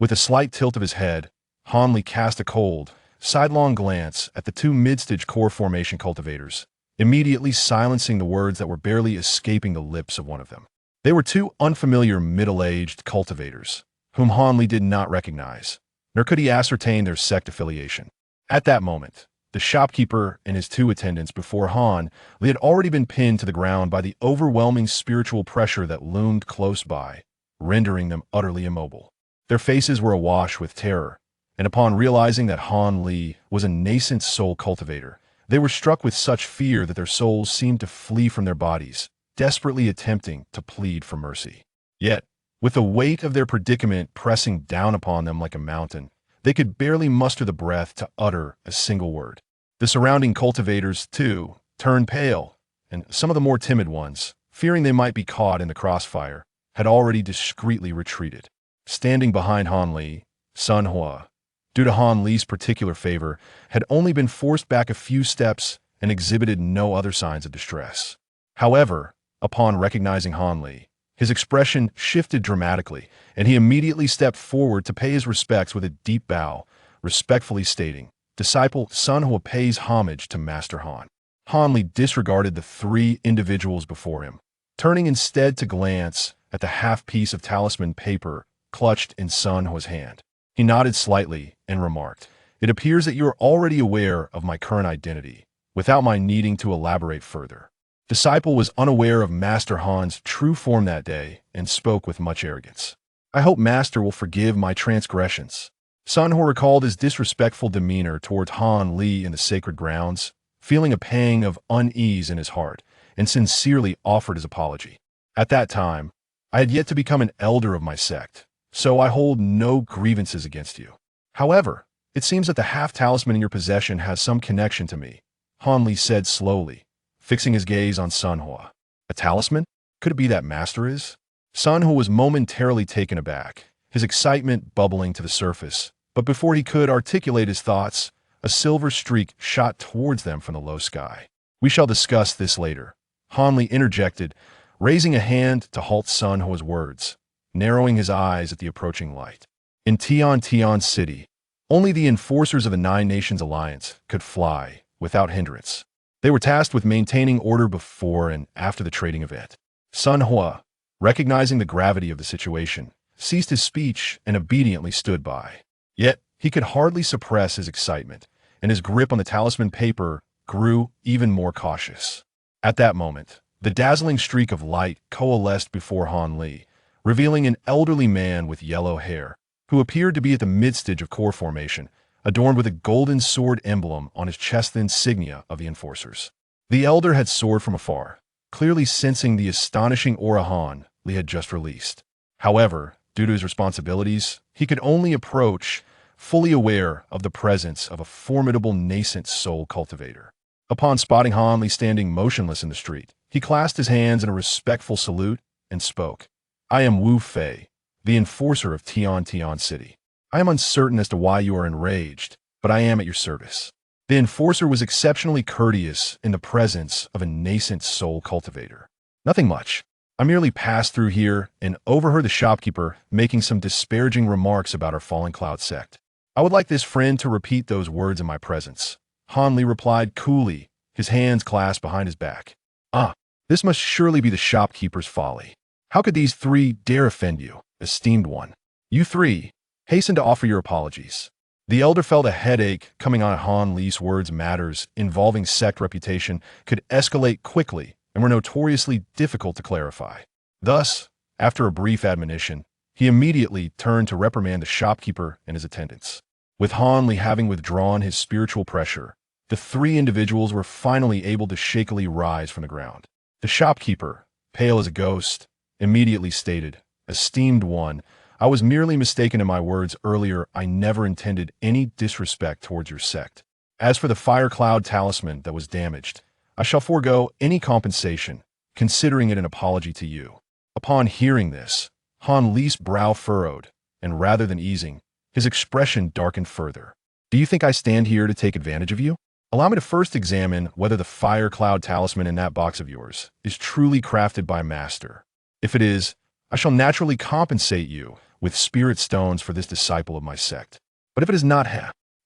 With a slight tilt of his head, Han Li cast a cold, sidelong glance at the two mid-stage core formation cultivators, immediately silencing the words that were barely escaping the lips of one of them. They were two unfamiliar middle-aged cultivators, whom Han Li did not recognize, nor could he ascertain their sect affiliation. At that moment, the shopkeeper and his two attendants before Han Li had already been pinned to the ground by the overwhelming spiritual pressure that loomed close by, rendering them utterly immobile. Their faces were awash with terror, and upon realizing that Han Li was a nascent soul cultivator, they were struck with such fear that their souls seemed to flee from their bodies, desperately attempting to plead for mercy. Yet, with the weight of their predicament pressing down upon them like a mountain, they could barely muster the breath to utter a single word. The surrounding cultivators, too, turned pale, and some of the more timid ones, fearing they might be caught in the crossfire, had already discreetly retreated. Standing behind Han Li, Sun Hua, due to Han Li's particular favor, had only been forced back a few steps and exhibited no other signs of distress. However, upon recognizing Han Li, his expression shifted dramatically, and he immediately stepped forward to pay his respects with a deep bow, respectfully stating, "Disciple Sun Hua pays homage to Master Han." Han Li disregarded the three individuals before him, turning instead to glance at the half-piece of talisman paper clutched in Sun Hua's hand. He nodded slightly and remarked, "It appears that you are already aware of my current identity, without my needing to elaborate further." Disciple was unaware of Master Han's true form that day and spoke with much arrogance. "I hope Master will forgive my transgressions." Sun Hua recalled his disrespectful demeanor towards Han Li in the sacred grounds, feeling a pang of unease in his heart, and sincerely offered his apology. "At that time, I had yet to become an elder of my sect, so I hold no grievances against you. However, it seems that the half-talisman in your possession has some connection to me," Han Li said slowly, fixing his gaze on Sun Hua. "A talisman? Could it be that Master is?" Sun Hua was momentarily taken aback, his excitement bubbling to the surface, but before he could articulate his thoughts, a silver streak shot towards them from the low sky. "We shall discuss this later," Han Li interjected, raising a hand to halt Sun Hua's words, narrowing his eyes at the approaching light. In Tian City, only the enforcers of the Nine Nations Alliance could fly without hindrance. They were tasked with maintaining order before and after the trading event. Sun Hua, recognizing the gravity of the situation, ceased his speech and obediently stood by. Yet, he could hardly suppress his excitement, and his grip on the talisman paper grew even more cautious. At that moment, the dazzling streak of light coalesced before Han Li, revealing an elderly man with yellow hair, who appeared to be at the mid-stage of core formation, adorned with a golden sword emblem on his chest, the insignia of the enforcers. The elder had soared from afar, clearly sensing the astonishing aura Han Li had just released. However, due to his responsibilities, he could only approach, fully aware of the presence of a formidable nascent soul cultivator. Upon spotting Han Li standing motionless in the street, he clasped his hands in a respectful salute and spoke. "I am Wu Fei, the enforcer of Tian City. I am uncertain as to why you are enraged, but I am at your service." The enforcer was exceptionally courteous in the presence of a nascent soul cultivator. "Nothing much. I merely passed through here and overheard the shopkeeper making some disparaging remarks about our Fallen Cloud sect. I would like this friend to repeat those words in my presence." Han Li replied coolly, his hands clasped behind his back. "Ah, this must surely be the shopkeeper's folly. How could these three dare offend you, esteemed one? You three, hasten to offer your apologies." The elder felt a headache coming on Han Li's words. Matters involving sect reputation could escalate quickly and were notoriously difficult to clarify. Thus, after a brief admonition, he immediately turned to reprimand the shopkeeper and his attendants. With Han Li having withdrawn his spiritual pressure, the three individuals were finally able to shakily rise from the ground. The shopkeeper, pale as a ghost, immediately stated, "Esteemed one, I was merely mistaken in my words earlier. I never intended any disrespect towards your sect. As for the fire cloud talisman that was damaged, I shall forego any compensation, considering it an apology to you." Upon hearing this, Han Li's brow furrowed, and rather than easing, his expression darkened further. "Do you think I stand here to take advantage of you? Allow me to first examine whether the fire cloud talisman in that box of yours is truly crafted by a master. If it is, I shall naturally compensate you with spirit stones for this disciple of my sect. But if it is not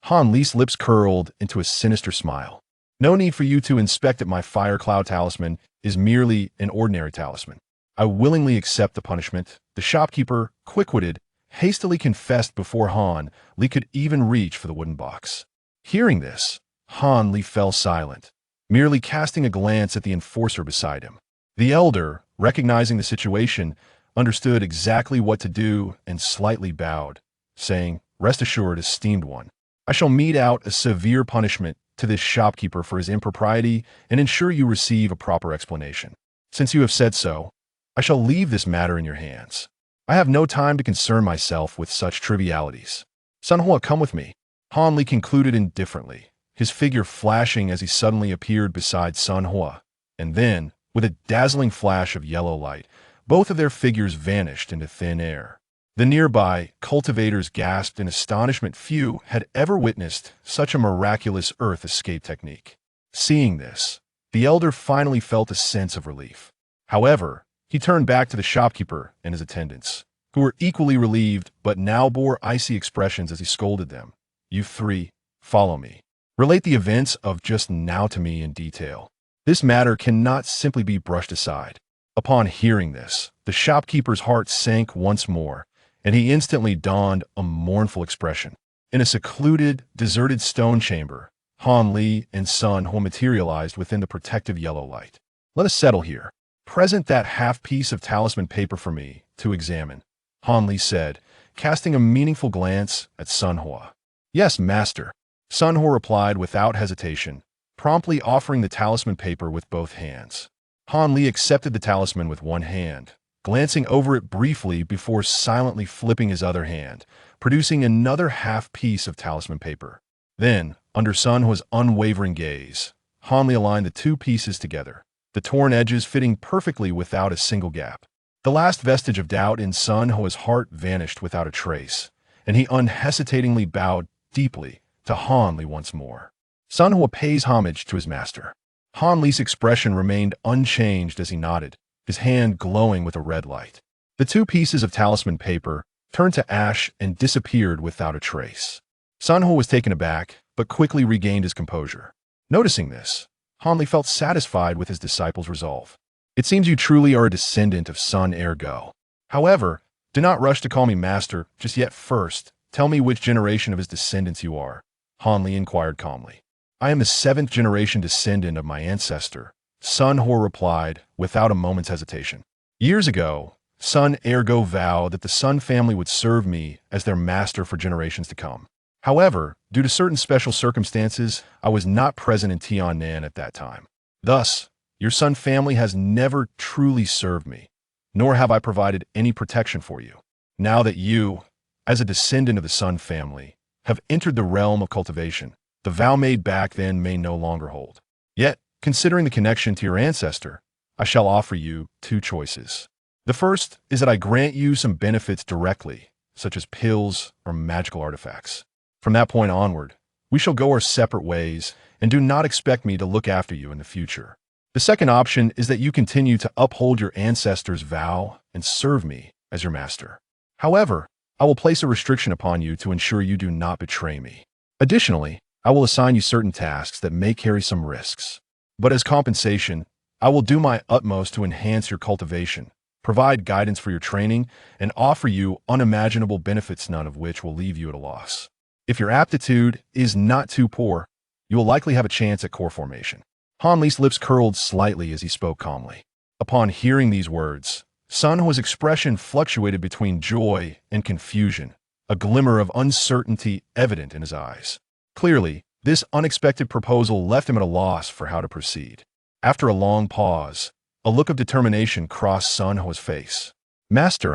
Han Li's lips curled into a sinister smile. No need for you to inspect it. My fire cloud talisman is merely an ordinary talisman. I willingly accept the punishment. The shopkeeper, quick-witted, hastily confessed before Han Li could even reach for the wooden box. Hearing this, Han Li fell silent, merely casting a glance at the enforcer beside him. The elder, recognizing the situation, understood exactly what to do and slightly bowed, saying, "Rest assured, esteemed one, I shall mete out a severe punishment to this shopkeeper for his impropriety and ensure you receive a proper explanation. Since you have said so, I shall leave this matter in your hands. I have no time to concern myself with such trivialities. Sunhua, come with me." Han Li concluded indifferently, his figure flashing as he suddenly appeared beside Sunhua, and then, with a dazzling flash of yellow light, both of their figures vanished into thin air. The nearby cultivators gasped in astonishment. Few had ever witnessed such a miraculous earth escape technique. Seeing this, the elder finally felt a sense of relief. However, he turned back to the shopkeeper and his attendants, who were equally relieved but now bore icy expressions as he scolded them. "You three, follow me. Relate the events of just now to me in detail. This matter cannot simply be brushed aside." Upon hearing this, the shopkeeper's heart sank once more, and he instantly donned a mournful expression. In a secluded, deserted stone chamber, Han Li and Sunhua materialized within the protective yellow light. "Let us settle here. Present that half piece of talisman paper for me to examine," Han Li said, casting a meaningful glance at Sunhua. "Yes, master," Sunhua replied without hesitation, promptly offering the talisman paper with both hands. Han Li accepted the talisman with one hand, glancing over it briefly before silently flipping his other hand, producing another half piece of talisman paper. Then, under Sunhua's unwavering gaze, Han Li aligned the two pieces together, the torn edges fitting perfectly without a single gap. The last vestige of doubt in Sunhua's heart vanished without a trace, and he unhesitatingly bowed deeply to Han Li once more. Sunhua pays homage to his master. Han Li's expression remained unchanged as he nodded, his hand glowing with a red light. The two pieces of talisman paper turned to ash and disappeared without a trace. Sunhua was taken aback, but quickly regained his composure. Noticing this, Han Li felt satisfied with his disciple's resolve. "It seems you truly are a descendant of Sun Ergo. However, do not rush to call me master just yet. First, tell me which generation of his descendants you are," Han Li inquired calmly. "I am the 7th generation descendant of my ancestor," Sunhua replied without a moment's hesitation. "Years ago, Sun Ergo vowed that the Sun family would serve me as their master for generations to come. However, due to certain special circumstances, I was not present in Tiannan at that time. Thus, your Sun family has never truly served me, nor have I provided any protection for you. Now that you, as a descendant of the Sun family, have entered the realm of cultivation, the vow made back then may no longer hold. Yet, considering the connection to your ancestor, I shall offer you two choices. The first is that I grant you some benefits directly, such as pills or magical artifacts. From that point onward, we shall go our separate ways, and do not expect me to look after you in the future. The second option is that you continue to uphold your ancestor's vow and serve me as your master. However, I will place a restriction upon you to ensure you do not betray me. Additionally, I will assign you certain tasks that may carry some risks. But as compensation, I will do my utmost to enhance your cultivation, provide guidance for your training, and offer you unimaginable benefits, none of which will leave you at a loss. If your aptitude is not too poor, you will likely have a chance at core formation." Han Li's lips curled slightly as he spoke calmly. Upon hearing these words, Sunhua's expression fluctuated between joy and confusion, a glimmer of uncertainty evident in his eyes. Clearly, this unexpected proposal left him at a loss for how to proceed. After a long pause, a look of determination crossed Sunhua's face. "Master,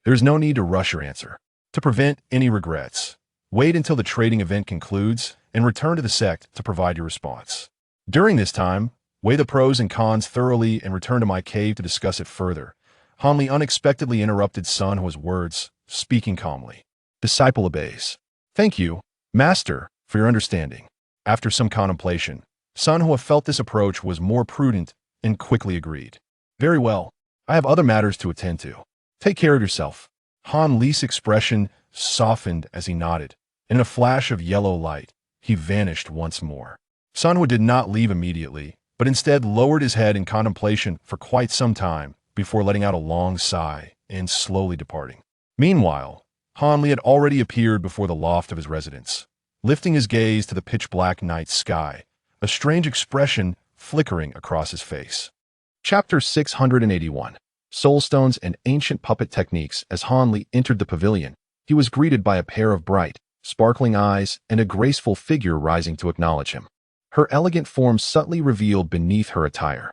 there is no need to rush your answer. To prevent any regrets, wait until the trading event concludes and return to the sect to provide your response. During this time, weigh the pros and cons thoroughly and return to my cave to discuss it further." Han Li unexpectedly interrupted Sunhua's words, speaking calmly. Disciple obeys. "Thank you, master, for your understanding." After some contemplation, Sunhua felt this approach was more prudent and quickly agreed. "Very well. I have other matters to attend to. Take care of yourself." Han Li's expression softened as he nodded. In a flash of yellow light, he vanished once more. Sunwood did not leave immediately, but instead lowered his head in contemplation for quite some time before letting out a long sigh and slowly departing. Meanwhile, Han Li had already appeared before the loft of his residence, lifting his gaze to the pitch-black night sky, a strange expression flickering across his face. Chapter 681. Soulstones and Ancient Puppet Techniques. As Han Li entered the pavilion, he was greeted by a pair of bright, sparkling eyes and a graceful figure rising to acknowledge him. Her elegant form subtly revealed beneath her attire.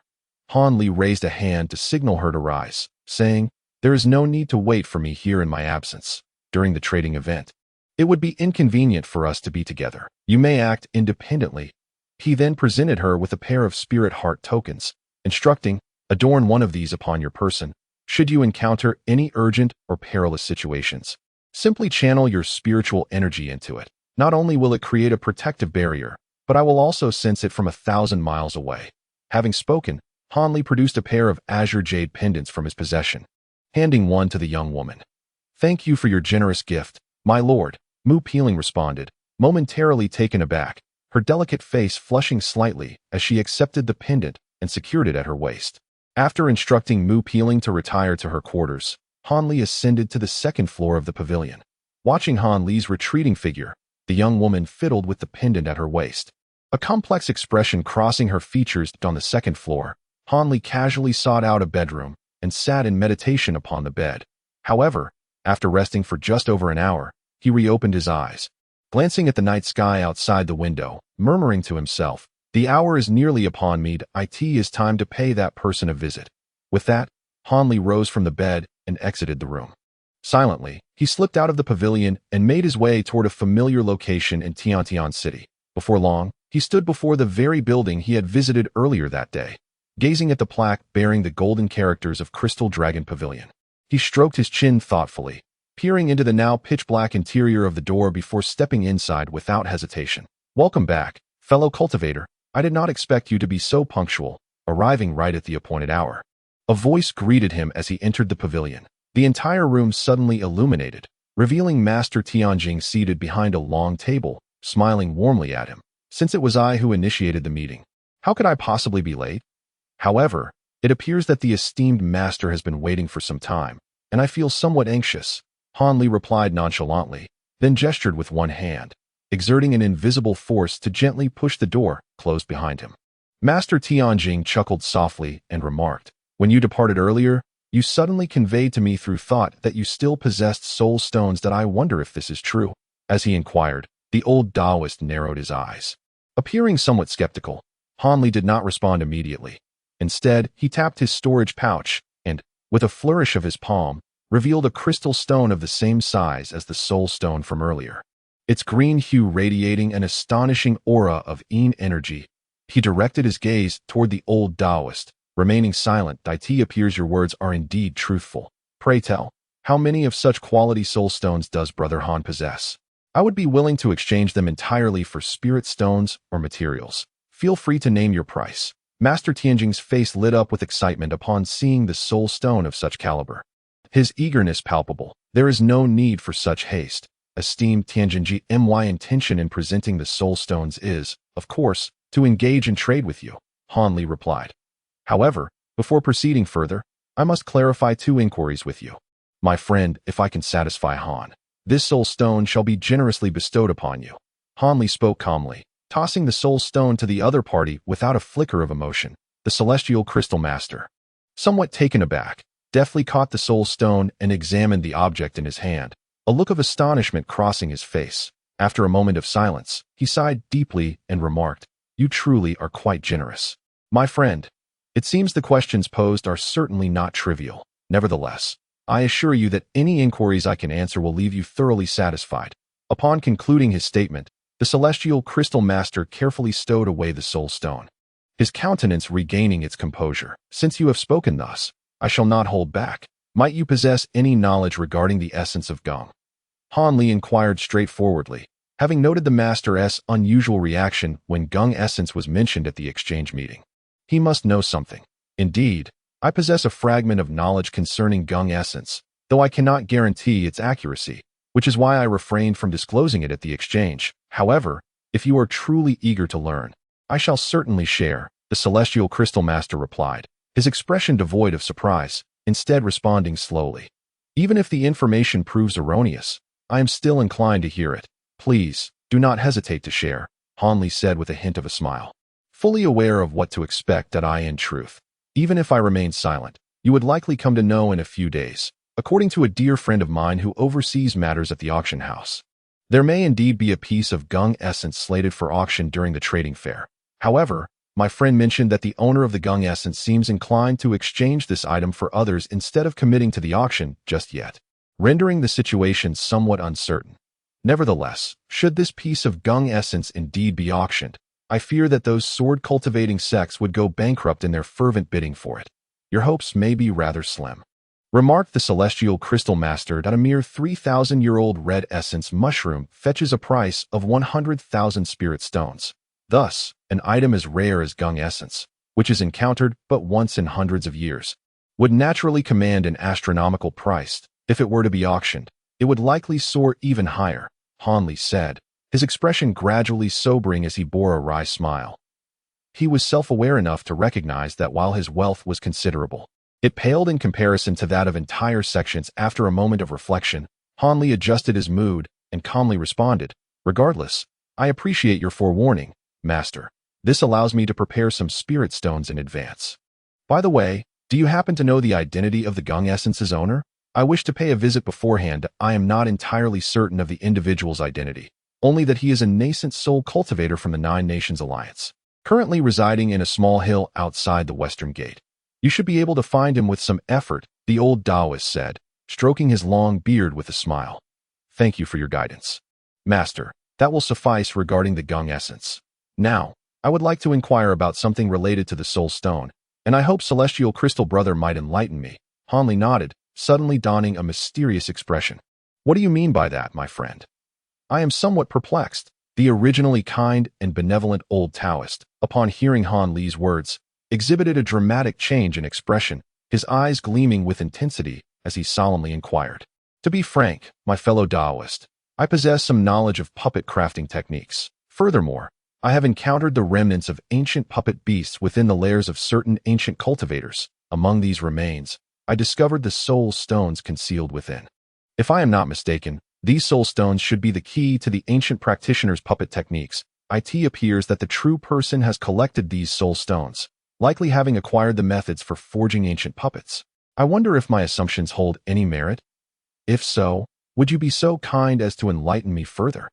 Han Li raised a hand to signal her to rise, saying, "There is no need to wait for me here in my absence, during the trading event. It would be inconvenient for us to be together. You may act independently." He then presented her with a pair of spirit heart tokens, instructing, "Adorn one of these upon your person, should you encounter any urgent or perilous situations. Simply channel your spiritual energy into it. Not only will it create a protective barrier, but I will also sense it from 1,000 miles away." Having spoken, Han Li produced a pair of azure jade pendants from his possession, handing one to the young woman. "Thank you for your generous gift, my lord," Mu Peeling responded, momentarily taken aback, her delicate face flushing slightly as she accepted the pendant and secured it at her waist. After instructing Mu Peeling to retire to her quarters, Han Li ascended to the second floor of the pavilion. Watching Han Li's retreating figure, the young woman fiddled with the pendant at her waist. A complex expression crossing her features. On the second floor, Han Li casually sought out a bedroom and sat in meditation upon the bed. However, after resting for just over an hour, he reopened his eyes, glancing at the night sky outside the window, murmuring to himself, "The hour is nearly upon me. It is time to pay that person a visit." With that, Han Li rose from the bed and exited the room. Silently, he slipped out of the pavilion and made his way toward a familiar location in Tiantian City. Before long, he stood before the very building he had visited earlier that day, gazing at the plaque bearing the golden characters of Crystal Dragon Pavilion. He stroked his chin thoughtfully, peering into the now pitch-black interior of the door before stepping inside without hesitation. "Welcome back, fellow cultivator. I did not expect you to be so punctual, arriving right at the appointed hour." A voice greeted him as he entered the pavilion. The entire room suddenly illuminated, revealing Master Tianjing seated behind a long table, smiling warmly at him. "Since it was I who initiated the meeting, how could I possibly be late? However, it appears that the esteemed master has been waiting for some time, and I feel somewhat anxious," Han Li replied nonchalantly, then gestured with one hand, exerting an invisible force to gently push the door closed behind him. Master Tianjing chuckled softly and remarked, "When you departed earlier, you suddenly conveyed to me through thought that you still possessed soul stones. That I wonder if this is true." As he inquired, the old Taoist narrowed his eyes. Appearing somewhat skeptical, Han Li did not respond immediately. Instead, he tapped his storage pouch and, with a flourish of his palm, revealed a crystal stone of the same size as the soul stone from earlier, its green hue radiating an astonishing aura of Yin energy. He directed his gaze toward the old Taoist, remaining silent. "It appears your words are indeed truthful. Pray tell, how many of such quality soul stones does Brother Han possess? I would be willing to exchange them entirely for spirit stones or materials. Feel free to name your price." Master Tianjing's face lit up with excitement upon seeing the soul stone of such caliber. His eagerness palpable. "There is no need for such haste, esteemed Tianjinji. My intention in presenting the soul stones is, of course, to engage in trade with you," Han Li replied. "However, before proceeding further, I must clarify 2 inquiries with you. My friend, if I can satisfy Han, this soul stone shall be generously bestowed upon you." Han Li spoke calmly, tossing the soul stone to the other party without a flicker of emotion. The celestial crystal master, somewhat taken aback, deftly caught the soul stone and examined the object in his hand, a look of astonishment crossing his face. After a moment of silence, he sighed deeply and remarked, "You truly are quite generous. My friend, it seems the questions posed are certainly not trivial. Nevertheless, I assure you that any inquiries I can answer will leave you thoroughly satisfied." Upon concluding his statement, the celestial crystal master carefully stowed away the soul stone, his countenance regaining its composure. "Since you have spoken thus, I shall not hold back. Might you possess any knowledge regarding the essence of Gong?" Han Li inquired straightforwardly, having noted the master's unusual reaction when Gong essence was mentioned at the exchange meeting. He must know something. "Indeed, I possess a fragment of knowledge concerning Gong essence though I cannot guarantee its accuracy, which is why I refrained from disclosing it at the exchange. However, if you are truly eager to learn, I shall certainly share, the celestial crystal master replied, his expression devoid of surprise, instead responding slowly. Even if the information proves erroneous, I am still inclined to hear it. Please, do not hesitate to share, Hanli said with a hint of a smile. Fully aware of what to expect that in truth, even if I remain silent, you would likely come to know in a few days, according to a dear friend of mine who oversees matters at the auction house. There may indeed be a piece of Gung essence slated for auction during the trading fair. However, my friend mentioned that the owner of the Gung essence seems inclined to exchange this item for others instead of committing to the auction just yet, rendering the situation somewhat uncertain. Nevertheless, should this piece of Gung essence indeed be auctioned, I fear that those sword-cultivating sects would go bankrupt in their fervent bidding for it. Your hopes may be rather slim. Remarked the celestial crystal master that a mere 3,000-year-old red essence mushroom fetches a price of 100,000 spirit stones. Thus, an item as rare as Gung essence, which is encountered but once in hundreds of years, would naturally command an astronomical price. If it were to be auctioned, it would likely soar even higher, Hanli said, his expression gradually sobering as he bore a wry smile. He was self-aware enough to recognize that while his wealth was considerable, it paled in comparison to that of entire sections. After a moment of reflection, Hanli adjusted his mood and calmly responded, "Regardless, I appreciate your forewarning, Master. This allows me to prepare some spirit stones in advance. By the way, do you happen to know the identity of the Gung essence's owner? I wish to pay a visit beforehand. I am not entirely certain of the individual's identity, only that he is a nascent soul cultivator from the Nine Nations Alliance, currently residing in a small hill outside the Western Gate. You should be able to find him with some effort," the old Taoist said, stroking his long beard with a smile. "Thank you for your guidance, Master. That will suffice regarding the Gung essence. Now, I would like to inquire about something related to the Soul Stone, and I hope Celestial Crystal Brother might enlighten me." Hanli nodded, suddenly donning a mysterious expression. "What do you mean by that, my friend?" "I am somewhat perplexed." The originally kind and benevolent old Taoist, upon hearing Hanli's words, exhibited a dramatic change in expression, his eyes gleaming with intensity as he solemnly inquired. "To be frank, my fellow Taoist, I possess some knowledge of puppet crafting techniques. Furthermore, I have encountered the remnants of ancient puppet beasts within the lairs of certain ancient cultivators. Among these remains, I discovered the soul stones concealed within. If I am not mistaken, these soul stones should be the key to the ancient practitioner's puppet techniques. It appears that the true person has collected these soul stones, likely having acquired the methods for forging ancient puppets. I wonder if my assumptions hold any merit? If so, would you be so kind as to enlighten me further?"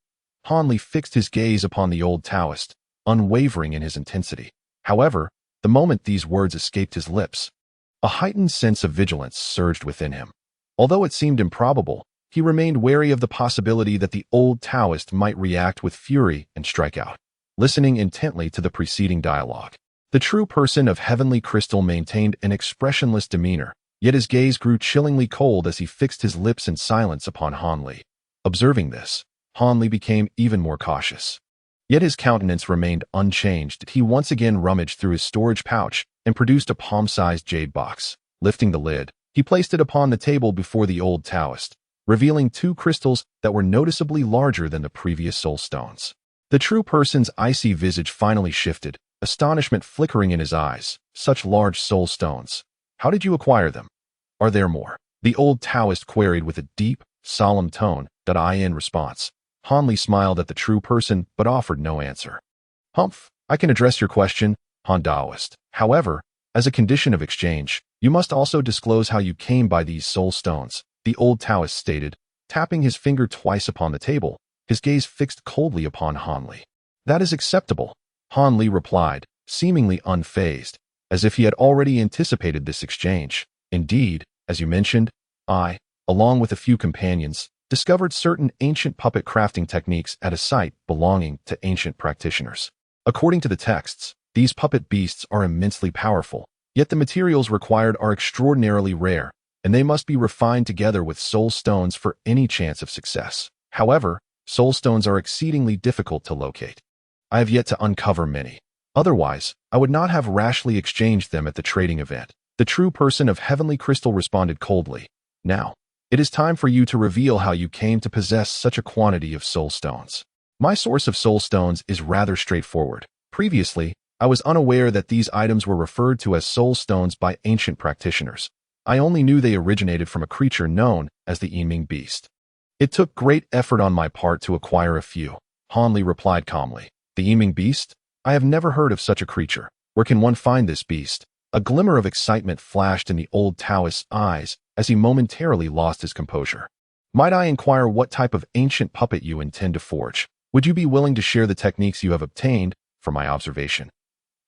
Hanli fixed his gaze upon the old Taoist, unwavering in his intensity. However, the moment these words escaped his lips, a heightened sense of vigilance surged within him. Although it seemed improbable, he remained wary of the possibility that the old Taoist might react with fury and strike out. Listening intently to the preceding dialogue, the true person of Heavenly Crystal maintained an expressionless demeanor, yet his gaze grew chillingly cold as he fixed his lips in silence upon Hanli. Observing this, Hanli became even more cautious. Yet his countenance remained unchanged. He once again rummaged through his storage pouch and produced a palm-sized jade box. Lifting the lid, he placed it upon the table before the old Taoist, revealing two crystals that were noticeably larger than the previous soul stones. The true person's icy visage finally shifted, astonishment flickering in his eyes. "Such large soul stones. How did you acquire them? Are there more?" the old Taoist queried with a deep, solemn tone. In response, Hanli smiled at the true person but offered no answer. "Humph, I can address your question, Han Taoist. However, as a condition of exchange, you must also disclose how you came by these soul stones," the old Taoist stated, tapping his finger twice upon the table, his gaze fixed coldly upon Hanli. "That is acceptable," Hanli replied, seemingly unfazed, as if he had already anticipated this exchange. "Indeed, as you mentioned, I, along with a few companions, discovered certain ancient puppet crafting techniques at a site belonging to ancient practitioners. According to the texts, these puppet beasts are immensely powerful, yet the materials required are extraordinarily rare, and they must be refined together with soul stones for any chance of success. However, soul stones are exceedingly difficult to locate. I have yet to uncover many. Otherwise, I would not have rashly exchanged them at the trading event." The true person of Heavenly Crystal responded coldly. "Now, It is time for you to reveal how you came to possess such a quantity of soul stones. My source of soul stones is rather straightforward. Previously, I was unaware that these items were referred to as soul stones by ancient practitioners. I only knew they originated from a creature known as the Yiming beast. It took great effort on my part to acquire a few, Han Li replied calmly. The Yiming beast? I have never heard of such a creature. Where can one find this beast? A glimmer of excitement flashed in the old Taoist's eyes as he momentarily lost his composure. Might I inquire what type of ancient puppet you intend to forge? Would you be willing to share the techniques you have obtained for my observation?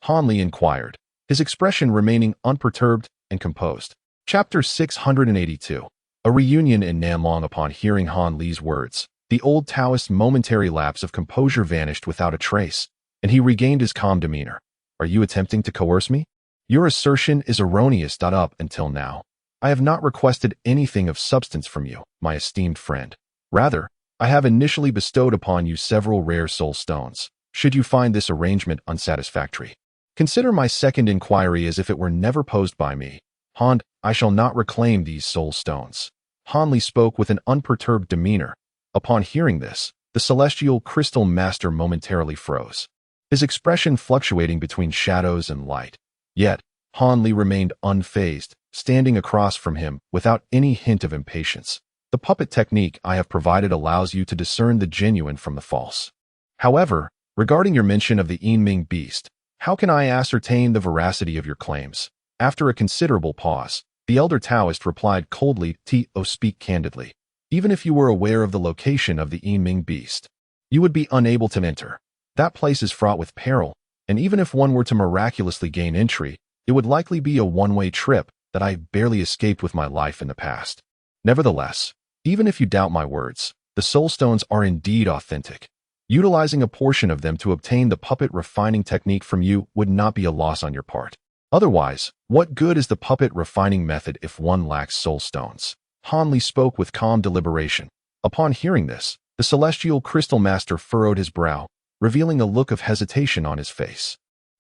Han Li inquired, his expression remaining unperturbed and composed. Chapter 682. A reunion in Nanlong. Upon hearing Han Li's words, the old Taoist's momentary lapse of composure vanished without a trace, and he regained his calm demeanor. Are you attempting to coerce me? Your assertion is erroneous. Up until now, I have not requested anything of substance from you, my esteemed friend. Rather, I have initially bestowed upon you several rare soul stones. Should you find this arrangement unsatisfactory, consider my second inquiry as if it were never posed by me. Han, I shall not reclaim these soul stones. Han Li spoke with an unperturbed demeanor. Upon hearing this, the celestial crystal master momentarily froze, his expression fluctuating between shadows and light. Yet, Han Li remained unfazed, standing across from him without any hint of impatience. The puppet technique I have provided allows you to discern the genuine from the false. However, regarding your mention of the Yiming beast, how can I ascertain the veracity of your claims? After a considerable pause, the elder Taoist replied coldly, Speak candidly. Even if you were aware of the location of the Yiming beast, you would be unable to enter. That place is fraught with peril, and even if one were to miraculously gain entry, it would likely be a one-way trip that I barely escaped with my life in the past. Nevertheless, even if you doubt my words, the soul stones are indeed authentic. Utilizing a portion of them to obtain the puppet refining technique from you would not be a loss on your part. Otherwise, what good is the puppet refining method if one lacks soul stones? Han Li spoke with calm deliberation. Upon hearing this, the celestial crystal master furrowed his brow, revealing a look of hesitation on his face.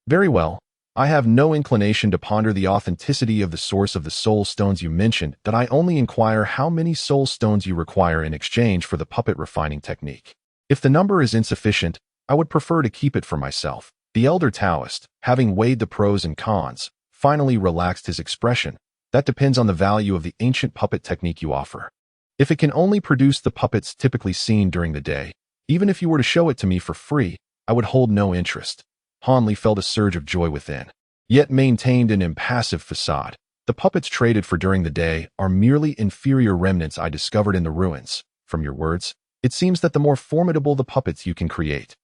Very well. I have no inclination to ponder the authenticity of the source of the soul stones you mentioned, that I only inquire how many soul stones you require in exchange for the puppet refining technique. If the number is insufficient, I would prefer to keep it for myself. The elder Taoist, having weighed the pros and cons, finally relaxed his expression. That depends on the value of the ancient puppet technique you offer. If it can only produce the puppets typically seen during the day, even if you were to show it to me for free, I would hold no interest. Han Li felt a surge of joy within, yet maintained an impassive facade. The puppets traded for during the day are merely inferior remnants I discovered in the ruins. From your words, it seems that the more formidable the puppets you can create,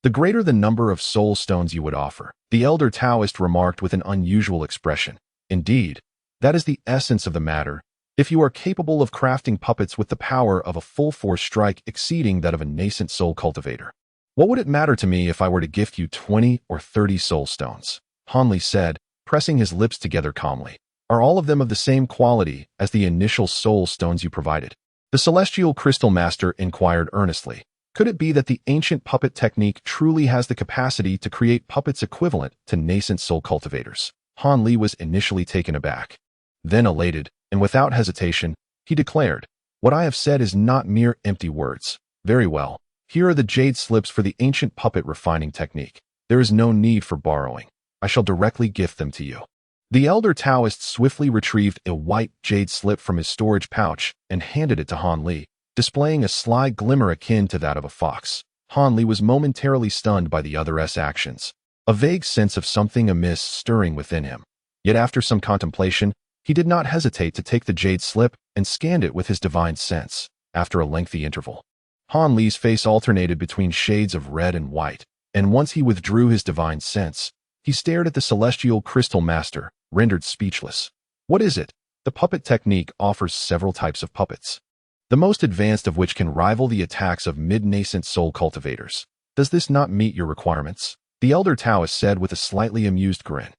the greater the number of soul stones you would offer. The elder Taoist remarked with an unusual expression. Indeed, that is the essence of the matter. If you are capable of crafting puppets with the power of a full-force strike exceeding that of a nascent soul cultivator, what would it matter to me if I were to gift you 20 or 30 soul stones? Han Li said, pressing his lips together calmly. Are all of them of the same quality as the initial soul stones you provided? The celestial crystal master inquired earnestly. Could it be that the ancient puppet technique truly has the capacity to create puppets equivalent to nascent soul cultivators? Han Li was initially taken aback. Then elated, and without hesitation, he declared, what I have said is not mere empty words. Very well. Here are the jade slips for the ancient puppet refining technique. There is no need for borrowing. I shall directly gift them to you. The elder Taoist swiftly retrieved a white jade slip from his storage pouch and handed it to Han Li, displaying a sly glimmer akin to that of a fox. Han Li was momentarily stunned by the other's actions, a vague sense of something amiss stirring within him. Yet after some contemplation, he did not hesitate to take the jade slip and scanned it with his divine sense. After a lengthy interval, Han Li's face alternated between shades of red and white, and once he withdrew his divine sense, he stared at the celestial crystal master, rendered speechless. What is it? The puppet technique offers several types of puppets, the most advanced of which can rival the attacks of mid-nascent soul cultivators. Does this not meet your requirements? The elder Taoist said with a slightly amused grin.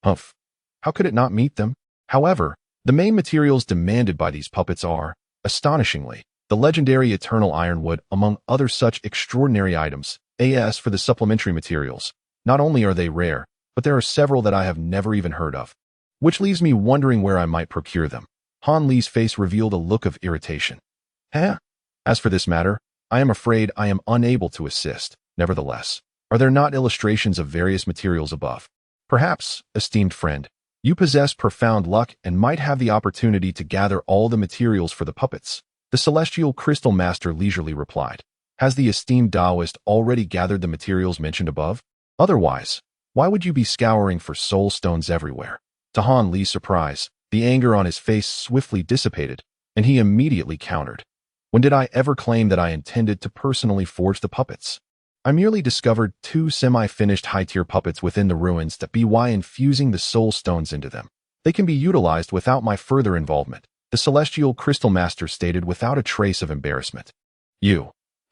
Humph. How could it not meet them? However, the main materials demanded by these puppets are, astonishingly, the legendary eternal ironwood among other such extraordinary items. As for the supplementary materials, not only are they rare, but there are several that I have never even heard of, which leaves me wondering where I might procure them. Han Li's face revealed a look of irritation. Huh? As for this matter, I am afraid I am unable to assist. Nevertheless, are there not illustrations of various materials above? Perhaps, esteemed friend, you possess profound luck and might have the opportunity to gather all the materials for the puppets. The Celestial Crystal Master leisurely replied. Has the esteemed Taoist already gathered the materials mentioned above? Otherwise, why would you be scouring for soul stones everywhere? To Han Li's surprise, the anger on his face swiftly dissipated, and he immediately countered. When did I ever claim that I intended to personally forge the puppets? I merely discovered 2 semi-finished high-tier puppets within the ruins that by infusing the soul stones into them. They can be utilized without my further involvement, the Celestial Crystal Master stated without a trace of embarrassment.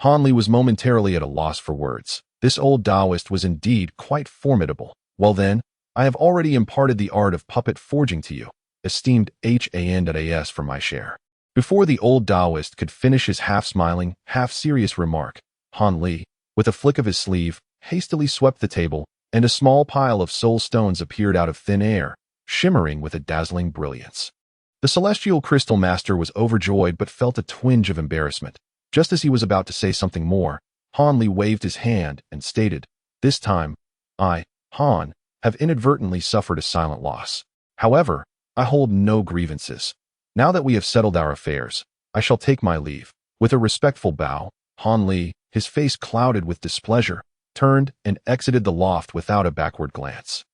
Han Li was momentarily at a loss for words. This old Taoist was indeed quite formidable. Well then, I have already imparted the art of puppet forging to you, esteemed Han.as for my share. Before the old Taoist could finish his half-smiling, half-serious remark, Han Li, with a flick of his sleeve, hastily swept the table, and a small pile of soul stones appeared out of thin air, shimmering with a dazzling brilliance. The Celestial Crystal Master was overjoyed but felt a twinge of embarrassment. Just as he was about to say something more, Han Li waved his hand and stated, "This time, I, Han, have inadvertently suffered a silent loss. However, I hold no grievances. Now that we have settled our affairs, I shall take my leave." With a respectful bow, Han Li, his face clouded with displeasure, turned and exited the loft without a backward glance.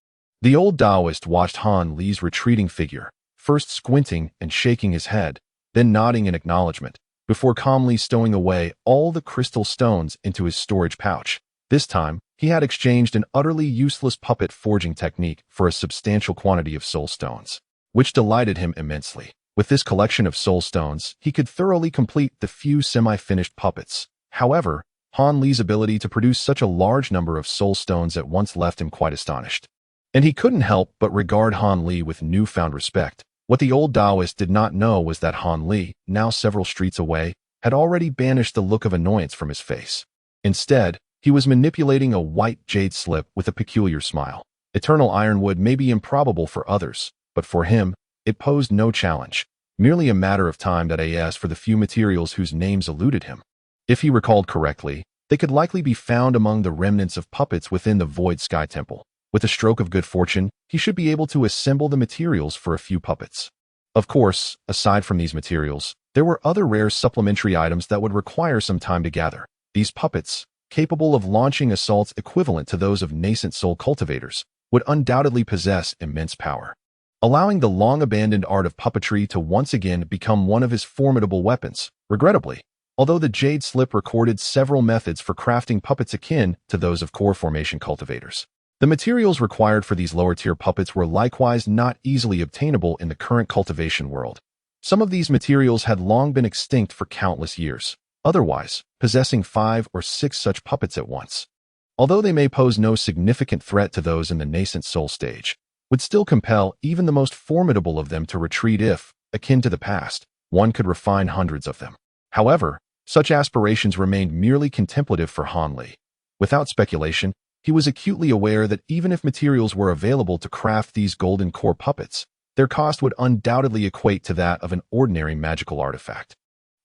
The old Taoist watched Han Li's retreating figure, first squinting and shaking his head, then nodding in acknowledgement, before calmly stowing away all the crystal stones into his storage pouch. This time, he had exchanged an utterly useless puppet forging technique for a substantial quantity of soul stones, which delighted him immensely. With this collection of soul stones, he could thoroughly complete the few semi-finished puppets. However, Han Li's ability to produce such a large number of soul stones at once left him quite astonished. And he couldn't help but regard Han Li with newfound respect. What the old Taoist did not know was that Han Li, now several streets away, had already banished the look of annoyance from his face. Instead, he was manipulating a white jade slip with a peculiar smile. Eternal ironwood may be improbable for others, but for him, it posed no challenge, merely a matter of time that as for the few materials whose names eluded him. If he recalled correctly, they could likely be found among the remnants of puppets within the Void Sky Temple. With a stroke of good fortune, he should be able to assemble the materials for a few puppets. Of course, aside from these materials, there were other rare supplementary items that would require some time to gather. These puppets, capable of launching assaults equivalent to those of nascent soul cultivators, would undoubtedly possess immense power, allowing the long-abandoned art of puppetry to once again become one of his formidable weapons. Regrettably, although the Jade Slip recorded several methods for crafting puppets akin to those of core formation cultivators, the materials required for these lower-tier puppets were likewise not easily obtainable in the current cultivation world. Some of these materials had long been extinct for countless years. Otherwise, possessing 5 or 6 such puppets at once, although they may pose no significant threat to those in the nascent soul stage, would still compel even the most formidable of them to retreat if, akin to the past, one could refine hundreds of them. However, such aspirations remained merely contemplative for Han Li. Without speculation, he was acutely aware that even if materials were available to craft these golden core puppets, their cost would undoubtedly equate to that of an ordinary magical artifact.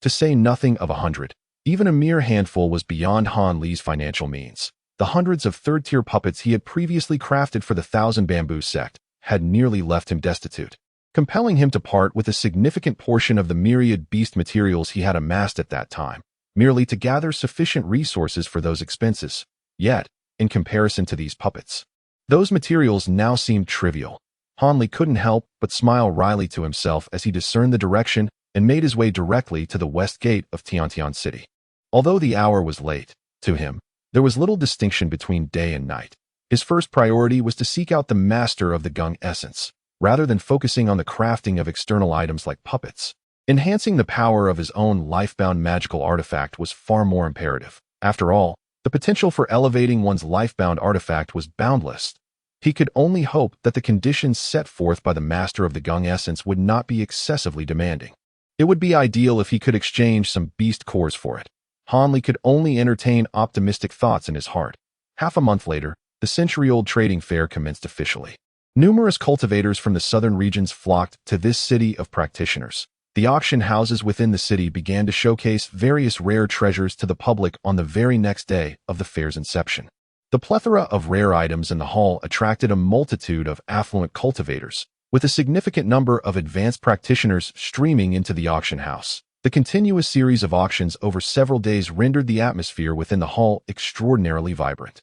To say nothing of 100, even a mere handful was beyond Han Li's financial means. The hundreds of third-tier puppets he had previously crafted for the Thousand Bamboo sect had nearly left him destitute, compelling him to part with a significant portion of the myriad beast materials he had amassed at that time, merely to gather sufficient resources for those expenses. Yet, in comparison to these puppets, those materials now seemed trivial. Han Li couldn't help but smile wryly to himself as he discerned the direction and made his way directly to the west gate of Tiantian City. Although the hour was late, to him, there was little distinction between day and night. His first priority was to seek out the master of the Gung essence, rather than focusing on the crafting of external items like puppets. Enhancing the power of his own life-bound magical artifact was far more imperative. After all, the potential for elevating one's life-bound artifact was boundless. He could only hope that the conditions set forth by the master of the Gung essence would not be excessively demanding. It would be ideal if he could exchange some beast cores for it. Han Li could only entertain optimistic thoughts in his heart. Half a month later, the century-old trading fair commenced officially. Numerous cultivators from the southern regions flocked to this city of practitioners. The auction houses within the city began to showcase various rare treasures to the public on the very next day of the fair's inception. The plethora of rare items in the hall attracted a multitude of affluent cultivators, with a significant number of advanced practitioners streaming into the auction house. The continuous series of auctions over several days rendered the atmosphere within the hall extraordinarily vibrant.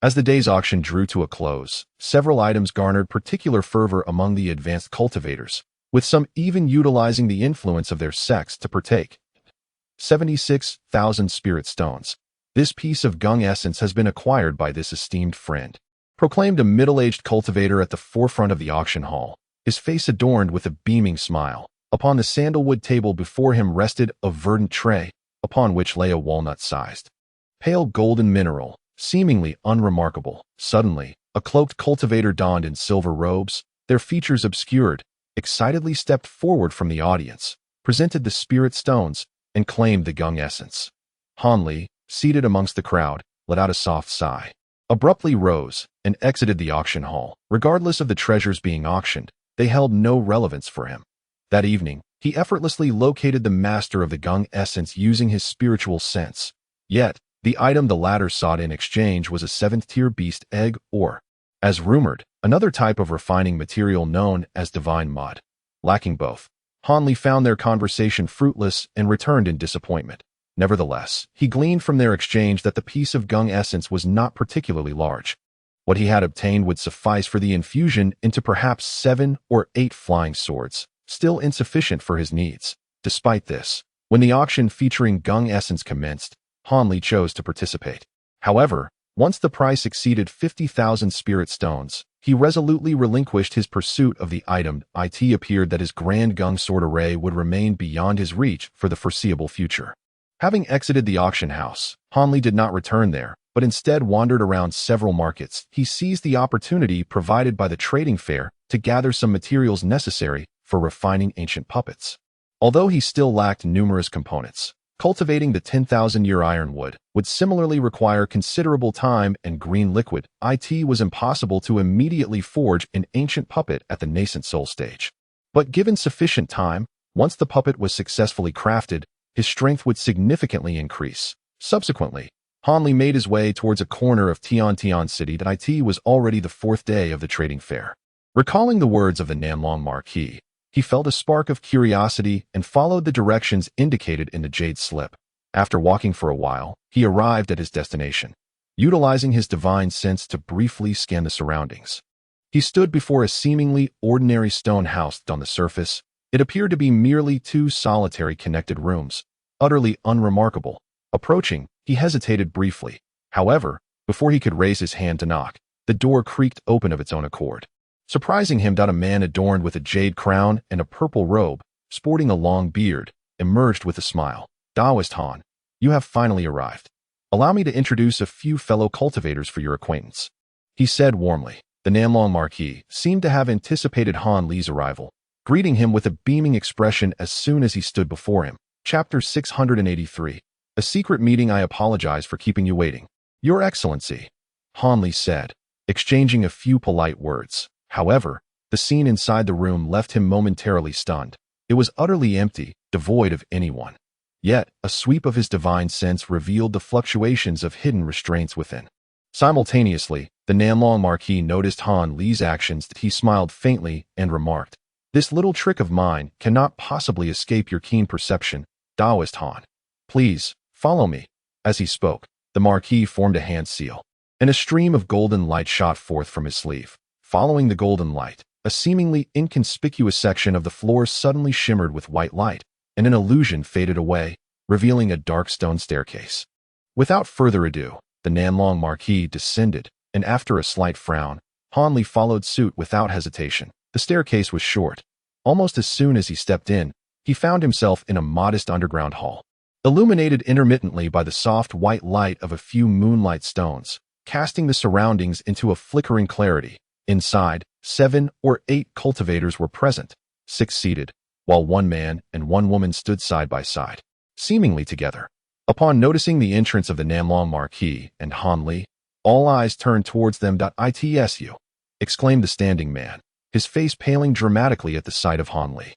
As the day's auction drew to a close, several items garnered particular fervor among the advanced cultivators, with some even utilizing the influence of their sex to partake. 76,000 spirit stones. This piece of gung essence has been acquired by this esteemed friend, proclaimed a middle-aged cultivator at the forefront of the auction hall, his face adorned with a beaming smile. Upon the sandalwood table before him rested a verdant tray, upon which lay a walnut-sized, pale golden mineral, seemingly unremarkable. Suddenly, a cloaked cultivator donned in silver robes, their features obscured, excitedly stepped forward from the audience, presented the spirit stones, and claimed the gung essence. Hanli, seated amongst the crowd, let out a soft sigh, abruptly rose, and exited the auction hall. Regardless of the treasures being auctioned, they held no relevance for him. That evening, he effortlessly located the master of the gung essence using his spiritual sense. Yet, the item the latter sought in exchange was a 7th-tier beast egg or, as rumored, another type of refining material known as divine mud. Lacking both, Hanli found their conversation fruitless and returned in disappointment. Nevertheless, he gleaned from their exchange that the piece of gung essence was not particularly large. What he had obtained would suffice for the infusion into perhaps 7 or 8 flying swords, still insufficient for his needs. Despite this, when the auction featuring gung essence commenced, Hanli chose to participate. However, once the price exceeded 50,000 spirit stones, he resolutely relinquished his pursuit of the item. It appeared that his grand gung sword array would remain beyond his reach for the foreseeable future. Having exited the auction house, Hanli did not return there, but instead wandered around several markets. He seized the opportunity provided by the trading fair to gather some materials necessary for refining ancient puppets. Although he still lacked numerous components, cultivating the 10,000-year ironwood would similarly require considerable time and green liquid. It was impossible to immediately forge an ancient puppet at the nascent soul stage. But given sufficient time, once the puppet was successfully crafted, his strength would significantly increase. Subsequently, Hanli made his way towards a corner of Tian City. It was already the 4th day of the trading fair. Recalling the words of the Nanlong Marquis, he felt a spark of curiosity and followed the directions indicated in the jade slip. After walking for a while, he arrived at his destination, utilizing his divine sense to briefly scan the surroundings. He stood before a seemingly ordinary stone house. On the surface, it appeared to be merely 2 solitary connected rooms, utterly unremarkable. Approaching, he hesitated briefly. However, before he could raise his hand to knock, the door creaked open of its own accord. Surprising him, a man adorned with a jade crown and a purple robe, sporting a long beard, emerged with a smile. Daoist Han, you have finally arrived. Allow me to introduce a few fellow cultivators for your acquaintance, he said warmly. The Nanlong Marquis seemed to have anticipated Han Li's arrival, greeting him with a beaming expression as soon as he stood before him. Chapter 683. A secret meeting. I apologize for keeping you waiting, Your Excellency, Han Li said, exchanging a few polite words. However, the scene inside the room left him momentarily stunned. It was utterly empty, devoid of anyone. Yet, a sweep of his divine sense revealed the fluctuations of hidden restraints within. Simultaneously, the Nanlong Marquis noticed Han Li's actions. He smiled faintly and remarked, "This little trick of mine cannot possibly escape your keen perception, Daoist Han. Please, follow me." As he spoke, the Marquis formed a hand seal, and a stream of golden light shot forth from his sleeve. Following the golden light, a seemingly inconspicuous section of the floor suddenly shimmered with white light, and an illusion faded away, revealing a dark stone staircase. Without further ado, the Nanlong Marquis descended, and after a slight frown, Han Li followed suit without hesitation. The staircase was short. Almost as soon as he stepped in, he found himself in a modest underground hall, illuminated intermittently by the soft white light of a few moonlight stones, casting the surroundings into a flickering clarity. Inside, 7 or 8 cultivators were present, 6 seated, while 1 man and 1 woman stood side by side, seemingly together. Upon noticing the entrance of the Nanlong Marquis and Han Li, all eyes turned towards them. Itsu. exclaimed the standing man, his face paling dramatically at the sight of Han Li.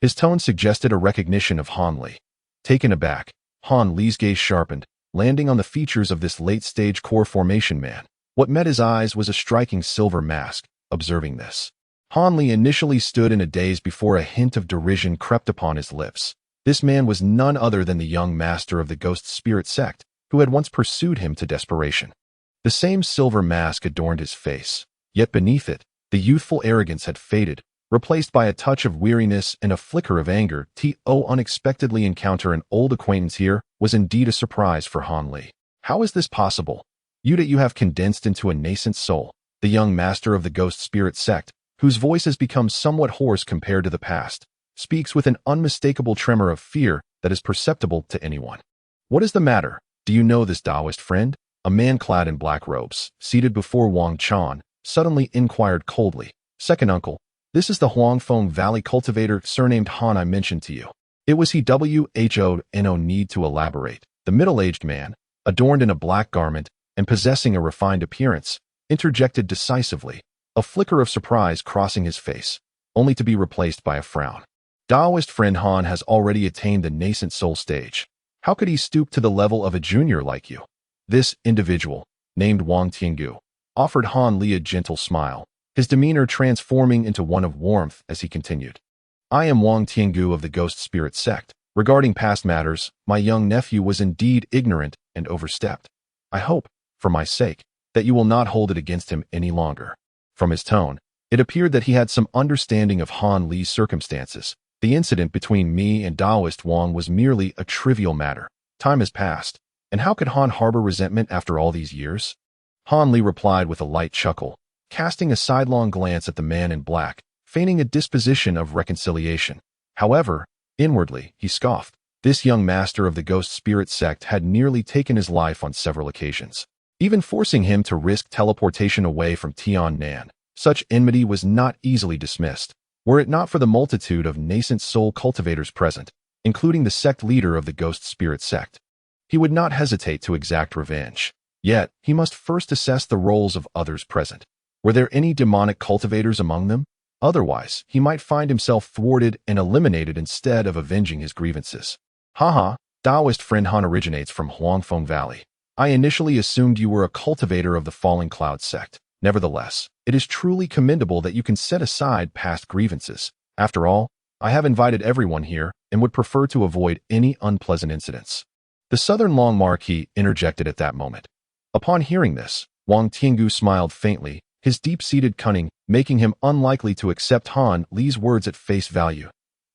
His tone suggested a recognition of Han Li. Taken aback, Han Li's gaze sharpened, landing on the features of this late-stage core formation man. What met his eyes was a striking silver mask. Observing this, Han Li initially stood in a daze before a hint of derision crept upon his lips. This man was none other than the young master of the Ghost Spirit sect, who had once pursued him to desperation. The same silver mask adorned his face, yet beneath it, the youthful arrogance had faded, replaced by a touch of weariness and a flicker of anger. To unexpectedly encounter an old acquaintance here was indeed a surprise for Han Li. How is this possible? You have condensed into a nascent soul. The young master of the Ghost Spirit sect, whose voice has become somewhat hoarse compared to the past, speaks with an unmistakable tremor of fear that is perceptible to anyone. What is the matter? Do you know this Taoist friend? A man clad in black robes, seated before Wang Chan, suddenly inquired coldly. Second uncle, this is the Huangfeng Valley cultivator surnamed Han I mentioned to you. It was he. No need to elaborate. The middle-aged man, adorned in a black garment and possessing a refined appearance, interjected decisively, a flicker of surprise crossing his face, only to be replaced by a frown. Taoist friend Han has already attained the nascent soul stage. How could he stoop to the level of a junior like you? This individual, named Wang Tiangu, offered Han Li a gentle smile, his demeanor transforming into one of warmth as he continued. I am Wang Tiangu of the Ghost Spirit sect. Regarding past matters, my young nephew was indeed ignorant and overstepped. I hope, for my sake, that you will not hold it against him any longer. From his tone, it appeared that he had some understanding of Han Li's circumstances. The incident between me and Taoist Wang was merely a trivial matter. Time has passed, and how could Han harbor resentment after all these years? Han Li replied with a light chuckle, casting a sidelong glance at the man in black, feigning a disposition of reconciliation. However, inwardly, he scoffed. This young master of the Ghost Spirit sect had nearly taken his life on several occasions, even forcing him to risk teleportation away from Tiannan. Such enmity was not easily dismissed, were it not for the multitude of nascent soul cultivators present, including the sect leader of the Ghost Spirit sect. He would not hesitate to exact revenge. Yet, he must first assess the roles of others present. Were there any demonic cultivators among them? Otherwise, he might find himself thwarted and eliminated instead of avenging his grievances. Haha, Taoist friend Han originates from Huangfeng Valley. I initially assumed you were a cultivator of the Falling Cloud sect. Nevertheless, it is truly commendable that you can set aside past grievances. After all, I have invited everyone here and would prefer to avoid any unpleasant incidents. The Southern Long Marquis interjected at that moment. Upon hearing this, Wang Tiangu smiled faintly, his deep-seated cunning making him unlikely to accept Han Li's words at face value.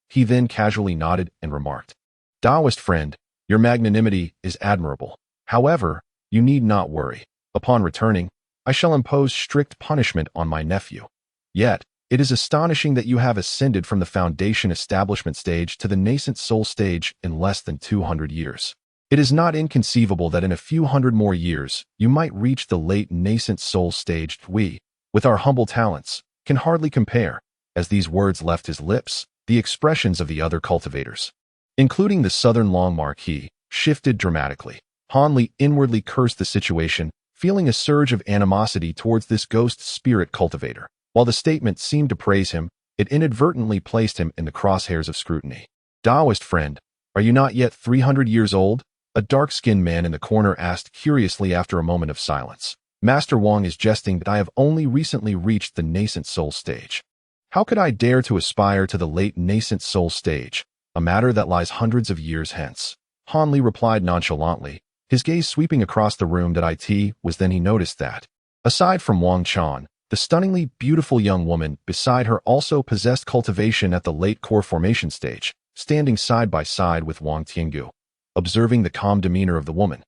He then casually nodded and remarked, Taoist friend, your magnanimity is admirable. However, you need not worry. Upon returning, I shall impose strict punishment on my nephew. Yet, it is astonishing that you have ascended from the foundation establishment stage to the nascent soul stage in less than 200 years. It is not inconceivable that in a few hundred more years, you might reach the late nascent soul stage. We, with our humble talents, can hardly compare. As these words left his lips, the expressions of the other cultivators, including the Southern Long Marquis, shifted dramatically. Han Li inwardly cursed the situation, feeling a surge of animosity towards this ghost spirit cultivator. While the statement seemed to praise him, it inadvertently placed him in the crosshairs of scrutiny. Taoist friend, are you not yet 300 years old? A dark-skinned man in the corner asked curiously after a moment of silence. Master Wang is jesting that I have only recently reached the nascent soul stage. How could I dare to aspire to the late nascent soul stage, a matter that lies hundreds of years hence? Han Li replied nonchalantly, his gaze sweeping across the room. It was then he noticed that, aside from Wang Chan, the stunningly beautiful young woman beside her also possessed cultivation at the late core formation stage, standing side by side with Wang Tiangu. Observing the calm demeanor of the woman,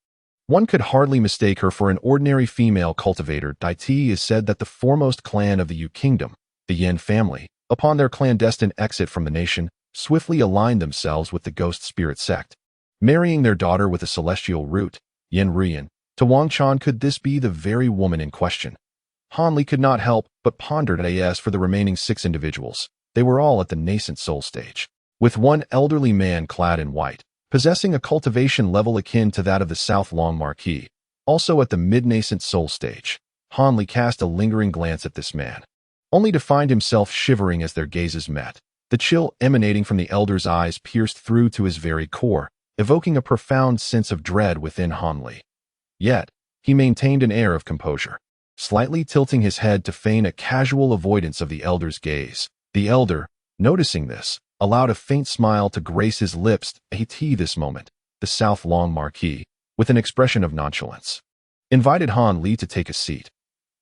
one could hardly mistake her for an ordinary female cultivator. It is said that the foremost clan of the Yu Kingdom, the Yin family, upon their clandestine exit from the nation, swiftly aligned themselves with the Ghost Spirit sect, marrying their daughter with a celestial root, Yin Rian. To Wang Chan, could this be the very woman in question? Han Li could not help but pondered as for the remaining 6 individuals. They were all at the nascent soul stage, with one elderly man clad in white, possessing a cultivation level akin to that of the South Long Marquis, also at the mid-nascent soul stage. Hanli cast a lingering glance at this man, only to find himself shivering as their gazes met. The chill emanating from the elder's eyes pierced through to his very core, evoking a profound sense of dread within Hanli. Yet, he maintained an air of composure, slightly tilting his head to feign a casual avoidance of the elder's gaze. The elder, noticing this, allowed a faint smile to grace his lips at this moment. The South Long Marquis, with an expression of nonchalance, invited Han Li to take a seat.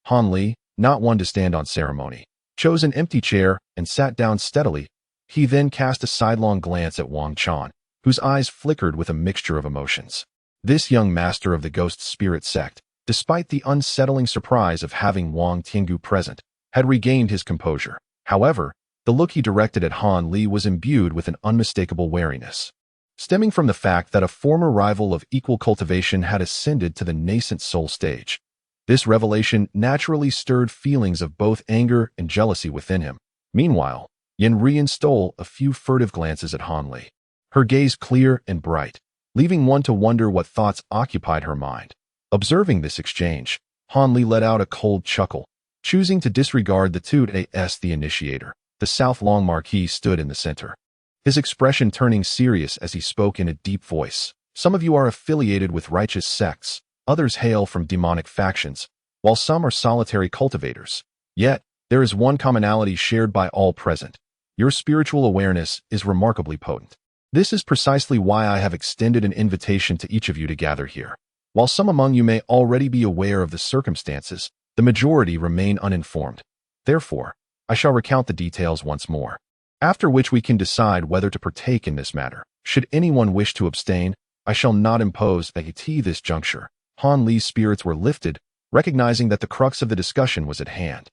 Han Li, not one to stand on ceremony, chose an empty chair and sat down steadily. He then cast a sidelong glance at Wang Chan, whose eyes flickered with a mixture of emotions. This young master of the ghost spirit sect, despite the unsettling surprise of having Wang Tiangu present, had regained his composure. However, the look he directed at Han Li was imbued with an unmistakable wariness, stemming from the fact that a former rival of equal cultivation had ascended to the nascent soul stage. This revelation naturally stirred feelings of both anger and jealousy within him. Meanwhile, Yen Rian stole a few furtive glances at Han Li, her gaze clear and bright, leaving one to wonder what thoughts occupied her mind. Observing this exchange, Han Li let out a cold chuckle, choosing to disregard the the initiator. The South Long Marquis stood in the center, his expression turning serious as he spoke in a deep voice. Some of you are affiliated with righteous sects, others hail from demonic factions, while some are solitary cultivators. Yet, there is one commonality shared by all present. Your spiritual awareness is remarkably potent. This is precisely why I have extended an invitation to each of you to gather here. While some among you may already be aware of the circumstances, the majority remain uninformed. Therefore, I shall recount the details once more, after which we can decide whether to partake in this matter. Should anyone wish to abstain, I shall not impose at this juncture. Han Li's spirits were lifted, recognizing that the crux of the discussion was at hand.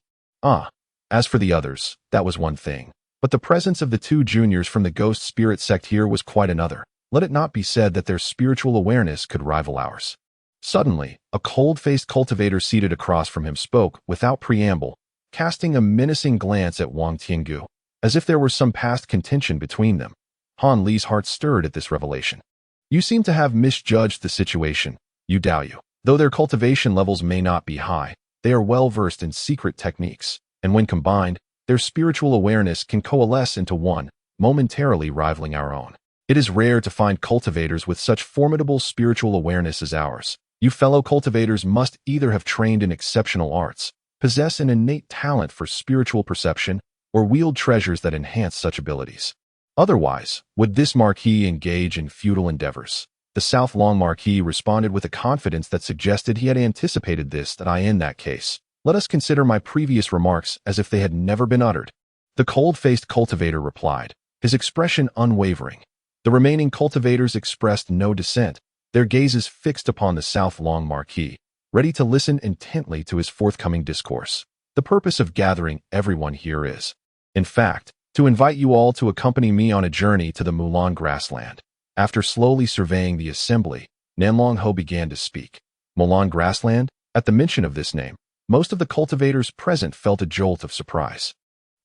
As for the others, that was one thing. But the presence of the two juniors from the ghost spirit sect here was quite another. Let it not be said that their spiritual awareness could rival ours. Suddenly, a cold-faced cultivator seated across from him spoke without preamble, casting a menacing glance at Wang Tiangu, as if there were some past contention between them. Han Li's heart stirred at this revelation. You seem to have misjudged the situation, Yu Daoyu. Though their cultivation levels may not be high, they are well-versed in secret techniques, and when combined, their spiritual awareness can coalesce into one, momentarily rivaling our own. It is rare to find cultivators with such formidable spiritual awareness as ours. You fellow cultivators must either have trained in exceptional arts, possess an innate talent for spiritual perception, or wield treasures that enhance such abilities. Otherwise, would this Marquis engage in futile endeavors? The South Long Marquis responded with a confidence that suggested he had anticipated this. In that case, let us consider my previous remarks as if they had never been uttered. The cold-faced cultivator replied, his expression unwavering. The remaining cultivators expressed no dissent, their gazes fixed upon the South Long Marquis, ready to listen intently to his forthcoming discourse. The purpose of gathering everyone here is, in fact, to invite you all to accompany me on a journey to the Mulan grassland. After slowly surveying the assembly, Nanlong Ho began to speak. Mulan grassland? At the mention of this name, most of the cultivators present felt a jolt of surprise.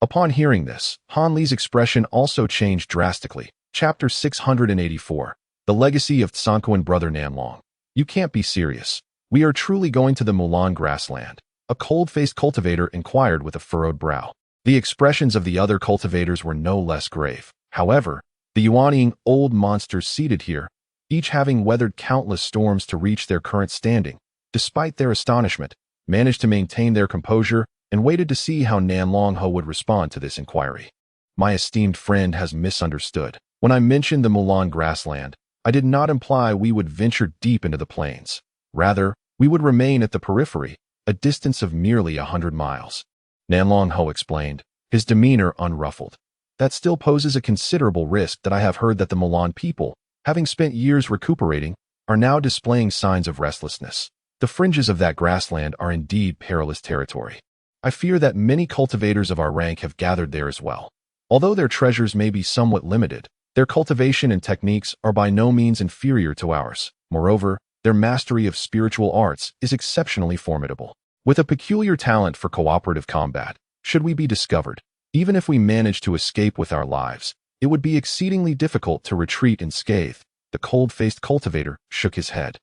Upon hearing this, Han Li's expression also changed drastically. Chapter 684. The Legacy of Tsankuan Brother Nanlong. You can't be serious. We are truly going to the Mulan grassland, a cold-faced cultivator inquired with a furrowed brow. The expressions of the other cultivators were no less grave. However, the Yuanying old monsters seated here, each having weathered countless storms to reach their current standing, despite their astonishment, managed to maintain their composure and waited to see how Nanlong Ho would respond to this inquiry. My esteemed friend has misunderstood. When I mentioned the Mulan grassland, I did not imply we would venture deep into the plains. Rather, we would remain at the periphery, a distance of merely 100 miles. Nanlong Ho explained, his demeanor unruffled. That still poses a considerable risk that I have heard that the Mulan people, having spent years recuperating, are now displaying signs of restlessness. The fringes of that grassland are indeed perilous territory. I fear that many cultivators of our rank have gathered there as well. Although their treasures may be somewhat limited, their cultivation and techniques are by no means inferior to ours. Moreover, their mastery of spiritual arts is exceptionally formidable. With a peculiar talent for cooperative combat, should we be discovered, even if we manage to escape with our lives, it would be exceedingly difficult to retreat unscathed. The cold-faced cultivator shook his head,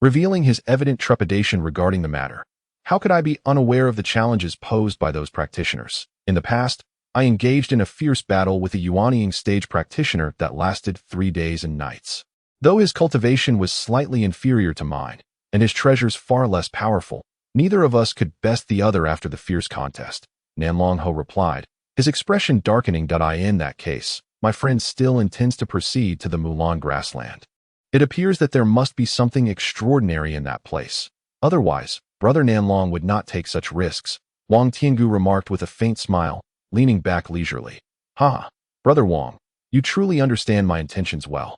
revealing his evident trepidation regarding the matter. How could I be unaware of the challenges posed by those practitioners? In the past, I engaged in a fierce battle with a Yuanying stage practitioner that lasted 3 days and nights. Though his cultivation was slightly inferior to mine, and his treasures far less powerful, neither of us could best the other after the fierce contest. Nanlong Ho replied, his expression darkening. In that case, my friend still intends to proceed to the Mulan grassland. It appears that there must be something extraordinary in that place. Otherwise, Brother Nanlong would not take such risks, Wang Tiangu remarked with a faint smile, leaning back leisurely. Ha! Brother Wang, you truly understand my intentions well.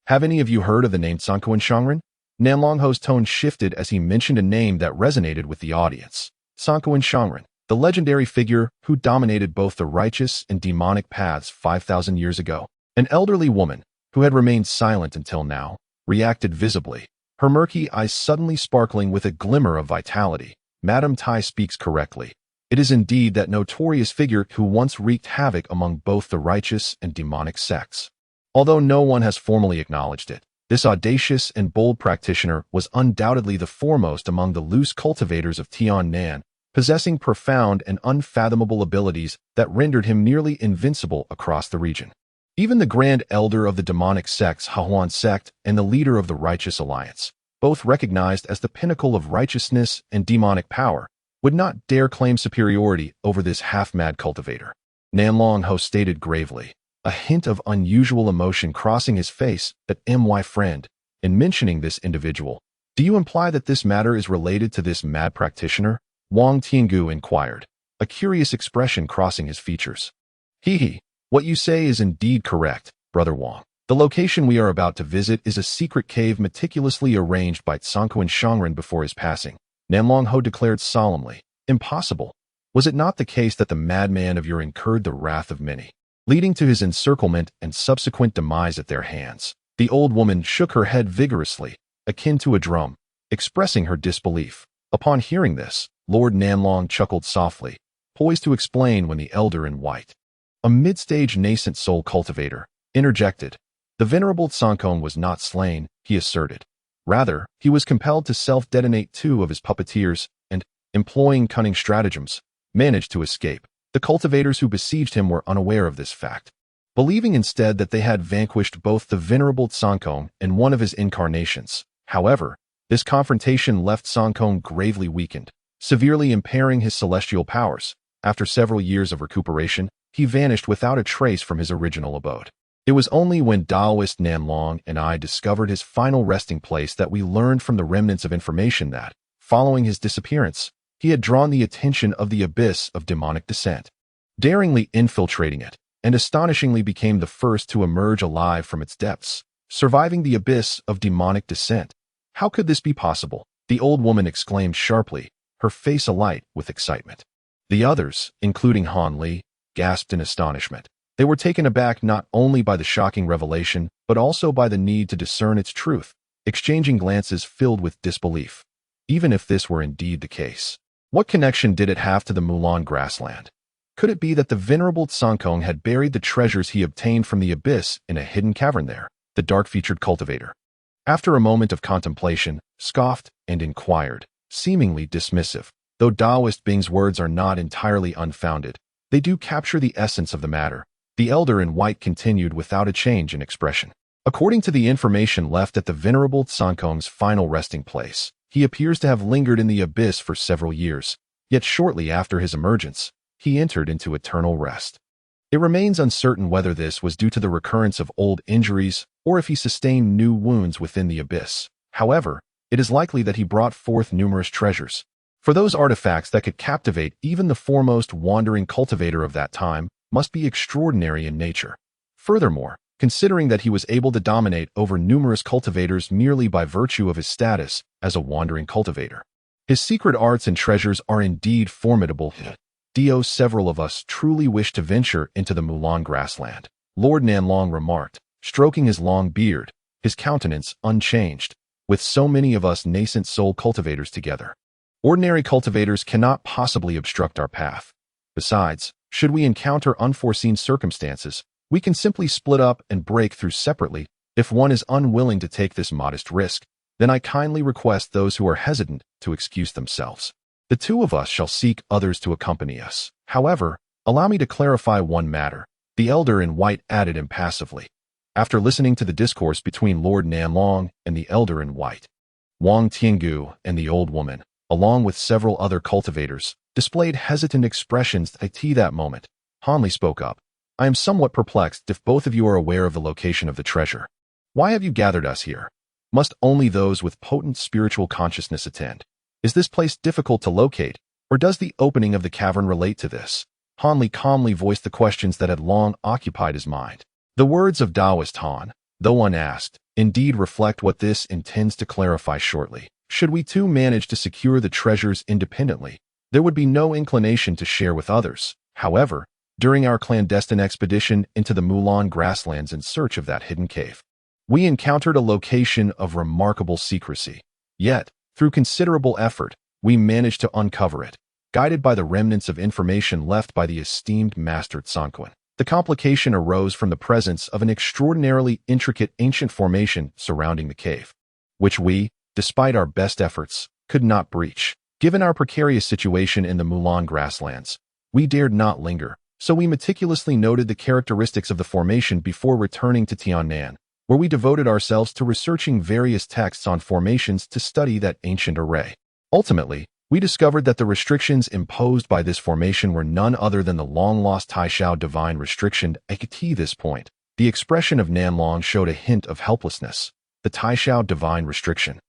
Have any of you heard of the name Sankuan Shangren? Nanlong Ho's tone shifted as he mentioned a name that resonated with the audience. Sankuan Shangren, the legendary figure who dominated both the righteous and demonic paths 5,000 years ago. An elderly woman, who had remained silent until now, reacted visibly, her murky eyes suddenly sparkling with a glimmer of vitality. Madame Tai speaks correctly. It is indeed that notorious figure who once wreaked havoc among both the righteous and demonic sects. Although no one has formally acknowledged it, this audacious and bold practitioner was undoubtedly the foremost among the loose cultivators of Tiannan, possessing profound and unfathomable abilities that rendered him nearly invincible across the region. Even the Grand Elder of the demonic sects, Hahuan sect, and the leader of the Righteous Alliance, both recognized as the pinnacle of righteousness and demonic power, would not dare claim superiority over this half-mad cultivator. Nanlong Ho stated gravely, a hint of unusual emotion crossing his face, that my friend, in mentioning this individual, do you imply that this matter is related to this mad practitioner? Wang Tiangu inquired, a curious expression crossing his features. He, what you say is indeed correct, Brother Wang. The location we are about to visit is a secret cave meticulously arranged by Sankuan Shangren before his passing. Nanlong Ho declared solemnly, impossible. Was it not the case that the madman of your incurred the wrath of many, leading to his encirclement and subsequent demise at their hands? The old woman shook her head vigorously, akin to a drum, expressing her disbelief. Upon hearing this, Lord Nanlong chuckled softly, poised to explain when the elder in white, a mid-stage nascent soul cultivator, interjected. The venerable Sankon was not slain, he asserted. Rather, he was compelled to self-detonate 2 of his puppeteers and, employing cunning stratagems, managed to escape. The cultivators who besieged him were unaware of this fact, believing instead that they had vanquished both the venerable Sankon and one of his incarnations. However, this confrontation left Sankon gravely weakened, severely impairing his celestial powers. After several years of recuperation, he vanished without a trace from his original abode. It was only when Taoist Nanlong and I discovered his final resting place that we learned from the remnants of information that, following his disappearance, he had drawn the attention of the abyss of demonic descent, daringly infiltrating it, and astonishingly became the first to emerge alive from its depths, surviving the abyss of demonic descent. How could this be possible? The old woman exclaimed sharply, her face alight with excitement. The others, including Han Li, gasped in astonishment. They were taken aback not only by the shocking revelation, but also by the need to discern its truth, exchanging glances filled with disbelief. Even if this were indeed the case, what connection did it have to the Mulan grassland? Could it be that the venerable Sankong had buried the treasures he obtained from the abyss in a hidden cavern there? The dark-featured cultivator, after a moment of contemplation, scoffed and inquired, seemingly dismissive. Though Taoist Bing's words are not entirely unfounded, they do capture the essence of the matter. The elder in white continued without a change in expression. According to the information left at the venerable Sankong's final resting place, he appears to have lingered in the abyss for several years, yet shortly after his emergence, he entered into eternal rest. It remains uncertain whether this was due to the recurrence of old injuries or if he sustained new wounds within the abyss. However, it is likely that he brought forth numerous treasures. For those artifacts that could captivate even the foremost wandering cultivator of that time must be extraordinary in nature. Furthermore, considering that he was able to dominate over numerous cultivators merely by virtue of his status as a wandering cultivator, his secret arts and treasures are indeed formidable. Several of us truly wish to venture into the Mulan grassland, Lord Nanlong remarked, stroking his long beard, his countenance unchanged. With so many of us nascent soul cultivators together, ordinary cultivators cannot possibly obstruct our path. Besides, should we encounter unforeseen circumstances, we can simply split up and break through separately. If one is unwilling to take this modest risk, then I kindly request those who are hesitant to excuse themselves. The two of us shall seek others to accompany us. However, allow me to clarify one matter, the elder in white added impassively. After listening to the discourse between Lord Nanlong and the elder in white, Wang Tiangu and the old woman, along with several other cultivators, displayed hesitant expressions at that moment. Hanli spoke up. I am somewhat perplexed if both of you are aware of the location of the treasure. Why have you gathered us here? Must only those with potent spiritual consciousness attend? Is this place difficult to locate, or does the opening of the cavern relate to this? Hanli calmly voiced the questions that had long occupied his mind. The words of Taoist Han, though unasked, indeed reflect what this intends to clarify shortly. Should we too manage to secure the treasures independently, there would be no inclination to share with others. However, during our clandestine expedition into the Mulan grasslands in search of that hidden cave, we encountered a location of remarkable secrecy. Yet, through considerable effort, we managed to uncover it, guided by the remnants of information left by the esteemed Master Tsanquan. The complication arose from the presence of an extraordinarily intricate ancient formation surrounding the cave, which we, despite our best efforts, could not breach. Given our precarious situation in the Mulan grasslands, we dared not linger, so we meticulously noted the characteristics of the formation before returning to Tiannan, where we devoted ourselves to researching various texts on formations to study that ancient array. Ultimately, we discovered that the restrictions imposed by this formation were none other than the long-lost Taishao divine restriction. At this point, the expression of Nanlong showed a hint of helplessness. The Taishao divine restriction.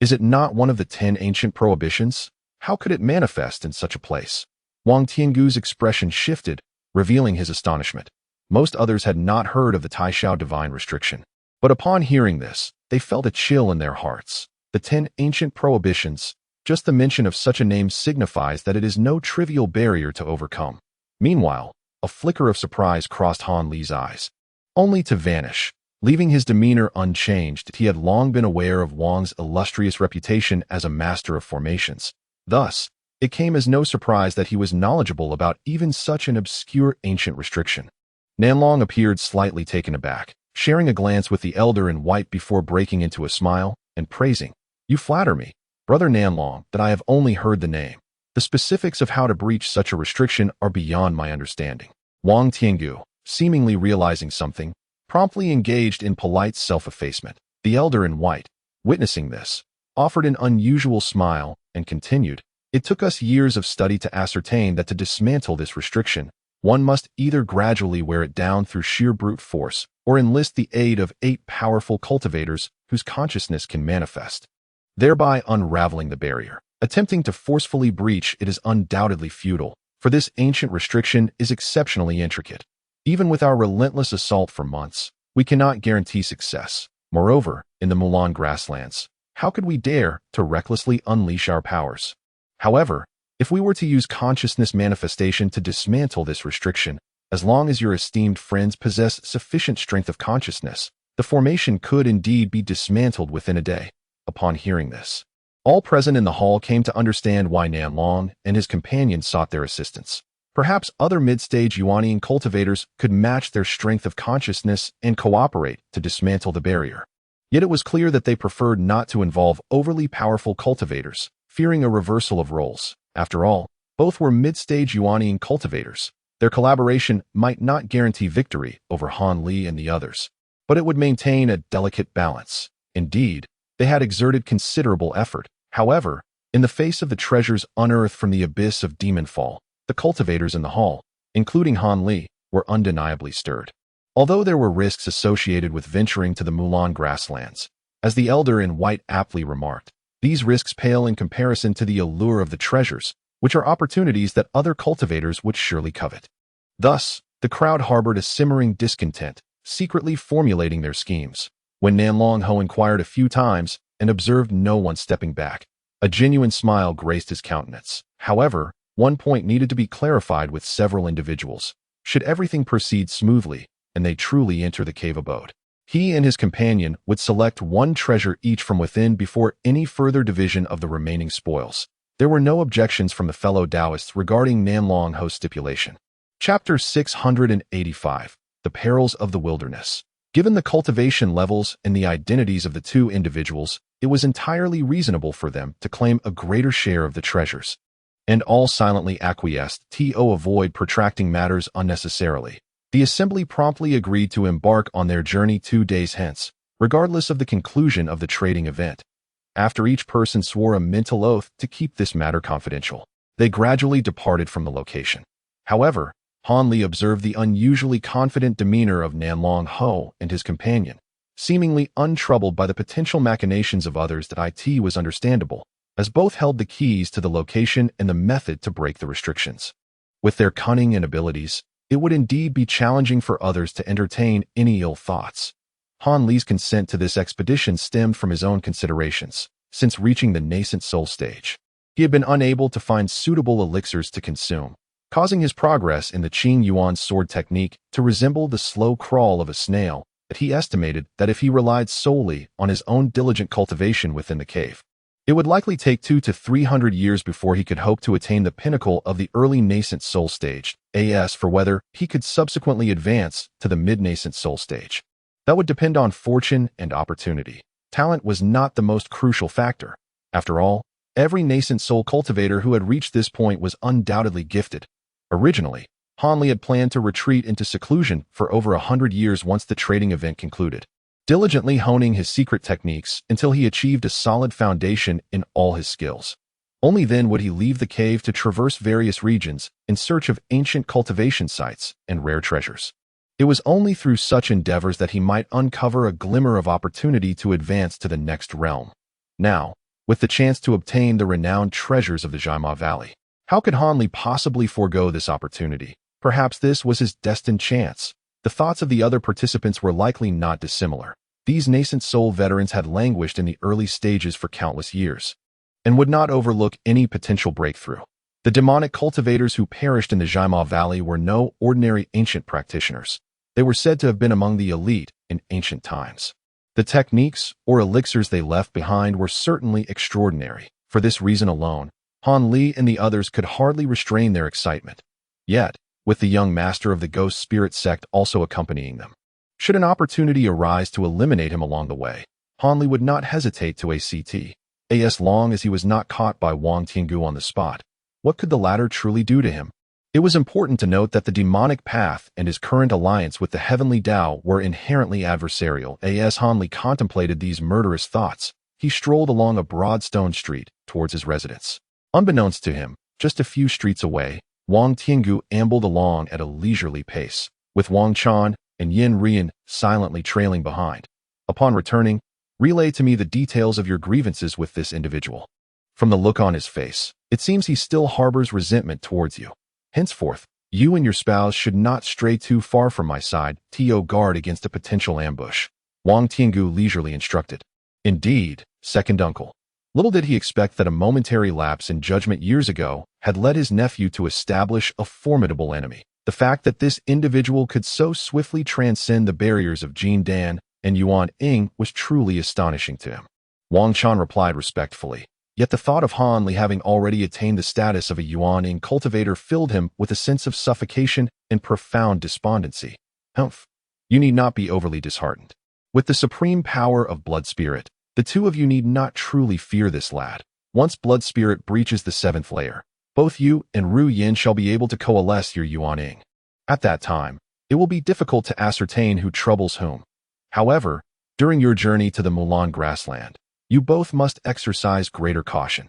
Is it not one of the 10 ancient prohibitions? How could it manifest in such a place? Wang Tiangu's expression shifted, revealing his astonishment. Most others had not heard of the Taishao divine restriction. But upon hearing this, they felt a chill in their hearts. The 10 ancient prohibitions, just the mention of such a name signifies that it is no trivial barrier to overcome. Meanwhile, a flicker of surprise crossed Han Li's eyes, only to vanish. Leaving his demeanor unchanged, he had long been aware of Wang's illustrious reputation as a master of formations. Thus, it came as no surprise that he was knowledgeable about even such an obscure ancient restriction. Nanlong appeared slightly taken aback, sharing a glance with the elder in white before breaking into a smile and praising. You flatter me, Brother Nanlong, that I have only heard the name. The specifics of how to breach such a restriction are beyond my understanding. Wang Tiangu, seemingly realizing something, promptly engaged in polite self-effacement. The elder in white, witnessing this, offered an unusual smile and continued, It took us years of study to ascertain that to dismantle this restriction, one must either gradually wear it down through sheer brute force or enlist the aid of 8 powerful cultivators whose consciousness can manifest, thereby unraveling the barrier. Attempting to forcefully breach it is undoubtedly futile, for this ancient restriction is exceptionally intricate. Even with our relentless assault for months, we cannot guarantee success. Moreover, in the Mulan grasslands, how could we dare to recklessly unleash our powers? However, if we were to use consciousness manifestation to dismantle this restriction, as long as your esteemed friends possess sufficient strength of consciousness, the formation could indeed be dismantled within a day. Upon hearing this, all present in the hall came to understand why Nanlong and his companions sought their assistance. Perhaps other mid-stage Yuanian cultivators could match their strength of consciousness and cooperate to dismantle the barrier. Yet it was clear that they preferred not to involve overly powerful cultivators, fearing a reversal of roles. After all, both were mid-stage Yuanian cultivators. Their collaboration might not guarantee victory over Han Li and the others, but it would maintain a delicate balance. Indeed, they had exerted considerable effort. However, in the face of the treasures unearthed from the abyss of Demonfall, the cultivators in the hall, including Han Li, were undeniably stirred. Although there were risks associated with venturing to the Mulan grasslands, as the elder in white aptly remarked, these risks pale in comparison to the allure of the treasures, which are opportunities that other cultivators would surely covet. Thus, the crowd harbored a simmering discontent, secretly formulating their schemes. When Nanlong Ho inquired a few times and observed no one stepping back, a genuine smile graced his countenance. However, one point needed to be clarified with several individuals. Should everything proceed smoothly, and they truly enter the cave abode, he and his companion would select one treasure each from within before any further division of the remaining spoils. There were no objections from the fellow Taoists regarding Nanlong Ho's stipulation. Chapter 685. The Perils of the Wilderness. Given the cultivation levels and the identities of the two individuals, it was entirely reasonable for them to claim a greater share of the treasures. and all silently acquiesced to avoid protracting matters unnecessarily. The assembly promptly agreed to embark on their journey 2 days hence, regardless of the conclusion of the trading event. After each person swore a mental oath to keep this matter confidential, they gradually departed from the location. However, Han Li observed the unusually confident demeanor of Nanlong Ho and his companion. Seemingly untroubled by the potential machinations of others, that it was understandable, as both held the keys to the location and the method to break the restrictions. With their cunning and abilities, it would indeed be challenging for others to entertain any ill thoughts. Han Li's consent to this expedition stemmed from his own considerations. Since reaching the nascent soul stage, he had been unable to find suitable elixirs to consume, causing his progress in the Qing Yuan sword technique to resemble the slow crawl of a snail. That he estimated that if he relied solely on his own diligent cultivation within the cave, it would likely take 200 to 300 years before he could hope to attain the pinnacle of the early nascent soul stage. As for whether he could subsequently advance to the mid-nascent soul stage, that would depend on fortune and opportunity. Talent was not the most crucial factor. After all, every nascent soul cultivator who had reached this point was undoubtedly gifted. Originally, Han Li had planned to retreat into seclusion for over 100 years once the trading event concluded, diligently honing his secret techniques until he achieved a solid foundation in all his skills. Only then would he leave the cave to traverse various regions in search of ancient cultivation sites and rare treasures. It was only through such endeavors that he might uncover a glimmer of opportunity to advance to the next realm. Now, with the chance to obtain the renowned treasures of the Jaima Valley, how could Han Li possibly forego this opportunity? Perhaps this was his destined chance. The thoughts of the other participants were likely not dissimilar. These nascent soul veterans had languished in the early stages for countless years, and would not overlook any potential breakthrough. The demonic cultivators who perished in the Jaima Valley were no ordinary ancient practitioners. They were said to have been among the elite in ancient times. The techniques or elixirs they left behind were certainly extraordinary. For this reason alone, Han Li and the others could hardly restrain their excitement. Yet, with the young master of the ghost spirit sect also accompanying them, should an opportunity arise to eliminate him along the way, Han Li would not hesitate to ACT. As long as he was not caught by Wang Tiangu on the spot, what could the latter truly do to him? It was important to note that the demonic path and his current alliance with the heavenly Tao were inherently adversarial. As Han Li contemplated these murderous thoughts, he strolled along a broad stone street towards his residence. Unbeknownst to him, just a few streets away, Wang Tiangu ambled along at a leisurely pace, with Wang Chan and Yin Rian silently trailing behind. Upon returning, relay to me the details of your grievances with this individual. From the look on his face, it seems he still harbors resentment towards you. Henceforth, you and your spouse should not stray too far from my side. Guard against a potential ambush. Wang Tiangu leisurely instructed. Indeed, second uncle. Little did he expect that a momentary lapse in judgment years ago had led his nephew to establish a formidable enemy. The fact that this individual could so swiftly transcend the barriers of Jin Dan and Yuan Ying was truly astonishing to him. Wang Chan replied respectfully, yet the thought of Han Li having already attained the status of a Yuan Ying cultivator filled him with a sense of suffocation and profound despondency. Humph, you need not be overly disheartened. With the supreme power of blood spirit, the two of you need not truly fear this lad. Once blood spirit breaches the 7th layer, both you and Ru Yin shall be able to coalesce your Yuan Ying. At that time, it will be difficult to ascertain who troubles whom. However, during your journey to the Mulan grassland, you both must exercise greater caution.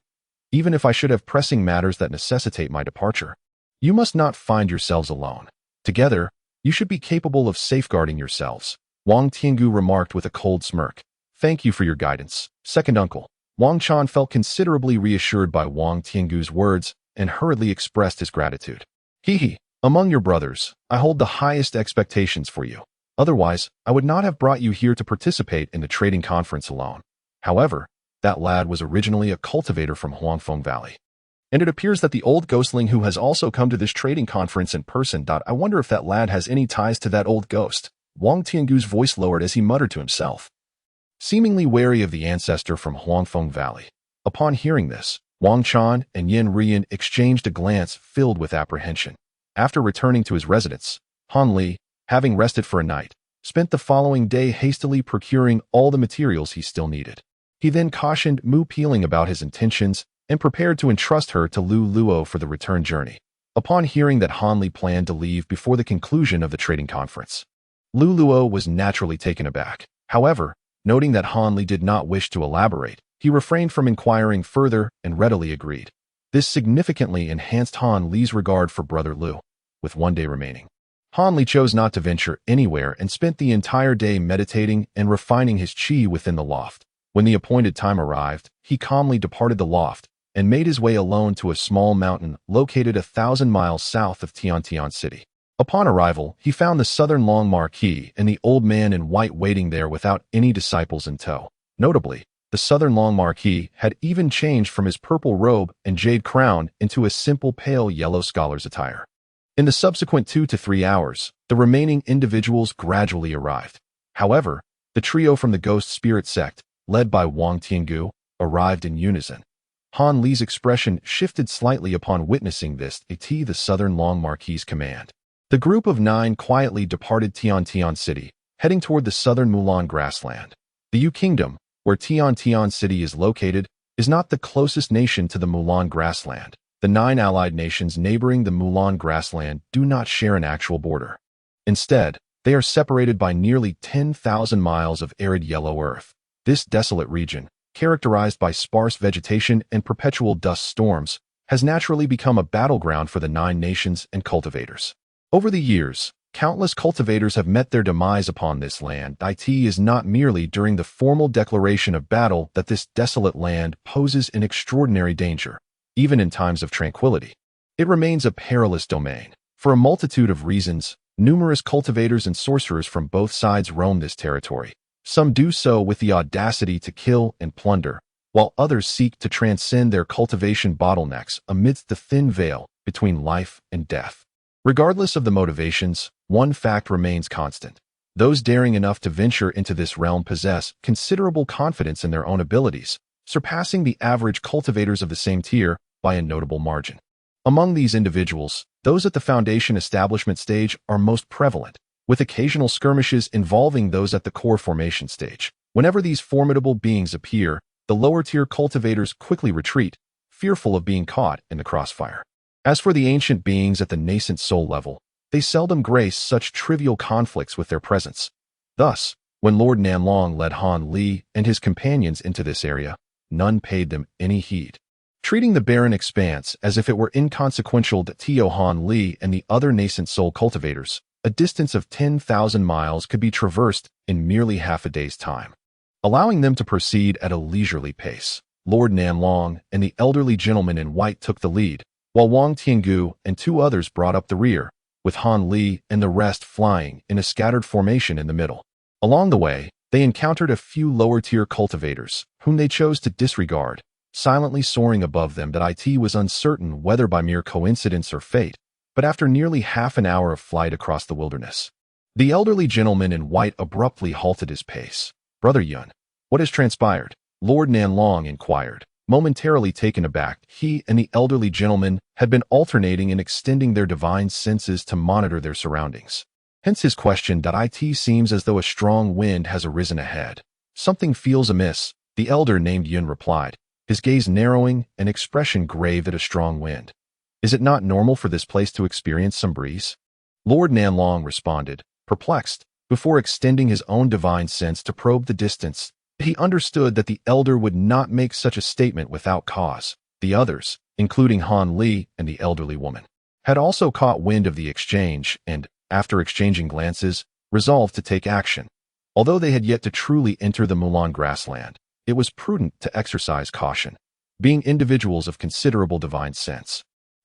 Even if I should have pressing matters that necessitate my departure, you must not find yourselves alone. Together, you should be capable of safeguarding yourselves. Wang Tiangu remarked with a cold smirk. Thank you for your guidance, second uncle. Wang Chan felt considerably reassured by Wang Tiangu's words and hurriedly expressed his gratitude. Hee. Among your brothers, I hold the highest expectations for you. Otherwise, I would not have brought you here to participate in the trading conference alone. However, that lad was originally a cultivator from Huangfeng Valley. And it appears that the old ghostling who has also come to this trading conference in person. I wonder if that lad has any ties to that old ghost. Wang Tiangu's voice lowered as he muttered to himself, seemingly wary of the ancestor from Huangfeng Valley. Upon hearing this, Wang Chan and Yin Rian exchanged a glance filled with apprehension. After returning to his residence, Han Li, having rested for a night, spent the following day hastily procuring all the materials he still needed. He then cautioned Mu Peeling about his intentions and prepared to entrust her to Lu Luo for the return journey. Upon hearing that Han Li planned to leave before the conclusion of the trading conference, Lu Luo was naturally taken aback. However, noting that Han Li did not wish to elaborate, he refrained from inquiring further and readily agreed. This significantly enhanced Han Li's regard for brother Lu. With one day remaining, Han Li chose not to venture anywhere and spent the entire day meditating and refining his qi within the loft. When the appointed time arrived, he calmly departed the loft and made his way alone to a small mountain located 1,000 miles south of Tiantian City. Upon arrival, he found the Southern Long Marquis and the old man in white waiting there without any disciples in tow. Notably, the Southern Long Marquis had even changed from his purple robe and jade crown into a simple pale yellow scholar's attire. In the subsequent 2 to 3 hours, the remaining individuals gradually arrived. However, the trio from the Ghost Spirit sect, led by Wang Tiangu, arrived in unison. Han Li's expression shifted slightly upon witnessing this at the Southern Long Marquis' command. The group of 9 quietly departed Tiantian City, heading toward the southern Mulan grassland. The Yu Kingdom, where Tiantian City is located, is not the closest nation to the Mulan grassland. The 9 allied nations neighboring the Mulan grassland do not share an actual border. Instead, they are separated by nearly 10,000 miles of arid yellow earth. This desolate region, characterized by sparse vegetation and perpetual dust storms, has naturally become a battleground for the 9 nations and cultivators. Over the years, countless cultivators have met their demise upon this land. It is not merely during the formal declaration of battle that this desolate land poses an extraordinary danger. Even in times of tranquility, it remains a perilous domain. For a multitude of reasons, numerous cultivators and sorcerers from both sides roam this territory. Some do so with the audacity to kill and plunder, while others seek to transcend their cultivation bottlenecks amidst the thin veil between life and death. Regardless of the motivations, one fact remains constant. Those daring enough to venture into this realm possess considerable confidence in their own abilities, surpassing the average cultivators of the same tier by a notable margin. Among these individuals, those at the foundation establishment stage are most prevalent, with occasional skirmishes involving those at the core formation stage. Whenever these formidable beings appear, the lower-tier cultivators quickly retreat, fearful of being caught in the crossfire. As for the ancient beings at the nascent soul level, they seldom grace such trivial conflicts with their presence. Thus, when Lord Nanlong led Han Li and his companions into this area, none paid them any heed. Treating the barren expanse as if it were inconsequential to Tio Han Li and the other nascent soul cultivators, a distance of 10,000 miles could be traversed in merely half a day's time. Allowing them to proceed at a leisurely pace, Lord Nanlong and the elderly gentleman in white took the lead, while Wang Tiangu and 2 others brought up the rear, with Han Li and the rest flying in a scattered formation in the middle. Along the way, they encountered a few lower-tier cultivators, whom they chose to disregard, silently soaring above them. That it was uncertain whether by mere coincidence or fate, but after nearly half an hour of flight across the wilderness, the elderly gentleman in white abruptly halted his pace. "Brother Yun, what has transpired?" Lord Nanlong inquired. Momentarily taken aback, he and the elderly gentleman had been alternating in extending their divine senses to monitor their surroundings. Hence his question. It seems as though a strong wind has arisen ahead. "Something feels amiss," the elder named Yun replied, his gaze narrowing and expression grave at a strong wind. "Is it not normal for this place to experience some breeze?" Lord Nanlong responded, perplexed, before extending his own divine sense to probe the distance. He understood that the elder would not make such a statement without cause. The others, including Han Li and the elderly woman, had also caught wind of the exchange and, after exchanging glances, resolved to take action. Although they had yet to truly enter the Mulan grassland, it was prudent to exercise caution. Being individuals of considerable divine sense,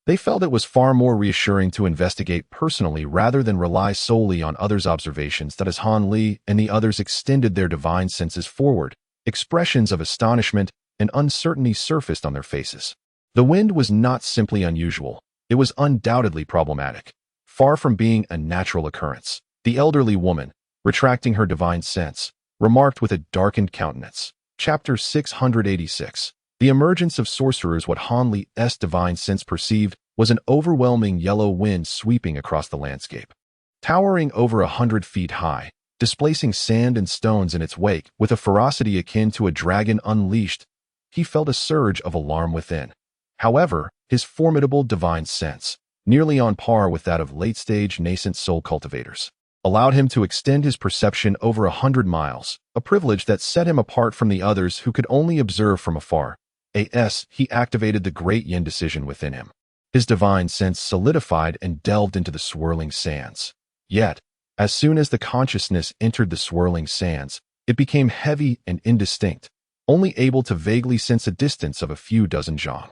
they felt it was far more reassuring to investigate personally rather than rely solely on others' observations. That as Han Li and the others extended their divine senses forward, expressions of astonishment and uncertainty surfaced on their faces. The wind was not simply unusual, it was undoubtedly problematic. Far from being a natural occurrence, the elderly woman, retracting her divine sense, remarked with a darkened countenance. Chapter 686. The emergence of sorcerers. What Han Li's divine sense perceived was an overwhelming yellow wind sweeping across the landscape. Towering over 100 feet high, displacing sand and stones in its wake with a ferocity akin to a dragon unleashed, he felt a surge of alarm within. However, his formidable divine sense, nearly on par with that of late-stage nascent soul cultivators, allowed him to extend his perception over 100 miles, a privilege that set him apart from the others who could only observe from afar. He activated the great yin decision within him. His divine sense solidified and delved into the swirling sands. Yet, as soon as the consciousness entered the swirling sands, it became heavy and indistinct, only able to vaguely sense a distance of a few dozen zhang.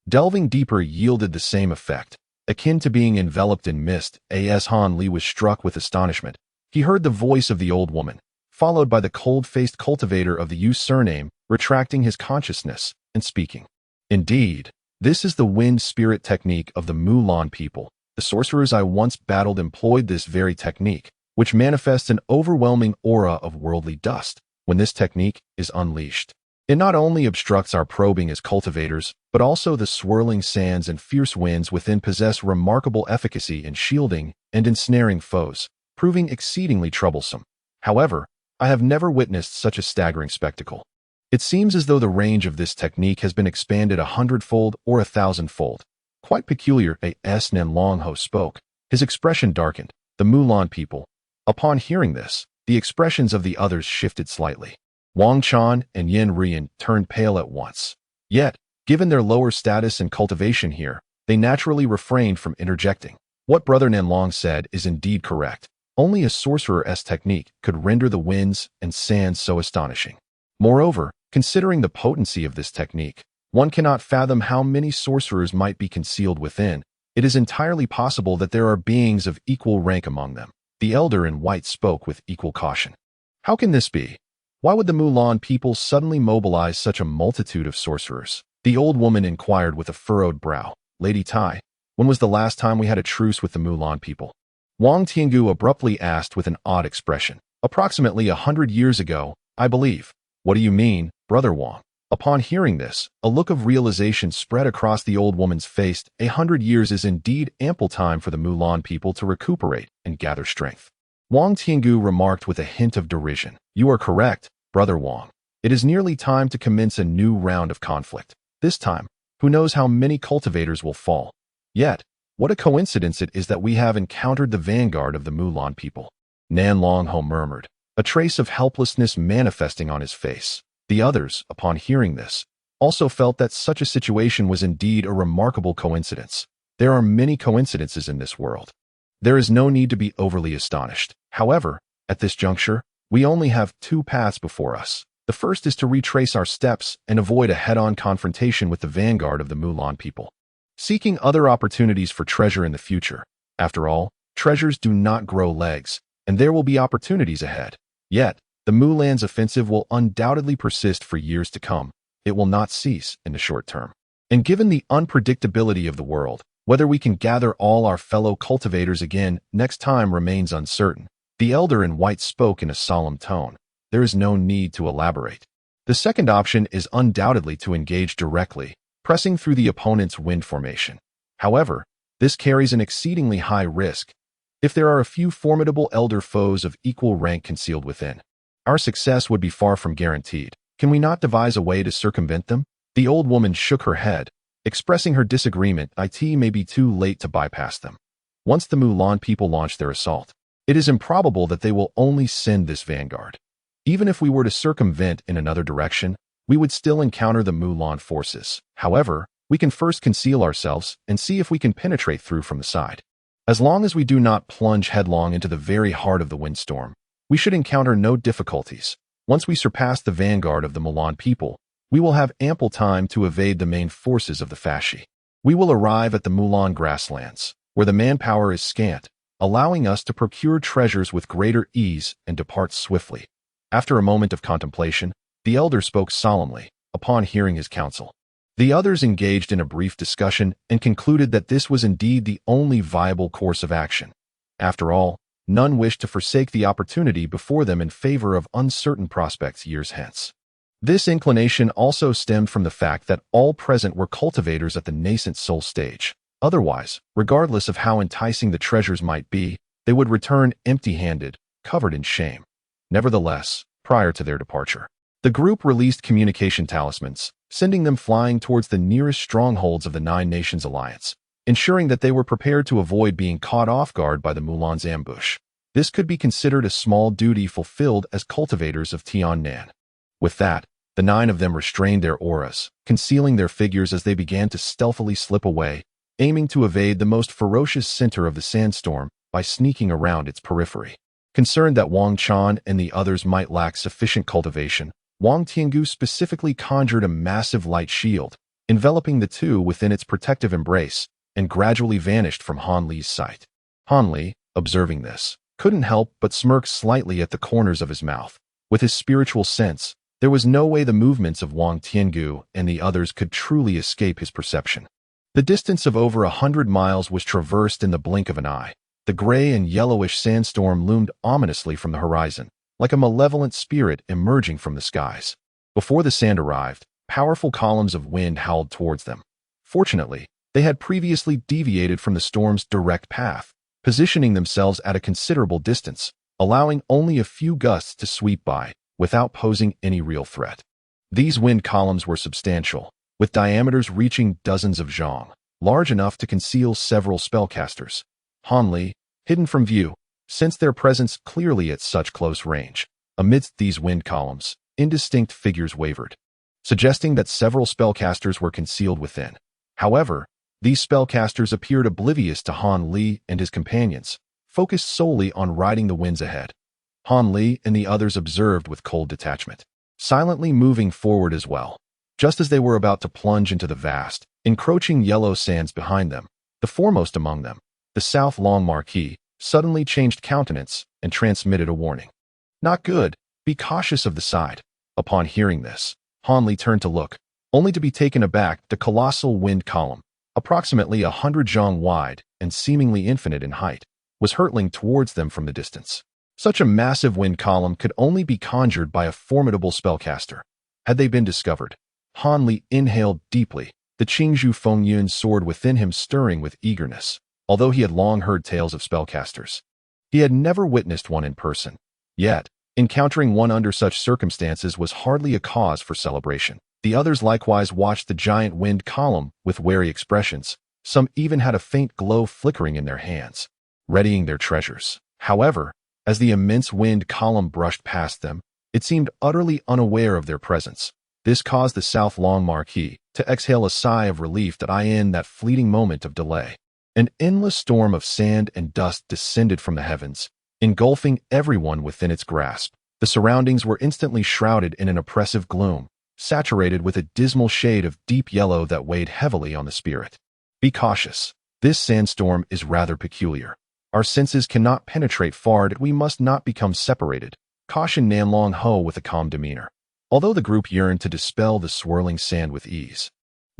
Delving deeper yielded the same effect, akin to being enveloped in mist. Han Li was struck with astonishment. He heard the voice of the old woman, followed by the cold-faced cultivator of the Yu surname, retracting his consciousness and speaking. Indeed, this is the wind spirit technique of the Mulan people. The sorcerers I once battled employed this very technique, which manifests an overwhelming aura of worldly dust. When this technique is unleashed, it not only obstructs our probing as cultivators, but also the swirling sands and fierce winds within possess remarkable efficacy in shielding and ensnaring foes, proving exceedingly troublesome. However, I have never witnessed such a staggering spectacle. It seems as though the range of this technique has been expanded 100-fold or 1,000-fold. Quite peculiar, Nanlongho spoke. His expression darkened. The Mulan people. Upon hearing this, the expressions of the others shifted slightly. Wang Chan and Yin Rian turned pale at once. Yet, given their lower status and cultivation here, they naturally refrained from interjecting. What Brother Nanlong said is indeed correct. Only a sorcerer's technique could render the winds and sands so astonishing. Moreover, considering the potency of this technique, one cannot fathom how many sorcerers might be concealed within. It is entirely possible that there are beings of equal rank among them. The elder in white spoke with equal caution. How can this be? Why would the Mulan people suddenly mobilize such a multitude of sorcerers? The old woman inquired with a furrowed brow. Lady Tai, when was the last time we had a truce with the Mulan people? Wang Tiangu abruptly asked with an odd expression. Approximately 100 years ago, I believe. What do you mean, Brother Wang? Upon hearing this, a look of realization spread across the old woman's face. 100 years is indeed ample time for the Mulan people to recuperate and gather strength. Wang Tiangu remarked with a hint of derision. You are correct, Brother Wang. It is nearly time to commence a new round of conflict. This time, who knows how many cultivators will fall. Yet, what a coincidence it is that we have encountered the vanguard of the Mulan people. Nanlongho murmured, a trace of helplessness manifesting on his face. The others, upon hearing this, also felt that such a situation was indeed a remarkable coincidence. There are many coincidences in this world. There is no need to be overly astonished. However, at this juncture, we only have two paths before us. The first is to retrace our steps and avoid a head-on confrontation with the vanguard of the Mulan people, seeking other opportunities for treasure in the future. After all, treasures do not grow legs, and there will be opportunities ahead. Yet, the Mulan's offensive will undoubtedly persist for years to come. It will not cease in the short term. And given the unpredictability of the world, whether we can gather all our fellow cultivators again next time remains uncertain. The elder in white spoke in a solemn tone. There is no need to elaborate. The second option is undoubtedly to engage directly, pressing through the opponent's wind formation. However, this carries an exceedingly high risk. If there are a few formidable elder foes of equal rank concealed within, our success would be far from guaranteed. Can we not devise a way to circumvent them? The old woman shook her head, expressing her disagreement. It may be too late to bypass them. Once the Mulan people launch their assault, it is improbable that they will only send this vanguard. Even if we were to circumvent in another direction, we would still encounter the Mulan forces. However, we can first conceal ourselves and see if we can penetrate through from the side. As long as we do not plunge headlong into the very heart of the windstorm, we should encounter no difficulties. Once we surpass the vanguard of the Mulan people, we will have ample time to evade the main forces of the Fashi. We will arrive at the Mulan grasslands, where the manpower is scant, allowing us to procure treasures with greater ease and depart swiftly. After a moment of contemplation, the elder spoke solemnly, upon hearing his counsel. The others engaged in a brief discussion and concluded that this was indeed the only viable course of action. After all, none wished to forsake the opportunity before them in favor of uncertain prospects years hence. This inclination also stemmed from the fact that all present were cultivators at the nascent soul stage. Otherwise, regardless of how enticing the treasures might be, they would return empty-handed, covered in shame. Nevertheless, prior to their departure, The group released communication talismans, sending them flying towards the nearest strongholds of the Nine Nations Alliance, ensuring that they were prepared to avoid being caught off guard by the Mulan's ambush. This could be considered a small duty fulfilled as cultivators of Tiannan. With that, the 9 of them restrained their auras, concealing their figures as they began to stealthily slip away, aiming to evade the most ferocious center of the sandstorm by sneaking around its periphery. Concerned that Wang Chan and the others might lack sufficient cultivation, Wang Tiangu specifically conjured a massive light shield, enveloping the two within its protective embrace, and gradually vanished from Han Li's sight. Han Li, observing this, couldn't help but smirk slightly at the corners of his mouth. With his spiritual sense, there was no way the movements of Wang Tiangu and the others could truly escape his perception. The distance of over 100 miles was traversed in the blink of an eye. The gray and yellowish sandstorm loomed ominously from the horizon, like a malevolent spirit emerging from the skies. Before the sand arrived, powerful columns of wind howled towards them. Fortunately, they had previously deviated from the storm's direct path, positioning themselves at a considerable distance, allowing only a few gusts to sweep by, without posing any real threat. These wind columns were substantial, with diameters reaching dozens of zhang, large enough to conceal several spellcasters. Han Li, hidden from view, sensed their presence clearly at such close range. Amidst these wind columns, indistinct figures wavered, suggesting that several spellcasters were concealed within. However, these spellcasters appeared oblivious to Han Li and his companions, focused solely on riding the winds ahead. Han Li and the others observed with cold detachment, silently moving forward as well. Just as they were about to plunge into the vast, encroaching yellow sands behind them, the foremost among them, the South Long Marquis, suddenly changed countenance and transmitted a warning. "Not good, be cautious of the side." Upon hearing this, Han Li turned to look, only to be taken aback. The colossal wind column, approximately 100 zhang wide and seemingly infinite in height, was hurtling towards them from the distance. Such a massive wind column could only be conjured by a formidable spellcaster. Had they been discovered? Han Li inhaled deeply, the Qingzhu Fengyun soared within him, stirring with eagerness. Although he had long heard tales of spellcasters, he had never witnessed one in person. Yet, encountering one under such circumstances was hardly a cause for celebration. The others likewise watched the giant wind column with wary expressions. Some even had a faint glow flickering in their hands, readying their treasures. However, as the immense wind column brushed past them, it seemed utterly unaware of their presence. This caused the South Long Marquis to exhale a sigh of relief in that fleeting moment of delay. An endless storm of sand and dust descended from the heavens, engulfing everyone within its grasp. The surroundings were instantly shrouded in an oppressive gloom, saturated with a dismal shade of deep yellow that weighed heavily on the spirit. "Be cautious. This sandstorm is rather peculiar. Our senses cannot penetrate far, we must not become separated," cautioned Nanlong Ho with a calm demeanor. Although the group yearned to dispel the swirling sand with ease,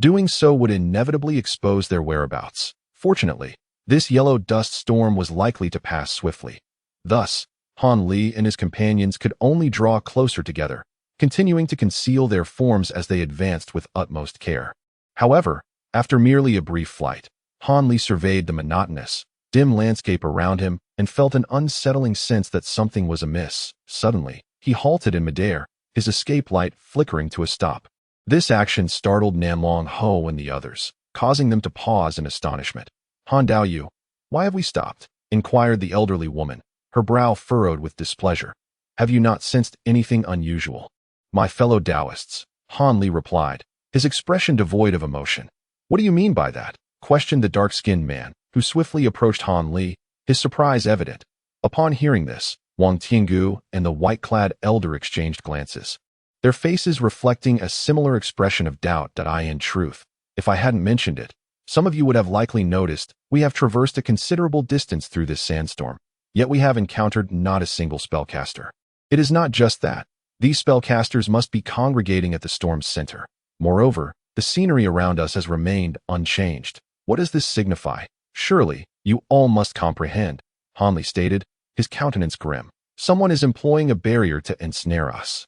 doing so would inevitably expose their whereabouts. Fortunately, this yellow dust storm was likely to pass swiftly. Thus, Han Li and his companions could only draw closer together, continuing to conceal their forms as they advanced with utmost care. However, after merely a brief flight, Han Li surveyed the monotonous, dim landscape around him and felt an unsettling sense that something was amiss. Suddenly, he halted in midair, his escape light flickering to a stop. This action startled Nanlong Ho and the others, causing them to pause in astonishment. "Han Daoyu, why have we stopped?" inquired the elderly woman, her brow furrowed with displeasure. "Have you not sensed anything unusual?" "My fellow Taoists," Han Li replied, his expression devoid of emotion. "What do you mean by that?" questioned the dark-skinned man, who swiftly approached Han Li, his surprise evident. Upon hearing this, Wang Tiangu and the white-clad elder exchanged glances, their faces reflecting a similar expression of doubt. In truth, if I hadn't mentioned it, some of you would have likely noticed we have traversed a considerable distance through this sandstorm, yet we have encountered not a single spellcaster. It is not just that. These spellcasters must be congregating at the storm's center. Moreover, the scenery around us has remained unchanged. What does this signify? Surely, you all must comprehend, Han Li stated, his countenance grim. "Someone is employing a barrier to ensnare us,"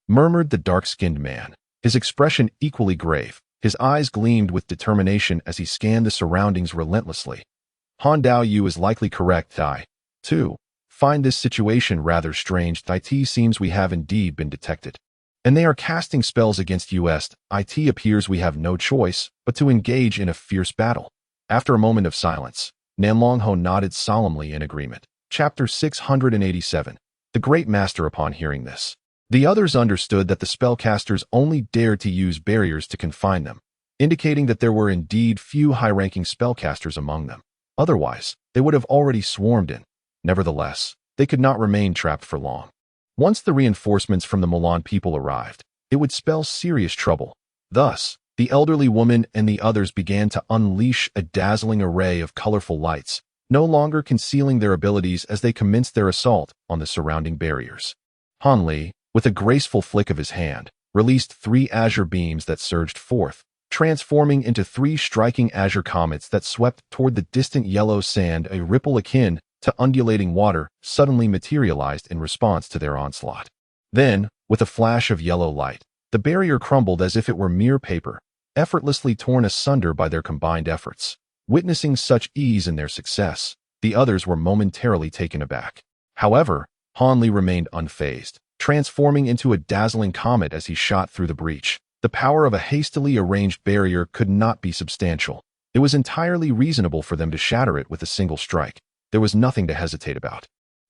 murmured the dark-skinned man, his expression equally grave. His eyes gleamed with determination as he scanned the surroundings relentlessly. "Han Daoyu is likely correct. I, too, find this situation rather strange. It seems we have indeed been detected." and they are casting spells against us. It appears we have no choice but to engage in a fierce battle. After a moment of silence, Nanlongho nodded solemnly in agreement. Chapter 687. The Great Master. Upon hearing this, the others understood that the spellcasters only dared to use barriers to confine them, indicating that there were indeed few high-ranking spellcasters among them. Otherwise, they would have already swarmed in. Nevertheless, they could not remain trapped for long. Once the reinforcements from the Milan people arrived, it would spell serious trouble. Thus, the elderly woman and the others began to unleash a dazzling array of colorful lights, no longer concealing their abilities as they commenced their assault on the surrounding barriers. Han Li, with a graceful flick of his hand, released 3 azure beams that surged forth, transforming into 3 striking azure comets that swept toward the distant yellow sand. A ripple akin to undulating water suddenly materialized in response to their onslaught. Then, with a flash of yellow light, the barrier crumbled as if it were mere paper, effortlessly torn asunder by their combined efforts. Witnessing such ease in their success, the others were momentarily taken aback. However, Han Li remained unfazed, transforming into a dazzling comet as he shot through the breach. The power of a hastily arranged barrier could not be substantial. It was entirely reasonable for them to shatter it with a single strike. There was nothing to hesitate about.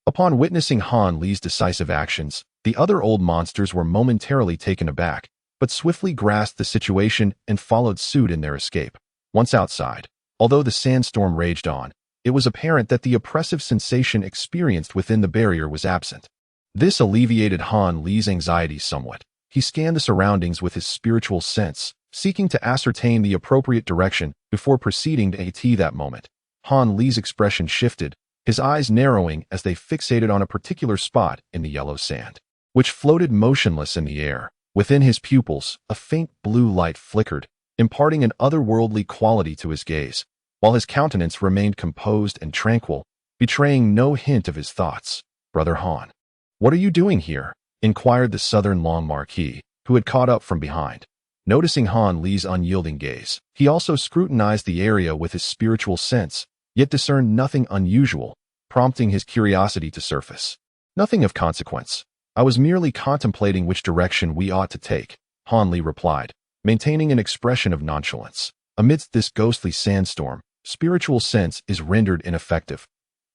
Upon witnessing Han Li's decisive actions, the other old monsters were momentarily taken aback, but swiftly grasped the situation and followed suit in their escape. Once outside, although the sandstorm raged on, it was apparent that the oppressive sensation experienced within the barrier was absent. This alleviated Han Li's anxiety somewhat. He scanned the surroundings with his spiritual sense, seeking to ascertain the appropriate direction before proceeding to AT that moment. Han Li's expression shifted, his eyes narrowing as they fixated on a particular spot in the yellow sand, which floated motionless in the air. Within his pupils, a faint blue light flickered, imparting an otherworldly quality to his gaze, while his countenance remained composed and tranquil, betraying no hint of his thoughts. "Brother Han, what are you doing here?" inquired the Southern Long Marquis, who had caught up from behind. Noticing Han Li's unyielding gaze, he also scrutinized the area with his spiritual sense, yet discerned nothing unusual, prompting his curiosity to surface. "Nothing of consequence. I was merely contemplating which direction we ought to take," Han Li replied, maintaining an expression of nonchalance. "Amidst this ghostly sandstorm, spiritual sense is rendered ineffective.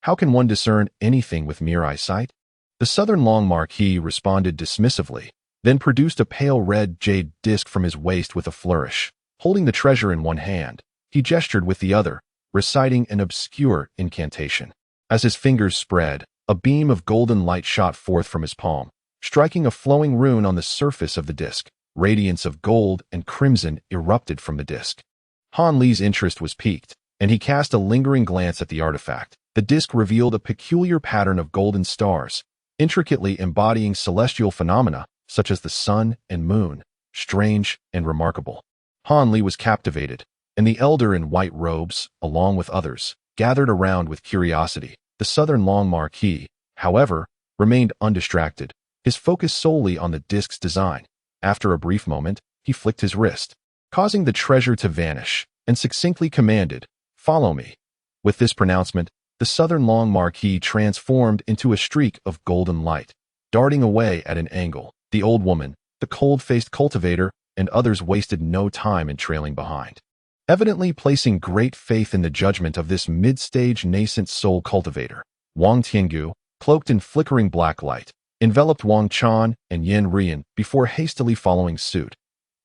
How can one discern anything with mere eyesight?" The Southern Long Marquis responded dismissively, then produced a pale red jade disc from his waist with a flourish. Holding the treasure in one hand, he gestured with the other, reciting an obscure incantation. As his fingers spread, a beam of golden light shot forth from his palm, striking a flowing rune on the surface of the disc. Radiance of gold and crimson erupted from the disc. Han Li's interest was piqued, and he cast a lingering glance at the artifact. The disc revealed a peculiar pattern of golden stars, intricately embodying celestial phenomena such as the sun and moon, strange and remarkable. Han Li was captivated, and the elder in white robes, along with others, gathered around with curiosity. The Southern Long Marquis, however, remained undistracted, his focus solely on the disc's design. After a brief moment, he flicked his wrist, causing the treasure to vanish, and succinctly commanded, "Follow me." With this pronouncement, the Southern Long Marquis transformed into a streak of golden light, darting away at an angle. The old woman, the cold-faced cultivator, and others wasted no time in trailing behind. Evidently placing great faith in the judgment of this mid-stage nascent soul cultivator, Wang Tiangu, cloaked in flickering black light, enveloped Wang Chan and Yin Rian before hastily following suit.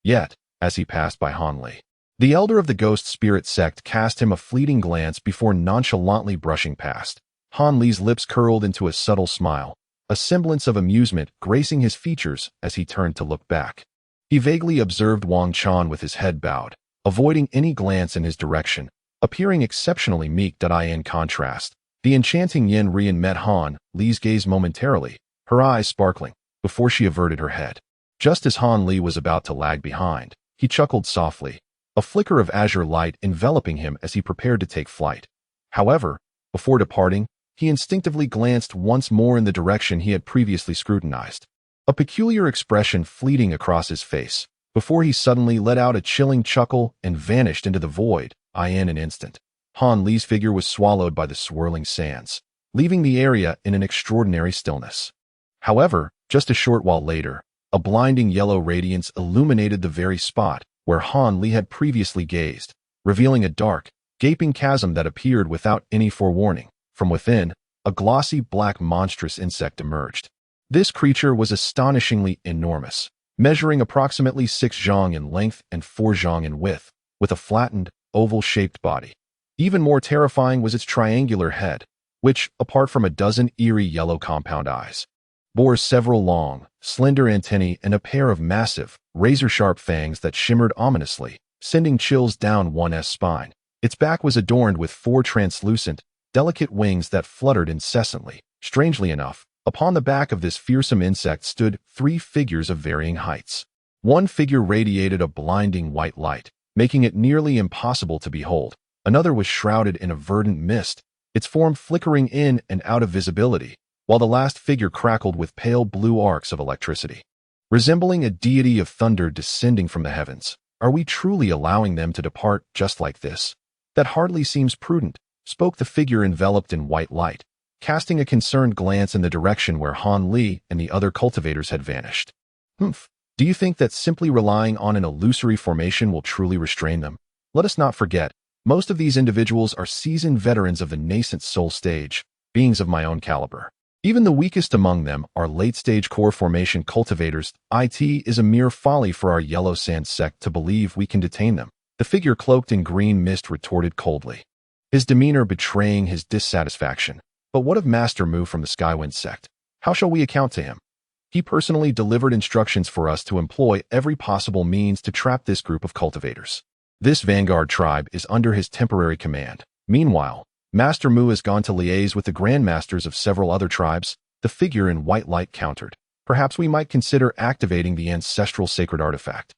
Yet, as he passed by Han Li, the elder of the ghost spirit sect cast him a fleeting glance before nonchalantly brushing past. Han Li's lips curled into a subtle smile, a semblance of amusement gracing his features as he turned to look back. He vaguely observed Wang Chan with his head bowed, avoiding any glance in his direction, appearing exceptionally meek. In contrast, the enchanting Yin Rian met Han Li's gaze momentarily, her eyes sparkling, before she averted her head. Just as Han Li was about to lag behind, he chuckled softly, a flicker of azure light enveloping him as he prepared to take flight. However, before departing, he instinctively glanced once more in the direction he had previously scrutinized, a peculiar expression fleeting across his face, before he suddenly let out a chilling chuckle and vanished into the void. In an instant, Han Li's figure was swallowed by the swirling sands, leaving the area in an extraordinary stillness. However, just a short while later, A blinding yellow radiance illuminated the very spot where Han Li had previously gazed, revealing a dark, gaping chasm that appeared without any forewarning. From within, a glossy black monstrous insect emerged. This creature was astonishingly enormous, measuring approximately 6 zhang in length and 4 zhang in width, with a flattened, oval-shaped body. Even more terrifying was its triangular head, which, apart from a dozen eerie yellow compound eyes, bore several long, slender antennae and a pair of massive, razor-sharp fangs that shimmered ominously, sending chills down one's spine. Its back was adorned with 4 translucent, delicate wings that fluttered incessantly. Strangely enough, upon the back of this fearsome insect stood 3 figures of varying heights. One figure radiated a blinding white light, making it nearly impossible to behold. Another was shrouded in a verdant mist, its form flickering in and out of visibility, while the last figure crackled with pale blue arcs of electricity. Resembling a deity of thunder descending from the heavens, are we truly allowing them to depart just like this? That hardly seems prudent, spoke the figure enveloped in white light, casting a concerned glance in the direction where Han Li and the other cultivators had vanished. Humph, do you think that simply relying on an illusory formation will truly restrain them? Let us not forget, most of these individuals are seasoned veterans of the nascent soul stage, beings of my own caliber. Even the weakest among them are late-stage core formation cultivators. It is a mere folly for our yellow sand sect to believe we can detain them. The figure cloaked in green mist retorted coldly, his demeanor betraying his dissatisfaction. But what of Master Mu from the Skywind sect? How shall we account to him? He personally delivered instructions for us to employ every possible means to trap this group of cultivators. This vanguard tribe is under his temporary command. Meanwhile, Master Mu has gone to liaise with the grandmasters of several other tribes. The figure in white light countered. Perhaps we might consider activating the ancestral sacred artifact.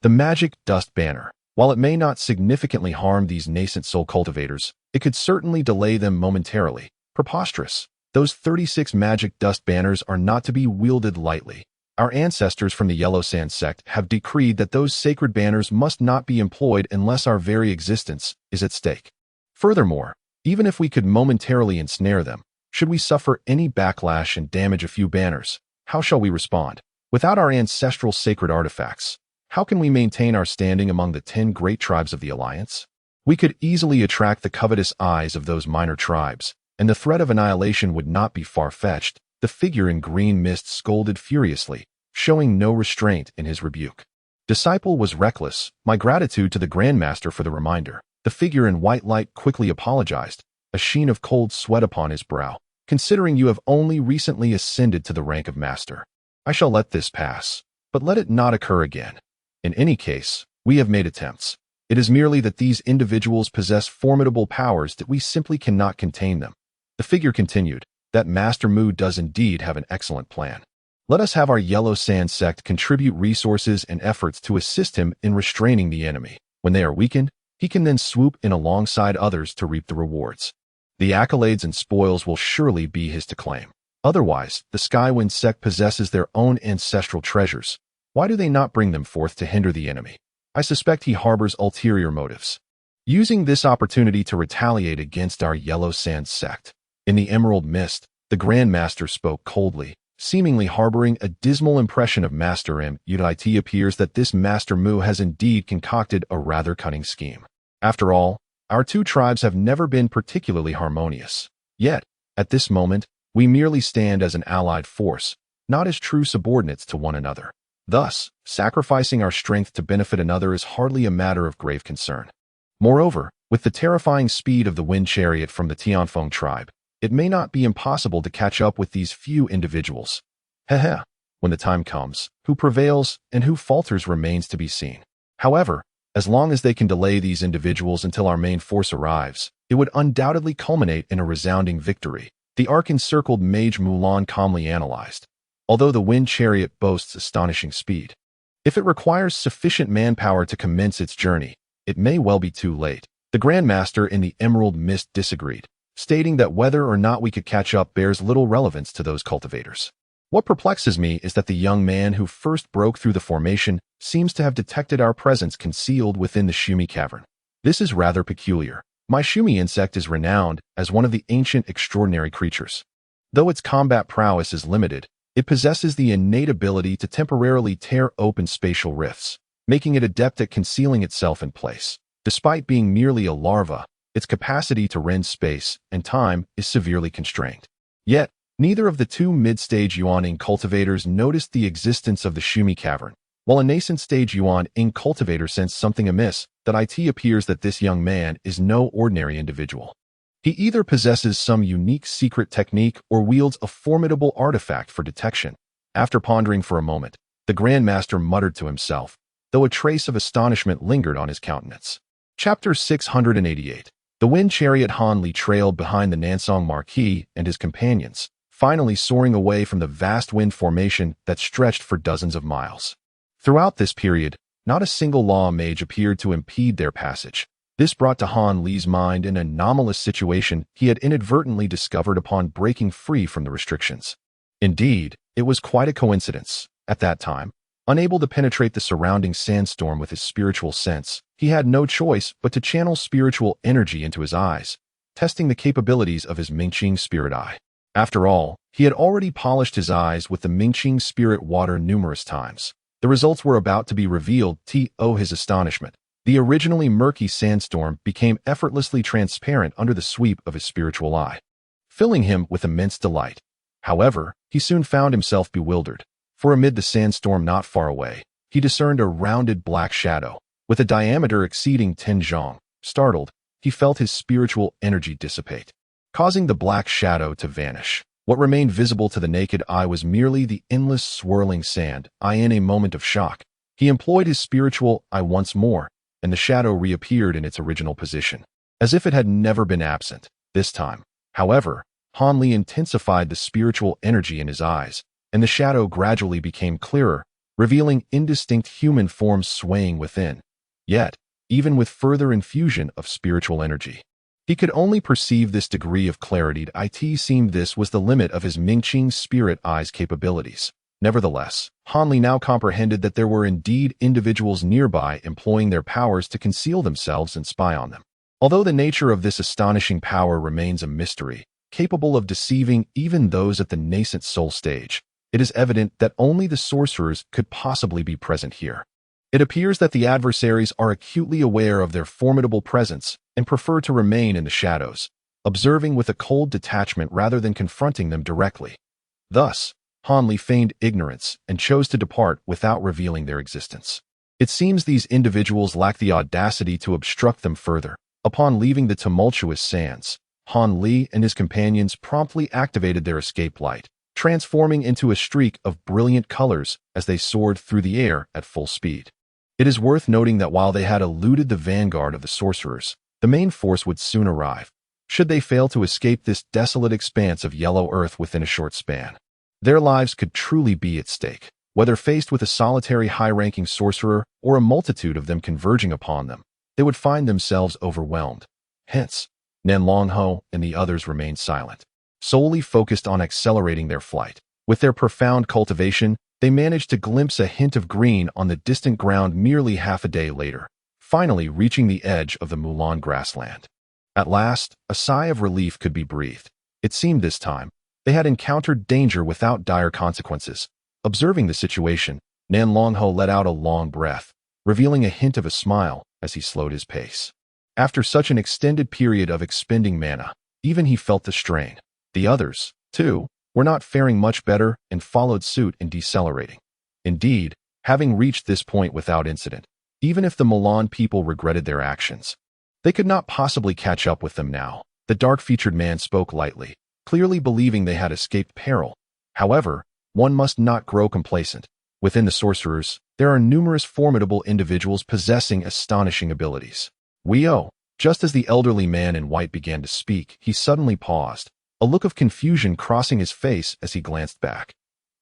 The magic dust banner. While it may not significantly harm these nascent soul cultivators, it could certainly delay them momentarily. Preposterous. Those 36 magic dust banners are not to be wielded lightly. Our ancestors from the Yellow Sand sect have decreed that those sacred banners must not be employed unless our very existence is at stake. Furthermore, even if we could momentarily ensnare them, should we suffer any backlash and damage a few banners, how shall we respond? Without our ancestral sacred artifacts, how can we maintain our standing among the 10 great tribes of the Alliance? We could easily attract the covetous eyes of those minor tribes, and the threat of annihilation would not be far-fetched. The figure in green mist scolded furiously, showing no restraint in his rebuke. Disciple was reckless. My gratitude to the Grandmaster for the reminder. The figure in white light quickly apologized, a sheen of cold sweat upon his brow. Considering you have only recently ascended to the rank of Master, I shall let this pass, but let it not occur again. In any case, we have made attempts. It is merely that these individuals possess formidable powers that we simply cannot contain them. The figure continued, that Master Mu does indeed have an excellent plan. Let us have our Yellow Sand sect contribute resources and efforts to assist him in restraining the enemy. When they are weakened, he can then swoop in alongside others to reap the rewards. The accolades and spoils will surely be his to claim. Otherwise, the Skywind sect possesses their own ancestral treasures. Why do they not bring them forth to hinder the enemy? I suspect he harbors ulterior motives, using this opportunity to retaliate against our Yellow Sand sect. In the emerald mist, the Grandmaster spoke coldly, seemingly harboring a dismal impression of Master M. It appears that this Master Mu has indeed concocted a rather cunning scheme. After all, our 2 tribes have never been particularly harmonious. Yet, at this moment, we merely stand as an allied force, not as true subordinates to one another. Thus, sacrificing our strength to benefit another is hardly a matter of grave concern. Moreover, with the terrifying speed of the wind chariot from the Tianfeng tribe, it may not be impossible to catch up with these few individuals. Heh. When the time comes, who prevails and who falters remains to be seen. However, as long as they can delay these individuals until our main force arrives, it would undoubtedly culminate in a resounding victory. The arc-encircled Mage Mulan calmly analyzed. Although the wind chariot boasts astonishing speed, if it requires sufficient manpower to commence its journey, it may well be too late. The Grandmaster in the Emerald Mist disagreed, stating that whether or not we could catch up bears little relevance to those cultivators. What perplexes me is that the young man who first broke through the formation seems to have detected our presence concealed within the Shumi cavern. This is rather peculiar. My Shumi insect is renowned as one of the ancient extraordinary creatures. Though its combat prowess is limited, It possesses the innate ability to temporarily tear open spatial rifts, making it adept at concealing itself in place. Despite being merely a larva, its capacity to rend space and time is severely constrained. Yet, neither of the two mid-stage Yuan-ing cultivators noticed the existence of the Shumi cavern. While a nascent-stage Yuan-ing cultivator sensed something amiss, it appears that this young man is no ordinary individual. He either possesses some unique secret technique or wields a formidable artifact for detection. After pondering for a moment, the Grandmaster muttered to himself, though a trace of astonishment lingered on his countenance. Chapter 688. The wind chariot Han Li trailed behind the Nansong Marquis and his companions, finally soaring away from the vast wind formation that stretched for dozens of miles. Throughout this period, not a single law mage appeared to impede their passage. This brought to Han Li's mind an anomalous situation he had inadvertently discovered upon breaking free from the restrictions. Indeed, it was quite a coincidence. At that time, unable to penetrate the surrounding sandstorm with his spiritual sense, he had no choice but to channel spiritual energy into his eyes, testing the capabilities of his Mingqing Spirit Eye. After all, he had already polished his eyes with the Mingqing Spirit Water numerous times. The results were about to be revealed. To his astonishment, the originally murky sandstorm became effortlessly transparent under the sweep of his spiritual eye, filling him with immense delight. However, he soon found himself bewildered, for amid the sandstorm not far away, he discerned a rounded black shadow, with a diameter exceeding 10 zhong. Startled, he felt his spiritual energy dissipate, causing the black shadow to vanish. What remained visible to the naked eye was merely the endless swirling sand. In a moment of shock, he employed his spiritual eye once more, and the shadow reappeared in its original position, as if it had never been absent. This time, however, Han Li intensified the spiritual energy in his eyes, and the shadow gradually became clearer, revealing indistinct human forms swaying within. Yet, even with further infusion of spiritual energy, he could only perceive this degree of clarity. It seemed this was the limit of his Mingqing Spirit Eye's capabilities. Nevertheless, Han Li now comprehended that there were indeed individuals nearby employing their powers to conceal themselves and spy on them. Although the nature of this astonishing power remains a mystery, capable of deceiving even those at the nascent soul stage, it is evident that only the sorcerers could possibly be present here. It appears that the adversaries are acutely aware of their formidable presence and prefer to remain in the shadows, observing with a cold detachment rather than confronting them directly. Thus, Han Li feigned ignorance and chose to depart without revealing their existence. It seems these individuals lack the audacity to obstruct them further. Upon leaving the tumultuous sands, Han Li and his companions promptly activated their escape light, transforming into a streak of brilliant colors as they soared through the air at full speed. It is worth noting that while they had eluded the vanguard of the sorcerers, the main force would soon arrive, should they fail to escape this desolate expanse of yellow earth within a short span. Their lives could truly be at stake, whether faced with a solitary high-ranking sorcerer or a multitude of them converging upon them. They would find themselves overwhelmed. Hence, Nan Longho and the others remained silent, solely focused on accelerating their flight. With their profound cultivation, they managed to glimpse a hint of green on the distant ground merely half a day later, finally reaching the edge of the Mulan grassland. At last, a sigh of relief could be breathed. It seemed this time, they had encountered danger without dire consequences. Observing the situation, Nan Longho let out a long breath, revealing a hint of a smile as he slowed his pace. After such an extended period of expending mana, even he felt the strain. The others, too, were not faring much better and followed suit in decelerating. Indeed, having reached this point without incident, even if the Milan people regretted their actions, they could not possibly catch up with them now. The dark-featured man spoke lightly, clearly believing they had escaped peril. However, one must not grow complacent. Within the sorcerers, there are numerous formidable individuals possessing astonishing abilities. Just as the elderly man in white began to speak, he suddenly paused, a look of confusion crossing his face as he glanced back.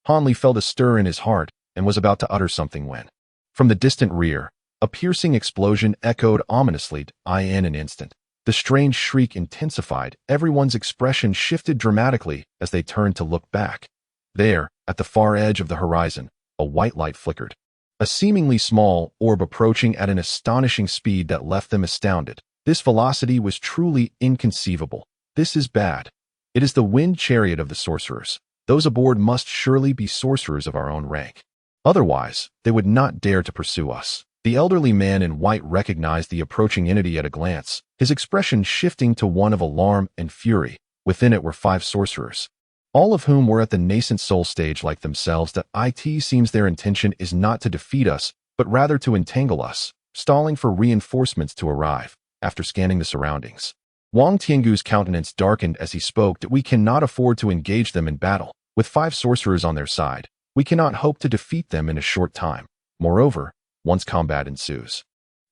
Han Li felt a stir in his heart and was about to utter something when, from the distant rear, a piercing explosion echoed ominously. In an instant, the strange shriek intensified. Everyone's expression shifted dramatically as they turned to look back. There, at the far edge of the horizon, a white light flickered. A seemingly small orb approaching at an astonishing speed that left them astounded. This velocity was truly inconceivable. This is bad. It is the wind chariot of the sorcerers. Those aboard must surely be sorcerers of our own rank. Otherwise, they would not dare to pursue us. The elderly man in white recognized the approaching entity at a glance, his expression shifting to one of alarm and fury. Within it were 5 sorcerers, all of whom were at the nascent soul stage like themselves. That it seems their intention is not to defeat us, but rather to entangle us, stalling for reinforcements to arrive. After scanning the surroundings, Wang Tiangu's countenance darkened as he spoke. That we cannot afford to engage them in battle. With 5 sorcerers on their side, we cannot hope to defeat them in a short time. Moreover, once combat ensues,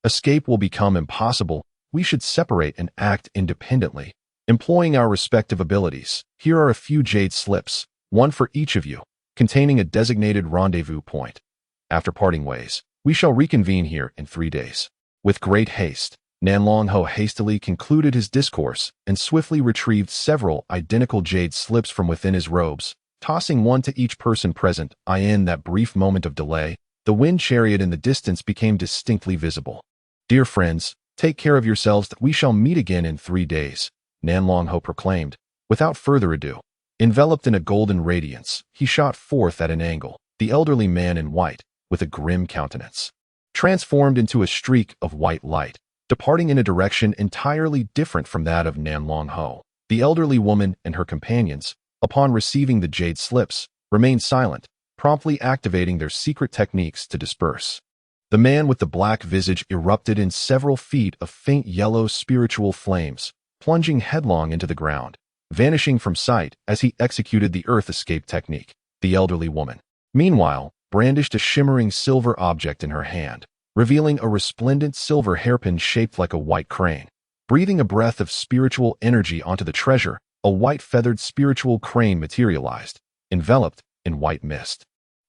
escape will become impossible. We should separate and act independently, employing our respective abilities. Here are a few jade slips, one for each of you, containing a designated rendezvous point. After parting ways, we shall reconvene here in 3 days. With great haste, Nanlong Ho hastily concluded his discourse and swiftly retrieved several identical jade slips from within his robes, tossing one to each person present. In that brief moment of delay, the wind chariot in the distance became distinctly visible. Dear friends, take care of yourselves. That we shall meet again in 3 days, Nanlong Ho proclaimed. Without further ado, enveloped in a golden radiance, he shot forth at an angle. The elderly man in white, with a grim countenance, transformed into a streak of white light, departing in a direction entirely different from that of Nanlong Ho. The elderly woman and her companions, upon receiving the jade slips, remained silent, promptly activating their secret techniques to disperse. The man with the black visage erupted in several feet of faint yellow spiritual flames, plunging headlong into the ground, vanishing from sight as he executed the earth escape technique. The elderly woman, meanwhile, brandished a shimmering silver object in her hand, revealing a resplendent silver hairpin shaped like a white crane. Breathing a breath of spiritual energy onto the treasure, a white feathered spiritual crane materialized, enveloped in white mist.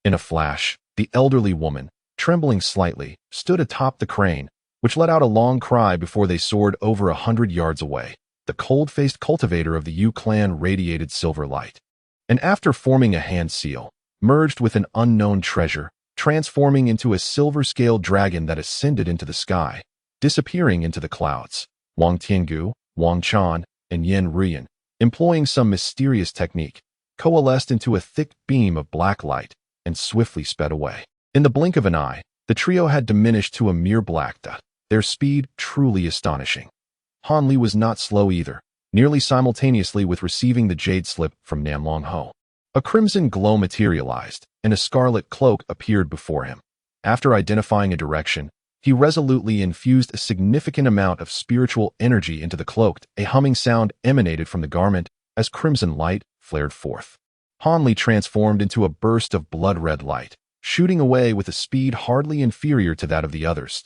In a flash, the elderly woman, trembling slightly, stood atop the crane, which let out a long cry before they soared over 100 yards away. The cold-faced cultivator of the Yu clan radiated silver light, and after forming a hand seal, merged with an unknown treasure, transforming into a silver-scaled dragon that ascended into the sky, disappearing into the clouds. Wang Tiangu, Wang Chan, and Yen Ruyan, employing some mysterious technique, coalesced into a thick beam of black light and swiftly sped away. In the blink of an eye, the trio had diminished to a mere black dot, their speed truly astonishing. Han Li was not slow either, nearly simultaneously with receiving the jade slip from Nanlong Ho. A crimson glow materialized, and a scarlet cloak appeared before him. After identifying a direction, he resolutely infused a significant amount of spiritual energy into the cloak. A humming sound emanated from the garment as crimson light flared forth. Han Li transformed into a burst of blood-red light, shooting away with a speed hardly inferior to that of the others.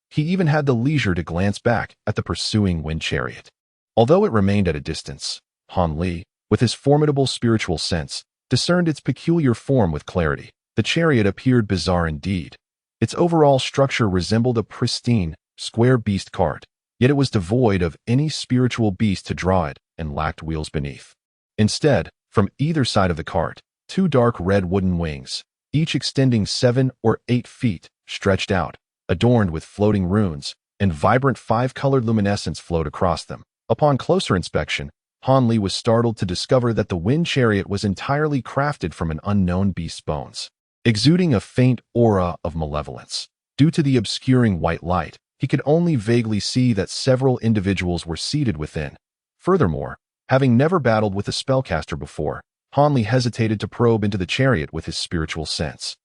He even had the leisure to glance back at the pursuing wind chariot. Although it remained at a distance, Han Li, with his formidable spiritual sense, discerned its peculiar form with clarity. The chariot appeared bizarre indeed. Its overall structure resembled a pristine, square beast cart, yet it was devoid of any spiritual beast to draw it and lacked wheels beneath. Instead, from either side of the cart, 2 dark red wooden wings, each extending 7 or 8 feet, stretched out, adorned with floating runes, and vibrant 5-colored luminescence flowed across them. Upon closer inspection, Han Li was startled to discover that the wind chariot was entirely crafted from an unknown beast's bones, exuding a faint aura of malevolence. Due to the obscuring white light, he could only vaguely see that several individuals were seated within. Furthermore, having never battled with a spellcaster before, Han Li hesitated to probe into the chariot with his spiritual sense,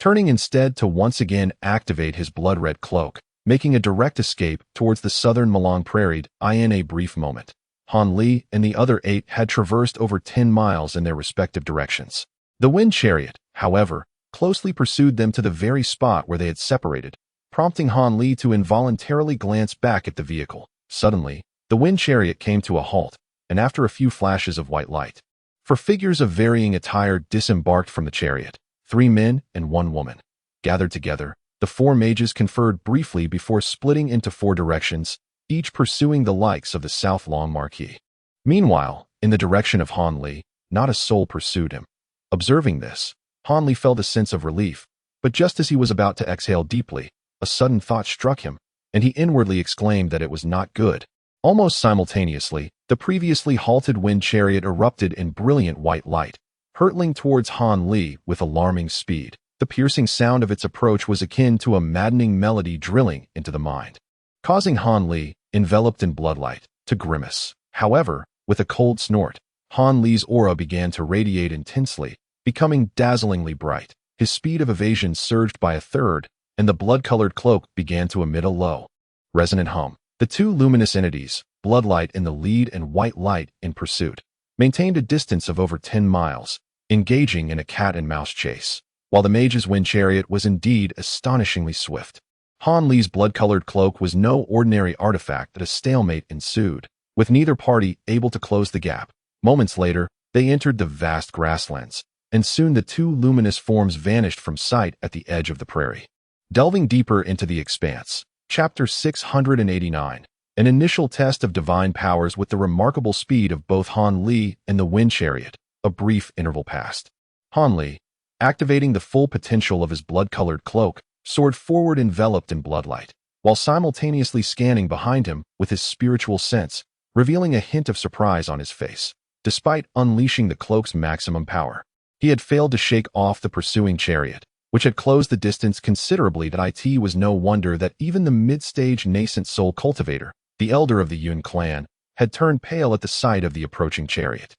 turning instead to once again activate his blood-red cloak, making a direct escape towards the southern Malong Prairie. In a brief moment, Han Li and the other 8 had traversed over 10 miles in their respective directions. The wind chariot, however, closely pursued them to the very spot where they had separated, prompting Han Li to involuntarily glance back at the vehicle. Suddenly, the wind chariot came to a halt, and after a few flashes of white light, 4 figures of varying attire disembarked from the chariot. 3 men and 1 woman. Gathered together, the 4 mages conferred briefly before splitting into 4 directions, each pursuing the likes of the South Long Marquis. Meanwhile, in the direction of Han Li, not a soul pursued him. Observing this, Han Li felt a sense of relief, but just as he was about to exhale deeply, a sudden thought struck him, and he inwardly exclaimed that it was not good. Almost simultaneously, the previously halted wind chariot erupted in brilliant white light, hurtling towards Han Li with alarming speed. The piercing sound of its approach was akin to a maddening melody drilling into the mind, causing Han Li, enveloped in bloodlight, to grimace. However, with a cold snort, Han Li's aura began to radiate intensely, becoming dazzlingly bright. His speed of evasion surged by a third, and the blood-colored cloak began to emit a low, resonant hum. The two luminous entities, bloodlight in the lead and white light in pursuit, maintained a distance of over 10 miles, engaging in a cat-and-mouse chase. While the mage's wind chariot was indeed astonishingly swift, Han Li's blood-colored cloak was no ordinary artifact that a stalemate ensued, with neither party able to close the gap. Moments later, they entered the vast grasslands, and soon the two luminous forms vanished from sight at the edge of the prairie. Delving deeper into the expanse, Chapter 689, an initial test of divine powers with the remarkable speed of both Han Li and the wind chariot. A brief interval passed. Han Li, activating the full potential of his blood-colored cloak, soared forward enveloped in bloodlight, while simultaneously scanning behind him with his spiritual sense, revealing a hint of surprise on his face. Despite unleashing the cloak's maximum power, he had failed to shake off the pursuing chariot, which had closed the distance considerably. It was no wonder that even the mid-stage nascent soul cultivator, the elder of the Yun clan, had turned pale at the sight of the approaching chariot.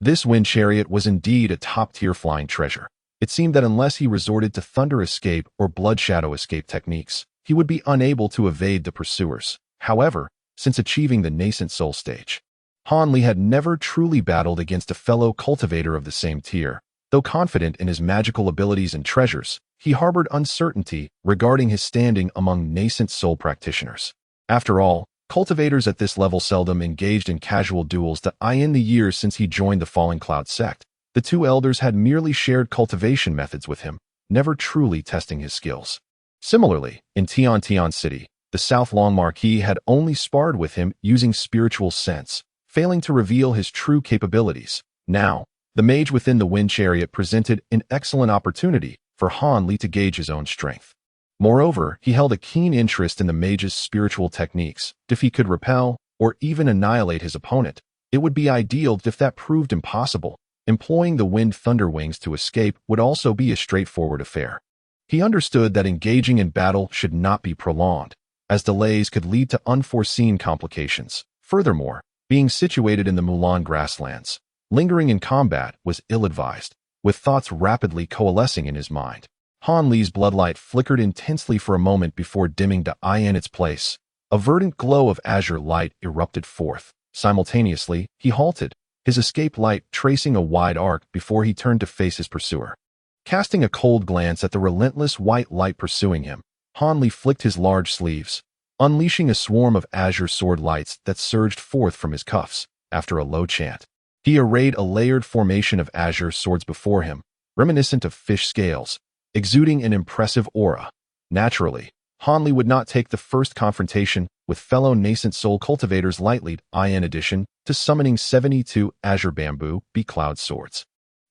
This wind chariot was indeed a top-tier flying treasure. It seemed that unless he resorted to thunder escape or blood shadow escape techniques, he would be unable to evade the pursuers. However, since achieving the nascent soul stage, Han Li had never truly battled against a fellow cultivator of the same tier. Though confident in his magical abilities and treasures, he harbored uncertainty regarding his standing among nascent soul practitioners. After all, cultivators at this level seldom engaged in casual duels. In the years since he joined the Falling Cloud sect, the two elders had merely shared cultivation methods with him, never truly testing his skills. Similarly, in Tian City, the South Long Marquis had only sparred with him using spiritual sense, failing to reveal his true capabilities. Now, the mage within the wind chariot presented an excellent opportunity for Han Li to gauge his own strength. Moreover, he held a keen interest in the mage's spiritual techniques. If he could repel, or even annihilate his opponent, it would be ideal. If that proved impossible, employing the wind thunder wings to escape would also be a straightforward affair. He understood that engaging in battle should not be prolonged, as delays could lead to unforeseen complications. Furthermore, being situated in the Mulan grasslands, lingering in combat was ill-advised. With thoughts rapidly coalescing in his mind, Han Li's bloodlight flickered intensely for a moment before dimming to in its place. A verdant glow of azure light erupted forth. Simultaneously, he halted, his escape light tracing a wide arc before he turned to face his pursuer. Casting a cold glance at the relentless white light pursuing him, Han Li flicked his large sleeves, unleashing a swarm of azure sword lights that surged forth from his cuffs. After a low chant, he arrayed a layered formation of azure swords before him, reminiscent of fish scales, exuding an impressive aura. Naturally, Han Li would not take the first confrontation with fellow nascent soul cultivators lightly. In addition to summoning 72 azure bamboo cloud swords,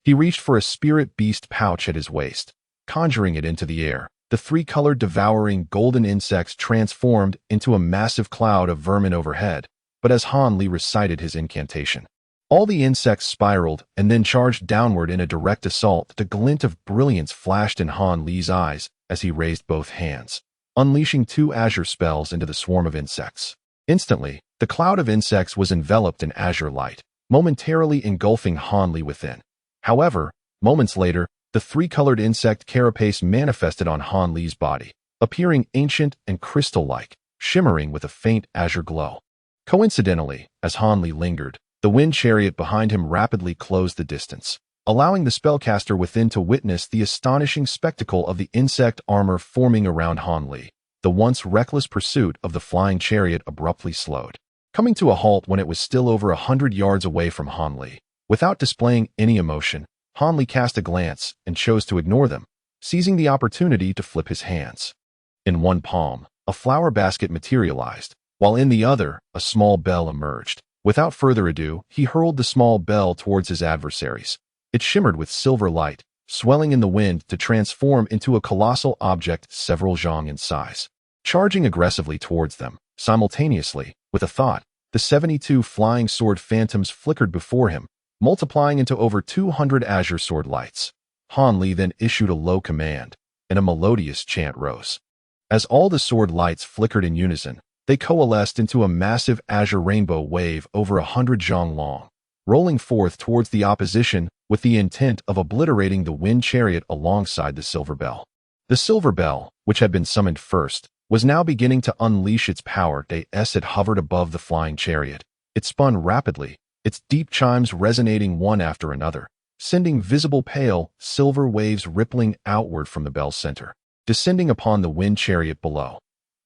he reached for a spirit beast pouch at his waist, conjuring it into the air. The three-colored devouring golden insects transformed into a massive cloud of vermin overhead. But as Han Li recited his incantation, all the insects spiraled and then charged downward in a direct assault. The glint of brilliance flashed in Han Li's eyes as he raised both hands, unleashing 2 azure spells into the swarm of insects. Instantly, the cloud of insects was enveloped in azure light, momentarily engulfing Han Li within. However, moments later, the three-colored insect carapace manifested on Han Li's body, appearing ancient and crystal-like, shimmering with a faint azure glow. Coincidentally, as Han Li lingered, the wind chariot behind him rapidly closed the distance, allowing the spellcaster within to witness the astonishing spectacle of the insect armor forming around Han Li. The once reckless pursuit of the flying chariot abruptly slowed, coming to a halt when it was still over 100 yards away from Han Li. Without displaying any emotion, Han Li cast a glance and chose to ignore them, seizing the opportunity to flip his hands. In one palm, a flower basket materialized, while in the other, a small bell emerged. Without further ado, he hurled the small bell towards his adversaries. It shimmered with silver light, swelling in the wind to transform into a colossal object several zhang in size. Charging aggressively towards them, simultaneously, with a thought, the 72 flying sword phantoms flickered before him, multiplying into over 200 azure sword lights. Han Li then issued a low command, and a melodious chant rose. As all the sword lights flickered in unison, they coalesced into a massive azure rainbow wave over 100 zhang long, rolling forth towards the opposition with the intent of obliterating the wind chariot alongside the silver bell. The silver bell, which had been summoned first, was now beginning to unleash its power as it hovered above the flying chariot. It spun rapidly, its deep chimes resonating one after another, sending visible pale, silver waves rippling outward from the bell's center, descending upon the wind chariot below.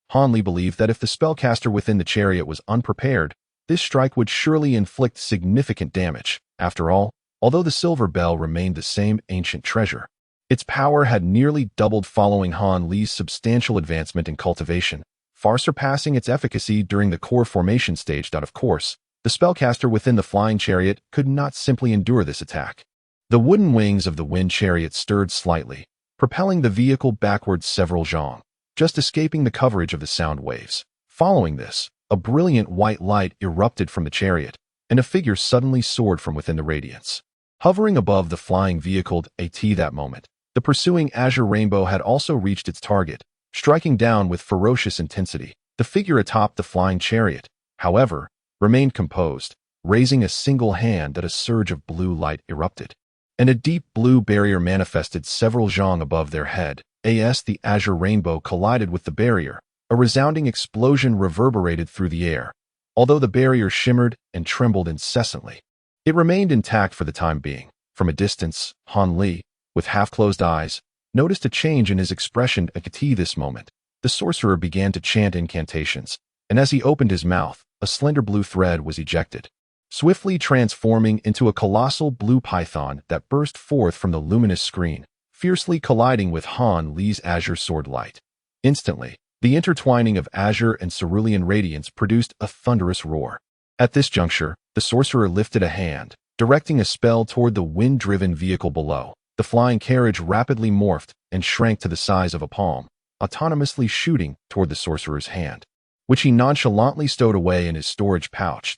Han Li believed that if the spellcaster within the chariot was unprepared, this strike would surely inflict significant damage. After all, although the silver bell remained the same ancient treasure, its power had nearly doubled following Han Li's substantial advancement in cultivation, far surpassing its efficacy during the core formation stage. Of course, the spellcaster within the flying chariot could not simply endure this attack. The wooden wings of the wind chariot stirred slightly, propelling the vehicle backwards several zhang, just escaping the coverage of the sound waves. Following this, a brilliant white light erupted from the chariot, and a figure suddenly soared from within the radiance. Hovering above the flying vehicle at that moment, the pursuing azure rainbow had also reached its target, striking down with ferocious intensity. The figure atop the flying chariot, however, remained composed, raising a single hand that a surge of blue light erupted, and a deep blue barrier manifested several zhang above their head. As the azure rainbow collided with the barrier, a resounding explosion reverberated through the air. Although the barrier shimmered and trembled incessantly, it remained intact for the time being. From a distance, Han Li, with half-closed eyes, noticed a change in his expression at this moment. The sorcerer began to chant incantations, and as he opened his mouth, a slender blue thread was ejected, swiftly transforming into a colossal blue python that burst forth from the luminous screen, fiercely colliding with Han Li's azure sword light. Instantly, the intertwining of azure and cerulean radiance produced a thunderous roar. At this juncture, the sorcerer lifted a hand, directing a spell toward the wind-driven vehicle below. The flying carriage rapidly morphed and shrank to the size of a palm, autonomously shooting toward the sorcerer's hand, which he nonchalantly stowed away in his storage pouch.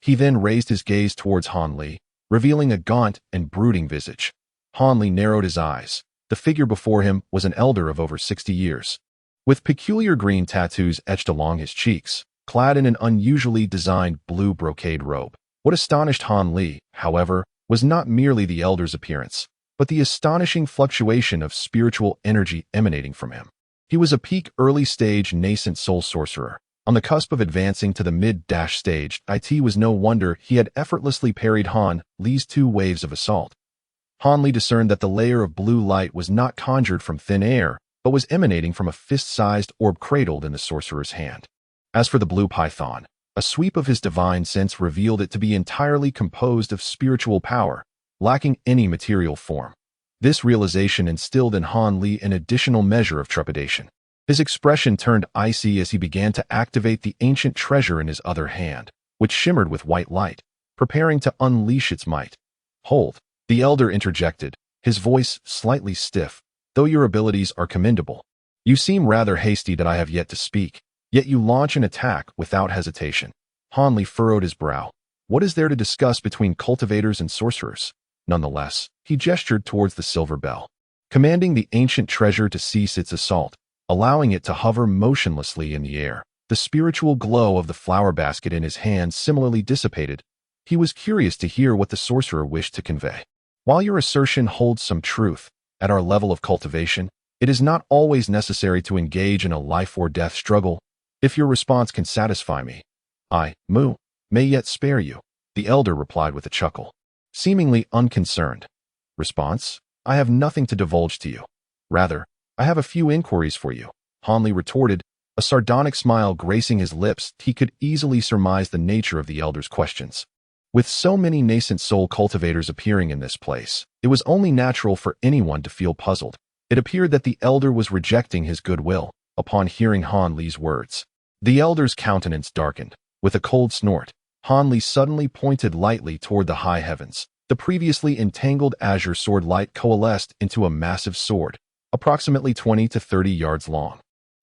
He then raised his gaze towards Han Li, revealing a gaunt and brooding visage. Han Li narrowed his eyes. The figure before him was an elder of over 60 years, with peculiar green tattoos etched along his cheeks, clad in an unusually designed blue brocade robe. What astonished Han Li, however, was not merely the elder's appearance, but the astonishing fluctuation of spiritual energy emanating from him. He was a peak early-stage nascent soul sorcerer, on the cusp of advancing to the mid-stage. It was no wonder he had effortlessly parried Han Li's 2 waves of assault. Han Li discerned that the layer of blue light was not conjured from thin air, but was emanating from a fist-sized orb cradled in the sorcerer's hand. As for the blue python, a sweep of his divine sense revealed it to be entirely composed of spiritual power, lacking any material form. This realization instilled in Han Li an additional measure of trepidation. His expression turned icy as he began to activate the ancient treasure in his other hand, which shimmered with white light, preparing to unleash its might. "Hold," the elder interjected, his voice slightly stiff. "Though your abilities are commendable, you seem rather hasty that I have yet to speak, yet you launch an attack without hesitation." Han Li furrowed his brow. What is there to discuss between cultivators and sorcerers? Nonetheless, he gestured towards the silver bell, commanding the ancient treasure to cease its assault, allowing it to hover motionlessly in the air. The spiritual glow of the flower basket in his hand similarly dissipated. He was curious to hear what the sorcerer wished to convey. "While your assertion holds some truth, at our level of cultivation, it is not always necessary to engage in a life-or-death struggle. If your response can satisfy me, I, may yet spare you," the elder replied with a chuckle, seemingly unconcerned. "Response? I have nothing to divulge to you. Rather, I have a few inquiries for you," Han Li retorted, a sardonic smile gracing his lips. He could easily surmise the nature of the elder's questions. With so many nascent soul cultivators appearing in this place, it was only natural for anyone to feel puzzled. It appeared that the elder was rejecting his goodwill. Upon hearing Han Li's words, the elder's countenance darkened. With a cold snort, Han Li suddenly pointed lightly toward the high heavens. The previously entangled azure sword light coalesced into a massive sword, approximately 20 to 30 yards long,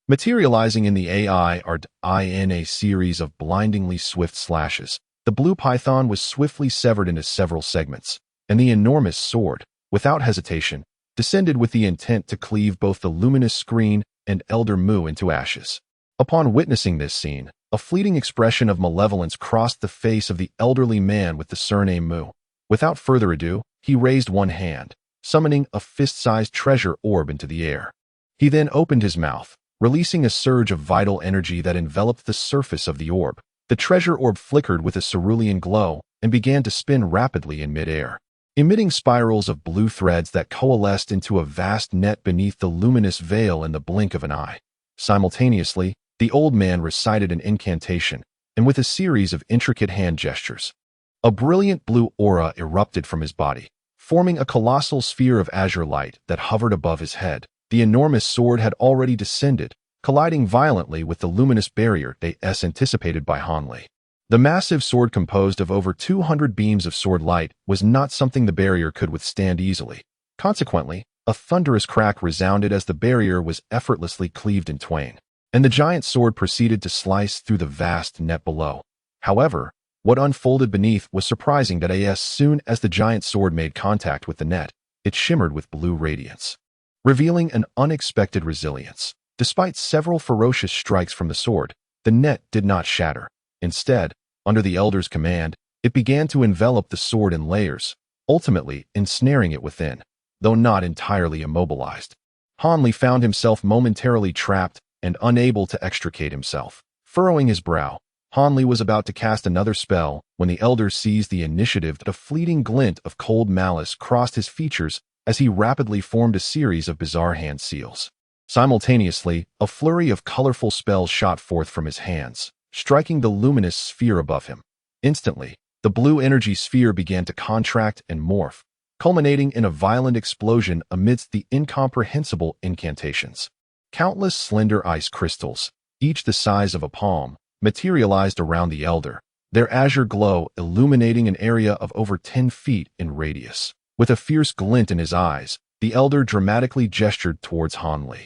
materializing in the in a series of blindingly swift slashes. The blue python was swiftly severed into several segments, and the enormous sword, without hesitation, descended with the intent to cleave both the luminous screen and Elder Mu into ashes. Upon witnessing this scene, a fleeting expression of malevolence crossed the face of the elderly man with the surname Mu. Without further ado, he raised one hand, summoning a fist-sized treasure orb into the air. He then opened his mouth, releasing a surge of vital energy that enveloped the surface of the orb. The treasure orb flickered with a cerulean glow and began to spin rapidly in midair, emitting spirals of blue threads that coalesced into a vast net beneath the luminous veil in the blink of an eye. Simultaneously, the old man recited an incantation, and with a series of intricate hand gestures, a brilliant blue aura erupted from his body, forming a colossal sphere of azure light that hovered above his head. The enormous sword had already descended, colliding violently with the luminous barrier they anticipated by Hanli. The massive sword, composed of over 200 beams of sword light, was not something the barrier could withstand easily. Consequently, a thunderous crack resounded as the barrier was effortlessly cleaved in twain, and the giant sword proceeded to slice through the vast net below. However, what unfolded beneath was surprising that as soon as the giant sword made contact with the net, it shimmered with blue radiance, revealing an unexpected resilience. Despite several ferocious strikes from the sword, the net did not shatter. Instead, under the elder's command, it began to envelop the sword in layers, ultimately ensnaring it within, though not entirely immobilized. Hanli found himself momentarily trapped and unable to extricate himself. Furrowing his brow, Hanli was about to cast another spell when the elder seized the initiative. A fleeting glint of cold malice crossed his features as he rapidly formed a series of bizarre hand seals. Simultaneously, a flurry of colorful spells shot forth from his hands, striking the luminous sphere above him. Instantly, the blue energy sphere began to contract and morph, culminating in a violent explosion amidst the incomprehensible incantations. Countless slender ice crystals, each the size of a palm, materialized around the elder, their azure glow illuminating an area of over 10 feet in radius. With a fierce glint in his eyes, the elder dramatically gestured towards Hanli,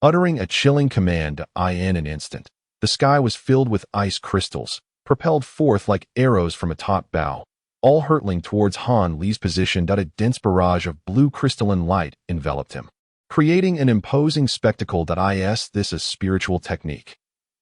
uttering a chilling command in an instant. The sky was filled with ice crystals, propelled forth like arrows from a taut bow, all hurtling towards Hanli's position. A dense barrage of blue crystalline light enveloped him, creating an imposing spectacle. This a spiritual technique.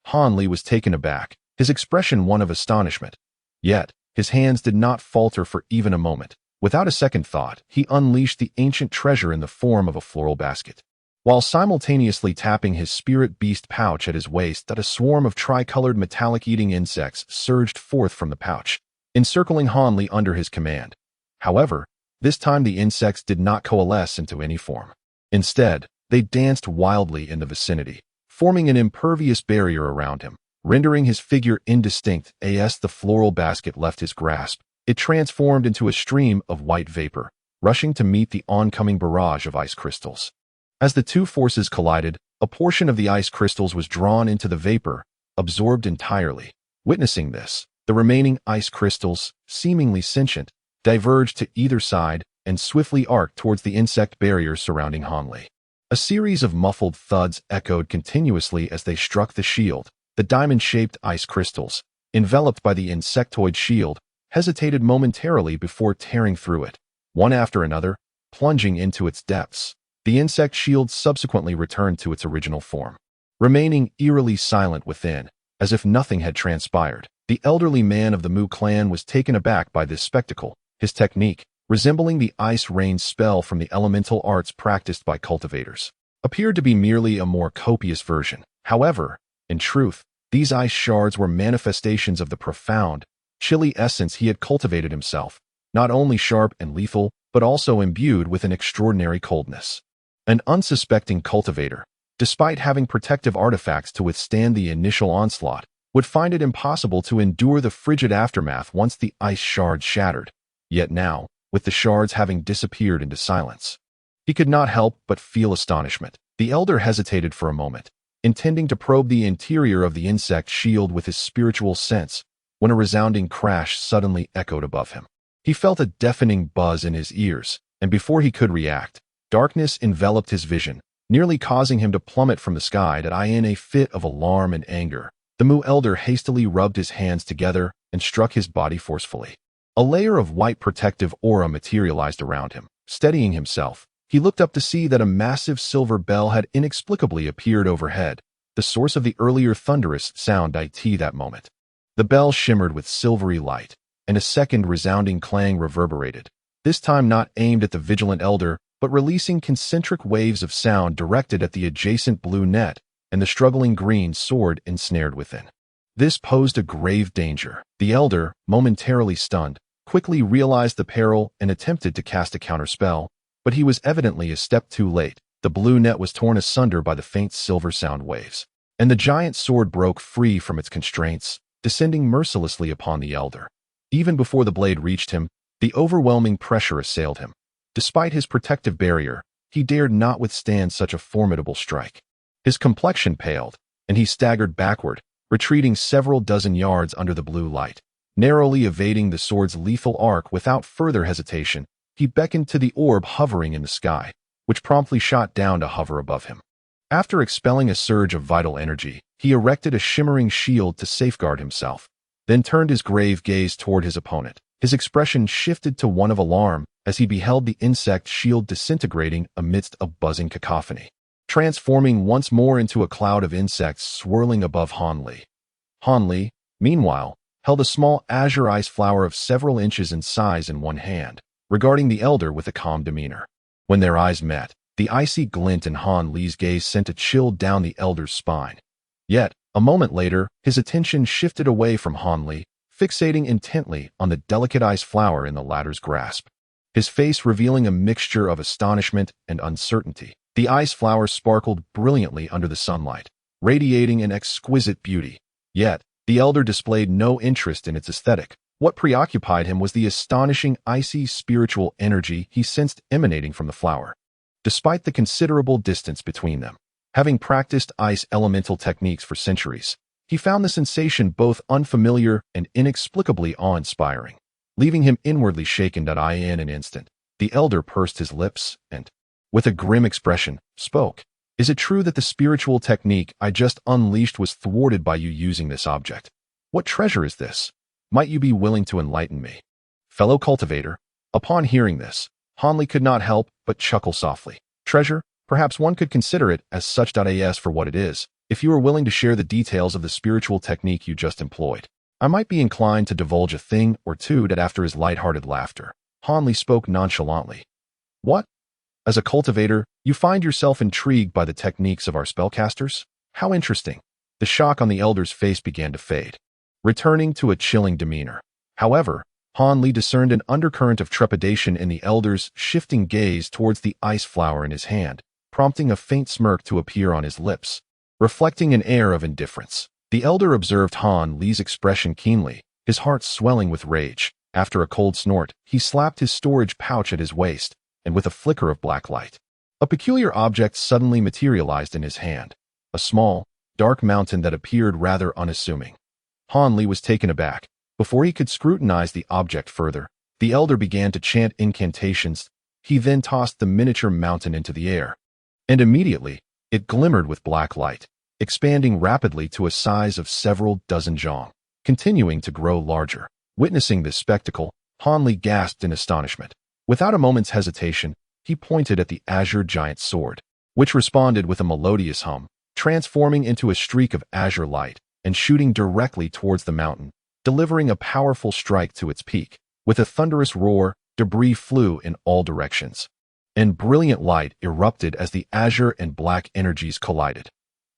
Hanli was taken aback, his expression one of astonishment. Yet, his hands did not falter for even a moment. Without a second thought, he unleashed the ancient treasure in the form of a floral basket. While simultaneously tapping his spirit beast pouch at his waist, a swarm of tricolored metallic eating insects surged forth from the pouch, encircling Hanli under his command. However, this time the insects did not coalesce into any form. Instead, they danced wildly in the vicinity, forming an impervious barrier around him, rendering his figure indistinct. As the floral basket left his grasp, it transformed into a stream of white vapor, rushing to meet the oncoming barrage of ice crystals. As the two forces collided, a portion of the ice crystals was drawn into the vapor, absorbed entirely. Witnessing this, the remaining ice crystals, seemingly sentient, diverged to either side and swiftly arced towards the insect barrier surrounding Hanli. A series of muffled thuds echoed continuously as they struck the shield. The diamond-shaped ice crystals, enveloped by the insectoid shield, hesitated momentarily before tearing through it, one after another, plunging into its depths. The insect shield subsequently returned to its original form, remaining eerily silent within, as if nothing had transpired. The elderly man of the Mu clan was taken aback by this spectacle. His technique, resembling the ice rain spell from the elemental arts practiced by cultivators, appeared to be merely a more copious version. However, in truth, these ice shards were manifestations of the profound, chilly essence he had cultivated himself, not only sharp and lethal, but also imbued with an extraordinary coldness. An unsuspecting cultivator, despite having protective artifacts to withstand the initial onslaught, would find it impossible to endure the frigid aftermath once the ice shards shattered. Yet now, with the shards having disappeared into silence, he could not help but feel astonishment. The elder hesitated for a moment, intending to probe the interior of the insect shield with his spiritual sense, when a resounding crash suddenly echoed above him. He felt a deafening buzz in his ears, and before he could react, darkness enveloped his vision, nearly causing him to plummet from the sky. In a fit of alarm and anger, the Mu elder hastily rubbed his hands together and struck his body forcefully. A layer of white protective aura materialized around him. Steadying himself, he looked up to see that a massive silver bell had inexplicably appeared overhead, the source of the earlier thunderous sound that moment. The bell shimmered with silvery light, and a second resounding clang reverberated, this time not aimed at the vigilant elder, but releasing concentric waves of sound directed at the adjacent blue net and the struggling green sword ensnared within. This posed a grave danger. The elder, momentarily stunned, quickly realized the peril and attempted to cast a counterspell, but he was evidently a step too late. The blue net was torn asunder by the faint silver sound waves, and the giant sword broke free from its constraints, descending mercilessly upon the elder. Even before the blade reached him, the overwhelming pressure assailed him. Despite his protective barrier, he dared not withstand such a formidable strike. His complexion paled, and he staggered backward, retreating several dozen yards under the blue light. Narrowly evading the sword's lethal arc without further hesitation, he beckoned to the orb hovering in the sky, which promptly shot down to hover above him. After expelling a surge of vital energy, he erected a shimmering shield to safeguard himself, then turned his grave gaze toward his opponent. His expression shifted to one of alarm as he beheld the insect shield disintegrating amidst a buzzing cacophony, transforming once more into a cloud of insects swirling above Han Li. Han Li, meanwhile, held a small azure ice flower of several inches in size in one hand, regarding the elder with a calm demeanor. When their eyes met, the icy glint in Han Li's gaze sent a chill down the elder's spine. Yet, a moment later, his attention shifted away from Han Li, fixating intently on the delicate ice flower in the latter's grasp. His face revealing a mixture of astonishment and uncertainty. The ice flower sparkled brilliantly under the sunlight, radiating an exquisite beauty. Yet, the elder displayed no interest in its aesthetic. What preoccupied him was the astonishing icy spiritual energy he sensed emanating from the flower. Despite the considerable distance between them, having practiced ice elemental techniques for centuries, he found the sensation both unfamiliar and inexplicably awe-inspiring. Leaving him inwardly shaken in an instant, the elder pursed his lips and, with a grim expression, spoke. "Is it true that the spiritual technique I just unleashed was thwarted by you using this object? What treasure is this? Might you be willing to enlighten me?" Fellow cultivator, upon hearing this, Han Li could not help but chuckle softly. "Treasure? Perhaps one could consider it as such. As for what it is, if you are willing to share the details of the spiritual technique you just employed, I might be inclined to divulge a thing or two." That after his light-hearted laughter, Han Li spoke nonchalantly. "What? As a cultivator, you find yourself intrigued by the techniques of our spellcasters? How interesting." The shock on the elder's face began to fade, returning to a chilling demeanor. However, Han Li discerned an undercurrent of trepidation in the elder's shifting gaze towards the ice flower in his hand, prompting a faint smirk to appear on his lips, reflecting an air of indifference. The elder observed Han Li's expression keenly, his heart swelling with rage. After a cold snort, he slapped his storage pouch at his waist, and with a flicker of black light, a peculiar object suddenly materialized in his hand, a small, dark mountain that appeared rather unassuming. Han Li was taken aback. Before he could scrutinize the object further, the elder began to chant incantations. He then tossed the miniature mountain into the air, and immediately, it glimmered with black light, expanding rapidly to a size of several dozen zhong, continuing to grow larger. Witnessing this spectacle, Han Li gasped in astonishment. Without a moment's hesitation, he pointed at the azure giant sword, which responded with a melodious hum, transforming into a streak of azure light and shooting directly towards the mountain, delivering a powerful strike to its peak. With a thunderous roar, debris flew in all directions, and brilliant light erupted as the azure and black energies collided.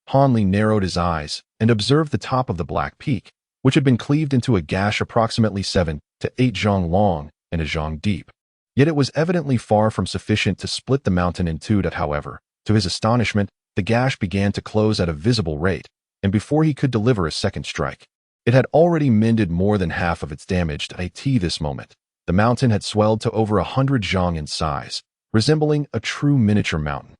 Han Li narrowed his eyes and observed the top of the black peak, which had been cleaved into a gash approximately 7 to 8 zhong long and a zhong deep. Yet it was evidently far from sufficient to split the mountain in two. However, to his astonishment, the gash began to close at a visible rate, and before he could deliver a second strike, it had already mended more than half of its damage. This moment, the mountain had swelled to over 100 zhong in size, resembling a true miniature mountain.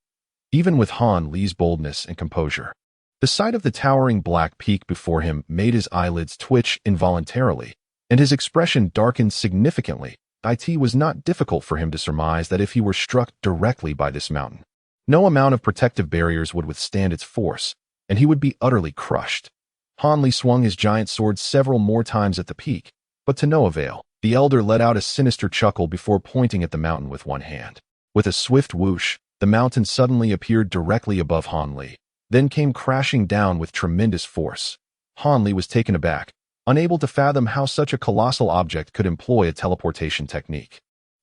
Even with Han Li's boldness and composure, the sight of the towering black peak before him made his eyelids twitch involuntarily, and his expression darkened significantly. It was not difficult for him to surmise that if he were struck directly by this mountain, no amount of protective barriers would withstand its force, and he would be utterly crushed. Han Li swung his giant sword several more times at the peak, but to no avail. The elder let out a sinister chuckle before pointing at the mountain with one hand. With a swift whoosh, the mountain suddenly appeared directly above Han Li, then came crashing down with tremendous force. Han Li was taken aback, unable to fathom how such a colossal object could employ a teleportation technique.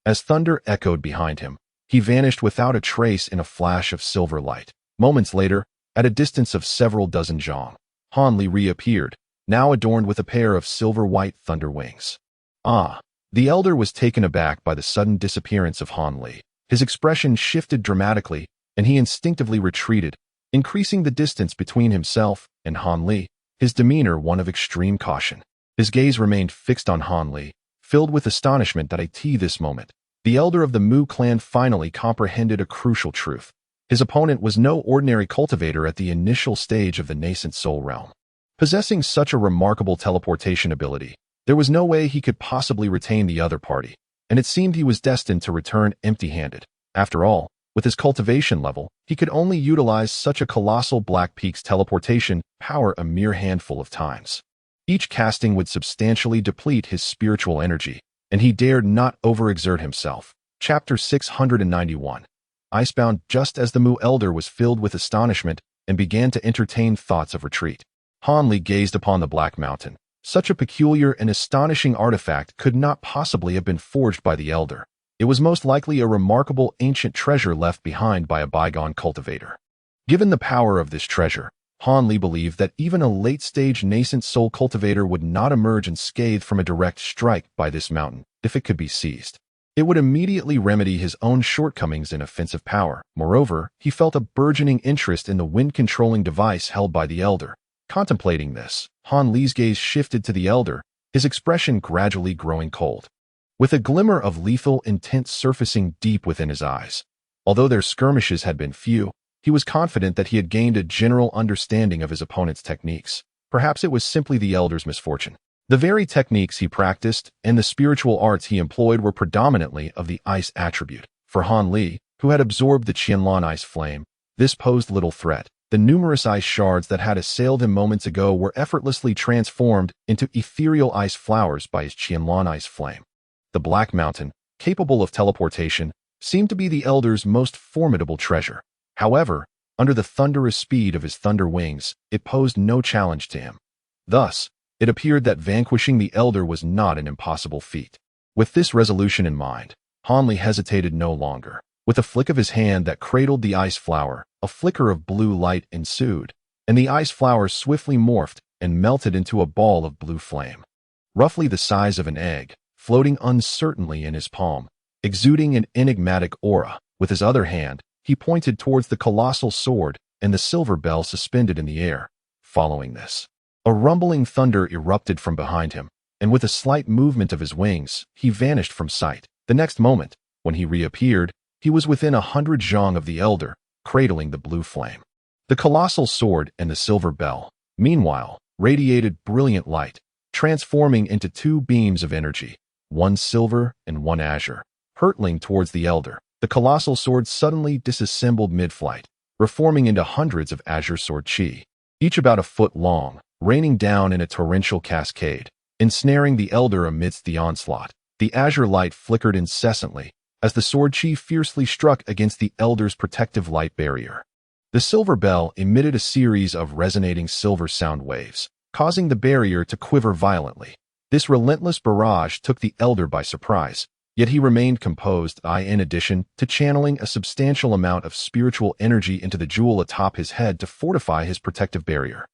As thunder echoed behind him, he vanished without a trace in a flash of silver light. Moments later, at a distance of several dozen zhang, Han Li reappeared, now adorned with a pair of silver-white thunder wings. Ah! The elder was taken aback by the sudden disappearance of Han Li. His expression shifted dramatically, and he instinctively retreated, increasing the distance between himself and Han Li, his demeanor one of extreme caution. His gaze remained fixed on Han Li, filled with astonishment that at this moment, the elder of the Mu clan finally comprehended a crucial truth. His opponent was no ordinary cultivator at the initial stage of the nascent soul realm. Possessing such a remarkable teleportation ability, there was no way he could possibly retain the other party, and it seemed he was destined to return empty-handed. After all, with his cultivation level, he could only utilize such a colossal Black Peak's teleportation power a mere handful of times. Each casting would substantially deplete his spiritual energy, and he dared not overexert himself. Chapter 691. Icebound. Just as the Mu elder was filled with astonishment and began to entertain thoughts of retreat, Han Li gazed upon the Black Mountain. Such a peculiar and astonishing artifact could not possibly have been forged by the elder. It was most likely a remarkable ancient treasure left behind by a bygone cultivator. Given the power of this treasure, Han Li believed that even a late-stage nascent soul cultivator would not emerge unscathed from a direct strike by this mountain if it could be seized. It would immediately remedy his own shortcomings in offensive power. Moreover, he felt a burgeoning interest in the wind-controlling device held by the elder. Contemplating this, Han Li's gaze shifted to the elder, his expression gradually growing cold, with a glimmer of lethal intent surfacing deep within his eyes. Although their skirmishes had been few, he was confident that he had gained a general understanding of his opponent's techniques. Perhaps it was simply the elder's misfortune. The very techniques he practiced and the spiritual arts he employed were predominantly of the ice attribute. For Han Li, who had absorbed the Qianlan ice flame, this posed little threat. The numerous ice shards that had assailed him moments ago were effortlessly transformed into ethereal ice flowers by his Qianlan ice flame. The Black Mountain, capable of teleportation, seemed to be the elder's most formidable treasure. However, under the thunderous speed of his thunder wings, it posed no challenge to him. Thus, it appeared that vanquishing the elder was not an impossible feat. With this resolution in mind, Han Li hesitated no longer. With a flick of his hand that cradled the ice flower, a flicker of blue light ensued, and the ice flower swiftly morphed and melted into a ball of blue flame, roughly the size of an egg, floating uncertainly in his palm, exuding an enigmatic aura. With his other hand, he pointed towards the colossal sword and the silver bell suspended in the air. Following this, a rumbling thunder erupted from behind him, and with a slight movement of his wings, he vanished from sight. The next moment, when he reappeared, he was within 100 zhang of the elder, cradling the blue flame. The colossal sword and the silver bell, meanwhile, radiated brilliant light, transforming into two beams of energy, one silver and one azure, hurtling towards the elder. The colossal sword suddenly disassembled mid-flight, reforming into hundreds of azure sword chi, each about a foot long, raining down in a torrential cascade, ensnaring the elder amidst the onslaught. The azure light flickered incessantly, as the sword chi fiercely struck against the elder's protective light barrier. The silver bell emitted a series of resonating silver sound waves, causing the barrier to quiver violently. This relentless barrage took the elder by surprise, yet he remained composed, in addition to channeling a substantial amount of spiritual energy into the jewel atop his head to fortify his protective barrier.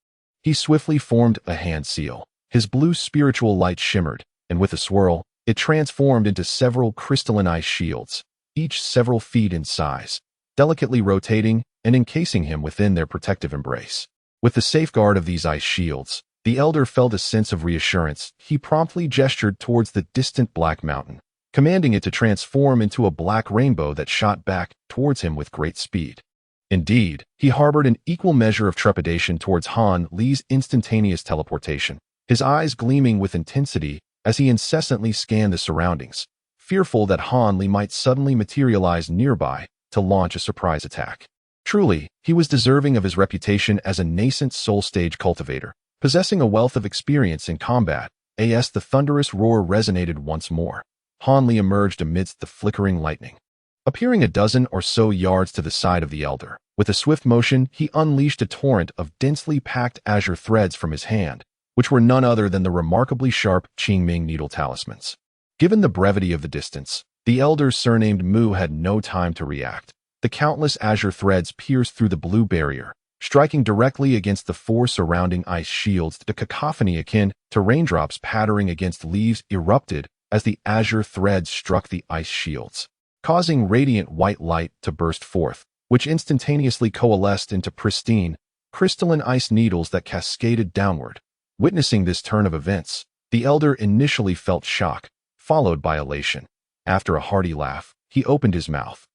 He swiftly formed a hand seal. His blue spiritual light shimmered, and with a swirl, it transformed into several crystalline ice shields, each several feet in size, delicately rotating and encasing him within their protective embrace. With the safeguard of these ice shields, the elder felt a sense of reassurance. He promptly gestured towards the distant Black Mountain, commanding it to transform into a black rainbow that shot back towards him with great speed. Indeed, he harbored an equal measure of trepidation towards Han Li's instantaneous teleportation, his eyes gleaming with intensity as he incessantly scanned the surroundings, fearful that Han Li might suddenly materialize nearby to launch a surprise attack. Truly, he was deserving of his reputation as a nascent soul stage cultivator. Possessing a wealth of experience in combat, the thunderous roar resonated once more. Hanli emerged amidst the flickering lightning, appearing a dozen or so yards to the side of the elder. With a swift motion, he unleashed a torrent of densely packed azure threads from his hand, which were none other than the remarkably sharp Qingming needle talismans. Given the brevity of the distance, the elder surnamed Mu had no time to react. The countless azure threads pierced through the blue barrier, striking directly against the four surrounding ice shields. The cacophony akin to raindrops pattering against leaves erupted as the azure threads struck the ice shields, causing radiant white light to burst forth, which instantaneously coalesced into pristine, crystalline ice needles that cascaded downward. Witnessing this turn of events, the elder initially felt shock, followed by elation. After a hearty laugh, he opened his mouth,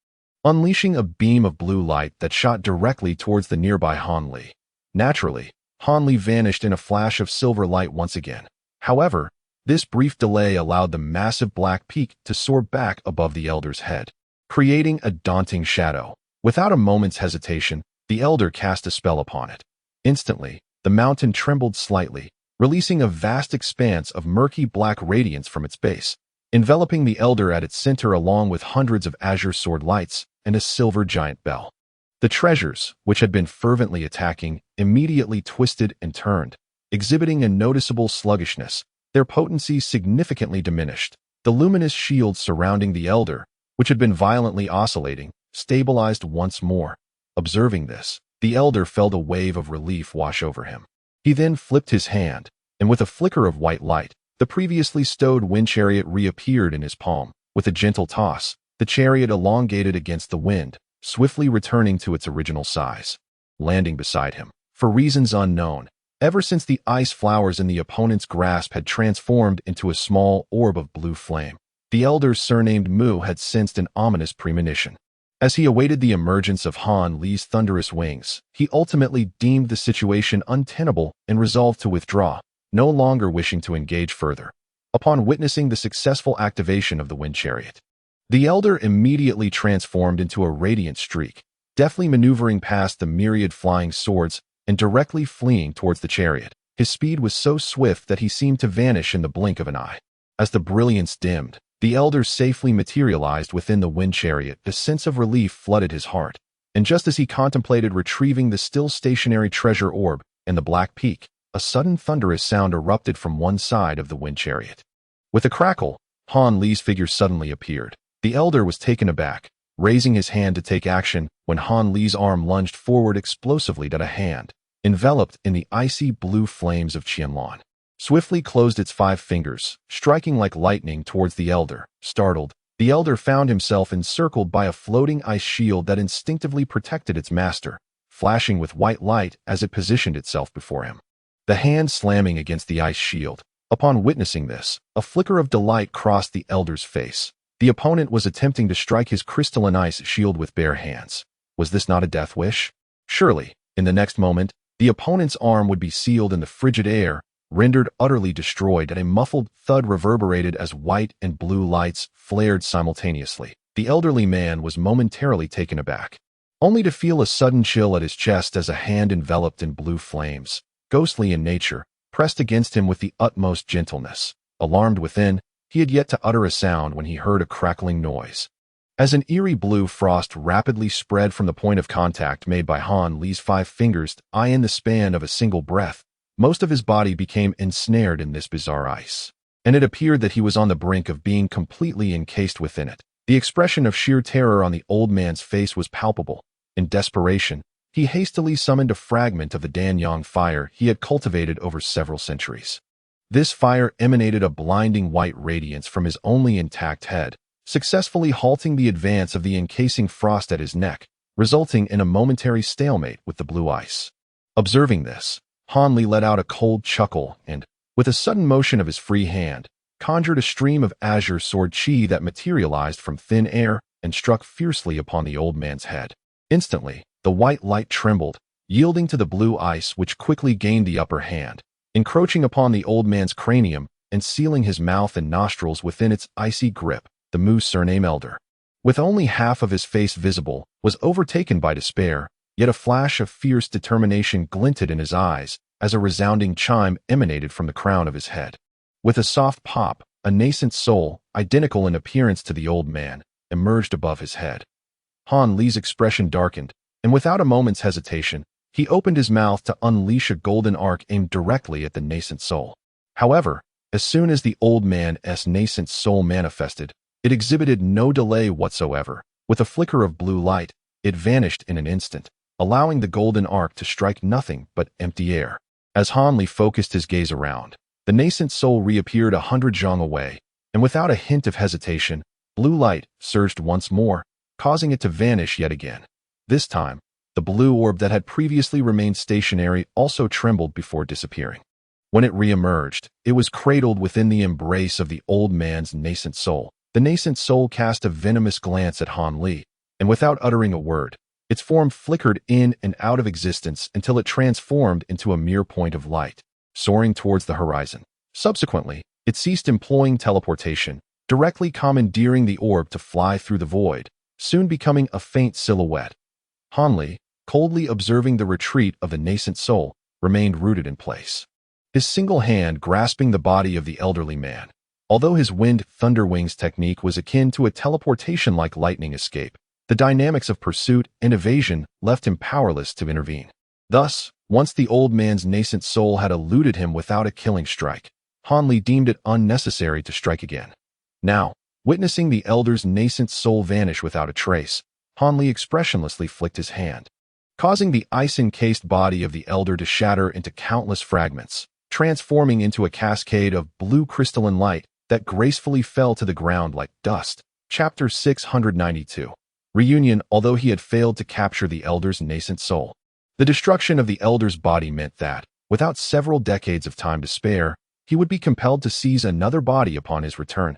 unleashing a beam of blue light that shot directly towards the nearby Hanli. Naturally, Hanli vanished in a flash of silver light once again. However, this brief delay allowed the massive black peak to soar back above the elder's head, creating a daunting shadow. Without a moment's hesitation, the elder cast a spell upon it. Instantly, the mountain trembled slightly, releasing a vast expanse of murky black radiance from its base, enveloping the elder at its center along with hundreds of azure sword lights and a silver giant bell. The treasures, which had been fervently attacking, immediately twisted and turned, exhibiting a noticeable sluggishness, their potency significantly diminished. The luminous shield surrounding the elder, which had been violently oscillating, stabilized once more. Observing this, the elder felt a wave of relief wash over him. He then flipped his hand, and with a flicker of white light, the previously stowed wind chariot reappeared in his palm. With a gentle toss, the chariot elongated against the wind, swiftly returning to its original size. Landing beside him, for reasons unknown, ever since the ice flowers in the opponent's grasp had transformed into a small orb of blue flame, the elder surnamed Mu had sensed an ominous premonition. As he awaited the emergence of Han Li's thunderous wings, he ultimately deemed the situation untenable and resolved to withdraw, no longer wishing to engage further. Upon witnessing the successful activation of the wind chariot, the elder immediately transformed into a radiant streak, deftly maneuvering past the myriad flying swords and directly fleeing towards the chariot. His speed was so swift that he seemed to vanish in the blink of an eye. As the brilliance dimmed, the elder safely materialized within the wind chariot. A sense of relief flooded his heart, and just as he contemplated retrieving the still stationary treasure orb and the black peak, a sudden thunderous sound erupted from one side of the wind chariot. With a crackle, Han Li's figure suddenly appeared. The elder was taken aback, raising his hand to take action when Han Li's arm lunged forward explosively at a hand, enveloped in the icy blue flames of Qianlan, swiftly closed its 5 fingers, striking like lightning towards the elder. Startled, the elder found himself encircled by a floating ice shield that instinctively protected its master, flashing with white light as it positioned itself before him. The hand slamming against the ice shield. Upon witnessing this, a flicker of delight crossed the elder's face. The opponent was attempting to strike his crystalline ice shield with bare hands. Was this not a death wish? Surely, in the next moment, the opponent's arm would be sealed in the frigid air, rendered utterly destroyed, and a muffled thud reverberated as white and blue lights flared simultaneously. The elderly man was momentarily taken aback, only to feel a sudden chill at his chest as a hand enveloped in blue flames, ghostly in nature, pressed against him with the utmost gentleness. Alarmed within, he had yet to utter a sound when he heard a crackling noise. As an eerie blue frost rapidly spread from the point of contact made by Han Li's 5 fingers, in the span of a single breath, most of his body became ensnared in this bizarre ice, and it appeared that he was on the brink of being completely encased within it. The expression of sheer terror on the old man's face was palpable. In desperation, he hastily summoned a fragment of the Danyang fire he had cultivated over several centuries. This fire emanated a blinding white radiance from his only intact head, successfully halting the advance of the encasing frost at his neck, resulting in a momentary stalemate with the blue ice. Observing this, Han Li let out a cold chuckle and, with a sudden motion of his free hand, conjured a stream of azure sword chi that materialized from thin air and struck fiercely upon the old man's head. Instantly, the white light trembled, yielding to the blue ice, which quickly gained the upper hand, encroaching upon the old man's cranium and sealing his mouth and nostrils within its icy grip. The Mu surname elder, with only half of his face visible, was overtaken by despair, yet a flash of fierce determination glinted in his eyes as a resounding chime emanated from the crown of his head. With a soft pop, a nascent soul, identical in appearance to the old man, emerged above his head. Han Li's expression darkened, and without a moment's hesitation, he opened his mouth to unleash a golden arc aimed directly at the nascent soul. However, as soon as the old man's nascent soul manifested, it exhibited no delay whatsoever. With a flicker of blue light, it vanished in an instant, allowing the golden arc to strike nothing but empty air. As Han Li focused his gaze around, the nascent soul reappeared 100 zhang away, and without a hint of hesitation, blue light surged once more, causing it to vanish yet again. This time, the blue orb that had previously remained stationary also trembled before disappearing. When it re-emerged, it was cradled within the embrace of the old man's nascent soul. The nascent soul cast a venomous glance at Han Li, and without uttering a word, its form flickered in and out of existence until it transformed into a mere point of light, soaring towards the horizon. Subsequently, it ceased employing teleportation, directly commandeering the orb to fly through the void, soon becoming a faint silhouette. Han Li, coldly observing the retreat of the nascent soul, remained rooted in place, his single hand grasping the body of the elderly man. Although his wind thunder wings technique was akin to a teleportation like lightning escape, the dynamics of pursuit and evasion left him powerless to intervene. Thus, once the old man's nascent soul had eluded him without a killing strike, Han Li deemed it unnecessary to strike again. Now, witnessing the elder's nascent soul vanish without a trace, Han Li expressionlessly flicked his hand, causing the ice-encased body of the elder to shatter into countless fragments, transforming into a cascade of blue crystalline light that gracefully fell to the ground like dust. Chapter 692. Reunion. Although he had failed to capture the elder's nascent soul, the destruction of the elder's body meant that, without several decades of time to spare, he would be compelled to seize another body upon his return.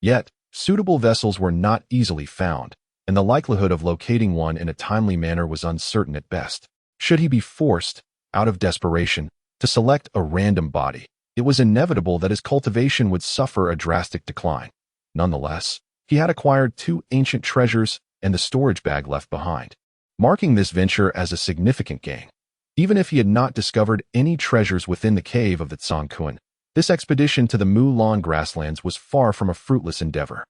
Yet, suitable vessels were not easily found, and the likelihood of locating one in a timely manner was uncertain at best. Should he be forced, out of desperation, to select a random body, it was inevitable that his cultivation would suffer a drastic decline. Nonetheless, he had acquired 2 ancient treasures and the storage bag left behind, marking this venture as a significant gain. Even if he had not discovered any treasures within the cave of the Tsangkuan, this expedition to the Mulan grasslands was far from a fruitless endeavor.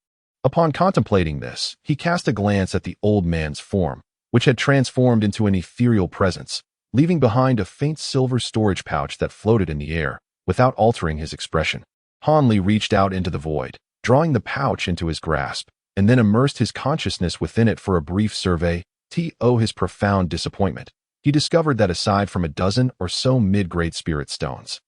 Upon contemplating this, he cast a glance at the old man's form, which had transformed into an ethereal presence, leaving behind a faint silver storage pouch that floated in the air. Without altering his expression, Han Li reached out into the void, drawing the pouch into his grasp, and then immersed his consciousness within it for a brief survey. To his profound disappointment, he discovered that aside from a dozen or so mid-grade spirit stones,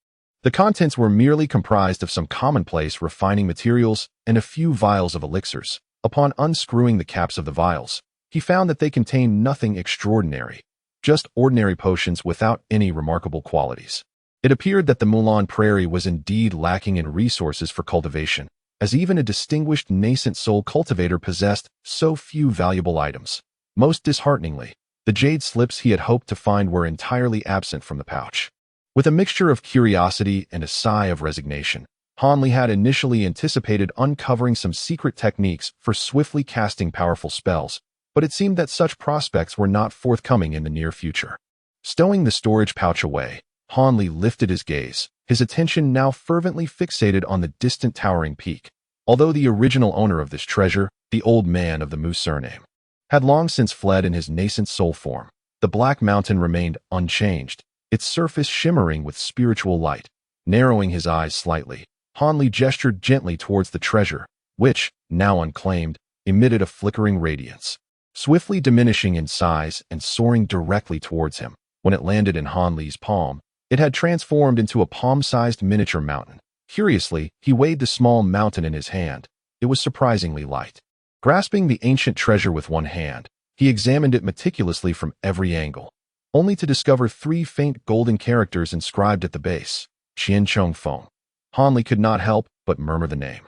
the contents were merely comprised of some commonplace refining materials and a few vials of elixirs. Upon unscrewing the caps of the vials, he found that they contained nothing extraordinary, just ordinary potions without any remarkable qualities. It appeared that the Mulan Prairie was indeed lacking in resources for cultivation, as even a distinguished nascent soul cultivator possessed so few valuable items. Most dishearteningly, the jade slips he had hoped to find were entirely absent from the pouch. With a mixture of curiosity and a sigh of resignation, Han Li had initially anticipated uncovering some secret techniques for swiftly casting powerful spells, but it seemed that such prospects were not forthcoming in the near future. Stowing the storage pouch away, Han Li lifted his gaze, his attention now fervently fixated on the distant towering peak. Although the original owner of this treasure, the old man of the Mu surname, had long since fled in his nascent soul form, the Black Mountain remained unchanged, its surface shimmering with spiritual light. Narrowing his eyes slightly, Han Li gestured gently towards the treasure, which, now unclaimed, emitted a flickering radiance, swiftly diminishing in size and soaring directly towards him. When it landed in Han Li's palm, it had transformed into a palm-sized miniature mountain. Curiously, he weighed the small mountain in his hand. It was surprisingly light. Grasping the ancient treasure with one hand, he examined it meticulously from every angle, only to discover 3 faint golden characters inscribed at the base. Qian Chong Feng. Han Li could not help but murmur the name.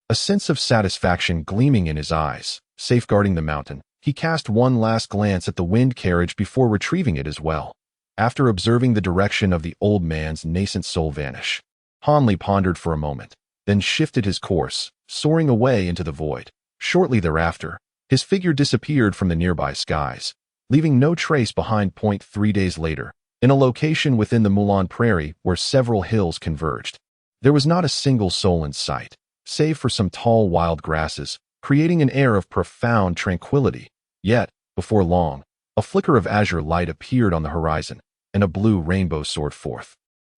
A sense of satisfaction gleaming in his eyes, safeguarding the mountain, he cast one last glance at the wind carriage before retrieving it as well. After observing the direction of the old man's nascent soul vanish, Han Li pondered for a moment, then shifted his course, soaring away into the void. Shortly thereafter, his figure disappeared from the nearby skies, leaving no trace behind. 3 days later, in a location within the Mulan Prairie where several hills converged. There was not a single soul in sight, save for some tall wild grasses, creating an air of profound tranquility. Yet, before long, a flicker of azure light appeared on the horizon, and a blue rainbow soared forth.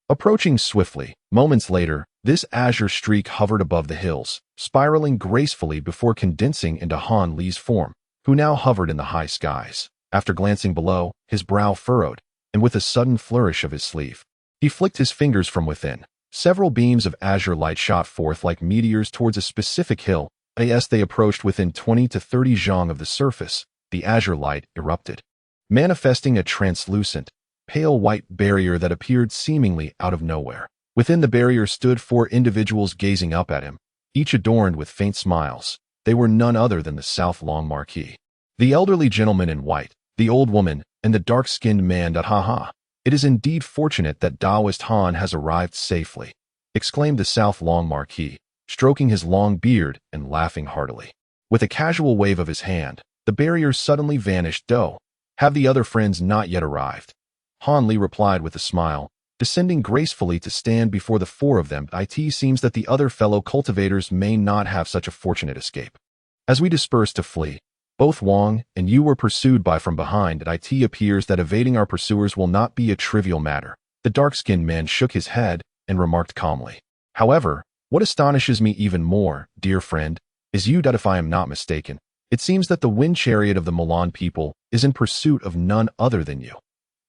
Approaching swiftly, moments later, this azure streak hovered above the hills, spiraling gracefully before condensing into Han Li's form, who now hovered in the high skies. After glancing below, his brow furrowed, and with a sudden flourish of his sleeve, he flicked his fingers from within. Several beams of azure light shot forth like meteors towards a specific hill. As they approached within 20 to 30 zhang of the surface, the azure light erupted, manifesting a translucent, pale white barrier that appeared seemingly out of nowhere. Within the barrier stood 4 individuals gazing up at him, each adorned with faint smiles. They were none other than the South Long Marquis. The elderly gentleman in white, the old woman, and the dark-skinned man. Ha! It is indeed fortunate that Daoist Han has arrived safely, exclaimed the South Long Marquis, stroking his long beard and laughing heartily. With a casual wave of his hand, the barrier suddenly vanished. Have the other friends not yet arrived? Han Li replied with a smile, descending gracefully to stand before the 4 of them. It seems that the other fellow cultivators may not have such a fortunate escape. As we dispersed to flee, both Wang and you were pursued by from behind. It appears that evading our pursuers will not be a trivial matter. The dark-skinned man shook his head and remarked calmly. However, what astonishes me even more, dear friend, is you that if I am not mistaken, it seems that the wind chariot of the Mulan people is in pursuit of none other than you.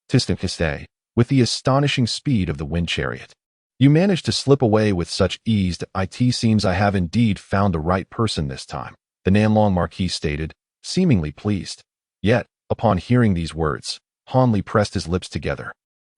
Tistin with the astonishing speed of the wind chariot. You managed to slip away with such ease. It seems I have indeed found the right person this time, the Nanlong Marquis stated, seemingly pleased. Yet, upon hearing these words, Han Li pressed his lips together,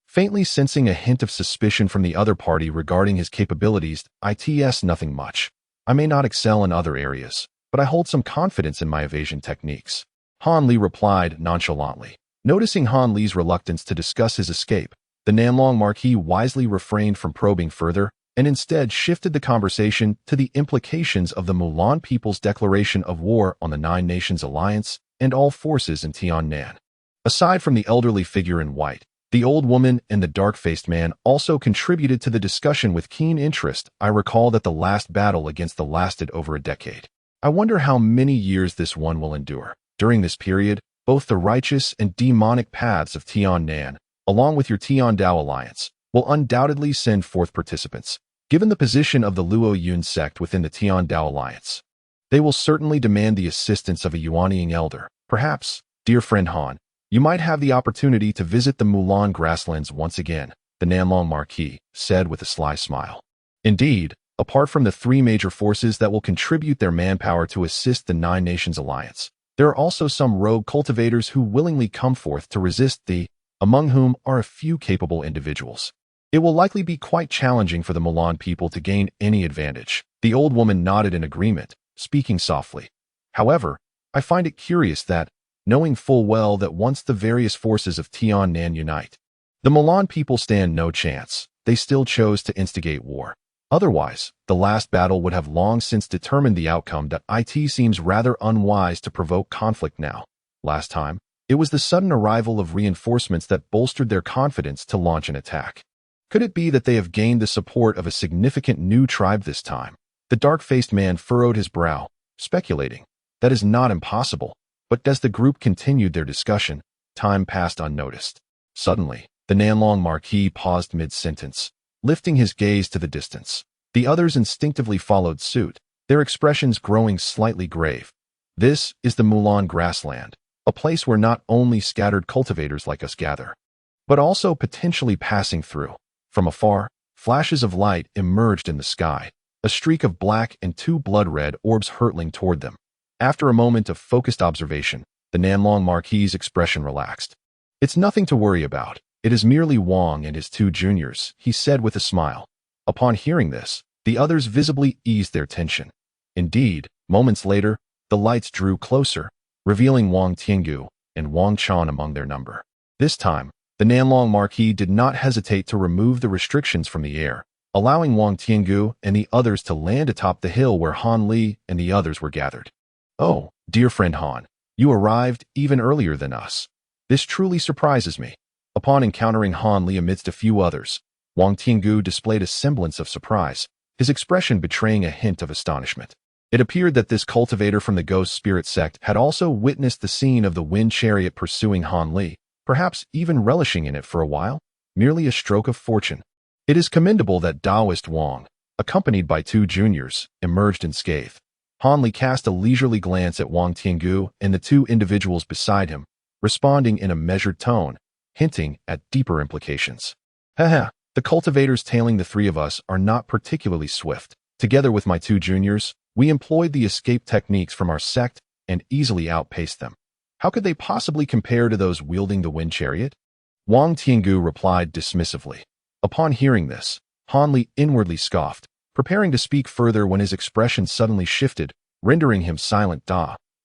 faintly sensing a hint of suspicion from the other party regarding his capabilities. It's nothing much. I may not excel in other areas, but I hold some confidence in my evasion techniques. Han Li replied nonchalantly. Noticing Han Li's reluctance to discuss his escape, the Nanlong Marquis wisely refrained from probing further and instead shifted the conversation to the implications of the Mulan people's declaration of war on the Nine Nations Alliance and all forces in Tiannan. Aside from the elderly figure in white, the old woman and the dark-faced man also contributed to the discussion with keen interest. I recall that the last battle against the lasted over a decade. I wonder how many years this one will endure. During this period, both the righteous and demonic paths of Tiannan, along with your Tiandao alliance, will undoubtedly send forth participants. Given the position of the Luo Yun sect within the Tiandao alliance, they will certainly demand the assistance of a Yuanying elder. Perhaps, dear friend Han, you might have the opportunity to visit the Mulan grasslands once again, the Nanlong Marquis said with a sly smile. Indeed, apart from the 3 major forces that will contribute their manpower to assist the Nine Nations Alliance, there are also some rogue cultivators who willingly come forth to resist among whom are a few capable individuals. It will likely be quite challenging for the Mulan people to gain any advantage. The old woman nodded in agreement, speaking softly. However, I find it curious that, knowing full well that once the various forces of Tiannan unite, the Mulan people stand no chance, they still chose to instigate war. Otherwise, the last battle would have long since determined the outcome. It seems rather unwise to provoke conflict now. Last time, it was the sudden arrival of reinforcements that bolstered their confidence to launch an attack. Could it be that they have gained the support of a significant new tribe this time? The dark-faced man furrowed his brow, speculating. That is not impossible, but as the group continued their discussion, time passed unnoticed. Suddenly, the Nanlong Marquis paused mid-sentence, lifting his gaze to the distance. The others instinctively followed suit, their expressions growing slightly grave. This is the Mulan grassland, a place where not only scattered cultivators like us gather, but also potentially passing through. From afar, flashes of light emerged in the sky, a streak of black and 2 blood-red orbs hurtling toward them. After a moment of focused observation, the Nanlong Marquis' expression relaxed. It's nothing to worry about. It is merely Wang and his 2 juniors, he said with a smile. Upon hearing this, the others visibly eased their tension. Indeed, moments later, the lights drew closer, revealing Wang Tiangu and Wang Chan among their number. This time, the Nanlong Marquis did not hesitate to remove the restrictions from the air, allowing Wang Tiangu and the others to land atop the hill where Han Li and the others were gathered. Oh, dear friend Han, you arrived even earlier than us. This truly surprises me. Upon encountering Han Li amidst a few others, Wang Tiangu displayed a semblance of surprise, his expression betraying a hint of astonishment. It appeared that this cultivator from the Ghost Spirit sect had also witnessed the scene of the wind chariot pursuing Han Li, perhaps even relishing in it for a while, merely a stroke of fortune. It is commendable that Taoist Wang, accompanied by two juniors, emerged unscathed. Han Li cast a leisurely glance at Wang Tiangu and the two individuals beside him, responding in a measured tone, hinting at deeper implications. Haha, the cultivators tailing the three of us are not particularly swift. Together with my two juniors, we employed the escape techniques from our sect and easily outpaced them. How could they possibly compare to those wielding the wind chariot? Wang Tiangu replied dismissively. Upon hearing this, Han Li inwardly scoffed, preparing to speak further when his expression suddenly shifted, rendering him silent.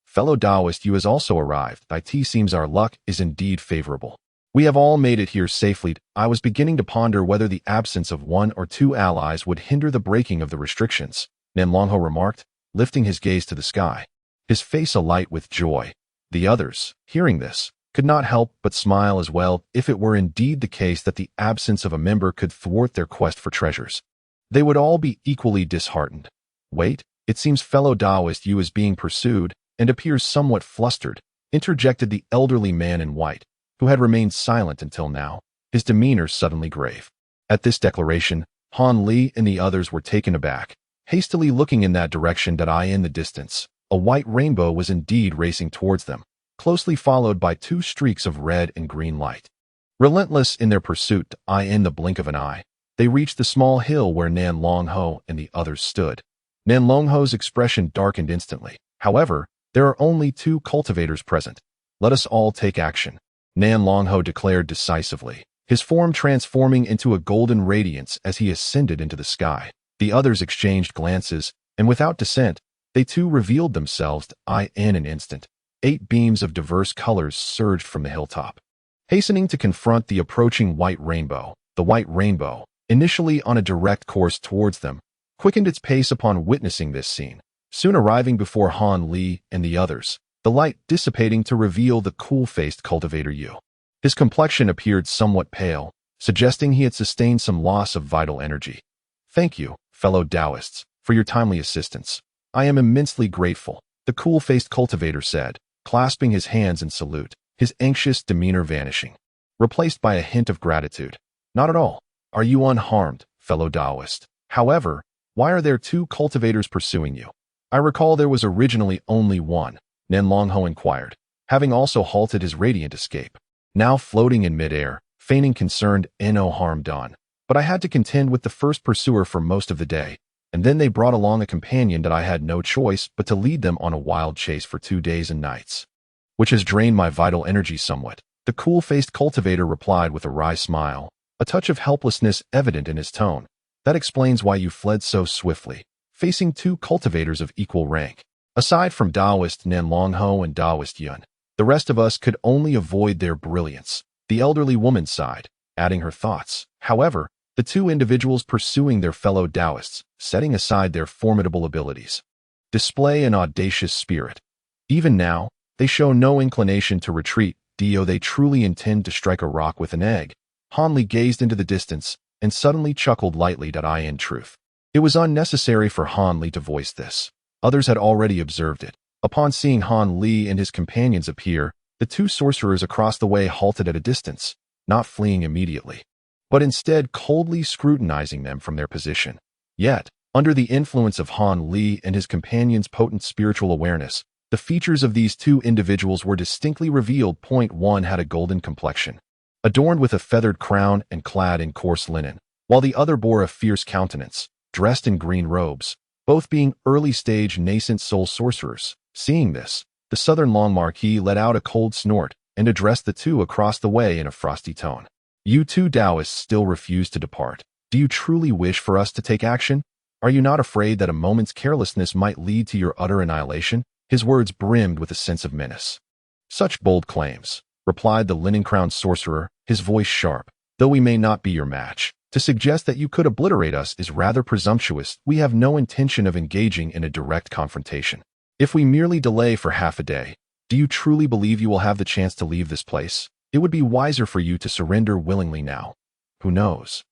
Fellow Taoist, you has also arrived. It seems our luck is indeed favorable. We have all made it here safely. I was beginning to ponder whether the absence of one or two allies would hinder the breaking of the restrictions, Nanlongho remarked, lifting his gaze to the sky, his face alight with joy. The others, hearing this, could not help but smile as well, if it were indeed the case that the absence of a member could thwart their quest for treasures. They would all be equally disheartened. Wait, it seems fellow Taoist you is being pursued, and appears somewhat flustered, interjected the elderly man in white, who had remained silent until now, his demeanor suddenly grave. At this declaration, Han Li and the others were taken aback, hastily looking in that direction. In the distance, a white rainbow was indeed racing towards them, closely followed by two streaks of red and green light. Relentless in their pursuit, in the blink of an eye, they reached the small hill where Nanlongho and the others stood. Nanlongho's expression darkened instantly. However, there are only two cultivators present. Let us all take action, Nanlongho declared decisively, his form transforming into a golden radiance as he ascended into the sky. The others exchanged glances, and without dissent, they too revealed themselves. In an instant, 8 beams of diverse colors surged from the hilltop. Hastening to confront the approaching white rainbow, the white rainbow, initially on a direct course towards them, quickened its pace upon witnessing this scene, soon arriving before Han Li and the others, the light dissipating to reveal the cool-faced cultivator Yu. His complexion appeared somewhat pale, suggesting he had sustained some loss of vital energy. Thank you, fellow Taoists, for your timely assistance. I am immensely grateful, the cool-faced cultivator said, clasping his hands in salute, his anxious demeanor vanishing, replaced by a hint of gratitude. Not at all. Are you unharmed, fellow Taoist? However, why are there 2 cultivators pursuing you? I recall there was originally only one, Nanlongho inquired, having also halted his radiant escape. Now floating in midair, feigning concerned, no harm done. But I had to contend with the first pursuer for most of the day, and then they brought along a companion that I had no choice but to lead them on a wild chase for 2 days and nights, which has drained my vital energy somewhat, the cool-faced cultivator replied with a wry smile, a touch of helplessness evident in his tone. That explains why you fled so swiftly, facing 2 cultivators of equal rank. Aside from Taoist Nanlongho and Taoist Yun, the rest of us could only avoid their brilliance, the elderly woman sighed, adding her thoughts. However, the 2 individuals pursuing their fellow Taoists, setting aside their formidable abilities, display an audacious spirit. Even now, they show no inclination to retreat. They truly intend to strike a rock with an egg. Han Li gazed into the distance and suddenly chuckled lightly. In truth, it was unnecessary for Han Li to voice this. Others had already observed it. Upon seeing Han Li and his companions appear, the 2 sorcerers across the way halted at a distance, not fleeing immediately, but instead coldly scrutinizing them from their position. Yet, under the influence of Han Li and his companions' potent spiritual awareness, the features of these 2 individuals were distinctly revealed. One had a golden complexion, adorned with a feathered crown and clad in coarse linen, while the other bore a fierce countenance, dressed in green robes, both being early-stage nascent soul sorcerers. Seeing this, the southern Long Marquis let out a cold snort and addressed the 2 across the way in a frosty tone. You 2 Taoists still refuse to depart. Do you truly wish for us to take action? Are you not afraid that a moment's carelessness might lead to your utter annihilation? His words brimmed with a sense of menace. Such bold claims, replied the linen-crowned sorcerer, his voice sharp, though we may not be your match. To suggest that you could obliterate us is rather presumptuous. We have no intention of engaging in a direct confrontation. If we merely delay for half a day, do you truly believe you will have the chance to leave this place? It would be wiser for you to surrender willingly now. Who knows?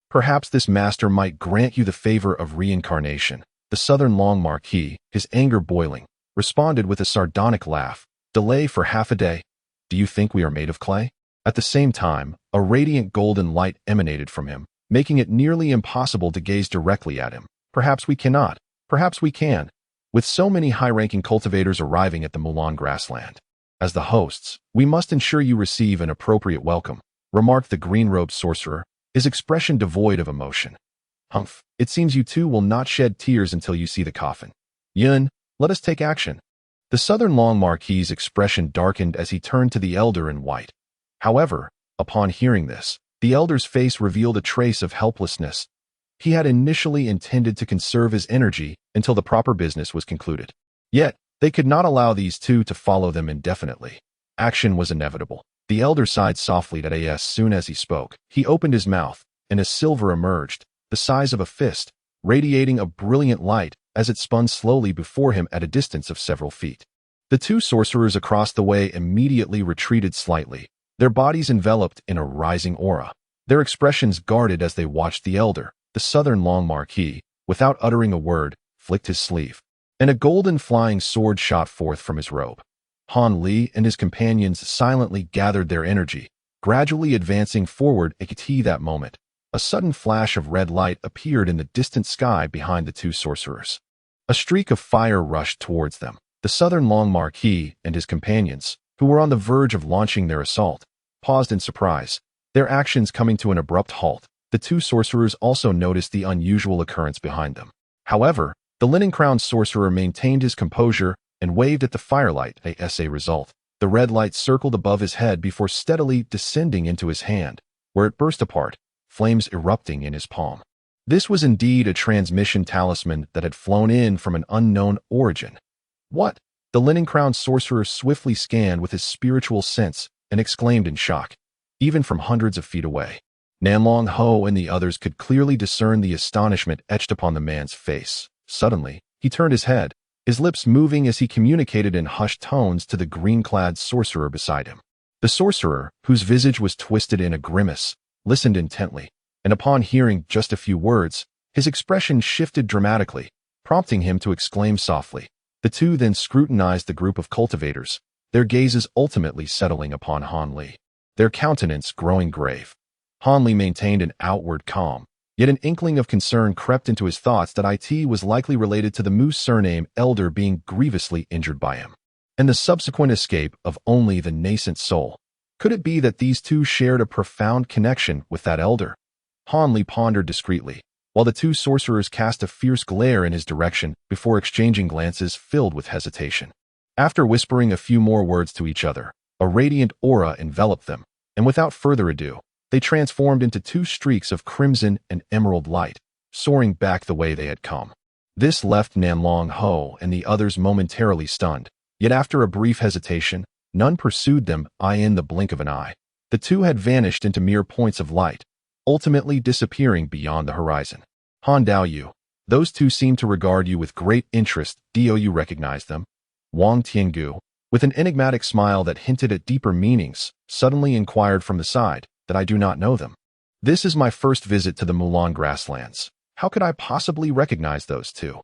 Perhaps this master might grant you the favor of reincarnation. The Southern Long Marquis, his anger boiling, responded with a sardonic laugh. Delay for half a day? Do you think we are made of clay? At the same time, a radiant golden light emanated from him, making it nearly impossible to gaze directly at him. Perhaps we cannot. Perhaps we can. With so many high-ranking cultivators arriving at the Mulan grassland. As the hosts, we must ensure you receive an appropriate welcome, remarked the green-robed sorcerer, his expression devoid of emotion. Humph, it seems you two will not shed tears until you see the coffin. Yun, let us take action. The Southern Long Marquis's expression darkened as he turned to the elder in white. However, upon hearing this, the elder's face revealed a trace of helplessness. He had initially intended to conserve his energy until the proper business was concluded. Yet, they could not allow these two to follow them indefinitely. Action was inevitable. The elder sighed softly as soon as he spoke. He opened his mouth, and a silver emerged, the size of a fist, radiating a brilliant light as it spun slowly before him at a distance of several feet. The two sorcerers across the way immediately retreated slightly, their bodies enveloped in a rising aura, their expressions guarded as they watched the elder. The Southern Long Marquis, without uttering a word, flicked his sleeve, and a golden flying sword shot forth from his robe. Han Li and his companions silently gathered their energy, gradually advancing forward. At that moment, a sudden flash of red light appeared in the distant sky behind the two sorcerers. A streak of fire rushed towards them. The Southern Long Marquis and his companions, who were on the verge of launching their assault, paused in surprise, their actions coming to an abrupt halt. The two sorcerers also noticed the unusual occurrence behind them. However, the linen-crowned sorcerer maintained his composure and waved at the firelight. As a result, the red light circled above his head before steadily descending into his hand, where it burst apart, flames erupting in his palm. This was indeed a transmission talisman that had flown in from an unknown origin. What? The linen-crowned sorcerer swiftly scanned with his spiritual sense and exclaimed in shock, even from hundreds of feet away. Nanlong Ho and the others could clearly discern the astonishment etched upon the man's face. Suddenly, he turned his head, his lips moving as he communicated in hushed tones to the green-clad sorcerer beside him. The sorcerer, whose visage was twisted in a grimace, listened intently, and upon hearing just a few words, his expression shifted dramatically, prompting him to exclaim softly. The two then scrutinized the group of cultivators, their gazes ultimately settling upon Han Li, their countenance growing grave. Han Li maintained an outward calm, yet an inkling of concern crept into his thoughts that it was likely related to the Moose surname elder being grievously injured by him, and the subsequent escape of only the nascent soul. Could it be that these two shared a profound connection with that elder? Han Li pondered discreetly, while the two sorcerers cast a fierce glare in his direction before exchanging glances filled with hesitation. After whispering a few more words to each other, a radiant aura enveloped them, and without further ado, they transformed into two streaks of crimson and emerald light, soaring back the way they had come. This left Nanlong Ho and the others momentarily stunned, yet after a brief hesitation, none pursued them. In the blink of an eye, the two had vanished into mere points of light, ultimately disappearing beyond the horizon. Han Daoyu, those two seem to regard you with great interest. Do you recognize them? Wang Tiangu, with an enigmatic smile that hinted at deeper meanings, suddenly inquired from the side. That I do not know them. This is my first visit to the Mulan grasslands. How could I possibly recognize those two?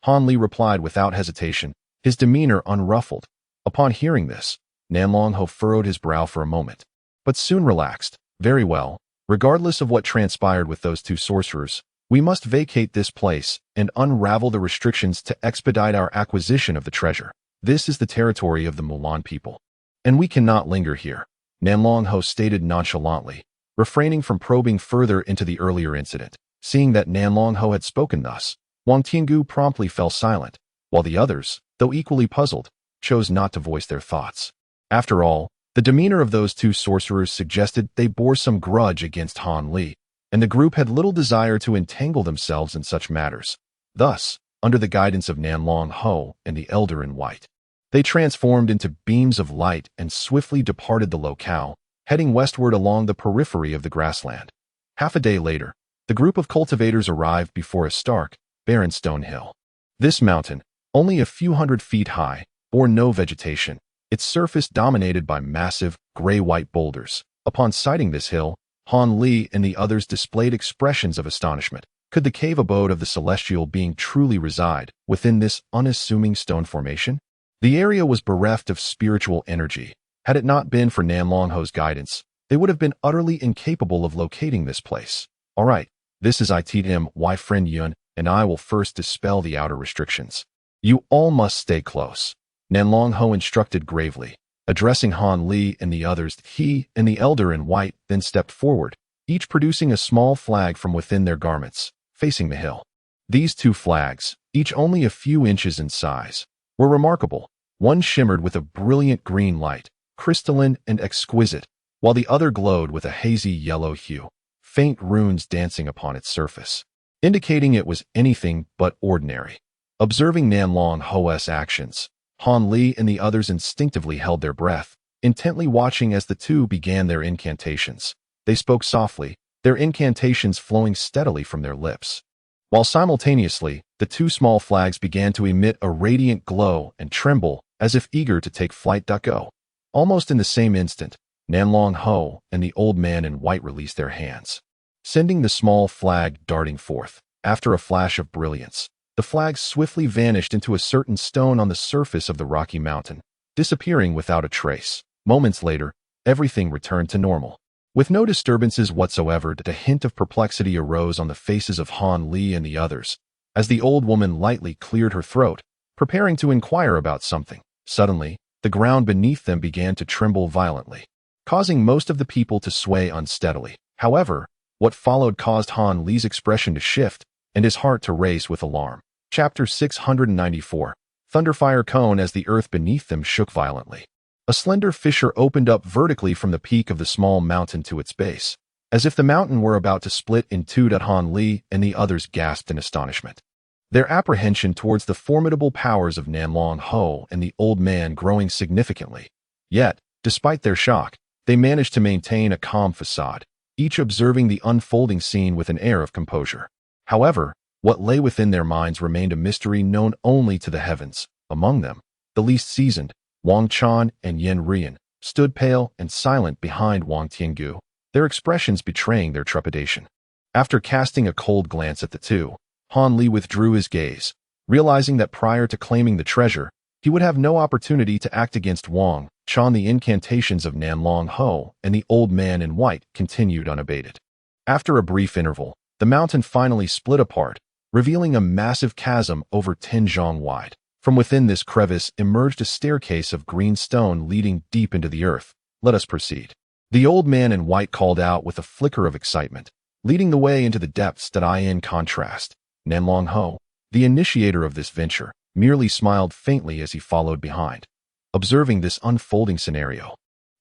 Han Li replied without hesitation, his demeanor unruffled. Upon hearing this, Nanlong Ho furrowed his brow for a moment, but soon relaxed. Very well, regardless of what transpired with those two sorcerers, we must vacate this place and unravel the restrictions to expedite our acquisition of the treasure. This is the territory of the Mulan people, and we cannot linger here. Nanlong Ho stated nonchalantly, refraining from probing further into the earlier incident. Seeing that Nanlong Ho had spoken thus, Wang Tiangu promptly fell silent, while the others, though equally puzzled, chose not to voice their thoughts. After all, the demeanor of those two sorcerers suggested they bore some grudge against Han Li, and the group had little desire to entangle themselves in such matters. Thus, under the guidance of Nanlong Ho and the elder in white, they transformed into beams of light and swiftly departed the locale, heading westward along the periphery of the grassland. Half a day later, the group of cultivators arrived before a stark, barren stone hill. This mountain, only a few hundred feet high, bore no vegetation, its surface dominated by massive, gray-white boulders. Upon sighting this hill, Han Li and the others displayed expressions of astonishment. Could the cave abode of the celestial being truly reside within this unassuming stone formation? The area was bereft of spiritual energy. Had it not been for Nanlong Ho's guidance, they would have been utterly incapable of locating this place. All right, this is my friend Yun, and I will first dispel the outer restrictions. You all must stay close, Nanlong Ho instructed gravely. Addressing Han Li and the others, he and the elder in white then stepped forward, each producing a small flag from within their garments, facing the hill. These two flags, each only a few inches in size, were remarkable. One shimmered with a brilliant green light, crystalline and exquisite, while the other glowed with a hazy yellow hue, faint runes dancing upon its surface, indicating it was anything but ordinary. Observing Nanlong Ho's actions, Han Li and the others instinctively held their breath, intently watching as the two began their incantations. They spoke softly, their incantations flowing steadily from their lips, while simultaneously, the two small flags began to emit a radiant glow and tremble as if eager to take flight. Go. Almost in the same instant, Nanlong Ho and the old man in white released their hands, sending the small flag darting forth. After a flash of brilliance, the flag swiftly vanished into a certain stone on the surface of the rocky mountain, disappearing without a trace. Moments later, everything returned to normal. With no disturbances whatsoever, a hint of perplexity arose on the faces of Han Li and the others, as the old woman lightly cleared her throat, preparing to inquire about something. Suddenly, the ground beneath them began to tremble violently, causing most of the people to sway unsteadily. However, what followed caused Han Li's expression to shift and his heart to race with alarm. Chapter 694. Thunderfire Cone. As the earth beneath them shook violently, a slender fissure opened up vertically from the peak of the small mountain to its base, as if the mountain were about to split in two. Han Li and the others gasped in astonishment, their apprehension towards the formidable powers of Nanlong Ho and the old man growing significantly. Yet, despite their shock, they managed to maintain a calm facade, each observing the unfolding scene with an air of composure. However, what lay within their minds remained a mystery known only to the heavens. Among them, the least seasoned, Wang Chan and Yen Rian, stood pale and silent behind Wang Tiangu, their expressions betraying their trepidation. After casting a cold glance at the two, Han Li withdrew his gaze, realizing that prior to claiming the treasure, he would have no opportunity to act against Wang Chan. The incantations of Nanlong Ho and the old man in white continued unabated. After a brief interval, the mountain finally split apart, revealing a massive chasm over 10 zhang wide. From within this crevice emerged a staircase of green stone leading deep into the earth. Let us proceed, the old man in white called out with a flicker of excitement, leading the way into the depths. In contrast, Nanlong Ho, the initiator of this venture, merely smiled faintly as he followed behind. Observing this unfolding scenario,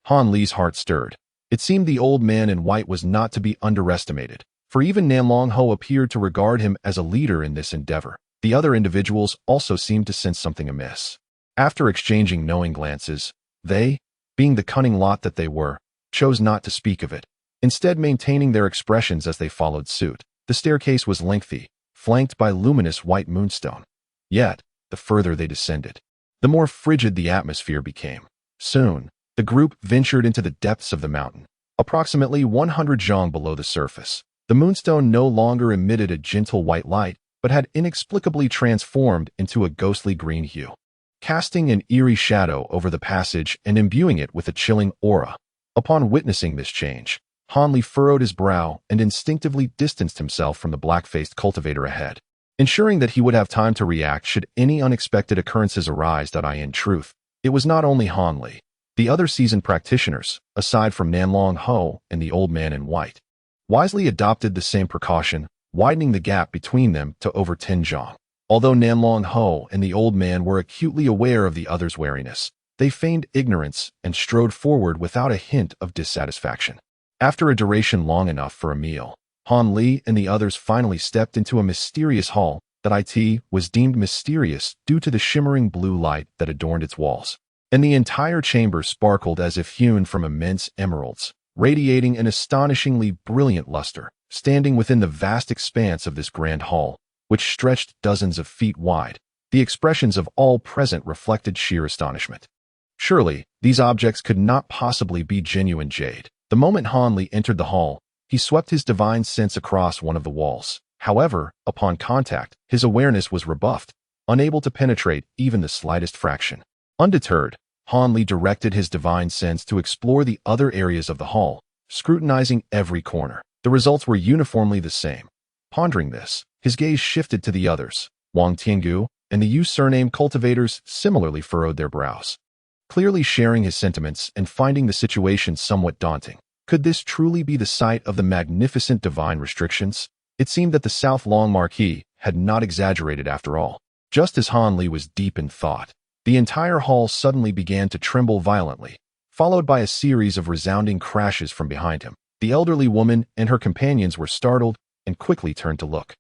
Han Li's heart stirred. It seemed the old man in white was not to be underestimated, for even Nanlong Ho appeared to regard him as a leader in this endeavor. The other individuals also seemed to sense something amiss. After exchanging knowing glances, they, being the cunning lot that they were, chose not to speak of it, instead maintaining their expressions as they followed suit. The staircase was lengthy, flanked by luminous white moonstone. Yet, the further they descended, the more frigid the atmosphere became. Soon, the group ventured into the depths of the mountain, approximately 100 zhang below the surface. The moonstone no longer emitted a gentle white light, but had inexplicably transformed into a ghostly green hue, casting an eerie shadow over the passage and imbuing it with a chilling aura. Upon witnessing this change, Han Li furrowed his brow and instinctively distanced himself from the black-faced cultivator ahead, ensuring that he would have time to react should any unexpected occurrences arise. In truth, it was not only Han Li. The other seasoned practitioners, aside from Nanlong Ho and the old man in white, wisely adopted the same precaution, widening the gap between them to over 10 zhang. Although Nanlong Ho and the old man were acutely aware of the other's wariness, they feigned ignorance and strode forward without a hint of dissatisfaction. After a duration long enough for a meal, Han Li and the others finally stepped into a mysterious hall that was deemed mysterious due to the shimmering blue light that adorned its walls. And the entire chamber sparkled as if hewn from immense emeralds, radiating an astonishingly brilliant luster. Standing within the vast expanse of this grand hall, which stretched dozens of feet wide, the expressions of all present reflected sheer astonishment. Surely, these objects could not possibly be genuine jade. The moment Han Li entered the hall, he swept his divine sense across one of the walls. However, upon contact, his awareness was rebuffed, unable to penetrate even the slightest fraction. Undeterred, Han Li directed his divine sense to explore the other areas of the hall, scrutinizing every corner. The results were uniformly the same. Pondering this, his gaze shifted to the others. Wang Tiangu and the Yu surname cultivators similarly furrowed their brows, clearly sharing his sentiments and finding the situation somewhat daunting. Could this truly be the site of the magnificent divine restrictions? It seemed that the South Long Marquis had not exaggerated after all. Just as Han Li was deep in thought, the entire hall suddenly began to tremble violently, followed by a series of resounding crashes from behind him. The elderly woman and her companions were startled and quickly turned to look,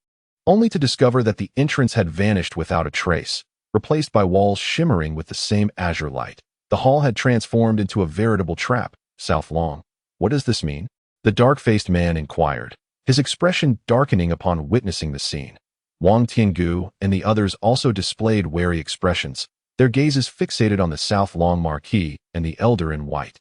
only to discover that the entrance had vanished without a trace, replaced by walls shimmering with the same azure light. The hall had transformed into a veritable trap. South Long, what does this mean? The dark-faced man inquired, his expression darkening upon witnessing the scene. Wang Tiangu and the others also displayed wary expressions, their gazes fixated on the South Long Marquis and the elder in white,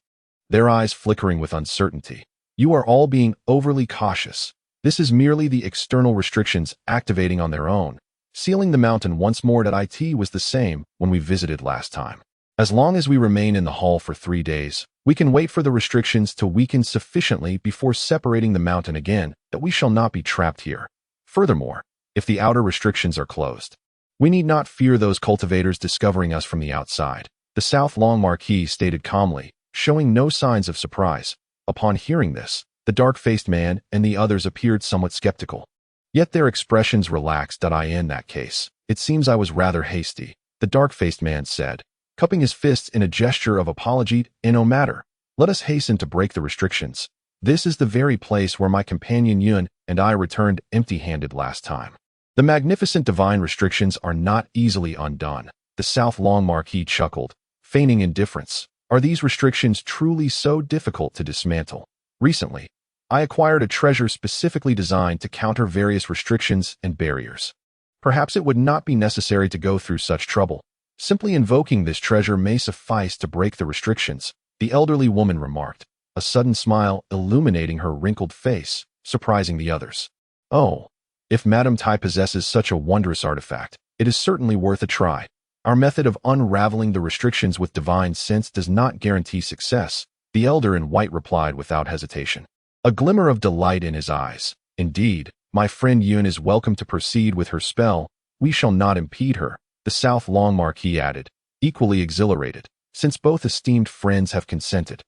their eyes flickering with uncertainty. You are all being overly cautious. This is merely the external restrictions activating on their own. Sealing the mountain once more at it was the same when we visited last time. As long as we remain in the hall for 3 days, we can wait for the restrictions to weaken sufficiently before separating the mountain again that we shall not be trapped here. Furthermore, if the outer restrictions are closed, we need not fear those cultivators discovering us from the outside. The South Long Marquis stated calmly, showing no signs of surprise. Upon hearing this, the dark-faced man and the others appeared somewhat skeptical. Yet their expressions relaxed. In that case, it seems I was rather hasty, the dark-faced man said, cupping his fists in a gesture of apology. No matter, let us hasten to break the restrictions. This is the very place where my companion Yun and I returned empty-handed last time. The magnificent divine restrictions are not easily undone. The South Long Marquis chuckled, feigning indifference. Are these restrictions truly so difficult to dismantle? Recently, I acquired a treasure specifically designed to counter various restrictions and barriers. Perhaps it would not be necessary to go through such trouble. Simply invoking this treasure may suffice to break the restrictions, the elderly woman remarked, a sudden smile illuminating her wrinkled face, surprising the others. Oh, if Madame Tai possesses such a wondrous artifact, it is certainly worth a try. Our method of unraveling the restrictions with divine sense does not guarantee success, the elder in white replied without hesitation, a glimmer of delight in his eyes. Indeed, my friend Yun is welcome to proceed with her spell. We shall not impede her, the South Long Marquis added, equally exhilarated, since both esteemed friends have consented.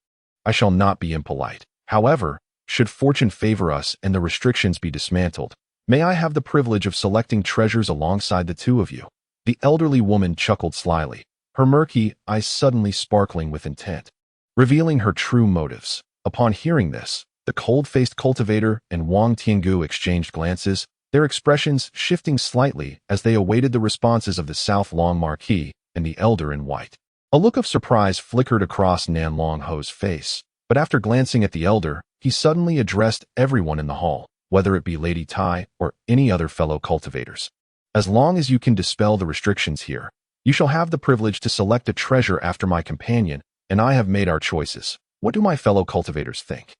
I shall not be impolite. However, should fortune favor us and the restrictions be dismantled, may I have the privilege of selecting treasures alongside the two of you? The elderly woman chuckled slyly, her murky eyes suddenly sparkling with intent, revealing her true motives. Upon hearing this, the cold-faced cultivator and Wang Tiangu exchanged glances, their expressions shifting slightly as they awaited the responses of the South Long Marquis and the elder in white. A look of surprise flickered across Nan Long Ho's face, but after glancing at the elder, he suddenly addressed everyone in the hall, whether it be Lady Tai or any other fellow cultivators. As long as you can dispel the restrictions here, you shall have the privilege to select a treasure after my companion, and I have made our choices. What do my fellow cultivators think?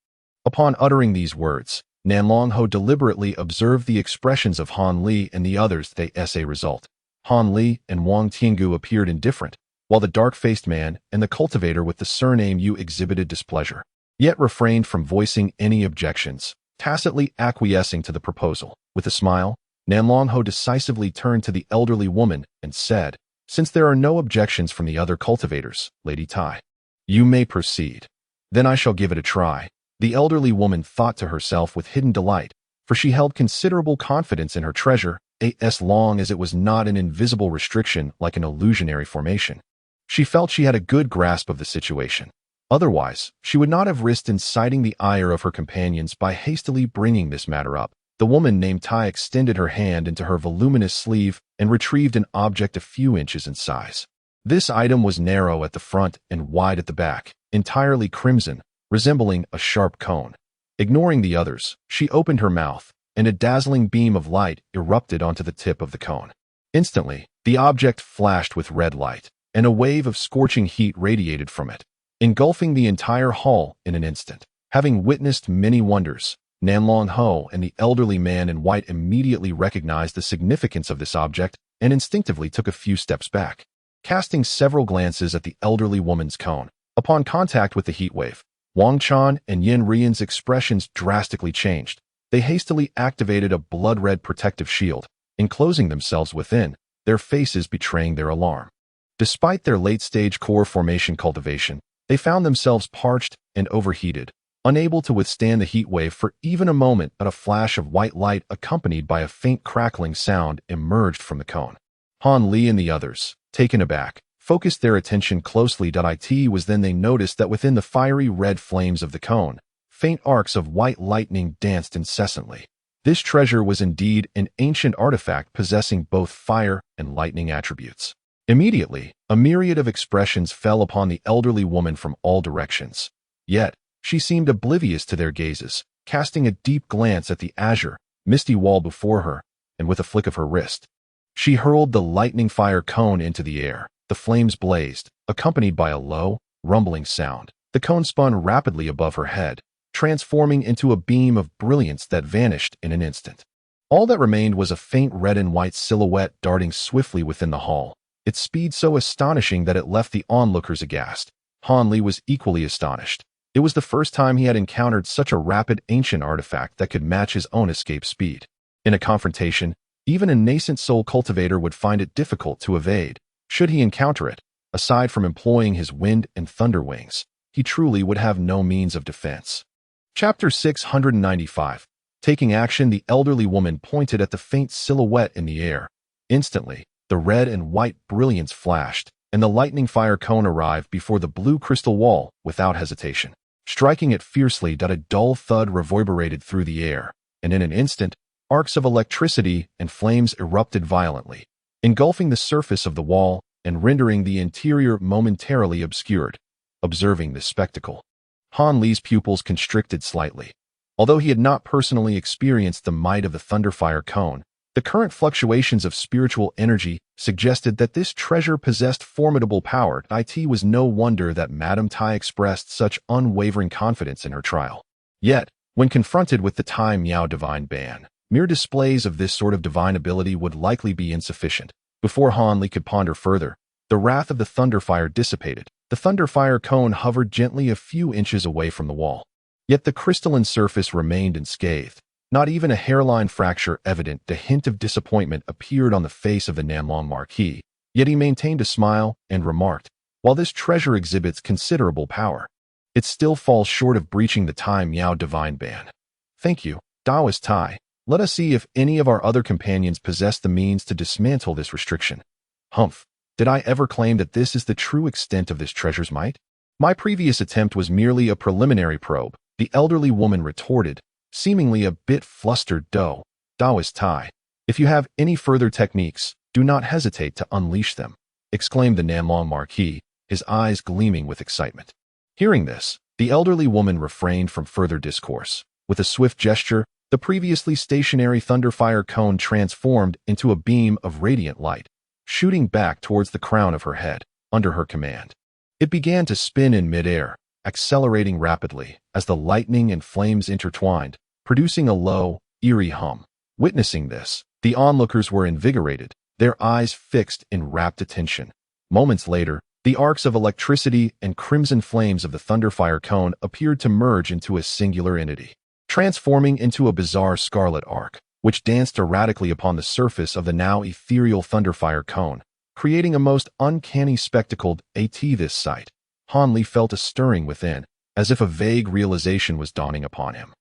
Upon uttering these words, Nan Long Ho deliberately observed the expressions of Han Li and the others. As a result, Han Li and Wang Tiangu appeared indifferent, while the dark-faced man and the cultivator with the surname Yu exhibited displeasure, yet refrained from voicing any objections, tacitly acquiescing to the proposal. With a smile, Nan Long Ho decisively turned to the elderly woman and said, since there are no objections from the other cultivators, Lady Tai, you may proceed. Then I shall give it a try. The elderly woman thought to herself with hidden delight, for she held considerable confidence in her treasure, as long as it was not an invisible restriction like an illusionary formation. She felt she had a good grasp of the situation. Otherwise, she would not have risked inciting the ire of her companions by hastily bringing this matter up. The woman named Tai extended her hand into her voluminous sleeve and retrieved an object a few inches in size. This item was narrow at the front and wide at the back, entirely crimson, resembling a sharp cone. Ignoring the others, she opened her mouth, and a dazzling beam of light erupted onto the tip of the cone. Instantly, the object flashed with red light, and a wave of scorching heat radiated from it, engulfing the entire hall in an instant. Having witnessed many wonders, Nanlong Ho and the elderly man in white immediately recognized the significance of this object and instinctively took a few steps back. Casting several glances at the elderly woman's cone, upon contact with the heat wave, Wang Chan and Yin Rian's expressions drastically changed. They hastily activated a blood-red protective shield, enclosing themselves within, their faces betraying their alarm. Despite their late-stage core formation cultivation, they found themselves parched and overheated, unable to withstand the heat wave for even a moment. But a flash of white light accompanied by a faint crackling sound emerged from the cone. Han Li and the others, taken aback, focused their attention closely. It was then they noticed that within the fiery red flames of the cone, faint arcs of white lightning danced incessantly. This treasure was indeed an ancient artifact possessing both fire and lightning attributes. Immediately, a myriad of expressions fell upon the elderly woman from all directions. Yet, she seemed oblivious to their gazes, casting a deep glance at the azure, misty wall before her, and with a flick of her wrist, she hurled the lightning fire cone into the air. The flames blazed, accompanied by a low, rumbling sound. The cone spun rapidly above her head, transforming into a beam of brilliance that vanished in an instant. All that remained was a faint red and white silhouette darting swiftly within the hall, its speed so astonishing that it left the onlookers aghast. Han Li was equally astonished. It was the first time he had encountered such a rapid ancient artifact that could match his own escape speed. In a confrontation, even a nascent soul cultivator would find it difficult to evade. Should he encounter it, aside from employing his wind and thunder wings, he truly would have no means of defense. Chapter 695. Taking action, the elderly woman pointed at the faint silhouette in the air. Instantly, the red and white brilliance flashed, and the lightning fire cone arrived before the blue crystal wall without hesitation. Striking it fiercely, a dull thud reverberated through the air, and in an instant, arcs of electricity and flames erupted violently, engulfing the surface of the wall and rendering the interior momentarily obscured. Observing this spectacle, Han Li's pupils constricted slightly. Although he had not personally experienced the might of the Thunderfire Cone, the current fluctuations of spiritual energy suggested that this treasure possessed formidable power. It was no wonder that Madame Tai expressed such unwavering confidence in her trial. Yet, when confronted with the Tai Miao divine ban, mere displays of this sort of divine ability would likely be insufficient. Before Han Li could ponder further, the wrath of the Thunderfire dissipated. The Thunderfire Cone hovered gently a few inches away from the wall. Yet the crystalline surface remained unscathed. Not even a hairline fracture evident. The hint of disappointment appeared on the face of the Nanlong Marquis, yet he maintained a smile and remarked, "While this treasure exhibits considerable power, it still falls short of breaching the Tai Miao divine ban." "Thank you, Taoist Tai. Let us see if any of our other companions possess the means to dismantle this restriction." "Humph. Did I ever claim that this is the true extent of this treasure's might? My previous attempt was merely a preliminary probe," the elderly woman retorted, seemingly a bit flustered. Taoist Tai, if you have any further techniques, do not hesitate to unleash them," exclaimed the Nanlong Marquis, his eyes gleaming with excitement. Hearing this, the elderly woman refrained from further discourse. With a swift gesture, the previously stationary Thunderfire Cone transformed into a beam of radiant light, shooting back towards the crown of her head, under her command. It began to spin in midair, accelerating rapidly as the lightning and flames intertwined, producing a low, eerie hum. Witnessing this, the onlookers were invigorated, their eyes fixed in rapt attention. Moments later, the arcs of electricity and crimson flames of the Thunderfire Cone appeared to merge into a singular entity, transforming into a bizarre scarlet arc, which danced erratically upon the surface of the now ethereal Thunderfire Cone, creating a most uncanny spectacle. At this sight, Han Li felt a stirring within, as if a vague realization was dawning upon him,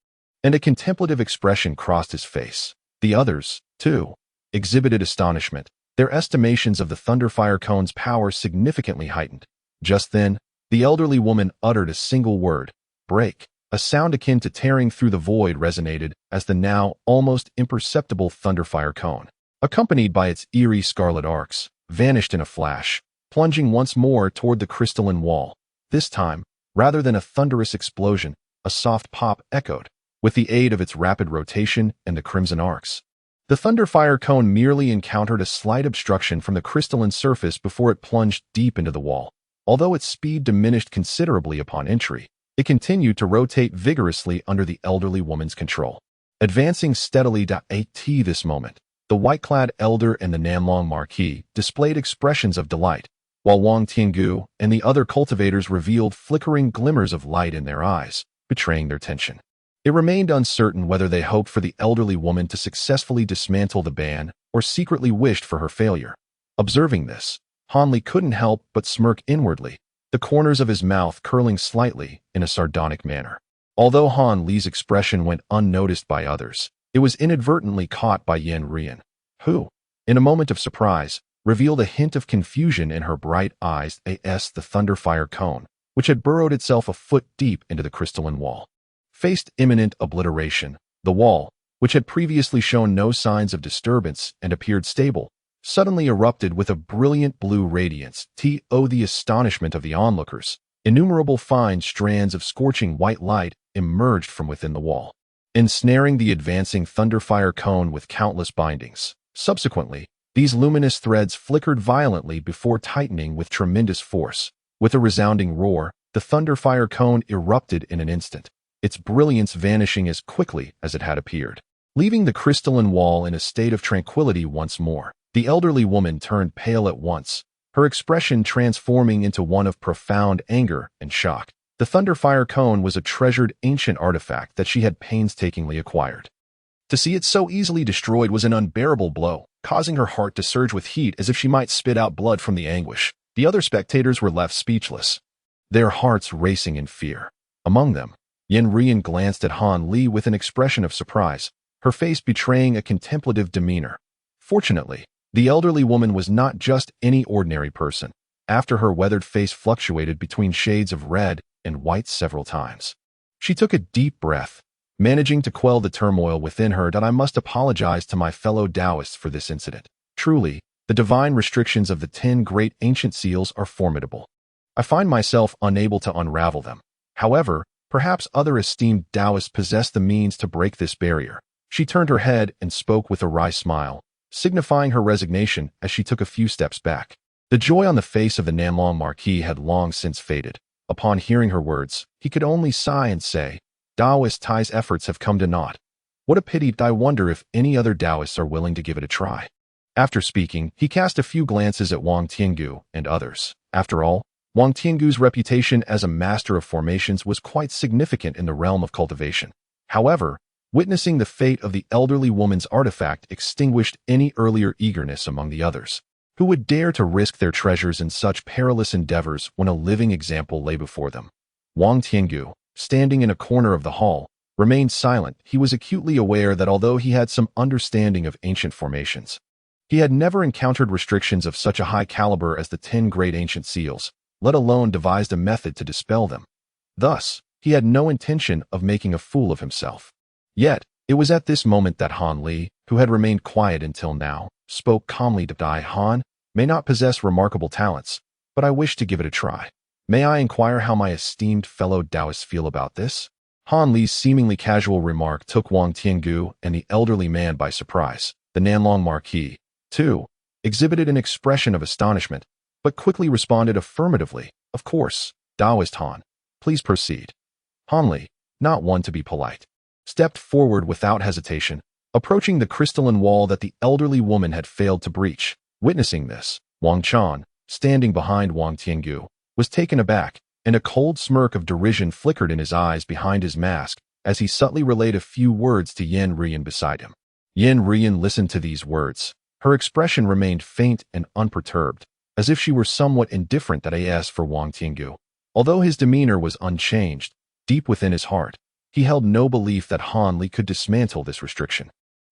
and a contemplative expression crossed his face. The others, too, exhibited astonishment, their estimations of the Thunderfire Cone's power significantly heightened. Just then, the elderly woman uttered a single word, "Break." A sound akin to tearing through the void resonated as the now almost imperceptible Thunderfire Cone, accompanied by its eerie scarlet arcs, vanished in a flash, plunging once more toward the crystalline wall. This time, rather than a thunderous explosion, a soft pop echoed, with the aid of its rapid rotation and the crimson arcs. The Thunderfire cone merely encountered a slight obstruction from the crystalline surface before it plunged deep into the wall. Although its speed diminished considerably upon entry, it continued to rotate vigorously under the elderly woman's control. Advancing steadily at this moment, the white-clad elder and the Namlong Marquis displayed expressions of delight, while Wang Tiangu and the other cultivators revealed flickering glimmers of light in their eyes, betraying their tension. It remained uncertain whether they hoped for the elderly woman to successfully dismantle the ban or secretly wished for her failure. Observing this, Han Li couldn't help but smirk inwardly, the corners of his mouth curling slightly in a sardonic manner. Although Han Li's expression went unnoticed by others, it was inadvertently caught by Yen Rian, who, in a moment of surprise, revealed a hint of confusion in her bright eyes as the Thunderfire cone, which had burrowed itself a foot deep into the crystalline wall, faced imminent obliteration. The wall, which had previously shown no signs of disturbance and appeared stable, suddenly erupted with a brilliant blue radiance. To the astonishment of the onlookers, innumerable fine strands of scorching white light emerged from within the wall, ensnaring the advancing Thunderfire cone with countless bindings. Subsequently, these luminous threads flickered violently before tightening with tremendous force. With a resounding roar, the Thunderfire cone erupted in an instant, its brilliance vanishing as quickly as it had appeared. Leaving the crystalline wall in a state of tranquility once more, the elderly woman turned pale at once, her expression transforming into one of profound anger and shock. The Thunderfire cone was a treasured ancient artifact that she had painstakingly acquired. To see it so easily destroyed was an unbearable blow, causing her heart to surge with heat as if she might spit out blood from the anguish. The other spectators were left speechless, their hearts racing in fear. Among them, Yen Rian glanced at Han Li with an expression of surprise, her face betraying a contemplative demeanor. Fortunately, the elderly woman was not just any ordinary person. After her weathered face fluctuated between shades of red and white several times, she took a deep breath, managing to quell the turmoil within her. "That I must apologize to my fellow Taoists for this incident. Truly, the divine restrictions of the 10 great ancient seals are formidable. I find myself unable to unravel them. However, perhaps other esteemed Taoists possess the means to break this barrier." She turned her head and spoke with a wry smile, signifying her resignation as she took a few steps back. The joy on the face of the Namlong Marquis had long since faded. Upon hearing her words, he could only sigh and say, "Taoist Tai's efforts have come to naught. What a pity. I wonder if any other Taoists are willing to give it a try." After speaking, he cast a few glances at Wang Tiangu and others. After all, Wang Tiangu's reputation as a master of formations was quite significant in the realm of cultivation. However, witnessing the fate of the elderly woman's artifact extinguished any earlier eagerness among the others. Who would dare to risk their treasures in such perilous endeavors when a living example lay before them? Wang Tiangu, standing in a corner of the hall, remained silent. He was acutely aware that although he had some understanding of ancient formations, he had never encountered restrictions of such a high caliber as the 10 great ancient seals, let alone devised a method to dispel them. Thus, he had no intention of making a fool of himself. Yet, it was at this moment that Han Li, who had remained quiet until now, spoke calmly to Dai Han, "May not possess remarkable talents, but I wish to give it a try. May I inquire how my esteemed fellow Taoists feel about this?" Han Li's seemingly casual remark took Wang Tiangu and the elderly man by surprise. The Namlong Marquis, too, exhibited an expression of astonishment, but quickly responded affirmatively. "Of course, Taoist Han. Please proceed." Han Li, not one to be polite, stepped forward without hesitation, approaching the crystalline wall that the elderly woman had failed to breach. Witnessing this, Wang Chan, standing behind Wang Tiangu, was taken aback, and a cold smirk of derision flickered in his eyes behind his mask as he subtly relayed a few words to Yen Rian beside him. Yen Rian listened to these words. Her expression remained faint and unperturbed, as if she were somewhat indifferent that as for Wang Tiangu. Although his demeanor was unchanged, deep within his heart, he held no belief that Han Li could dismantle this restriction.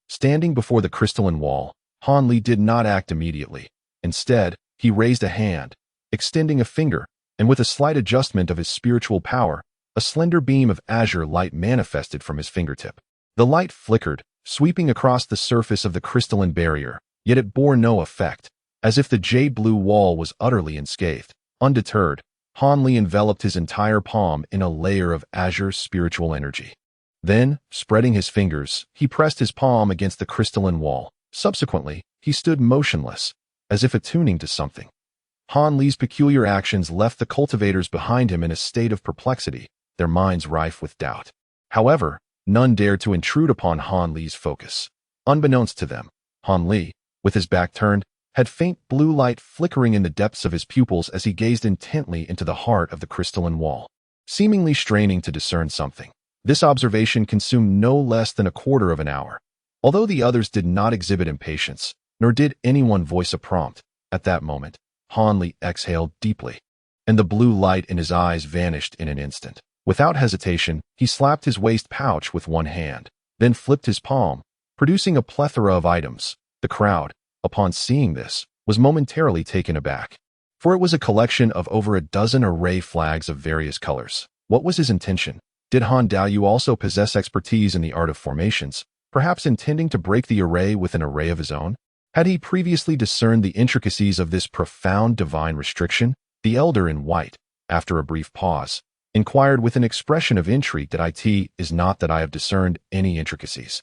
Standing before the crystalline wall, Han Li did not act immediately. Instead, he raised a hand, extending a finger, and with a slight adjustment of his spiritual power, a slender beam of azure light manifested from his fingertip. The light flickered, sweeping across the surface of the crystalline barrier, yet it bore no effect. As if the jade-blue wall was utterly unscathed. Undeterred, Han Li enveloped his entire palm in a layer of azure spiritual energy. Then, spreading his fingers, he pressed his palm against the crystalline wall. Subsequently, he stood motionless, as if attuning to something. Han Li's peculiar actions left the cultivators behind him in a state of perplexity, their minds rife with doubt. However, none dared to intrude upon Han Li's focus. Unbeknownst to them, Han Li, with his back turned, had faint blue light flickering in the depths of his pupils as he gazed intently into the heart of the crystalline wall, seemingly straining to discern something. This observation consumed no less than a quarter of an hour. Although the others did not exhibit impatience, nor did anyone voice a prompt, at that moment, Han Li exhaled deeply, and the blue light in his eyes vanished in an instant. Without hesitation, he slapped his waist pouch with one hand, then flipped his palm, producing a plethora of items. The crowd, upon seeing this, was momentarily taken aback, for it was a collection of over a dozen array flags of various colors. What was his intention? Did Han Daoyu also possess expertise in the art of formations, perhaps intending to break the array with an array of his own? Had he previously discerned the intricacies of this profound divine restriction? The elder in white, after a brief pause, inquired with an expression of intrigue. That it is not that I have discerned any intricacies.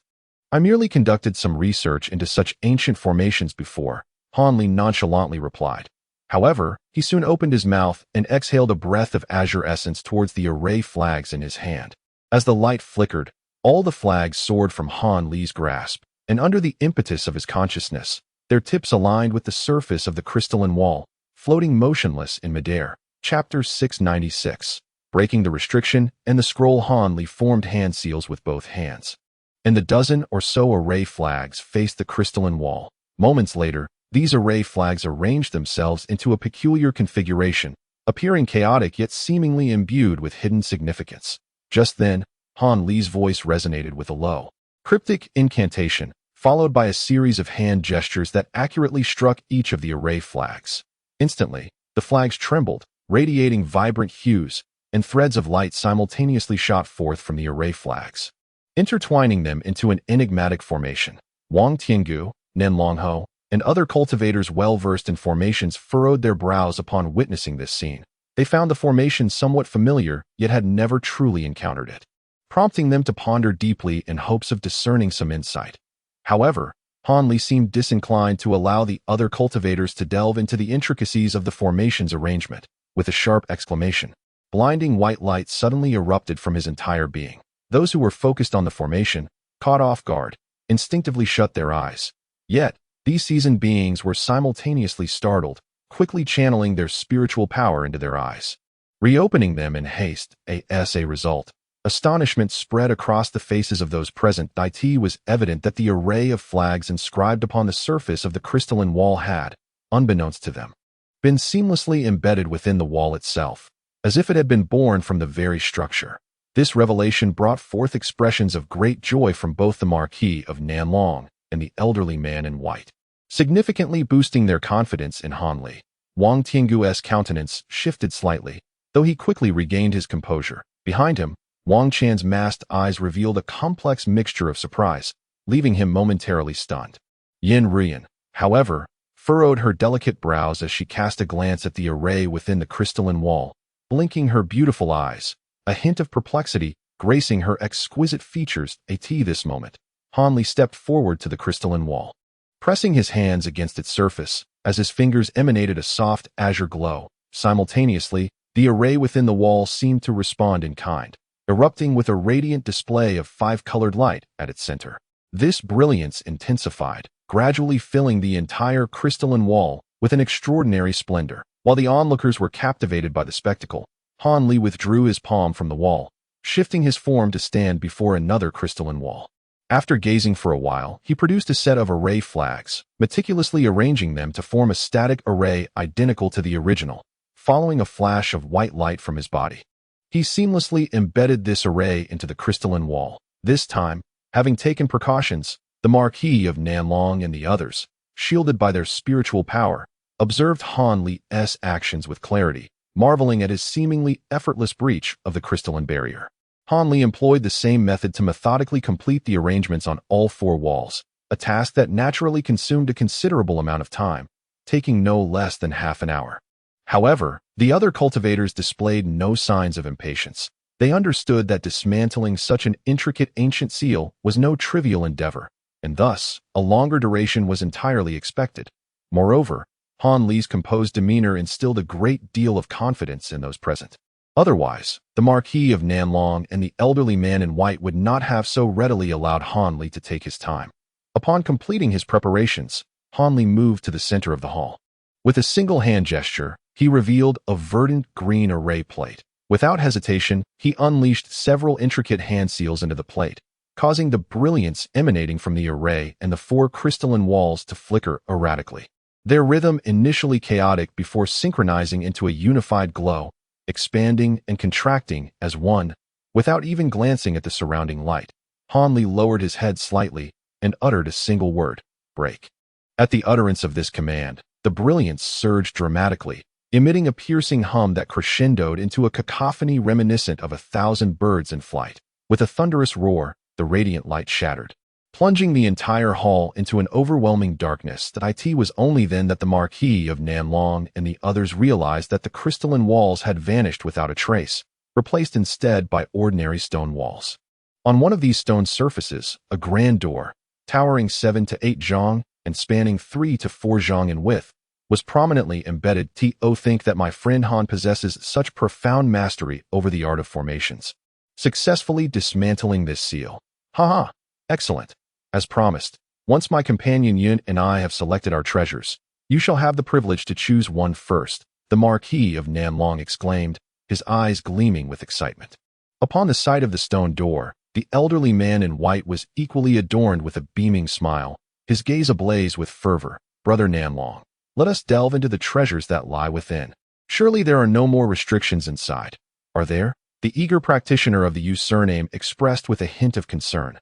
I merely conducted some research into such ancient formations before, Han Li nonchalantly replied. However, he soon opened his mouth and exhaled a breath of azure essence towards the array flags in his hand. As the light flickered, all the flags soared from Han Li's grasp, and under the impetus of his consciousness, their tips aligned with the surface of the crystalline wall, floating motionless in midair. Chapter 696. Breaking the restriction, and the scroll. Han Li formed hand seals with both hands, and the dozen or so array flags faced the crystalline wall. Moments later, these array flags arranged themselves into a peculiar configuration, appearing chaotic yet seemingly imbued with hidden significance. Just then, Han Li's voice resonated with a low, cryptic incantation, followed by a series of hand gestures that accurately struck each of the array flags. Instantly, the flags trembled, radiating vibrant hues, and threads of light simultaneously shot forth from the array flags, intertwining them into an enigmatic formation. Wang Tiangu, Nen Longho, and other cultivators well-versed in formations furrowed their brows upon witnessing this scene. They found the formation somewhat familiar, yet had never truly encountered it, prompting them to ponder deeply in hopes of discerning some insight. However, Han Li seemed disinclined to allow the other cultivators to delve into the intricacies of the formation's arrangement. With a sharp exclamation, blinding white light suddenly erupted from his entire being. Those who were focused on the formation, caught off guard, instinctively shut their eyes. Yet, these seasoned beings were simultaneously startled, quickly channeling their spiritual power into their eyes, reopening them in haste. As a result, astonishment spread across the faces of those present. It was evident that the array of flags inscribed upon the surface of the crystalline wall had, unbeknownst to them, been seamlessly embedded within the wall itself, as if it had been born from the very structure. This revelation brought forth expressions of great joy from both the Marquis of Nanlong and the elderly man in white, significantly boosting their confidence in Han Li. Wang Tiangu's countenance shifted slightly, though he quickly regained his composure. Behind him, Wang Chan's masked eyes revealed a complex mixture of surprise, leaving him momentarily stunned. Yin Ruyan, however, furrowed her delicate brows as she cast a glance at the array within the crystalline wall, blinking her beautiful eyes, a hint of perplexity gracing her exquisite features. At this moment, Han Li stepped forward to the crystalline wall, pressing his hands against its surface, as his fingers emanated a soft azure glow. Simultaneously, the array within the wall seemed to respond in kind, erupting with a radiant display of five-colored light at its center. This brilliance intensified, gradually filling the entire crystalline wall with an extraordinary splendor. While the onlookers were captivated by the spectacle, Han Li withdrew his palm from the wall, shifting his form to stand before another crystalline wall. After gazing for a while, he produced a set of array flags, meticulously arranging them to form a static array identical to the original. Following a flash of white light from his body, he seamlessly embedded this array into the crystalline wall. This time, having taken precautions, the Marquis of Nanlong and the others, shielded by their spiritual power, observed Han Li's actions with clarity, marveling at his seemingly effortless breach of the crystalline barrier. Han Li employed the same method to methodically complete the arrangements on all four walls, a task that naturally consumed a considerable amount of time, taking no less than half an hour. However, the other cultivators displayed no signs of impatience. They understood that dismantling such an intricate ancient seal was no trivial endeavor, and thus a longer duration was entirely expected. Moreover, Han Li's composed demeanor instilled a great deal of confidence in those present. Otherwise, the Marquis of Nanlong and the elderly man in white would not have so readily allowed Han Li to take his time. Upon completing his preparations, Han Li moved to the center of the hall. With a single hand gesture, he revealed a verdant green array plate. Without hesitation, he unleashed several intricate hand seals into the plate, causing the brilliance emanating from the array and the four crystalline walls to flicker erratically. Their rhythm initially chaotic before synchronizing into a unified glow, expanding and contracting as one, without even glancing at the surrounding light. Han Li lowered his head slightly and uttered a single word, break. At the utterance of this command, the brilliance surged dramatically, emitting a piercing hum that crescendoed into a cacophony reminiscent of 1,000 birds in flight. With a thunderous roar, the radiant light shattered, plunging the entire hall into an overwhelming darkness. It was only then that the Marquis of Nanlong and the others realized that the crystalline walls had vanished without a trace, replaced instead by ordinary stone walls. On one of these stone surfaces, a grand door, towering 7 to 8 zhang and spanning 3 to 4 zhang in width, was prominently embedded. Think that my friend Han possesses such profound mastery over the art of formations. Successfully dismantling this seal. Haha, excellent. As promised, once my companion Yun and I have selected our treasures, you shall have the privilege to choose one first, the Marquis of Nanlong exclaimed, his eyes gleaming with excitement. Upon the sight of the stone door, the elderly man in white was equally adorned with a beaming smile, his gaze ablaze with fervor. Brother Nanlong, let us delve into the treasures that lie within. Surely there are no more restrictions inside, are there? The eager practitioner of the Yu surname expressed with a hint of concern.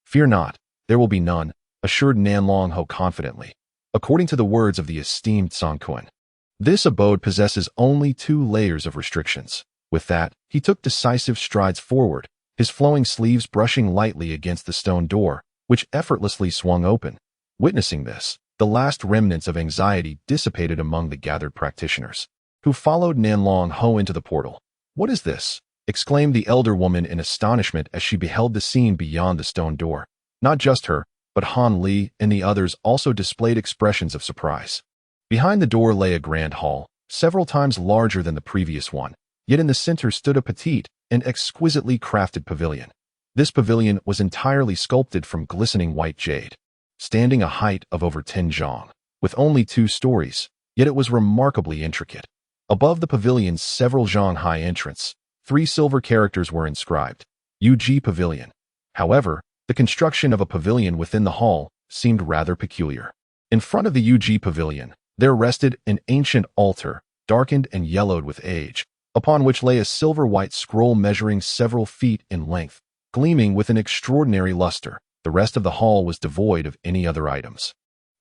Fear not, there will be none, assured Nanlong Ho confidently. According to the words of the esteemed Song Kun, this abode possesses only 2 layers of restrictions. With that, he took decisive strides forward, his flowing sleeves brushing lightly against the stone door, which effortlessly swung open. Witnessing this, the last remnants of anxiety dissipated among the gathered practitioners, who followed Nanlong Ho into the portal. What is this? Exclaimed the elder woman in astonishment as she beheld the scene beyond the stone door. Not just her, but Han Li and the others also displayed expressions of surprise. Behind the door lay a grand hall, several times larger than the previous one, yet in the center stood a petite and exquisitely crafted pavilion. This pavilion was entirely sculpted from glistening white jade, standing a height of over 10 zhang, with only 2 stories, yet it was remarkably intricate. Above the pavilion's several zhang high entrance, 3 silver characters were inscribed, UG Pavilion. However, the construction of a pavilion within the hall seemed rather peculiar. In front of the UG Pavilion, there rested an ancient altar, darkened and yellowed with age, upon which lay a silver-white scroll measuring several feet in length, gleaming with an extraordinary luster. The rest of the hall was devoid of any other items.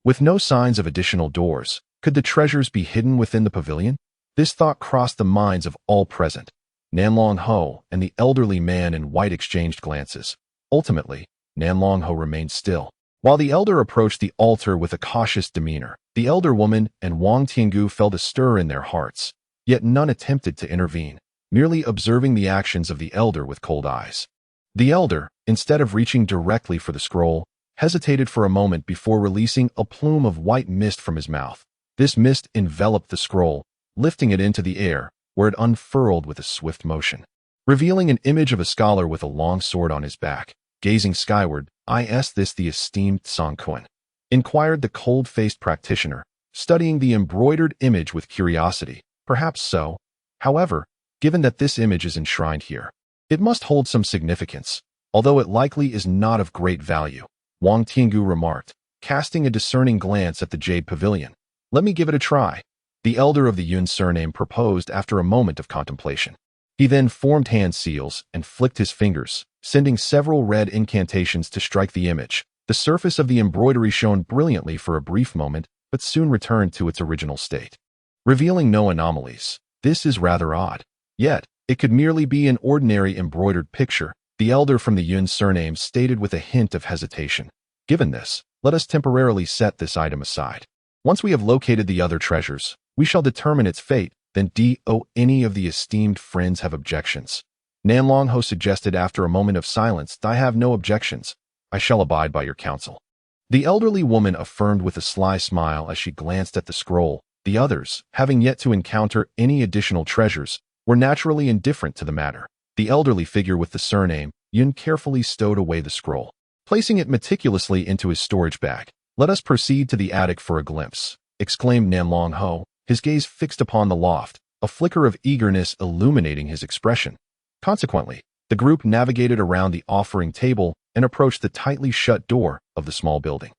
With no signs of additional doors, could the treasures be hidden within the pavilion? This thought crossed the minds of all present. Nanlong Ho and the elderly man in white exchanged glances. Ultimately, Nanlong Ho remained still. While the elder approached the altar with a cautious demeanor, the elder woman and Wang Tiangu felt a stir in their hearts, yet none attempted to intervene, merely observing the actions of the elder with cold eyes. The elder, instead of reaching directly for the scroll, hesitated for a moment before releasing a plume of white mist from his mouth. This mist enveloped the scroll, lifting it into the air, where it unfurled with a swift motion, revealing an image of a scholar with a long sword on his back. Gazing skyward, "Is this the esteemed Song Kun?" inquired the cold-faced practitioner, studying the embroidered image with curiosity. Perhaps so. However, given that this image is enshrined here, it must hold some significance, although it likely is not of great value, Wang Tiangu remarked, casting a discerning glance at the Jade Pavilion. Let me give it a try, the elder of the Yun surname proposed after a moment of contemplation. He then formed hand seals and flicked his fingers, sending several red incantations to strike the image. The surface of the embroidery shone brilliantly for a brief moment, but soon returned to its original state, revealing no anomalies. This is rather odd. Yet, it could merely be an ordinary embroidered picture, the elder from the Yun surname stated with a hint of hesitation. Given this, let us temporarily set this item aside. Once we have located the other treasures, we shall determine its fate. Then do any of the esteemed friends have objections? Nanlong Ho suggested after a moment of silence. I have no objections. I shall abide by your counsel. The elderly woman affirmed with a sly smile as she glanced at the scroll. The others, having yet to encounter any additional treasures, were naturally indifferent to the matter. The elderly figure with the surname, Yun, carefully stowed away the scroll, placing it meticulously into his storage bag. Let us proceed to the attic for a glimpse, exclaimed Nanlong Ho, his gaze fixed upon the loft, a flicker of eagerness illuminating his expression. Consequently, the group navigated around the offering table and approached the tightly shut door of the small building.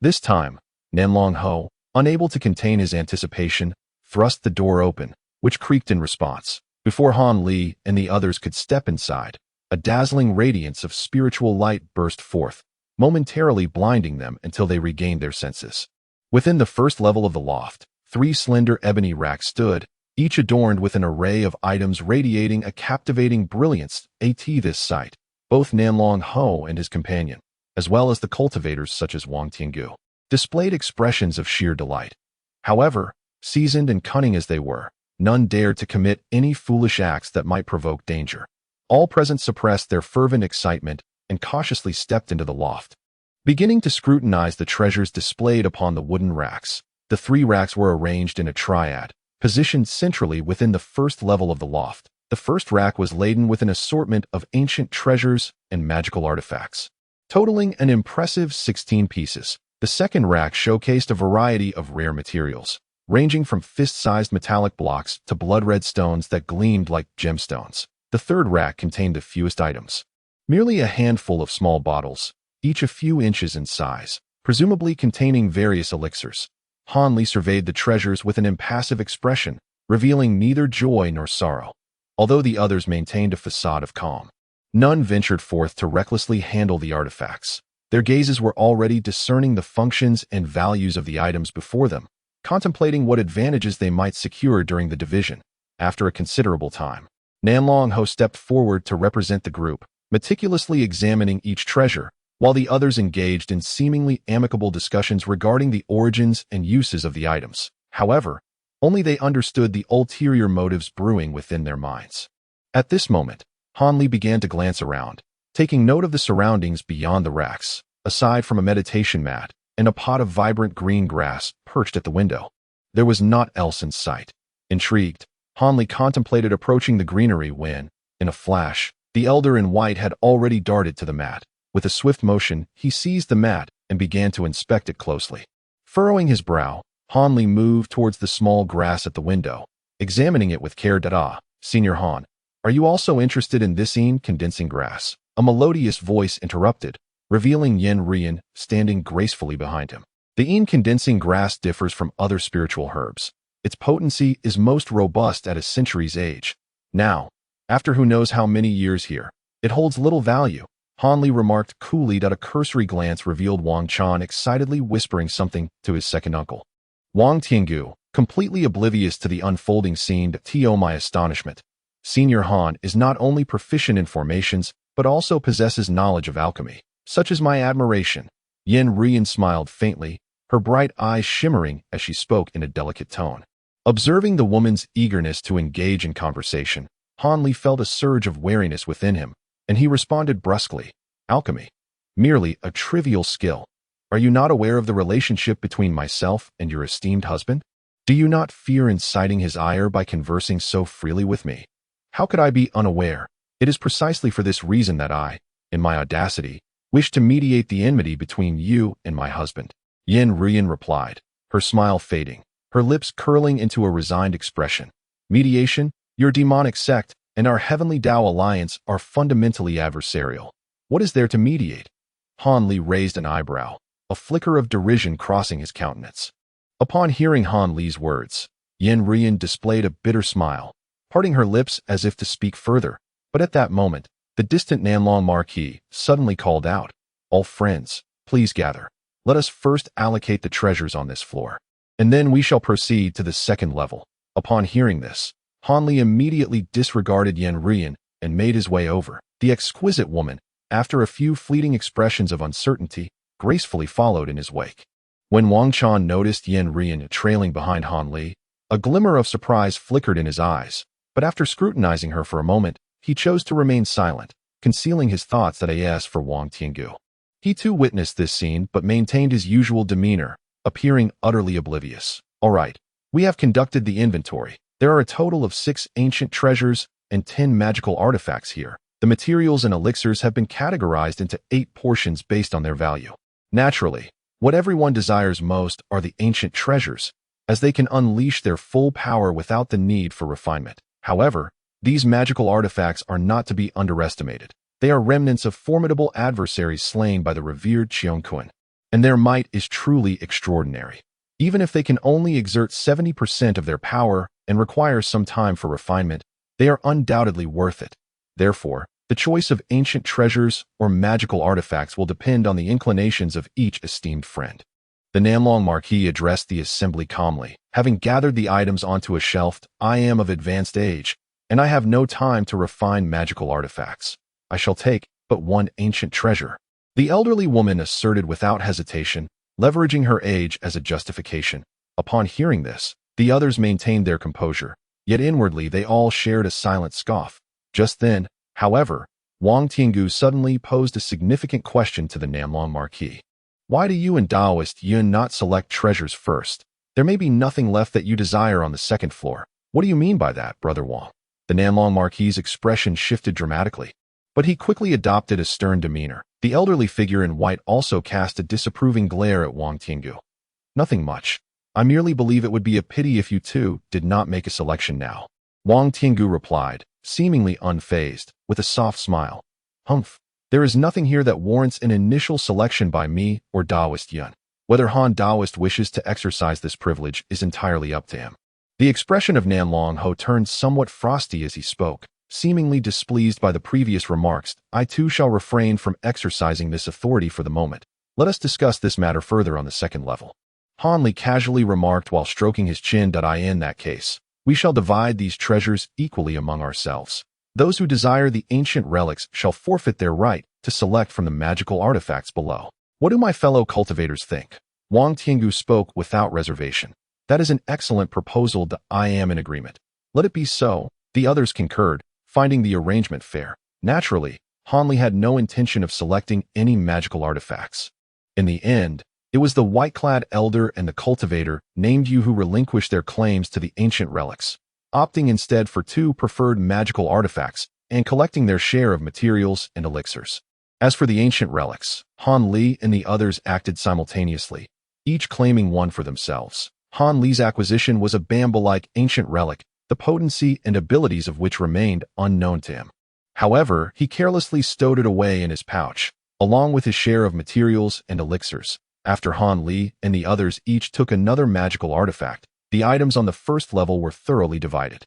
This time, Nanlong Ho, unable to contain his anticipation, thrust the door open, which creaked in response. Before Han Li and the others could step inside, a dazzling radiance of spiritual light burst forth, momentarily blinding them until they regained their senses. Within the first level of the loft, 3 slender ebony racks stood, each adorned with an array of items radiating a captivating brilliance. At this sight, both Nanlong Ho and his companion, as well as the cultivators such as Wang Tiangu, displayed expressions of sheer delight. However, seasoned and cunning as they were, none dared to commit any foolish acts that might provoke danger. All present suppressed their fervent excitement and cautiously stepped into the loft. Beginning to scrutinize the treasures displayed upon the wooden racks, the 3 racks were arranged in a triad, positioned centrally within the first level of the loft. The first rack was laden with an assortment of ancient treasures and magical artifacts, totaling an impressive 16 pieces. The second rack showcased a variety of rare materials, ranging from fist-sized metallic blocks to blood-red stones that gleamed like gemstones. The third rack contained the fewest items, merely a handful of small bottles, each a few inches in size, presumably containing various elixirs. Han Li surveyed the treasures with an impassive expression, revealing neither joy nor sorrow. Although the others maintained a facade of calm, none ventured forth to recklessly handle the artifacts. Their gazes were already discerning the functions and values of the items before them, contemplating what advantages they might secure during the division. After a considerable time, Nanlong Ho stepped forward to represent the group, meticulously examining each treasure, while the others engaged in seemingly amicable discussions regarding the origins and uses of the items. However, only they understood the ulterior motives brewing within their minds. At this moment, Han Li began to glance around, taking note of the surroundings beyond the racks. Aside from a meditation mat and a pot of vibrant green grass perched at the window, there was naught else in sight. Intrigued, Han Li contemplated approaching the greenery when, in a flash, the elder in white had already darted to the mat. With a swift motion, he seized the mat and began to inspect it closely. Furrowing his brow, Han Li moved towards the small grass at the window, examining it with care. Senior Han, are you also interested in this condensing grass? A melodious voice interrupted, revealing Yen Rian standing gracefully behind him. The condensing grass differs from other spiritual herbs. Its potency is most robust at a century's age. Now, after who knows how many years here, it holds little value. Han Li remarked coolly. A cursory glance revealed Wang Chan excitedly whispering something to his second uncle. Wang Tiangu, completely oblivious to the unfolding scene, to my astonishment. Senior Han is not only proficient in formations, but also possesses knowledge of alchemy. Such is my admiration. Yen Rian smiled faintly, her bright eyes shimmering as she spoke in a delicate tone. Observing the woman's eagerness to engage in conversation, Han Li felt a surge of wariness within him, and he responded brusquely. Alchemy. Merely a trivial skill. Are you not aware of the relationship between myself and your esteemed husband? Do you not fear inciting his ire by conversing so freely with me? How could I be unaware? It is precisely for this reason that I, in my audacity, wish to mediate the enmity between you and my husband. Yen Rian replied, her smile fading, her lips curling into a resigned expression. Mediation, your demonic sect, and our heavenly Tao alliance are fundamentally adversarial. What is there to mediate? Han Li raised an eyebrow, a flicker of derision crossing his countenance. Upon hearing Han Li's words, Yen Rian displayed a bitter smile, parting her lips as if to speak further, but at that moment, the distant Nanlong Marquis suddenly called out, "All friends, please gather. Let us first allocate the treasures on this floor, and then we shall proceed to the second level." Upon hearing this, Han Li immediately disregarded Yen Rian and made his way over. The exquisite woman, after a few fleeting expressions of uncertainty, gracefully followed in his wake. When Wang Chan noticed Yen Rian trailing behind Han Li, a glimmer of surprise flickered in his eyes, but after scrutinizing her for a moment, he chose to remain silent, concealing his thoughts that AS for Wang Tiangu. He too witnessed this scene but maintained his usual demeanor, appearing utterly oblivious. All right, we have conducted the inventory. There are a total of 6 ancient treasures and 10 magical artifacts here. The materials and elixirs have been categorized into 8 portions based on their value. Naturally, what everyone desires most are the ancient treasures, as they can unleash their full power without the need for refinement. However, these magical artifacts are not to be underestimated. They are remnants of formidable adversaries slain by the revered Qiongkun, and their might is truly extraordinary. Even if they can only exert 70% of their power and require some time for refinement, they are undoubtedly worth it. Therefore, the choice of ancient treasures or magical artifacts will depend on the inclinations of each esteemed friend. The Namlong Marquis addressed the assembly calmly. Having gathered the items onto a shelf, I am of advanced age, and I have no time to refine magical artifacts. I shall take but one ancient treasure. The elderly woman asserted without hesitation, leveraging her age as a justification. Upon hearing this, the others maintained their composure, yet inwardly they all shared a silent scoff. Just then, however, Wang Tiangu suddenly posed a significant question to the Namlong Marquis. Why do you and Taoist Yun not select treasures first? There may be nothing left that you desire on the second floor. What do you mean by that, Brother Wang? The Namlong Marquis' expression shifted dramatically, but he quickly adopted a stern demeanor. The elderly figure in white also cast a disapproving glare at Wang Tiangu. Nothing much. I merely believe it would be a pity if you two did not make a selection now. Wang Tiangu replied, seemingly unfazed, with a soft smile. Humph. There is nothing here that warrants an initial selection by me or Taoist Yun. Whether Han Taoist wishes to exercise this privilege is entirely up to him. The expression of Namlong Ho turned somewhat frosty as he spoke, seemingly displeased by the previous remarks. I too shall refrain from exercising this authority for the moment. Let us discuss this matter further on the second level. Han Li casually remarked while stroking his chin. In that case, we shall divide these treasures equally among ourselves. Those who desire the ancient relics shall forfeit their right to select from the magical artifacts below. What do my fellow cultivators think? Wang Tiangu spoke without reservation. That is an excellent proposal. I am in agreement. Let it be so. The others concurred, finding the arrangement fair. Naturally, Han Li had no intention of selecting any magical artifacts. In the end, it was the white-clad elder and the cultivator named Yu who relinquished their claims to the ancient relics, opting instead for 2 preferred magical artifacts and collecting their share of materials and elixirs. As for the ancient relics, Han Li and the others acted simultaneously, each claiming one for themselves. Han Li's acquisition was a bamboo-like ancient relic, the potency and abilities of which remained unknown to him. However, he carelessly stowed it away in his pouch, along with his share of materials and elixirs. After Han Li and the others each took another magical artifact, the items on the first level were thoroughly divided.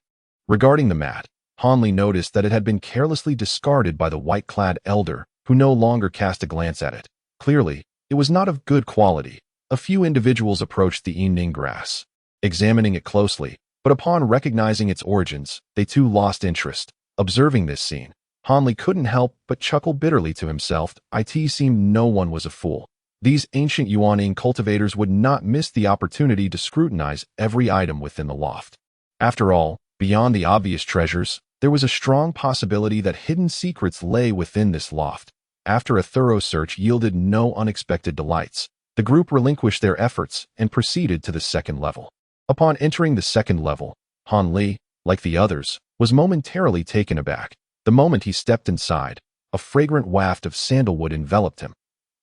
Regarding the mat, Han Li noticed that it had been carelessly discarded by the white-clad elder, who no longer cast a glance at it. Clearly, it was not of good quality. A few individuals approached the Yinning grass, examining it closely, but upon recognizing its origins, they too lost interest. Observing this scene, Han Li couldn't help but chuckle bitterly to himself. It seemed no one was a fool. These ancient Yuaning cultivators would not miss the opportunity to scrutinize every item within the loft. After all, beyond the obvious treasures, there was a strong possibility that hidden secrets lay within this loft. After a thorough search yielded no unexpected delights, the group relinquished their efforts and proceeded to the second level. Upon entering the second level, Han Li, like the others, was momentarily taken aback. The moment he stepped inside, a fragrant waft of sandalwood enveloped him.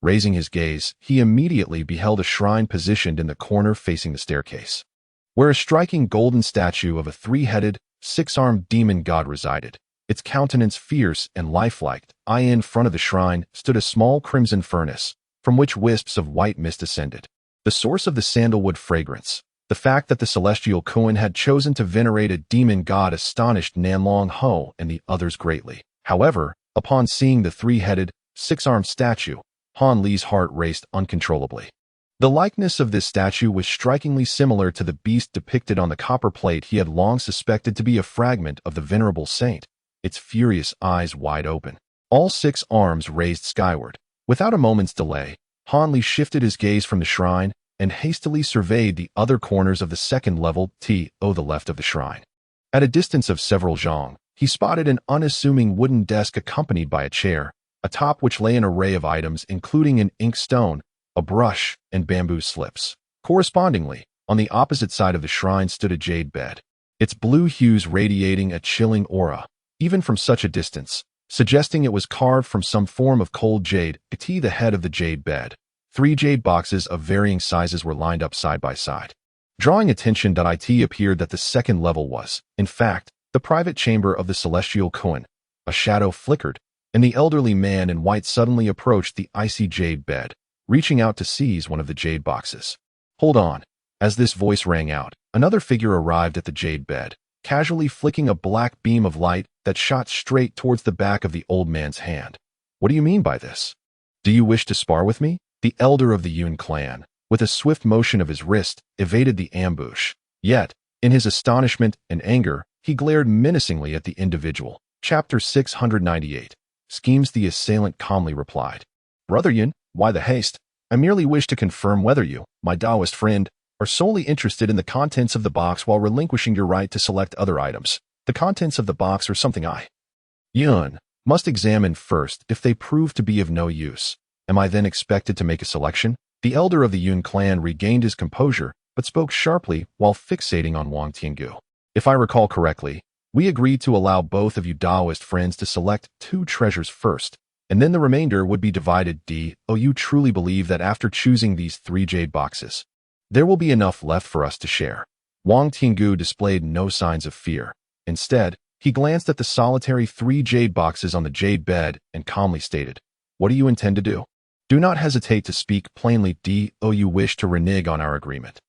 Raising his gaze, he immediately beheld a shrine positioned in the corner facing the staircase, where a striking golden statue of a 3-headed, 6-armed demon god resided. Its countenance fierce and lifelike. In front of the shrine stood a small crimson furnace, from which wisps of white mist ascended. The source of the sandalwood fragrance, the fact that the celestial Kuan had chosen to venerate a demon god, astonished Namlong Ho and the others greatly. However, upon seeing the 3-headed, 6-armed statue, Han Li's heart raced uncontrollably. The likeness of this statue was strikingly similar to the beast depicted on the copper plate he had long suspected to be a fragment of the venerable saint, its furious eyes wide open, all 6 arms raised skyward. Without a moment's delay, Han Li shifted his gaze from the shrine and hastily surveyed the other corners of the second level to the left of the shrine. At a distance of several zhang, he spotted an unassuming wooden desk accompanied by a chair, atop which lay an array of items including an ink stone, a brush, and bamboo slips. Correspondingly, on the opposite side of the shrine stood a jade bed, its blue hues radiating a chilling aura, even from such a distance, suggesting it was carved from some form of cold jade. At the head of the jade bed, 3 jade boxes of varying sizes were lined up side by side. Drawing attention, it appeared that the second level was, in fact, the private chamber of the celestial Kuan. A shadow flickered, and the elderly man in white suddenly approached the icy jade bed, reaching out to seize one of the jade boxes. "Hold on." As this voice rang out, another figure arrived at the jade bed, casually flicking a black beam of light that shot straight towards the back of the old man's hand. "What do you mean by this? Do you wish to spar with me?" The elder of the Yun clan, with a swift motion of his wrist, evaded the ambush. Yet, in his astonishment and anger, he glared menacingly at the individual. Chapter 698. Schemes. The assailant calmly replied, "Brother Yun, why the haste? I merely wish to confirm whether you, my Taoist friend, are solely interested in the contents of the box while relinquishing your right to select other items. The contents of the box are something I, Yun, must examine first. If they prove to be of no use, am I then expected to make a selection?" The elder of the Yun clan regained his composure, but spoke sharply while fixating on Wang Tiangu. "If I recall correctly, we agreed to allow both of you Taoist friends to select 2 treasures first, and then the remainder would be divided. You truly believe that after choosing these 3 jade boxes, there will be enough left for us to share?" Wang Tiangu displayed no signs of fear. Instead, he glanced at the solitary 3 jade boxes on the jade bed and calmly stated, "What do you intend to do? Do not hesitate to speak plainly. You wish to renege on our agreement?"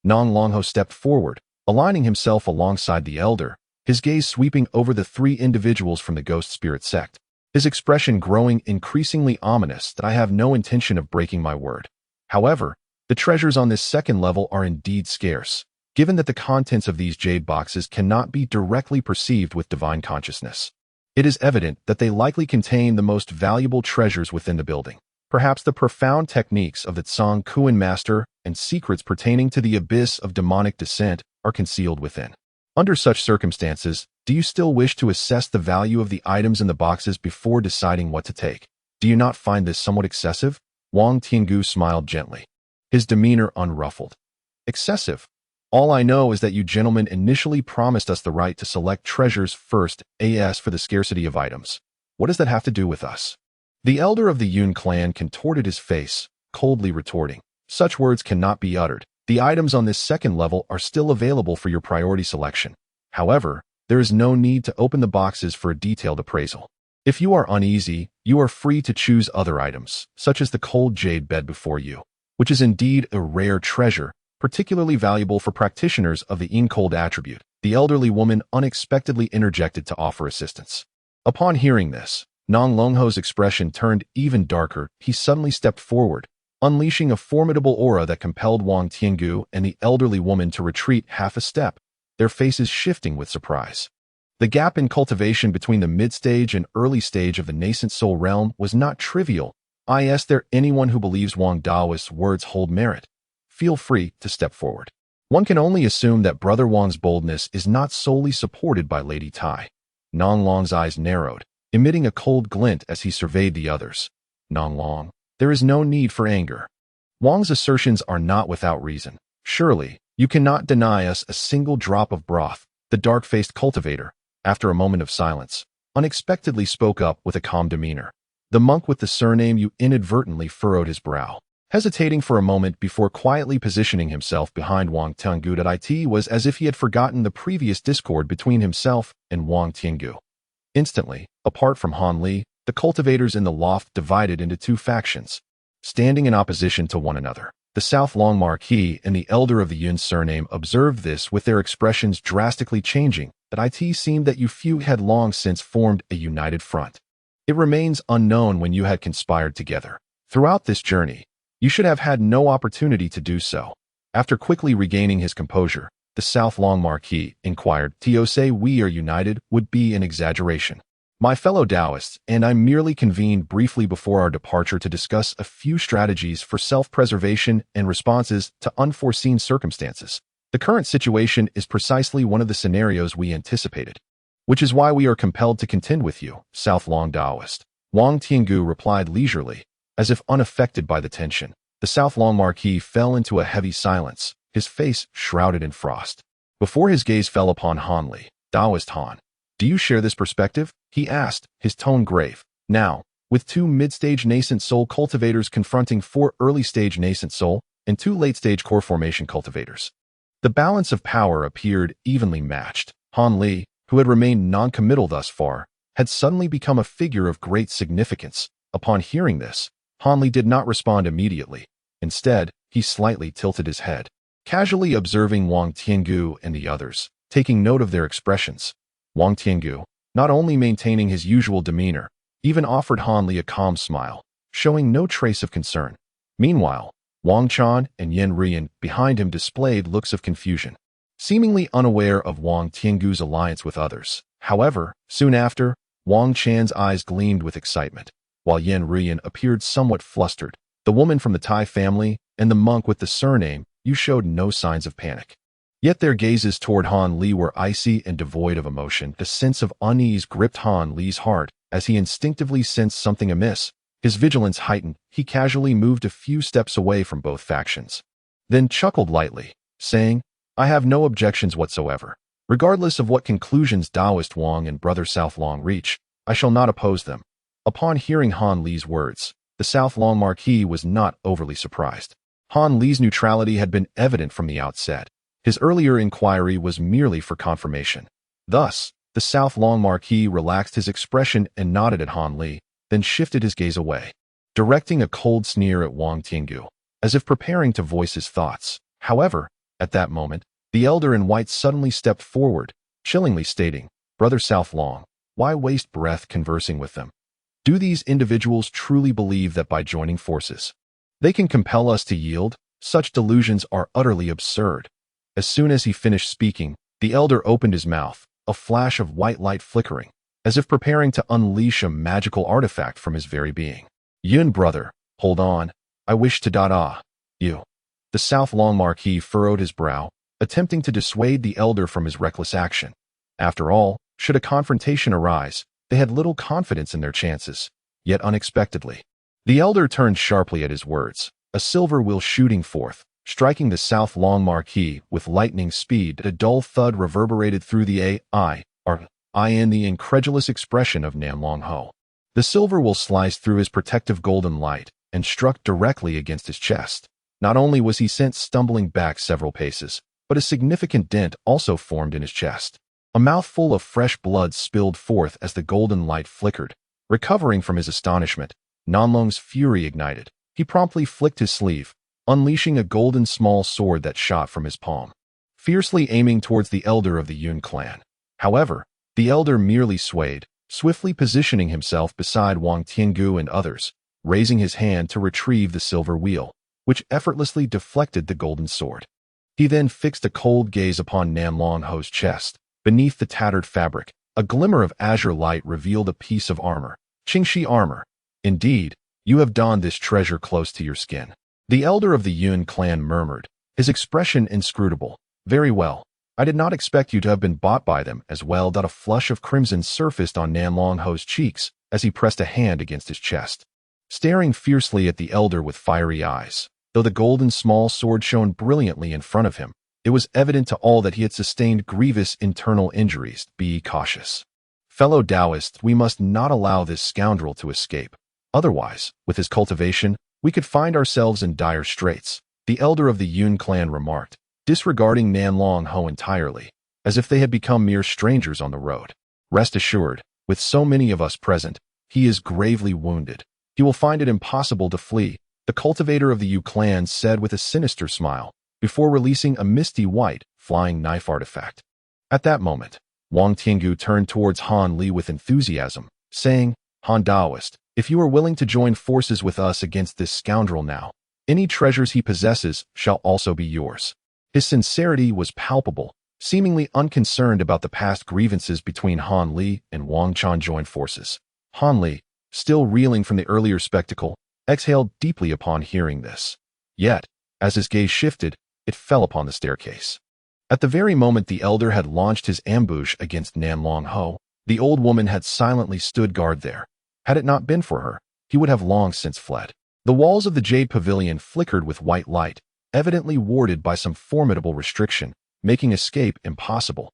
Nong Longho stepped forward, aligning himself alongside the elder, his gaze sweeping over the 3 individuals from the ghost spirit sect, his expression growing increasingly ominous. "I have no intention of breaking my word. However, the treasures on this second level are indeed scarce, given that the contents of these jade boxes cannot be directly perceived with divine consciousness. It is evident that they likely contain the most valuable treasures within the building. Perhaps the profound techniques of the Tsang Kuan master and secrets pertaining to the abyss of demonic descent are concealed within. Under such circumstances, do you still wish to assess the value of the items in the boxes before deciding what to take? Do you not find this somewhat excessive?" Wang Tiangu smiled gently, his demeanor unruffled. "Excessive? All I know is that you gentlemen initially promised us the right to select treasures first, as for the scarcity of items. What does that have to do with us?" The elder of the Yun clan contorted his face, coldly retorting, "Such words cannot be uttered. The items on this second level are still available for your priority selection. However, there is no need to open the boxes for a detailed appraisal. If you are uneasy, you are free to choose other items, such as the cold jade bed before you, which is indeed a rare treasure, particularly valuable for practitioners of the in-cold attribute." The elderly woman unexpectedly interjected to offer assistance. Upon hearing this, Nong Longho's expression turned even darker. He suddenly stepped forward, unleashing a formidable aura that compelled Wang Tiangu and the elderly woman to retreat half a step, their faces shifting with surprise. The gap in cultivation between the mid-stage and early stage of the nascent soul realm was not trivial. Is there anyone who believes Wang Daoist's words hold merit? Feel free to step forward. One can only assume that Brother Wang's boldness is not solely supported by Lady Tai. Nong Long's eyes narrowed, emitting a cold glint as he surveyed the others. "Nong Long, there is no need for anger. Wang's assertions are not without reason. Surely, you cannot deny us a single drop of broth." The dark-faced cultivator, after a moment of silence, unexpectedly spoke up with a calm demeanor. The monk with the surname Yu inadvertently furrowed his brow, hesitating for a moment before quietly positioning himself behind Wang Tiangu. It was as if he had forgotten the previous discord between himself and Wang Tiangu. Instantly, apart from Han Li, the cultivators in the loft divided into 2 factions, standing in opposition to one another. The South Long Marquis and the elder of the Yun surname observed this, with their expressions drastically changing. It seemed that you few had long since formed a united front. It remains unknown when you had conspired together. Throughout this journey, you should have had no opportunity to do so. After quickly regaining his composure, the South Long Marquis inquired, "To say we are united would be an exaggeration. My fellow Taoists and I merely convened briefly before our departure to discuss a few strategies for self-preservation and responses to unforeseen circumstances. The current situation is precisely one of the scenarios we anticipated." which is why we are compelled to contend with you, South Long Taoist. Wang Tiangu replied leisurely, as if unaffected by the tension. The South Long Marquis fell into a heavy silence, his face shrouded in frost. Before his gaze fell upon Han Li, Taoist Han. Do you share this perspective? He asked, his tone grave. Now, with 2 mid-stage nascent soul cultivators confronting 4 early-stage nascent soul and 2 late-stage core formation cultivators, the balance of power appeared evenly matched. Han Li, who had remained non-committal thus far, had suddenly become a figure of great significance. Upon hearing this, Han Li did not respond immediately. Instead, he slightly tilted his head, casually observing Wang Tiangu and the others, taking note of their expressions. Wang Tiangu, not only maintaining his usual demeanor, even offered Han Li a calm smile, showing no trace of concern. Meanwhile, Wang Chan and Yan Rian behind him displayed looks of confusion, seemingly unaware of Wang Tiangu's alliance with others. However, soon after, Wang Chan's eyes gleamed with excitement, while Yan Rian appeared somewhat flustered. The woman from the Tai family and the monk with the surname Yu showed no signs of panic. Yet their gazes toward Han Li were icy and devoid of emotion. The sense of unease gripped Han Li's heart as he instinctively sensed something amiss. His vigilance heightened. He casually moved a few steps away from both factions, then chuckled lightly, saying, I have no objections whatsoever. Regardless of what conclusions Taoist Wang and Brother South Long reach, I shall not oppose them. Upon hearing Han Li's words, the South Long Marquis was not overly surprised. Han Li's neutrality had been evident from the outset. His earlier inquiry was merely for confirmation. Thus, the South Long Marquis relaxed his expression and nodded at Han Li, then shifted his gaze away, directing a cold sneer at Wang Tiangu, as if preparing to voice his thoughts. However, at that moment, the elder in white suddenly stepped forward, chillingly stating, Brother South Long, why waste breath conversing with them? Do these individuals truly believe that by joining forces, they can compel us to yield? Such delusions are utterly absurd. As soon as he finished speaking, the elder opened his mouth, a flash of white light flickering, as if preparing to unleash a magical artifact from his very being. Yun brother, hold on, I wish to you. The South Long Marquis furrowed his brow, attempting to dissuade the elder from his reckless action. After all, should a confrontation arise, they had little confidence in their chances. Yet unexpectedly, the elder turned sharply at his words, a silver wheel shooting forth, striking the South Long Marquis with lightning speed. A dull thud reverberated through the in the incredulous expression of Nam Long Ho. The silver will sliced through his protective golden light and struck directly against his chest. Not only was he sent stumbling back several paces, but a significant dent also formed in his chest. A mouthful of fresh blood spilled forth as the golden light flickered. Recovering from his astonishment, Nanlong's fury ignited. He promptly flicked his sleeve, unleashing a golden small sword that shot from his palm, fiercely aiming towards the elder of the Yun clan. However, the elder merely swayed, swiftly positioning himself beside Wang Tiangu and others, raising his hand to retrieve the silver wheel, which effortlessly deflected the golden sword. He then fixed a cold gaze upon Nam Long Ho's chest. Beneath the tattered fabric, a glimmer of azure light revealed a piece of armor. Qingxi armor. Indeed, you have donned this treasure close to your skin. The elder of the Yun clan murmured, his expression inscrutable. Very well. I did not expect you to have been bought by them as well. A flush of crimson surfaced on Nam Long Ho's cheeks as he pressed a hand against his chest, staring fiercely at the elder with fiery eyes. Though the golden small sword shone brilliantly in front of him, it was evident to all that he had sustained grievous internal injuries. Be cautious. Fellow Taoists, we must not allow this scoundrel to escape. Otherwise, with his cultivation, we could find ourselves in dire straits, the elder of the Yun clan remarked, disregarding Nam Long Ho entirely, as if they had become mere strangers on the road. Rest assured, with so many of us present, he is gravely wounded. He will find it impossible to flee, the cultivator of the Yu clan said with a sinister smile, before releasing a misty white, flying knife artifact. At that moment, Wang Tiangu turned towards Han Li with enthusiasm, saying, Han Taoist, if you are willing to join forces with us against this scoundrel now, any treasures he possesses shall also be yours. His sincerity was palpable, seemingly unconcerned about the past grievances between Han Li and Wang Chan joined forces. Han Li, still reeling from the earlier spectacle, exhaled deeply upon hearing this. Yet, as his gaze shifted, it fell upon the staircase. At the very moment the elder had launched his ambush against Nan Long Ho, the old woman had silently stood guard there. Had it not been for her, he would have long since fled. The walls of the Jade Pavilion flickered with white light, evidently warded by some formidable restriction, making escape impossible.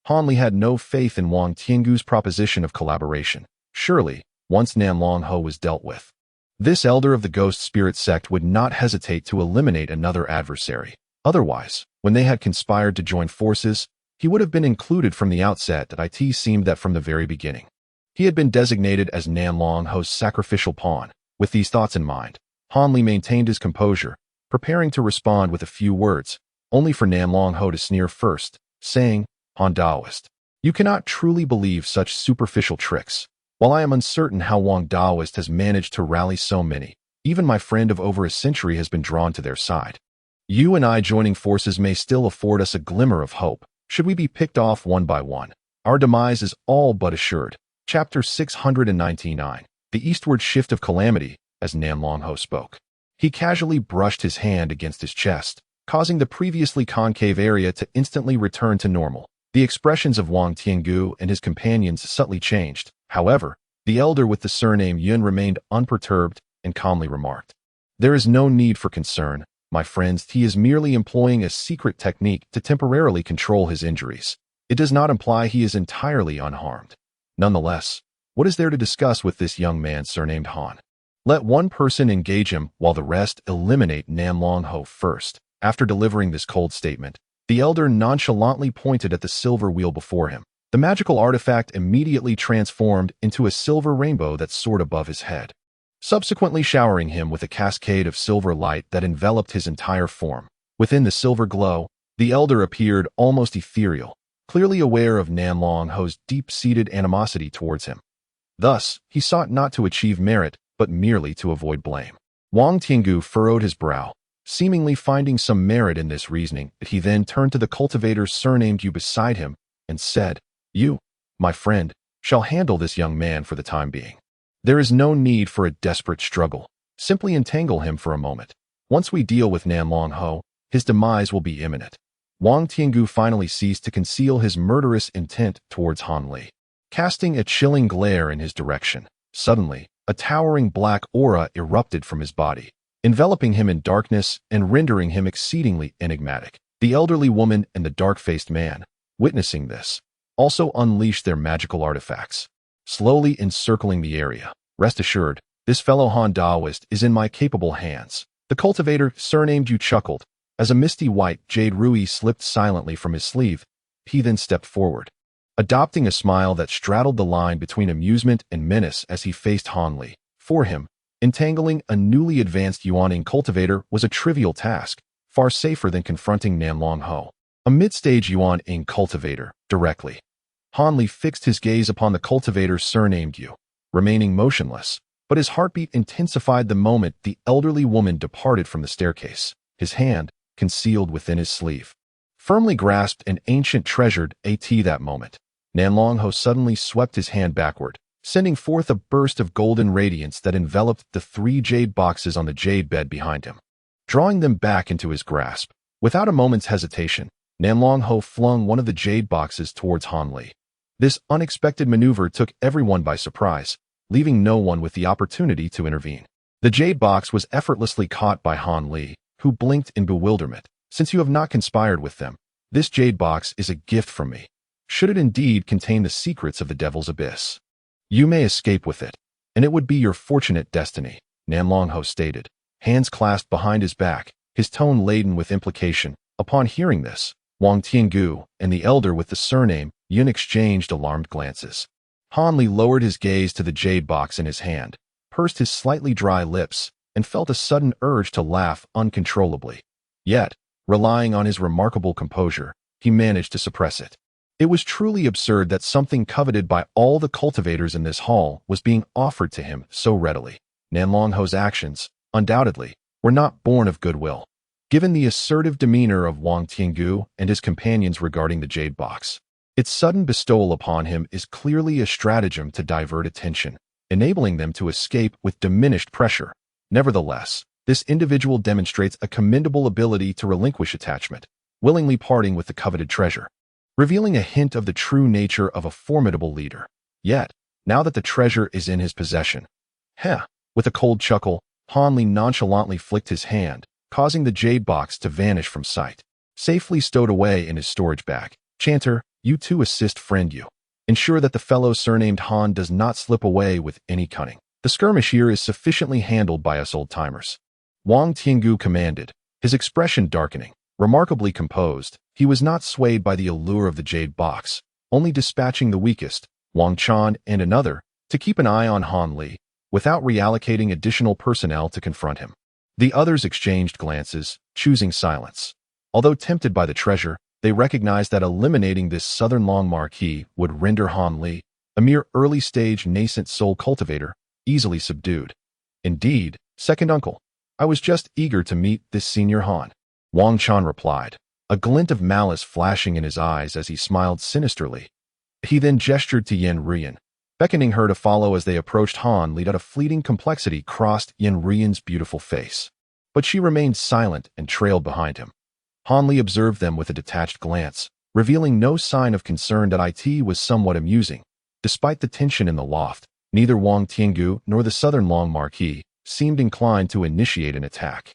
Han Li had no faith in Wang Tiangu's proposition of collaboration. Surely, once Nan Long Ho was dealt with, this elder of the ghost spirit sect would not hesitate to eliminate another adversary. Otherwise, when they had conspired to join forces, he would have been included from the outset. It seemed that from the very beginning, he had been designated as Nan Long Ho's sacrificial pawn. With these thoughts in mind, Han Li maintained his composure, preparing to respond with a few words, only for Nan Long Ho to sneer first, saying, "Han Daoist, you cannot truly believe such superficial tricks. While I am uncertain how Wang Daoist has managed to rally so many, even my friend of over a century has been drawn to their side. You and I joining forces may still afford us a glimmer of hope. Should we be picked off one by one, our demise is all but assured." Chapter 699. The Eastward Shift of Calamity. As Nan Long Ho spoke, he casually brushed his hand against his chest, causing the previously concave area to instantly return to normal. The expressions of Wang Tiangu and his companions subtly changed. However, the elder with the surname Yun remained unperturbed and calmly remarked, "There is no need for concern, my friends. He is merely employing a secret technique to temporarily control his injuries. It does not imply he is entirely unharmed. Nonetheless, what is there to discuss with this young man surnamed Han? Let one person engage him while the rest eliminate Nan Long Ho first." After delivering this cold statement, the elder nonchalantly pointed at the silver wheel before him. The magical artifact immediately transformed into a silver rainbow that soared above his head, subsequently showering him with a cascade of silver light that enveloped his entire form. Within the silver glow, the elder appeared almost ethereal, clearly aware of Nan Long Ho's deep-seated animosity towards him. Thus, he sought not to achieve merit, but merely to avoid blame. Wang Tiangu furrowed his brow, seemingly finding some merit in this reasoning. He then turned to the cultivator surnamed Yu beside him and said, "You, my friend, shall handle this young man for the time being. There is no need for a desperate struggle. Simply entangle him for a moment. Once we deal with Nan Long Ho, his demise will be imminent." Wang Tiangu finally ceased to conceal his murderous intent towards Han Li, casting a chilling glare in his direction. Suddenly, a towering black aura erupted from his body, enveloping him in darkness and rendering him exceedingly enigmatic. The elderly woman and the dark-faced man, witnessing this, also unleashed their magical artifacts, slowly encircling the area. "Rest assured, this fellow Han Daoist is in my capable hands." The cultivator surnamed Yu chuckled. As a misty white jade rui slipped silently from his sleeve, he then stepped forward, adopting a smile that straddled the line between amusement and menace as he faced Han Li. For him, entangling a newly advanced Yuaning cultivator was a trivial task, far safer than confronting Nan Long Ho, a mid-stage Yuaning cultivator, directly. Han Li fixed his gaze upon the cultivator surnamed Yu, remaining motionless, but his heartbeat intensified the moment the elderly woman departed from the staircase. His hand, concealed within his sleeve, firmly grasped an ancient treasured AT that moment. Nan Long Ho suddenly swept his hand backward, sending forth a burst of golden radiance that enveloped the 3 jade boxes on the jade bed behind him, drawing them back into his grasp. Without a moment's hesitation, Nan Long Ho flung one of the jade boxes towards Han Li. This unexpected maneuver took everyone by surprise, leaving no one with the opportunity to intervene. The jade box was effortlessly caught by Han Li, who blinked in bewilderment. "Since you have not conspired with them, this jade box is a gift from me. Should it indeed contain the secrets of the Devil's Abyss, you may escape with it, and it would be your fortunate destiny," Nan Long Ho stated, hands clasped behind his back, his tone laden with implication. Upon hearing this, Wang Tiangu and the elder with the surname Yun exchanged alarmed glances. Han Li lowered his gaze to the jade box in his hand, pursed his slightly dry lips, and felt a sudden urge to laugh uncontrollably. Yet, relying on his remarkable composure, he managed to suppress it. It was truly absurd that something coveted by all the cultivators in this hall was being offered to him so readily. Nan Long Ho's actions, undoubtedly, were not born of goodwill, given the assertive demeanor of Wang Tiangu and his companions regarding the jade box. Its sudden bestowal upon him is clearly a stratagem to divert attention, enabling them to escape with diminished pressure. Nevertheless, this individual demonstrates a commendable ability to relinquish attachment, willingly parting with the coveted treasure, revealing a hint of the true nature of a formidable leader. Yet, now that the treasure is in his possession, with a cold chuckle, Han Li nonchalantly flicked his hand, causing the jade box to vanish from sight. Safely stowed away in his storage bag, Chanter, you too assist friend you. Ensure that the fellow surnamed Han does not slip away with any cunning. The skirmish here is sufficiently handled by us old-timers. Wang Tiangu commanded, his expression darkening. Remarkably composed, he was not swayed by the allure of the jade box, only dispatching the weakest, Wang Chan and another, to keep an eye on Han Li, without reallocating additional personnel to confront him. The others exchanged glances, choosing silence. Although tempted by the treasure, they recognized that eliminating this southern long marquis would render Han Li, a mere early-stage nascent soul cultivator, easily subdued. Indeed, second uncle, I was just eager to meet this senior Han. Wang Chan replied, a glint of malice flashing in his eyes as he smiled sinisterly. He then gestured to Yen Rian, beckoning her to follow as they approached Han Li. A fleeting complexity crossed Yen Rian's beautiful face, but she remained silent and trailed behind him. Han Li observed them with a detached glance, revealing no sign of concern. That it was somewhat amusing. Despite the tension in the loft, neither Wang Tiangu nor the southern long marquis seemed inclined to initiate an attack.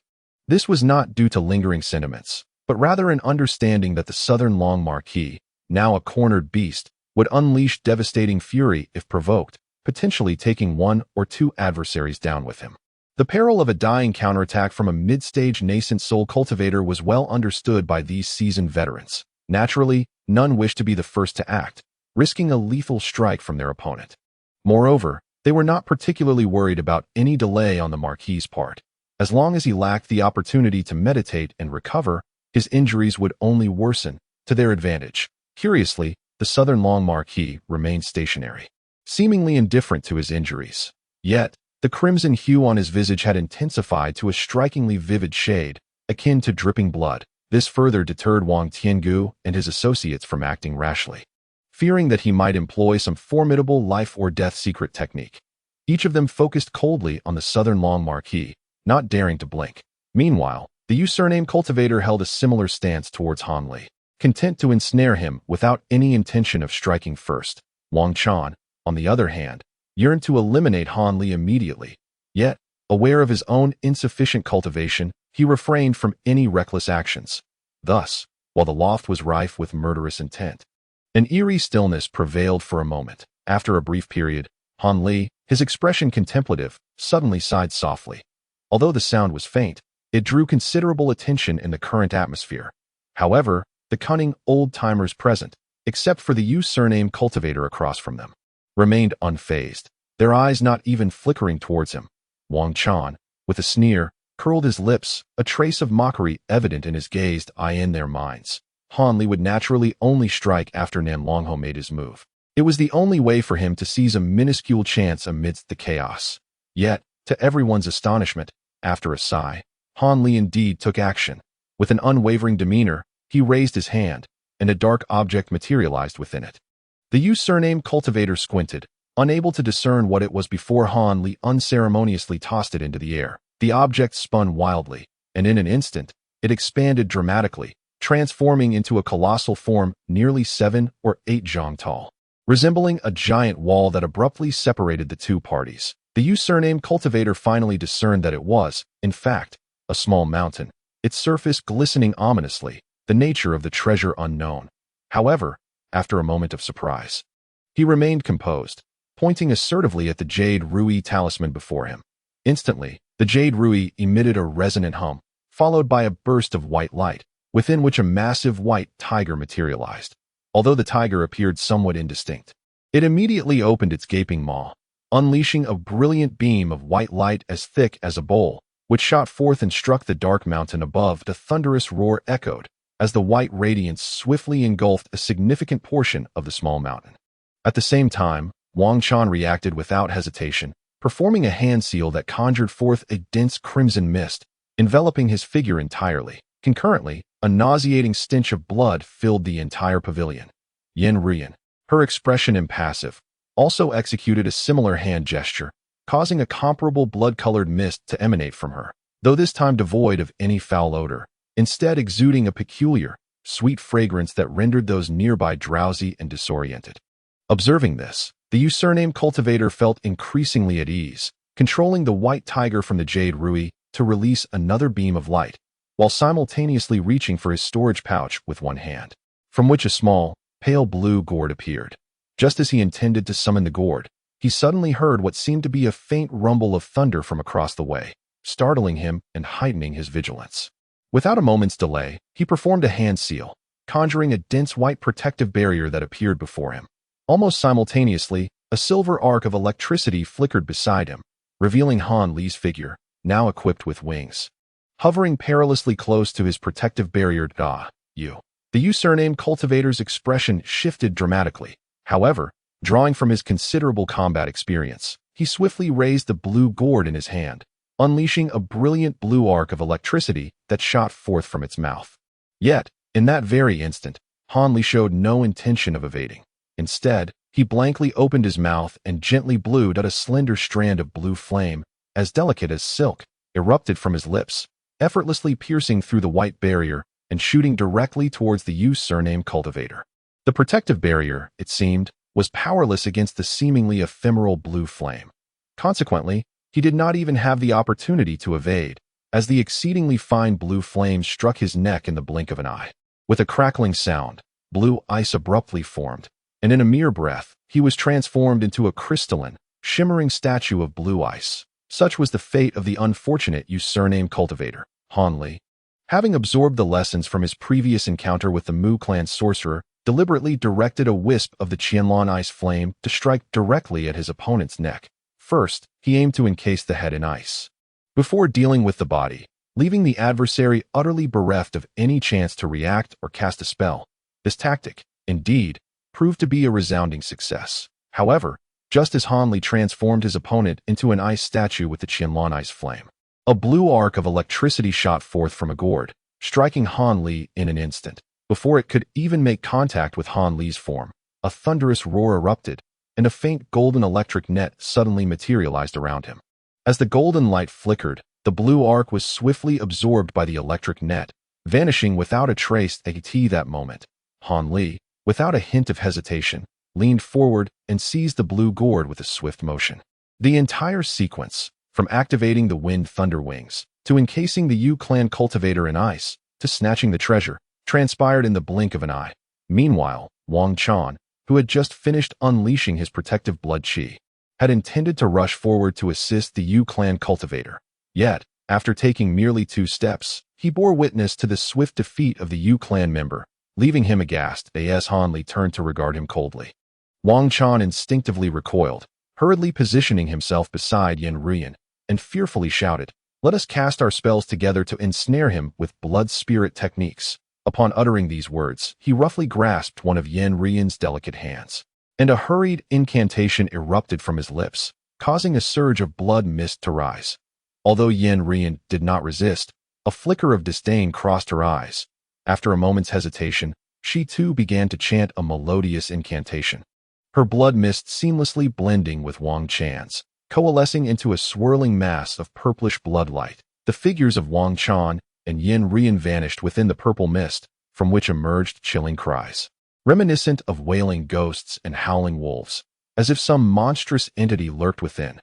This was not due to lingering sentiments, but rather an understanding that the southern long marquis, now a cornered beast, would unleash devastating fury if provoked, potentially taking one or two adversaries down with him. The peril of a dying counterattack from a mid-stage nascent soul cultivator was well understood by these seasoned veterans. Naturally, none wished to be the first to act, risking a lethal strike from their opponent. Moreover, they were not particularly worried about any delay on the Marquis's part. As long as he lacked the opportunity to meditate and recover, his injuries would only worsen, to their advantage. Curiously, the southern long marquis remained stationary, seemingly indifferent to his injuries. Yet, the crimson hue on his visage had intensified to a strikingly vivid shade, akin to dripping blood. This further deterred Wang Tiangu and his associates from acting rashly, fearing that he might employ some formidable life-or-death secret technique. Each of them focused coldly on the southern long marquis, not daring to blink. Meanwhile, the username cultivator held a similar stance towards Han Li, content to ensnare him without any intention of striking first. Wang Chan, on the other hand, yearned to eliminate Han Li immediately. Yet, aware of his own insufficient cultivation, he refrained from any reckless actions. Thus, while the loft was rife with murderous intent, an eerie stillness prevailed for a moment. After a brief period, Han Li, his expression contemplative, suddenly sighed softly. Although the sound was faint, it drew considerable attention in the current atmosphere. However, the cunning old-timers present, except for the surname cultivator across from them, remained unfazed, their eyes not even flickering towards him. Wang Chan, with a sneer, curled his lips, a trace of mockery evident in his gazed eye. In their minds, Han Li would naturally only strike after Nan Longho made his move. It was the only way for him to seize a minuscule chance amidst the chaos. Yet, to everyone's astonishment, after a sigh, Han Li indeed took action. With an unwavering demeanor, he raised his hand, and a dark object materialized within it. The surname cultivator squinted, unable to discern what it was before Han Li unceremoniously tossed it into the air. The object spun wildly, and in an instant, it expanded dramatically, transforming into a colossal form nearly 7 or 8 zhang tall, resembling a giant wall that abruptly separated the two parties. The surname cultivator finally discerned that it was, in fact, a small mountain, its surface glistening ominously, the nature of the treasure unknown. However, after a moment of surprise, he remained composed, pointing assertively at the jade rui talisman before him. Instantly, the jade rui emitted a resonant hum, followed by a burst of white light, within which a massive white tiger materialized. Although the tiger appeared somewhat indistinct, it immediately opened its gaping maw, unleashing a brilliant beam of white light as thick as a bowl, which shot forth and struck the dark mountain above. The thunderous roar echoed, as the white radiance swiftly engulfed a significant portion of the small mountain. At the same time, Wang Chan reacted without hesitation, performing a hand seal that conjured forth a dense crimson mist, enveloping his figure entirely. Concurrently, a nauseating stench of blood filled the entire pavilion. Yen Rian, her expression impassive, also executed a similar hand gesture, causing a comparable blood-colored mist to emanate from her, though this time devoid of any foul odor, instead exuding a peculiar, sweet fragrance that rendered those nearby drowsy and disoriented. Observing this, the username cultivator felt increasingly at ease, controlling the white tiger from the jade rui to release another beam of light, while simultaneously reaching for his storage pouch with one hand, from which a small, pale blue gourd appeared. Just as he intended to summon the gourd, he suddenly heard what seemed to be a faint rumble of thunder from across the way, startling him and heightening his vigilance. Without a moment's delay, he performed a hand seal, conjuring a dense white protective barrier that appeared before him. Almost simultaneously, a silver arc of electricity flickered beside him, revealing Han Li's figure, now equipped with wings. Hovering perilously close to his protective barrier, the username cultivator's expression shifted dramatically. However, drawing from his considerable combat experience, he swiftly raised the blue gourd in his hand, unleashing a brilliant blue arc of electricity that shot forth from its mouth. Yet, in that very instant, Han Li showed no intention of evading. Instead, he blankly opened his mouth and gently blew out a slender strand of blue flame, as delicate as silk, erupted from his lips, effortlessly piercing through the white barrier and shooting directly towards the username cultivator. The protective barrier, it seemed, was powerless against the seemingly ephemeral blue flame. Consequently, he did not even have the opportunity to evade, as the exceedingly fine blue flame struck his neck in the blink of an eye. With a crackling sound, blue ice abruptly formed, and in a mere breath, he was transformed into a crystalline, shimmering statue of blue ice. Such was the fate of the unfortunate username cultivator, Han Li. Having absorbed the lessons from his previous encounter with the Mu clan sorcerer, deliberately directed a wisp of the Qianlong ice flame to strike directly at his opponent's neck. First, he aimed to encase the head in ice, before dealing with the body, leaving the adversary utterly bereft of any chance to react or cast a spell. This tactic, indeed, proved to be a resounding success. However, just as Han Li transformed his opponent into an ice statue with the Qianlong ice flame, a blue arc of electricity shot forth from a gourd, striking Han Li in an instant. Before it could even make contact with Han Li's form, a thunderous roar erupted, and a faint golden electric net suddenly materialized around him. As the golden light flickered, the blue arc was swiftly absorbed by the electric net, vanishing without a trace at that moment. Han Li, without a hint of hesitation, leaned forward and seized the blue gourd with a swift motion. The entire sequence, from activating the wind thunder wings, to encasing the Yu clan cultivator in ice, to snatching the treasure, transpired in the blink of an eye. Meanwhile, Wang Chan, who had just finished unleashing his protective blood qi, had intended to rush forward to assist the Yu clan cultivator. Yet, after taking merely 2 steps, he bore witness to the swift defeat of the Yu clan member, leaving him aghast as Han Li turned to regard him coldly. Wang Chan instinctively recoiled, hurriedly positioning himself beside Yen Ruyan, and fearfully shouted, "Let us cast our spells together to ensnare him with blood spirit techniques." Upon uttering these words, he roughly grasped one of Yen Ruyan's delicate hands, and a hurried incantation erupted from his lips, causing a surge of blood mist to rise. Although Yen Ruyan did not resist, a flicker of disdain crossed her eyes. After a moment's hesitation, she too began to chant a melodious incantation, her blood mist seamlessly blending with Wang Chan's, coalescing into a swirling mass of purplish blood light. The figures of Wang Chan and Yen Ruyan vanished within the purple mist, from which emerged chilling cries, reminiscent of wailing ghosts and howling wolves, as if some monstrous entity lurked within.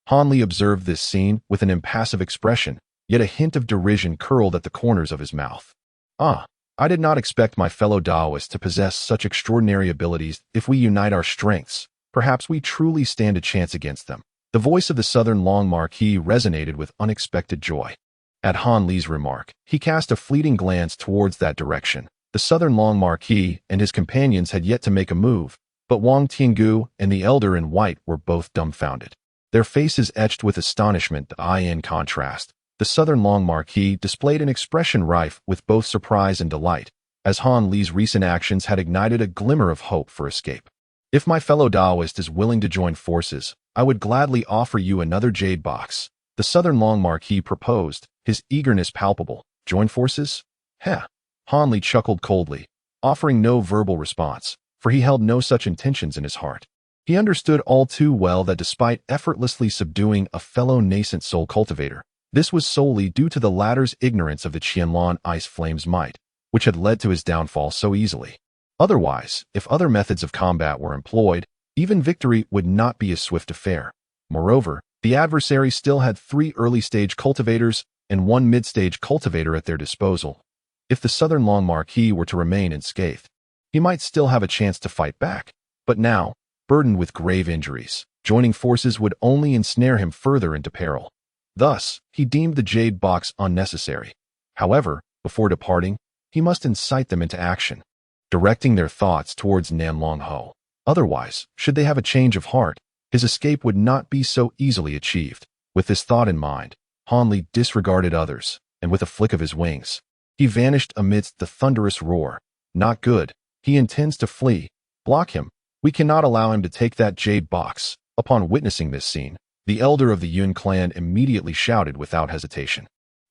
Han Li observed this scene with an impassive expression, yet a hint of derision curled at the corners of his mouth. I did not expect my fellow Daoists to possess such extraordinary abilities. If we unite our strengths, perhaps we truly stand a chance against them. The voice of the Southern Long Marquis resonated with unexpected joy. At Han Li's remark, he cast a fleeting glance towards that direction. The Southern Long Marquis and his companions had yet to make a move, but Wang Tiangu and the Elder in White were both dumbfounded, their faces etched with astonishment. In contrast, the Southern Long Marquis displayed an expression rife with both surprise and delight, as Han Li's recent actions had ignited a glimmer of hope for escape. "If my fellow Daoist is willing to join forces, I would gladly offer you another jade box," the Southern Long Marquis proposed, his eagerness palpable. "Join forces? Heh." Han Li chuckled coldly, offering no verbal response, for he held no such intentions in his heart. He understood all too well that despite effortlessly subduing a fellow nascent soul cultivator, this was solely due to the latter's ignorance of the Qianlong ice flame's might. which had led to his downfall so easily. Otherwise, if other methods of combat were employed, even victory would not be a swift affair. Moreover, the adversary still had 3 early-stage cultivators and 1 mid-stage cultivator at their disposal. If the Southern Long Marquis were to remain unscathed, he might still have a chance to fight back. But now, burdened with grave injuries, joining forces would only ensnare him further into peril. Thus, he deemed the jade box unnecessary. However, before departing, he must incite them into action, directing their thoughts towards Nanlong Ho. Otherwise, should they have a change of heart, his escape would not be so easily achieved. With this thought in mind, Han Li disregarded others, and with a flick of his wings, he vanished amidst the thunderous roar. Not good. He intends to flee. Block him. We cannot allow him to take that jade box. Upon witnessing this scene, the elder of the Yun clan immediately shouted without hesitation.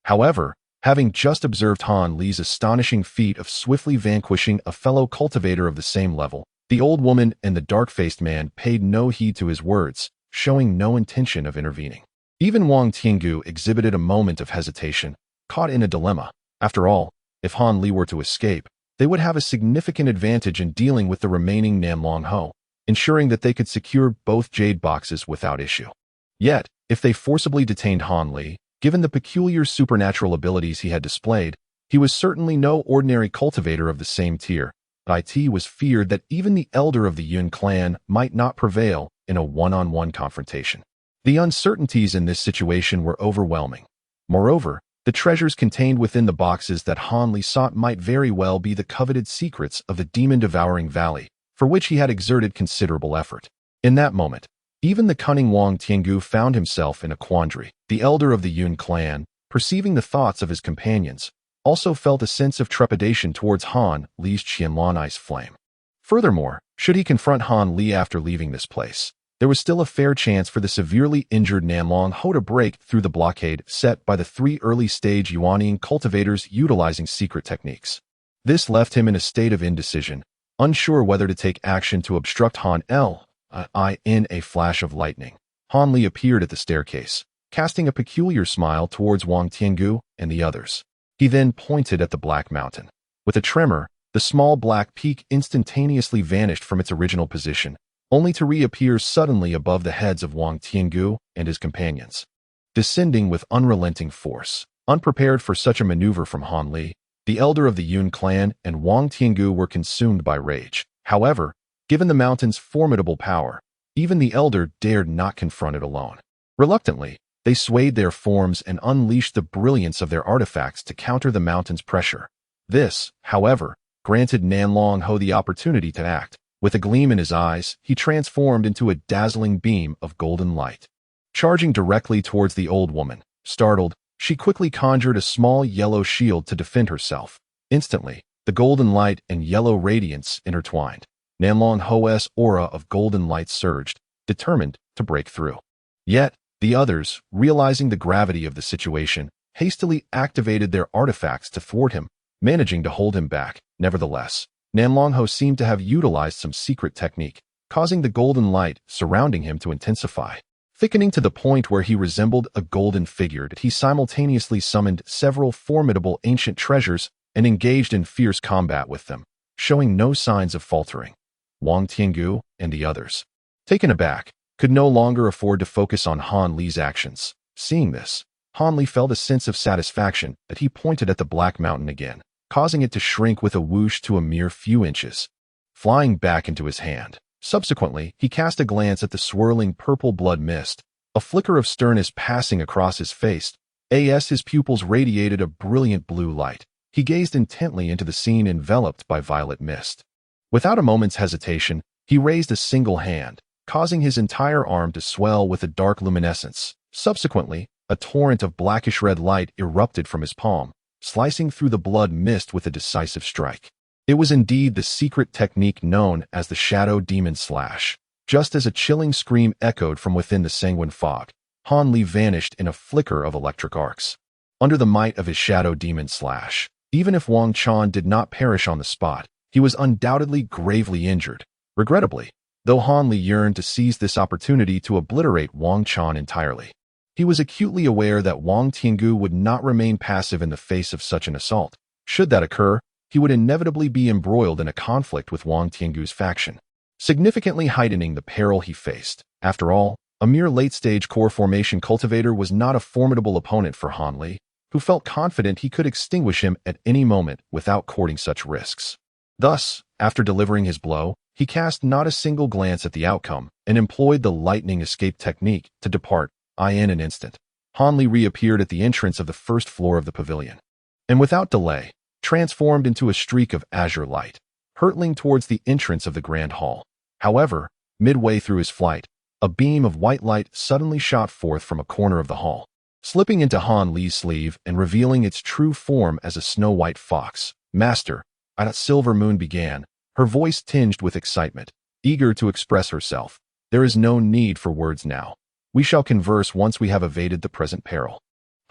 However, having just observed Han Li's astonishing feat of swiftly vanquishing a fellow cultivator of the same level, the old woman and the dark-faced man paid no heed to his words, showing no intention of intervening. Even Wang Tiangu exhibited a moment of hesitation, caught in a dilemma. After all, if Han Li were to escape, they would have a significant advantage in dealing with the remaining Nanlong Ho, ensuring that they could secure both jade boxes without issue. Yet, if they forcibly detained Han Li, given the peculiar supernatural abilities he had displayed, he was certainly no ordinary cultivator of the same tier. It was feared that even the elder of the Yun clan might not prevail in a one-on-one confrontation. The uncertainties in this situation were overwhelming. Moreover, the treasures contained within the boxes that Han Li sought might very well be the coveted secrets of the demon-devouring valley, for which he had exerted considerable effort. In that moment, even the cunning Wang Tiangu found himself in a quandary. The elder of the Yun clan, perceiving the thoughts of his companions, also felt a sense of trepidation towards Han Li's Qianluan ice flame. Furthermore, should he confront Han Li after leaving this place, there was still a fair chance for the severely injured Nanlong Ho to break through the blockade set by the 3 early-stage Yuanian cultivators utilizing secret techniques. This left him in a state of indecision, unsure whether to take action to obstruct Han Li. In a flash of lightning, Han Li appeared at the staircase, casting a peculiar smile towards Wang Tiangu and the others. He then pointed at the Black Mountain. With a tremor, the small black peak instantaneously vanished from its original position, only to reappear suddenly above the heads of Wang Tiangu and his companions. Descending with unrelenting force, unprepared for such a maneuver from Han Li, the elder of the Yun clan and Wang Tiangu were consumed by rage. However, given the mountain's formidable power, even the elder dared not confront it alone. Reluctantly, they swayed their forms and unleashed the brilliance of their artifacts to counter the mountain's pressure. This, however, granted Nanlong Ho the opportunity to act. With a gleam in his eyes, he transformed into a dazzling beam of golden light. Charging directly towards the old woman, startled, she quickly conjured a small yellow shield to defend herself. Instantly, the golden light and yellow radiance intertwined. Nanlong Ho's aura of golden light surged, determined to break through. Yet, the others, realizing the gravity of the situation, hastily activated their artifacts to thwart him, managing to hold him back. Nevertheless, Nanlong Ho seemed to have utilized some secret technique, causing the golden light surrounding him to intensify. Thickening to the point where he resembled a golden figure, he simultaneously summoned several formidable ancient treasures and engaged in fierce combat with them, showing no signs of faltering. Wang Tiangu and the others, taken aback, could no longer afford to focus on Han Li's actions. Seeing this, Han Li felt a sense of satisfaction that he pointed at the Black Mountain again, causing it to shrink with a whoosh to a mere few inches, flying back into his hand. Subsequently, he cast a glance at the swirling purple blood mist, a flicker of sternness passing across his face. His pupils radiated a brilliant blue light. He gazed intently into the scene enveloped by violet mist. Without a moment's hesitation, he raised a single hand, causing his entire arm to swell with a dark luminescence. Subsequently, a torrent of blackish-red light erupted from his palm, slicing through the blood mist with a decisive strike. It was indeed the secret technique known as the Shadow Demon Slash. Just as a chilling scream echoed from within the sanguine fog, Han Li vanished in a flicker of electric arcs. Under the might of his Shadow Demon Slash, even if Wang Chan did not perish on the spot, he was undoubtedly gravely injured. Regrettably, though Han Li yearned to seize this opportunity to obliterate Wang Chan entirely, he was acutely aware that Wang Tiangu would not remain passive in the face of such an assault. Should that occur, he would inevitably be embroiled in a conflict with Wang Tiangu's faction, significantly heightening the peril he faced. After all, a mere late-stage core formation cultivator was not a formidable opponent for Han Li, who felt confident he could extinguish him at any moment without courting such risks. Thus, after delivering his blow, he cast not a single glance at the outcome and employed the lightning escape technique to depart. In an instant, Han Li reappeared at the entrance of the first floor of the pavilion, and without delay, transformed into a streak of azure light, hurtling towards the entrance of the grand hall. However, midway through his flight, a beam of white light suddenly shot forth from a corner of the hall, slipping into Han Li's sleeve and revealing its true form as a snow-white fox. "Master," Silver Moon began, her voice tinged with excitement, eager to express herself. "There is no need for words now. We shall converse once we have evaded the present peril."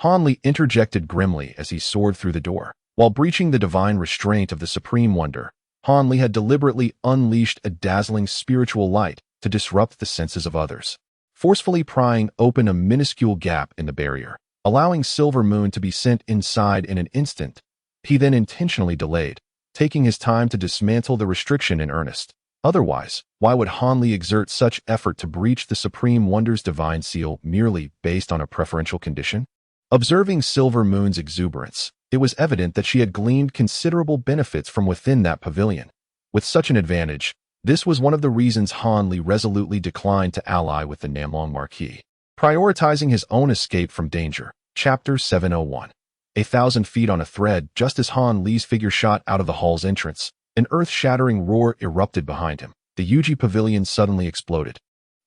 Han Li interjected grimly as he soared through the door. While breaching the divine restraint of the supreme wonder, Han Li had deliberately unleashed a dazzling spiritual light to disrupt the senses of others, forcefully prying open a minuscule gap in the barrier, allowing Silver Moon to be sent inside in an instant. He then intentionally delayed, taking his time to dismantle the restriction in earnest. Otherwise, why would Han Li exert such effort to breach the Supreme Wonder's divine seal merely based on a preferential condition? Observing Silver Moon's exuberance, it was evident that she had gleaned considerable benefits from within that pavilion. With such an advantage, this was one of the reasons Han Li resolutely declined to ally with the Namlong Marquis, prioritizing his own escape from danger. Chapter 701. 1,000 feet on a thread. Just as Han Li's figure shot out of the hall's entrance, an earth-shattering roar erupted behind him. The Yuji Pavilion suddenly exploded,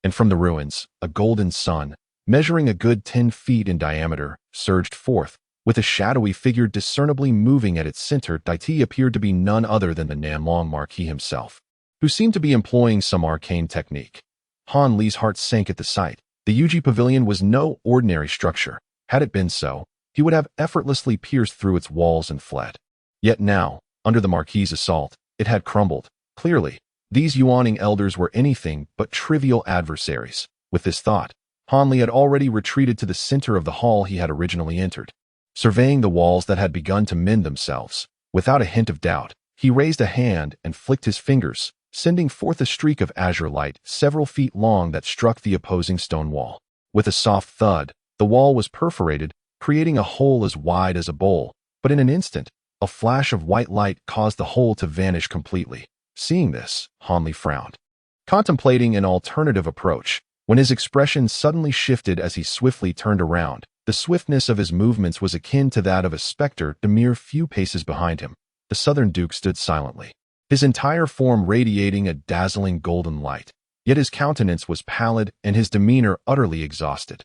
and from the ruins, a golden sun, measuring a good 10 feet in diameter, surged forth, with a shadowy figure discernibly moving at its center. Daiti appeared to be none other than the Namlong Marquis himself, who seemed to be employing some arcane technique. Han Li's heart sank at the sight. The Yuji Pavilion was no ordinary structure. Had it been so, he would have effortlessly pierced through its walls and fled. Yet now, under the Marquis's assault, it had crumbled. Clearly, these Yuaning elders were anything but trivial adversaries. With this thought, Han Li had already retreated to the center of the hall he had originally entered. Surveying the walls that had begun to mend themselves, without a hint of doubt, he raised a hand and flicked his fingers, sending forth a streak of azure light several feet long that struck the opposing stone wall. With a soft thud, the wall was perforated, creating a hole as wide as a bowl, but in an instant, a flash of white light caused the hole to vanish completely. Seeing this, Han Li frowned, contemplating an alternative approach, when his expression suddenly shifted as he swiftly turned around. The swiftness of his movements was akin to that of a specter. A mere few paces behind him, the Southern Duke stood silently, his entire form radiating a dazzling golden light. Yet his countenance was pallid and his demeanor utterly exhausted.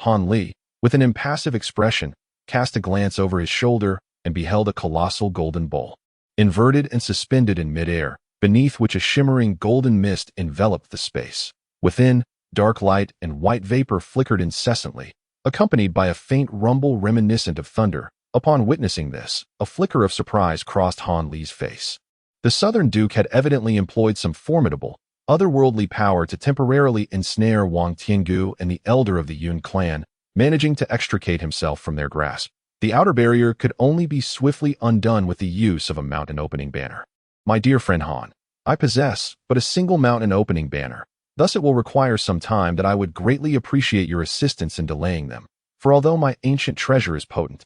Han Li, with an impassive expression, cast a glance over his shoulder and beheld a colossal golden bowl, inverted and suspended in midair, beneath which a shimmering golden mist enveloped the space. Within, dark light and white vapor flickered incessantly, accompanied by a faint rumble reminiscent of thunder. Upon witnessing this, a flicker of surprise crossed Han Li's face. The Southern Duke had evidently employed some formidable, otherworldly power to temporarily ensnare Wang Tiangu and the elder of the Yun clan, managing to extricate himself from their grasp. The outer barrier could only be swiftly undone with the use of a mountain opening banner. "My dear friend Han, I possess but a single mountain opening banner. Thus it will require some time that I would greatly appreciate your assistance in delaying them, for although my ancient treasure is potent,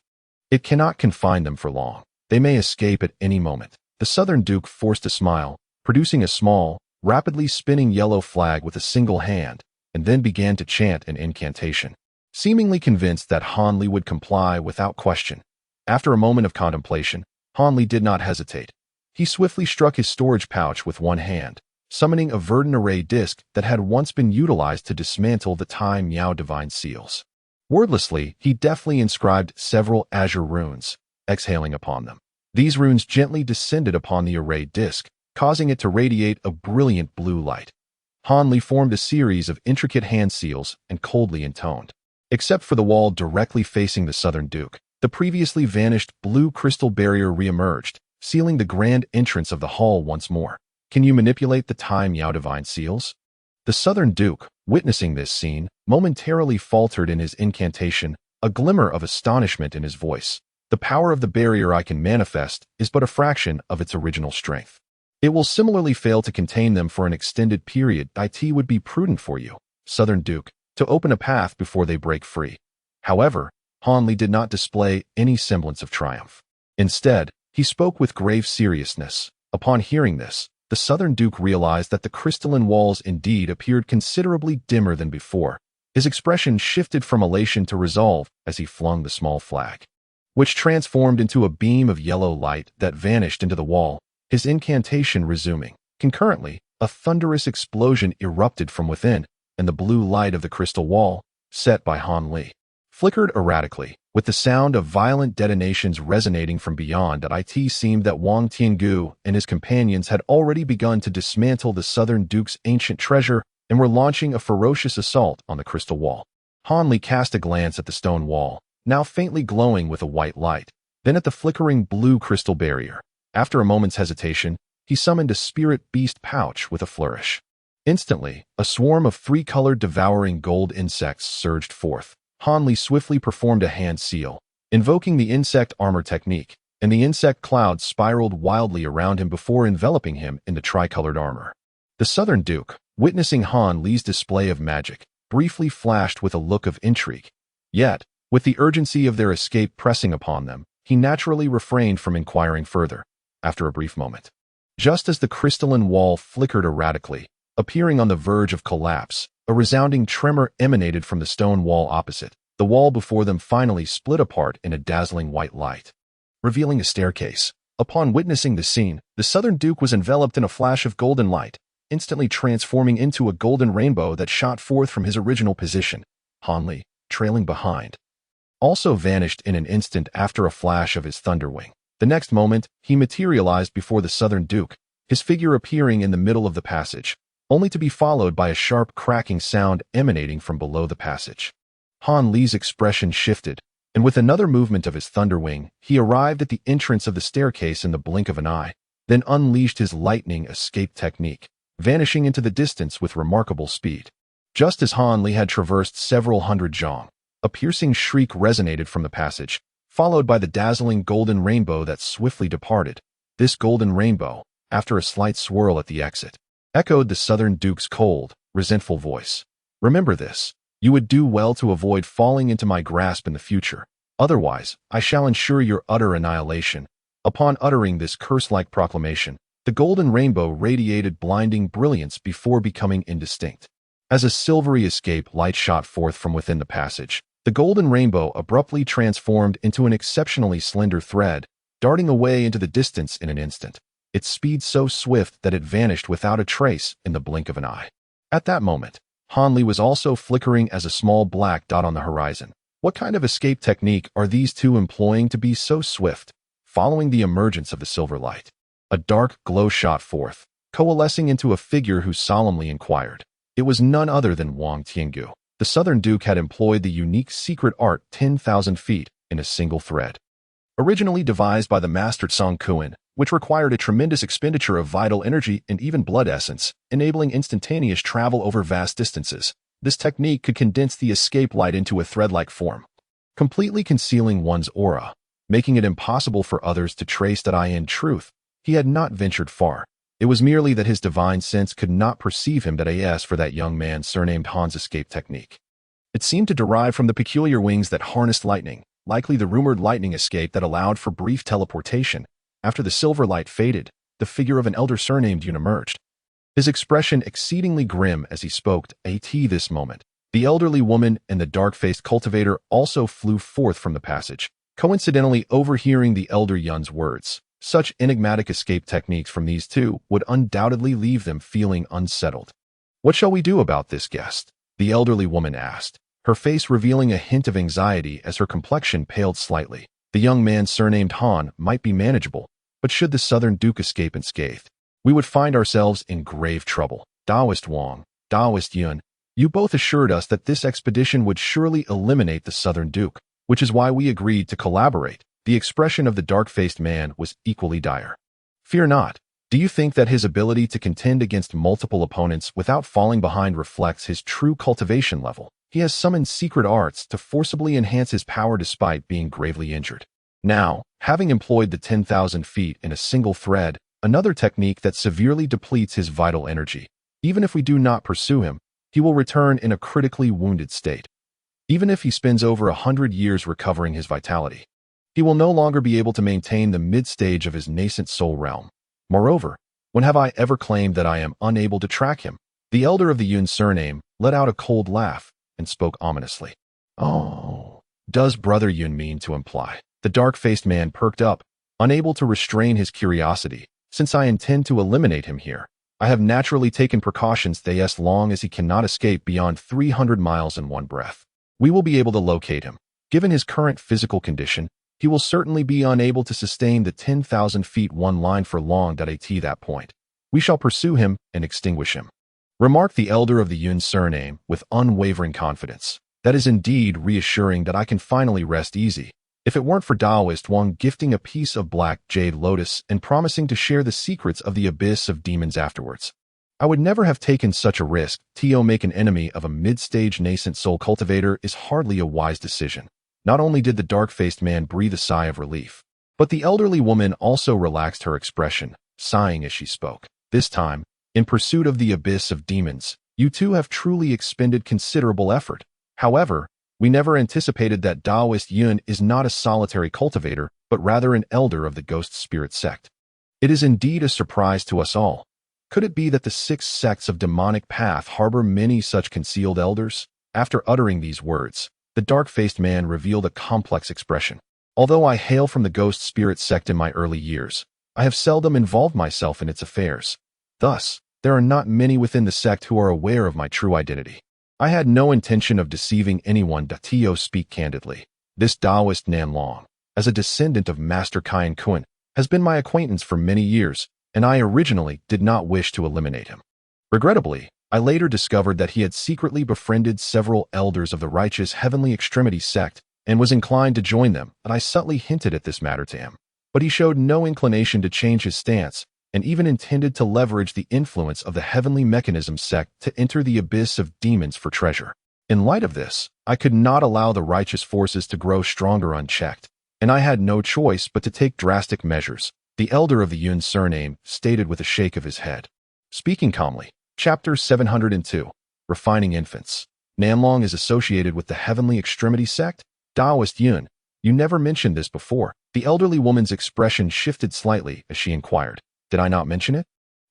it cannot confine them for long. They may escape at any moment." The Southern Duke forced a smile, producing a small, rapidly spinning yellow flag with a single hand, and then began to chant an incantation, seemingly convinced that Han Li would comply without question. After a moment of contemplation, Han Li did not hesitate. He swiftly struck his storage pouch with one hand, summoning a verdant array disc that had once been utilized to dismantle the Tai Miao divine seals. Wordlessly, he deftly inscribed several azure runes, exhaling upon them. These runes gently descended upon the array disc, causing it to radiate a brilliant blue light. Han Li formed a series of intricate hand seals and coldly intoned. Except for the wall directly facing the Southern Duke, the previously vanished blue crystal barrier reemerged, sealing the grand entrance of the hall once more. "Can you manipulate the Tai Miao divine seals?" The Southern Duke, witnessing this scene, momentarily faltered in his incantation, a glimmer of astonishment in his voice. The power of the barrier I can manifest is but a fraction of its original strength. It will similarly fail to contain them for an extended period. It would be prudent for you, Southern Duke, to open a path before they break free. However, Hanli did not display any semblance of triumph. Instead, he spoke with grave seriousness. Upon hearing this, the Southern Duke realized that the crystalline walls indeed appeared considerably dimmer than before. His expression shifted from elation to resolve as he flung the small flag, which transformed into a beam of yellow light that vanished into the wall, his incantation resuming. Concurrently, a thunderous explosion erupted from within, and the blue light of the crystal wall, set by Han Li, flickered erratically, with the sound of violent detonations resonating from beyond. It seemed that Wang Tiangu and his companions had already begun to dismantle the Southern Duke's ancient treasure and were launching a ferocious assault on the crystal wall. Han Li cast a glance at the stone wall, now faintly glowing with a white light, then at the flickering blue crystal barrier. After a moment's hesitation, he summoned a spirit beast pouch with a flourish. Instantly, a swarm of three-colored devouring gold insects surged forth. Han Li swiftly performed a hand seal, invoking the insect armor technique, and the insect cloud spiraled wildly around him before enveloping him in the tricolored armor. The Southern Duke, witnessing Han Li's display of magic, briefly flashed with a look of intrigue. Yet, with the urgency of their escape pressing upon them, he naturally refrained from inquiring further. After a brief moment, just as the crystalline wall flickered erratically, appearing on the verge of collapse, a resounding tremor emanated from the stone wall opposite. The wall before them finally split apart in a dazzling white light, revealing a staircase. Upon witnessing the scene, the Southern Duke was enveloped in a flash of golden light, instantly transforming into a golden rainbow that shot forth from his original position. Han Li, trailing behind, also vanished in an instant after a flash of his thunderwing. The next moment, he materialized before the Southern Duke, his figure appearing in the middle of the passage, only to be followed by a sharp cracking sound emanating from below the passage. Han Li's expression shifted, and with another movement of his thunderwing, he arrived at the entrance of the staircase in the blink of an eye, then unleashed his lightning escape technique, vanishing into the distance with remarkable speed. Just as Han Li had traversed several hundred zhong, a piercing shriek resonated from the passage, followed by the dazzling golden rainbow that swiftly departed. This golden rainbow, after a slight swirl at the exit, echoed the Southern Duke's cold, resentful voice. Remember this. You would do well to avoid falling into my grasp in the future. Otherwise, I shall ensure your utter annihilation. Upon uttering this curse-like proclamation, the golden rainbow radiated blinding brilliance before becoming indistinct. As a silvery escape light shot forth from within the passage, the golden rainbow abruptly transformed into an exceptionally slender thread, darting away into the distance in an instant, its speed so swift that it vanished without a trace in the blink of an eye. At that moment, Han Li was also flickering as a small black dot on the horizon. What kind of escape technique are these two employing to be so swift? Following the emergence of the silver light, a dark glow shot forth, coalescing into a figure who solemnly inquired. It was none other than Wang Tiangu. The Southern Duke had employed the unique secret art 10,000 feet in a single thread. Originally devised by the master Song Kuan, which required a tremendous expenditure of vital energy and even blood essence, enabling instantaneous travel over vast distances, this technique could condense the escape light into a thread-like form, completely concealing one's aura, making it impossible for others to trace that. In truth, he had not ventured far. It was merely that his divine sense could not perceive him. As for that young man surnamed Han's escape technique, it seemed to derive from the peculiar wings that harnessed lightning, likely the rumored lightning escape that allowed for brief teleportation. After the silver light faded, the figure of an elder surnamed Yun emerged, his expression exceedingly grim as he spoke. This moment, the elderly woman and the dark-faced cultivator also flew forth from the passage, coincidentally overhearing the elder Yun's words. Such enigmatic escape techniques from these two would undoubtedly leave them feeling unsettled. What shall we do about this guest? The elderly woman asked, her face revealing a hint of anxiety as her complexion paled slightly. The young man surnamed Han might be manageable, but should the Southern Duke escape unscathed, we would find ourselves in grave trouble. Taoist Wang, Taoist Yun, you both assured us that this expedition would surely eliminate the Southern Duke, which is why we agreed to collaborate. The expression of the dark-faced man was equally dire. Fear not. Do you think that his ability to contend against multiple opponents without falling behind reflects his true cultivation level? He has summoned secret arts to forcibly enhance his power despite being gravely injured. Now, having employed the 10,000 feet in a single thread, another technique that severely depletes his vital energy, even if we do not pursue him, he will return in a critically wounded state. Even if he spends over 100 years recovering his vitality, he will no longer be able to maintain the mid-stage of his nascent soul realm. Moreover, when have I ever claimed that I am unable to track him? The elder of the Yun surname let out a cold laugh and spoke ominously. Oh, does Brother Yun mean to imply? The dark-faced man perked up, unable to restrain his curiosity. Since I intend to eliminate him here, I have naturally taken precautions as long as he cannot escape beyond 300 miles in one breath. We will be able to locate him. Given his current physical condition, he will certainly be unable to sustain the 10,000 feet one line for long at that point. We shall pursue him and extinguish him, remarked the elder of the Yun surname with unwavering confidence. That is indeed reassuring that I can finally rest easy. If it weren't for Taoist Wang gifting a piece of black jade lotus and promising to share the secrets of the abyss of demons afterwards, I would never have taken such a risk. To make an enemy of a mid-stage nascent soul cultivator is hardly a wise decision. Not only did the dark-faced man breathe a sigh of relief, but the elderly woman also relaxed her expression, sighing as she spoke. This time, in pursuit of the abyss of demons, you two have truly expended considerable effort. However, we never anticipated that Taoist Yun is not a solitary cultivator, but rather an elder of the ghost spirit sect. It is indeed a surprise to us all. Could it be that the 6 sects of demonic path harbor many such concealed elders? After uttering these words, the dark-faced man revealed a complex expression. Although I hail from the ghost spirit sect in my early years, I have seldom involved myself in its affairs. Thus, there are not many within the sect who are aware of my true identity. I had no intention of deceiving anyone. To speak candidly, this Taoist Nan Long, as a descendant of Master Kian Kun, has been my acquaintance for many years, and I originally did not wish to eliminate him. Regrettably, I later discovered that he had secretly befriended several elders of the righteous Heavenly Extremity sect and was inclined to join them, and I subtly hinted at this matter to him. But he showed no inclination to change his stance, and even intended to leverage the influence of the Heavenly Mechanism sect to enter the abyss of demons for treasure. In light of this, I could not allow the righteous forces to grow stronger unchecked, and I had no choice but to take drastic measures, the elder of the Yun surname stated with a shake of his head. Speaking calmly, Chapter 702, Refining Infants. Nanlong is associated with the Heavenly Extremity sect? Taoist Yun, you never mentioned this before. The elderly woman's expression shifted slightly as she inquired. Did I not mention it?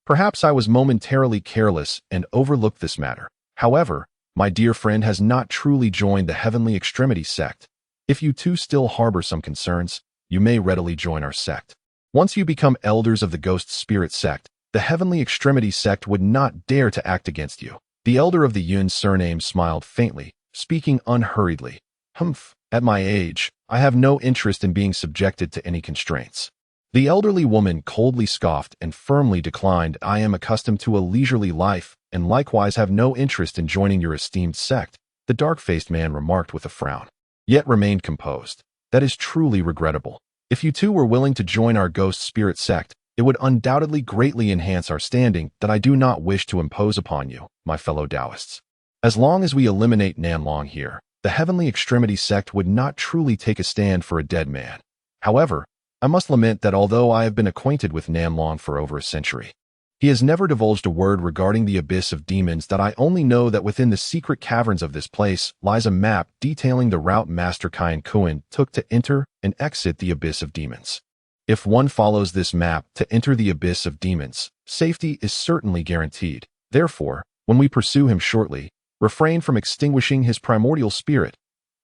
Perhaps I was momentarily careless and overlooked this matter. However, my dear friend has not truly joined the Heavenly Extremity sect. If you two still harbor some concerns, you may readily join our sect. Once you become elders of the Ghost Spirit sect, the Heavenly Extremity sect would not dare to act against you. The elder of the Yun surname smiled faintly, speaking unhurriedly. Humph, at my age, I have no interest in being subjected to any constraints. The elderly woman coldly scoffed and firmly declined. I am accustomed to a leisurely life and likewise have no interest in joining your esteemed sect, the dark-faced man remarked with a frown, yet remained composed. That is truly regrettable. If you two were willing to join our ghost spirit sect, it would undoubtedly greatly enhance our standing that I do not wish to impose upon you, my fellow Taoists. As long as we eliminate Nanlong here, the Heavenly Extremity sect would not truly take a stand for a dead man. However, I must lament that although I have been acquainted with Nanlong for over a century, he has never divulged a word regarding the abyss of demons. That I only know that within the secret caverns of this place lies a map detailing the route Master Kian Kun took to enter and exit the abyss of demons. If one follows this map to enter the abyss of demons, safety is certainly guaranteed. Therefore, when we pursue him shortly, refrain from extinguishing his primordial spirit.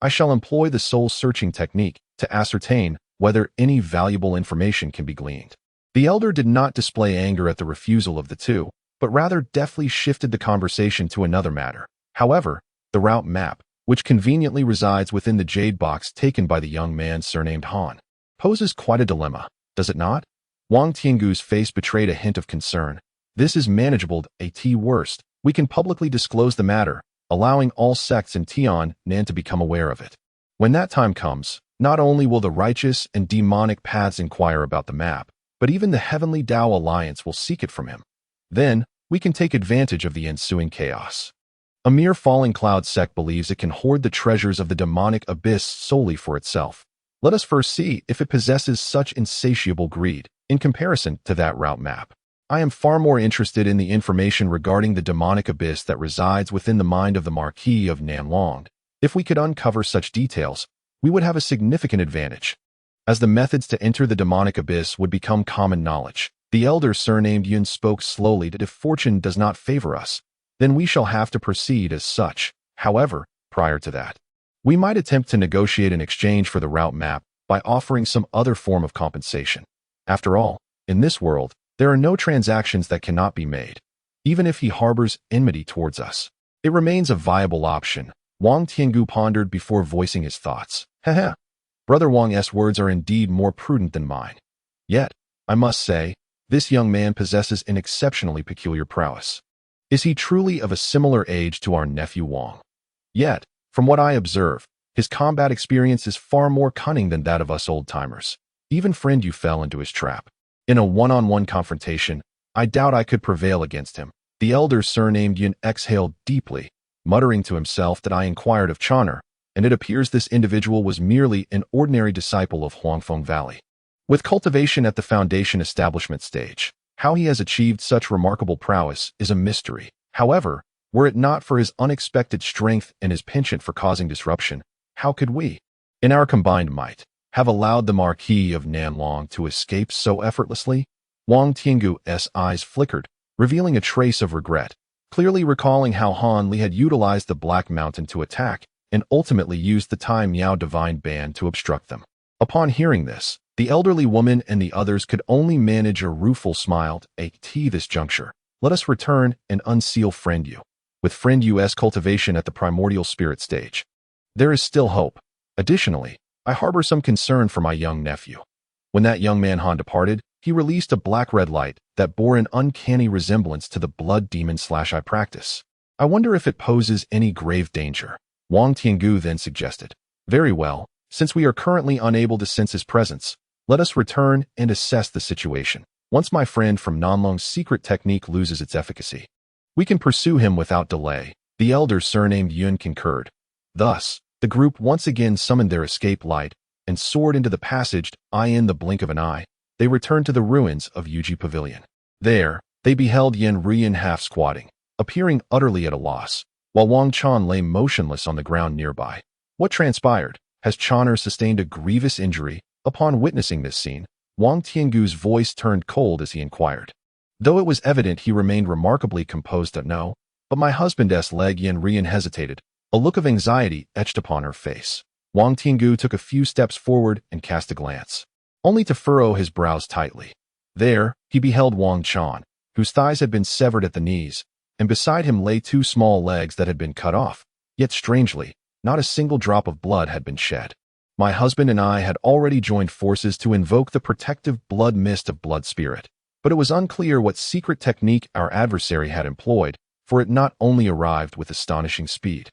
I shall employ the soul-searching technique to ascertain whether any valuable information can be gleaned. The elder did not display anger at the refusal of the two, but rather deftly shifted the conversation to another matter. However, the route map, which conveniently resides within the jade box taken by the young man surnamed Han, poses quite a dilemma, does it not? Wang Tiangu's face betrayed a hint of concern. This is manageable. At worst, we can publicly disclose the matter, allowing all sects in Tian Nan to become aware of it. When that time comes, not only will the righteous and demonic paths inquire about the map, but even the Heavenly Tao Alliance will seek it from him. Then, we can take advantage of the ensuing chaos. A mere falling cloud sect believes it can hoard the treasures of the demonic abyss solely for itself. Let us first see if it possesses such insatiable greed. In comparison to that route map, I am far more interested in the information regarding the demonic abyss that resides within the mind of the Marquis of Nanlong. If we could uncover such details, we would have a significant advantage, as the methods to enter the demonic abyss would become common knowledge. The elder surnamed Yun spoke slowly that if fortune does not favor us, then we shall have to proceed as such. However, prior to that, we might attempt to negotiate an exchange for the route map by offering some other form of compensation. After all, in this world, there are no transactions that cannot be made. Even if he harbors enmity towards us, it remains a viable option. Wang Tiangu pondered before voicing his thoughts. Heh. Brother Wang's words are indeed more prudent than mine. Yet, I must say, this young man possesses an exceptionally peculiar prowess. Is he truly of a similar age to our nephew Wang? Yet, from what I observe, his combat experience is far more cunning than that of us old-timers. Even friend you fell into his trap. In a one-on-one confrontation, I doubt I could prevail against him. The elder surnamed Yun exhaled deeply, muttering to himself that I inquired of Chon'er, and it appears this individual was merely an ordinary disciple of Huangfeng Valley. With cultivation at the foundation establishment stage, how he has achieved such remarkable prowess is a mystery. However, were it not for his unexpected strength and his penchant for causing disruption, how could we, in our combined might, have allowed the Marquis of Nanlong to escape so effortlessly? Wang Tiangu's eyes flickered, revealing a trace of regret, clearly recalling how Han Li had utilized the Black Mountain to attack and ultimately used the Tai Miao Divine Band to obstruct them. Upon hearing this, the elderly woman and the others could only manage a rueful smile. At this juncture, let us return and unseal Friend Yu. With Friend Yu's cultivation at the primordial spirit stage, there is still hope. Additionally, I harbor some concern for my young nephew. When that young man Han departed, he released a black-red light that bore an uncanny resemblance to the blood demon I practice. I wonder if it poses any grave danger. Wang Tiangu then suggested. Very well, since we are currently unable to sense his presence, let us return and assess the situation. Once my friend from Nanlong's secret technique loses its efficacy, we can pursue him without delay. The elder surnamed Yun concurred. Thus, the group once again summoned their escape light and soared into the passage. In the blink of an eye, they returned to the ruins of Yuji Pavilion. There, they beheld Yan Rian half squatting, appearing utterly at a loss, while Wang Chan lay motionless on the ground nearby. What transpired? Has Chon'er sustained a grievous injury? Upon witnessing this scene, Wang Tiangu's voice turned cold as he inquired. Though it was evident he remained remarkably composed. No, but my husband's leg. Yan Rian hesitated, a look of anxiety etched upon her face. Wang Tiangu took a few steps forward and cast a glance, only to furrow his brows tightly. There, he beheld Wang Chan, whose thighs had been severed at the knees, and beside him lay two small legs that had been cut off, yet strangely, not a single drop of blood had been shed. My husband and I had already joined forces to invoke the protective blood mist of Blood Spirit, but it was unclear what secret technique our adversary had employed, for it not only arrived with astonishing speed,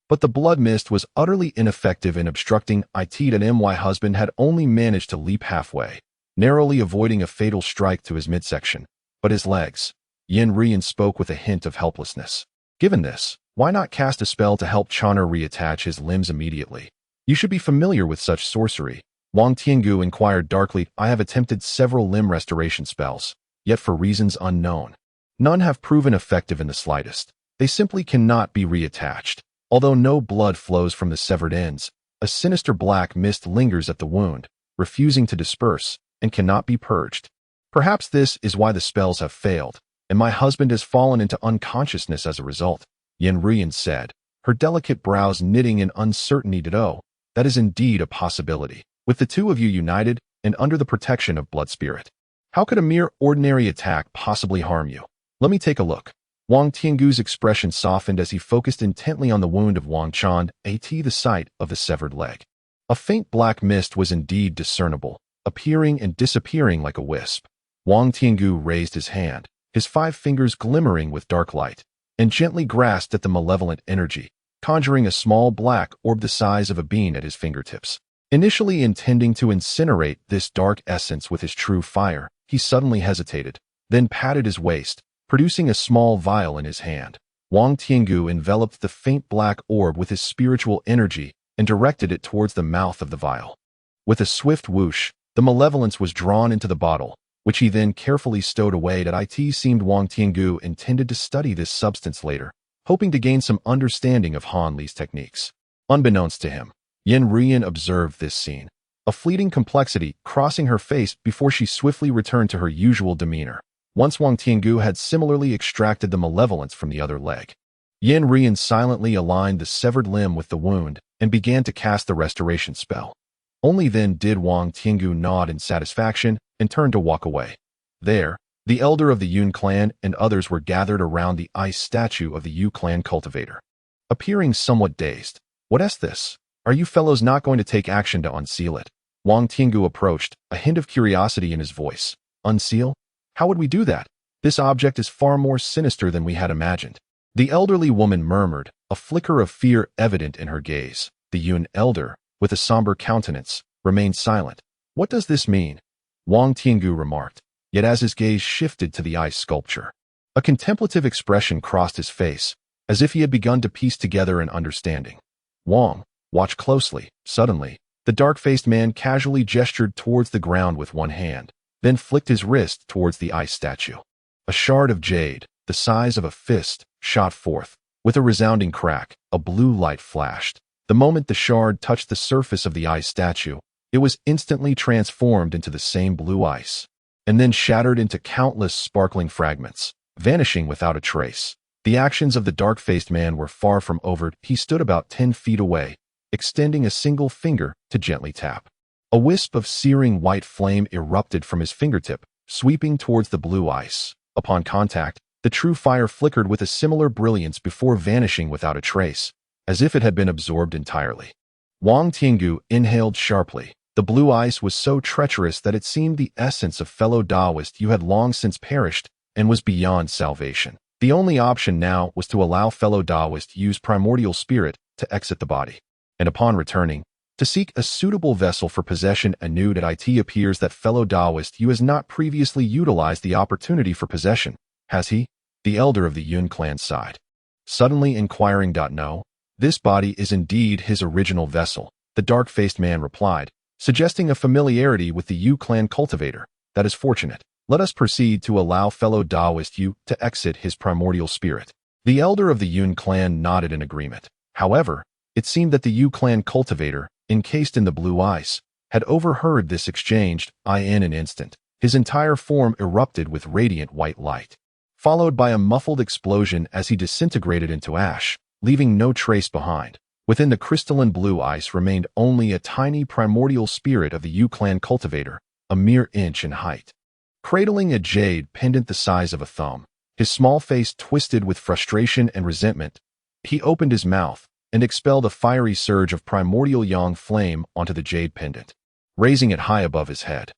but the blood mist was utterly ineffective in obstructing it. And my husband had only managed to leap halfway, narrowly avoiding a fatal strike to his midsection, but his legs. Yan Rian spoke with a hint of helplessness. Given this, why not cast a spell to help Chon'er reattach his limbs immediately? You should be familiar with such sorcery. Wang Tiangu inquired darkly. I have attempted several limb restoration spells, yet for reasons unknown, none have proven effective in the slightest. They simply cannot be reattached. Although no blood flows from the severed ends, a sinister black mist lingers at the wound, refusing to disperse, and cannot be purged. Perhaps this is why the spells have failed, and my husband has fallen into unconsciousness as a result, Yan Rian said, her delicate brows knitting in uncertainty. That is indeed a possibility. With the two of you united and under the protection of Blood Spirit, how could a mere ordinary attack possibly harm you? Let me take a look. Wang Tiangu's expression softened as he focused intently on the wound of Wang Chan, the site of the severed leg. A faint black mist was indeed discernible, appearing and disappearing like a wisp. Wang Tiangu raised his hand, his 5 fingers glimmering with dark light, and gently grasped at the malevolent energy, conjuring a small black orb the size of a bean at his fingertips. Initially intending to incinerate this dark essence with his true fire, he suddenly hesitated, then patted his waist, producing a small vial in his hand. Wang Tiangu enveloped the faint black orb with his spiritual energy and directed it towards the mouth of the vial. With a swift whoosh, the malevolence was drawn into the bottle, which he then carefully stowed away. It seemed Wang Tiangu intended to study this substance later, hoping to gain some understanding of Han Li's techniques. Unbeknownst to him, Yin Ruyan observed this scene, a fleeting complexity crossing her face before she swiftly returned to her usual demeanor. Once Wang Tiangu had similarly extracted the malevolence from the other leg. Yin Ruyan silently aligned the severed limb with the wound and began to cast the restoration spell. Only then did Wang Tiangu nod in satisfaction and turn to walk away. There, the elder of the Yun clan and others were gathered around the ice statue of the Yu clan cultivator. Appearing somewhat dazed, "What's this? Are you fellows not going to take action to unseal it?" Wang Tiangu approached, a hint of curiosity in his voice. "Unseal? How would we do that? This object is far more sinister than we had imagined." The elderly woman murmured, a flicker of fear evident in her gaze. The Yun elder, with a somber countenance, remained silent. "What does this mean?" Wang Tiangu remarked, yet as his gaze shifted to the ice sculpture, a contemplative expression crossed his face, as if he had begun to piece together an understanding. "Wang, watch closely." Suddenly, the dark-faced man casually gestured towards the ground with one hand, then flicked his wrist towards the ice statue. A shard of jade, the size of a fist, shot forth. With a resounding crack, a blue light flashed. The moment the shard touched the surface of the ice statue, it was instantly transformed into the same blue ice, and then shattered into countless sparkling fragments, vanishing without a trace. The actions of the dark-faced man were far from over. He stood about 10 feet away, extending a single finger to gently tap. A wisp of searing white flame erupted from his fingertip, sweeping towards the blue ice. Upon contact, the true fire flickered with a similar brilliance before vanishing without a trace, as if it had been absorbed entirely. Wang Tiangu inhaled sharply. The blue ice was so treacherous that it seemed the essence of fellow Taoist Yu had long since perished and was beyond salvation. The only option now was to allow fellow Taoist Yu's primordial spirit to exit the body, and upon returning, to seek a suitable vessel for possession anew. It appears that fellow Taoist Yu has not previously utilized the opportunity for possession, has he? The elder of the Yun clan sighed, suddenly inquiring. "No, this body is indeed his original vessel," the dark-faced man replied, suggesting a familiarity with the Yu clan cultivator. "That is fortunate. Let us proceed to allow fellow Taoist Yu to exit his primordial spirit." The elder of the Yun clan nodded in agreement. However, it seemed that the Yu clan cultivator, encased in the blue ice, had overheard this exchange. In an instant, his entire form erupted with radiant white light, followed by a muffled explosion as he disintegrated into ash, leaving no trace behind. Within the crystalline blue ice remained only a tiny primordial spirit of the Yu clan cultivator, a mere inch in height. Cradling a jade pendant the size of a thumb, his small face twisted with frustration and resentment, he opened his mouth and expelled a fiery surge of primordial yang flame onto the jade pendant, raising it high above his head.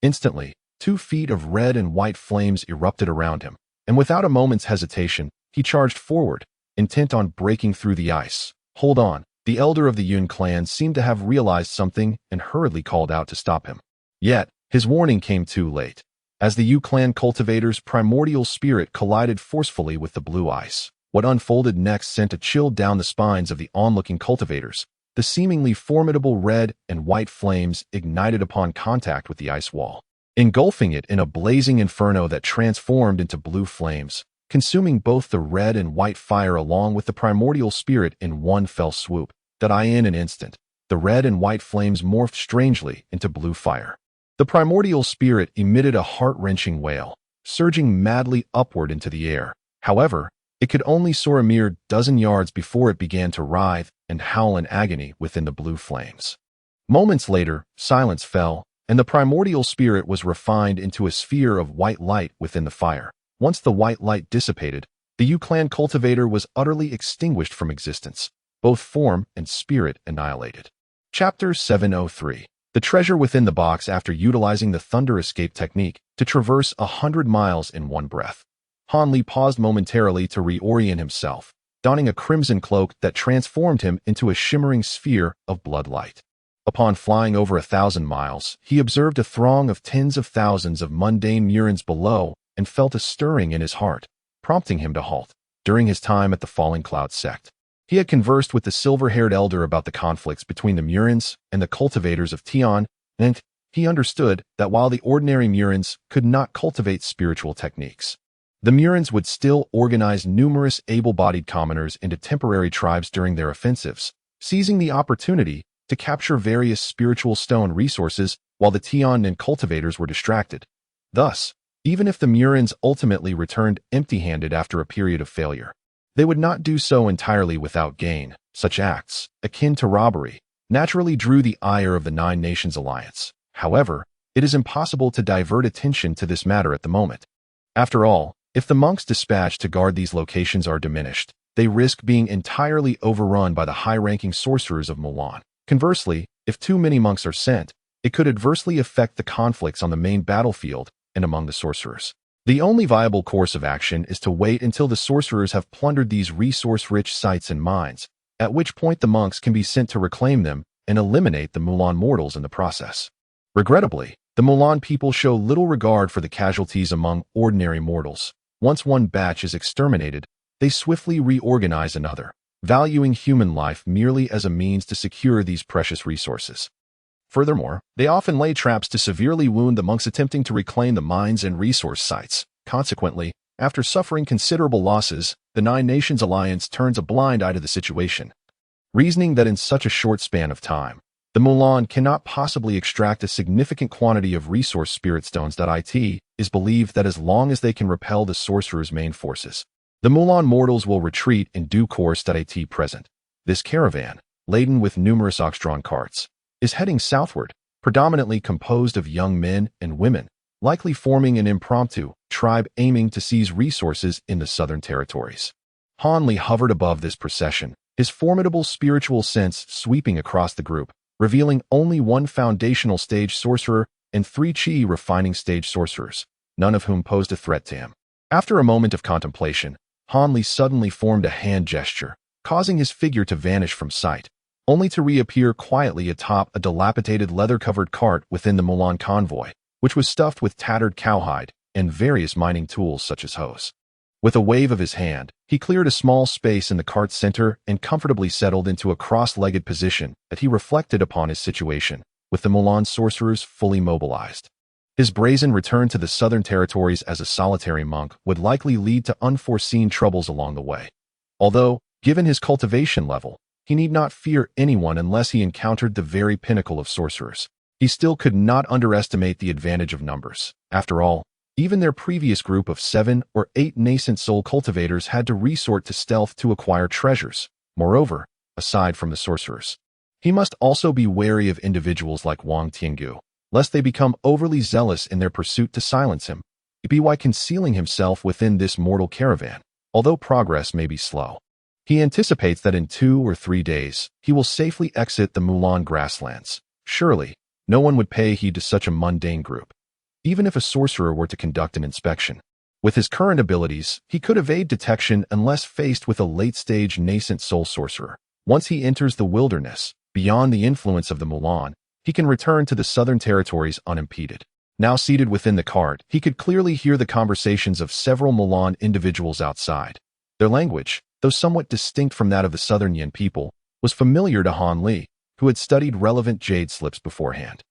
Instantly, 2 feet of red and white flames erupted around him, and without a moment's hesitation, he charged forward, intent on breaking through the ice. "Hold on." The elder of the Yun clan seemed to have realized something and hurriedly called out to stop him. Yet, his warning came too late. As the Yu clan cultivator's primordial spirit collided forcefully with the blue ice, what unfolded next sent a chill down the spines of the onlooking cultivators. The seemingly formidable red and white flames ignited upon contact with the ice wall, engulfing it in a blazing inferno that transformed into blue flames, consuming both the red and white fire along with the primordial spirit in one fell swoop. In an instant, the red and white flames morphed strangely into blue fire. The primordial spirit emitted a heart-wrenching wail, surging madly upward into the air. However, it could only soar a mere dozen yards before it began to writhe and howl in agony within the blue flames. Moments later, silence fell, and the primordial spirit was refined into a sphere of white light within the fire. Once the white light dissipated, the Yu clan cultivator was utterly extinguished from existence, both form and spirit annihilated. Chapter 703. The treasure within the box. After utilizing the thunder escape technique to traverse 100 miles in one breath, Han Li paused momentarily to reorient himself, donning a crimson cloak that transformed him into a shimmering sphere of bloodlight. Upon flying over 1,000 miles, he observed a throng of tens of thousands of mundane Murans below and felt a stirring in his heart, prompting him to halt. During his time at the Falling Cloud sect, He had conversed with the silver-haired elder about the conflicts between the Murins and the cultivators of Tian, and he understood that while the ordinary Murins could not cultivate spiritual techniques, the Murins would still organize numerous able-bodied commoners into temporary tribes during their offensives, seizing the opportunity to capture various spiritual stone resources while the Tian and cultivators were distracted. Thus, even if the Murins ultimately returned empty-handed after a period of failure, they would not do so entirely without gain. Such acts, akin to robbery, naturally drew the ire of the Nine Nations Alliance. However, it is impossible to divert attention to this matter at the moment. After all, if the monks dispatched to guard these locations are diminished, they risk being entirely overrun by the high-ranking sorcerers of Mulan. Conversely, if too many monks are sent, it could adversely affect the conflicts on the main battlefield and among the sorcerers. The only viable course of action is to wait until the sorcerers have plundered these resource-rich sites and mines, at which point the monks can be sent to reclaim them and eliminate the Mulan mortals in the process. Regrettably, the Mulan people show little regard for the casualties among ordinary mortals. Once one batch is exterminated, they swiftly reorganize another, valuing human life merely as a means to secure these precious resources. Furthermore, they often lay traps to severely wound the monks attempting to reclaim the mines and resource sites. Consequently, after suffering considerable losses, the Nine Nations Alliance turns a blind eye to the situation, reasoning that in such a short span of time, the Mulan cannot possibly extract a significant quantity of resource spirit stones. It is believed that as long as they can repel the sorcerer's main forces, the Mulan mortals will retreat in due course. At present, this caravan, laden with numerous ox-drawn carts, is heading southward, predominantly composed of young men and women, likely forming an impromptu tribe aiming to seize resources in the southern territories. Han Li hovered above this procession, his formidable spiritual sense sweeping across the group, revealing only one foundational stage sorcerer and 3 Qi refining stage sorcerers, none of whom posed a threat to him. After a moment of contemplation, Han Li suddenly formed a hand gesture, causing his figure to vanish from sight, only to reappear quietly atop a dilapidated leather-covered cart within the Mulan convoy, which was stuffed with tattered cowhide and various mining tools such as hoes. With a wave of his hand, he cleared a small space in the cart's center and comfortably settled into a cross-legged position that he reflected upon his situation, with the Mulan sorcerers fully mobilized. His brazen return to the southern territories as a solitary monk would likely lead to unforeseen troubles along the way. Although, given his cultivation level, he need not fear anyone unless he encountered the very pinnacle of sorcerers. He still could not underestimate the advantage of numbers. After all, even their previous group of 7 or 8 nascent soul cultivators had to resort to stealth to acquire treasures. Moreover, aside from the sorcerers, he must also be wary of individuals like Wang Tiangu, lest they become overly zealous in their pursuit to silence him, by concealing himself within this mortal caravan, although progress may be slow. He anticipates that in 2 or 3 days, he will safely exit the Mulan grasslands. Surely, no one would pay heed to such a mundane group, even if a sorcerer were to conduct an inspection. With his current abilities, he could evade detection unless faced with a late-stage nascent soul sorcerer. Once he enters the wilderness, beyond the influence of the Mulan, he can return to the southern territories unimpeded. Now seated within the cart, he could clearly hear the conversations of several Mulan individuals outside. Their language, though somewhat distinct from that of the southern Yin people, was familiar to Han Li, who had studied relevant jade slips beforehand.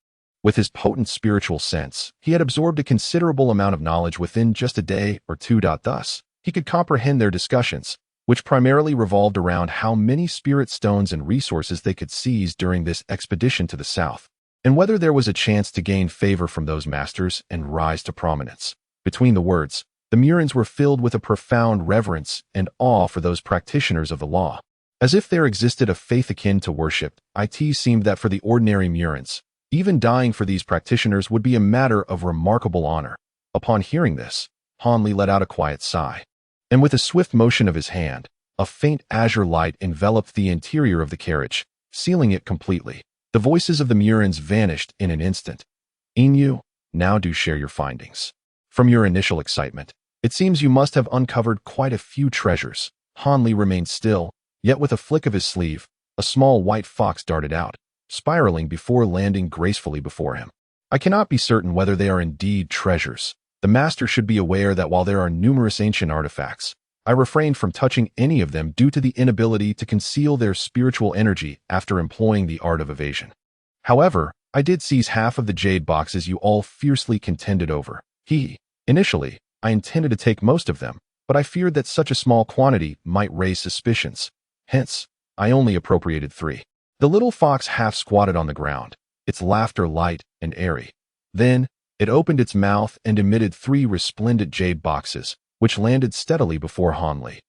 With his potent spiritual sense, he had absorbed a considerable amount of knowledge within just a day or two. Thus, he could comprehend their discussions, which primarily revolved around how many spirit stones and resources they could seize during this expedition to the south, and whether there was a chance to gain favor from those masters and rise to prominence. Between the words, the Murins were filled with a profound reverence and awe for those practitioners of the law. As if there existed a faith akin to worship, it seemed that for the ordinary Murins, even dying for these practitioners would be a matter of remarkable honor. Upon hearing this, Han Li let out a quiet sigh, and with a swift motion of his hand, a faint azure light enveloped the interior of the carriage, sealing it completely. The voices of the Murins vanished in an instant. Inu, now do share your findings. From your initial excitement, it seems you must have uncovered quite a few treasures. Han Li remained still, yet with a flick of his sleeve, a small white fox darted out, spiraling before landing gracefully before him. I cannot be certain whether they are indeed treasures. The master should be aware that while there are numerous ancient artifacts, I refrained from touching any of them due to the inability to conceal their spiritual energy after employing the art of evasion. However, I did seize half of the jade boxes you all fiercely contended over. Initially, I intended to take most of them, but I feared that such a small quantity might raise suspicions. Hence, I only appropriated 3. The little fox half squatted on the ground, its laughter light and airy. Then, it opened its mouth and emitted 3 resplendent jade boxes, which landed steadily before Hanli.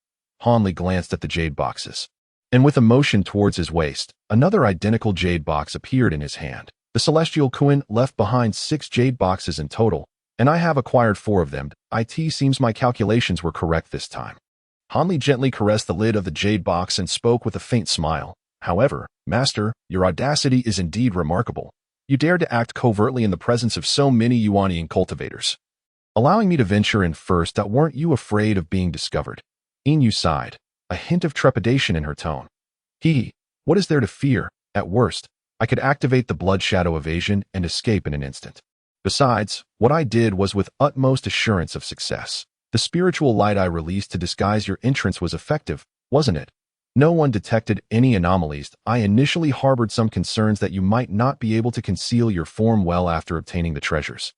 Hanli glanced at the jade boxes, and with a motion towards his waist, another identical jade box appeared in his hand. The celestial Kuan left behind 6 jade boxes in total, and I have acquired 4 of them. It seems my calculations were correct this time. Hanli gently caressed the lid of the jade box and spoke with a faint smile. However, Master, your audacity is indeed remarkable. You dared to act covertly in the presence of so many Yuanian cultivators, allowing me to venture in first. Weren't you afraid of being discovered? Inu sighed, a hint of trepidation in her tone. What is there to fear? At worst, I could activate the blood shadow evasion and escape in an instant. Besides, what I did was with utmost assurance of success. The spiritual light I released to disguise your entrance was effective, wasn't it? No one detected any anomalies. I initially harbored some concerns that you might not be able to conceal your form well after obtaining the treasures,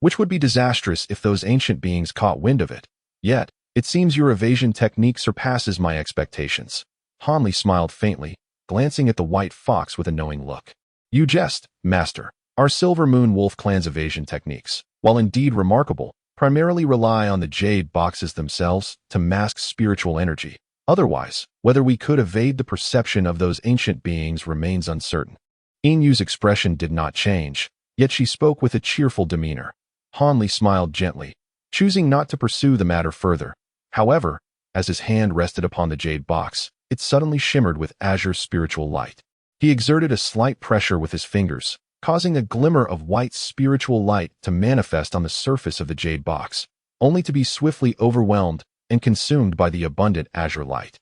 which would be disastrous if those ancient beings caught wind of it. Yet, it seems your evasion technique surpasses my expectations. Hanli smiled faintly, glancing at the white fox with a knowing look. You jest, Master. Our Silver Moon Wolf clan's evasion techniques, while indeed remarkable, primarily rely on the jade boxes themselves to mask spiritual energy. Otherwise, whether we could evade the perception of those ancient beings remains uncertain. Inu's expression did not change, yet she spoke with a cheerful demeanor. Hanli smiled gently, choosing not to pursue the matter further. However, as his hand rested upon the jade box, it suddenly shimmered with azure spiritual light. He exerted a slight pressure with his fingers, causing a glimmer of white spiritual light to manifest on the surface of the jade box, only to be swiftly overwhelmed and consumed by the abundant azure light.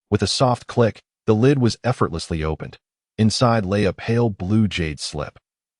With a soft click, the lid was effortlessly opened. Inside lay a pale blue jade slip.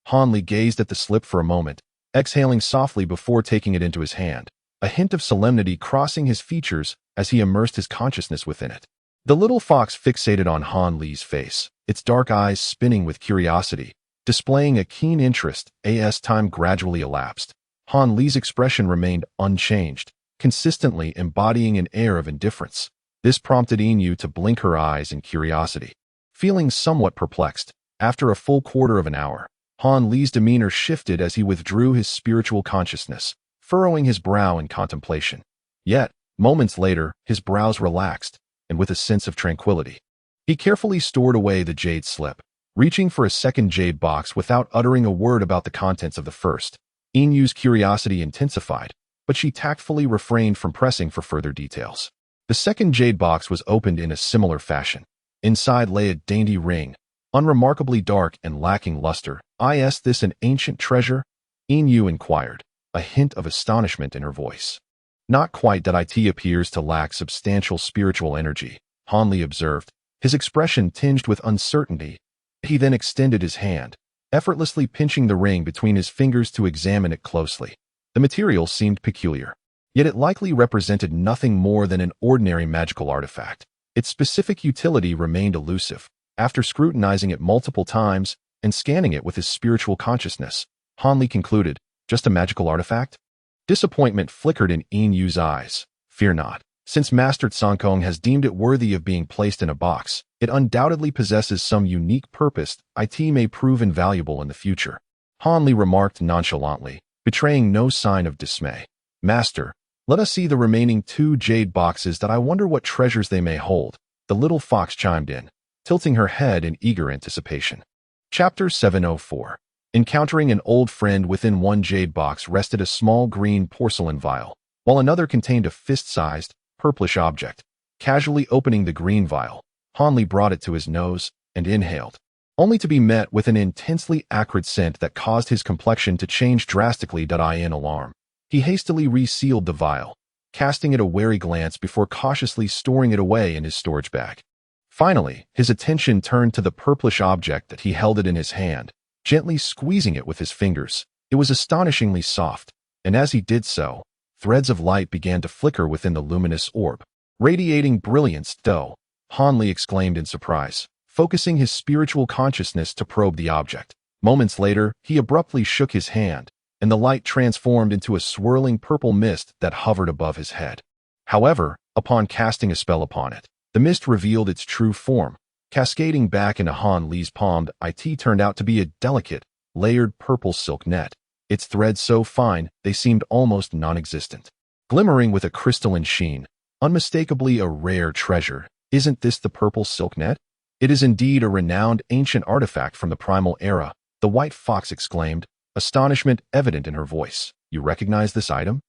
Hanli gazed at the slip for a moment, exhaling softly before taking it into his hand, a hint of solemnity crossing his features as he immersed his consciousness within it. The little fox fixated on Hanli's face, its dark eyes spinning with curiosity, displaying a keen interest. As time gradually elapsed, Hanli's expression remained unchanged, consistently embodying an air of indifference. This prompted Inu to blink her eyes in curiosity. Feeling somewhat perplexed, after a full quarter of an hour, Hanli's demeanor shifted as he withdrew his spiritual consciousness, furrowing his brow in contemplation. Yet, moments later, his brows relaxed, and with a sense of tranquility, he carefully stored away the jade slip, reaching for a second jade box without uttering a word about the contents of the first. Inu's curiosity intensified, but she tactfully refrained from pressing for further details. The second jade box was opened in a similar fashion. Inside lay a dainty ring, unremarkably dark and lacking luster. Is this an ancient treasure? Inu inquired, a hint of astonishment in her voice. Not quite. It appears to lack substantial spiritual energy, Hanli observed, his expression tinged with uncertainty. He then extended his hand, effortlessly pinching the ring between his fingers to examine it closely. The material seemed peculiar, yet it likely represented nothing more than an ordinary magical artifact. Its specific utility remained elusive. After scrutinizing it multiple times and scanning it with his spiritual consciousness, Hanli concluded, just a magical artifact? Disappointment flickered in Inu's eyes. Fear not. Since Master Tsankong has deemed it worthy of being placed in a box, it undoubtedly possesses some unique purpose. It may prove invaluable in the future. Hanli remarked nonchalantly, betraying no sign of dismay. Master, let us see the remaining 2 jade boxes. I wonder what treasures they may hold. The little fox chimed in, tilting her head in eager anticipation. Chapter 704. Encountering an old friend. Within one jade box rested a small green porcelain vial, while another contained a fist-sized, purplish object. Casually opening the green vial, Hanli brought it to his nose and inhaled, only to be met with an intensely acrid scent that caused his complexion to change drastically. In alarm, he hastily resealed the vial, casting it a wary glance before cautiously storing it away in his storage bag. Finally, his attention turned to the purplish object that he held it in his hand, gently squeezing it with his fingers. It was astonishingly soft, and as he did so, threads of light began to flicker within the luminous orb. Radiating brilliance, dough, Han Li exclaimed in surprise, focusing his spiritual consciousness to probe the object. Moments later, he abruptly shook his hand, and the light transformed into a swirling purple mist that hovered above his head. However, upon casting a spell upon it, the mist revealed its true form. Cascading back into Han Li's palm, it turned out to be a delicate, layered purple silk net, its threads so fine they seemed almost non-existent. Glimmering with a crystalline sheen, unmistakably a rare treasure, isn't this the purple silk net? It is indeed a renowned ancient artifact from the primal era, the white fox exclaimed, astonishment evident in her voice. You recognize this item?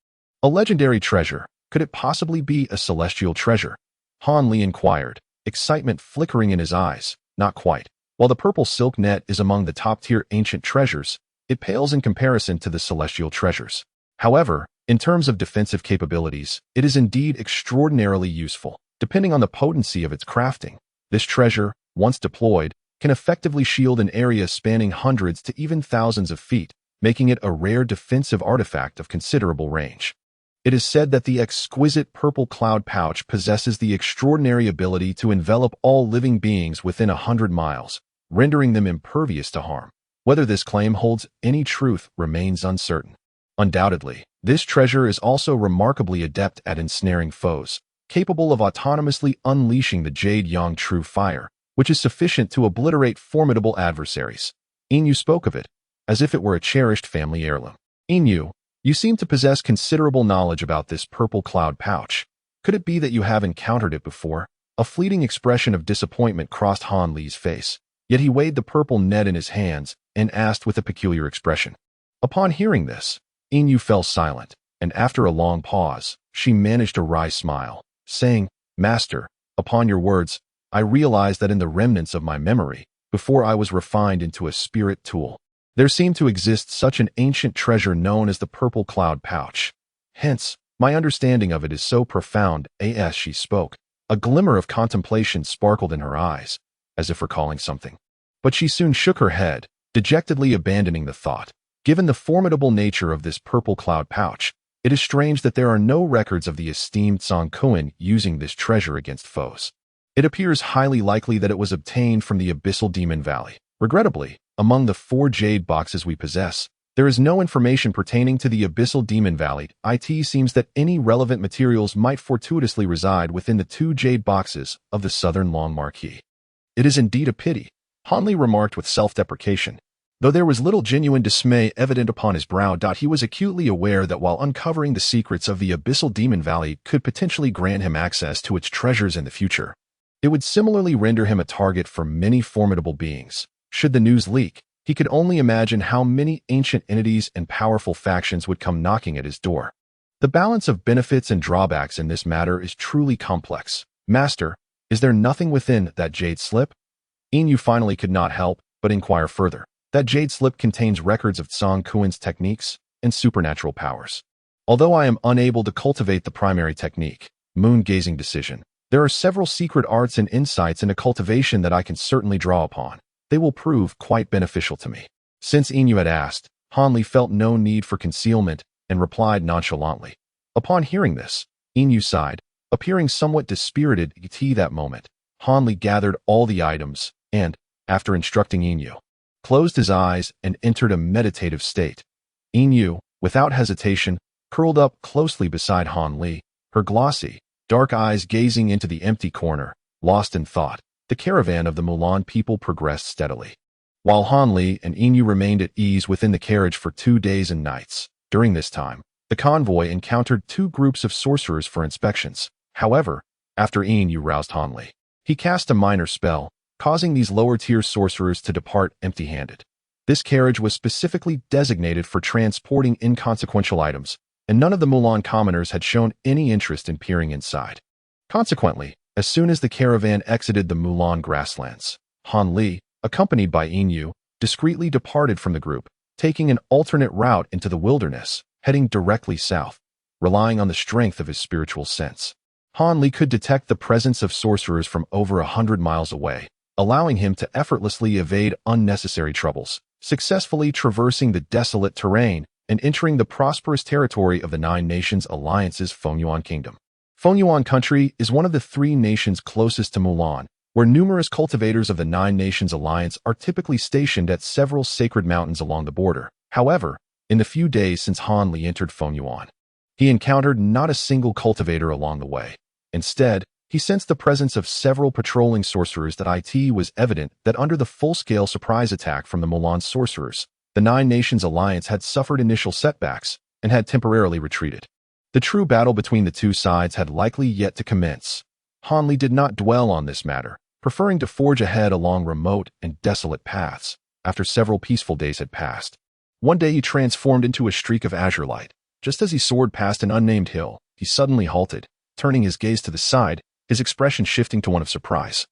A legendary treasure. Could it possibly be a celestial treasure? Han Li inquired, excitement flickering in his eyes. Not quite. While the purple silk net is among the top-tier ancient treasures, it pales in comparison to the celestial treasures. However, in terms of defensive capabilities, it is indeed extraordinarily useful. Depending on the potency of its crafting, this treasure, once deployed, can effectively shield an area spanning hundreds to even thousands of feet, making it a rare defensive artifact of considerable range. It is said that the exquisite purple cloud pouch possesses the extraordinary ability to envelop all living beings within 100 miles, rendering them impervious to harm. Whether this claim holds any truth remains uncertain. Undoubtedly, this treasure is also remarkably adept at ensnaring foes, capable of autonomously unleashing the Jade Yang True Fire, which is sufficient to obliterate formidable adversaries. Inu spoke of it, as if it were a cherished family heirloom. Inu, you seem to possess considerable knowledge about this purple cloud pouch. Could it be that you have encountered it before? A fleeting expression of disappointment crossed Han Li's face, yet he weighed the purple net in his hands and asked with a peculiar expression. Upon hearing this, Inu fell silent, and after a long pause, she managed a wry smile, saying, Master, upon your words, I realized that in the remnants of my memory, before I was refined into a spirit tool, there seemed to exist such an ancient treasure known as the purple cloud pouch. Hence, my understanding of it is so profound. As she spoke, a glimmer of contemplation sparkled in her eyes, as if recalling something. But she soon shook her head, dejectedly abandoning the thought. Given the formidable nature of this purple cloud pouch, it is strange that there are no records of the esteemed Song Kuan using this treasure against foes. It appears highly likely that it was obtained from the Abyssal Demon Valley. Regrettably, among the 4 jade boxes we possess, there is no information pertaining to the Abyssal Demon Valley. It seems that any relevant materials might fortuitously reside within the 2 jade boxes of the Southern Long Marquee. It is indeed a pity, Han Li remarked with self-deprecation. Though there was little genuine dismay evident upon his brow, he was acutely aware that while uncovering the secrets of the Abyssal Demon Valley could potentially grant him access to its treasures in the future, it would similarly render him a target for many formidable beings. Should the news leak, he could only imagine how many ancient entities and powerful factions would come knocking at his door. The balance of benefits and drawbacks in this matter is truly complex. Master, is there nothing within that jade slip? Inu finally could not help but inquire further. That jade slip contains records of Song Kuan's techniques and supernatural powers. Although I am unable to cultivate the primary technique, moon-gazing decision, there are several secret arts and insights into cultivation that I can certainly draw upon. They will prove quite beneficial to me. Since Inu had asked, Han Li felt no need for concealment and replied nonchalantly. Upon hearing this, Inu sighed, appearing somewhat dispirited at that moment. Han Li gathered all the items and, after instructing Inu, closed his eyes and entered a meditative state. Inu, without hesitation, curled up closely beside Han Li, her glossy, dark eyes gazing into the empty corner, lost in thought. The caravan of the Mulan people progressed steadily, while Han Li and Inu remained at ease within the carriage for 2 days and nights. During this time, the convoy encountered 2 groups of sorcerers for inspections. However, after Inu roused Han Li, he cast a minor spell, causing these lower-tier sorcerers to depart empty-handed. This carriage was specifically designated for transporting inconsequential items, and none of the Mulan commoners had shown any interest in peering inside. Consequently, as soon as the caravan exited the Mulan grasslands, Han Li, accompanied by Inu, discreetly departed from the group, taking an alternate route into the wilderness, heading directly south, relying on the strength of his spiritual sense. Han Li could detect the presence of sorcerers from over 100 miles away, allowing him to effortlessly evade unnecessary troubles, successfully traversing the desolate terrain and entering the prosperous territory of the 9 Nations Alliance's Fengyuan Kingdom. Fengyuan country is one of the 3 nations closest to Mulan, where numerous cultivators of the 9 Nations Alliance are typically stationed at several sacred mountains along the border. However, in the few days since Han Li entered Fengyuan, he encountered not a single cultivator along the way. Instead, he sensed the presence of several patrolling sorcerers. That it was evident that under the full-scale surprise attack from the Mulan sorcerers, the 9 Nations Alliance had suffered initial setbacks and had temporarily retreated. The true battle between the two sides had likely yet to commence. Han Li did not dwell on this matter, preferring to forge ahead along remote and desolate paths after several peaceful days had passed. One day he transformed into a streak of azure light. Just as he soared past an unnamed hill, he suddenly halted, turning his gaze to the side, his expression shifting to one of surprise,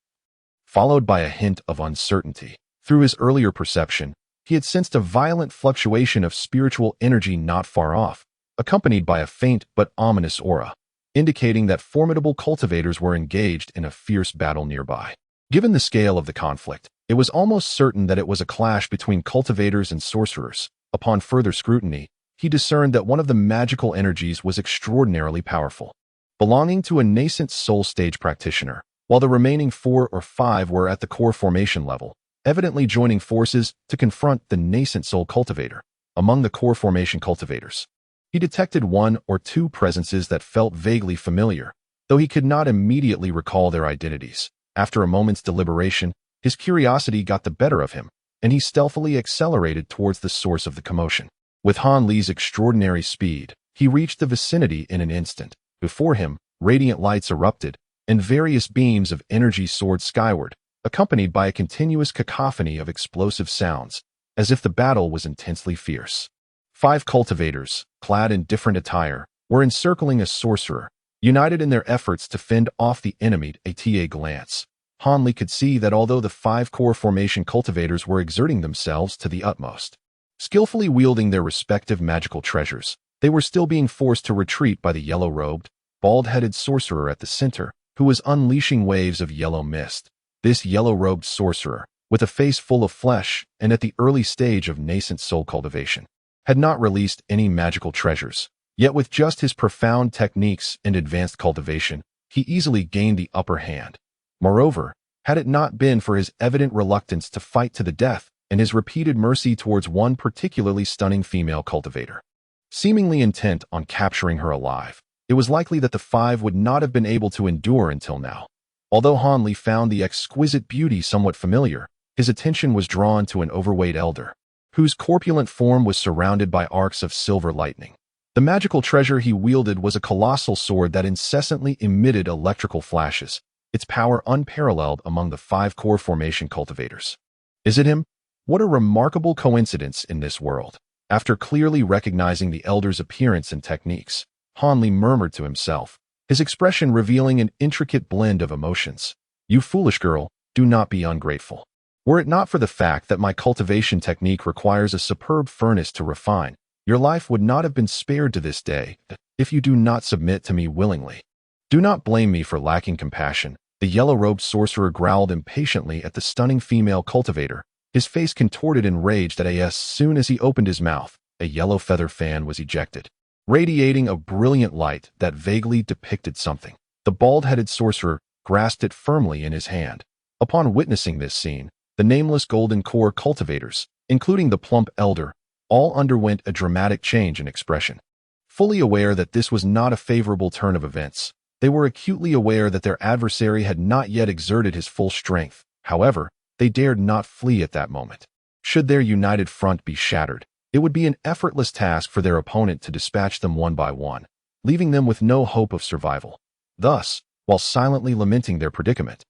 followed by a hint of uncertainty. Through his earlier perception, he had sensed a violent fluctuation of spiritual energy not far off, accompanied by a faint but ominous aura, indicating that formidable cultivators were engaged in a fierce battle nearby. Given the scale of the conflict, it was almost certain that it was a clash between cultivators and sorcerers. Upon further scrutiny, he discerned that one of the magical energies was extraordinarily powerful, belonging to a nascent soul stage practitioner, while the remaining 4 or 5 were at the core formation level, evidently joining forces to confront the nascent soul cultivator. Among the core formation cultivators, he detected 1 or 2 presences that felt vaguely familiar, though he could not immediately recall their identities. After a moment's deliberation, his curiosity got the better of him, and he stealthily accelerated towards the source of the commotion. With Han Li's extraordinary speed, he reached the vicinity in an instant. Before him, radiant lights erupted, and various beams of energy soared skyward, accompanied by a continuous cacophony of explosive sounds, as if the battle was intensely fierce. 5 cultivators, clad in different attire, were encircling a sorcerer, united in their efforts to fend off the enemy. At a glance, Han Li could see that although the 5 core formation cultivators were exerting themselves to the utmost, skillfully wielding their respective magical treasures, they were still being forced to retreat by the yellow-robed, bald-headed sorcerer at the center, who was unleashing waves of yellow mist. This yellow-robed sorcerer, with a face full of flesh and at the early stage of nascent soul cultivation, had not released any magical treasures. Yet with just his profound techniques and advanced cultivation, he easily gained the upper hand. Moreover, had it not been for his evident reluctance to fight to the death and his repeated mercy towards one particularly stunning female cultivator, seemingly intent on capturing her alive, it was likely that the 5 would not have been able to endure until now. Although Han Li found the exquisite beauty somewhat familiar, his attention was drawn to an overweight elder, whose corpulent form was surrounded by arcs of silver lightning. The magical treasure he wielded was a colossal sword that incessantly emitted electrical flashes, its power unparalleled among the 5 core formation cultivators. Is it him? What a remarkable coincidence in this world. After clearly recognizing the elder's appearance and techniques, Han Li murmured to himself, his expression revealing an intricate blend of emotions. You foolish girl, do not be ungrateful. Were it not for the fact that my cultivation technique requires a superb furnace to refine, your life would not have been spared to this day, if you do not submit to me willingly. Do not blame me for lacking compassion. The yellow-robed sorcerer growled impatiently at the stunning female cultivator, his face contorted in rage. As soon as he opened his mouth, a yellow feather fan was ejected, radiating a brilliant light that vaguely depicted something. The bald-headed sorcerer grasped it firmly in his hand. Upon witnessing this scene, the nameless golden core cultivators, including the plump elder, all underwent a dramatic change in expression. Fully aware that this was not a favorable turn of events, they were acutely aware that their adversary had not yet exerted his full strength. However, they dared not flee at that moment. Should their united front be shattered, it would be an effortless task for their opponent to dispatch them one by one, leaving them with no hope of survival. Thus, while silently lamenting their predicament,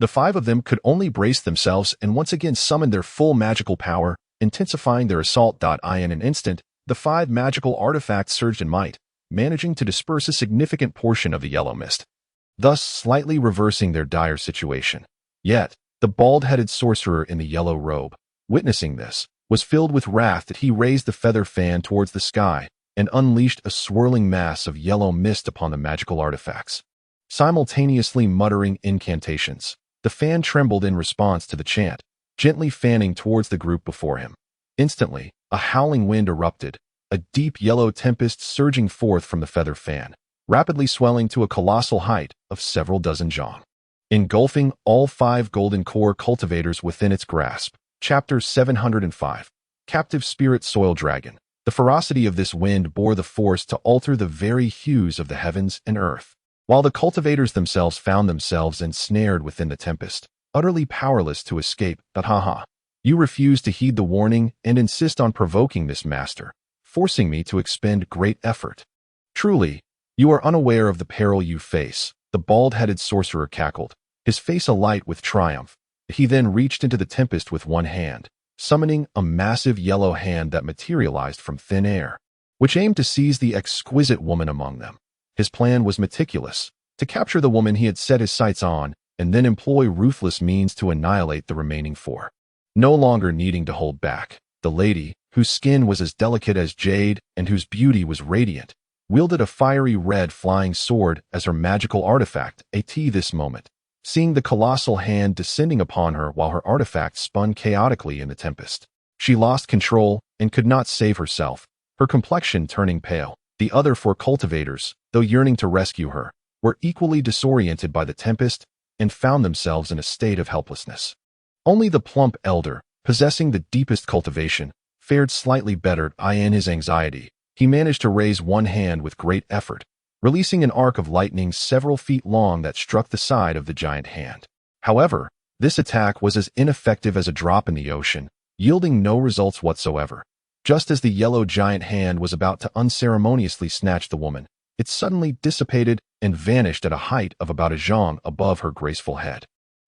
the 5 of them could only brace themselves and once again summon their full magical power, intensifying their assault. In an instant, the 5 magical artifacts surged in might, managing to disperse a significant portion of the yellow mist, thus slightly reversing their dire situation. Yet, the bald-headed sorcerer in the yellow robe, witnessing this, was filled with wrath. That he raised the feather fan towards the sky and unleashed a swirling mass of yellow mist upon the magical artifacts. Simultaneously muttering incantations, the fan trembled in response to the chant, gently fanning towards the group before him. Instantly, a howling wind erupted, a deep yellow tempest surging forth from the feather fan, rapidly swelling to a colossal height of several dozen zhang, engulfing all 5 golden core cultivators within its grasp. Chapter 705. Captive Spirit Soil Dragon. The ferocity of this wind bore the force to alter the very hues of the heavens and earth, while the cultivators themselves found themselves ensnared within the tempest, utterly powerless to escape. Haha. You refuse to heed the warning and insist on provoking this master, forcing me to expend great effort. Truly, you are unaware of the peril you face, the bald-headed sorcerer cackled, his face alight with triumph. He then reached into the tempest with one hand, summoning a massive yellow hand that materialized from thin air, which aimed to seize the exquisite woman among them. His plan was meticulous, to capture the woman he had set his sights on, and then employ ruthless means to annihilate the remaining 4. No longer needing to hold back, the lady, whose skin was as delicate as jade and whose beauty was radiant, wielded a fiery red flying sword as her magical artifact. This moment, seeing the colossal hand descending upon her while her artifact spun chaotically in the tempest, she lost control and could not save herself, her complexion turning pale. The other 4 cultivators, though yearning to rescue her, were equally disoriented by the tempest and found themselves in a state of helplessness. Only the plump elder, possessing the deepest cultivation, fared slightly better. In his anxiety, he managed to raise one hand with great effort, releasing an arc of lightning several feet long that struck the side of the giant hand. However, this attack was as ineffective as a drop in the ocean, yielding no results whatsoever. Just as the yellow giant hand was about to unceremoniously snatch the woman, it suddenly dissipated and vanished at a height of about a zhang above her graceful head.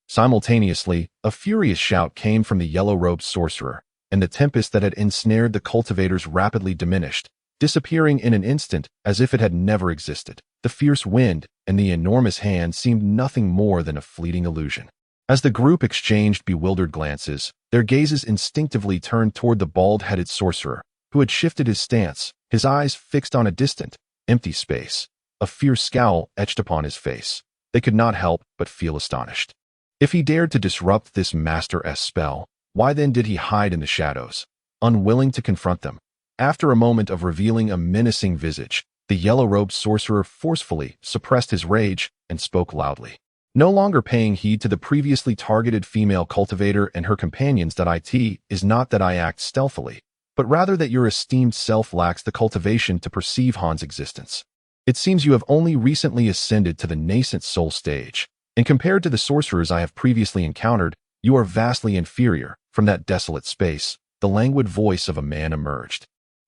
Simultaneously, a furious shout came from the yellow-robed sorcerer, and the tempest that had ensnared the cultivators rapidly diminished, disappearing in an instant as if it had never existed. The fierce wind and the enormous hand seemed nothing more than a fleeting illusion. As the group exchanged bewildered glances, their gazes instinctively turned toward the bald-headed sorcerer, who had shifted his stance, his eyes fixed on a distant, empty space. A fierce scowl etched upon his face. They could not help but feel astonished. If he dared to disrupt this master's spell, why then did he hide in the shadows, unwilling to confront them? After a moment of revealing a menacing visage, the yellow-robed sorcerer forcefully suppressed his rage and spoke loudly. No longer paying heed to the previously targeted female cultivator and her companions. It is not that I act stealthily, but rather that your esteemed self lacks the cultivation to perceive Han's existence. It seems you have only recently ascended to the nascent soul stage, and compared to the sorcerers I have previously encountered, you are vastly inferior. From that desolate space, the languid voice of a man emerged.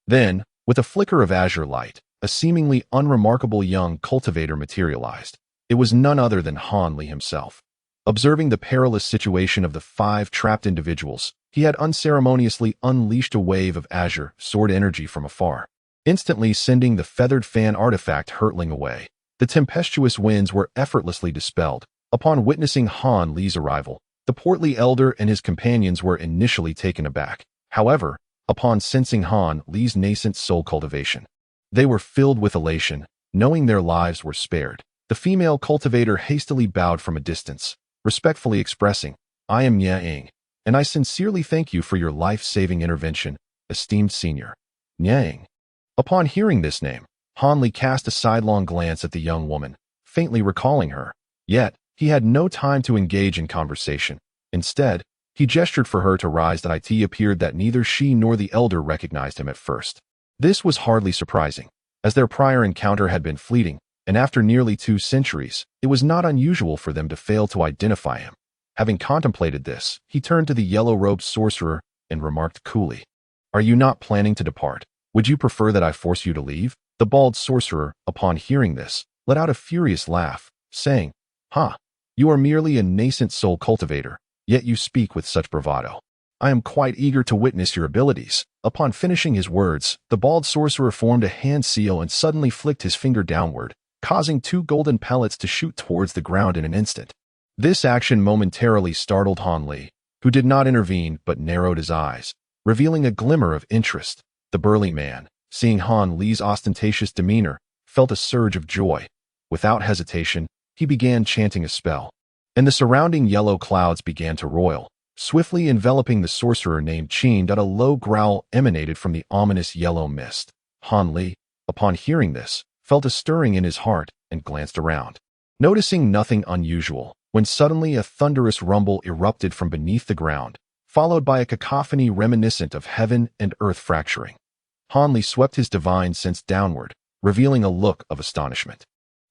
Then, with a flicker of azure light, a seemingly unremarkable young cultivator materialized. It was none other than Han Li himself. Observing the perilous situation of the 5 trapped individuals, he had unceremoniously unleashed a wave of azure sword energy from afar, instantly sending the feathered fan artifact hurtling away. The tempestuous winds were effortlessly dispelled. Upon witnessing Han Li's arrival, the portly elder and his companions were initially taken aback. However, upon sensing Han Li's nascent soul cultivation, they were filled with elation, knowing their lives were spared. The female cultivator hastily bowed from a distance, respectfully expressing, "I am Nya Ying, and I sincerely thank you for your life-saving intervention, esteemed senior." Nya Ying. Upon hearing this name, Han Li cast a sidelong glance at the young woman, faintly recalling her. Yet, he had no time to engage in conversation. Instead, he gestured for her to rise. It appeared that neither she nor the elder recognized him at first. This was hardly surprising, as their prior encounter had been fleeting, and after nearly 2 centuries, it was not unusual for them to fail to identify him. Having contemplated this, he turned to the yellow-robed sorcerer and remarked coolly, "Are you not planning to depart? Would you prefer that I force you to leave?" The bald sorcerer, upon hearing this, let out a furious laugh, saying, "Ha! You are merely a nascent soul cultivator, yet you speak with such bravado. I am quite eager to witness your abilities." Upon finishing his words, the bald sorcerer formed a hand seal and suddenly flicked his finger downward, causing 2 golden pellets to shoot towards the ground in an instant. This action momentarily startled Han Li, who did not intervene but narrowed his eyes, revealing a glimmer of interest. The burly man, seeing Han Li's ostentatious demeanor, felt a surge of joy. Without hesitation, he began chanting a spell, and the surrounding yellow clouds began to roil, swiftly enveloping the sorcerer named Qin. A low growl emanated from the ominous yellow mist. Han Li, upon hearing this, felt a stirring in his heart and glanced around, noticing nothing unusual, when suddenly a thunderous rumble erupted from beneath the ground, followed by a cacophony reminiscent of heaven and earth fracturing. Hanli swept his divine sense downward, revealing a look of astonishment.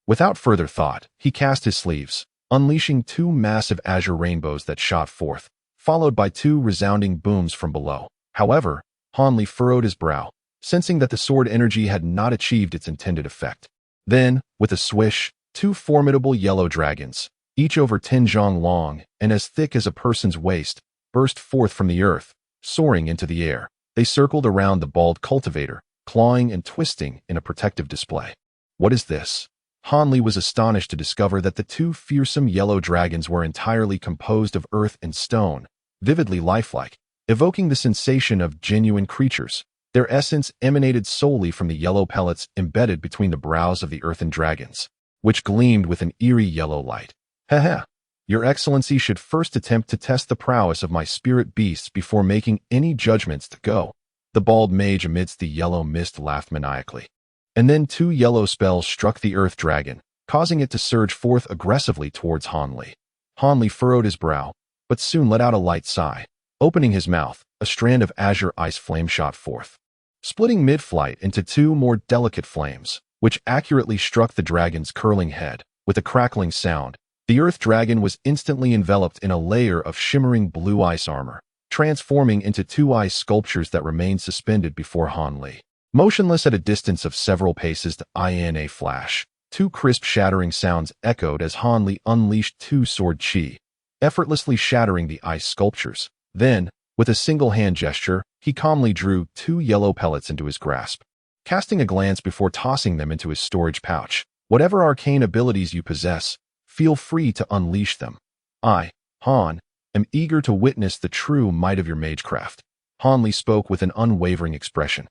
Without further thought, he cast his sleeves, unleashing two massive azure rainbows that shot forth, followed by two resounding booms from below. However, Hanli furrowed his brow, sensing that the sword energy had not achieved its intended effect. Then, with a swish, two formidable yellow dragons, each over 10 zhang long and as thick as a person's waist, burst forth from the earth, soaring into the air. They circled around the bald cultivator, clawing and twisting in a protective display. What is this? Hanli was astonished to discover that the two fearsome yellow dragons were entirely composed of earth and stone, vividly lifelike, evoking the sensation of genuine creatures. Their essence emanated solely from the yellow pellets embedded between the brows of the earthen dragons, which gleamed with an eerie yellow light. Haha, Your Excellency should first attempt to test the prowess of my spirit beasts before making any judgments to go. The bald mage amidst the yellow mist laughed maniacally. And then two yellow spells struck the earth dragon, causing it to surge forth aggressively towards Hanli. Hanli furrowed his brow, but soon let out a light sigh. Opening his mouth, a strand of azure ice flame shot forth, splitting mid-flight into two more delicate flames, which accurately struck the dragon's curling head. With a crackling sound, the earth dragon was instantly enveloped in a layer of shimmering blue ice armor, transforming into two ice sculptures that remained suspended before Hanli. Motionless at a distance of several paces, in a flash, two crisp shattering sounds echoed as Hanli unleashed two sword chi, effortlessly shattering the ice sculptures. Then, with a single hand gesture, he calmly drew two yellow pellets into his grasp, casting a glance before tossing them into his storage pouch. Whatever arcane abilities you possess, feel free to unleash them. I, Han, am eager to witness the true might of your magecraft. Hanli spoke with an unwavering expression,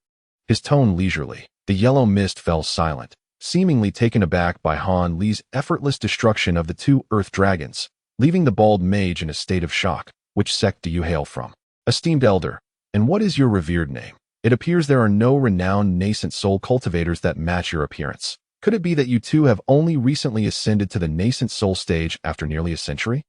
his tone leisurely. The yellow mist fell silent, seemingly taken aback by Hanli's effortless destruction of the two earth dragons, leaving the bald mage in a state of shock. Which sect do you hail from? Esteemed elder, and what is your revered name? It appears there are no renowned nascent soul cultivators that match your appearance. Could it be that you two have only recently ascended to the nascent soul stage after nearly a century?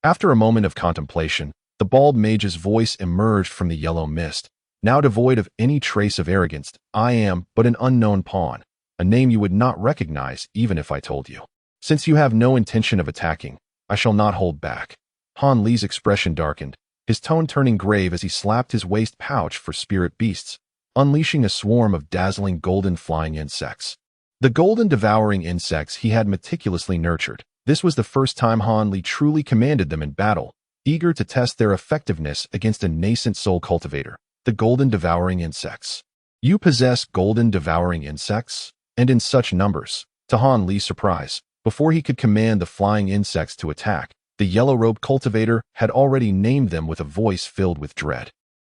After a moment of contemplation, the bald mage's voice emerged from the yellow mist, now devoid of any trace of arrogance. I am but an unknown pawn, a name you would not recognize even if I told you. Since you have no intention of attacking, I shall not hold back. Hanli's expression darkened, his tone turning grave as he slapped his waist pouch for spirit beasts, unleashing a swarm of dazzling golden flying insects. The golden devouring insects he had meticulously nurtured. This was the first time Hanli truly commanded them in battle, eager to test their effectiveness against a nascent soul cultivator. The golden devouring insects. You possess golden devouring insects? And in such numbers? To Hanli's surprise, before he could command the flying insects to attack, the yellow-robed cultivator had already named them with a voice filled with dread.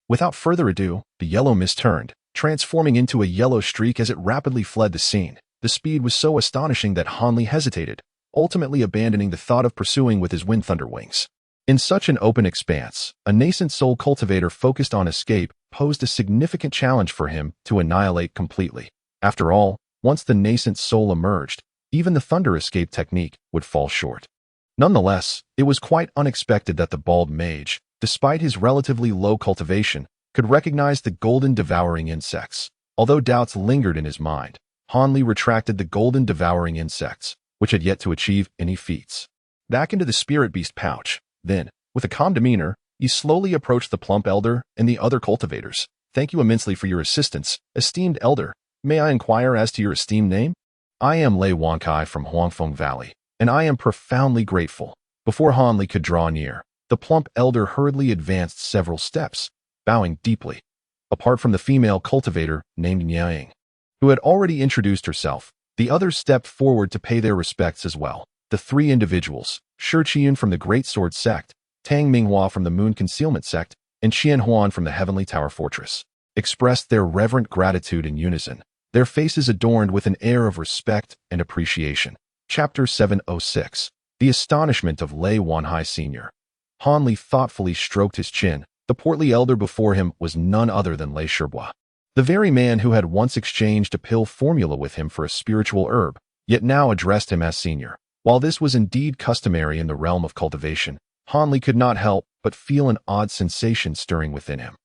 Without further ado, the yellow mist turned, transforming into a yellow streak as it rapidly fled the scene. The speed was so astonishing that Hanli hesitated, ultimately abandoning the thought of pursuing with his wind thunder wings. In such an open expanse, a nascent soul cultivator focused on escape posed a significant challenge for him to annihilate completely. After all, once the nascent soul emerged, even the thunder escape technique would fall short. Nonetheless, it was quite unexpected that the bald mage, despite his relatively low cultivation, could recognize the golden devouring insects. Although doubts lingered in his mind, Hanli retracted the golden devouring insects, which had yet to achieve any feats, back into the spirit beast pouch. Then, with a calm demeanor, he slowly approached the plump elder and the other cultivators. Thank you immensely for your assistance, esteemed elder. May I inquire as to your esteemed name? I am Lei Wankai from Huangfeng Valley, and I am profoundly grateful. Before Hanli could draw near, the plump elder hurriedly advanced several steps, bowing deeply. Apart from the female cultivator named Nyang, who had already introduced herself, the others stepped forward to pay their respects as well. The three individuals, Shi Qian from the Great Sword Sect, Tang Minghua from the Moon Concealment Sect, and Qian Huan from the Heavenly Tower Fortress, expressed their reverent gratitude in unison, their faces adorned with an air of respect and appreciation. Chapter 706. The Astonishment of Lei Wanhai Sr. Hanli thoughtfully stroked his chin. The portly elder before him was none other than Lei Shibua. The very man who had once exchanged a pill formula with him for a spiritual herb, yet now addressed him as senior. While this was indeed customary in the realm of cultivation, Hanli could not help but feel an odd sensation stirring within him.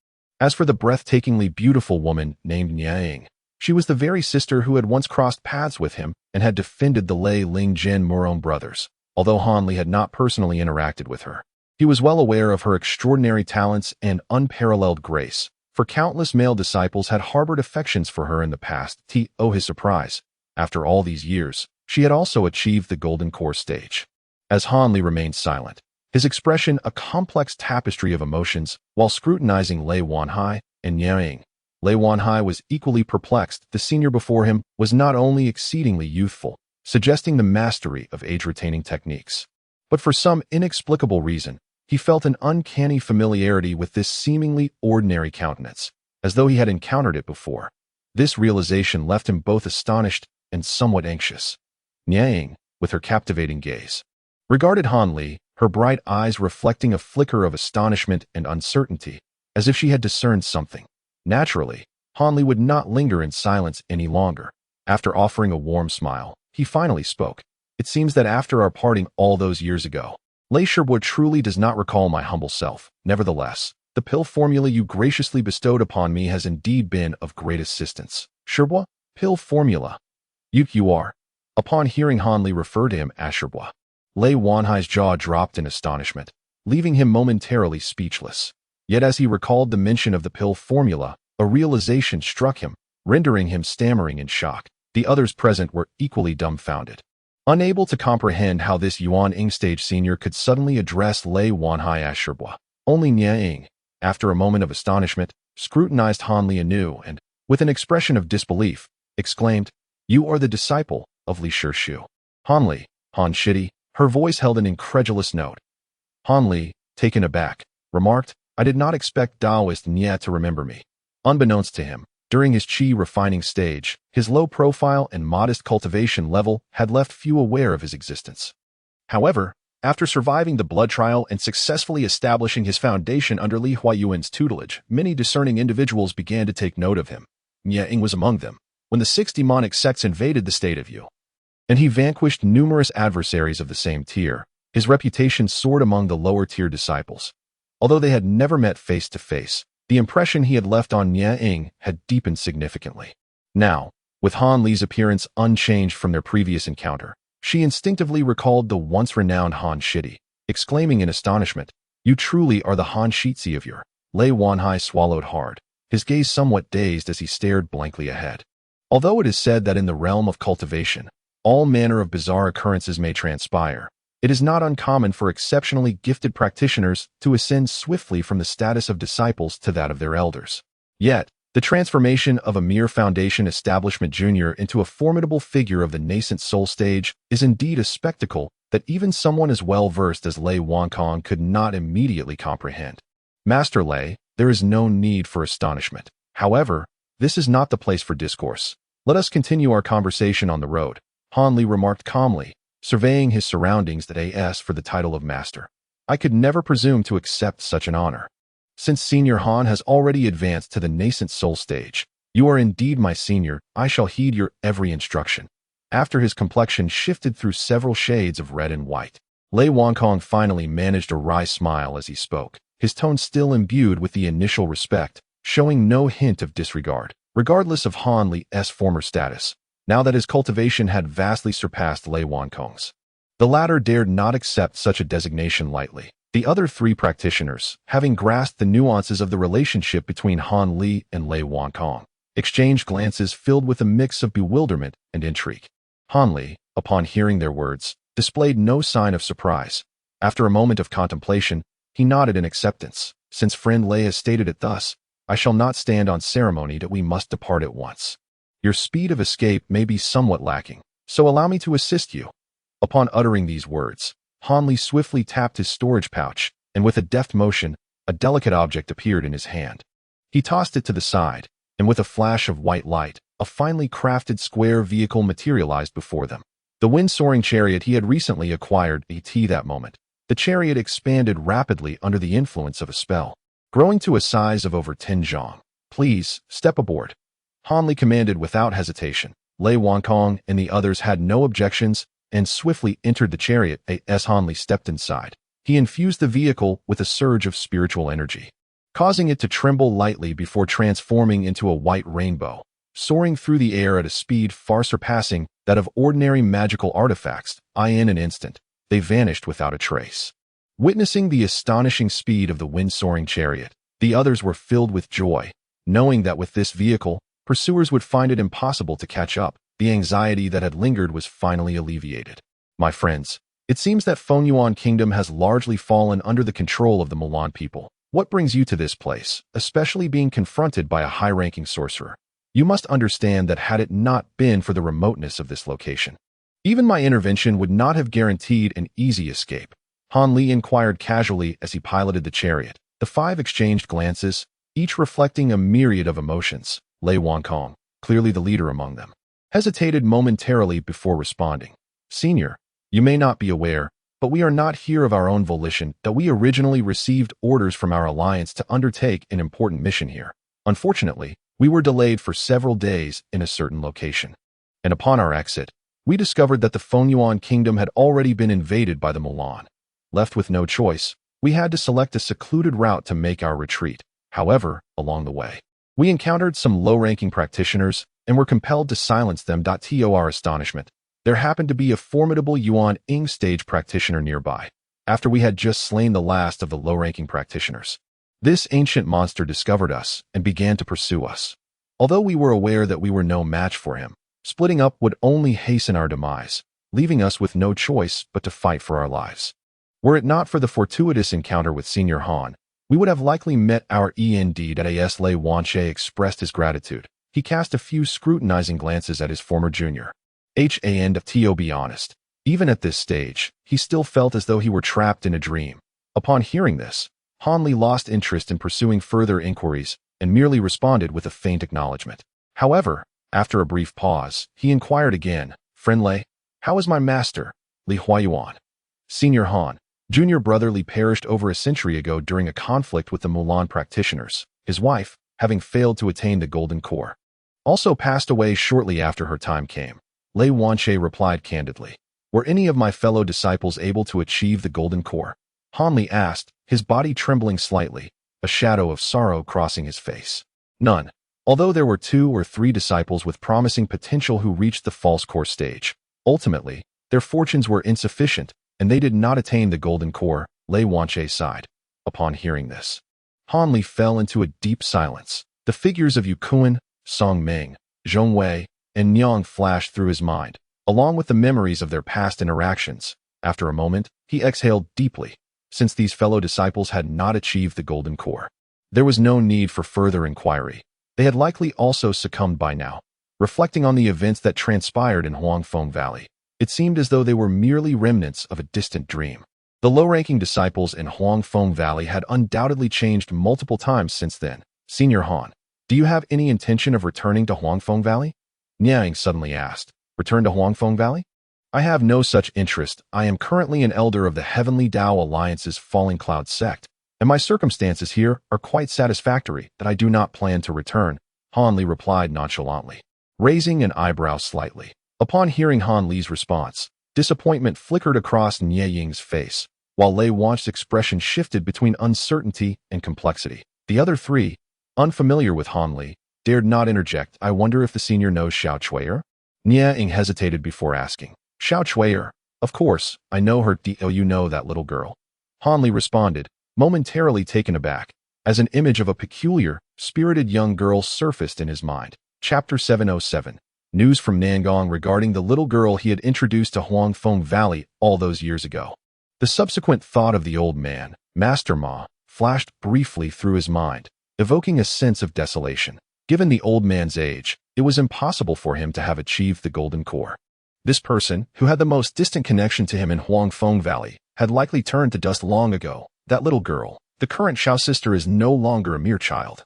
As for the breathtakingly beautiful woman named Niaing, she was the very sister who had once crossed paths with him and had defended the Lei Lingjin Murong brothers. Although Hanli had not personally interacted with her, he was well aware of her extraordinary talents and unparalleled grace, for countless male disciples had harbored affections for her in the past. To his surprise, after all these years, she had also achieved the Golden Core stage. As Hanli remained silent, his expression a complex tapestry of emotions while scrutinizing Lei Wanhai and Niaing. Lei Wanhai was equally perplexed. The senior before him was not only exceedingly youthful, suggesting the mastery of age-retaining techniques, but for some inexplicable reason, he felt an uncanny familiarity with this seemingly ordinary countenance, as though he had encountered it before. This realization left him both astonished and somewhat anxious. Niaing, with her captivating gaze, regarded Hanli, her bright eyes reflecting a flicker of astonishment and uncertainty, as if she had discerned something. Naturally, Hanli would not linger in silence any longer. After offering a warm smile, he finally spoke. It seems that after our parting all those years ago, Lei Shirbua truly does not recall my humble self. Nevertheless, the pill formula you graciously bestowed upon me has indeed been of great assistance. Shirbua? Pill formula? You are. Upon hearing Hanli refer to him as Shirbua, Lei Wanhai's jaw dropped in astonishment, leaving him momentarily speechless. Yet as he recalled the mention of the pill formula, a realization struck him, rendering him stammering in shock. The others present were equally dumbfounded, unable to comprehend how this Yuan Ing stage senior could suddenly address Lei Wanhai as Shirbua. Only Niaing, after a moment of astonishment, scrutinized Hanli anew and, with an expression of disbelief, exclaimed, "You are the disciple of Li Shirshu." Hanli, Han Shidi, her voice held an incredulous note. Hanli, taken aback, remarked, "I did not expect Taoist Nia to remember me." Unbeknownst to him, during his qi refining stage, his low profile and modest cultivation level had left few aware of his existence. However, after surviving the blood trial and successfully establishing his foundation under Li Huayuan's tutelage, many discerning individuals began to take note of him. Niaing was among them, when the 6 demonic sects invaded the state of Yu, and he vanquished numerous adversaries of the same tier. His reputation soared among the lower-tier disciples. Although they had never met face-to-face, the impression he had left on Niaing had deepened significantly. Now, with Hanli's appearance unchanged from their previous encounter, she instinctively recalled the once-renowned Han Shidi, exclaiming in astonishment, "You truly are the Han Shitzi of your." Lei Wanhai swallowed hard, his gaze somewhat dazed as he stared blankly ahead. Although it is said that in the realm of cultivation, all manner of bizarre occurrences may transpire, it is not uncommon for exceptionally gifted practitioners to ascend swiftly from the status of disciples to that of their elders. Yet, the transformation of a mere foundation establishment junior into a formidable figure of the nascent soul stage is indeed a spectacle that even someone as well-versed as Lei Wankong could not immediately comprehend. Master Lei, there is no need for astonishment. However, this is not the place for discourse. Let us continue our conversation on the road, Hanli remarked calmly, surveying his surroundings. That as for the title of master, I could never presume to accept such an honor. Since Senior Han has already advanced to the nascent soul stage, you are indeed my senior. I shall heed your every instruction. After his complexion shifted through several shades of red and white, Lei Wankong finally managed a wry smile as he spoke, his tone still imbued with the initial respect, showing no hint of disregard, regardless of Han Li's former status, now that his cultivation had vastly surpassed Lei Wankong's. The latter dared not accept such a designation lightly. The other 3 practitioners, having grasped the nuances of the relationship between Han Li and Lei Wankong, exchanged glances filled with a mix of bewilderment and intrigue. Han Li, upon hearing their words, displayed no sign of surprise. After a moment of contemplation, he nodded in acceptance. Since friend Lei has stated it thus, I shall not stand on ceremony that we must depart at once. Your speed of escape may be somewhat lacking, so allow me to assist you. Upon uttering these words, Hanli swiftly tapped his storage pouch, and with a deft motion, a delicate object appeared in his hand. He tossed it to the side, and with a flash of white light, a finely crafted square vehicle materialized before them. The wind-soaring chariot he had recently acquired at that moment. The chariot expanded rapidly under the influence of a spell, growing to a size of over 10 zhong. Please, step aboard. Han Li commanded without hesitation. Lei Wankong and the others had no objections and swiftly entered the chariot. As Han Li stepped inside, he infused the vehicle with a surge of spiritual energy, causing it to tremble lightly before transforming into a white rainbow, soaring through the air at a speed far surpassing that of ordinary magical artifacts. In an instant, they vanished without a trace. Witnessing the astonishing speed of the wind-soaring chariot, the others were filled with joy, knowing that with this vehicle, pursuers would find it impossible to catch up. The anxiety that had lingered was finally alleviated. My friends, it seems that Fengyuan Kingdom has largely fallen under the control of the Mulan people. What brings you to this place, especially being confronted by a high-ranking sorcerer? You must understand that had it not been for the remoteness of this location, even my intervention would not have guaranteed an easy escape. Han Li inquired casually as he piloted the chariot. The five exchanged glances, each reflecting a myriad of emotions. Lei Wankong, clearly the leader among them, hesitated momentarily before responding. Senior, you may not be aware, but we are not here of our own volition. That we originally received orders from our alliance to undertake an important mission here. Unfortunately, we were delayed for several days in a certain location, and upon our exit, we discovered that the Fengyuan Kingdom had already been invaded by the Mulan. Left with no choice, we had to select a secluded route to make our retreat. However, along the way, we encountered some low-ranking practitioners and were compelled to silence them. To our astonishment, there happened to be a formidable Yuan Ing stage practitioner nearby. After we had just slain the last of the low-ranking practitioners, this ancient monster discovered us and began to pursue us. Although we were aware that we were no match for him, splitting up would only hasten our demise, leaving us with no choice but to fight for our lives. Were it not for the fortuitous encounter with Senior Han, we would have likely met our end. As Lei Wanshe expressed his gratitude, he cast a few scrutinizing glances at his former junior. To be honest, even at this stage, he still felt as though he were trapped in a dream. Upon hearing this, Han Li lost interest in pursuing further inquiries and merely responded with a faint acknowledgement. However, after a brief pause, he inquired again, Friend Lei, how is my master, Li Huayuan? Senior Han, junior brother Li perished over a century ago during a conflict with the Mulan practitioners. His wife, having failed to attain the golden core, also passed away shortly after her time came. Lei Wanshe replied candidly. Were any of my fellow disciples able to achieve the golden core? Han Li asked, his body trembling slightly, a shadow of sorrow crossing his face. None. Although there were 2 or 3 disciples with promising potential who reached the false core stage, ultimately, their fortunes were insufficient, and they did not attain the golden core. Lei Wanshe sighed. Upon hearing this, Han Li fell into a deep silence. The figures of Yu Kuan, Song Ming, Zhong Wei, and Nyang flashed through his mind, along with the memories of their past interactions. After a moment, he exhaled deeply. Since these fellow disciples had not achieved the golden core, there was no need for further inquiry. They had likely also succumbed by now. Reflecting on the events that transpired in Huangfeng Valley, it seemed as though they were merely remnants of a distant dream. The low-ranking disciples in Huangfeng Valley had undoubtedly changed multiple times since then. Senior Han, do you have any intention of returning to Huangfeng Valley? Niang suddenly asked. Return to Huangfeng Valley? I have no such interest. I am currently an elder of the Heavenly Tao Alliance's Falling Cloud sect, and my circumstances here are quite satisfactory that I do not plan to return, Han Li replied nonchalantly, raising an eyebrow slightly. Upon hearing Han Li's response, disappointment flickered across Nie Ying's face, while Lei Wanshe's expression shifted between uncertainty and complexity. The other 3, unfamiliar with Han Li, dared not interject. I wonder if the senior knows Xiao Chui'er? Nie Ying hesitated before asking. Xiao Chui'er, of course, I know her. Do you know that little girl? Han Li responded, momentarily taken aback, as an image of a peculiar, spirited young girl surfaced in his mind. Chapter 707. News from Nangong regarding the little girl he had introduced to Huangfeng Valley all those years ago. The subsequent thought of the old man, Master Ma, flashed briefly through his mind, evoking a sense of desolation. Given the old man's age, it was impossible for him to have achieved the golden core. This person, who had the most distant connection to him in Huangfeng Valley, had likely turned to dust long ago. That little girl, the current Xiao sister, is no longer a mere child.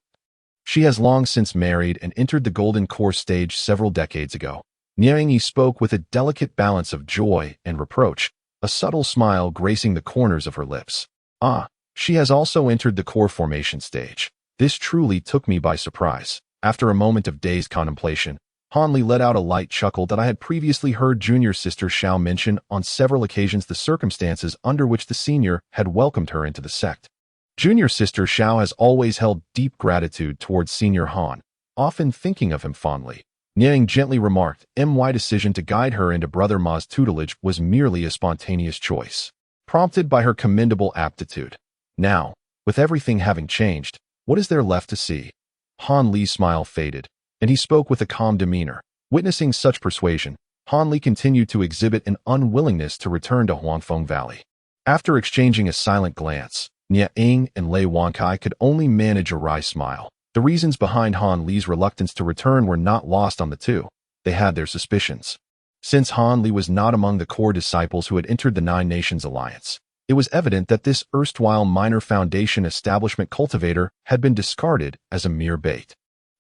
She has long since married and entered the golden core stage several decades ago. Niang spoke with a delicate balance of joy and reproach, a subtle smile gracing the corners of her lips. Ah, she has also entered the core formation stage. This truly took me by surprise. After a moment of dazed contemplation, Han Li let out a light chuckle that I had previously heard junior sister Xiao mention on several occasions the circumstances under which the senior had welcomed her into the sect. Junior sister Xiao has always held deep gratitude towards senior Han, often thinking of him fondly. Niang gently remarked, "My decision to guide her into Brother Ma's tutelage was merely a spontaneous choice, prompted by her commendable aptitude. Now, with everything having changed, what is there left to see?" Han Li's smile faded, and he spoke with a calm demeanor. Witnessing such persuasion, Han Li continued to exhibit an unwillingness to return to Huangfeng Valley. After exchanging a silent glance, Nia Ying and Lei Wankai could only manage a wry smile. The reasons behind Han Li's reluctance to return were not lost on the two. They had their suspicions. Since Han Li was not among the core disciples who had entered the Nine Nations Alliance, it was evident that this erstwhile minor foundation establishment cultivator had been discarded as a mere bait.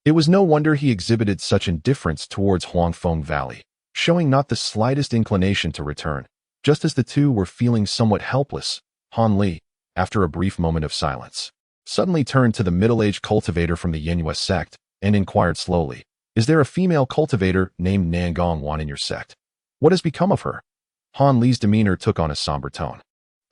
It was no wonder he exhibited such indifference towards Huangfeng Valley, showing not the slightest inclination to return. Just as the two were feeling somewhat helpless, Han Li, after a brief moment of silence, suddenly turned to the middle-aged cultivator from the Yinhua sect and inquired slowly, "Is there a female cultivator named Nangong Wan in your sect? What has become of her?" Han Li's demeanor took on a somber tone.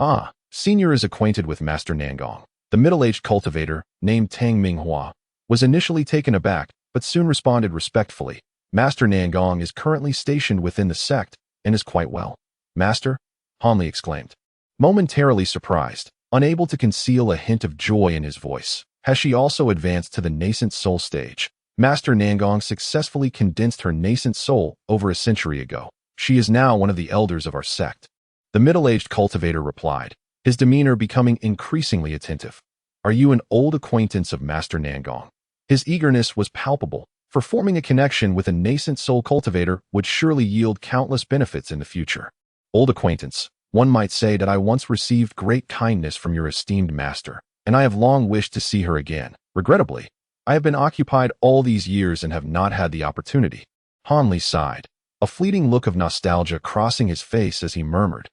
"Ah, Senior is acquainted with Master Nangong." The middle-aged cultivator, named Tang Minghua, was initially taken aback, but soon responded respectfully. "Master Nangong is currently stationed within the sect and is quite well." "Master?" Han Li exclaimed, momentarily surprised, unable to conceal a hint of joy in his voice. "Has she also advanced to the nascent soul stage?" "Master Nangong successfully condensed her nascent soul over a century ago. She is now one of the elders of our sect." The middle-aged cultivator replied, his demeanor becoming increasingly attentive. "Are you an old acquaintance of Master Nangong?" His eagerness was palpable, for forming a connection with a nascent soul cultivator would surely yield countless benefits in the future. "Old acquaintance, one might say that I once received great kindness from your esteemed master, and I have long wished to see her again. Regrettably, I have been occupied all these years and have not had the opportunity." Han Li sighed, a fleeting look of nostalgia crossing his face as he murmured,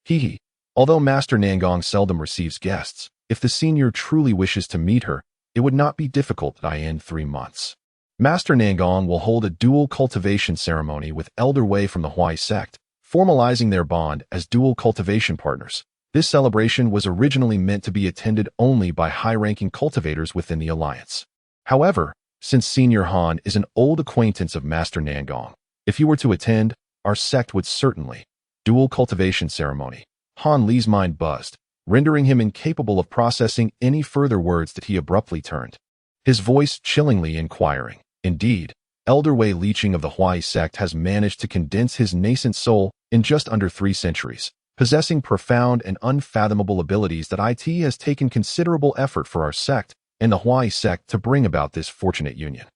"Hee. Although Master Nangong seldom receives guests, if the senior truly wishes to meet her, it would not be difficult in 3 months. Master Nangong will hold a dual cultivation ceremony with Elder Wei from the Huai sect, formalizing their bond as dual cultivation partners. This celebration was originally meant to be attended only by high-ranking cultivators within the alliance. However, since Senior Han is an old acquaintance of Master Nangong, if you were to attend, our sect would certainly." Dual cultivation ceremony. Han Li's mind buzzed, rendering him incapable of processing any further words that he abruptly turned, his voice chillingly inquiring. "Indeed, Elder Wei Liqing of the Huai sect has managed to condense his nascent soul in just under 3 centuries, possessing profound and unfathomable abilities that it has taken considerable effort for our sect and the Huai sect to bring about this fortunate union."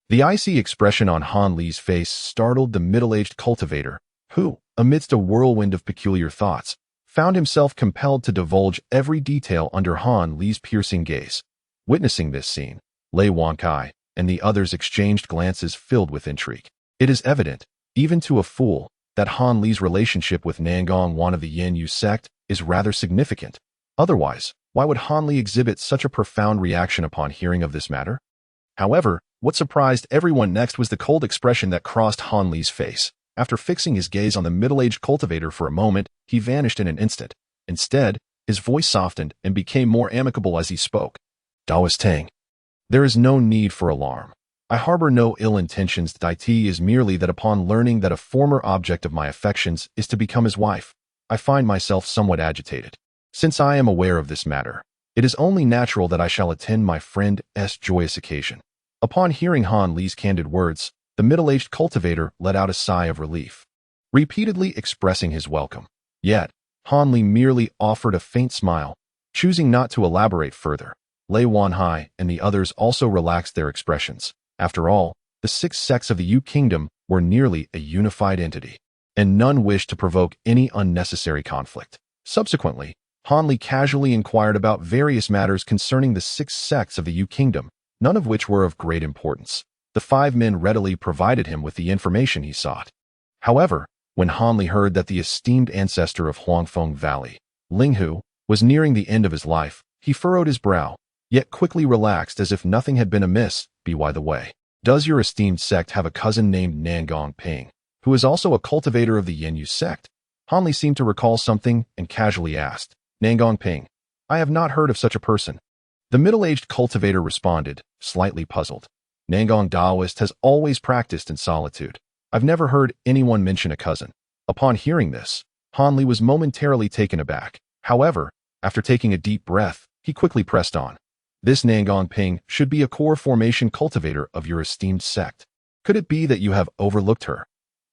The icy expression on Han Li's face startled the middle-aged cultivator, who, amidst a whirlwind of peculiar thoughts, found himself compelled to divulge every detail under Han Li's piercing gaze. Witnessing this scene, Lei Wankai and the others exchanged glances filled with intrigue. It is evident, even to a fool, that Han Li's relationship with Nangong Wan of the Yin Yu sect is rather significant. Otherwise, why would Han Li exhibit such a profound reaction upon hearing of this matter? However, what surprised everyone next was the cold expression that crossed Han Li's face. After fixing his gaze on the middle-aged cultivator for a moment, he vanished in an instant. Instead, his voice softened and became more amicable as he spoke. "Daoist Tang, there is no need for alarm. I harbor no ill intentions. It is merely that upon learning that a former object of my affections is to become his wife, I find myself somewhat agitated. Since I am aware of this matter, it is only natural that I shall attend my friend's joyous occasion." Upon hearing Han Li's candid words, the middle-aged cultivator let out a sigh of relief, repeatedly expressing his welcome. Yet, Han Li merely offered a faint smile, choosing not to elaborate further. Lei Wanhai and the others also relaxed their expressions. After all, the 6 sects of the Yu Kingdom were nearly a unified entity, and none wished to provoke any unnecessary conflict. Subsequently, Han Li casually inquired about various matters concerning the 6 sects of the Yu Kingdom, none of which were of great importance. The 5 men readily provided him with the information he sought. However, when Han Li heard that the esteemed ancestor of Huangfeng Valley, Ling Hu, was nearing the end of his life, he furrowed his brow, yet quickly relaxed as if nothing had been amiss. By the way, does your esteemed sect have a cousin named Nangong Ping, who is also a cultivator of the Yenyu sect? Hanli seemed to recall something and casually asked, Nangong Ping, I have not heard of such a person. The middle-aged cultivator responded, slightly puzzled. Nangong Daoist has always practiced in solitude. I've never heard anyone mention a cousin. Upon hearing this, Hanli was momentarily taken aback. However, after taking a deep breath, he quickly pressed on. This Nangong Ping should be a core formation cultivator of your esteemed sect. Could it be that you have overlooked her?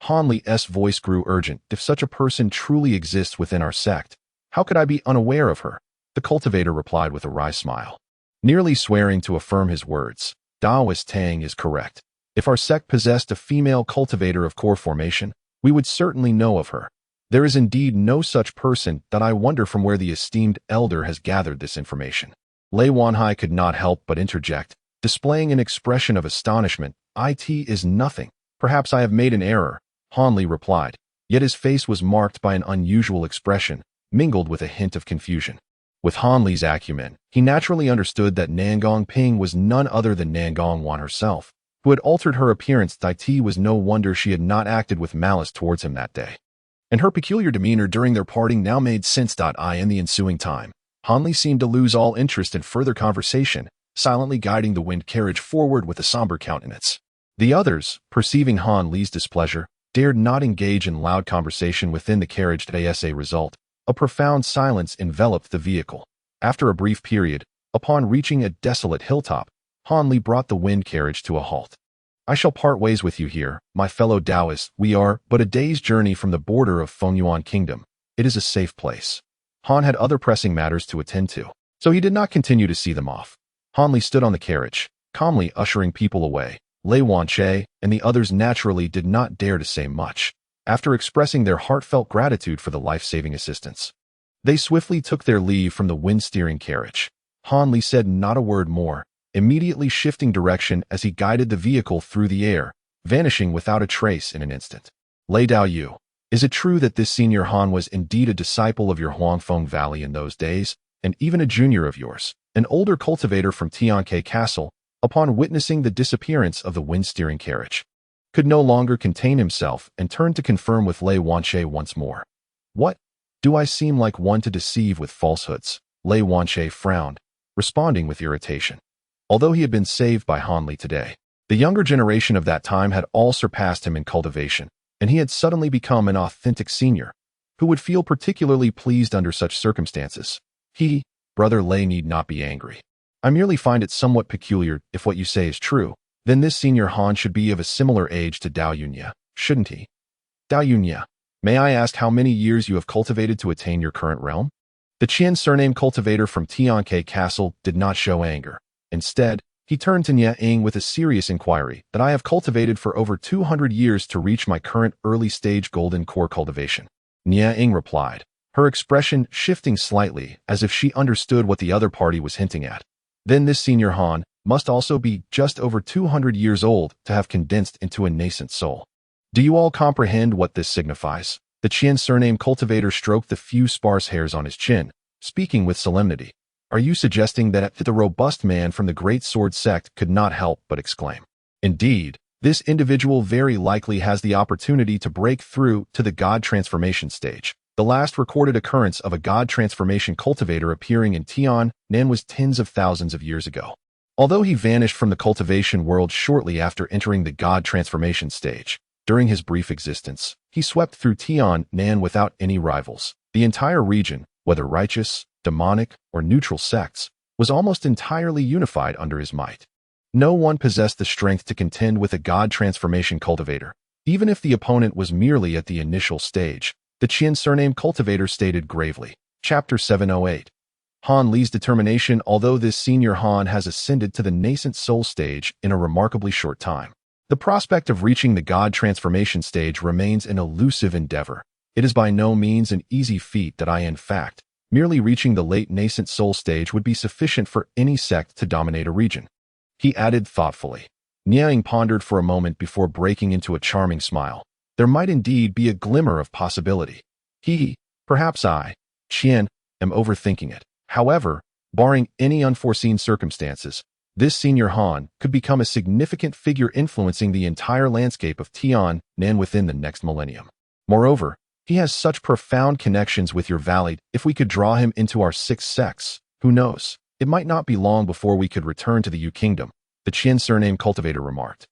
Hanli's voice grew urgent. If such a person truly exists within our sect, how could I be unaware of her? The cultivator replied with a wry smile, nearly swearing to affirm his words. Daoist Tang is correct. If our sect possessed a female cultivator of core formation, we would certainly know of her. There is indeed no such person that I wonder from where the esteemed elder has gathered this information. Lei Wanhai could not help but interject, displaying an expression of astonishment. It is nothing. Perhaps I have made an error, Hanli replied, yet his face was marked by an unusual expression, mingled with a hint of confusion. With Hanli's acumen, he naturally understood that Nangong Ping was none other than Nangong Wan herself, who had altered her appearance. It was no wonder she had not acted with malice towards him that day. And her peculiar demeanor during their parting now made sense. In the ensuing time, Hanli seemed to lose all interest in further conversation, silently guiding the wind carriage forward with a somber countenance. The others, perceiving Hanli's displeasure, dared not engage in loud conversation within the carriage. As a result, a profound silence enveloped the vehicle. After a brief period, upon reaching a desolate hilltop, Hanli brought the wind carriage to a halt. I shall part ways with you here, my fellow Taoists. We are but a day's journey from the border of Fengyuan Kingdom. It is a safe place. Han had other pressing matters to attend to, so he did not continue to see them off. Hanli stood on the carriage, calmly ushering people away. Lei Wanche and the others naturally did not dare to say much, after expressing their heartfelt gratitude for the life-saving assistance. They swiftly took their leave from the wind-steering carriage. Hanli said not a word more, immediately shifting direction as he guided the vehicle through the air, vanishing without a trace in an instant. Lei Daoyu, is it true that this senior Han was indeed a disciple of your Huangfeng Valley in those days, and even a junior of yours, an older cultivator from Tianke Castle, upon witnessing the disappearance of the wind-steering carriage, could no longer contain himself and turned to confirm with Lei Wanche once more. What? Do I seem like one to deceive with falsehoods? Lei Wanche frowned, responding with irritation. Although he had been saved by Hanli today, the younger generation of that time had all surpassed him in cultivation, and he had suddenly become an authentic senior, who would feel particularly pleased under such circumstances. Brother Lei need not be angry. I merely find it somewhat peculiar. If what you say is true, then this senior Han should be of a similar age to Dao Yunya, shouldn't he? Dao Yunya, may I ask how many years you have cultivated to attain your current realm? The Qian surname cultivator from Tianke Castle did not show anger. Instead, he turned to Nia Ying with a serious inquiry. That I have cultivated for over 200 years to reach my current early-stage golden core cultivation. Nia Ying replied, her expression shifting slightly as if she understood what the other party was hinting at. Then this senior Han must also be just over 200 years old to have condensed into a nascent soul. Do you all comprehend what this signifies? The Qian surname cultivator stroked the few sparse hairs on his chin, speaking with solemnity. Are you suggesting that the robust man from the Great Sword sect could not help but exclaim? Indeed, this individual very likely has the opportunity to break through to the God transformation stage. The last recorded occurrence of a God transformation cultivator appearing in Tiannan was tens of thousands of years ago. Although he vanished from the cultivation world shortly after entering the God transformation stage, during his brief existence, he swept through Tiannan without any rivals. The entire region, whether righteous, demonic, or neutral sects, was almost entirely unified under his might. No one possessed the strength to contend with a God transformation cultivator, even if the opponent was merely at the initial stage, the Qian surname cultivator stated gravely. Chapter 708. Han Li's determination. Although this senior Han has ascended to the nascent soul stage in a remarkably short time, the prospect of reaching the God transformation stage remains an elusive endeavor. It is by no means an easy feat that in fact, merely reaching the late nascent soul stage would be sufficient for any sect to dominate a region. He added thoughtfully. Niang pondered for a moment before breaking into a charming smile. There might indeed be a glimmer of possibility. Perhaps I, Qian, am overthinking it. However, Barring any unforeseen circumstances, this senior Han could become a significant figure influencing the entire landscape of Tian'an within the next millennium. Moreover, he has such profound connections with your valley. If we could draw him into our sixth sex, who knows? It might not be long before we could return to the Yu Kingdom, the Qin surname cultivator remarked,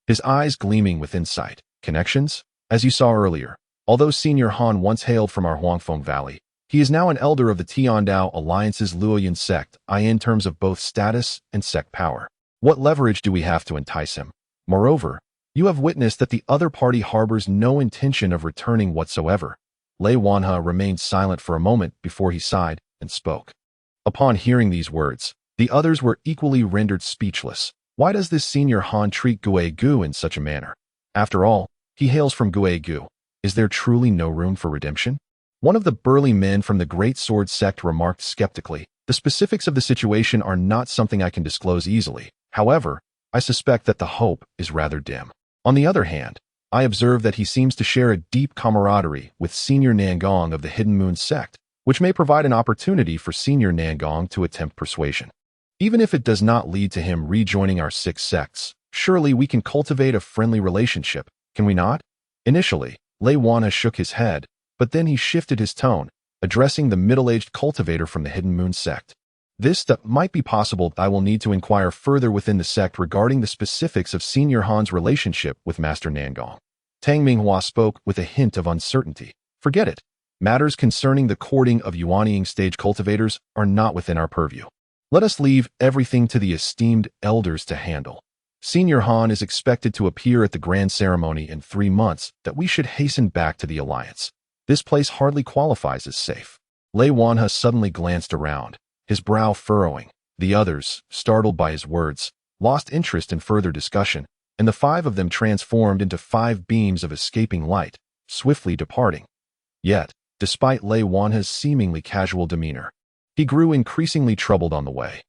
his eyes gleaming with insight. Connections? As you saw earlier, although Senior Han once hailed from our Huangfeng Valley, he is now an elder of the Tiandao Alliance's Luoyan sect, in terms of both status and sect power. What leverage do we have to entice him? Moreover, you have witnessed that the other party harbors no intention of returning whatsoever. Lei Wanhe remained silent for a moment before he sighed and spoke. Upon hearing these words, the others were equally rendered speechless. Why does this Senior Han treat Guegu in such a manner? After all, he hails from Guegu. Is there truly no room for redemption? One of the burly men from the Great Sword sect remarked skeptically, the specifics of the situation are not something I can disclose easily. However, I suspect that the hope is rather dim. On the other hand, I observe that he seems to share a deep camaraderie with Senior Nangong of the Hidden Moon sect, which may provide an opportunity for Senior Nangong to attempt persuasion. Even if it does not lead to him rejoining our six sects, surely we can cultivate a friendly relationship, can we not? Initially, Lei Wanhe shook his head, but then he shifted his tone, addressing the middle-aged cultivator from the Hidden Moon sect. This step might be possible. I will need to inquire further within the sect regarding the specifics of Senior Han's relationship with Master Nangong. Tang Minghua spoke with a hint of uncertainty. Forget it. Matters concerning the courting of Yuanying stage cultivators are not within our purview. Let us leave everything to the esteemed elders to handle. Senior Han is expected to appear at the grand ceremony in 3 months. That we should hasten back to the alliance. This place hardly qualifies as safe. Lei Wanhe suddenly glanced around, his brow furrowing. The others, startled by his words, lost interest in further discussion, and the 5 of them transformed into 5 beams of escaping light, swiftly departing. Yet, despite Lei Wanhe's seemingly casual demeanor, he grew increasingly troubled on the way.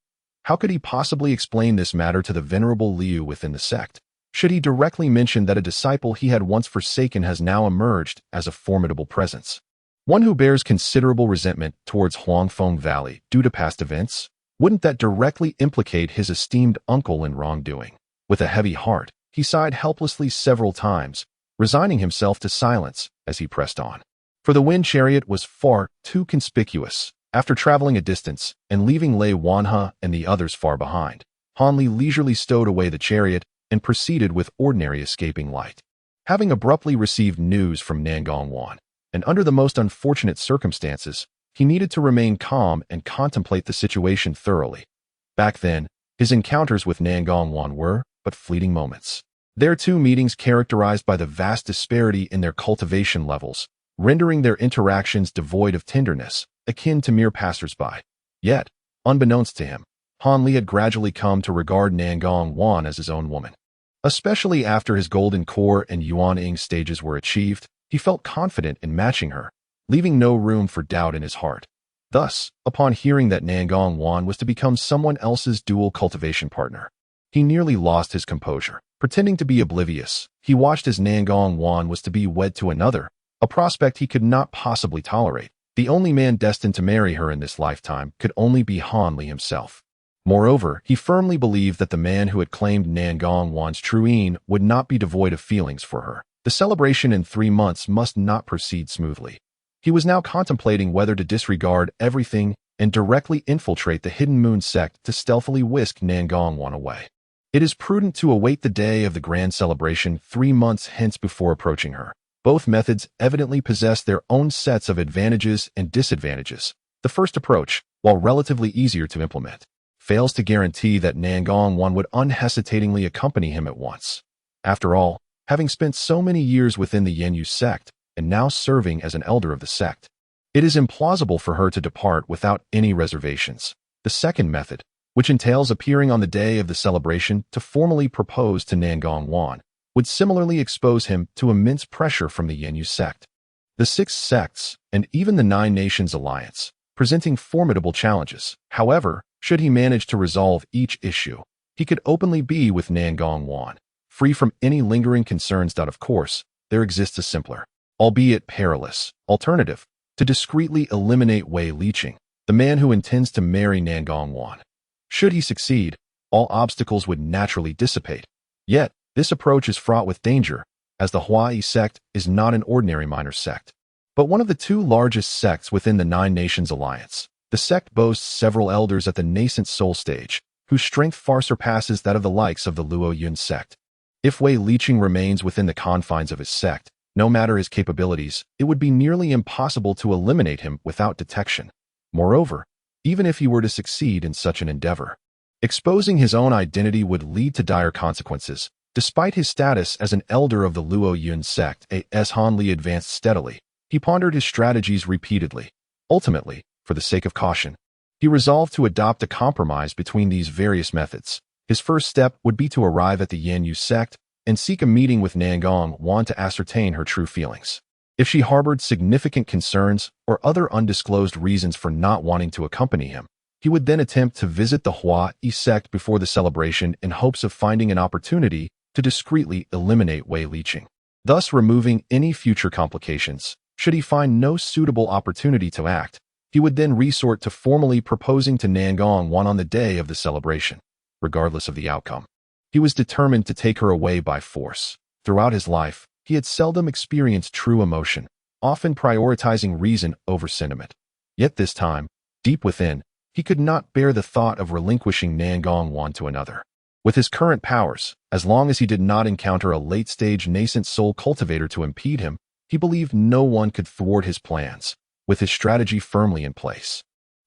How could he possibly explain this matter to the venerable Liu within the sect? Should he directly mention that a disciple he had once forsaken has now emerged as a formidable presence? One who bears considerable resentment towards Huangfeng Valley due to past events? Wouldn't that directly implicate his esteemed uncle in wrongdoing? With a heavy heart, he sighed helplessly several times, resigning himself to silence as he pressed on. For the wind chariot was far too conspicuous. After traveling a distance and leaving Lei Wanhe and the others far behind, Han Li leisurely stowed away the chariot and proceeded with ordinary escaping light. Having abruptly received news from Nangong Wan, and under the most unfortunate circumstances, he needed to remain calm and contemplate the situation thoroughly. Back then, his encounters with Nangong Wan were but fleeting moments. Their 2 meetings characterized by the vast disparity in their cultivation levels, rendering their interactions devoid of tenderness, akin to mere passers-by. Yet, unbeknownst to him, Han Li had gradually come to regard Nangong Wan as his own woman. Especially after his golden core and Yuanying stages were achieved, he felt confident in matching her, leaving no room for doubt in his heart. Thus, upon hearing that Nangong Wan was to become someone else's dual cultivation partner, he nearly lost his composure. Pretending to be oblivious, he watched as Nangong Wan was to be wed to another, a prospect he could not possibly tolerate. The only man destined to marry her in this lifetime could only be Han Li himself. Moreover, he firmly believed that the man who had claimed Nangong Wan's truine would not be devoid of feelings for her. The celebration in 3 months must not proceed smoothly. He was now contemplating whether to disregard everything and directly infiltrate the Hidden Moon sect to stealthily whisk Nangong Wan away. It is prudent to await the day of the grand celebration 3 months hence before approaching her. Both methods evidently possess their own sets of advantages and disadvantages. The first approach, while relatively easier to implement, fails to guarantee that Nangong Wan would unhesitatingly accompany him at once. After all, having spent so many years within the Yenyu sect, and now serving as an elder of the sect, it is implausible for her to depart without any reservations. The second method, which entails appearing on the day of the celebration to formally propose to Nangong Wan, would similarly expose him to immense pressure from the Yenyu sect. The 6 sects, and even the 9 Nations Alliance, presenting formidable challenges. However, should he manage to resolve each issue, he could openly be with Nangong Wan, free from any lingering concerns. Of course, there exists a simpler, albeit perilous, alternative, to discreetly eliminate Wei Liqing, the man who intends to marry Nangong Wan. Should he succeed, all obstacles would naturally dissipate. Yet, this approach is fraught with danger, as the Hawaii sect is not an ordinary minor sect, but one of the two largest sects within the Nine Nations Alliance. The sect boasts several elders at the nascent soul stage, whose strength far surpasses that of the likes of the Luo Yun sect. If Wei Liqing remains within the confines of his sect, no matter his capabilities, it would be nearly impossible to eliminate him without detection. Moreover, even if he were to succeed in such an endeavor, exposing his own identity would lead to dire consequences. Despite his status as an elder of the Luo Yun sect, as Han Li advanced steadily, he pondered his strategies repeatedly. Ultimately, for the sake of caution, he resolved to adopt a compromise between these various methods. His first step would be to arrive at the Yan Yu sect and seek a meeting with Nangong Wan to ascertain her true feelings. If she harbored significant concerns or other undisclosed reasons for not wanting to accompany him, he would then attempt to visit the Hawaii sect before the celebration in hopes of finding an opportunity to discreetly eliminate Wei Liqing, thus removing any future complications. Should he find no suitable opportunity to act, he would then resort to formally proposing to Nangong Wan on the day of the celebration, regardless of the outcome. He was determined to take her away by force. Throughout his life, he had seldom experienced true emotion, often prioritizing reason over sentiment. Yet this time, deep within, he could not bear the thought of relinquishing Nangong Wan to another. With his current powers, as long as he did not encounter a late-stage nascent soul cultivator to impede him, he believed no one could thwart his plans. With his strategy firmly in place,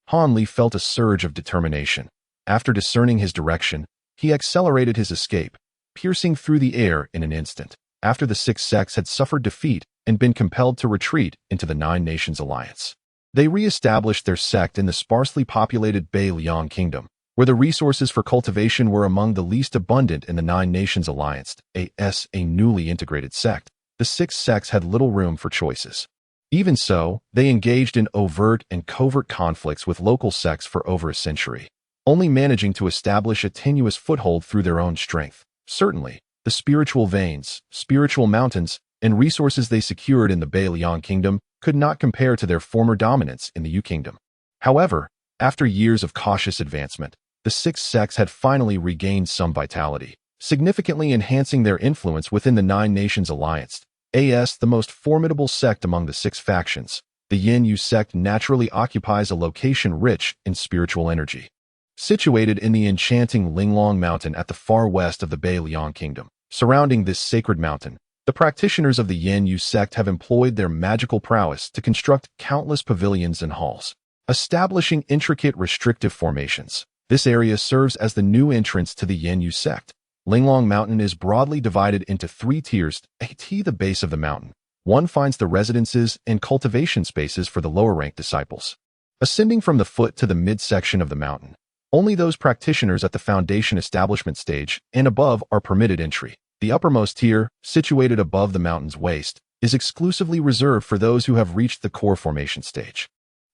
Han Li felt a surge of determination. After discerning his direction, he accelerated his escape, piercing through the air in an instant. After the six sects had suffered defeat and been compelled to retreat into the Nine Nations Alliance, they re-established their sect in the sparsely populated Beiliang Kingdom, where the resources for cultivation were among the least abundant in the Nine Nations Alliance. As a newly integrated sect, the six sects had little room for choices. Even so, they engaged in overt and covert conflicts with local sects for over a century, only managing to establish a tenuous foothold through their own strength. Certainly, the spiritual veins, spiritual mountains, and resources they secured in the Beiliang Kingdom could not compare to their former dominance in the Yu Kingdom. However, after years of cautious advancement, the six sects had finally regained some vitality, significantly enhancing their influence within the Nine Nations Alliance. As the most formidable sect among the six factions, the Yan Yu sect naturally occupies a location rich in spiritual energy. Situated in the enchanting Linglong Mountain at the far west of the Beiliang Kingdom, surrounding this sacred mountain, the practitioners of the Yan Yu sect have employed their magical prowess to construct countless pavilions and halls, establishing intricate restrictive formations. This area serves as the new entrance to the Yan Yu sect. Linglong Mountain is broadly divided into three tiers. At the base of the mountain, one finds the residences and cultivation spaces for the lower-ranked disciples. Ascending from the foot to the midsection of the mountain, only those practitioners at the foundation establishment stage and above are permitted entry. The uppermost tier, situated above the mountain's waist, is exclusively reserved for those who have reached the core formation stage.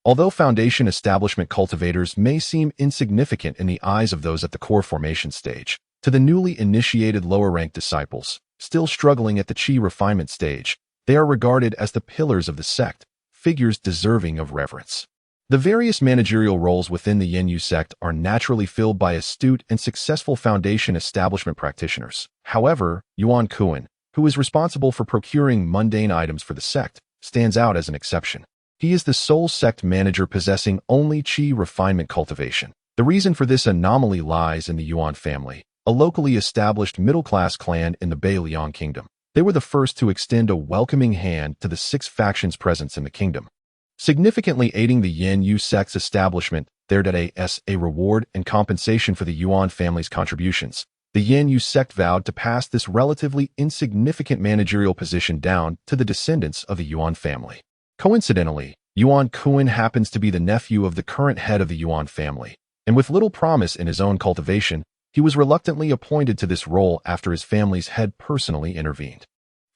Although foundation establishment cultivators may seem insignificant in the eyes of those at the core formation stage, to the newly initiated lower-ranked disciples, still struggling at the Qi refinement stage, they are regarded as the pillars of the sect, figures deserving of reverence. The various managerial roles within the Yan Yu sect are naturally filled by astute and successful foundation establishment practitioners. However, Yuan Kuan, who is responsible for procuring mundane items for the sect, stands out as an exception. He is the sole sect manager possessing only Qi refinement cultivation. The reason for this anomaly lies in the Yuan family, a locally established middle-class clan in the Beiliang Kingdom. They were the first to extend a welcoming hand to the six factions' presence in the kingdom, significantly aiding the Yan Yu sect's establishment. There as a reward and compensation for the Yuan family's contributions, the Yan Yu sect vowed to pass this relatively insignificant managerial position down to the descendants of the Yuan family. Coincidentally, Yuan Kuan happens to be the nephew of the current head of the Yuan family, and with little promise in his own cultivation, he was reluctantly appointed to this role after his family's head personally intervened.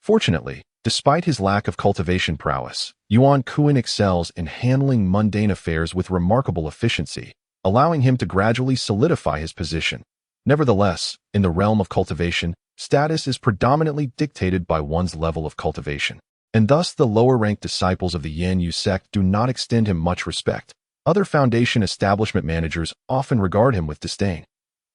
Fortunately, despite his lack of cultivation prowess, Yuan Kuan excels in handling mundane affairs with remarkable efficiency, allowing him to gradually solidify his position. Nevertheless, in the realm of cultivation, status is predominantly dictated by one's level of cultivation, and thus the lower-ranked disciples of the Yan Yu sect do not extend him much respect. Other Foundation establishment managers often regard him with disdain.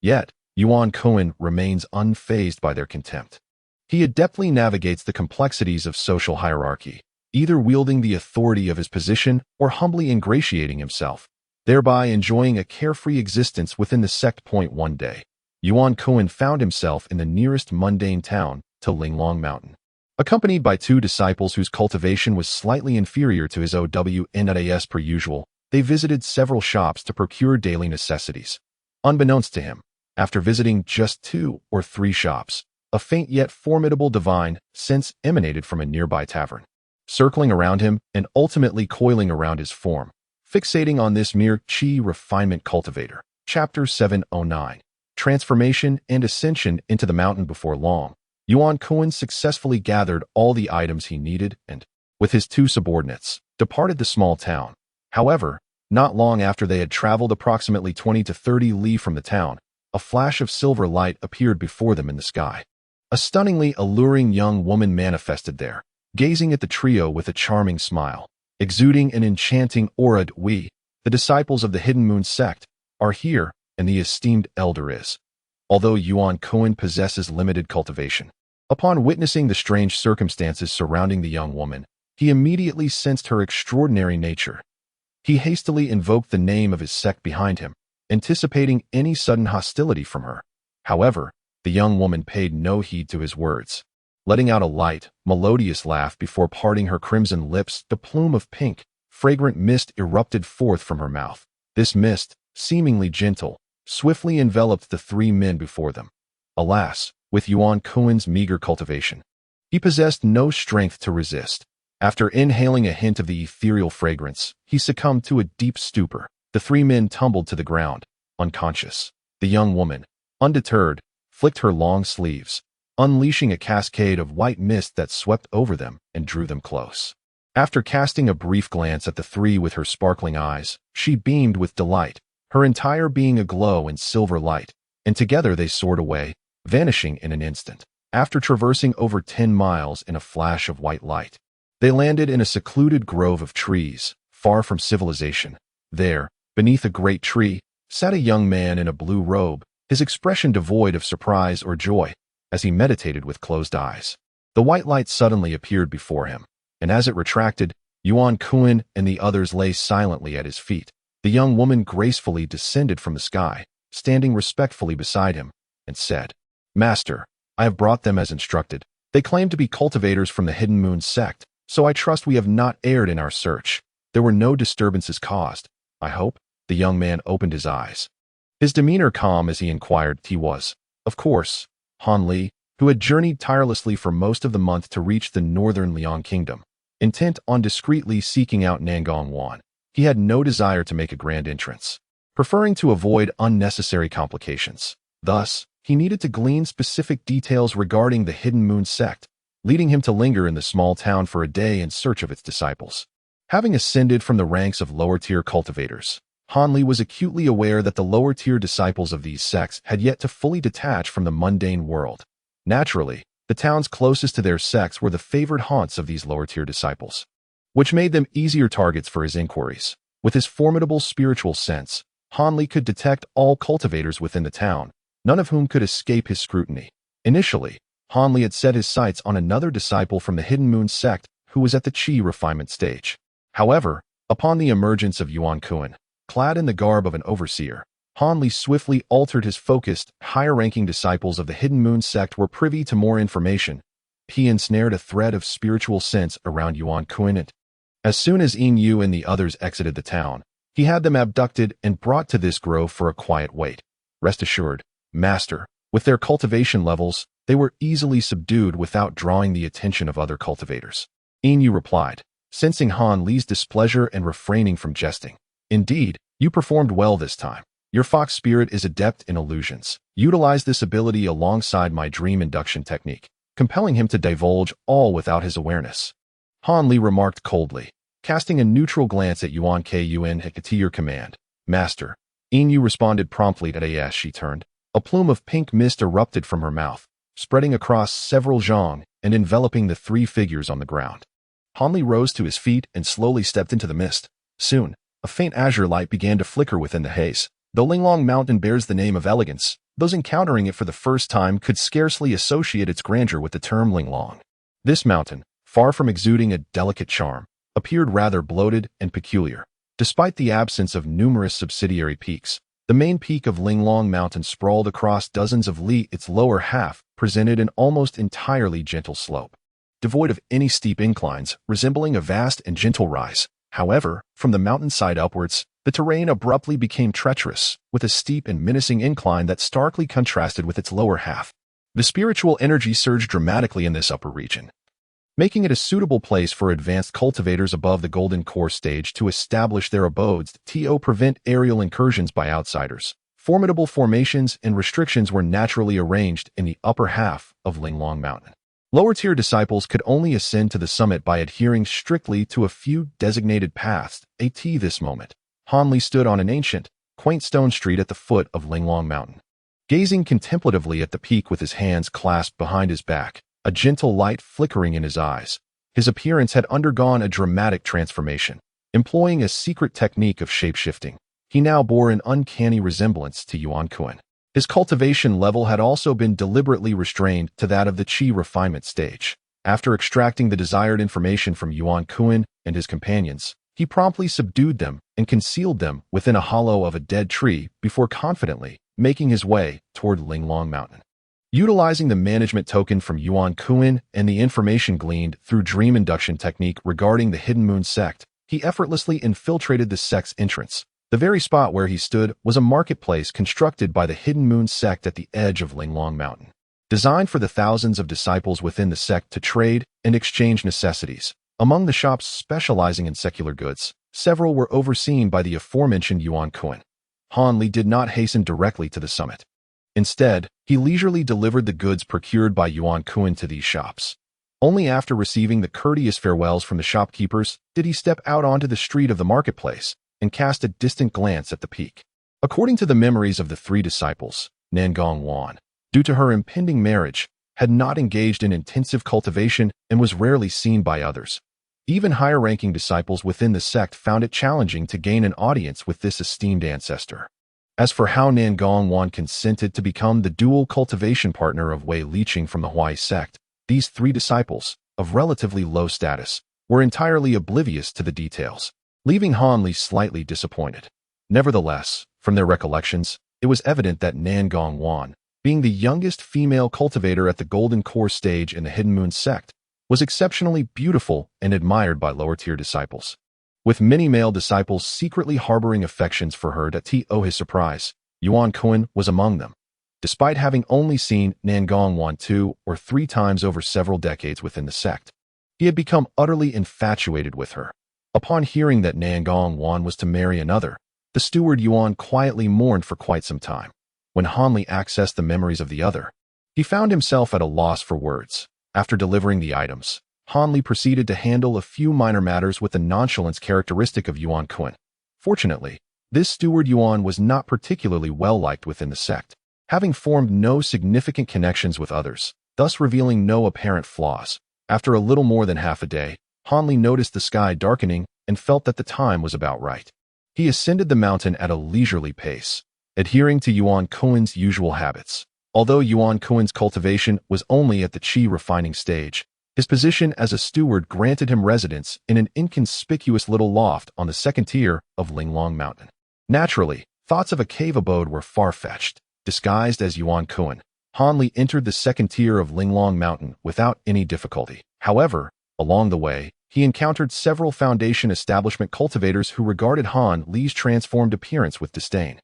Yet, Yuan Kuan remains unfazed by their contempt. He adeptly navigates the complexities of social hierarchy, either wielding the authority of his position or humbly ingratiating himself, thereby enjoying a carefree existence within the sect. One day, Yuan Kuan found himself in the nearest mundane town to Linglong Mountain. Accompanied by two disciples whose cultivation was slightly inferior to his OWNAS per usual, they visited several shops to procure daily necessities. Unbeknownst to him, after visiting just 2 or 3 shops, a faint yet formidable divine sense emanated from a nearby tavern, circling around him and ultimately coiling around his form, fixating on this mere chi refinement cultivator. Chapter 709. Transformation and Ascension into the Mountain. Before long, Yuan Kuan successfully gathered all the items he needed and, with his 2 subordinates, departed the small town. However, not long after they had traveled approximately 20 to 30 li from the town, a flash of silver light appeared before them in the sky. A stunningly alluring young woman manifested there, gazing at the trio with a charming smile, exuding an enchanting aura. We, the disciples of the Hidden Moon sect, are here, and the esteemed elder is. Although Yuan Kuan possesses limited cultivation, upon witnessing the strange circumstances surrounding the young woman, he immediately sensed her extraordinary nature. He hastily invoked the name of his sect behind him, anticipating any sudden hostility from her. However, the young woman paid no heed to his words. Letting out a light, melodious laugh before parting her crimson lips, the plume of pink, fragrant mist erupted forth from her mouth. This mist, seemingly gentle, swiftly enveloped the 3 men before them. Alas, with Yuan Kuan's meager cultivation, he possessed no strength to resist. After inhaling a hint of the ethereal fragrance, he succumbed to a deep stupor. The 3 men tumbled to the ground, unconscious. The young woman, undeterred, flicked her long sleeves, unleashing a cascade of white mist that swept over them and drew them close. After casting a brief glance at the 3 with her sparkling eyes, she beamed with delight, her entire being aglow in silver light, and together they soared away, vanishing in an instant. After traversing over 10 miles in a flash of white light, they landed in a secluded grove of trees, far from civilization. There, beneath a great tree, sat a young man in a blue robe, his expression devoid of surprise or joy, as he meditated with closed eyes. The white light suddenly appeared before him, and as it retracted, Yuan Kuan and the others lay silently at his feet. The young woman gracefully descended from the sky, standing respectfully beside him, and said, "Master, I have brought them as instructed. They claim to be cultivators from the Hidden Moon sect, so I trust we have not erred in our search. There were no disturbances caused, I hope?" The young man opened his eyes. His demeanor calm as he inquired. He was, of course, Han Li, who had journeyed tirelessly for most of the month to reach the northern Liang Kingdom, intent on discreetly seeking out Nangong Wan. He had no desire to make a grand entrance, preferring to avoid unnecessary complications. Thus, he needed to glean specific details regarding the Hidden Moon sect, leading him to linger in the small town for a day in search of its disciples. Having ascended from the ranks of lower-tier cultivators, Han Li was acutely aware that the lower-tier disciples of these sects had yet to fully detach from the mundane world. Naturally, the towns closest to their sects were the favored haunts of these lower-tier disciples, which made them easier targets for his inquiries. With his formidable spiritual sense, Han Li could detect all cultivators within the town, none of whom could escape his scrutiny. Initially, Han Li had set his sights on another disciple from the Hidden Moon sect who was at the chi refinement stage. However, upon the emergence of Yuan Kuan, clad in the garb of an overseer, Han Li swiftly altered his focus. Higher-ranking disciples of the Hidden Moon sect were privy to more information. He ensnared a thread of spiritual sense around Yuan Kuan. As soon as Yin Yu and the others exited the town, he had them abducted and brought to this grove for a quiet wait. Rest assured, Master, with their cultivation levels, they were easily subdued without drawing the attention of other cultivators. Yin Yu replied, sensing Han Li's displeasure and refraining from jesting. Indeed, you performed well this time. Your fox spirit is adept in illusions. Utilize this ability alongside my dream induction technique, compelling him to divulge all without his awareness. Han Li remarked coldly, casting a neutral glance at Yuan Kun. To your command, Master. Yin Yu responded promptly. As she turned, a plume of pink mist erupted from her mouth, spreading across several zhang and enveloping the 3 figures on the ground. Han Li rose to his feet and slowly stepped into the mist. Soon, A faint azure light began to flicker within the haze. Though Linglong Mountain bears the name of elegance, those encountering it for the first time could scarcely associate its grandeur with the term Linglong. This mountain, far from exuding a delicate charm, appeared rather bloated and peculiar. Despite the absence of numerous subsidiary peaks, the main peak of Linglong Mountain sprawled across dozens of li. Its lower half presented an almost entirely gentle slope, devoid of any steep inclines, resembling a vast and gentle rise. However, from the mountainside upwards, the terrain abruptly became treacherous, with a steep and menacing incline that starkly contrasted with its lower half. The spiritual energy surged dramatically in this upper region, making it a suitable place for advanced cultivators above the Golden Core stage to establish their abodes to prevent aerial incursions by outsiders. Formidable formations and restrictions were naturally arranged in the upper half of Linglong Mountain. Lower-tier disciples could only ascend to the summit by adhering strictly to a few designated paths. At this moment, Hanli stood on an ancient, quaint stone street at the foot of Linglong Mountain, gazing contemplatively at the peak with his hands clasped behind his back, a gentle light flickering in his eyes. His appearance had undergone a dramatic transformation. Employing a secret technique of shape-shifting, he now bore an uncanny resemblance to Yuan Kun. His cultivation level had also been deliberately restrained to that of the Qi refinement stage. After extracting the desired information from Yuan Kun and his companions, he promptly subdued them and concealed them within a hollow of a dead tree before confidently making his way toward Linglong Mountain. Utilizing the management token from Yuan Kun and the information gleaned through dream induction technique regarding the Hidden Moon sect, he effortlessly infiltrated the sect's entrance. The very spot where he stood was a marketplace constructed by the Hidden Moon sect at the edge of Linglong Mountain, designed for the thousands of disciples within the sect to trade and exchange necessities. Among the shops specializing in secular goods, several were overseen by the aforementioned Yuan Kun. Hanli did not hasten directly to the summit. Instead, he leisurely delivered the goods procured by Yuan Kun to these shops. Only after receiving the courteous farewells from the shopkeepers did he step out onto the street of the marketplace and cast a distant glance at the peak. According to the memories of the three disciples, Nangong Wan, due to her impending marriage, had not engaged in intensive cultivation and was rarely seen by others. Even higher-ranking disciples within the sect found it challenging to gain an audience with this esteemed ancestor. As for how Nangong Wan consented to become the dual cultivation partner of Wei Liqing from the Huai sect, these three disciples, of relatively low status, were entirely oblivious to the details, leaving Hanli slightly disappointed. Nevertheless, from their recollections, it was evident that Nangong Wan, being the youngest female cultivator at the Golden Core stage in the Hidden Moon sect, was exceptionally beautiful and admired by lower-tier disciples. With many male disciples secretly harboring affections for her, to his surprise, Yuan Kun was among them. Despite having only seen Nangong Wan 2 or 3 times over several decades within the sect, he had become utterly infatuated with her. Upon hearing that Nangong Wan was to marry another, the steward Yuan quietly mourned for quite some time. When Hanli accessed the memories of the other, he found himself at a loss for words. After delivering the items, Hanli proceeded to handle a few minor matters with the nonchalance characteristic of Yuan Kun. Fortunately, this steward Yuan was not particularly well-liked within the sect, having formed no significant connections with others, thus revealing no apparent flaws. After a little more than half a day, Hanli noticed the sky darkening and felt that the time was about right. He ascended the mountain at a leisurely pace, adhering to Yuan Kun's usual habits. Although Yuan Kun's cultivation was only at the Qi refining stage, his position as a steward granted him residence in an inconspicuous little loft on the second tier of Linglong Mountain. Naturally, thoughts of a cave abode were far-fetched. Disguised as Yuan Kun, Hanli entered the second tier of Linglong Mountain without any difficulty. However, along the way, he encountered several Foundation establishment cultivators who regarded Hanli's transformed appearance with disdain,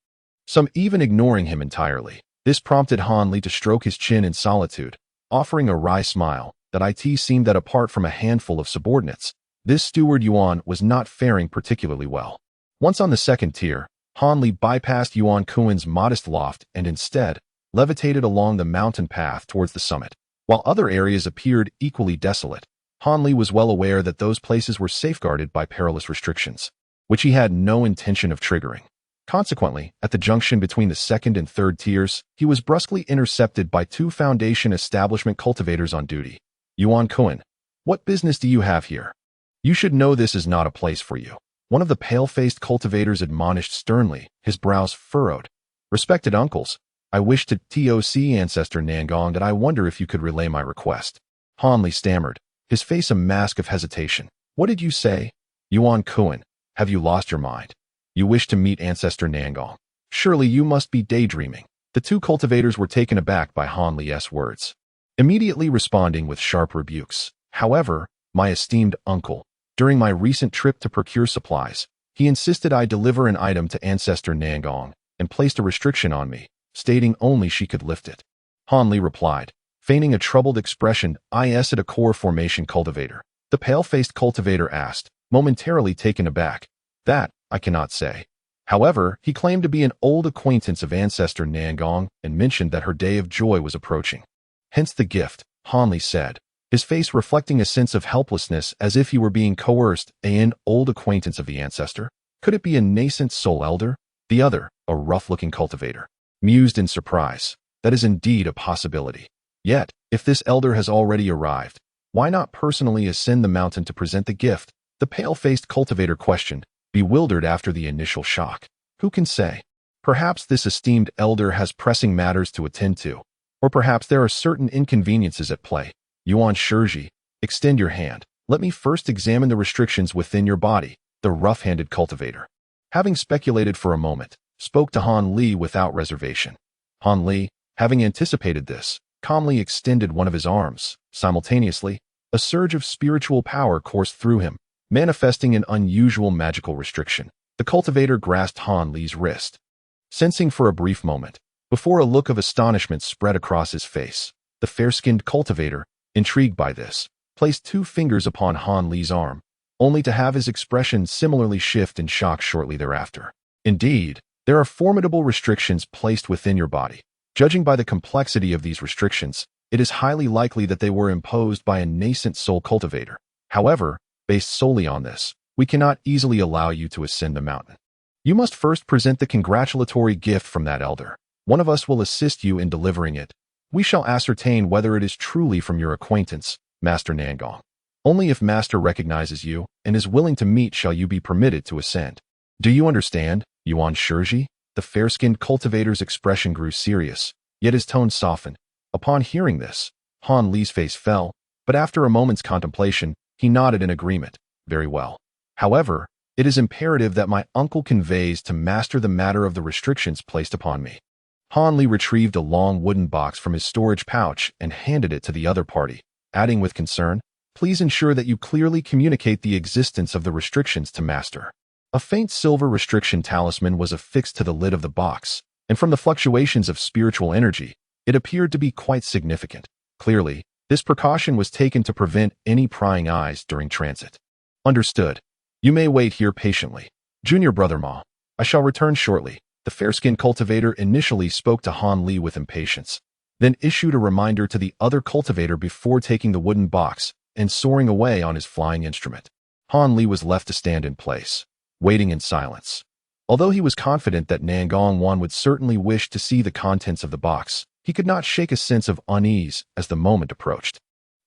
some even ignoring him entirely. This prompted Hanli to stroke his chin in solitude, offering a wry smile. That seemed that apart from a handful of subordinates, this steward Yuan was not faring particularly well. Once on the second tier, Hanli bypassed Yuan Kun's modest loft and instead levitated along the mountain path towards the summit. While other areas appeared equally desolate, Hanli was well aware that those places were safeguarded by perilous restrictions, which he had no intention of triggering. Consequently, at the junction between the second and third tiers, he was brusquely intercepted by 2 Foundation establishment cultivators on duty. Yuan Kun, what business do you have here? You should know this is not a place for you. One of the pale-faced cultivators admonished sternly, his brows furrowed. "Respected uncles, I wish to TOC Ancestor Nangong that I wonder if you could relay my request." Han Li stammered, his face a mask of hesitation. "What did you say? Yuan Kuan, have you lost your mind? You wish to meet Ancestor Nangong? Surely you must be daydreaming." The two cultivators were taken aback by Han Li's words, immediately responding with sharp rebukes. "However, my esteemed uncle, during my recent trip to procure supplies, he insisted I deliver an item to Ancestor Nangong and placed a restriction on me, stating only she could lift it." Han Li replied, feigning a troubled expression. "Is it a core formation cultivator?" The pale-faced cultivator asked, momentarily taken aback. "That, I cannot say. However, he claimed to be an old acquaintance of Ancestor Nangong and mentioned that her day of joy was approaching. Hence the gift," Han Li said, his face reflecting a sense of helplessness as if he were being coerced. "An old acquaintance of the ancestor? Could it be a nascent soul elder?" The other, a rough-looking cultivator, mused in surprise. "That is indeed a possibility. Yet, if this elder has already arrived, why not personally ascend the mountain to present the gift?" The pale-faced cultivator questioned, bewildered after the initial shock. "Who can say? Perhaps this esteemed elder has pressing matters to attend to, or perhaps there are certain inconveniences at play. Yuan Shiji, extend your hand. Let me first examine the restrictions within your body." The rough-handed cultivator, having speculated for a moment, spoke to Han Li without reservation. Han Li, having anticipated this, calmly extended one of his arms. Simultaneously, a surge of spiritual power coursed through him, manifesting an unusual magical restriction. The cultivator grasped Han Li's wrist, sensing for a brief moment, before a look of astonishment spread across his face. The fair-skinned cultivator, intrigued by this, placed two fingers upon Han Li's arm, only to have his expression similarly shift in shock shortly thereafter. "Indeed, there are formidable restrictions placed within your body. Judging by the complexity of these restrictions, it is highly likely that they were imposed by a nascent soul cultivator. However, based solely on this, we cannot easily allow you to ascend the mountain. You must first present the congratulatory gift from that elder. One of us will assist you in delivering it. We shall ascertain whether it is truly from your acquaintance, Master Nangong. Only if Master recognizes you and is willing to meet shall you be permitted to ascend. Do you understand, Yuan Shiji?" The fair-skinned cultivator's expression grew serious, yet his tone softened. Upon hearing this, Han Li's face fell, but after a moment's contemplation, he nodded in agreement. "Very well. However, it is imperative that my uncle conveys to Master the matter of the restrictions placed upon me." Han Li retrieved a long wooden box from his storage pouch and handed it to the other party, adding with concern, "Please ensure that you clearly communicate the existence of the restrictions to Master." A faint silver restriction talisman was affixed to the lid of the box, and from the fluctuations of spiritual energy, it appeared to be quite significant. Clearly, this precaution was taken to prevent any prying eyes during transit. "Understood. You may wait here patiently. Junior Brother Ma, I shall return shortly." The fair-skinned cultivator initially spoke to Han Li with impatience, then issued a reminder to the other cultivator before taking the wooden box and soaring away on his flying instrument. Han Li was left to stand in place, waiting in silence. Although he was confident that Nangong Wan would certainly wish to see the contents of the box, he could not shake a sense of unease as the moment approached.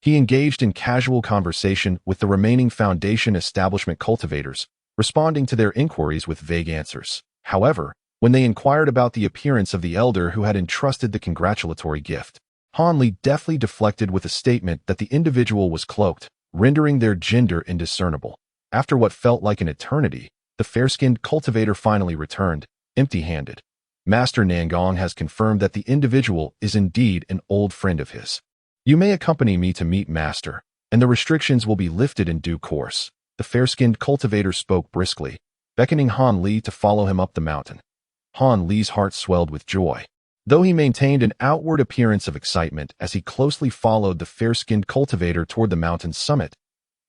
He engaged in casual conversation with the remaining Foundation establishment cultivators, responding to their inquiries with vague answers. However, when they inquired about the appearance of the elder who had entrusted the congratulatory gift, Han Li deftly deflected with a statement that the individual was cloaked, rendering their gender indiscernible. After what felt like an eternity, the fair-skinned cultivator finally returned, empty-handed. "Master Nangong has confirmed that the individual is indeed an old friend of his. You may accompany me to meet Master, and the restrictions will be lifted in due course." The fair-skinned cultivator spoke briskly, beckoning Han Li to follow him up the mountain. Han Li's heart swelled with joy, though he maintained an outward appearance of excitement as he closely followed the fair-skinned cultivator toward the mountain's summit.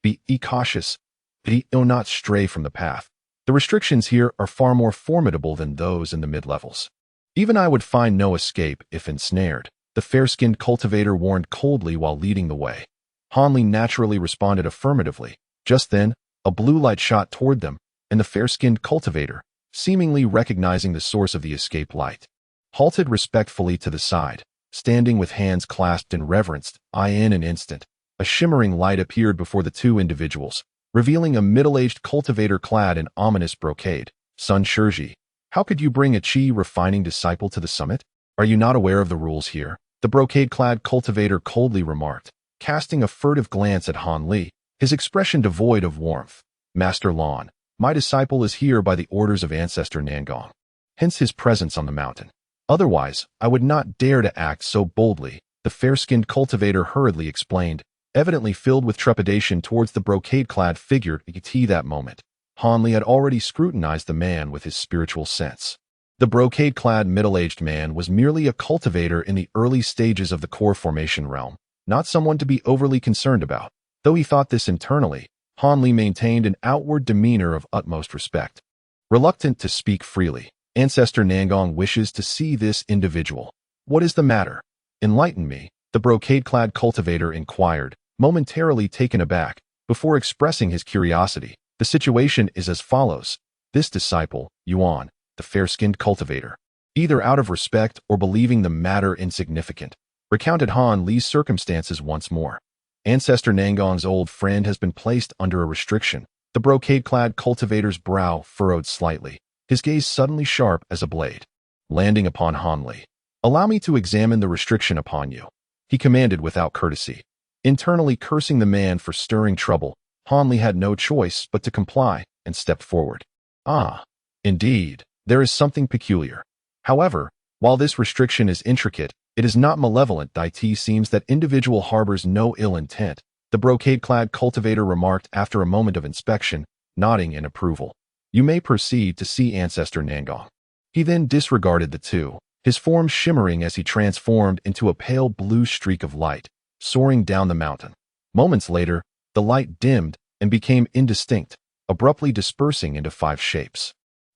Be cautious. Do not stray from the path. The restrictions here are far more formidable than those in the mid-levels. Even I would find no escape if ensnared, the fair-skinned cultivator warned coldly while leading the way. Han Li naturally responded affirmatively. Just then, a blue light shot toward them, and the fair-skinned cultivator, seemingly recognizing the source of the escape light, halted respectfully to the side, standing with hands clasped in reverence. In an instant, a shimmering light appeared before the two individuals, revealing a middle-aged cultivator clad in ominous brocade. Sun Shurji, how could you bring a chi-refining disciple to the summit? Are you not aware of the rules here? The brocade-clad cultivator coldly remarked, casting a furtive glance at Han Li, his expression devoid of warmth. Master Lan, my disciple is here by the orders of Ancestor Nangong, hence his presence on the mountain. Otherwise, I would not dare to act so boldly, the fair-skinned cultivator hurriedly explained, evidently filled with trepidation towards the brocade-clad figure at that moment. Han Li had already scrutinized the man with his spiritual sense. The brocade-clad middle-aged man was merely a cultivator in the early stages of the core formation realm, not someone to be overly concerned about. Though he thought this internally, Han Li maintained an outward demeanor of utmost respect. Reluctant to speak freely, Ancestor Nangong wishes to see this individual. What is the matter? Enlighten me, the brocade-clad cultivator inquired, momentarily taken aback, before expressing his curiosity. The situation is as follows. This disciple, Yuan, the fair-skinned cultivator, either out of respect or believing the matter insignificant, recounted Han Li's circumstances once more. Ancestor Nangong's old friend has been placed under a restriction. The brocade-clad cultivator's brow furrowed slightly, his gaze suddenly sharp as a blade, landing upon Han Li. Allow me to examine the restriction upon you, he commanded without courtesy. Internally cursing the man for stirring trouble, Han Li had no choice but to comply and stepped forward. Ah, indeed, there is something peculiar. However, while this restriction is intricate, it is not malevolent. It seems that individual harbors no ill intent, the brocade-clad cultivator remarked after a moment of inspection, nodding in approval. You may proceed to see Ancestor Nangong. He then disregarded the two, his form shimmering as he transformed into a pale blue streak of light, soaring down the mountain. Moments later, the light dimmed and became indistinct, abruptly dispersing into 5 shapes,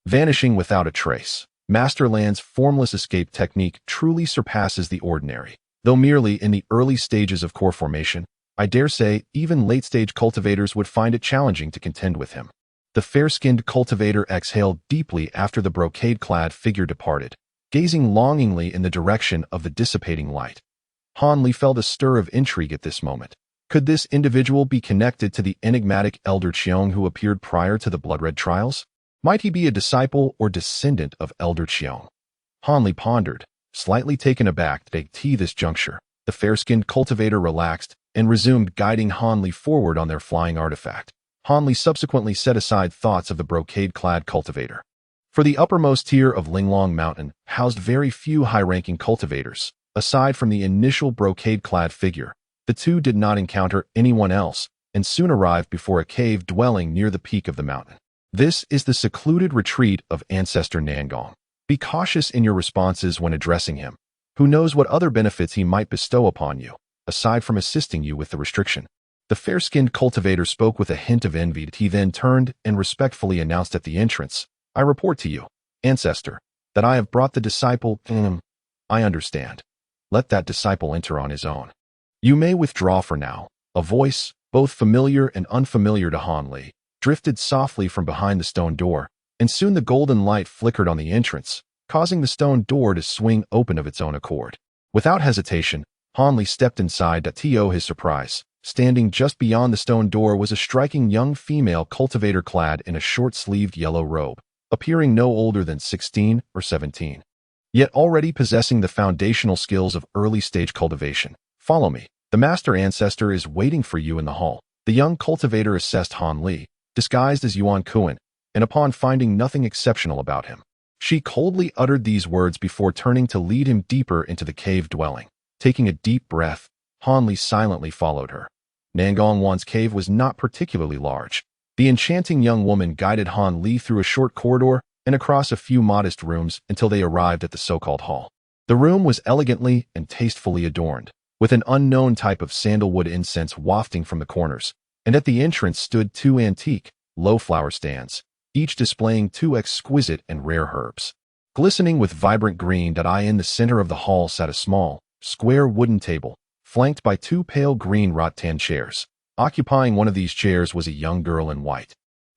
vanishing without a trace. Master Lan's formless escape technique truly surpasses the ordinary. Though merely in the early stages of core formation, I dare say even late-stage cultivators would find it challenging to contend with him. The fair-skinned cultivator exhaled deeply after the brocade-clad figure departed, gazing longingly in the direction of the dissipating light. Han Li felt a stir of intrigue at this moment. Could this individual be connected to the enigmatic Elder Qiong who appeared prior to the Blood Red trials? Might he be a disciple or descendant of Elder Qiong? Han Li pondered, slightly taken aback at this juncture. The fair-skinned cultivator relaxed and resumed guiding Han Li forward on their flying artifact. Han Li subsequently set aside thoughts of the brocade-clad cultivator. For the uppermost tier of Linglong Mountain housed very few high-ranking cultivators. Aside from the initial brocade-clad figure, the two did not encounter anyone else and soon arrived before a cave dwelling near the peak of the mountain. This is the secluded retreat of Ancestor Nangong. Be cautious in your responses when addressing him. Who knows what other benefits he might bestow upon you, aside from assisting you with the restriction. The fair-skinned cultivator spoke with a hint of envy. He then turned and respectfully announced at the entrance, I report to you, Ancestor, that I have brought the disciple. I understand. Let that disciple enter on his own. You may withdraw for now. A voice, both familiar and unfamiliar to Han Li, drifted softly from behind the stone door, and soon the golden light flickered on the entrance, causing the stone door to swing open of its own accord. Without hesitation, Han Li stepped inside. To his surprise, standing just beyond the stone door was a striking young female cultivator clad in a short-sleeved yellow robe, appearing no older than 16 or 17, yet already possessing the foundational skills of early-stage cultivation. Follow me. The Master Ancestor is waiting for you in the hall. The young cultivator assessed Han Li, disguised as Yuan Kuan, and upon finding nothing exceptional about him, she coldly uttered these words before turning to lead him deeper into the cave dwelling. Taking a deep breath, Han Li silently followed her. Nangong Wan's cave was not particularly large. The enchanting young woman guided Han Li through a short corridor and across a few modest rooms until they arrived at the so-called hall. The room was elegantly and tastefully adorned, with an unknown type of sandalwood incense wafting from the corners, and at the entrance stood 2 antique, low-flower stands, each displaying 2 exquisite and rare herbs. Glistening with vibrant green, in the center of the hall sat a small, square wooden table, flanked by 2 pale green rattan chairs. Occupying one of these chairs was a young girl in white,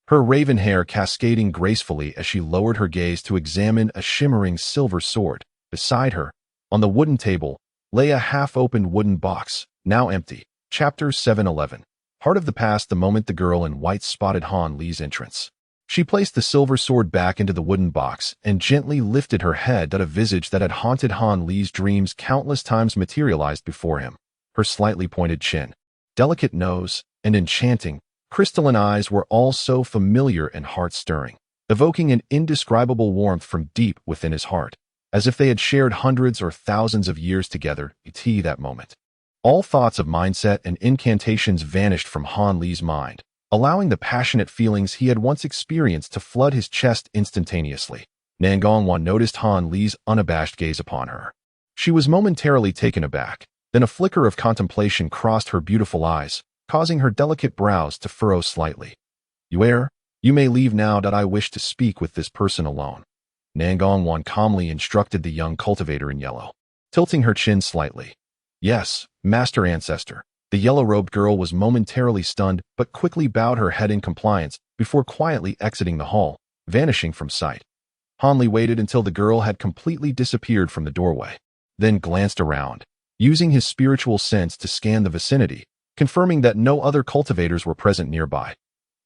her raven hair cascading gracefully as she lowered her gaze to examine a shimmering silver sword. Beside her, on the wooden table, lay a half-opened wooden box, now empty. Chapter 711. Heart of the past the moment the girl in white spotted Han Li's entrance. She placed the silver sword back into the wooden box and gently lifted her head that a visage that had haunted Han Li's dreams countless times materialized before him. Her slightly pointed chin, delicate nose, and enchanting, crystalline eyes were all so familiar and heart-stirring, evoking an indescribable warmth from deep within his heart, as if they had shared hundreds or thousands of years together. That moment. All thoughts of mindset and incantations vanished from Han Li's mind, allowing the passionate feelings he had once experienced to flood his chest instantaneously. Nangongwan noticed Han Li's unabashed gaze upon her. She was momentarily taken aback, then a flicker of contemplation crossed her beautiful eyes, causing her delicate brows to furrow slightly. You may leave now that I wish to speak with this person alone. Nangongwan calmly instructed the young cultivator in yellow, tilting her chin slightly. Yes, Master Ancestor. The yellow-robed girl was momentarily stunned but quickly bowed her head in compliance before quietly exiting the hall, vanishing from sight. Han Li waited until the girl had completely disappeared from the doorway, then glanced around, using his spiritual sense to scan the vicinity, confirming that no other cultivators were present nearby.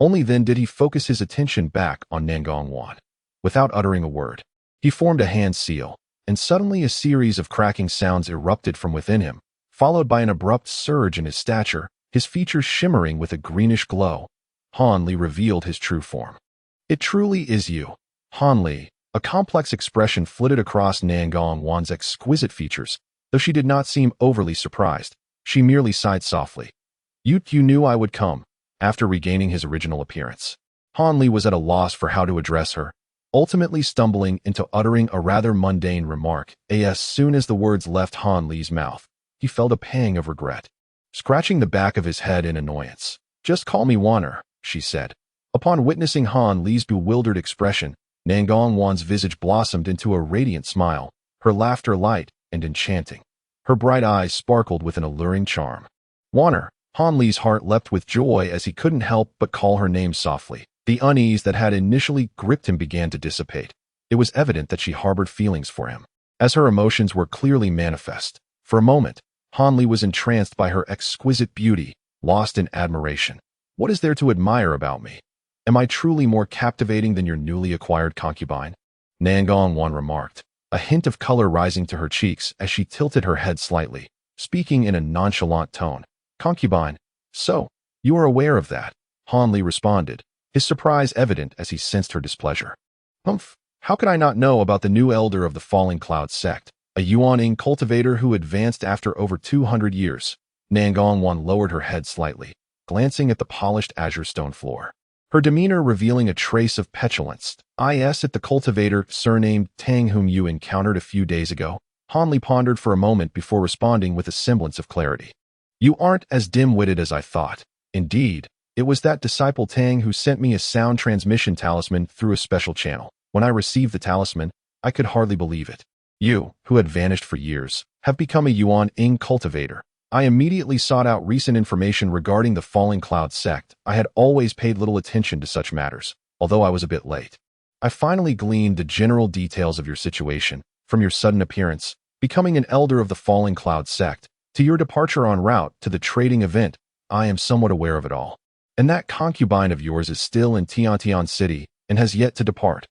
Only then did he focus his attention back on Nangongwan. Without uttering a word, he formed a hand seal, and suddenly a series of cracking sounds erupted from within him, followed by an abrupt surge in his stature, his features shimmering with a greenish glow. Han Li revealed his true form. It truly is you, Han Li. A complex expression flitted across Nangongwan's exquisite features, though she did not seem overly surprised. She merely sighed softly. You knew I would come. After regaining his original appearance, Han Li was at a loss for how to address her, ultimately stumbling into uttering a rather mundane remark. As soon as the words left Han Li's mouth, he felt a pang of regret, scratching the back of his head in annoyance. Just call me Wanner, she said. Upon witnessing Han Li's bewildered expression, Nangongwan's visage blossomed into a radiant smile, her laughter light and enchanting. Her bright eyes sparkled with an alluring charm. Wanner. Han Li's heart leapt with joy as he couldn't help but call her name softly. The unease that had initially gripped him began to dissipate. It was evident that she harbored feelings for him, as her emotions were clearly manifest. For a moment, Han Li was entranced by her exquisite beauty, lost in admiration. What is there to admire about me? Am I truly more captivating than your newly acquired concubine? Nangongwan remarked, a hint of color rising to her cheeks as she tilted her head slightly, speaking in a nonchalant tone. Concubine? So, you are aware of that? Han Li responded, his surprise evident as he sensed her displeasure. Humph, how could I not know about the new elder of the Falling Cloud sect? A Yuan-ing cultivator who advanced after over 200 years. Nangongwan lowered her head slightly, glancing at the polished azure stone floor, her demeanor revealing a trace of petulance. At the cultivator surnamed Tang whom you encountered a few days ago. Han Li pondered for a moment before responding with a semblance of clarity. You aren't as dim-witted as I thought. Indeed, it was that disciple Tang who sent me a sound transmission talisman through a special channel. When I received the talisman, I could hardly believe it. You, who had vanished for years, have become a Yuan-ing cultivator. I immediately sought out recent information regarding the Falling Cloud sect. I had always paid little attention to such matters, although I was a bit late. I finally gleaned the general details of your situation, from your sudden appearance, becoming an elder of the Falling Cloud sect, to your departure en route to the trading event. I am somewhat aware of it all. And that concubine of yours is still in Tiantian City and has yet to depart.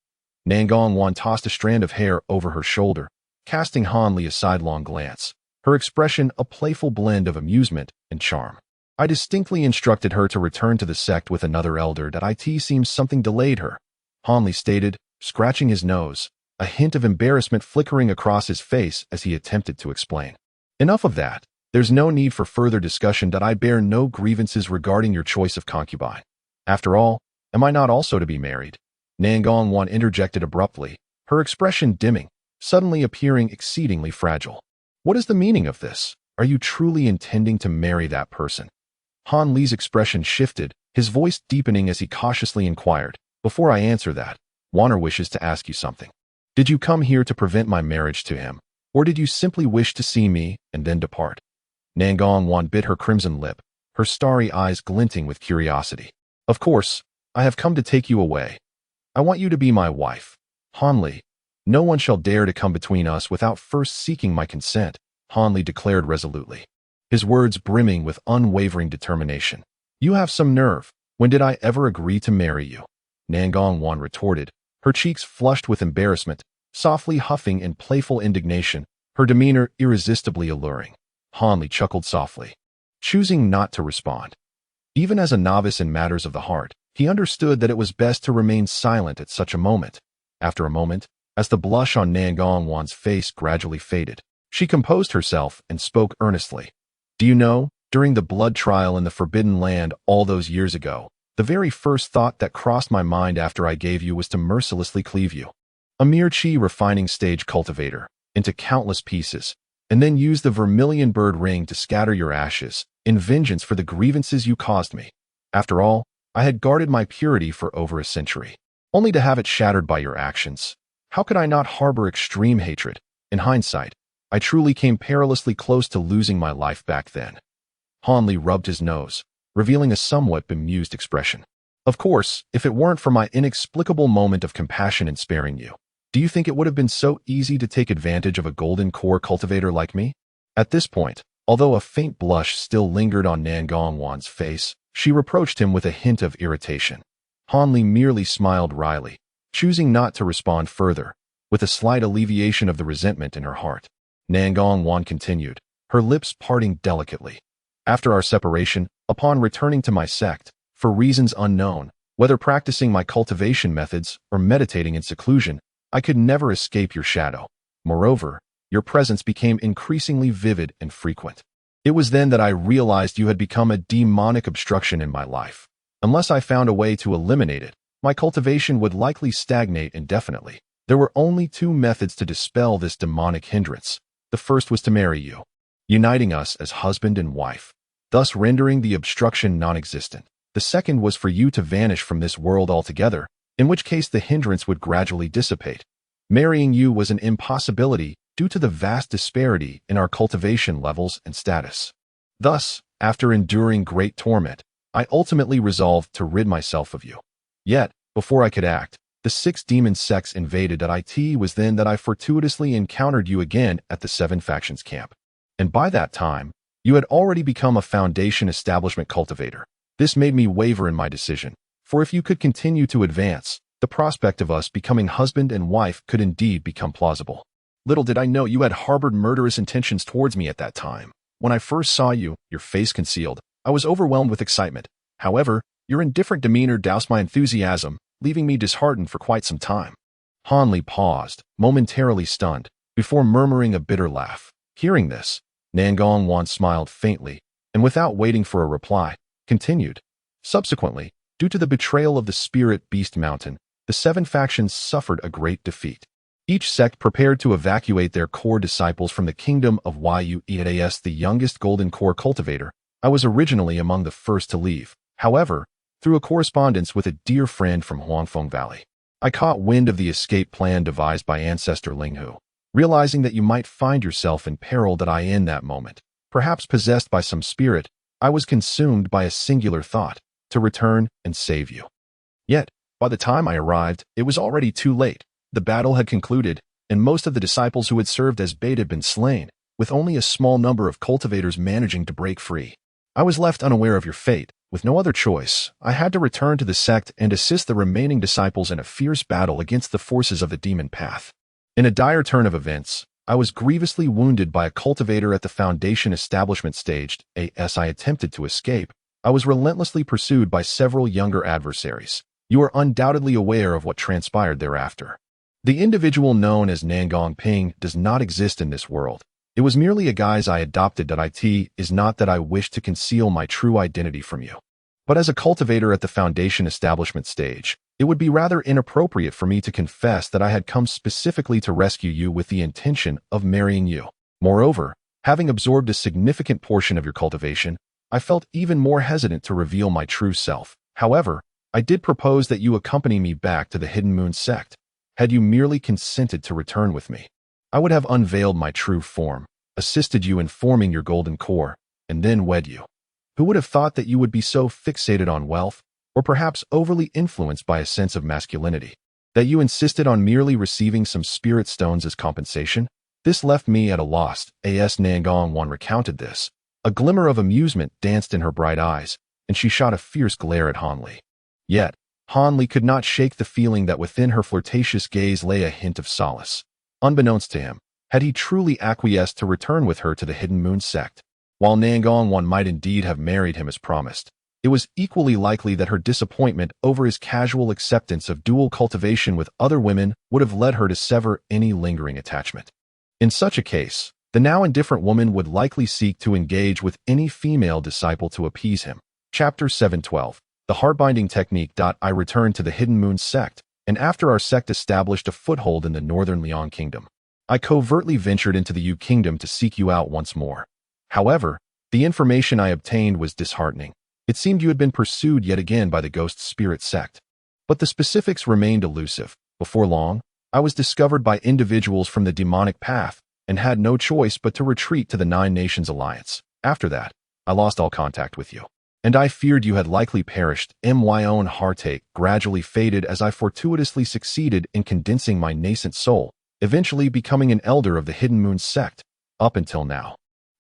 Nangongwan tossed a strand of hair over her shoulder, casting Han Li a sidelong glance, her expression a playful blend of amusement and charm. I distinctly instructed her to return to the sect with another elder. That seems something delayed her, Han Li stated, scratching his nose, a hint of embarrassment flickering across his face as he attempted to explain. Enough of that. There's no need for further discussion. That I bear no grievances regarding your choice of concubine. After all, am I not also to be married? Nangongwan interjected abruptly, her expression dimming, suddenly appearing exceedingly fragile. What is the meaning of this? Are you truly intending to marry that person? Han Li's expression shifted, his voice deepening as he cautiously inquired, before I answer that, Wanner wishes to ask you something. Did you come here to prevent my marriage to him, or did you simply wish to see me and then depart? Nangongwan bit her crimson lip, her starry eyes glinting with curiosity. Of course, I have come to take you away. I want you to be my wife. Han Li, no one shall dare to come between us without first seeking my consent, Han Li declared resolutely, his words brimming with unwavering determination. You have some nerve. When did I ever agree to marry you? Nangong Wan retorted, her cheeks flushed with embarrassment, softly huffing in playful indignation, her demeanor irresistibly alluring. Han Li chuckled softly, choosing not to respond. Even as a novice in matters of the heart, he understood that it was best to remain silent at such a moment. After a moment, as the blush on Nangong Wan's face gradually faded, she composed herself and spoke earnestly. Do you know, during the blood trial in the Forbidden Land all those years ago, the very first thought that crossed my mind after I gave you was to mercilessly cleave you, a mere chi refining stage cultivator, into countless pieces, and then use the vermilion bird ring to scatter your ashes, in vengeance for the grievances you caused me. After all, I had guarded my purity for over a century, only to have it shattered by your actions. How could I not harbor extreme hatred? In hindsight, I truly came perilously close to losing my life back then. Han Li rubbed his nose, revealing a somewhat bemused expression. Of course, if it weren't for my inexplicable moment of compassion in sparing you, do you think it would have been so easy to take advantage of a golden core cultivator like me? At this point, although a faint blush still lingered on Nangong Wan's face, she reproached him with a hint of irritation. Han Li merely smiled wryly, choosing not to respond further, with a slight alleviation of the resentment in her heart. Nangong Wan continued, her lips parting delicately. After our separation, upon returning to my sect, for reasons unknown, whether practicing my cultivation methods or meditating in seclusion, I could never escape your shadow. Moreover, your presence became increasingly vivid and frequent. It was then that I realized you had become a demonic obstruction in my life. Unless I found a way to eliminate it, my cultivation would likely stagnate indefinitely. There were only two methods to dispel this demonic hindrance. The first was to marry you, uniting us as husband and wife, thus rendering the obstruction non-existent. The second was for you to vanish from this world altogether, in which case the hindrance would gradually dissipate. Marrying you was an impossibility due to the vast disparity in our cultivation levels and status. Thus, after enduring great torment, I ultimately resolved to rid myself of you. Yet, before I could act, the 6 demon sects invaded. It was then that I fortuitously encountered you again at the 7 factions camp. And by that time, you had already become a foundation establishment cultivator. This made me waver in my decision, for if you could continue to advance, the prospect of us becoming husband and wife could indeed become plausible. Little did I know you had harbored murderous intentions towards me at that time. When I first saw you, your face concealed, I was overwhelmed with excitement. However, your indifferent demeanor doused my enthusiasm, leaving me disheartened for quite some time. Han Li paused, momentarily stunned, before murmuring a bitter laugh. Hearing this, Nangong Wan smiled faintly, and without waiting for a reply, continued. Subsequently, due to the betrayal of the spirit Beast Mountain, the 7 factions suffered a great defeat. Each sect prepared to evacuate their core disciples from the kingdom of Yu. As the youngest golden core cultivator, I was originally among the first to leave. However, through a correspondence with a dear friend from Huangfeng Valley, I caught wind of the escape plan devised by ancestor Linghu. Realizing that you might find yourself in peril in that moment, perhaps possessed by some spirit, I was consumed by a singular thought, to return and save you. Yet, by the time I arrived, it was already too late. The battle had concluded, and most of the disciples who had served as bait had been slain, with only a small number of cultivators managing to break free. I was left unaware of your fate. With no other choice, I had to return to the sect and assist the remaining disciples in a fierce battle against the forces of the demon path. In a dire turn of events, I was grievously wounded by a cultivator at the Foundation establishment stage. As I attempted to escape, I was relentlessly pursued by several younger adversaries. You are undoubtedly aware of what transpired thereafter. The individual known as Nangong Ping does not exist in this world. It was merely a guise I adopted. It is not that I wish to conceal my true identity from you. But as a cultivator at the Foundation establishment stage, it would be rather inappropriate for me to confess that I had come specifically to rescue you with the intention of marrying you. Moreover, having absorbed a significant portion of your cultivation, I felt even more hesitant to reveal my true self. However, I did propose that you accompany me back to the Hidden Moon sect. Had you merely consented to return with me, I would have unveiled my true form, assisted you in forming your golden core, and then wed you. Who would have thought that you would be so fixated on wealth, or perhaps overly influenced by a sense of masculinity, that you insisted on merely receiving some spirit stones as compensation? This left me at a loss. As Nangong Wan recounted this, a glimmer of amusement danced in her bright eyes, and she shot a fierce glare at Han Li. Yet, Han Li could not shake the feeling that within her flirtatious gaze lay a hint of solace. Unbeknownst to him, had he truly acquiesced to return with her to the Hidden Moon sect? While Nangong might indeed have married him as promised, it was equally likely that her disappointment over his casual acceptance of dual cultivation with other women would have led her to sever any lingering attachment. In such a case, the now indifferent woman would likely seek to engage with any female disciple to appease him. Chapter 712. The Heartbinding Technique. I returned to the Hidden Moon sect, and after our sect established a foothold in the northern Liang Kingdom, I covertly ventured into the Yu Kingdom to seek you out once more. However, the information I obtained was disheartening. It seemed you had been pursued yet again by the Ghost Spirit sect. But the specifics remained elusive. Before long, I was discovered by individuals from the demonic path and had no choice but to retreat to the Nine Nations Alliance. After that, I lost all contact with you, and I feared you had likely perished. My own heartache gradually faded as I fortuitously succeeded in condensing my nascent soul, eventually becoming an elder of the Hidden Moon sect, up until now.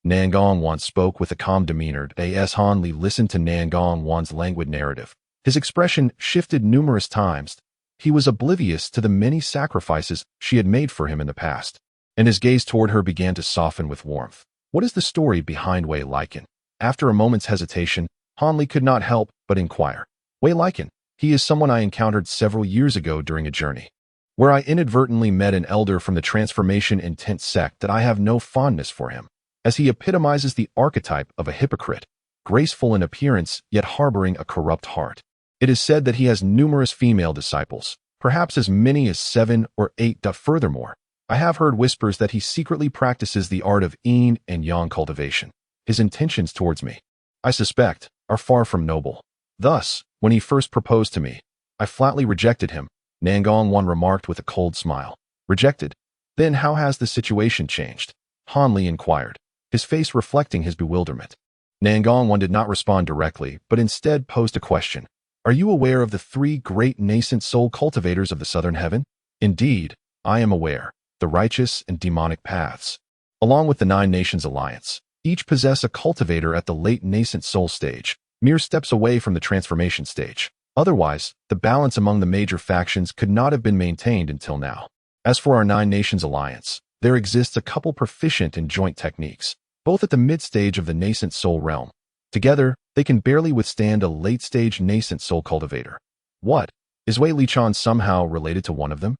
Nangong spoke with a calm demeanor as Han Li listened to Nangong's languid narrative. His expression shifted numerous times. He was oblivious to the many sacrifices she had made for him in the past, and his gaze toward her began to soften with warmth. What is the story behind Wei Lycan? After a moment's hesitation, Han Li could not help but inquire. Wei Lycan, he is someone I encountered several years ago during a journey, where I inadvertently met an elder from the Transformation Intent sect. That I have no fondness for him, as he epitomizes the archetype of a hypocrite, graceful in appearance yet harboring a corrupt heart. It is said that he has numerous female disciples, perhaps as many as 7 or 8. Furthermore, I have heard whispers that he secretly practices the art of yin and yang cultivation. His intentions towards me, I suspect, are far from noble. Thus, when he first proposed to me, I flatly rejected him. Nangong remarked with a cold smile. Rejected? Then how has the situation changed? Han Li inquired, his face reflecting his bewilderment. Nangong did not respond directly, but instead posed a question. Are you aware of the 3 great nascent soul cultivators of the Southern Heaven? Indeed, I am aware. The righteous and demonic paths, along with the Nine Nations Alliance, each possess a cultivator at the late nascent soul stage, mere steps away from the transformation stage. Otherwise, the balance among the major factions could not have been maintained until now. As for our Nine Nations Alliance, there exists a couple proficient in joint techniques, both at the mid-stage of the nascent soul realm. Together, they can barely withstand a late-stage nascent soul cultivator. What? Is Wei Lichuan somehow related to one of them?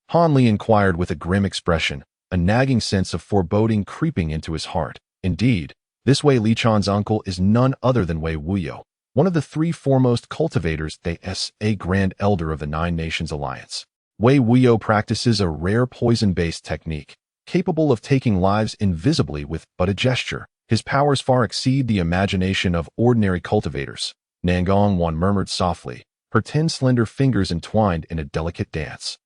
Han Li inquired with a grim expression, a nagging sense of foreboding creeping into his heart. Indeed, this Wei Lichuan's uncle is none other than Wei Wuyo, one of the 3 foremost cultivators, a Grand Elder of the Nine Nations Alliance. Wei Wuyo practices a rare poison-based technique, capable of taking lives invisibly with but a gesture. His powers far exceed the imagination of ordinary cultivators. Nangong murmured softly, her 10 slender fingers entwined in a delicate dance.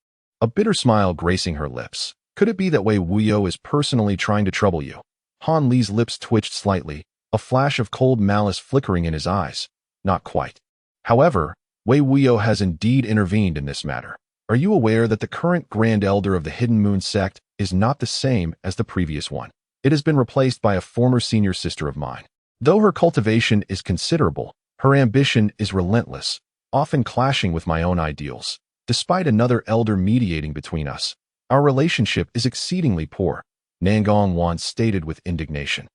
A bitter smile gracing her lips. Could it be that Wei Wuyo is personally trying to trouble you? Han Li's lips twitched slightly, a flash of cold malice flickering in his eyes. Not quite. However, Wei Wuyo has indeed intervened in this matter. Are you aware that the current Grand Elder of the Hidden Moon sect is not the same as the previous one? It has been replaced by a former senior sister of mine. Though her cultivation is considerable, her ambition is relentless, often clashing with my own ideals. Despite another elder mediating between us, our relationship is exceedingly poor, Nangong stated with indignation.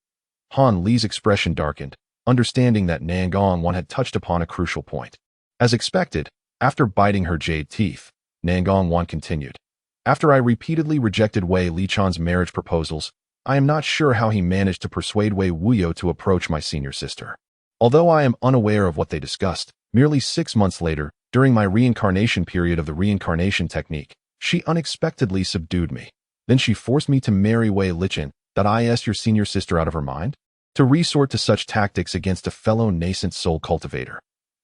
Han Li's expression darkened, understanding that Nangong had touched upon a crucial point. As expected, after biting her jade teeth, Nangong continued. After I repeatedly rejected Wei Lichuan's marriage proposals, I am not sure how he managed to persuade Wei Wuyo to approach my senior sister. Although I am unaware of what they discussed, merely 6 months later, during my reincarnation period of the reincarnation technique, she unexpectedly subdued me. Then she forced me to marry Wei Lichuan. That is your senior sister out of her mind? To resort to such tactics against a fellow nascent soul cultivator.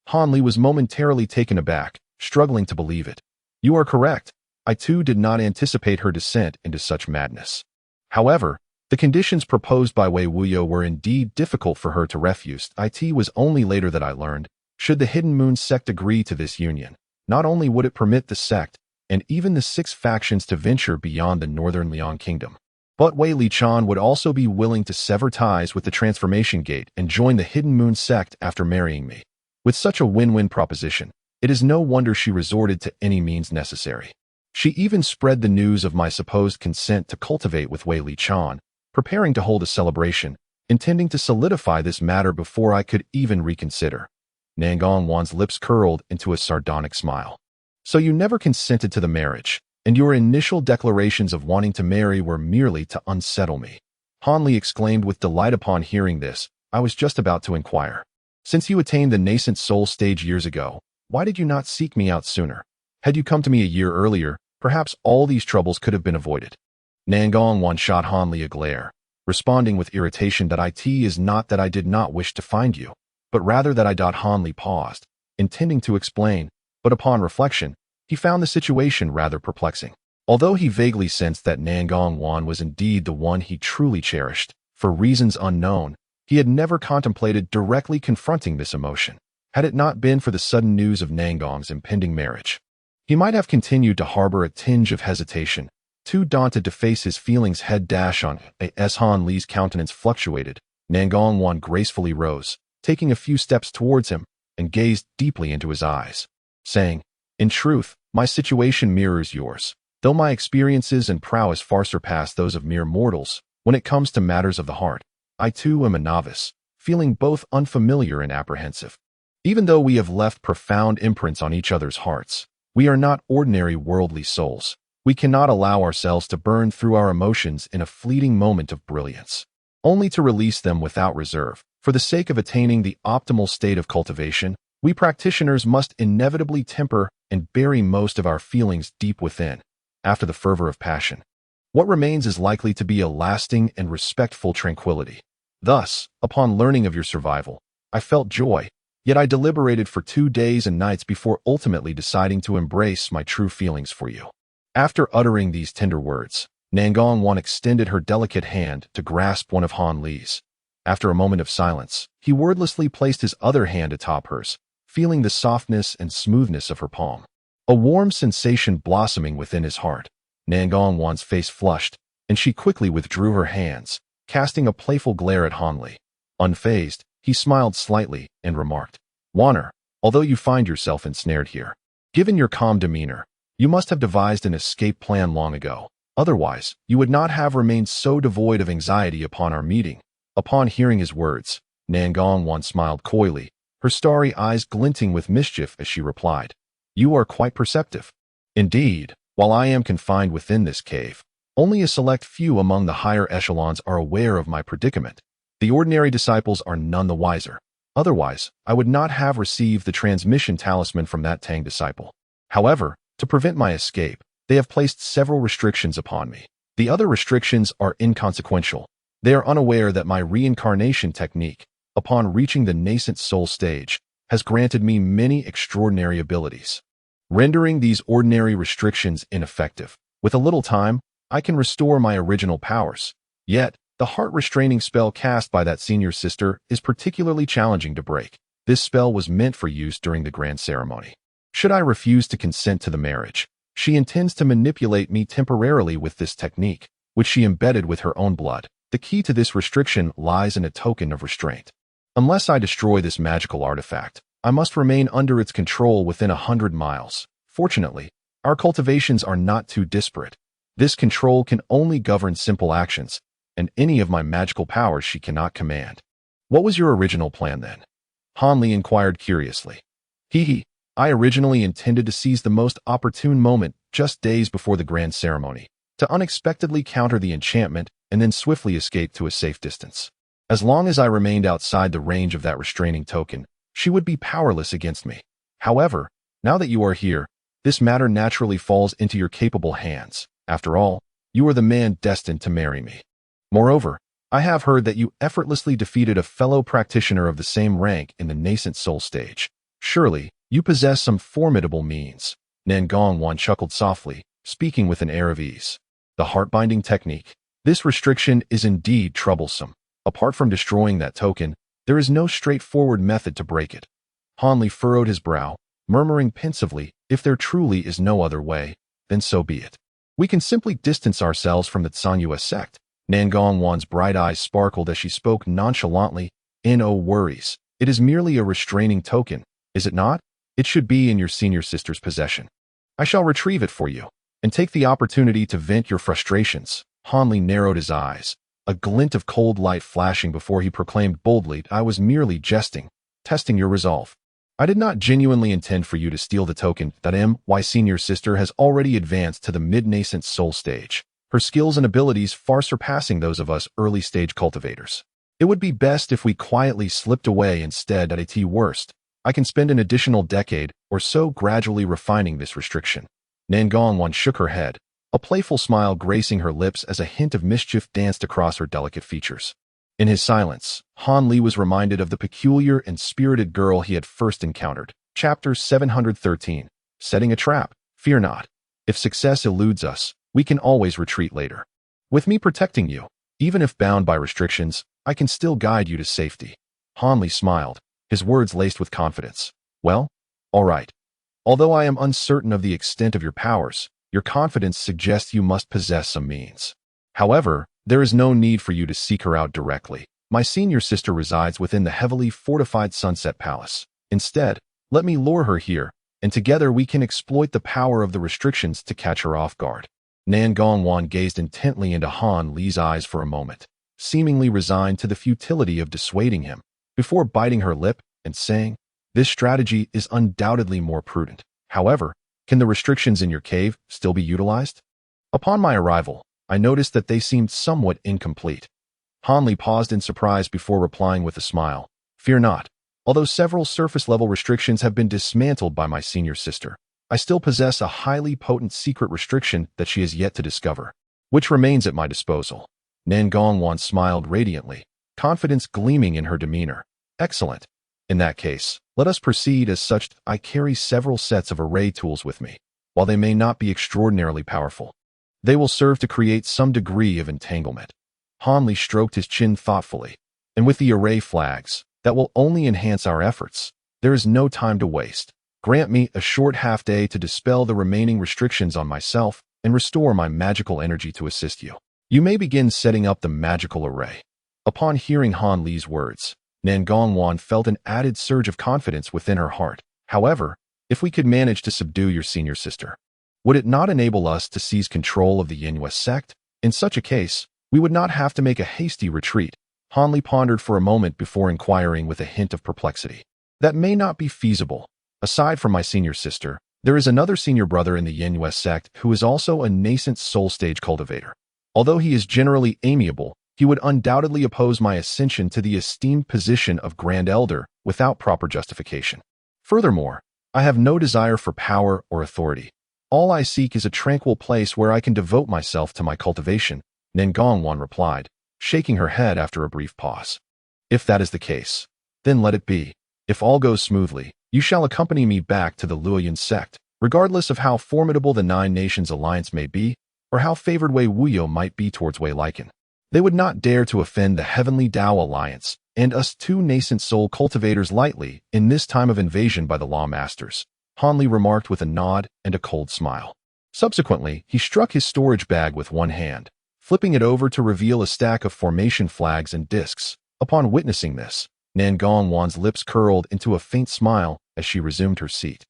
Han Li was momentarily taken aback, struggling to believe it. You are correct. I too did not anticipate her descent into such madness. However, the conditions proposed by Wei Wuyo were indeed difficult for her to refuse. It was only later that I learned, should the Hidden Moon sect agree to this union, not only would it permit the sect and even the 6 factions to venture beyond the northern Liang Kingdom, but Wei Lichuan would also be willing to sever ties with the Transformation Gate and join the Hidden Moon sect after marrying me. With such a win-win proposition, it is no wonder she resorted to any means necessary. She even spread the news of my supposed consent to cultivate with Wei Li Chan, preparing to hold a celebration, intending to solidify this matter before I could even reconsider. Nangong Wan's lips curled into a sardonic smile. So you never consented to the marriage, and your initial declarations of wanting to marry were merely to unsettle me. Han Li exclaimed with delight upon hearing this. I was just about to inquire. Since you attained the nascent soul stage years ago, why did you not seek me out sooner? Had you come to me a year earlier, perhaps all these troubles could have been avoided. Nangong Wan shot Han Li a glare, responding with irritation that it is not that I did not wish to find you, but rather that I. Han Li paused, intending to explain, but upon reflection, he found the situation rather perplexing. Although he vaguely sensed that Nangong Wan was indeed the one he truly cherished, for reasons unknown, he had never contemplated directly confronting this emotion. Had it not been for the sudden news of Nangong's impending marriage, he might have continued to harbor a tinge of hesitation, too daunted to face his feelings. Head dash on as Han Li's countenance fluctuated. Nangong Wan gracefully rose, taking a few steps towards him, and gazed deeply into his eyes, saying, "In truth, my situation mirrors yours. Though my experiences and prowess far surpass those of mere mortals, when it comes to matters of the heart, I too am a novice, feeling both unfamiliar and apprehensive. Even though we have left profound imprints on each other's hearts, we are not ordinary worldly souls. We cannot allow ourselves to burn through our emotions in a fleeting moment of brilliance, only to release them without reserve. For the sake of attaining the optimal state of cultivation, we practitioners must inevitably temper and bury most of our feelings deep within. After the fervor of passion, what remains is likely to be a lasting and respectful tranquility. Thus, upon learning of your survival, I felt joy, yet I deliberated for 2 days and nights before ultimately deciding to embrace my true feelings for you." After uttering these tender words, Nangong Wan extended her delicate hand to grasp one of Han Li's. After a moment of silence, he wordlessly placed his other hand atop hers, feeling the softness and smoothness of her palm. A warm sensation blossoming within his heart. Nangong Wan's face flushed, and she quickly withdrew her hands, casting a playful glare at Han Li. Unfazed, he smiled slightly and remarked, "Wanner, although you find yourself ensnared here, given your calm demeanor, you must have devised an escape plan long ago. Otherwise, you would not have remained so devoid of anxiety upon our meeting." Upon hearing his words, Nangong Wan smiled coyly, her starry eyes glinting with mischief as she replied, "You are quite perceptive. Indeed, while I am confined within this cave, only a select few among the higher echelons are aware of my predicament. The ordinary disciples are none the wiser. Otherwise, I would not have received the transmission talisman from that Tang disciple. However, to prevent my escape, they have placed several restrictions upon me. The other restrictions are inconsequential. They are unaware that my reincarnation technique, upon reaching the nascent soul stage, has granted me many extraordinary abilities, rendering these ordinary restrictions ineffective. With a little time, I can restore my original powers. Yet, the heart-restraining spell cast by that senior sister is particularly challenging to break. This spell was meant for use during the grand ceremony. Should I refuse to consent to the marriage, she intends to manipulate me temporarily with this technique, which she embedded with her own blood. The key to this restriction lies in a token of restraint. Unless I destroy this magical artifact, I must remain under its control within 100 miles. Fortunately, our cultivations are not too disparate. This control can only govern simple actions, and any of my magical powers she cannot command. What was your original plan then? Han Li inquired curiously. I originally intended to seize the most opportune moment just days before the grand ceremony, to unexpectedly counter the enchantment and then swiftly escape to a safe distance. As long as I remained outside the range of that restraining token, she would be powerless against me. However, now that you are here, this matter naturally falls into your capable hands. After all, you are the man destined to marry me. Moreover, I have heard that you effortlessly defeated a fellow practitioner of the same rank in the nascent soul stage. Surely, you possess some formidable means." Nangong Wan chuckled softly, speaking with an air of ease. "The heart-binding technique. This restriction is indeed troublesome. Apart from destroying that token, there is no straightforward method to break it." Han Li furrowed his brow, murmuring pensively, "If there truly is no other way, then so be it. We can simply distance ourselves from the Tsanyua sect." Nangong Wan's bright eyes sparkled as she spoke nonchalantly. "No worries. It is merely a restraining token, is it not? It should be in your senior sister's possession. I shall retrieve it for you, and take the opportunity to vent your frustrations. Hanli narrowed his eyes, a glint of cold light flashing before he proclaimed boldly, I was merely jesting, testing your resolve. I did not genuinely intend for you to steal the token. My senior sister has already advanced to the mid-nascent soul stage, her skills and abilities far surpassing those of us early-stage cultivators. It would be best if we quietly slipped away instead. At worst, I can spend an additional decade or so gradually refining this restriction. Nangongwan shook her head, a playful smile gracing her lips as a hint of mischief danced across her delicate features. In his silence, Han Li was reminded of the peculiar and spirited girl he had first encountered. Chapter 713. Setting a trap. Fear not. If success eludes us, we can always retreat later. With me protecting you, even if bound by restrictions, I can still guide you to safety. Han Li smiled, his words laced with confidence. Well, all right. Although I am uncertain of the extent of your powers, your confidence suggests you must possess some means. However, there is no need for you to seek her out directly. My senior sister resides within the heavily fortified Sunset Palace. Instead, let me lure her here, and together we can exploit the power of the restrictions to catch her off guard. Nangongwan gazed intently into Han Li's eyes for a moment, seemingly resigned to the futility of dissuading him, before biting her lip and saying, this strategy is undoubtedly more prudent. However, can the restrictions in your cave still be utilized? Upon my arrival, I noticed that they seemed somewhat incomplete. Han Li paused in surprise before replying with a smile. Fear not. Although several surface-level restrictions have been dismantled by my senior sister, I still possess a highly potent secret restriction that she has yet to discover, which remains at my disposal. Nangongwan smiled radiantly, confidence gleaming in her demeanor. Excellent. In that case, let us proceed as such. I carry several sets of array tools with me. While they may not be extraordinarily powerful, they will serve to create some degree of entanglement. Han Li stroked his chin thoughtfully, and with the array flags, that will only enhance our efforts. There is no time to waste. Grant me a short half-day to dispel the remaining restrictions on myself and restore my magical energy to assist you. You may begin setting up the magical array. Upon hearing Han Li's words, Nangongwan felt an added surge of confidence within her heart. However, if we could manage to subdue your senior sister, would it not enable us to seize control of the Yinhua sect? In such a case, we would not have to make a hasty retreat. Han Li pondered for a moment before inquiring with a hint of perplexity. That may not be feasible. Aside from my senior sister, there is another senior brother in the Yinhua sect who is also a nascent soul stage cultivator. Although he is generally amiable, he would undoubtedly oppose my ascension to the esteemed position of Grand Elder without proper justification. Furthermore, I have no desire for power or authority. All I seek is a tranquil place where I can devote myself to my cultivation, Nangongwan replied, shaking her head after a brief pause. If that is the case, then let it be. If all goes smoothly, you shall accompany me back to the Luoyan sect, regardless of how formidable the Nine Nations alliance may be, or how favored Wei Wuyo might be towards Wei Lycan. They would not dare to offend the Heavenly Tao Alliance and us two nascent soul cultivators lightly in this time of invasion by the Law Masters, Han Li remarked with a nod and a cold smile. Subsequently, he struck his storage bag with one hand, flipping it over to reveal a stack of formation flags and discs. Upon witnessing this, Nangongwan's lips curled into a faint smile as she resumed her seat,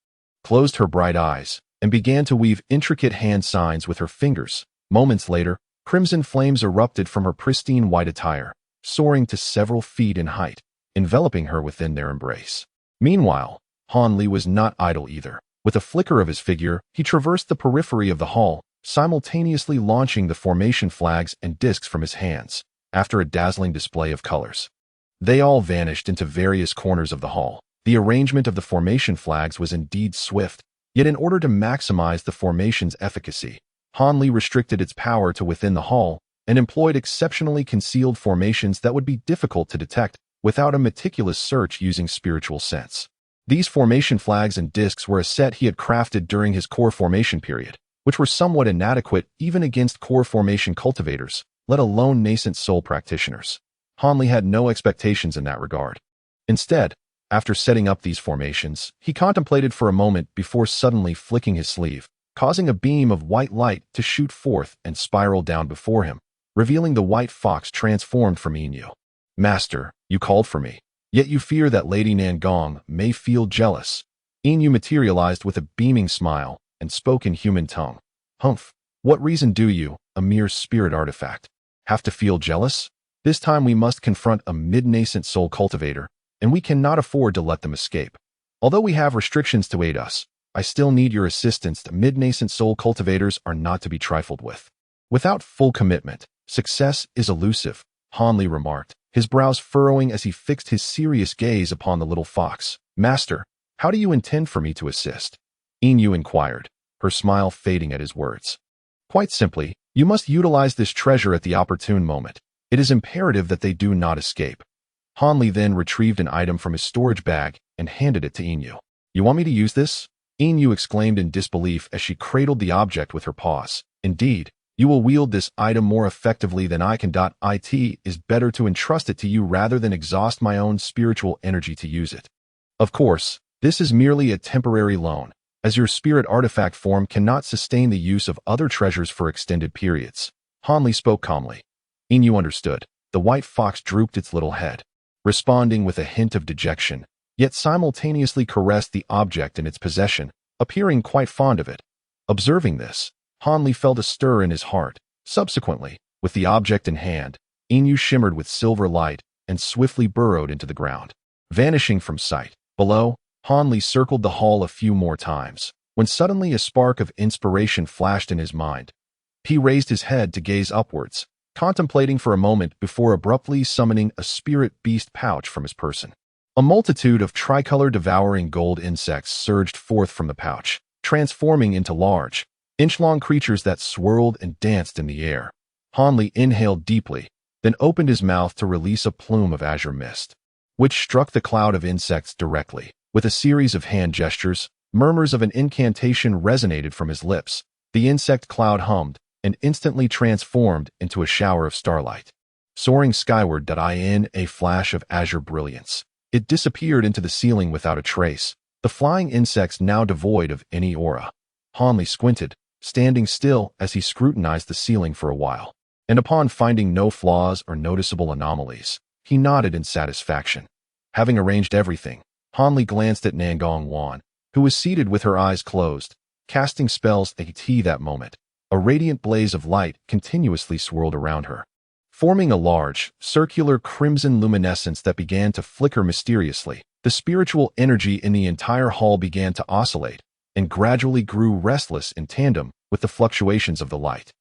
closed her bright eyes, and began to weave intricate hand signs with her fingers. Moments later, crimson flames erupted from her pristine white attire, soaring to several feet in height, enveloping her within their embrace. Meanwhile, Han Li was not idle either. With a flicker of his figure, he traversed the periphery of the hall, simultaneously launching the formation flags and discs from his hands. After a dazzling display of colors, they all vanished into various corners of the hall. The arrangement of the formation flags was indeed swift, yet in order to maximize the formation's efficacy, Han Li restricted its power to within the hall and employed exceptionally concealed formations that would be difficult to detect without a meticulous search using spiritual sense. These formation flags and discs were a set he had crafted during his core formation period, which were somewhat inadequate even against core formation cultivators, let alone nascent soul practitioners. Han Li had no expectations in that regard. Instead, after setting up these formations, he contemplated for a moment before suddenly flicking his sleeve, causing a beam of white light to shoot forth and spiral down before him, revealing the white fox transformed from Inu. Master, you called for me. Yet you fear that Lady Nangong may feel jealous. Inu materialized with a beaming smile and spoke in human tongue. Humph, what reason do you, a mere spirit artifact, have to feel jealous? This time we must confront a mid-nascent soul cultivator, and we cannot afford to let them escape. Although we have restrictions to aid us, I still need your assistance. The mid-nascent soul cultivators are not to be trifled with. Without full commitment, success is elusive, Hanli remarked, his brows furrowing as he fixed his serious gaze upon the little fox. Master, how do you intend for me to assist? Inu inquired, her smile fading at his words. Quite simply, you must utilize this treasure at the opportune moment. It is imperative that they do not escape. Hanli then retrieved an item from his storage bag and handed it to Inu. You want me to use this? Inu exclaimed in disbelief as she cradled the object with her paws. Indeed, you will wield this item more effectively than I can. It is better to entrust it to you rather than exhaust my own spiritual energy to use it. Of course, this is merely a temporary loan, as your spirit artifact form cannot sustain the use of other treasures for extended periods. Hanli spoke calmly. Inu understood. The white fox drooped its little head, responding with a hint of dejection, yet simultaneously caressed the object in its possession, appearing quite fond of it. Observing this, Hanli felt a stir in his heart. Subsequently, with the object in hand, Inu shimmered with silver light and swiftly burrowed into the ground. Vanishing from sight, below, Hanli circled the hall a few more times, when suddenly a spark of inspiration flashed in his mind. He raised his head to gaze upwards, contemplating for a moment before abruptly summoning a spirit beast pouch from his person. A multitude of tricolor devouring gold insects surged forth from the pouch, transforming into large, inch-long creatures that swirled and danced in the air. Hanli inhaled deeply, then opened his mouth to release a plume of azure mist, which struck the cloud of insects directly. With a series of hand gestures, murmurs of an incantation resonated from his lips. The insect cloud hummed and instantly transformed into a shower of starlight. Soaring skyward in a flash of azure brilliance, it disappeared into the ceiling without a trace, the flying insects now devoid of any aura. Hanli squinted, standing still as he scrutinized the ceiling for a while, and upon finding no flaws or noticeable anomalies, he nodded in satisfaction. Having arranged everything, Hanli glanced at Nangong Wan, who was seated with her eyes closed, casting spells at that moment. A radiant blaze of light continuously swirled around her, forming a large, circular crimson luminescence that began to flicker mysteriously. The spiritual energy in the entire hall began to oscillate, and gradually grew restless in tandem with the fluctuations of the light.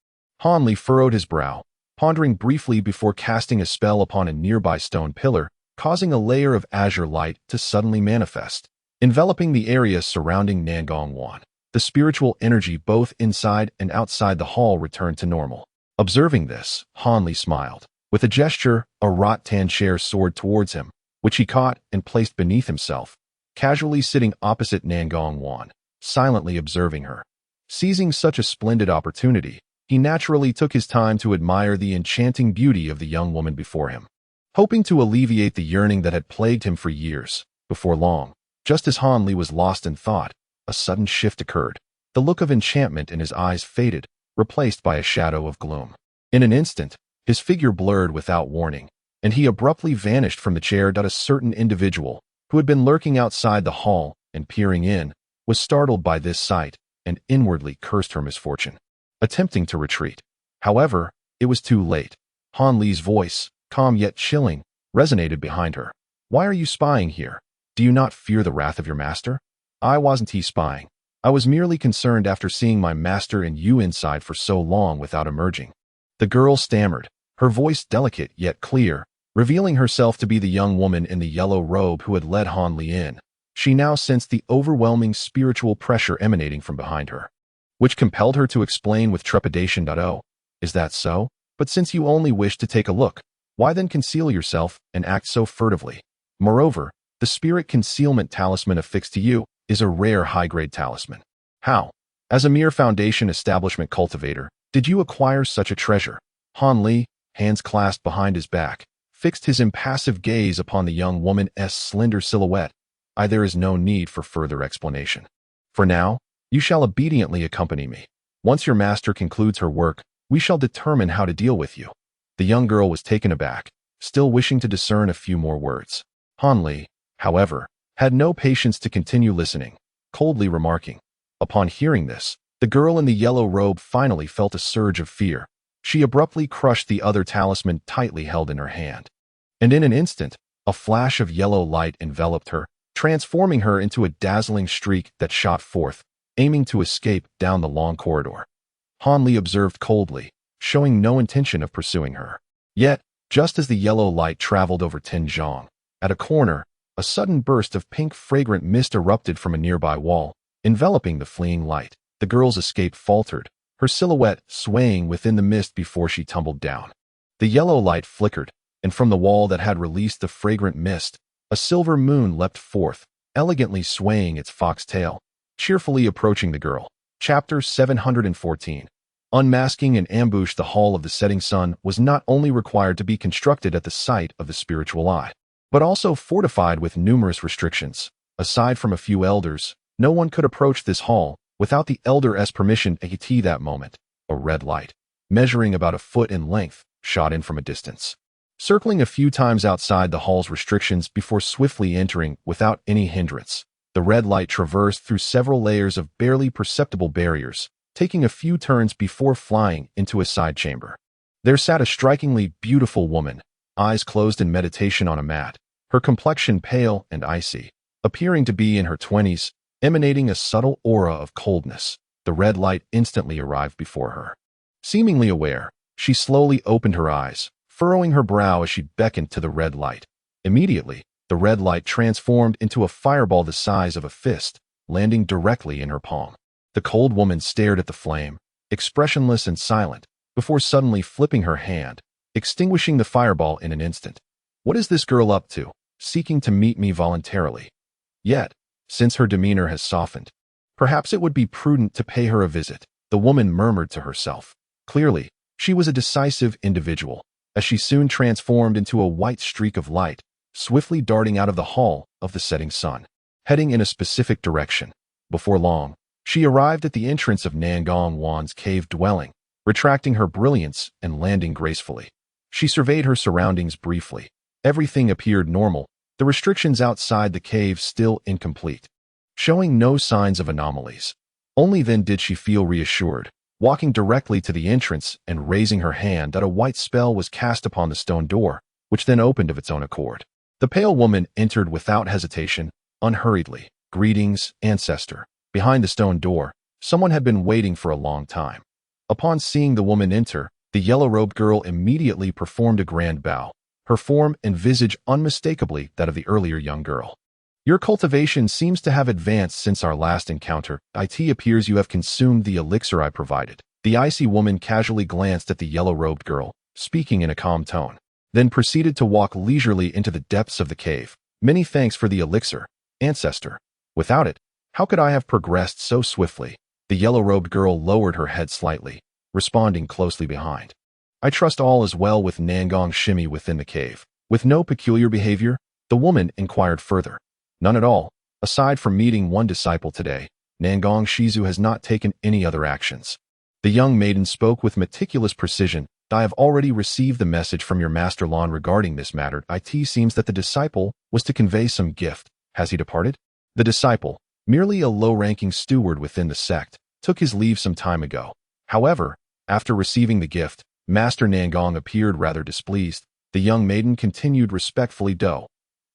Hanli furrowed his brow, pondering briefly before casting a spell upon a nearby stone pillar, causing a layer of azure light to suddenly manifest, enveloping the area surrounding Nangong Wan. The spiritual energy both inside and outside the hall returned to normal. Observing this, Hanli smiled. With a gesture, a rattan chair soared towards him, which he caught and placed beneath himself, casually sitting opposite Nangong Wan, silently observing her. Seizing such a splendid opportunity, he naturally took his time to admire the enchanting beauty of the young woman before him. Hoping to alleviate the yearning that had plagued him for years, before long, just as Hanli was lost in thought, a sudden shift occurred. The look of enchantment in his eyes faded, replaced by a shadow of gloom. In an instant, his figure blurred without warning, and he abruptly vanished from the chair. A certain individual, who had been lurking outside the hall and peering in, was startled by this sight and inwardly cursed her misfortune, attempting to retreat. However, it was too late. Hanli's voice, calm yet chilling, resonated behind her. Why are you spying here? Do you not fear the wrath of your master? I wasn't spying. I was merely concerned after seeing my master and you inside for so long without emerging. The girl stammered, her voice delicate yet clear, revealing herself to be the young woman in the yellow robe who had led Hanli in. She now sensed the overwhelming spiritual pressure emanating from behind her, which compelled her to explain with trepidation. Oh, is that so? But since you only wish to take a look, why then conceal yourself and act so furtively? Moreover, the spirit concealment talisman affixed to you is a rare high-grade talisman. How, as a mere foundation establishment cultivator, did you acquire such a treasure? Hanli, hands clasped behind his back, fixed his impassive gaze upon the young woman's slender silhouette. There is no need for further explanation. For now, you shall obediently accompany me. Once your master concludes her work, we shall determine how to deal with you. The young girl was taken aback, still wishing to discern a few more words. Hanli, however, had no patience to continue listening, coldly remarking. Upon hearing this, the girl in the yellow robe finally felt a surge of fear. She abruptly crushed the other talisman tightly held in her hand. And in an instant, a flash of yellow light enveloped her, transforming her into a dazzling streak that shot forth, aiming to escape down the long corridor. Hanli observed coldly, showing no intention of pursuing her. Yet, just as the yellow light traveled over Tinjiang, at a corner, a sudden burst of pink fragrant mist erupted from a nearby wall, enveloping the fleeing light. The girl's escape faltered, her silhouette swaying within the mist before she tumbled down. The yellow light flickered, and from the wall that had released the fragrant mist, a silver moon leapt forth, elegantly swaying its fox tail, cheerfully approaching the girl. Chapter 714. Unmasking and ambush. The Hall of the Setting Sun was not only required to be constructed at the site of the spiritual eye, but also fortified with numerous restrictions. Aside from a few elders, no one could approach this hall without the elder's permission. At that moment, a red light, measuring about a foot in length, shot in from a distance, circling a few times outside the hall's restrictions before swiftly entering without any hindrance. The red light traversed through several layers of barely perceptible barriers, taking a few turns before flying into a side chamber. There sat a strikingly beautiful woman, eyes closed in meditation on a mat, her complexion pale and icy, appearing to be in her 20s, emanating a subtle aura of coldness. The red light instantly arrived before her. Seemingly aware, she slowly opened her eyes, furrowing her brow as she beckoned to the red light. Immediately, the red light transformed into a fireball the size of a fist, landing directly in her palm. The cold woman stared at the flame, expressionless and silent, before suddenly flipping her hand, extinguishing the fireball in an instant. What is this girl up to, seeking to meet me voluntarily? Yet, since her demeanor has softened, perhaps it would be prudent to pay her a visit, the woman murmured to herself. Clearly, she was a decisive individual, as she soon transformed into a white streak of light, swiftly darting out of the Hall of the Setting Sun, heading in a specific direction. Before long, she arrived at the entrance of Nangong Wan's cave dwelling, retracting her brilliance and landing gracefully. She surveyed her surroundings briefly. Everything appeared normal, the restrictions outside the cave still incomplete, showing no signs of anomalies. Only then did she feel reassured, walking directly to the entrance and raising her hand that a white spell was cast upon the stone door, which then opened of its own accord. The pale woman entered without hesitation, unhurriedly. Greetings, ancestor. Behind the stone door, someone had been waiting for a long time. Upon seeing the woman enter, the yellow-robed girl immediately performed a grand bow, her form and visage unmistakably that of the earlier young girl. Your cultivation seems to have advanced since our last encounter. It appears you have consumed the elixir I provided. The icy woman casually glanced at the yellow-robed girl, speaking in a calm tone, then proceeded to walk leisurely into the depths of the cave. Many thanks for the elixir, ancestor. Without it, how could I have progressed so swiftly? The yellow-robed girl lowered her head slightly, responding closely behind. I trust all is well with Nangong Shimi within the cave. With no peculiar behavior, the woman inquired further. None at all. Aside from meeting one disciple today, Nangong Shizu has not taken any other actions. The young maiden spoke with meticulous precision. I have already received the message from your master Lon regarding this matter. It seems that the disciple was to convey some gift. Has he departed? The disciple, merely a low-ranking steward within the sect, took his leave some time ago. However, after receiving the gift, Master Nangong appeared rather displeased. The young maiden continued respectfully, "Do.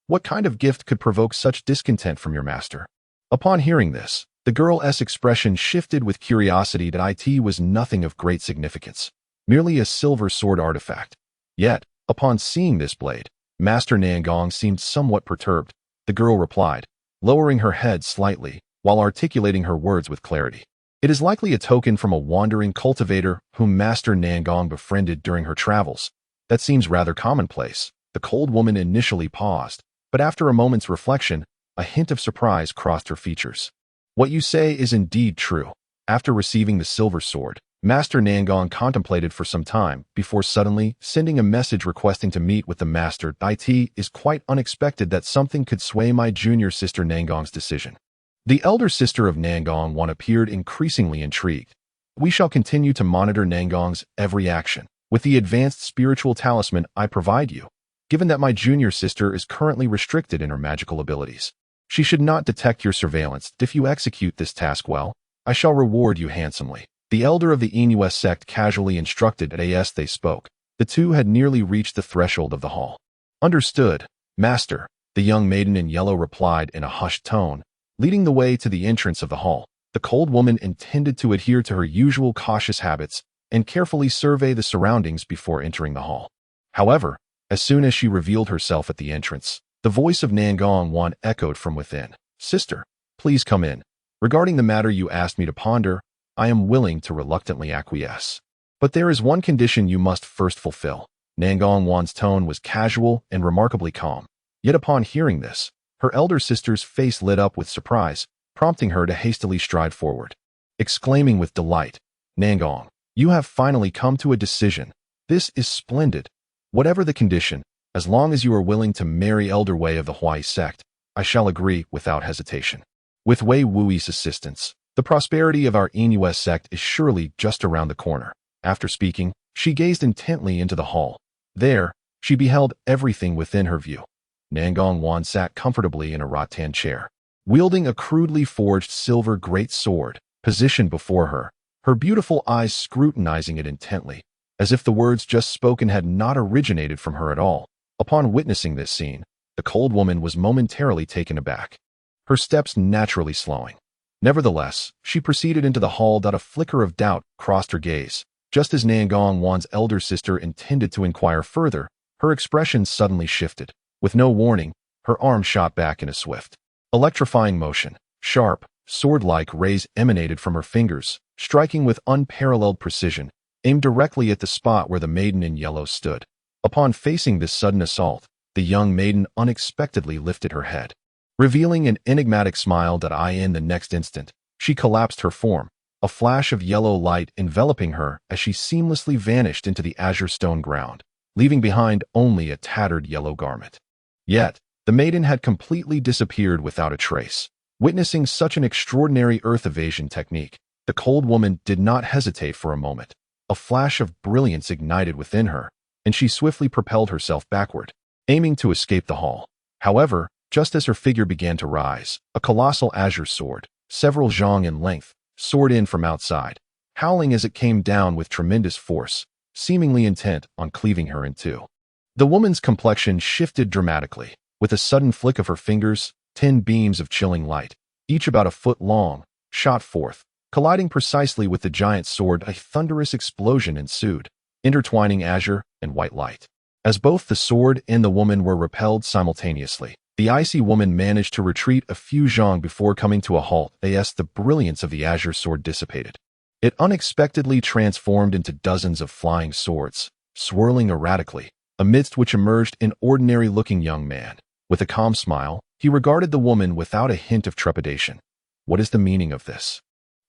What kind of gift could provoke such discontent from your master?" Upon hearing this, the girl's expression shifted with curiosity that it was nothing of great significance, merely a silver sword artifact. Yet, upon seeing this blade, Master Nangong seemed somewhat perturbed. The girl replied, lowering her head slightly, while articulating her words with clarity. It is likely a token from a wandering cultivator whom Master Nangong befriended during her travels. That seems rather commonplace. The cold woman initially paused, but after a moment's reflection, a hint of surprise crossed her features. What you say is indeed true. After receiving the silver sword, Master Nangong contemplated for some time before suddenly sending a message requesting to meet with the master. It is quite unexpected that something could sway my junior sister Nangong's decision. The elder sister of Nangong Wan appeared increasingly intrigued. We shall continue to monitor Nangong's every action with the advanced spiritual talisman I provide you. given that my junior sister is currently restricted in her magical abilities. She should not detect your surveillance. If you execute this task well, I shall reward you handsomely." The elder of the Inus sect casually instructed as they spoke. The two had nearly reached the threshold of the hall. "Understood, master," the young maiden in yellow replied in a hushed tone, leading the way to the entrance of the hall. The cold woman intended to adhere to her usual cautious habits and carefully survey the surroundings before entering the hall. However, as soon as she revealed herself at the entrance, the voice of Nangong Wan echoed from within. "Sister, please come in. Regarding the matter you asked me to ponder, I am willing to reluctantly acquiesce. But there is one condition you must first fulfill." Nangong Wan's tone was casual and remarkably calm. Yet upon hearing this, her elder sister's face lit up with surprise, prompting her to hastily stride forward. Exclaiming with delight, "Nangong, you have finally come to a decision. This is splendid. Whatever the condition, as long as you are willing to marry Elder Wei of the Huai sect, I shall agree without hesitation. With Wei Wui's assistance, the prosperity of our Inus sect is surely just around the corner." After speaking, she gazed intently into the hall. There, she beheld everything within her view. Nangong Wan sat comfortably in a rattan chair, wielding a crudely forged silver great sword, positioned before her, her beautiful eyes scrutinizing it intently, as if the words just spoken had not originated from her at all. Upon witnessing this scene, the cold woman was momentarily taken aback, her steps naturally slowing. Nevertheless, she proceeded into the hall. A flicker of doubt crossed her gaze. Just as Nangong Wan's elder sister intended to inquire further, her expression suddenly shifted. With no warning, her arm shot back in a swift, electrifying motion. Sharp, sword-like rays emanated from her fingers, striking with unparalleled precision, aimed directly at the spot where the maiden in yellow stood. Upon facing this sudden assault, the young maiden unexpectedly lifted her head, revealing an enigmatic smile. In the next instant, she collapsed her form, a flash of yellow light enveloping her as she seamlessly vanished into the azure stone ground, leaving behind only a tattered yellow garment. Yet, the maiden had completely disappeared without a trace. Witnessing such an extraordinary earth evasion technique, the cold woman did not hesitate for a moment. A flash of brilliance ignited within her, and she swiftly propelled herself backward, aiming to escape the hall. However, just as her figure began to rise, a colossal azure sword, several zhang in length, soared in from outside, howling as it came down with tremendous force, seemingly intent on cleaving her in two. The woman's complexion shifted dramatically. With a sudden flick of her fingers, 10 beams of chilling light, each about a foot long, shot forth, colliding precisely with the giant sword. A thunderous explosion ensued, intertwining azure and white light. As both the sword and the woman were repelled simultaneously, the icy woman managed to retreat a few zhang before coming to a halt. The brilliance of the azure sword dissipated. It unexpectedly transformed into dozens of flying swords, swirling erratically, amidst which emerged an ordinary-looking young man. With a calm smile, he regarded the woman without a hint of trepidation. "What is the meaning of this?"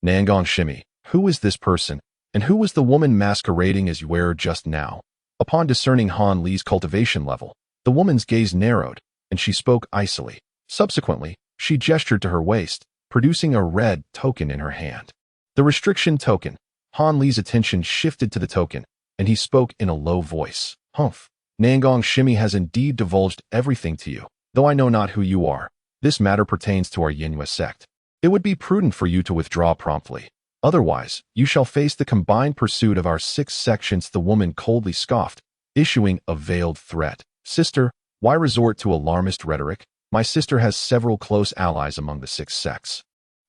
"Nangong Shimi, who is this person, and who was the woman masquerading as your wearer just now?" Upon discerning Han Li's cultivation level, the woman's gaze narrowed, and she spoke icily. Subsequently, she gestured to her waist, producing a red token in her hand. The restriction token. Han Li's attention shifted to the token, and he spoke in a low voice. "Humph. Nangong Shimi has indeed divulged everything to you. Though I know not who you are, this matter pertains to our Inus sect. It would be prudent for you to withdraw promptly. Otherwise, you shall face the combined pursuit of our 6 sections." The woman coldly scoffed, issuing a veiled threat. "Sister, why resort to alarmist rhetoric? My sister has several close allies among the 6 sects.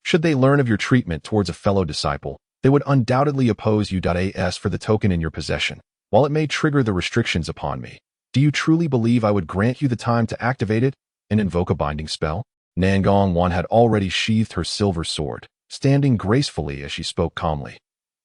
Should they learn of your treatment towards a fellow disciple, they would undoubtedly oppose you. As for the token in your possession, while it may trigger the restrictions upon me, do you truly believe I would grant you the time to activate it and invoke a binding spell?" Nangong Wan had already sheathed her silver sword, standing gracefully as she spoke calmly.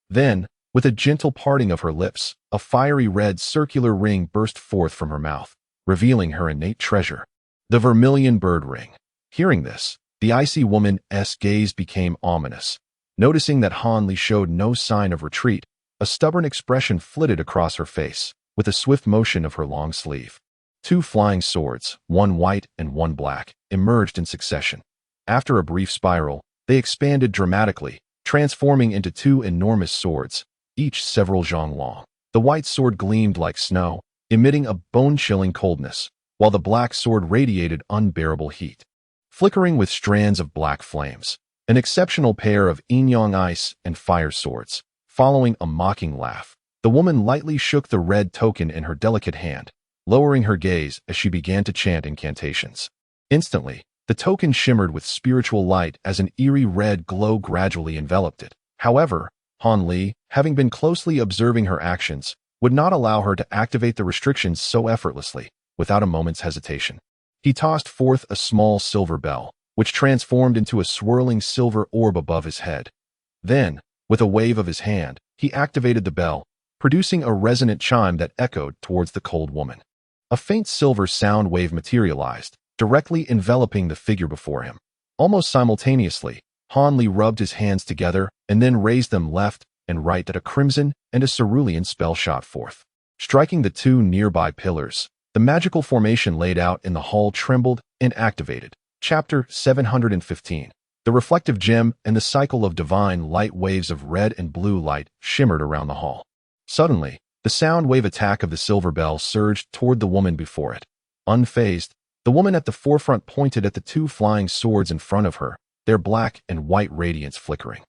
Then, with a gentle parting of her lips, a fiery red circular ring burst forth from her mouth, revealing her innate treasure, the vermilion bird ring. Hearing this, the icy woman's gaze became ominous. Noticing that Han Li showed no sign of retreat, a stubborn expression flitted across her face, with a swift motion of her long sleeve. 2 flying swords, one white and one black, emerged in succession. After a brief spiral, they expanded dramatically, transforming into 2 enormous swords, each several zhang long. The white sword gleamed like snow, emitting a bone-chilling coldness, while the black sword radiated unbearable heat. Flickering with strands of black flames, an exceptional pair of yin-yang ice and fire swords. Following a mocking laugh, the woman lightly shook the red token in her delicate hand, lowering her gaze as she began to chant incantations. Instantly, the token shimmered with spiritual light as an eerie red glow gradually enveloped it. However, Han Li, having been closely observing her actions, would not allow her to activate the restrictions so effortlessly, without a moment's hesitation. He tossed forth a small silver bell, which transformed into a swirling silver orb above his head. Then, with a wave of his hand, he activated the bell, producing a resonant chime that echoed towards the cold woman. A faint silver sound wave materialized, directly enveloping the figure before him. Almost simultaneously, Han Li rubbed his hands together and then raised them left and right at a crimson and a cerulean spell shot forth. Striking the two nearby pillars, the magical formation laid out in the hall trembled and activated. Chapter 715. The reflective gem and the cycle of divine light waves of red and blue light shimmered around the hall. Suddenly, the sound wave attack of the silver bell surged toward the woman before it. Unfazed, the woman at the forefront pointed at the two flying swords in front of her, their black and white radiance flickering.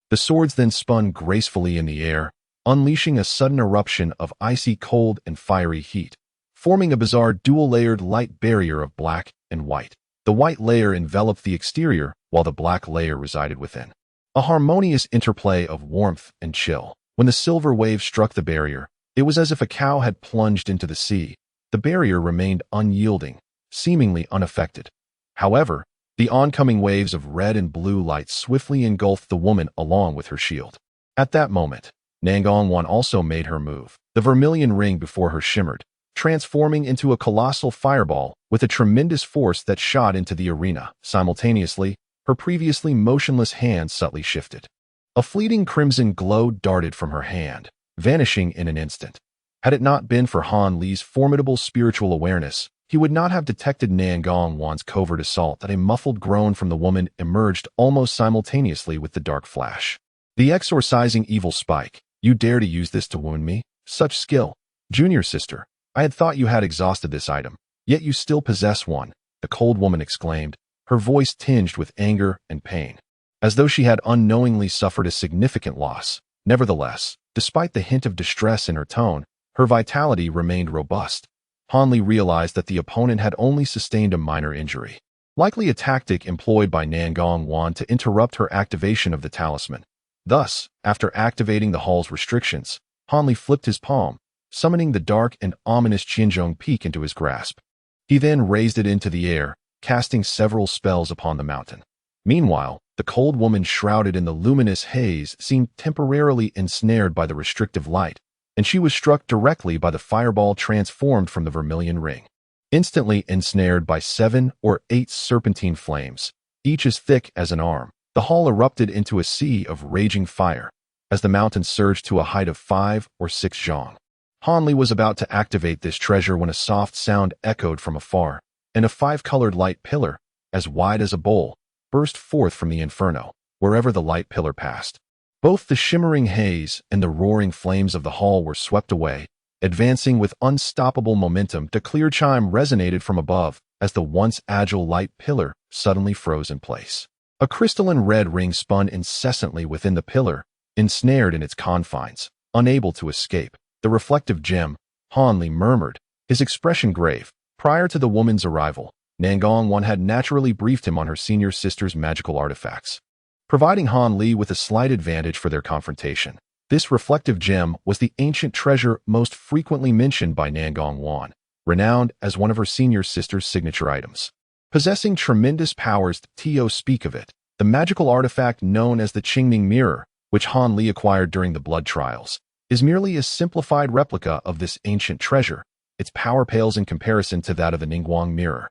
The swords then spun gracefully in the air, unleashing a sudden eruption of icy cold and fiery heat, forming a bizarre dual-layered light barrier of black and white. The white layer enveloped the exterior, while the black layer resided within. A harmonious interplay of warmth and chill. When the silver wave struck the barrier, it was as if a cow had plunged into the sea. The barrier remained unyielding, seemingly unaffected. However, the oncoming waves of red and blue light swiftly engulfed the woman along with her shield. At that moment, Nangong also made her move. The vermilion ring before her shimmered, transforming into a colossal fireball with a tremendous force that shot into the arena. Simultaneously, her previously motionless hand subtly shifted. A fleeting crimson glow darted from her hand, vanishing in an instant. Had it not been for Han Li's formidable spiritual awareness, he would not have detected Nangong's covert assault. That a muffled groan from the woman emerged almost simultaneously with the dark flash. The exorcising evil spike. You dare to use this to wound me? Such skill. Junior sister, I had thought you had exhausted this item, yet you still possess one, the cold woman exclaimed, her voice tinged with anger and pain, as though she had unknowingly suffered a significant loss. Nevertheless, despite the hint of distress in her tone, her vitality remained robust. Han Li realized that the opponent had only sustained a minor injury, likely a tactic employed by Nangong to interrupt her activation of the talisman. Thus, after activating the hall's restrictions, Han Li flipped his palm, summoning the dark and ominous Qinzhong Peak into his grasp. He then raised it into the air, casting several spells upon the mountain. Meanwhile, the cold woman shrouded in the luminous haze seemed temporarily ensnared by the restrictive light, and she was struck directly by the fireball transformed from the vermilion ring. Instantly ensnared by 7 or 8 serpentine flames, each as thick as an arm, the hall erupted into a sea of raging fire, as the mountain surged to a height of 5 or 6 zhong. Han Li was about to activate this treasure when a soft sound echoed from afar, and a 5-colored light pillar, as wide as a bowl, burst forth from the inferno, wherever the light pillar passed. Both the shimmering haze and the roaring flames of the hall were swept away, advancing with unstoppable momentum. The clear chime resonated from above as the once agile light pillar suddenly froze in place. A crystalline red ring spun incessantly within the pillar, ensnared in its confines, unable to escape. The reflective gem, Han Li murmured, his expression grave. Prior to the woman's arrival, Nangong had naturally briefed him on her senior sister's magical artifacts, providing Han Li with a slight advantage for their confrontation. This reflective gem was the ancient treasure most frequently mentioned by Nangong, renowned as one of her senior sister's signature items. Possessing tremendous powers, Tio speak of it, the magical artifact known as the Qingming Mirror, which Han Li acquired during the blood trials, is merely a simplified replica of this ancient treasure. Its power pales in comparison to that of the Ningguang Mirror,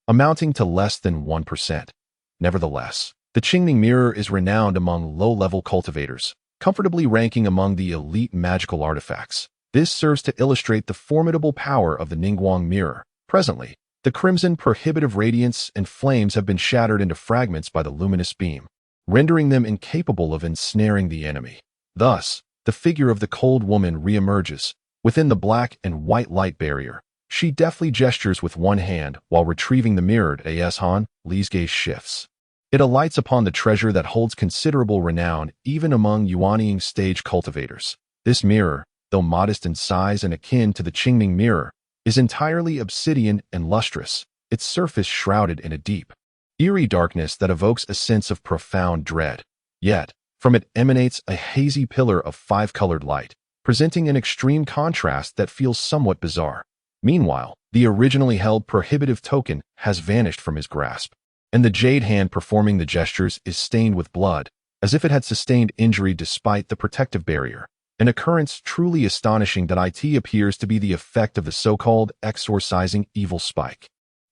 amounting to less than 1%. Nevertheless, the Qingming Mirror is renowned among low-level cultivators, comfortably ranking among the elite magical artifacts. This serves to illustrate the formidable power of the Ningguang Mirror. Presently, the crimson prohibitive radiance and flames have been shattered into fragments by the luminous beam, rendering them incapable of ensnaring the enemy. Thus, the figure of the cold woman reemerges, Within the black and white light barrier, she deftly gestures with one hand while retrieving the mirrored as Han Li's gaze shifts. It alights upon the treasure that holds considerable renown even among Yuanying stage cultivators. This mirror, though modest in size and akin to the Qingming mirror, is entirely obsidian and lustrous, its surface shrouded in a deep, eerie darkness that evokes a sense of profound dread. Yet, from it emanates a hazy pillar of five-colored light, presenting an extreme contrast that feels somewhat bizarre. Meanwhile, the originally held prohibitive token has vanished from his grasp, and the jade hand performing the gestures is stained with blood, as if it had sustained injury despite the protective barrier. An occurrence truly astonishing that it appears to be the effect of the so-called exorcising evil spike.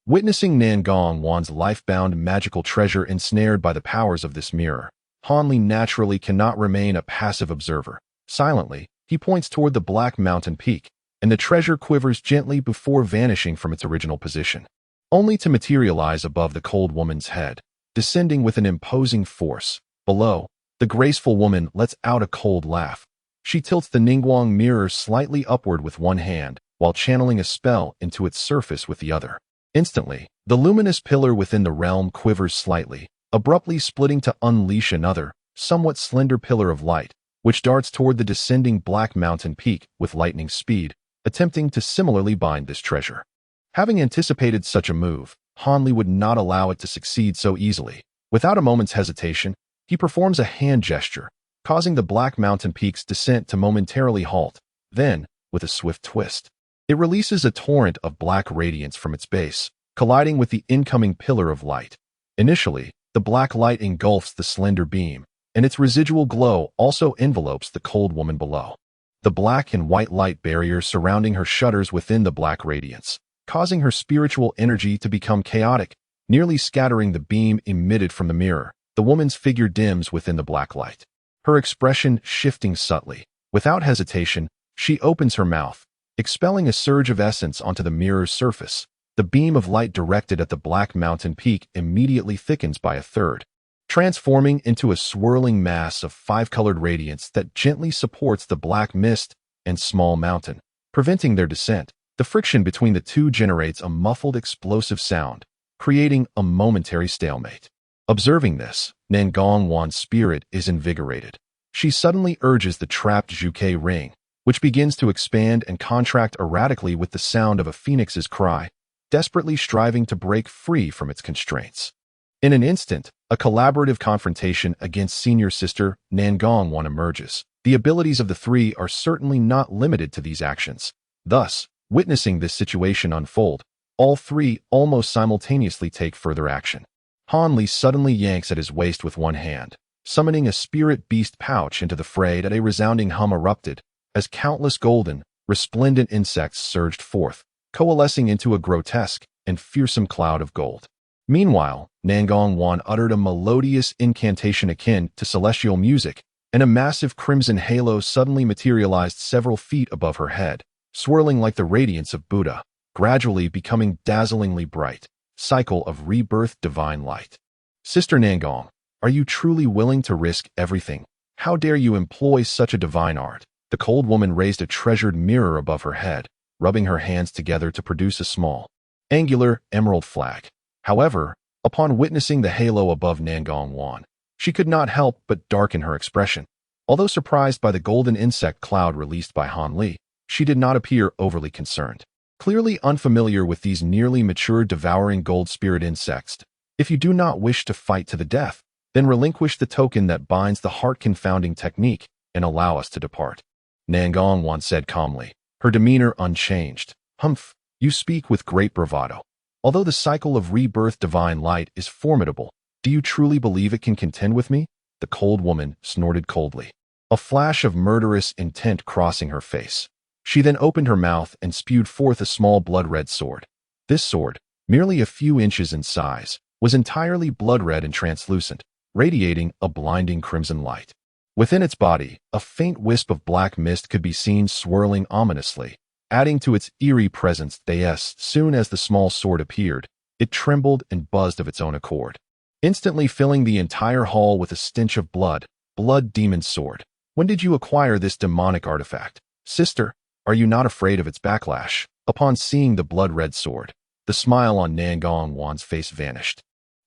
Witnessing Nangong Wan's life-bound magical treasure ensnared by the powers of this mirror, Han Li naturally cannot remain a passive observer. Silently, he points toward the black mountain peak, and the treasure quivers gently before vanishing from its original position, only to materialize above the cold woman's head, descending with an imposing force. Below, the graceful woman lets out a cold laugh. She tilts the Ningguang mirror slightly upward with one hand, while channeling a spell into its surface with the other. Instantly, the luminous pillar within the realm quivers slightly, abruptly splitting to unleash another, somewhat slender pillar of light, which darts toward the descending black mountain peak with lightning speed, attempting to similarly bind this treasure. Having anticipated such a move, Han Li would not allow it to succeed so easily. Without a moment's hesitation, he performs a hand gesture, causing the black mountain peak's descent to momentarily halt. Then, with a swift twist, it releases a torrent of black radiance from its base, colliding with the incoming pillar of light. Initially, the black light engulfs the slender beam, and its residual glow also envelopes the cold woman below. The black and white light barrier surrounding her shudders within the black radiance, causing her spiritual energy to become chaotic, nearly scattering the beam emitted from the mirror. The woman's figure dims within the black light, her expression shifting subtly. Without hesitation, she opens her mouth, expelling a surge of essence onto the mirror's surface. The beam of light directed at the black mountain peak immediately thickens by a third, transforming into a swirling mass of five-colored radiance that gently supports the black mist and small mountain, preventing their descent. The friction between the two generates a muffled explosive sound, creating a momentary stalemate. Observing this, Nangong Wan's spirit is invigorated. She suddenly urges the trapped Zhuke ring, which begins to expand and contract erratically with the sound of a phoenix's cry, desperately striving to break free from its constraints. In an instant, a collaborative confrontation against senior sister Nangong Wan emerges. The abilities of the three are certainly not limited to these actions. Thus, witnessing this situation unfold, all three almost simultaneously take further action. Han Li suddenly yanks at his waist with one hand, summoning a spirit beast pouch into the fray. That a resounding hum erupted, as countless golden, resplendent insects surged forth, coalescing into a grotesque and fearsome cloud of gold. Meanwhile, Nangong Wan uttered a melodious incantation akin to celestial music, and a massive crimson halo suddenly materialized several feet above her head, swirling like the radiance of Buddha, gradually becoming dazzlingly bright. Cycle of rebirth, divine light. Sister Nangong, are you truly willing to risk everything? How dare you employ such a divine art? The cold woman raised a treasured mirror above her head, rubbing her hands together to produce a small, angular emerald flag. However, upon witnessing the halo above Nangong Wan, she could not help but darken her expression. Although surprised by the golden insect cloud released by Han Li, she did not appear overly concerned. Clearly unfamiliar with these nearly mature devouring gold spirit insects, if you do not wish to fight to the death, then relinquish the token that binds the heart-confounding technique and allow us to depart. Nangong Wan said calmly, her demeanor unchanged. Humph, you speak with great bravado. Although the cycle of rebirth divine light is formidable, do you truly believe it can contend with me? The cold woman snorted coldly, a flash of murderous intent crossing her face. She then opened her mouth and spewed forth a small blood-red sword. This sword, merely a few inches in size, was entirely blood-red and translucent, radiating a blinding crimson light. Within its body, a faint wisp of black mist could be seen swirling ominously, adding to its eerie presence. As soon as the small sword appeared, it trembled and buzzed of its own accord, instantly filling the entire hall with a stench of blood. Blood demon sword. When did you acquire this demonic artifact? Sister, Are you not afraid of its backlash? Upon seeing the blood-red sword, the smile on Nangong Wan's face vanished,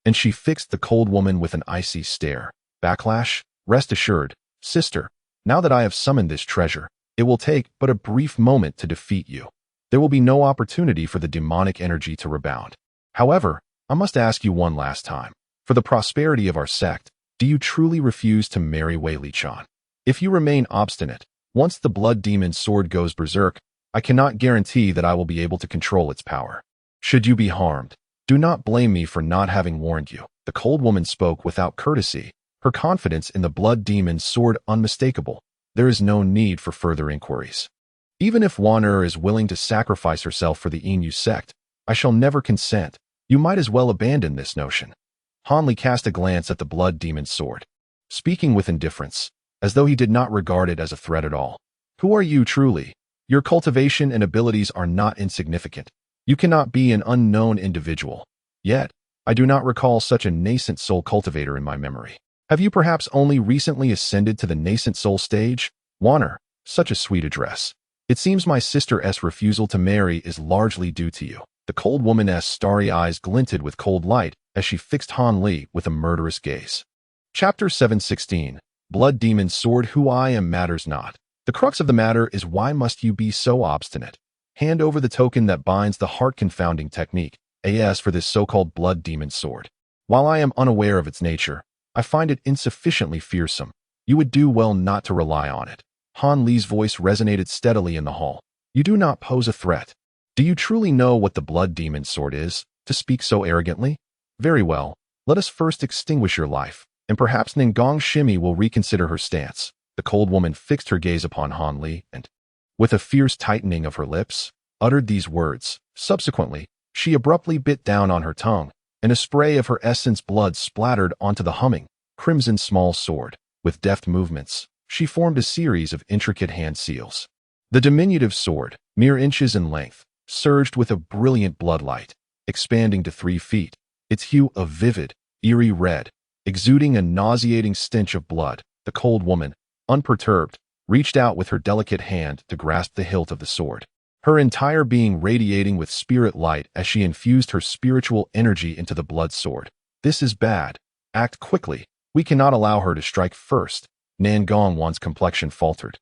and she fixed the cold woman with an icy stare. Backlash? Rest assured, sister, now that I have summoned this treasure, it will take but a brief moment to defeat you. There will be no opportunity for the demonic energy to rebound. However, I must ask you one last time. For the prosperity of our sect, do you truly refuse to marry Wei Li-chan? If you remain obstinate, once the blood demon's sword goes berserk, I cannot guarantee that I will be able to control its power. Should you be harmed, do not blame me for not having warned you. The cold woman spoke without courtesy, her confidence in the blood demon's sword unmistakable. There is no need for further inquiries. Even if Wan is willing to sacrifice herself for the Inu sect, I shall never consent. You might as well abandon this notion. Han Li cast a glance at the blood demon's sword, speaking with indifference, as though he did not regard it as a threat at all. Who are you truly? Your cultivation and abilities are not insignificant. You cannot be an unknown individual. Yet, I do not recall such a nascent soul cultivator in my memory. Have you perhaps only recently ascended to the nascent soul stage? Wanner, such a sweet address. It seems my sister's refusal to marry is largely due to you. The cold woman's starry eyes glinted with cold light as she fixed Han Li with a murderous gaze. Chapter 716. Blood Demon's Sword. Who I am matters not. The crux of the matter is, why must you be so obstinate? Hand over the token that binds the heart-confounding technique, AS, for this so-called blood demon's sword. While I am unaware of its nature, I find it insufficiently fearsome. You would do well not to rely on it. Han Li's voice resonated steadily in the hall. You do not pose a threat. Do you truly know what the blood demon's sword is, to speak so arrogantly? Very well, let us first extinguish your life, and perhaps Nangong Shimi will reconsider her stance. The cold woman fixed her gaze upon Han Li and, with a fierce tightening of her lips, uttered these words. Subsequently, she abruptly bit down on her tongue, and a spray of her essence blood splattered onto the humming, crimson small sword. With deft movements, she formed a series of intricate hand seals. The diminutive sword, mere inches in length, surged with a brilliant bloodlight, expanding to 3 feet, its hue a vivid, eerie red, exuding a nauseating stench of blood. The cold woman, unperturbed, reached out with her delicate hand to grasp the hilt of the sword, her entire being radiating with spirit light as she infused her spiritual energy into the blood sword. This is bad. Act quickly. We cannot allow her to strike first. Nangong Wan's complexion faltered.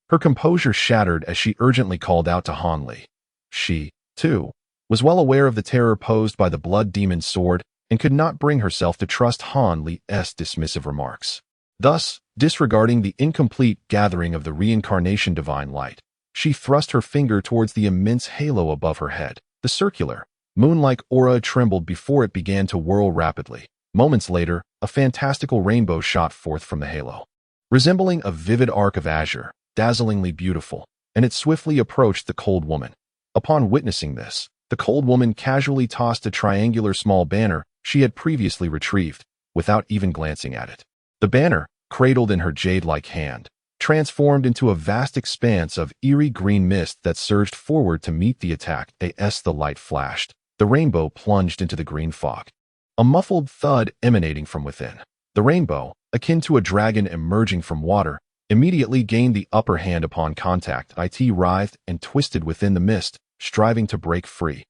Her composure shattered as she urgently called out to Han Li. She, too, was well aware of the terror posed by the blood demon's sword and could not bring herself to trust Han Li's dismissive remarks. Thus, disregarding the incomplete gathering of the reincarnation divine light, she thrust her finger towards the immense halo above her head. The circular, moon-like aura trembled before it began to whirl rapidly. Moments later, a fantastical rainbow shot forth from the halo, resembling a vivid arc of azure, dazzlingly beautiful, and it swiftly approached the cold woman. Upon witnessing this, the cold woman casually tossed a triangular small banner she had previously retrieved, without even glancing at it. The banner, cradled in her jade-like hand, transformed into a vast expanse of eerie green mist that surged forward to meet the attack. As the light flashed, the rainbow plunged into the green fog. A muffled thud emanating from within. The rainbow, akin to a dragon emerging from water, immediately gained the upper hand upon contact. It writhed and twisted within the mist, striving to break free.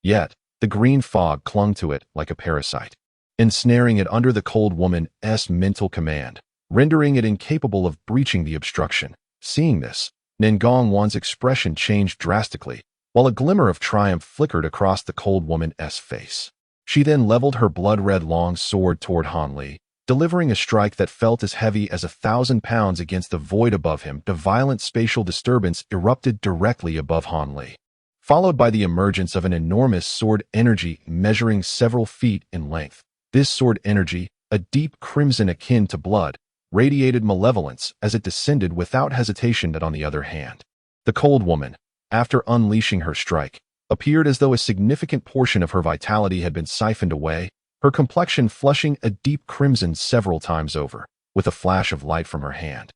Yet, the green fog clung to it like a parasite, ensnaring it under the cold woman's mental command, rendering it incapable of breaching the obstruction. Seeing this, Nangong Wan's expression changed drastically, while a glimmer of triumph flickered across the cold woman's face. She then leveled her blood-red long sword toward Han Li, delivering a strike that felt as heavy as 1,000 pounds against the void above him. The violent spatial disturbance erupted directly above Han Li, followed by the emergence of an enormous sword energy measuring several feet in length. This sword energy, a deep crimson akin to blood, radiated malevolence as it descended without hesitation. On the other hand, the cold woman, after unleashing her strike, appeared as though a significant portion of her vitality had been siphoned away, her complexion flushing a deep crimson several times over, with a flash of light from her hand.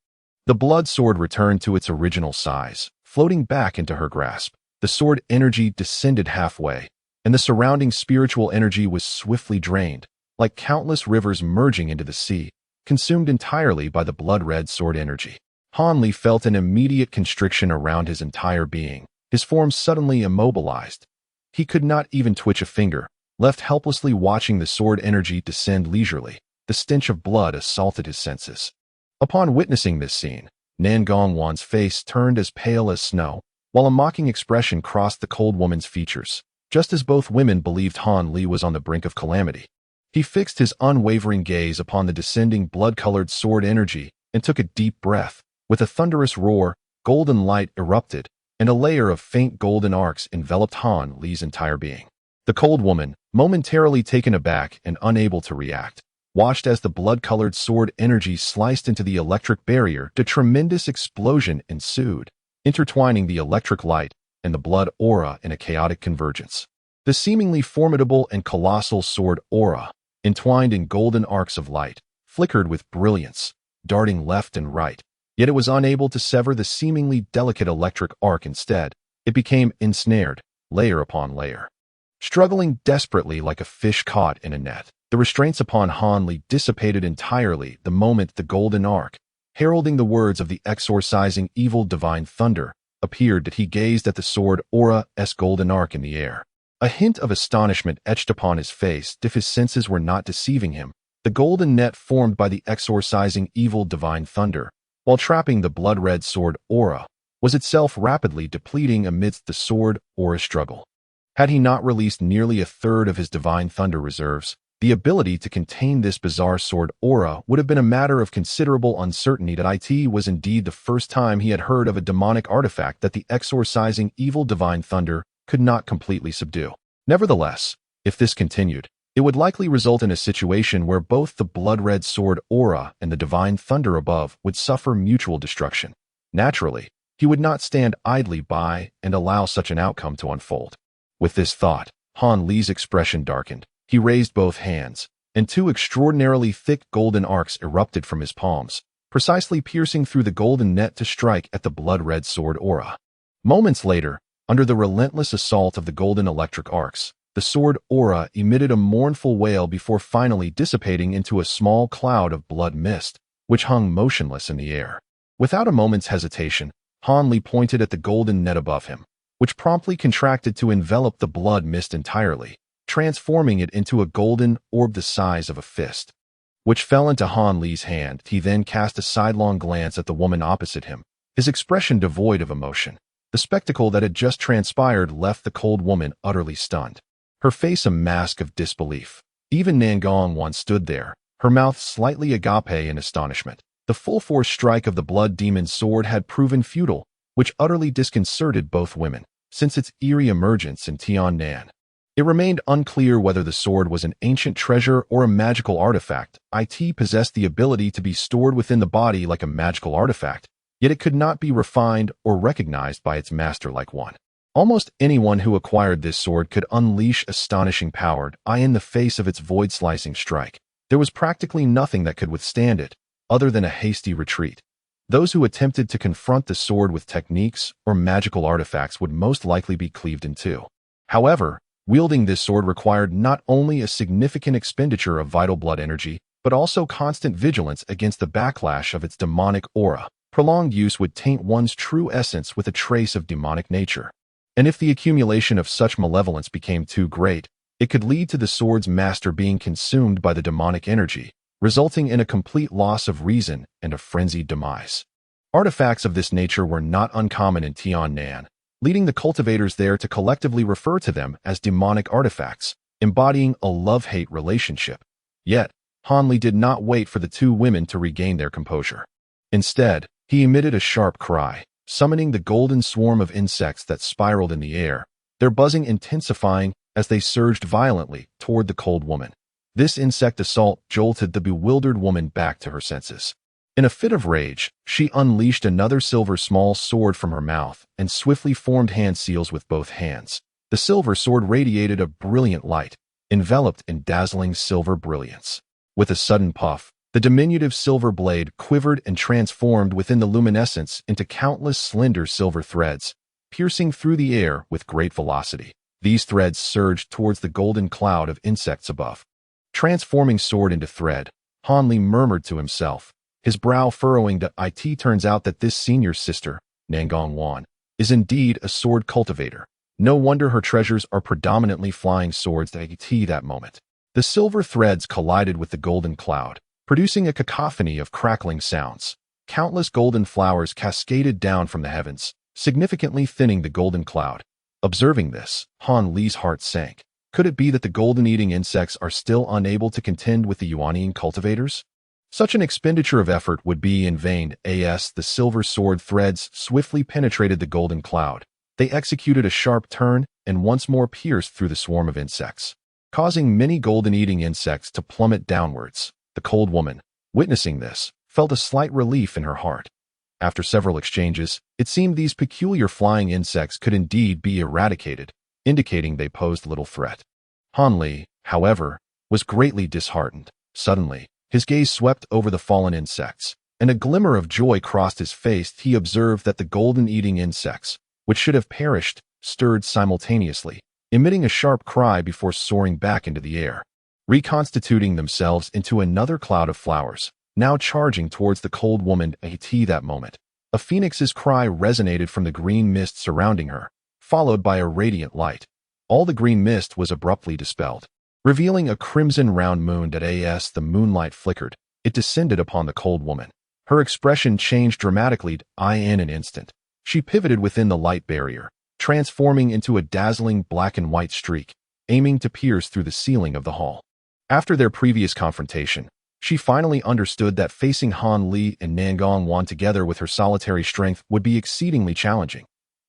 The blood sword returned to its original size, floating back into her grasp. The sword energy descended halfway, and the surrounding spiritual energy was swiftly drained, like countless rivers merging into the sea, consumed entirely by the blood-red sword energy. Han Li felt an immediate constriction around his entire being. His form suddenly immobilized. He could not even twitch a finger, left helplessly watching the sword energy descend leisurely. The stench of blood assaulted his senses. Upon witnessing this scene, Nan Gongwan's face turned as pale as snow, while a mocking expression crossed the cold woman's features, just as both women believed Han Li was on the brink of calamity. He fixed his unwavering gaze upon the descending blood-colored sword energy and took a deep breath. With a thunderous roar, golden light erupted, and a layer of faint golden arcs enveloped Han Li's entire being. The cold woman, momentarily taken aback and unable to react, watched as the blood-colored sword energy sliced into the electric barrier. A tremendous explosion ensued, intertwining the electric light and the blood aura in a chaotic convergence. The seemingly formidable and colossal sword aura, entwined in golden arcs of light, flickered with brilliance, darting left and right. Yet it was unable to sever the seemingly delicate electric arc. Instead, it became ensnared, layer upon layer. Struggling desperately like a fish caught in a net, the restraints upon Han Li dissipated entirely the moment the golden arc, heralding the words of the exorcising evil divine thunder, appeared. That he gazed at the sword aura's golden arc in the air. A hint of astonishment etched upon his face. If his senses were not deceiving him, the golden net formed by the exorcising evil divine thunder, while trapping the blood-red sword aura, was itself rapidly depleting amidst the sword aura struggle. Had he not released nearly a third of his divine thunder reserves, the ability to contain this bizarre sword aura would have been a matter of considerable uncertainty. That it was indeed the first time he had heard of a demonic artifact that the exorcising evil divine thunder could not completely subdue. Nevertheless, if this continued, it would likely result in a situation where both the blood-red sword aura and the divine thunder above would suffer mutual destruction. Naturally, he would not stand idly by and allow such an outcome to unfold. With this thought, Han Li's expression darkened. He raised both hands, and two extraordinarily thick golden arcs erupted from his palms, precisely piercing through the golden net to strike at the blood-red sword aura. Moments later, under the relentless assault of the golden electric arcs, the sword aura emitted a mournful wail before finally dissipating into a small cloud of blood mist, which hung motionless in the air. Without a moment's hesitation, Han Li pointed at the golden net above him, which promptly contracted to envelop the blood mist entirely, transforming it into a golden orb the size of a fist, which fell into Han Li's hand. He then cast a sidelong glance at the woman opposite him, his expression devoid of emotion. The spectacle that had just transpired left the cold woman utterly stunned, her face a mask of disbelief. Even Nan Gongwan stood there, her mouth slightly agape in astonishment. The full-force strike of the blood demon's sword had proven futile, which utterly disconcerted both women, since its eerie emergence in Tiannan. It remained unclear whether the sword was an ancient treasure or a magical artifact. It possessed the ability to be stored within the body like a magical artifact, yet it could not be refined or recognized by its master like one. Almost anyone who acquired this sword could unleash astonishing power in the face of its void-slicing strike. There was practically nothing that could withstand it, other than a hasty retreat. Those who attempted to confront the sword with techniques or magical artifacts would most likely be cleaved in two. However, wielding this sword required not only a significant expenditure of vital blood energy, but also constant vigilance against the backlash of its demonic aura. Prolonged use would taint one's true essence with a trace of demonic nature. And if the accumulation of such malevolence became too great, it could lead to the sword's master being consumed by the demonic energy, resulting in a complete loss of reason and a frenzied demise. Artifacts of this nature were not uncommon in Tiannan, leading the cultivators there to collectively refer to them as demonic artifacts, embodying a love-hate relationship. Yet, Han Li did not wait for the two women to regain their composure. Instead, he emitted a sharp cry, summoning the golden swarm of insects that spiraled in the air, their buzzing intensifying as they surged violently toward the cold woman. This insect assault jolted the bewildered woman back to her senses. In a fit of rage, she unleashed another silver small sword from her mouth and swiftly formed hand seals with both hands. The silver sword radiated a brilliant light, enveloped in dazzling silver brilliance. With a sudden puff, the diminutive silver blade quivered and transformed within the luminescence into countless slender silver threads, piercing through the air with great velocity. These threads surged towards the golden cloud of insects above. Transforming sword into thread, Han Li murmured to himself, his brow furrowing. It turns out that this senior's sister, Nangong Wan, is indeed a sword cultivator. No wonder her treasures are predominantly flying swords. That moment, the silver threads collided with the golden cloud, producing a cacophony of crackling sounds. Countless golden flowers cascaded down from the heavens, significantly thinning the golden cloud. Observing this, Han Li's heart sank. Could it be that the golden-eating insects are still unable to contend with the Yuanian cultivators? Such an expenditure of effort would be in vain. The silver sword threads swiftly penetrated the golden cloud. They executed a sharp turn and once more pierced through the swarm of insects, causing many golden-eating insects to plummet downwards. The cold woman, witnessing this, felt a slight relief in her heart. After several exchanges, it seemed these peculiar flying insects could indeed be eradicated, indicating they posed little threat. Han Li, however, was greatly disheartened. Suddenly, his gaze swept over the fallen insects, and a glimmer of joy crossed his face. He observed that the golden-eating insects, which should have perished, stirred simultaneously, emitting a sharp cry before soaring back into the air, reconstituting themselves into another cloud of flowers, now charging towards the cold woman. That moment, a phoenix's cry resonated from the green mist surrounding her, followed by a radiant light. All the green mist was abruptly dispelled, revealing a crimson round moon. As the moonlight flickered, it descended upon the cold woman. Her expression changed dramatically. In an instant, she pivoted within the light barrier, transforming into a dazzling black and white streak, aiming to pierce through the ceiling of the hall. After their previous confrontation, she finally understood that facing Han Li and Nangong Wan together with her solitary strength would be exceedingly challenging.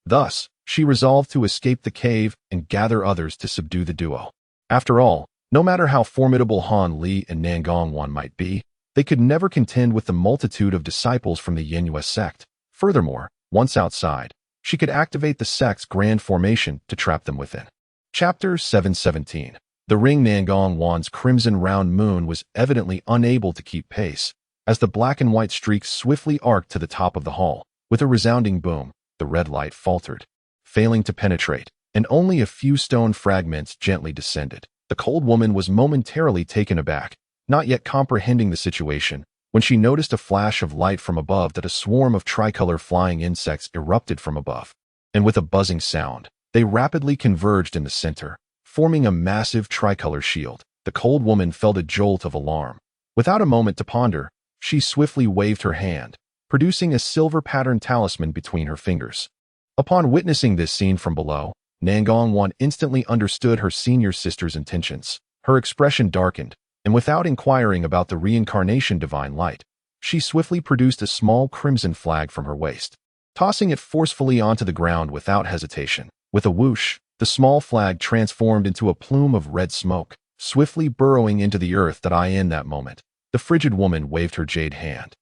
Thus, she resolved to escape the cave and gather others to subdue the duo. After all, no matter how formidable Han Li and Nangong Wan might be, they could never contend with the multitude of disciples from the Yinhua sect. Furthermore, once outside, she could activate the sect's grand formation to trap them within. Chapter 717. The ring. Nangong Wan's crimson round moon was evidently unable to keep pace, as the black and white streaks swiftly arced to the top of the hall. With a resounding boom, the red light faltered, failing to penetrate, and only a few stone fragments gently descended. The cold woman was momentarily taken aback, not yet comprehending the situation, when she noticed a flash of light from above. That a swarm of tricolor flying insects erupted from above, and with a buzzing sound, they rapidly converged in the center, forming a massive tricolor shield. The cold woman felt a jolt of alarm. Without a moment to ponder, she swiftly waved her hand, producing a silver-patterned talisman between her fingers. Upon witnessing this scene from below, Nangong Wan instantly understood her senior sister's intentions. Her expression darkened, and without inquiring about the reincarnation divine light, she swiftly produced a small crimson flag from her waist, tossing it forcefully onto the ground without hesitation. With a whoosh, the small flag transformed into a plume of red smoke, swiftly burrowing into the earth. In that moment, the frigid woman waved her jade hand,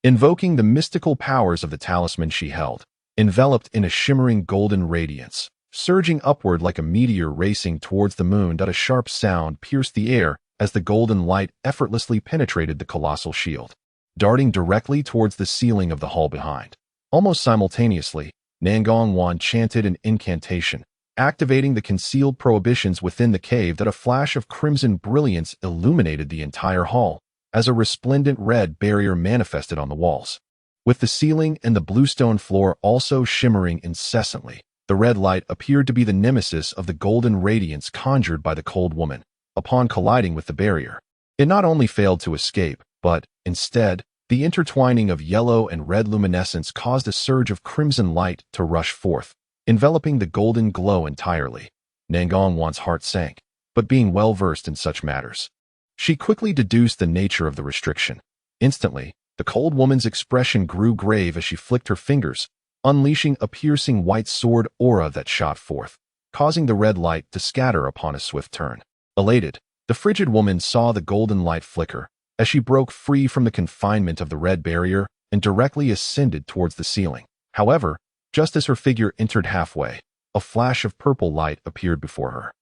invoking the mystical powers of the talisman she held, enveloped in a shimmering golden radiance, surging upward like a meteor racing towards the moon. A sharp sound pierced the air as the golden light effortlessly penetrated the colossal shield, darting directly towards the ceiling of the hall behind. Almost simultaneously, Nangong Wan chanted an incantation, activating the concealed prohibitions within the cave. A flash of crimson brilliance illuminated the entire hall, as a resplendent red barrier manifested on the walls. With the ceiling and the bluestone floor also shimmering incessantly, the red light appeared to be the nemesis of the golden radiance conjured by the cold woman. Upon colliding with the barrier, it not only failed to escape, but, instead, the intertwining of yellow and red luminescence caused a surge of crimson light to rush forth, enveloping the golden glow entirely. Nangong Wan's heart sank, but being well versed in such matters, she quickly deduced the nature of the restriction. Instantly, the cold woman's expression grew grave as she flicked her fingers, unleashing a piercing white sword aura that shot forth, causing the red light to scatter upon a swift turn. Elated, the frigid woman saw the golden light flicker as she broke free from the confinement of the red barrier and directly ascended towards the ceiling. However, just as her figure entered halfway, a flash of purple light appeared before her,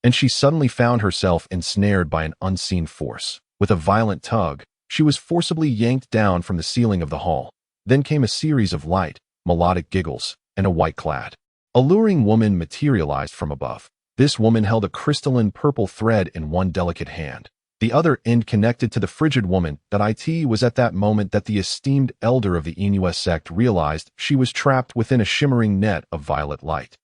and she suddenly found herself ensnared by an unseen force. With a violent tug, she was forcibly yanked down from the ceiling of the hall. Then came a series of light, melodic giggles, and a white-clad, alluring woman materialized from above. This woman held a crystalline purple thread in one delicate hand, The other end connected to the frigid woman. It was at that moment that the esteemed elder of the Inuit sect realized she was trapped within a shimmering net of violet light.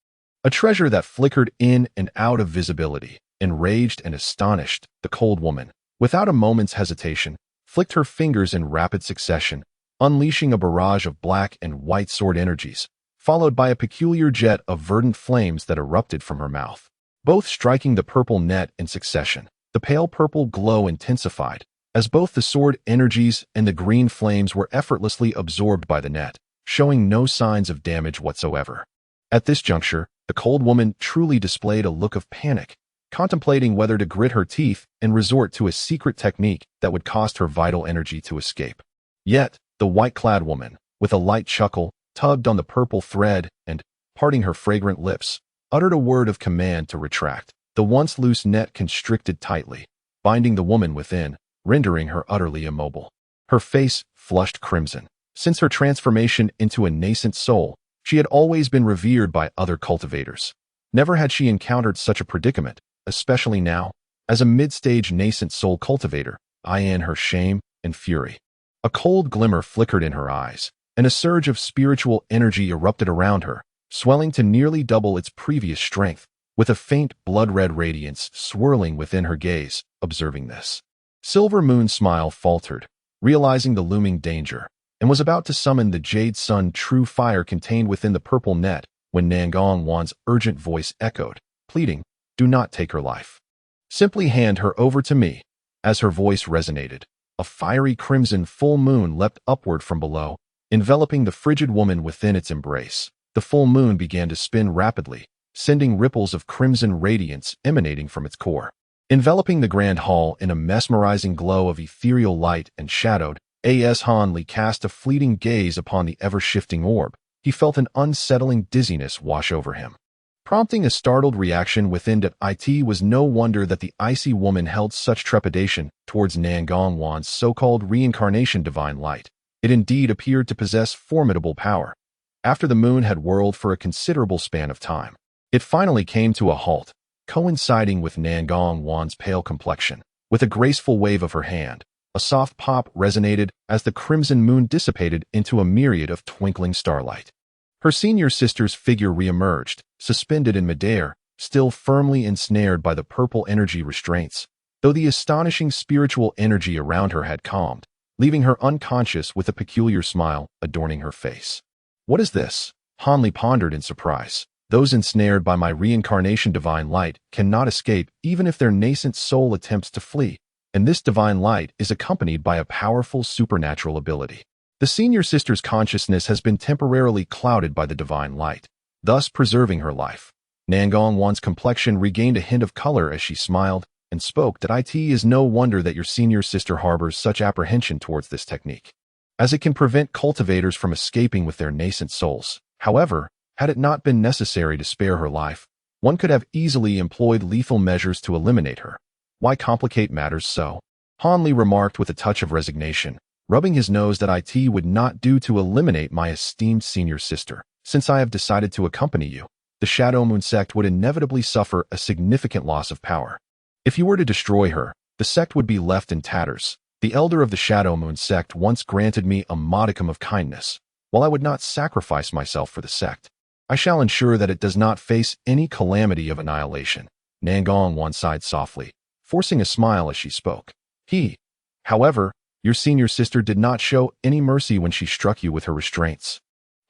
A treasure that flickered in and out of visibility. Enraged and astonished, the cold woman, without a moment's hesitation, flicked her fingers in rapid succession, unleashing a barrage of black and white sword energies, followed by a peculiar jet of verdant flames that erupted from her mouth, both striking the purple net in succession. The pale purple glow intensified, as both the sword energies and the green flames were effortlessly absorbed by the net, showing no signs of damage whatsoever. At this juncture, the cold woman truly displayed a look of panic, contemplating whether to grit her teeth and resort to a secret technique that would cost her vital energy to escape. Yet, the white-clad woman, with a light chuckle, tugged on the purple thread and, parting her fragrant lips, uttered a word of command to retract. The once loose net constricted tightly, binding the woman within, rendering her utterly immobile. Her face flushed crimson. Since her transformation into a nascent soul, she had always been revered by other cultivators. Never had she encountered such a predicament, especially now. As a mid-stage nascent soul cultivator, in her shame and fury. A cold glimmer flickered in her eyes, and a surge of spiritual energy erupted around her, swelling to nearly double its previous strength. With a faint blood-red radiance swirling within her gaze, observing this. Silver Moon's smile faltered, realizing the looming danger, and was about to summon the Jade Sun true fire contained within the purple net when Nangong Wan's urgent voice echoed, pleading, "Do not take her life. Simply hand her over to me." As her voice resonated, a fiery crimson full moon leapt upward from below, enveloping the frigid woman within its embrace. The full moon began to spin rapidly, sending ripples of crimson radiance emanating from its core. Enveloping the grand hall in a mesmerizing glow of ethereal light and shadowed, A.S. Hanli cast a fleeting gaze upon the ever-shifting orb. He felt an unsettling dizziness wash over him, prompting a startled reaction within. It was no wonder that the icy woman held such trepidation towards Nangong Wan's so-called reincarnation divine light. It indeed appeared to possess formidable power. After the moon had whirled for a considerable span of time, it finally came to a halt, coinciding with Nangong Wan's pale complexion. With a graceful wave of her hand, a soft pop resonated as the crimson moon dissipated into a myriad of twinkling starlight. Her senior sister's figure reemerged, suspended in midair, still firmly ensnared by the purple energy restraints, though the astonishing spiritual energy around her had calmed, leaving her unconscious with a peculiar smile adorning her face. "What is this?" Hanli pondered in surprise. "Those ensnared by my reincarnation divine light cannot escape even if their nascent soul attempts to flee, and this divine light is accompanied by a powerful supernatural ability. The senior sister's consciousness has been temporarily clouded by the divine light, thus preserving her life." Nangong Wan's complexion regained a hint of color as she smiled and spoke. "It is no wonder that your senior sister harbors such apprehension towards this technique, as it can prevent cultivators from escaping with their nascent souls. However, had it not been necessary to spare her life, one could have easily employed lethal measures to eliminate her. Why complicate matters so?" Hanli remarked with a touch of resignation, rubbing his nose. "It would not do to eliminate my esteemed senior sister. Since I have decided to accompany you, the Shadow Moon sect would inevitably suffer a significant loss of power. If you were to destroy her, the sect would be left in tatters. The elder of the Shadow Moon sect once granted me a modicum of kindness. While I would not sacrifice myself for the sect, I shall ensure that it does not face any calamity of annihilation." Nangong Wan sighed softly, forcing a smile as she spoke. However, your senior sister did not show any mercy when she struck you with her restraints."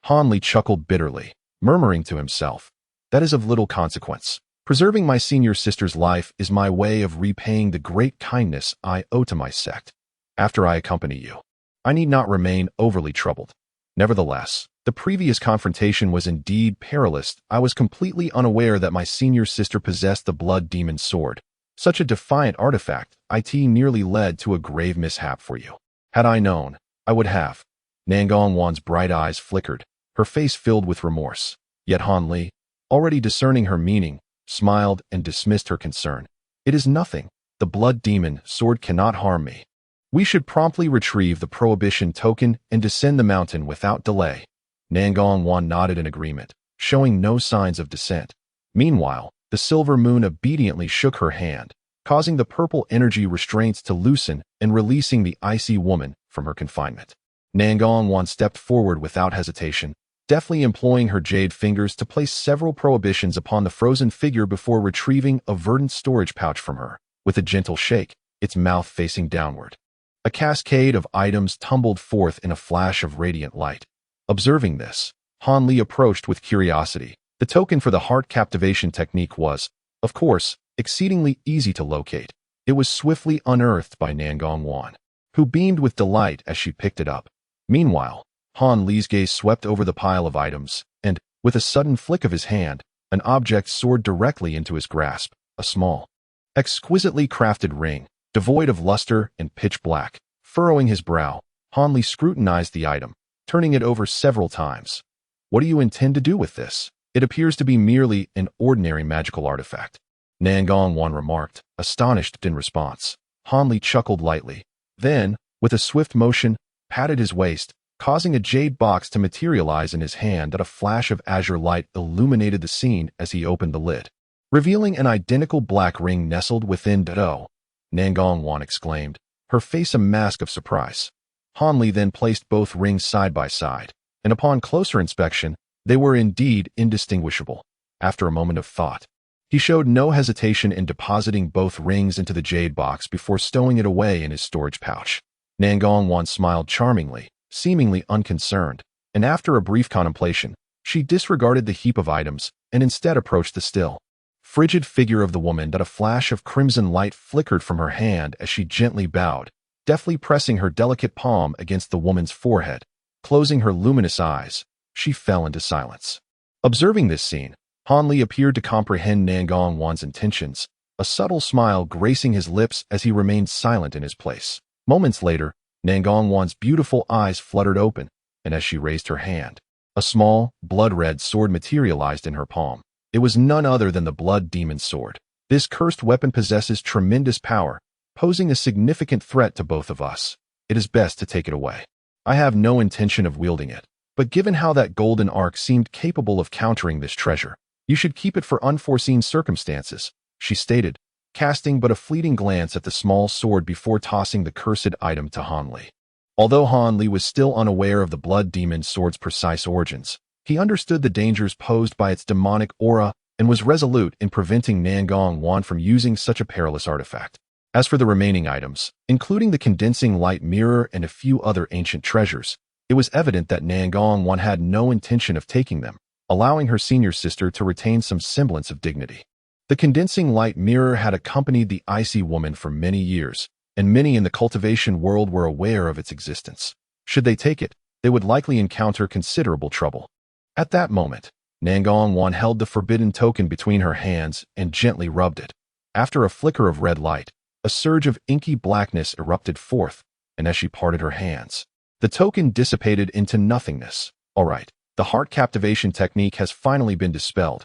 Hanli chuckled bitterly, murmuring to himself, "That is of little consequence. Preserving my senior sister's life is my way of repaying the great kindness I owe to my sect. After I accompany you, I need not remain overly troubled." Nevertheless, the previous confrontation was indeed perilous. I was completely unaware that my senior sister possessed the Blood Demon Sword. Such a defiant artifact, nearly led to a grave mishap for you. Had I known, I would have. Nangong Wan's bright eyes flickered, her face filled with remorse. Yet Hanli, already discerning her meaning, smiled and dismissed her concern. "It is nothing. The Blood Demon Sword cannot harm me. We should promptly retrieve the prohibition token and descend the mountain without delay." Nangong Wan nodded in agreement, showing no signs of dissent. Meanwhile, the silver moon obediently shook her hand, causing the purple energy restraints to loosen and releasing the icy woman from her confinement. Nangong stepped forward without hesitation, deftly employing her jade fingers to place several prohibitions upon the frozen figure before retrieving a verdant storage pouch from her. With a gentle shake, its mouth facing downward, a cascade of items tumbled forth in a flash of radiant light. Observing this, Han Li approached with curiosity. The token for the heart captivation technique was, of course, exceedingly easy to locate. It was swiftly unearthed by Nangong, who beamed with delight as she picked it up. Meanwhile, Han Li's gaze swept over the pile of items, and, with a sudden flick of his hand, an object soared directly into his grasp, a small, exquisitely crafted ring, devoid of luster and pitch black. Furrowing his brow, Han Li scrutinized the item, turning it over several times. "What do you intend to do with this? It appears to be merely an ordinary magical artifact," Nangong remarked, astonished in response. Han Li chuckled lightly. Then, with a swift motion, patted his waist, causing a jade box to materialize in his hand. A flash of azure light illuminated the scene as he opened the lid, revealing an identical black ring nestled within. "Ditto," Nangong exclaimed, her face a mask of surprise. Han Li then placed both rings side by side, and upon closer inspection, they were indeed indistinguishable. After a moment of thought, he showed no hesitation in depositing both rings into the jade box before stowing it away in his storage pouch. Nangong smiled charmingly, seemingly unconcerned, and after a brief contemplation, she disregarded the heap of items and instead approached the still, frigid figure of the woman. A flash of crimson light flickered from her hand as she gently bowed, deftly pressing her delicate palm against the woman's forehead. Closing her luminous eyes, she fell into silence. Observing this scene, Han Li appeared to comprehend Nangong's intentions, a subtle smile gracing his lips as he remained silent in his place. Moments later, Nangong's beautiful eyes fluttered open, and as she raised her hand, a small, blood-red sword materialized in her palm. It was none other than the Blood Demon's sword. This cursed weapon possesses tremendous power, posing a significant threat to both of us. It is best to take it away. I have no intention of wielding it, but given how that golden arc seemed capable of countering this treasure, you should keep it for unforeseen circumstances, she stated, casting but a fleeting glance at the small sword before tossing the cursed item to Han Li. Although Han Li was still unaware of the Blood Demon's sword's precise origins, he understood the dangers posed by its demonic aura and was resolute in preventing Nangong from using such a perilous artifact. As for the remaining items, including the condensing light mirror and a few other ancient treasures, it was evident that Nangong had no intention of taking them, allowing her senior sister to retain some semblance of dignity. The condensing light mirror had accompanied the icy woman for many years, and many in the cultivation world were aware of its existence. Should they take it, they would likely encounter considerable trouble. At that moment, Nangong held the forbidden token between her hands and gently rubbed it. After a flicker of red light, a surge of inky blackness erupted forth, and as she parted her hands, the token dissipated into nothingness. All right, the heart captivation technique has finally been dispelled.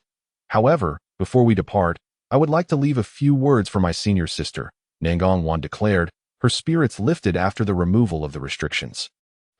However, before we depart, I would like to leave a few words for my senior sister, Nangong declared, her spirits lifted after the removal of the restrictions.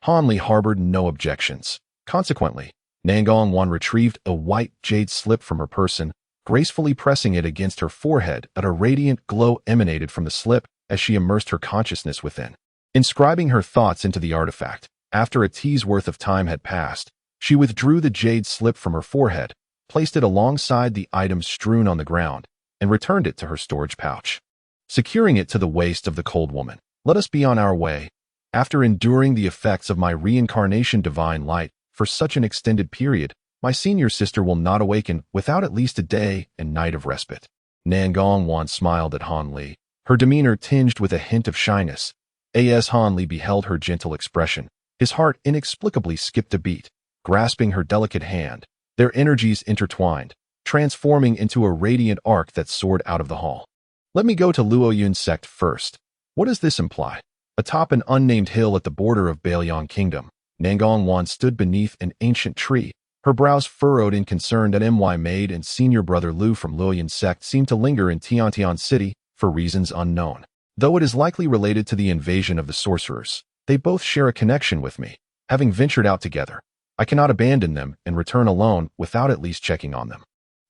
Han Li harbored no objections. Consequently, Nangong retrieved a white jade slip from her person, gracefully pressing it against her forehead. A radiant glow emanated from the slip as she immersed her consciousness within. Inscribing her thoughts into the artifact, after a tea's worth of time had passed, she withdrew the jade slip from her forehead, placed it alongside the items strewn on the ground, and returned it to her storage pouch. Securing it to the waist of the cold woman, "Let us be on our way. After enduring the effects of my reincarnation divine light for such an extended period, my senior sister will not awaken without at least a day and night of respite." Nangong smiled at Han Li, her demeanor tinged with a hint of shyness. As Han Li beheld her gentle expression, his heart inexplicably skipped a beat. Grasping her delicate hand, their energies intertwined, transforming into a radiant arc that soared out of the hall. "Let me go to Luoyun sect first. What does this imply?" Atop an unnamed hill at the border of Bailiang Kingdom, Nangong stood beneath an ancient tree, her brows furrowed in concern. That My maid and senior brother Lu from Luoyun sect seemed to linger in Tiantian City for reasons unknown. Though it is likely related to the invasion of the sorcerers, they both share a connection with me. Having ventured out together, I cannot abandon them and return alone without at least checking on them.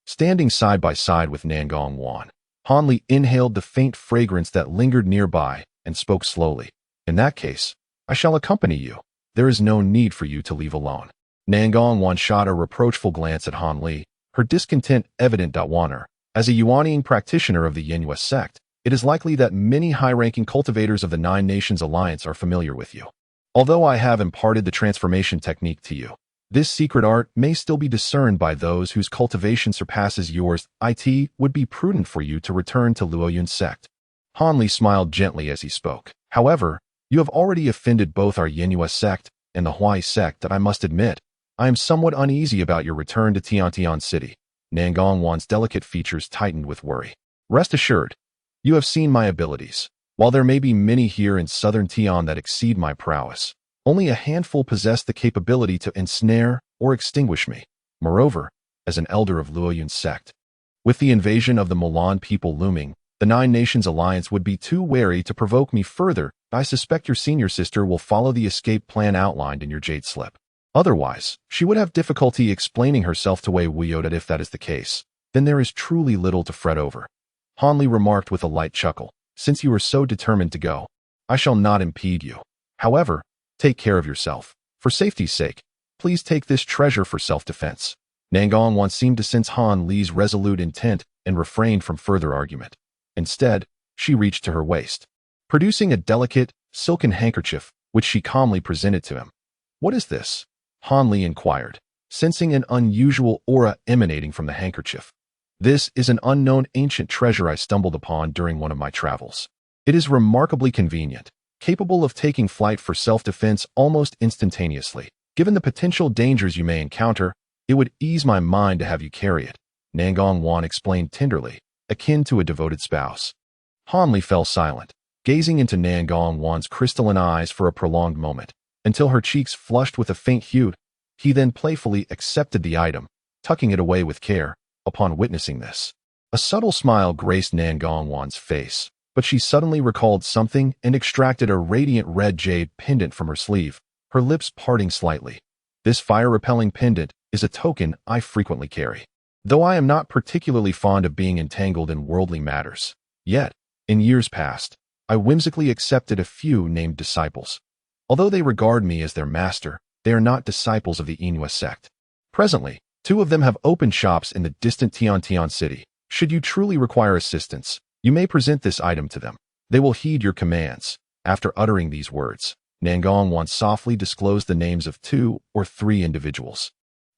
Standing side by side with Nangong, Han Li inhaled the faint fragrance that lingered nearby and spoke slowly. In that case, I shall accompany you. There is no need for you to leave alone. Nangongwan shot a reproachful glance at Han Li, her discontent evident. Waner, as a Yuaniing practitioner of the Yinhua sect, it is likely that many high-ranking cultivators of the Nine Nations Alliance are familiar with you. Although I have imparted the transformation technique to you, this secret art may still be discerned by those whose cultivation surpasses yours. It would be prudent for you to return to Luoyun's sect. Han Li smiled gently as he spoke. However, you have already offended both our Yinhua sect and the Huai sect that I must admit. I am somewhat uneasy about your return to Tiantian City. Nangongwan's delicate features tightened with worry. Rest assured, you have seen my abilities. While there may be many here in southern Tian that exceed my prowess, only a handful possess the capability to ensnare or extinguish me. Moreover, as an elder of Luoyun's sect, with the invasion of the Mulan people looming, the Nine Nations Alliance would be too wary to provoke me further. I suspect your senior sister will follow the escape plan outlined in your jade slip. Otherwise, she would have difficulty explaining herself to Wei Wuyo. If that is the case, then there is truly little to fret over. Han Li remarked with a light chuckle. Since you are so determined to go, I shall not impede you. However, take care of yourself. For safety's sake, please take this treasure for self-defense. Nangongwan seemed to sense Han Li's resolute intent and refrained from further argument. Instead, she reached to her waist, producing a delicate, silken handkerchief, which she calmly presented to him. What is this? Han Li inquired, sensing an unusual aura emanating from the handkerchief. This is an unknown ancient treasure I stumbled upon during one of my travels. It is remarkably convenient, capable of taking flight for self-defense almost instantaneously. Given the potential dangers you may encounter, it would ease my mind to have you carry it, Nangongwan explained tenderly, akin to a devoted spouse. Han Li fell silent, gazing into Nangongwan's crystalline eyes for a prolonged moment, until her cheeks flushed with a faint hue. He then playfully accepted the item, tucking it away with care. Upon witnessing this, a subtle smile graced Nangongwan's face, but she suddenly recalled something and extracted a radiant red jade pendant from her sleeve, her lips parting slightly. This fire-repelling pendant is a token I frequently carry. Though I am not particularly fond of being entangled in worldly matters, yet, in years past, I whimsically accepted a few named disciples. Although they regard me as their master, they are not disciples of the Yinhua sect. Presently, 2 of them have opened shops in the distant Tiantian city. Should you truly require assistance, you may present this item to them. They will heed your commands. After uttering these words, Nangongwan softly disclosed the names of 2 or 3 individuals.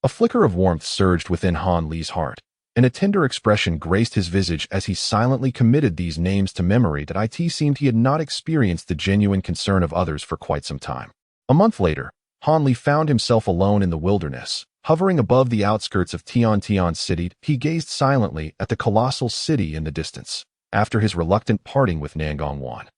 A flicker of warmth surged within Han Li's heart, and a tender expression graced his visage as he silently committed these names to memory. That it seemed he had not experienced the genuine concern of others for quite some time. A month later, Han Li found himself alone in the wilderness. Hovering above the outskirts of Tiantian City, he gazed silently at the colossal city in the distance. After his reluctant parting with Nangongwan,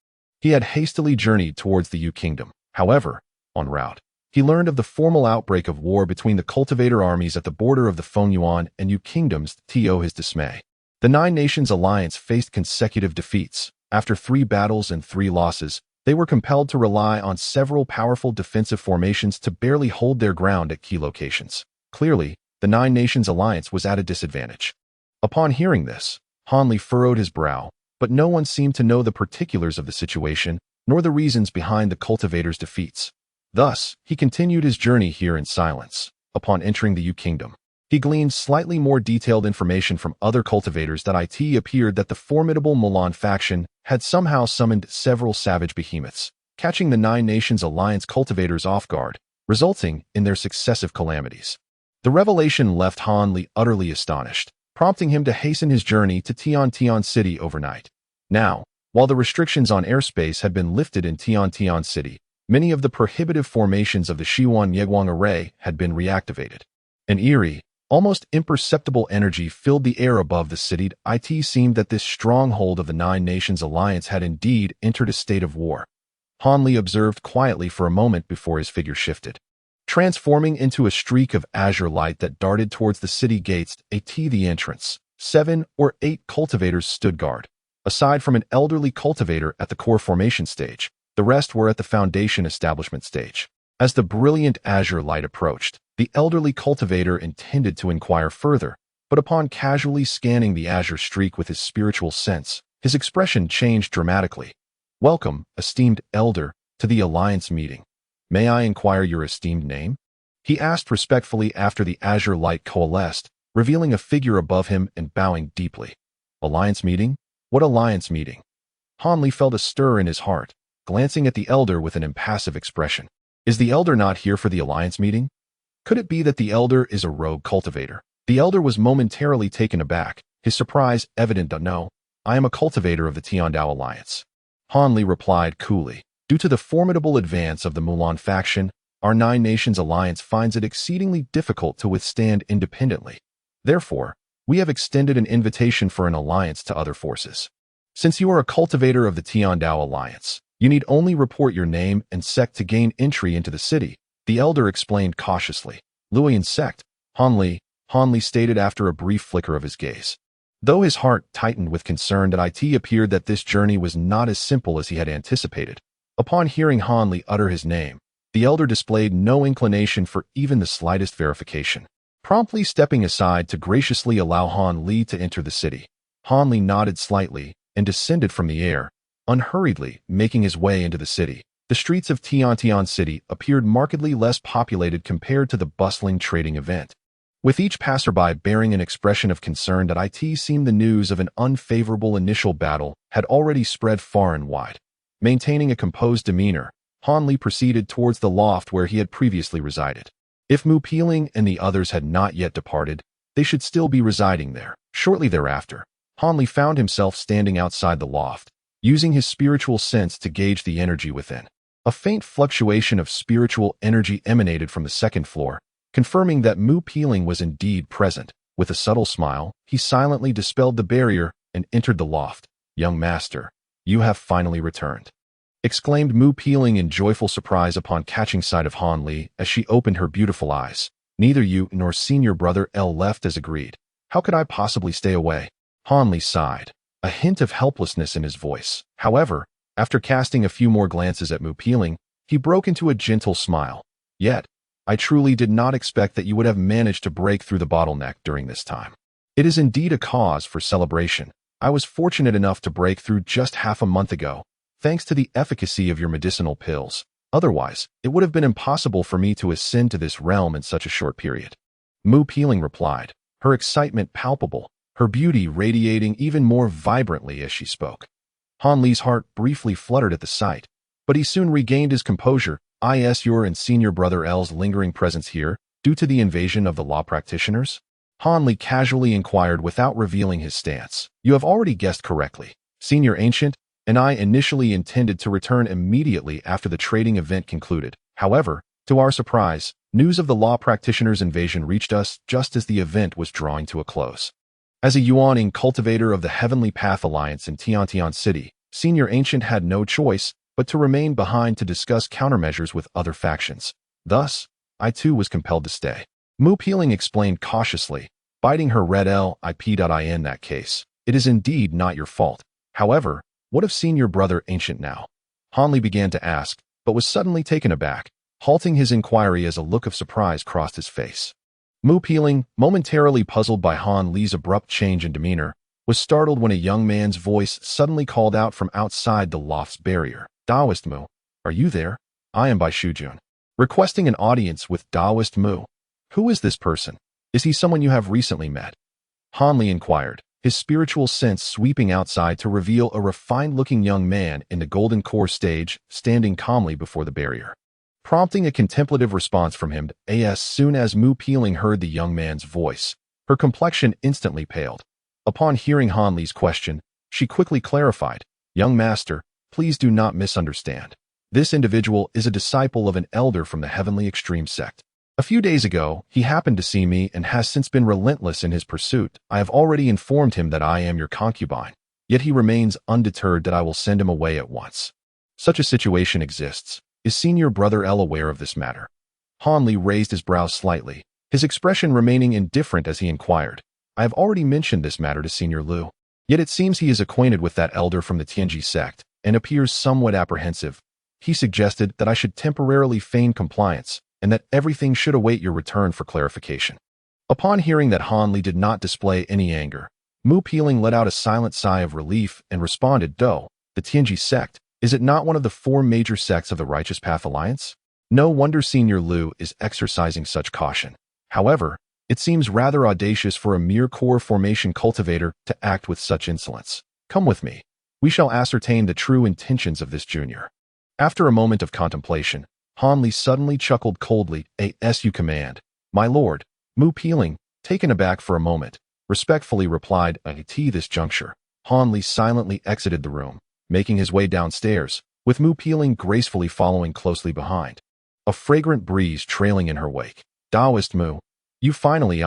he had hastily journeyed towards the Yu Kingdom. However, en route, he learned of the formal outbreak of war between the cultivator armies at the border of the Fengyuan and Yu Kingdoms. To his dismay, the Nine Nations Alliance faced consecutive defeats. After 3 battles and 3 losses, they were compelled to rely on several powerful defensive formations to barely hold their ground at key locations. Clearly, the Nine Nations Alliance was at a disadvantage. Upon hearing this, Han Li furrowed his brow, but no one seemed to know the particulars of the situation, nor the reasons behind the cultivators' defeats. Thus, he continued his journey here in silence. Upon entering the Yu Kingdom, he gleaned slightly more detailed information from other cultivators. That it appeared that the formidable Mulan faction had somehow summoned several savage behemoths, catching the Nine Nations Alliance cultivators off guard, resulting in their successive calamities. The revelation left Han Li utterly astonished, prompting him to hasten his journey to Tiantian City overnight. Now, while the restrictions on airspace had been lifted in Tiantian City, many of the prohibitive formations of the Shiwan Yeguang array had been reactivated. An eerie, almost imperceptible energy filled the air above the city. It seemed that this stronghold of the Nine Nations Alliance had indeed entered a state of war. Han Li observed quietly for a moment before his figure shifted, transforming into a streak of azure light that darted towards the city gates. At the entrance, 7 or 8 cultivators stood guard. Aside from an elderly cultivator at the core formation stage, the rest were at the foundation establishment stage. As the brilliant azure light approached, the elderly cultivator intended to inquire further, but upon casually scanning the azure streak with his spiritual sense, his expression changed dramatically. "Welcome, esteemed elder, to the Alliance meeting. May I inquire your esteemed name?" He asked respectfully after the azure light coalesced, revealing a figure above him and bowing deeply. "Alliance meeting? What alliance meeting?" Hanli felt a stir in his heart, glancing at the elder with an impassive expression. Is the elder not here for the alliance meeting? Could it be that the elder is a rogue cultivator? The elder was momentarily taken aback, his surprise evident. "No, I am a cultivator of the Tiandao Alliance." Hanli replied coolly. "Due to the formidable advance of the Mulan faction, our Nine Nations Alliance finds it exceedingly difficult to withstand independently. Therefore, we have extended an invitation for an alliance to other forces. Since you are a cultivator of the Tiandao Alliance, you need only report your name and sect to gain entry into the city," the elder explained cautiously. "Luoyan sect," Hanli stated after a brief flicker of his gaze. Though his heart tightened with concern that it appeared that this journey was not as simple as he had anticipated. Upon hearing Hanli utter his name, the elder displayed no inclination for even the slightest verification, promptly stepping aside to graciously allow Hanli to enter the city. Hanli nodded slightly and descended from the air, unhurriedly making his way into the city. The streets of Tiantian City appeared markedly less populated compared to the bustling trading event, with each passerby bearing an expression of concern that it seemed the news of an unfavorable initial battle had already spread far and wide. Maintaining a composed demeanor, Hanli proceeded towards the loft where he had previously resided. If Mu Peeling and the others had not yet departed, they should still be residing there. Shortly thereafter, Hanli found himself standing outside the loft, using his spiritual sense to gauge the energy within. A faint fluctuation of spiritual energy emanated from the second floor, confirming that Mu Peeling was indeed present. With a subtle smile, he silently dispelled the barrier and entered the loft. "Young master, you have finally returned," exclaimed Mu Peeling in joyful surprise upon catching sight of Hanli as she opened her beautiful eyes. "Neither you nor senior brother L left as agreed. How could I possibly stay away?" Hanli sighed, a hint of helplessness in his voice. However, after casting a few more glances at Mu Peeling, he broke into a gentle smile. "Yet, I truly did not expect that you would have managed to break through the bottleneck during this time. It is indeed a cause for celebration. I was fortunate enough to break through just half a month ago, thanks to the efficacy of your medicinal pills. Otherwise, it would have been impossible for me to ascend to this realm in such a short period." Mu Peeling replied, her excitement palpable, her beauty radiating even more vibrantly as she spoke. Hanli's heart briefly fluttered at the sight, but he soon regained his composure. "Is your and senior brother L's lingering presence here due to the invasion of the law practitioners?" Hanli casually inquired without revealing his stance. "You have already guessed correctly. Senior Ancient and I initially intended to return immediately after the trading event concluded. However, to our surprise, news of the law practitioners' invasion reached us just as the event was drawing to a close. As a Yuaning cultivator of the Heavenly Path Alliance in Tiantian City, Senior Ancient had no choice but to remain behind to discuss countermeasures with other factions. Thus, I too was compelled to stay." Mu Peeling explained cautiously, biting her red lip. "In that case, it is indeed not your fault. However, what of senior brother Ancient now?" Hanli began to ask, but was suddenly taken aback, halting his inquiry as a look of surprise crossed his face. Mu Peeling, momentarily puzzled by Hanli's abrupt change in demeanor, was startled when a young man's voice suddenly called out from outside the loft's barrier. "Daoist Mu, are you there? I am by Shujun, requesting an audience with Daoist Mu." "Who is this person? Is he someone you have recently met?" Hanli inquired, his spiritual sense sweeping outside to reveal a refined-looking young man in the golden core stage standing calmly before the barrier. Prompting a contemplative response from him, as soon as Mu Peeling heard the young man's voice, her complexion instantly paled. Upon hearing Hanli's question, she quickly clarified, "Young master, please do not misunderstand. This individual is a disciple of an elder from the Heavenly Extreme sect. A few days ago, he happened to see me and has since been relentless in his pursuit. I have already informed him that I am your concubine, yet he remains undeterred that I will send him away at once. Such a situation exists. Is senior brother L aware of this matter?" Hanli raised his brows slightly, his expression remaining indifferent as he inquired, "I have already mentioned this matter to Senior Lu. Yet it seems he is acquainted with that elder from the Tianji sect and appears somewhat apprehensive. He suggested that I should temporarily feign compliance and that everything should await your return for clarification." Upon hearing that Han Li did not display any anger, Mu Peeling let out a silent sigh of relief and responded, "Do, the Tianji sect, is it not one of the four major sects of the Righteous Path Alliance? No wonder Senior Lu is exercising such caution. However, it seems rather audacious for a mere core formation cultivator to act with such insolence. Come with me. We shall ascertain the true intentions of this junior." After a moment of contemplation, Han Li suddenly chuckled coldly. "As you command, my lord." Mu Peeling, taken aback for a moment, respectfully replied, "At this juncture." Han Li silently exited the room, making his way downstairs, with Mu Peeling gracefully following closely behind, a fragrant breeze trailing in her wake. "Taoist Mu, you finally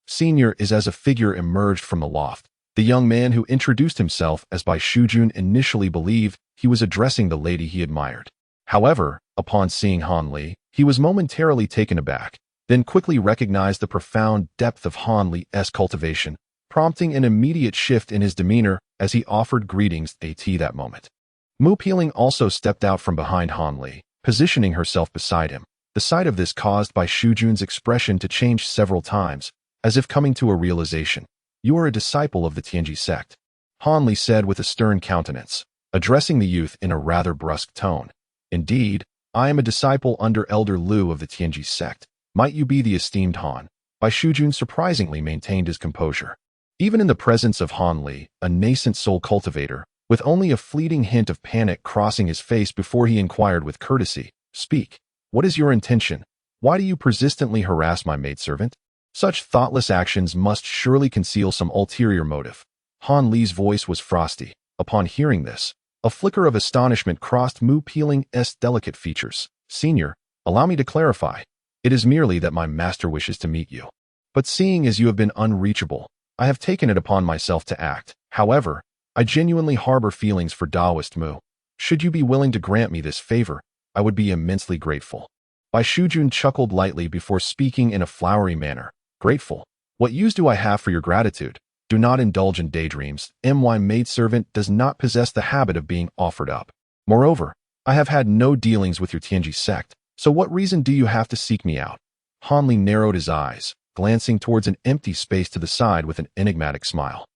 Senior is as a figure emerged from the loft. The young man who introduced himself as Bai Shujun initially believed he was addressing the lady he admired. However, upon seeing Han Li, he was momentarily taken aback, then quickly recognized the profound depth of Han Li's cultivation, prompting an immediate shift in his demeanor as he offered greetings at that moment. Mu Peeling also stepped out from behind Han Li, positioning herself beside him. The sight of this caused Bai Shujun's expression to change several times, as if coming to a realization. "You are a disciple of the Tianji sect," Han Li said with a stern countenance, addressing the youth in a rather brusque tone. "Indeed, I am a disciple under Elder Lu of the Tianji sect. Might you be the esteemed Han?" Bai Shujun surprisingly maintained his composure. Even in the presence of Han Li, a nascent soul cultivator, with only a fleeting hint of panic crossing his face before he inquired with courtesy, "Speak. What is your intention? Why do you persistently harass my maidservant?" Such thoughtless actions must surely conceal some ulterior motive. Han Li's voice was frosty. Upon hearing this, a flicker of astonishment crossed Mu Peeling's delicate features. "Senior, allow me to clarify. It is merely that my master wishes to meet you. But seeing as you have been unreachable, I have taken it upon myself to act. However, I genuinely harbor feelings for Taoist Mu. Should you be willing to grant me this favor, I would be immensely grateful." Bai Shujun chuckled lightly before speaking in a flowery manner. "Grateful? What use do I have for your gratitude? Do not indulge in daydreams. My maidservant does not possess the habit of being offered up. Moreover, I have had no dealings with your Tianji sect, so what reason do you have to seek me out?" Han Li narrowed his eyes, glancing towards an empty space to the side with an enigmatic smile.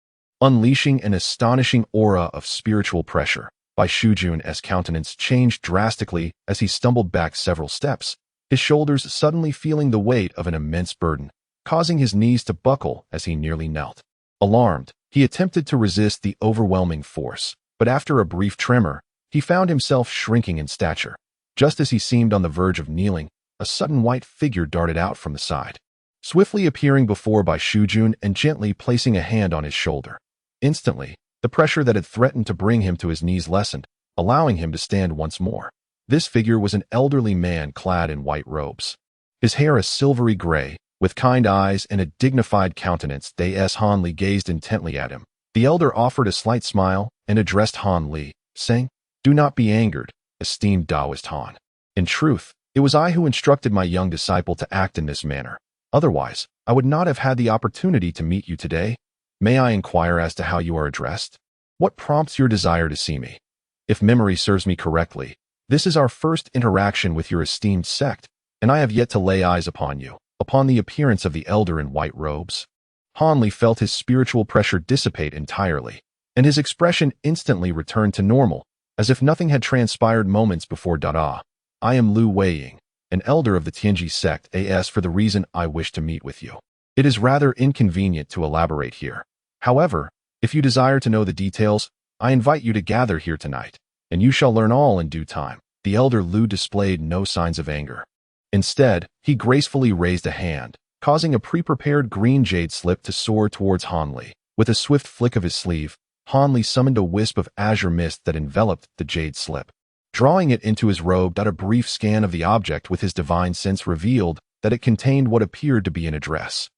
Unleashing an astonishing aura of spiritual pressure, Bai Shujun's countenance changed drastically as he stumbled back several steps, his shoulders suddenly feeling the weight of an immense burden, causing his knees to buckle as he nearly knelt. Alarmed, he attempted to resist the overwhelming force, but after a brief tremor, he found himself shrinking in stature. Just as he seemed on the verge of kneeling, a sudden white figure darted out from the side, swiftly appearing before Bai Shujun and gently placing a hand on his shoulder. Instantly, the pressure that had threatened to bring him to his knees lessened, allowing him to stand once more. This figure was an elderly man clad in white robes. His hair a silvery gray, with kind eyes and a dignified countenance. Han Li gazed intently at him. The elder offered a slight smile and addressed Han Li, saying, "Do not be angered, esteemed Taoist Han. In truth, it was I who instructed my young disciple to act in this manner. Otherwise, I would not have had the opportunity to meet you today. May I inquire as to how you are addressed? What prompts your desire to see me? If memory serves me correctly, this is our first interaction with your esteemed sect, and I have yet to lay eyes upon you." Upon the appearance of the elder in white robes, Han Li felt his spiritual pressure dissipate entirely, and his expression instantly returned to normal, as if nothing had transpired moments before. "I am Lu Weiying, an elder of the Tianji sect. As for the reason I wish to meet with you, it is rather inconvenient to elaborate here. However, if you desire to know the details, I invite you to gather here tonight, and you shall learn all in due time." The elder Lu displayed no signs of anger. Instead, he gracefully raised a hand, causing a pre-prepared green jade slip to soar towards Han Li. With a swift flick of his sleeve, Han Li summoned a wisp of azure mist that enveloped the jade slip. Drawing it into his robe, a brief scan of the object with his divine sense revealed that it contained what appeared to be an address.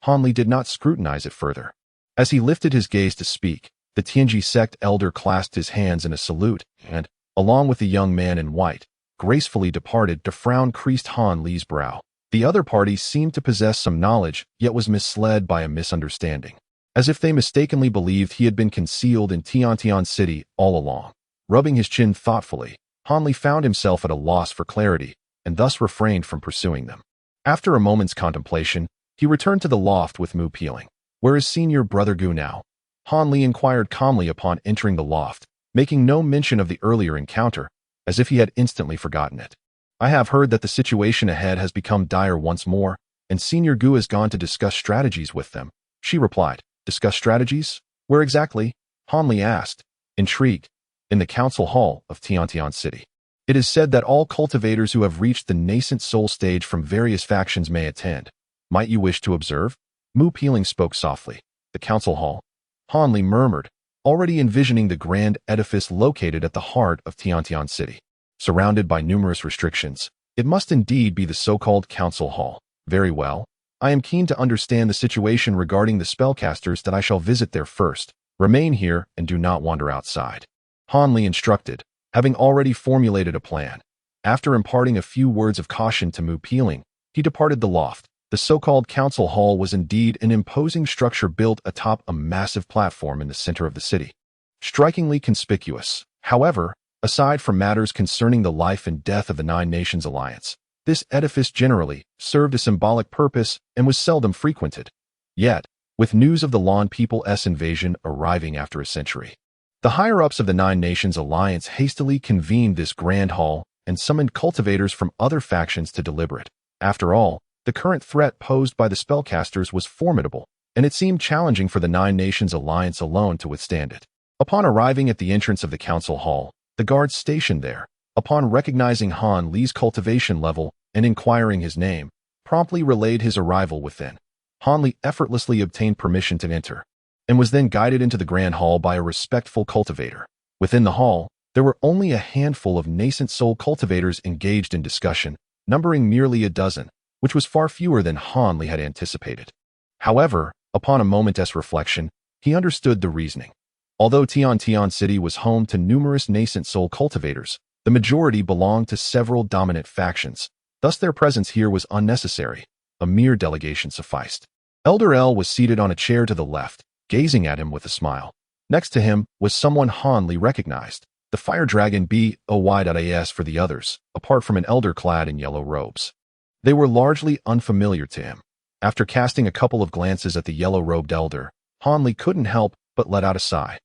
Han Li did not scrutinize it further. As he lifted his gaze to speak, the Tianji sect elder clasped his hands in a salute and, along with the young man in white, gracefully departed. The frown creased Han Li's brow. The other party seemed to possess some knowledge, yet was misled by a misunderstanding, as if they mistakenly believed he had been concealed in Tiantian City all along. Rubbing his chin thoughtfully, Han Li found himself at a loss for clarity, and thus refrained from pursuing them. After a moment's contemplation, He returned to the loft with Mu Peeling. "Where is senior brother Gu now?" Han Li inquired calmly upon entering the loft, making no mention of the earlier encounter, as if he had instantly forgotten it. "I have heard that the situation ahead has become dire once more, and Senior Gu has gone to discuss strategies with them," she replied. "Discuss strategies? Where exactly?" Han Li asked, intrigued. "In the council hall of Tiantian City. It is said that all cultivators who have reached the nascent soul stage from various factions may attend. Might you wish to observe?" Mu Peeling spoke softly. "The council hall?" Han Li murmured, already envisioning the grand edifice located at the heart of Tiantian City. Surrounded by numerous restrictions, it must indeed be the so-called council hall. "Very well. I am keen to understand the situation regarding the spellcasters that I shall visit there first. Remain here and do not wander outside," Han Li instructed, having already formulated a plan. After imparting a few words of caution to Mu Peeling, he departed the loft. The so-called council hall was indeed an imposing structure built atop a massive platform in the center of the city. Strikingly conspicuous. However, aside from matters concerning the life and death of the Nine Nations Alliance, this edifice generally served a symbolic purpose and was seldom frequented. Yet, with news of the Lan People's invasion arriving after a century, the higher-ups of the Nine Nations Alliance hastily convened this grand hall and summoned cultivators from other factions to deliberate. After all, the current threat posed by the spellcasters was formidable, and it seemed challenging for the Nine Nations Alliance alone to withstand it. Upon arriving at the entrance of the council hall, the guards stationed there, upon recognizing Han Li's cultivation level and inquiring his name, promptly relayed his arrival within. Han Li effortlessly obtained permission to enter, and was then guided into the grand hall by a respectful cultivator. Within the hall, there were only a handful of nascent soul cultivators engaged in discussion, numbering merely a dozen, which was far fewer than Han Li had anticipated. However, upon a moment's reflection, he understood the reasoning. Although Tiantian City was home to numerous nascent soul cultivators, the majority belonged to several dominant factions, thus their presence here was unnecessary. A mere delegation sufficed. Elder L was seated on a chair to the left, gazing at him with a smile. Next to him was someone Han Li recognized, the fire dragon Boy.as for the others, apart from an elder clad in yellow robes. They were largely unfamiliar to him. After casting a couple of glances at the yellow-robed elder, Han Li couldn't help but let out a sigh.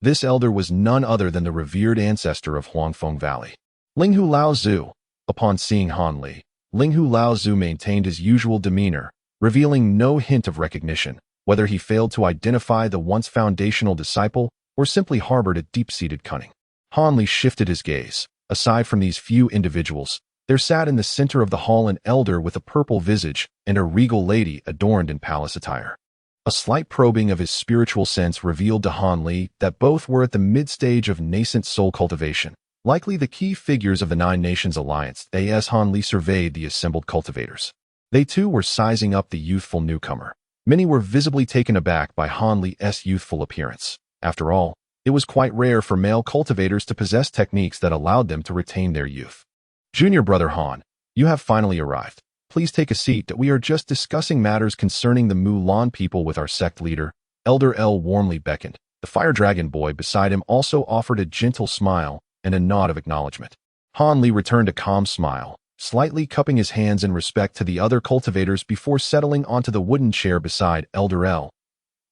This elder was none other than the revered ancestor of Huangfeng Valley, Linghu Laozu. Upon seeing Han Li, Linghu Laozu maintained his usual demeanor, revealing no hint of recognition, whether he failed to identify the once foundational disciple or simply harbored a deep-seated cunning. Han Li shifted his gaze. Aside from these few individuals, there sat in the center of the hall an elder with a purple visage and a regal lady adorned in palace attire. A slight probing of his spiritual sense revealed to Han Li that both were at the mid-stage of nascent soul cultivation, likely the key figures of the Nine Nations Alliance. As Han Li surveyed the assembled cultivators, they too were sizing up the youthful newcomer. Many were visibly taken aback by Han Li's youthful appearance. After all, it was quite rare for male cultivators to possess techniques that allowed them to retain their youth. "Junior brother Han, you have finally arrived. Please take a seat. We are just discussing matters concerning the Mulan people with our sect leader." Elder L warmly beckoned. The fire dragon boy beside him also offered a gentle smile and a nod of acknowledgement. Han Li returned a calm smile, slightly cupping his hands in respect to the other cultivators before settling onto the wooden chair beside Elder L.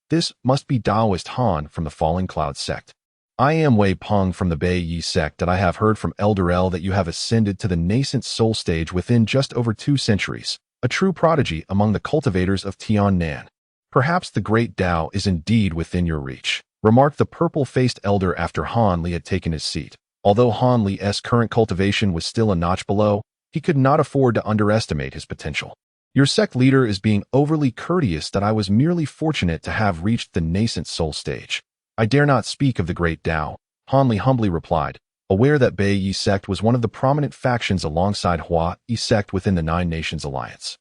"This must be Taoist Han from the Falling Cloud sect. I am Wei Peng from the Bei Yi sect, and I have heard from Elder L that you have ascended to the nascent soul stage within just over 2 centuries, a true prodigy among the cultivators of Tiannan. Perhaps the great Tao is indeed within your reach," remarked the purple-faced elder after Han Li had taken his seat. Although Han Li's current cultivation was still a notch below, he could not afford to underestimate his potential. "Your sect leader is being overly courteous that I was merely fortunate to have reached the nascent soul stage. I dare not speak of the great Tao," Han Li humbly replied, aware that Bei Yi sect was one of the prominent factions alongside Hua Yi sect within the Nine Nations Alliance.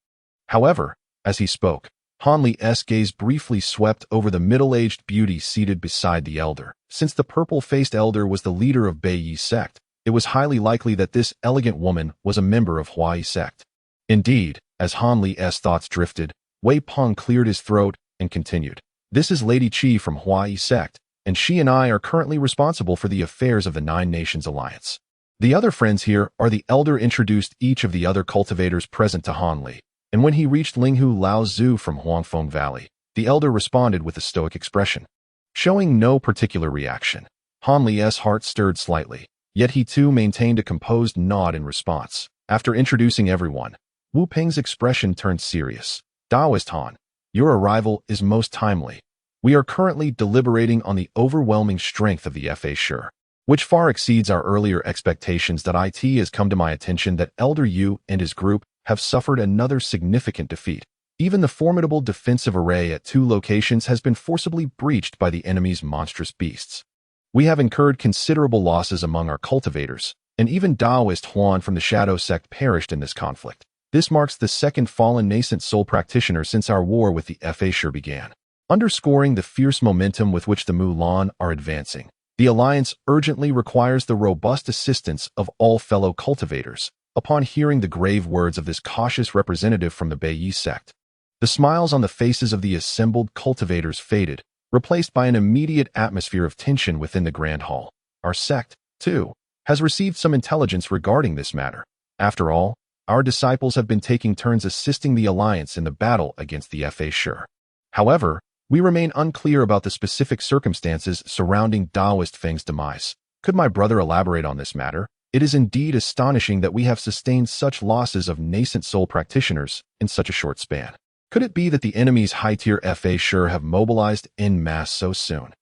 However, as he spoke, Han Li's gaze briefly swept over the middle-aged beauty seated beside the elder. Since the purple-faced elder was the leader of Bei Yi sect, it was highly likely that this elegant woman was a member of Hua Yi sect. Indeed, as Han Li's thoughts drifted, Wei Peng cleared his throat and continued, "This is Lady Qi from Hua Yi sect, and she and I are currently responsible for the affairs of the Nine Nations Alliance. The other friends here are," the elder introduced each of the other cultivators present to Han Li. And when he reached Linghu Lao Zhu from Huangfeng Valley, the elder responded with a stoic expression. Showing no particular reaction, Han Li's heart stirred slightly, yet he too maintained a composed nod in response. After introducing everyone, Wu Ping's expression turned serious. Daoist Han, your arrival is most timely. We are currently deliberating on the overwhelming strength of the Fa Sure, which far exceeds our earlier expectations. It has come to my attention that Elder Yu and his group have suffered another significant defeat. Even the formidable defensive array at 2 locations has been forcibly breached by the enemy's monstrous beasts. We have incurred considerable losses among our cultivators, and even Daoist Huan from the Shadow Sect perished in this conflict. This marks the second fallen nascent soul practitioner since our war with the Fa Sure began. Underscoring the fierce momentum with which the Mulan are advancing, the Alliance urgently requires the robust assistance of all fellow cultivators. Upon hearing the grave words of this cautious representative from the Beiyi sect, the smiles on the faces of the assembled cultivators faded, replaced by an immediate atmosphere of tension within the Grand Hall. Our sect, too, has received some intelligence regarding this matter. After all, our disciples have been taking turns assisting the Alliance in the battle against the Fa Sure. However, we remain unclear about the specific circumstances surrounding Daoist Feng's demise. Could my brother elaborate on this matter? It is indeed astonishing that we have sustained such losses of nascent soul practitioners in such a short span. Could it be that the enemy's high-tier Fa Sure have mobilized en masse so soon?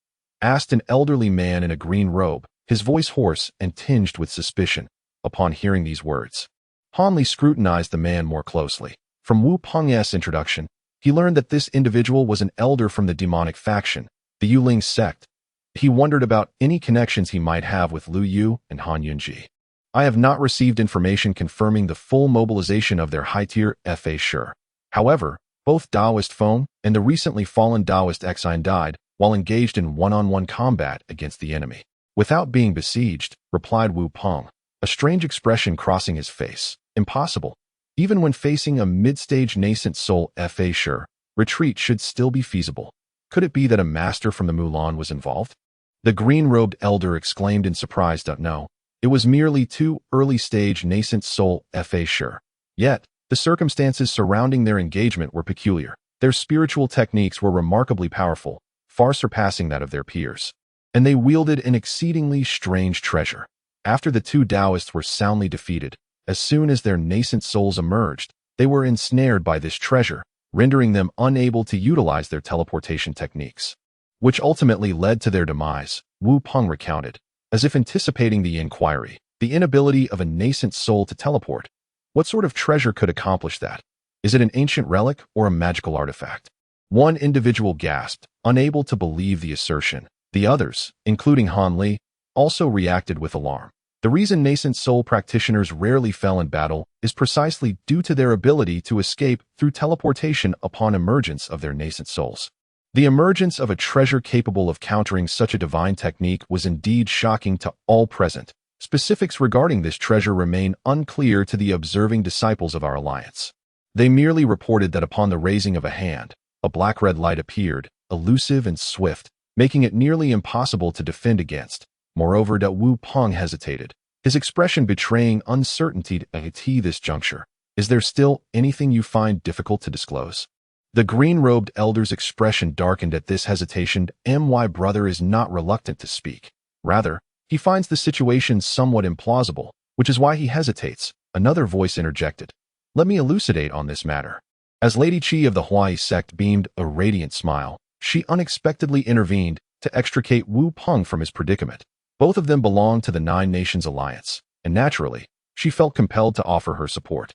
Asked an elderly man in a green robe, his voice hoarse and tinged with suspicion. Upon hearing these words, Han Li scrutinized the man more closely. From Wu Peng's introduction, he learned that this individual was an elder from the demonic faction, the Yuling sect. He wondered about any connections he might have with Lu Yu and Han Yunji. I have not received information confirming the full mobilization of their high-tier Fa Sure. However, both Daoist Feng and the recently fallen Daoist Exine died while engaged in one-on-one combat against the enemy. Without being besieged, replied Wu Peng, a strange expression crossing his face. Impossible. Even when facing a mid-stage nascent soul Fa Sure, retreat should still be feasible. Could it be that a master from the Mulan was involved? The green-robed elder exclaimed in surprise. No. It was merely 2 early-stage nascent soul Fa Sure. Yet, the circumstances surrounding their engagement were peculiar. Their spiritual techniques were remarkably powerful, far surpassing that of their peers. And they wielded an exceedingly strange treasure. After the 2 Taoists were soundly defeated, as soon as their nascent souls emerged, they were ensnared by this treasure, rendering them unable to utilize their teleportation techniques, which ultimately led to their demise, Wu Peng recounted. As if anticipating the inquiry, the inability of a nascent soul to teleport. What sort of treasure could accomplish that? Is it an ancient relic or a magical artifact? One individual gasped, unable to believe the assertion. The others, including Han Li, also reacted with alarm. The reason nascent soul practitioners rarely fell in battle is precisely due to their ability to escape through teleportation upon emergence of their nascent souls. The emergence of a treasure capable of countering such a divine technique was indeed shocking to all present. Specifics regarding this treasure remain unclear to the observing disciples of our alliance. They merely reported that upon the raising of a hand, a black-red light appeared, elusive and swift, making it nearly impossible to defend against. Moreover, Wu Peng hesitated, his expression betraying uncertainty at this juncture. Is there still anything you find difficult to disclose? The green-robed elder's expression darkened at this hesitation. My brother is not reluctant to speak. Rather, he finds the situation somewhat implausible, which is why he hesitates. Another voice interjected. Let me elucidate on this matter. As Lady Qi of the Huai sect beamed a radiant smile, she unexpectedly intervened to extricate Wu Peng from his predicament. Both of them belonged to the Nine Nations Alliance, and naturally, she felt compelled to offer her support.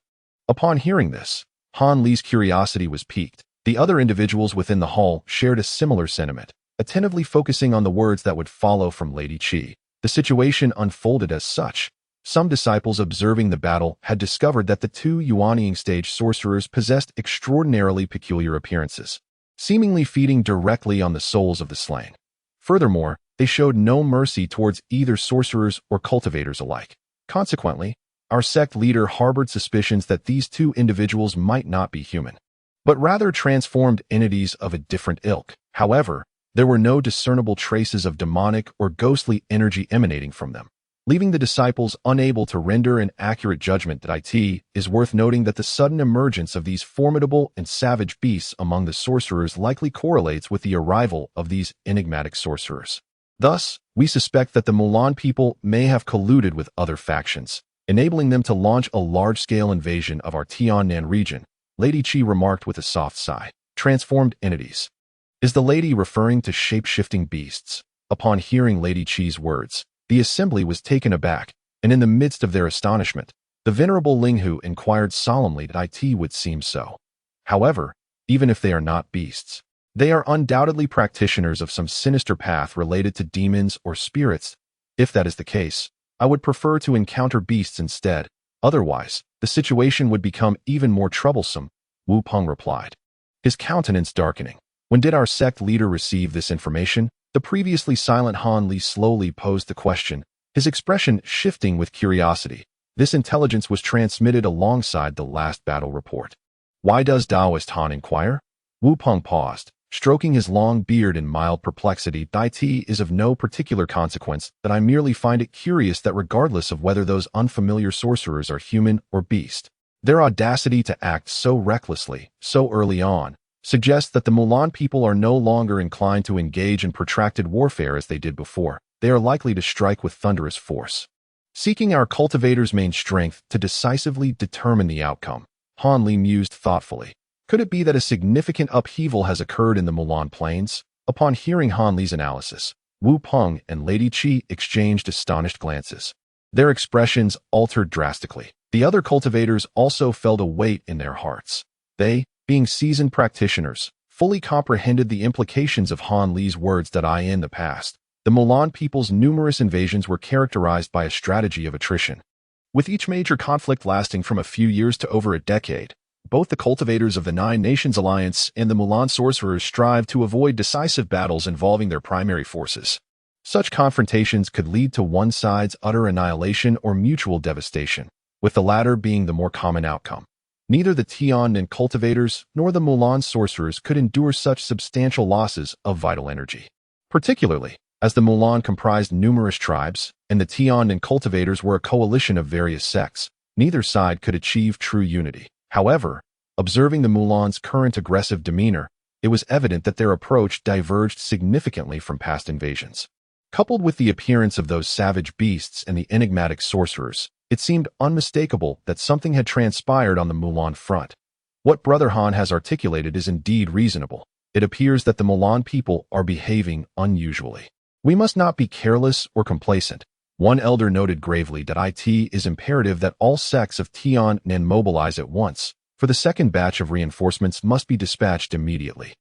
Upon hearing this, Han Li's curiosity was piqued. The other individuals within the hall shared a similar sentiment, attentively focusing on the words that would follow from Lady Qi. The situation unfolded as such. Some disciples observing the battle had discovered that the 2 Yuanying stage sorcerers possessed extraordinarily peculiar appearances, seemingly feeding directly on the souls of the slain. Furthermore, they showed no mercy towards either sorcerers or cultivators alike. Consequently, our sect leader harbored suspicions that these 2 individuals might not be human, but rather transformed entities of a different ilk. However, there were no discernible traces of demonic or ghostly energy emanating from them. leaving the disciples unable to render an accurate judgment. It is worth noting that the sudden emergence of these formidable and savage beasts among the sorcerers likely correlates with the arrival of these enigmatic sorcerers. Thus, we suspect that the Mulan people may have colluded with other factions, enabling them to launch a large-scale invasion of our Tiannan region. Lady Qi remarked with a soft sigh. Transformed entities. Is the lady referring to shape-shifting beasts? Upon hearing Lady Qi's words, the assembly was taken aback, and in the midst of their astonishment, the venerable Linghu inquired solemnly that it would seem so. However, even if they are not beasts, they are undoubtedly practitioners of some sinister path related to demons or spirits. If that is the case, I would prefer to encounter beasts instead. Otherwise, the situation would become even more troublesome, Wu Peng replied, his countenance darkening. When did our sect leader receive this information? The previously silent Han Li slowly posed the question, his expression shifting with curiosity. This intelligence was transmitted alongside the last battle report. Why does Taoist Han inquire? Wu Peng paused, stroking his long beard in mild perplexity. It is of no particular consequence, that I merely find it curious that regardless of whether those unfamiliar sorcerers are human or beast, their audacity to act so recklessly, so early on, suggests that the Mulan people are no longer inclined to engage in protracted warfare as they did before. They are likely to strike with thunderous force, seeking our cultivators' main strength to decisively determine the outcome. Han Li mused thoughtfully. Could it be that a significant upheaval has occurred in the Mulan plains? Upon hearing Han Li's analysis, Wu Peng and Lady Qi exchanged astonished glances. Their expressions altered drastically. The other cultivators also felt a weight in their hearts. They, being seasoned practitioners, fully comprehended the implications of Han Li's words that in the past, the Mulan people's numerous invasions were characterized by a strategy of attrition. With each major conflict lasting from a few years to over a decade, both the cultivators of the Nine Nations Alliance and the Mulan sorcerers strive to avoid decisive battles involving their primary forces. Such confrontations could lead to one side's utter annihilation or mutual devastation, with the latter being the more common outcome. Neither the Tiannan cultivators nor the Mulan sorcerers could endure such substantial losses of vital energy. Particularly, as the Mulan comprised numerous tribes, and the Tiannan cultivators were a coalition of various sects, neither side could achieve true unity. However, observing the Mulan's current aggressive demeanor, it was evident that their approach diverged significantly from past invasions. Coupled with the appearance of those savage beasts and the enigmatic sorcerers, it seemed unmistakable that something had transpired on the Mulan front. What Brother Han has articulated is indeed reasonable. It appears that the Mulan people are behaving unusually. We must not be careless or complacent. One elder noted gravely that it is imperative that all sects of Tiannan mobilize at once, for the second batch of reinforcements must be dispatched immediately.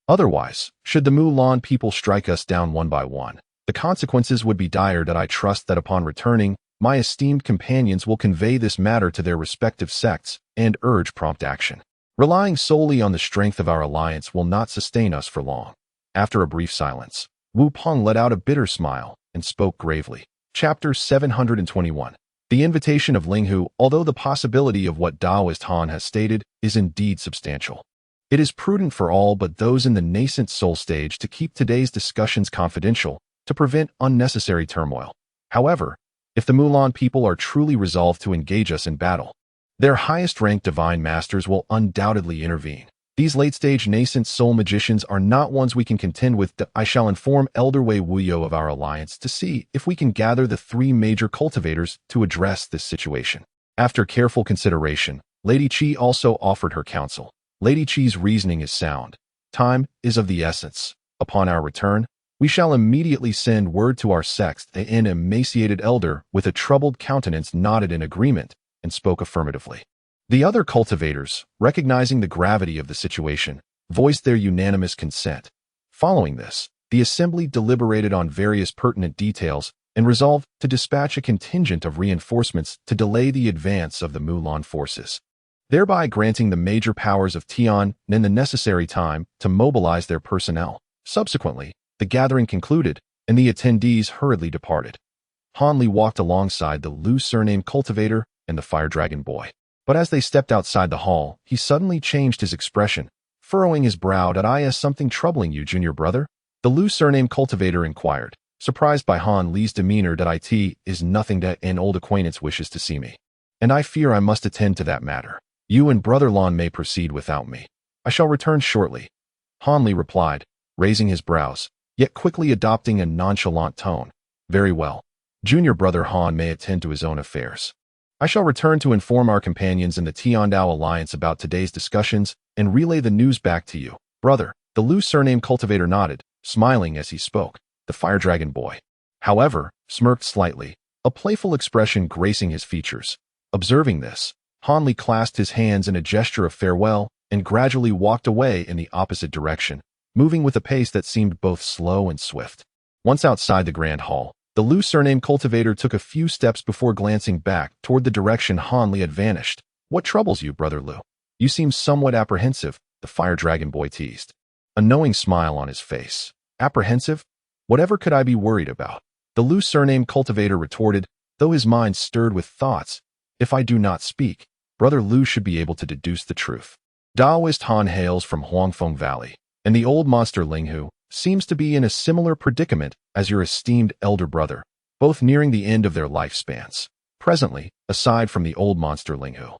Otherwise, should the Mulan people strike us down one by one, the consequences would be dire. I trust that upon returning, my esteemed companions will convey this matter to their respective sects and urge prompt action. Relying solely on the strength of our alliance will not sustain us for long. After a brief silence, Wu Peng let out a bitter smile and spoke gravely. Chapter 721. The invitation of Linghu. Although the possibility of what Taoist Han has stated is indeed substantial, it is prudent for all but those in the nascent soul stage to keep today's discussions confidential to prevent unnecessary turmoil. However, if the Mulan people are truly resolved to engage us in battle, their highest-ranked divine masters will undoubtedly intervene. These late-stage nascent soul magicians are not ones we can contend with. I shall inform Elder Wei Wuyo of our alliance to see if we can gather the three major cultivators to address this situation. After careful consideration, Lady Qi also offered her counsel. Lady Qi's reasoning is sound. Time is of the essence. Upon our return, we shall immediately send word to our sects. An emaciated elder with a troubled countenance nodded in agreement and spoke affirmatively. The other cultivators, recognizing the gravity of the situation, voiced their unanimous consent. Following this, the assembly deliberated on various pertinent details and resolved to dispatch a contingent of reinforcements to delay the advance of the Mulan forces, thereby granting the major powers of Tiannan the necessary time to mobilize their personnel. Subsequently, the gathering concluded, and the attendees hurriedly departed. Han Li walked alongside the Lu surnamed cultivator and the fire dragon boy. But as they stepped outside the hall, he suddenly changed his expression, furrowing his brow. Is something troubling you, junior brother? The Lu surnamed cultivator inquired, surprised by Han Li's demeanor. That it is nothing that an old acquaintance wishes to see me, and I fear I must attend to that matter. You and Brother Lon may proceed without me. I shall return shortly, Han Li replied, raising his brows, yet quickly adopting a nonchalant tone. Very well. Junior Brother Han may attend to his own affairs. I shall return to inform our companions in the Tiandao Alliance about today's discussions and relay the news back to you. Brother, the Lu surname cultivator nodded, smiling as he spoke. The Fire Dragon boy, however, smirked slightly, a playful expression gracing his features. Observing this, Han Li clasped his hands in a gesture of farewell and gradually walked away in the opposite direction, moving with a pace that seemed both slow and swift. Once outside the Grand Hall, the Lu surname cultivator took a few steps before glancing back toward the direction Han Li had vanished. What troubles you, Brother Lu? You seem somewhat apprehensive, the Fire Dragon boy teased, a knowing smile on his face. Apprehensive? Whatever could I be worried about? The Lu surname cultivator retorted, though his mind stirred with thoughts. If I do not speak, Brother Lu should be able to deduce the truth. Daoist Han hails from Huangfeng Valley, and the old monster Linghu seems to be in a similar predicament as your esteemed elder brother, both nearing the end of their lifespans. Presently, aside from the old monster Linghu,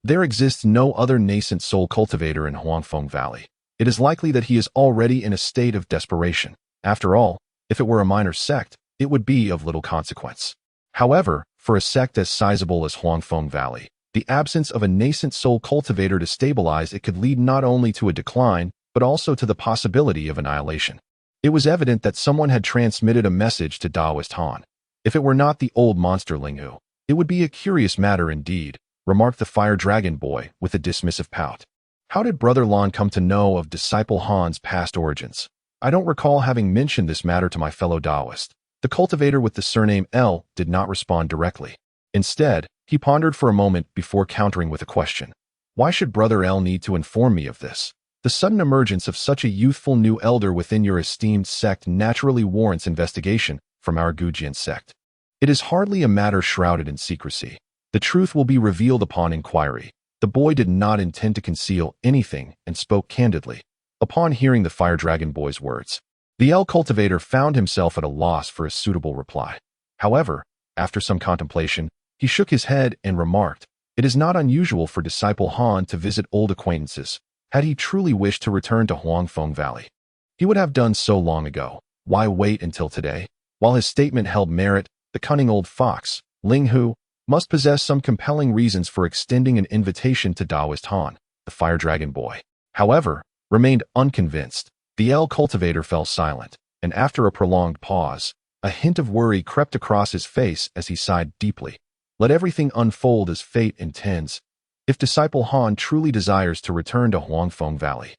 there exists no other nascent soul cultivator in Huangfeng Valley. It is likely that he is already in a state of desperation. After all, if it were a minor sect, it would be of little consequence. However, for a sect as sizable as Huangfeng Valley, the absence of a nascent soul cultivator to stabilize it could lead not only to a decline, but also to the possibility of annihilation. It was evident that someone had transmitted a message to Daoist Han. If it were not the old monster Linghu, it would be a curious matter indeed, remarked the Fire Dragon boy with a dismissive pout. How did Brother Lon come to know of Disciple Han's past origins? I don't recall having mentioned this matter to my fellow Daoist. The cultivator with the surname L did not respond directly. Instead, he pondered for a moment before countering with a question. Why should Brother L need to inform me of this? The sudden emergence of such a youthful new elder within your esteemed sect naturally warrants investigation from our Gujian sect. It is hardly a matter shrouded in secrecy. The truth will be revealed upon inquiry. The boy did not intend to conceal anything and spoke candidly. Upon hearing the Fire Dragon boy's words, the L cultivator found himself at a loss for a suitable reply. However, after some contemplation, he shook his head and remarked, "It is not unusual for Disciple Han to visit old acquaintances. Had he truly wished to return to Huangfeng Valley, he would have done so long ago. Why wait until today?" While his statement held merit, the cunning old fox, Linghu, must possess some compelling reasons for extending an invitation to Daoist Han. The Fire Dragon boy, however, remained unconvinced. The L cultivator fell silent, and after a prolonged pause, a hint of worry crept across his face as he sighed deeply. Let everything unfold as fate intends. If Disciple Han truly desires to return to Huangfeng Valley,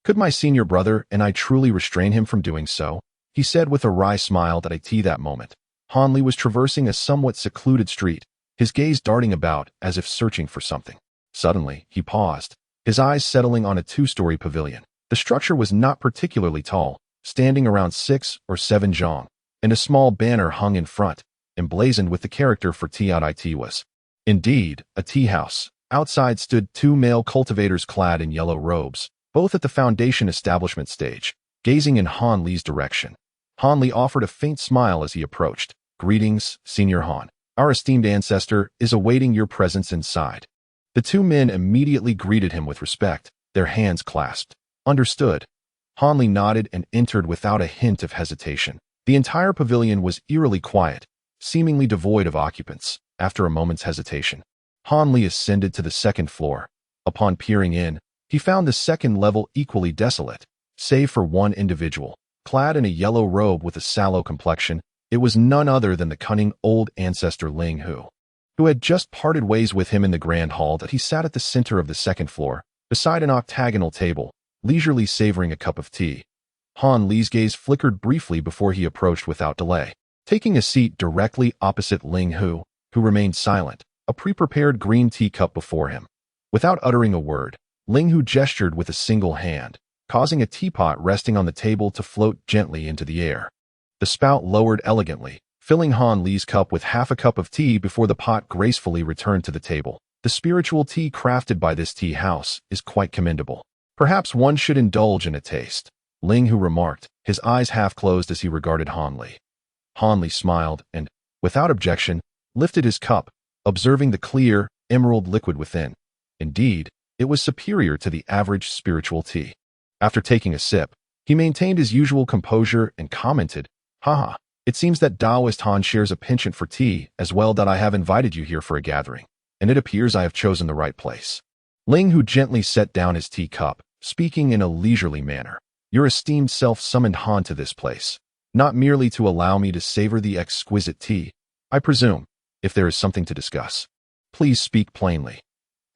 could my senior brother and I truly restrain him from doing so? He said with a wry smile. That moment, Han Li was traversing a somewhat secluded street, his gaze darting about as if searching for something. Suddenly, he paused, his eyes settling on a two-story pavilion. The structure was not particularly tall, standing around 6 or 7 zhang, and a small banner hung in front, emblazoned with the character for Tiat was. Indeed, a tea house. Outside stood 2 male cultivators clad in yellow robes, both at the foundation establishment stage, gazing in Han Li's direction. Han Li offered a faint smile as he approached. "Greetings, Senior Han. Our esteemed ancestor is awaiting your presence inside." The 2 men immediately greeted him with respect, their hands clasped. Understood. Han Li nodded and entered without a hint of hesitation. The entire pavilion was eerily quiet, seemingly devoid of occupants. After a moment's hesitation, Han Li ascended to the 2nd floor. Upon peering in, he found the 2nd level equally desolate, save for one individual, clad in a yellow robe with a sallow complexion. It was none other than the cunning old ancestor Linghu, who had just parted ways with him in the Grand Hall. He sat at the center of the 2nd floor, beside an octagonal table, leisurely savoring a cup of tea. Han Li's gaze flickered briefly before he approached without delay, taking a seat directly opposite Linghu, who remained silent, a pre-prepared green teacup before him. Without uttering a word, Linghu gestured with a single hand, causing a teapot resting on the table to float gently into the air. The spout lowered elegantly, filling Han Li's cup with half a cup of tea before the pot gracefully returned to the table. The spiritual tea crafted by this tea house is quite commendable. Perhaps one should indulge in a taste, Linghu remarked, his eyes half closed as he regarded Han Li. Han Li smiled and, without objection, lifted his cup, observing the clear, emerald liquid within. Indeed, it was superior to the average spiritual tea. After taking a sip, he maintained his usual composure and commented, "Haha, it seems that Taoist Han shares a penchant for tea as well, that I have invited you here for a gathering, and it appears I have chosen the right place." Ling Hu gently set down his tea cup, speaking in a leisurely manner. "Your esteemed self summoned Han to this place, not merely to allow me to savor the exquisite tea, I presume. If there is something to discuss, please speak plainly."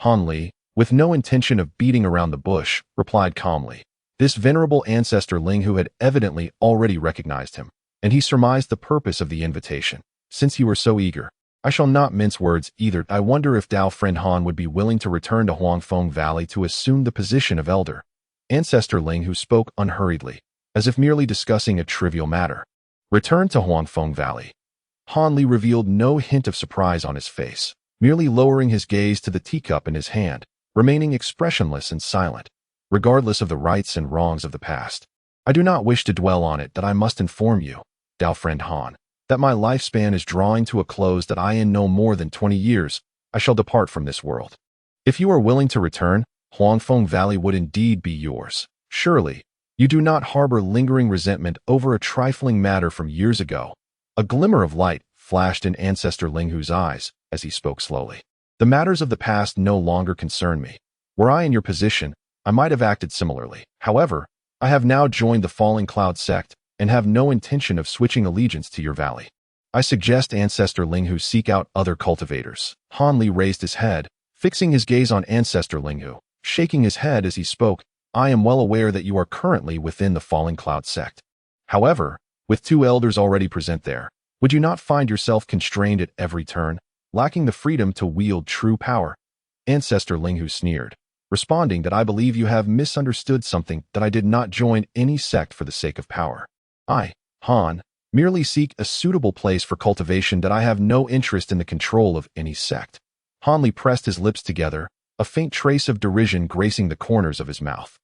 Han Li, with no intention of beating around the bush, replied calmly. This venerable ancestor Ling Hu had evidently already recognized him, and he surmised the purpose of the invitation. "Since you were so eager, I shall not mince words either. I wonder if Dao friend Han would be willing to return to Huangfeng Valley to assume the position of elder." Ancestor Ling Hu spoke unhurriedly, as if merely discussing a trivial matter. "Return to Huangfeng Valley." Han Li revealed no hint of surprise on his face, merely lowering his gaze to the teacup in his hand, remaining expressionless and silent. "Regardless of the rights and wrongs of the past, I do not wish to dwell on it. That I must inform you, Dao friend Han, that my lifespan is drawing to a close, that I in no more than 20 years, I shall depart from this world. If you are willing to return, Huangfeng Valley would indeed be yours. Surely, you do not harbor lingering resentment over a trifling matter from years ago." A glimmer of light flashed in Ancestor Ling Hu's eyes as he spoke slowly. "The matters of the past no longer concern me. Were I in your position, I might have acted similarly. However, I have now joined the Falling Cloud sect and have no intention of switching allegiance to your valley. I suggest Ancestor Ling Hu seek out other cultivators." Han Li raised his head, fixing his gaze on Ancestor Ling Hu, shaking his head as he spoke. "I am well aware that you are currently within the Falling Cloud sect. However, with 2 elders already present there, would you not find yourself constrained at every turn, lacking the freedom to wield true power?" Ancestor Ling Hu sneered, responding that "I believe you have misunderstood something, that I did not join any sect for the sake of power. I, Han, merely seek a suitable place for cultivation, that I have no interest in the control of any sect." Han Li pressed his lips together, a faint trace of derision gracing the corners of his mouth.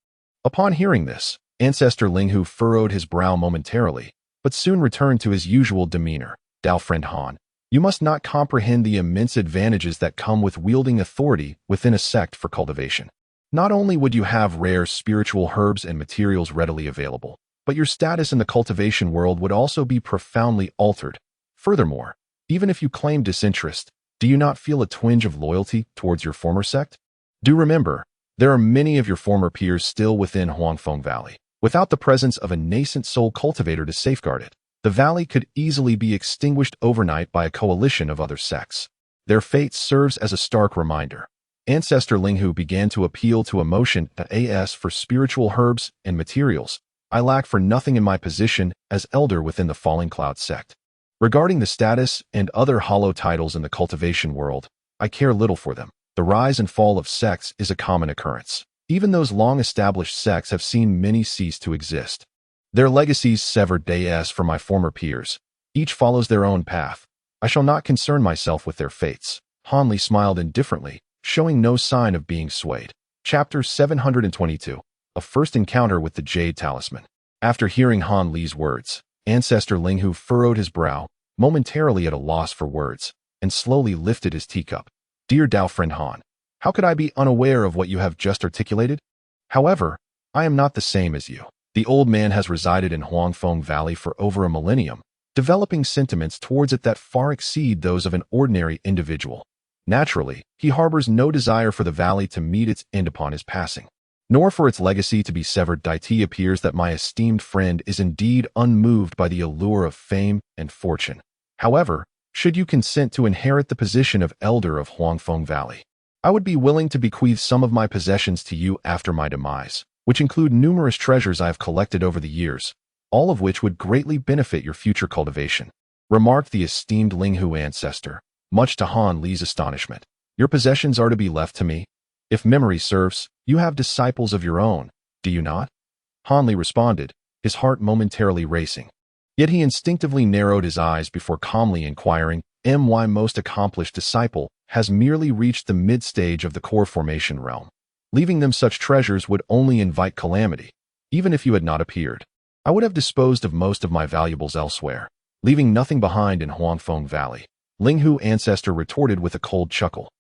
Upon hearing this, Ancestor Ling Hu furrowed his brow momentarily, but soon returned to his usual demeanor. "Dao friend Han, you must not comprehend the immense advantages that come with wielding authority within a sect for cultivation. Not only would you have rare spiritual herbs and materials readily available, but your status in the cultivation world would also be profoundly altered. Furthermore, even if you claim disinterest, do you not feel a twinge of loyalty towards your former sect? Do remember, there are many of your former peers still within Huangfeng Valley. Without the presence of a nascent soul cultivator to safeguard it, the valley could easily be extinguished overnight by a coalition of other sects. Their fate serves as a stark reminder." Ancestor Ling Hu began to appeal to emotion as for spiritual herbs and materials. "I lack for nothing in my position as elder within the Falling Cloud sect. Regarding the status and other hollow titles in the cultivation world, I care little for them. The rise and fall of sects is a common occurrence. Even those long-established sects have seen many cease to exist. Their legacies severed from my former peers. Each follows their own path. I shall not concern myself with their fates." Han Li smiled indifferently, showing no sign of being swayed. Chapter 722. A First Encounter with the Jade Talisman. After hearing Han Li's words, Ancestor Ling Hu furrowed his brow, momentarily at a loss for words, and slowly lifted his teacup. "Dear Dao friend Han, how could I be unaware of what you have just articulated? However, I am not the same as you. The old man has resided in Huangfeng Valley for over a millennium, developing sentiments towards it that far exceed those of an ordinary individual. Naturally, he harbors no desire for the valley to meet its end upon his passing, nor for its legacy to be severed. It appears that my esteemed friend is indeed unmoved by the allure of fame and fortune. However, should you consent to inherit the position of elder of Huangfeng Valley, I would be willing to bequeath some of my possessions to you after my demise, which include numerous treasures I have collected over the years, all of which would greatly benefit your future cultivation," remarked the esteemed Ling Hu ancestor, much to Han Li's astonishment. "Your possessions are to be left to me? If memory serves, you have disciples of your own, do you not?" Han Li responded, his heart momentarily racing. Yet he instinctively narrowed his eyes before calmly inquiring, "My most accomplished disciple has merely reached the mid-stage of the core formation realm. Leaving them such treasures would only invite calamity. Even if you had not appeared, I would have disposed of most of my valuables elsewhere." leaving nothing behind in Huangfeng Valley. Linghu ancestor retorted with a cold chuckle.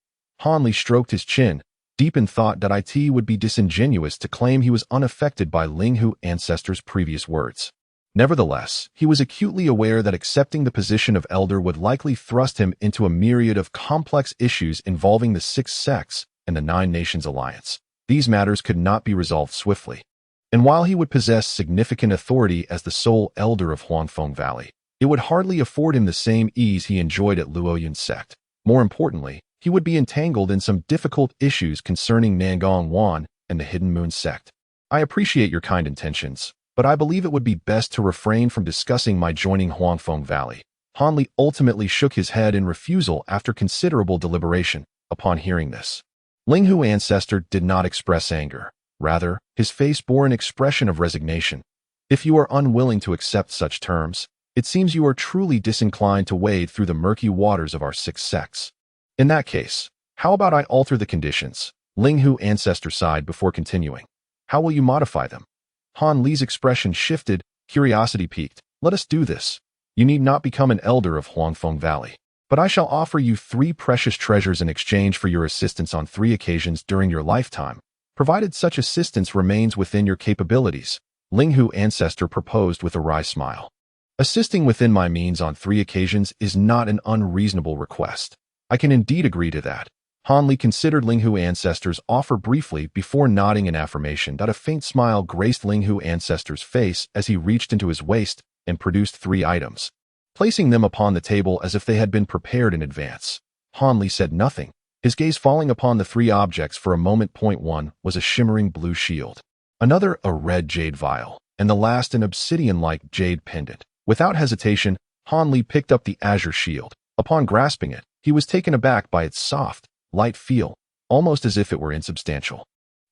Han Li stroked his chin, deep in thought that it would be disingenuous to claim he was unaffected by Linghu ancestor's previous words. Nevertheless, he was acutely aware that accepting the position of elder would likely thrust him into a myriad of complex issues involving the 6 sects and the 9 Nations Alliance. These matters could not be resolved swiftly. And while he would possess significant authority as the sole elder of Huangfeng Valley, it would hardly afford him the same ease he enjoyed at Luoyun's sect. More importantly, he would be entangled in some difficult issues concerning Nangong Wan and the Hidden Moon sect. I appreciate your kind intentions, but I believe it would be best to refrain from discussing my joining Huangfeng Valley. Han Li ultimately shook his head in refusal after considerable deliberation. Upon hearing this, Linghu ancestor did not express anger. Rather, his face bore an expression of resignation. If you are unwilling to accept such terms, it seems you are truly disinclined to wade through the murky waters of our 6 sects. In that case, how about I alter the conditions? Linghu ancestor sighed before continuing. How will you modify them? Han Li's expression shifted, curiosity piqued. Let us do this. You need not become an elder of Huangfeng Valley, but I shall offer you 3 precious treasures in exchange for your assistance on 3 occasions during your lifetime, provided such assistance remains within your capabilities. Linghu ancestor proposed with a wry smile. Assisting within my means on 3 occasions is not an unreasonable request. I can indeed agree to that. Han Li considered Linghu ancestor's offer briefly before nodding in affirmation. That a faint smile graced Linghu ancestor's face as he reached into his waist and produced 3 items, placing them upon the table as if they had been prepared in advance. Han Li said nothing, his gaze falling upon the 3 objects for a moment. Point 1 was a shimmering blue shield, another a red jade vial, and the last an obsidian-like jade pendant. Without hesitation, Han Li picked up the azure shield. Upon grasping it, he was taken aback by its soft, light feel, almost as if it were insubstantial.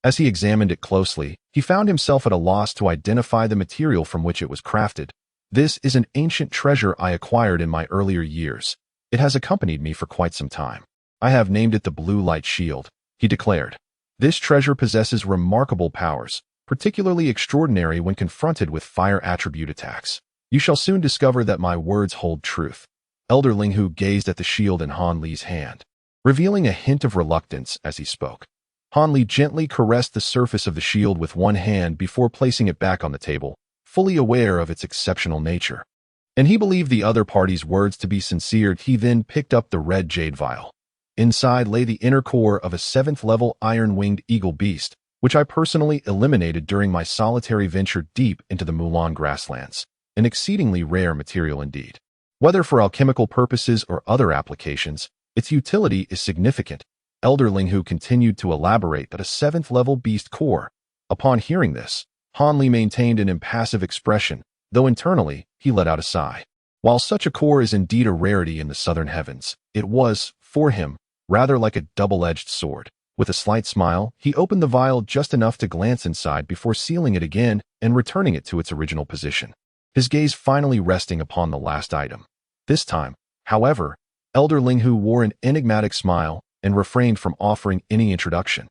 As he examined it closely, he found himself at a loss to identify the material from which it was crafted. This is an ancient treasure I acquired in my earlier years. It has accompanied me for quite some time. I have named it the Blue Light Shield, he declared. This treasure possesses remarkable powers, particularly extraordinary when confronted with fire attribute attacks. You shall soon discover that my words hold truth. Elder Linghu gazed at the shield in Han Li's hand, revealing a hint of reluctance as he spoke. Han Li gently caressed the surface of the shield with one hand before placing it back on the table, fully aware of its exceptional nature. And he believed the other party's words to be sincere. He then picked up the red jade vial. Inside lay the inner core of a 7th-level iron-winged eagle beast, which I personally eliminated during my solitary venture deep into the Mulan grasslands. An exceedingly rare material indeed. Whether for alchemical purposes or other applications, its utility is significant. Elder Linghu continued to elaborate that a 7th-level beast core. Upon hearing this, Han Li maintained an impassive expression, though internally he let out a sigh. While such a core is indeed a rarity in the southern heavens, it was, for him, rather like a double-edged sword. With a slight smile, he opened the vial just enough to glance inside before sealing it again and returning it to its original position, his gaze finally resting upon the last item. This time, however, Elder Linghu wore an enigmatic smile and refrained from offering any introduction.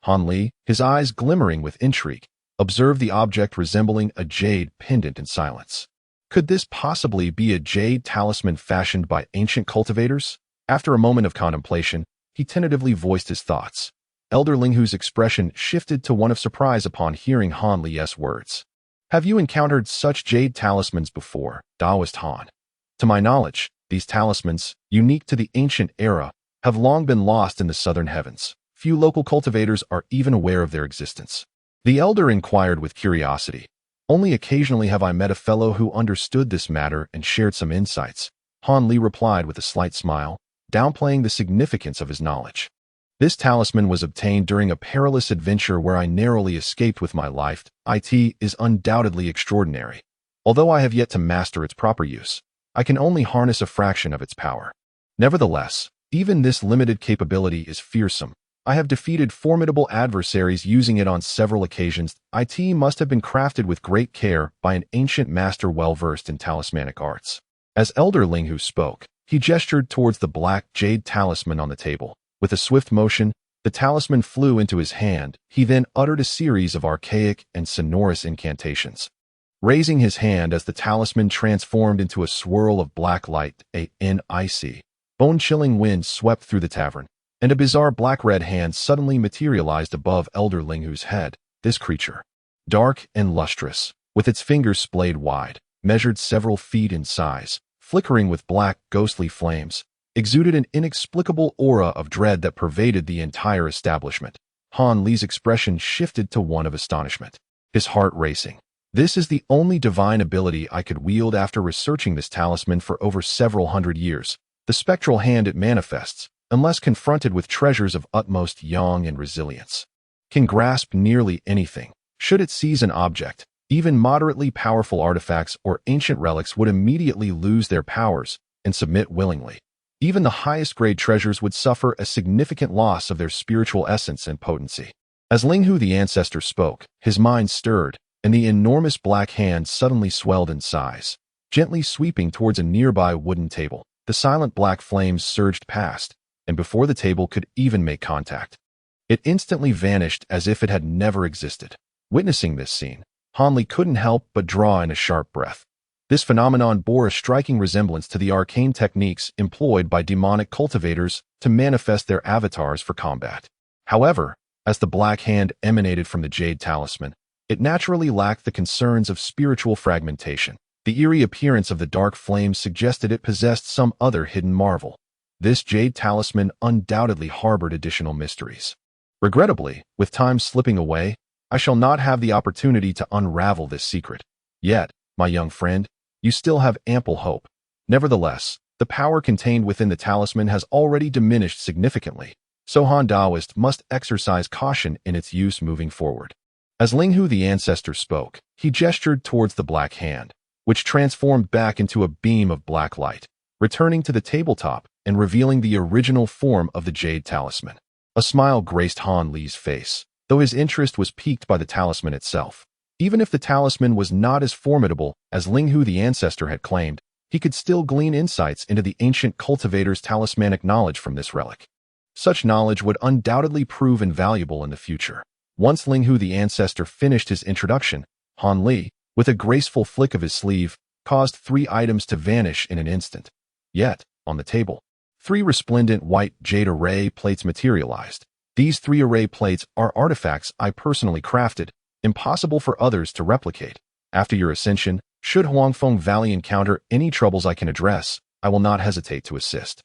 Han Li, his eyes glimmering with intrigue, observed the object resembling a jade pendant in silence. Could this possibly be a jade talisman fashioned by ancient cultivators? After a moment of contemplation, he tentatively voiced his thoughts. Elder Linghu's expression shifted to one of surprise upon hearing Han Li's words. Have you encountered such jade talismans before, Taoist Han? To my knowledge, these talismans, unique to the ancient era, have long been lost in the southern heavens. Few local cultivators are even aware of their existence. The elder inquired with curiosity. Only occasionally have I met a fellow who understood this matter and shared some insights. Han Li replied with a slight smile, downplaying the significance of his knowledge. This talisman was obtained during a perilous adventure where I narrowly escaped with my life. It is undoubtedly extraordinary. Although I have yet to master its proper use, I can only harness a fraction of its power. Nevertheless, even this limited capability is fearsome. I have defeated formidable adversaries using it on several occasions. It must have been crafted with great care by an ancient master well-versed in talismanic arts. As Elder Linghu spoke, he gestured towards the black jade talisman on the table. With a swift motion, the talisman flew into his hand. He then uttered a series of archaic and sonorous incantations. raising his hand as the talisman transformed into a swirl of black light. An icy, bone-chilling wind swept through the tavern, and a bizarre black-red hand suddenly materialized above Elder Linghu's head. This creature, dark and lustrous, with its fingers splayed wide, measured several feet in size, flickering with black, ghostly flames, exuded an inexplicable aura of dread that pervaded the entire establishment. Han Li's expression shifted to one of astonishment, his heart racing. This is the only divine ability I could wield after researching this talisman for over several hundred years. The spectral hand it manifests, unless confronted with treasures of utmost yang and resilience, can grasp nearly anything. Should it seize an object, even moderately powerful artifacts or ancient relics would immediately lose their powers and submit willingly. Even the highest-grade treasures would suffer a significant loss of their spiritual essence and potency. As Linghu the Ancestor spoke, his mind stirred, and the enormous black hand suddenly swelled in size, gently sweeping towards a nearby wooden table. The silent black flames surged past, and before the table could even make contact, it instantly vanished as if it had never existed. Witnessing this scene, Han Li couldn't help but draw in a sharp breath. This phenomenon bore a striking resemblance to the arcane techniques employed by demonic cultivators to manifest their avatars for combat. However, as the black hand emanated from the jade talisman, it naturally lacked the concerns of spiritual fragmentation. The eerie appearance of the dark flames suggested it possessed some other hidden marvel. This jade talisman undoubtedly harbored additional mysteries. Regrettably, with time slipping away, I shall not have the opportunity to unravel this secret. Yet, my young friend, you still have ample hope. Nevertheless, the power contained within the talisman has already diminished significantly, so Han Daoist must exercise caution in its use moving forward. As Linghu the Ancestor spoke, he gestured towards the black hand, which transformed back into a beam of black light, returning to the tabletop and revealing the original form of the jade talisman. A smile graced Han Li's face, though his interest was piqued by the talisman itself. Even if the talisman was not as formidable as Linghu the Ancestor had claimed, he could still glean insights into the ancient cultivator's talismanic knowledge from this relic. Such knowledge would undoubtedly prove invaluable in the future. Once Linghu the Ancestor finished his introduction, Han Li, with a graceful flick of his sleeve, caused 3 items to vanish in an instant. Yet, on the table, 3 resplendent white jade array plates materialized. These 3 array plates are artifacts I personally crafted, impossible for others to replicate. After your ascension, should Huangfeng Valley encounter any troubles I can address, I will not hesitate to assist.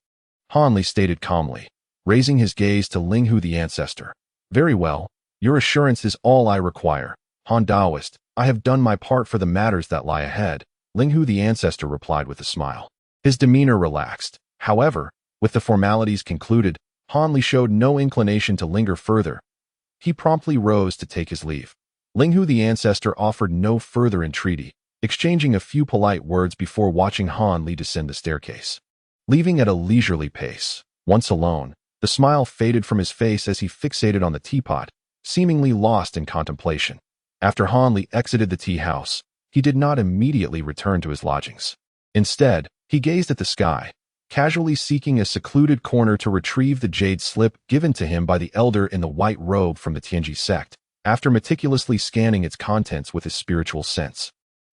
Han Li stated calmly, raising his gaze to Linghu the Ancestor. Very well, your assurance is all I require. Han Daoist, I have done my part for the matters that lie ahead, Linghu the Ancestor replied with a smile. His demeanor relaxed. However, with the formalities concluded, Han Li showed no inclination to linger further. He promptly rose to take his leave. Linghu the Ancestor offered no further entreaty, exchanging a few polite words before watching Han Li descend the staircase. Leaving at a leisurely pace, once alone, the smile faded from his face as he fixated on the teapot, seemingly lost in contemplation. After Han Li exited the tea house, he did not immediately return to his lodgings. Instead, he gazed at the sky, casually seeking a secluded corner to retrieve the jade slip given to him by the elder in the white robe from the Tianji sect, after meticulously scanning its contents with his spiritual sense.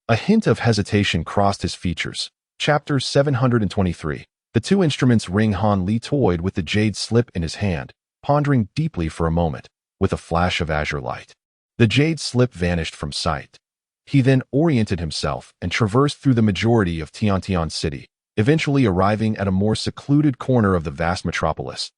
A hint of hesitation crossed his features. Chapter 723. The 2 instruments ring. Han Li toyed with the jade slip in his hand, pondering deeply for a moment, with a flash of azure light. The jade slip vanished from sight. He then oriented himself and traversed through the majority of Tiantian City, eventually arriving at a more secluded corner of the vast metropolis.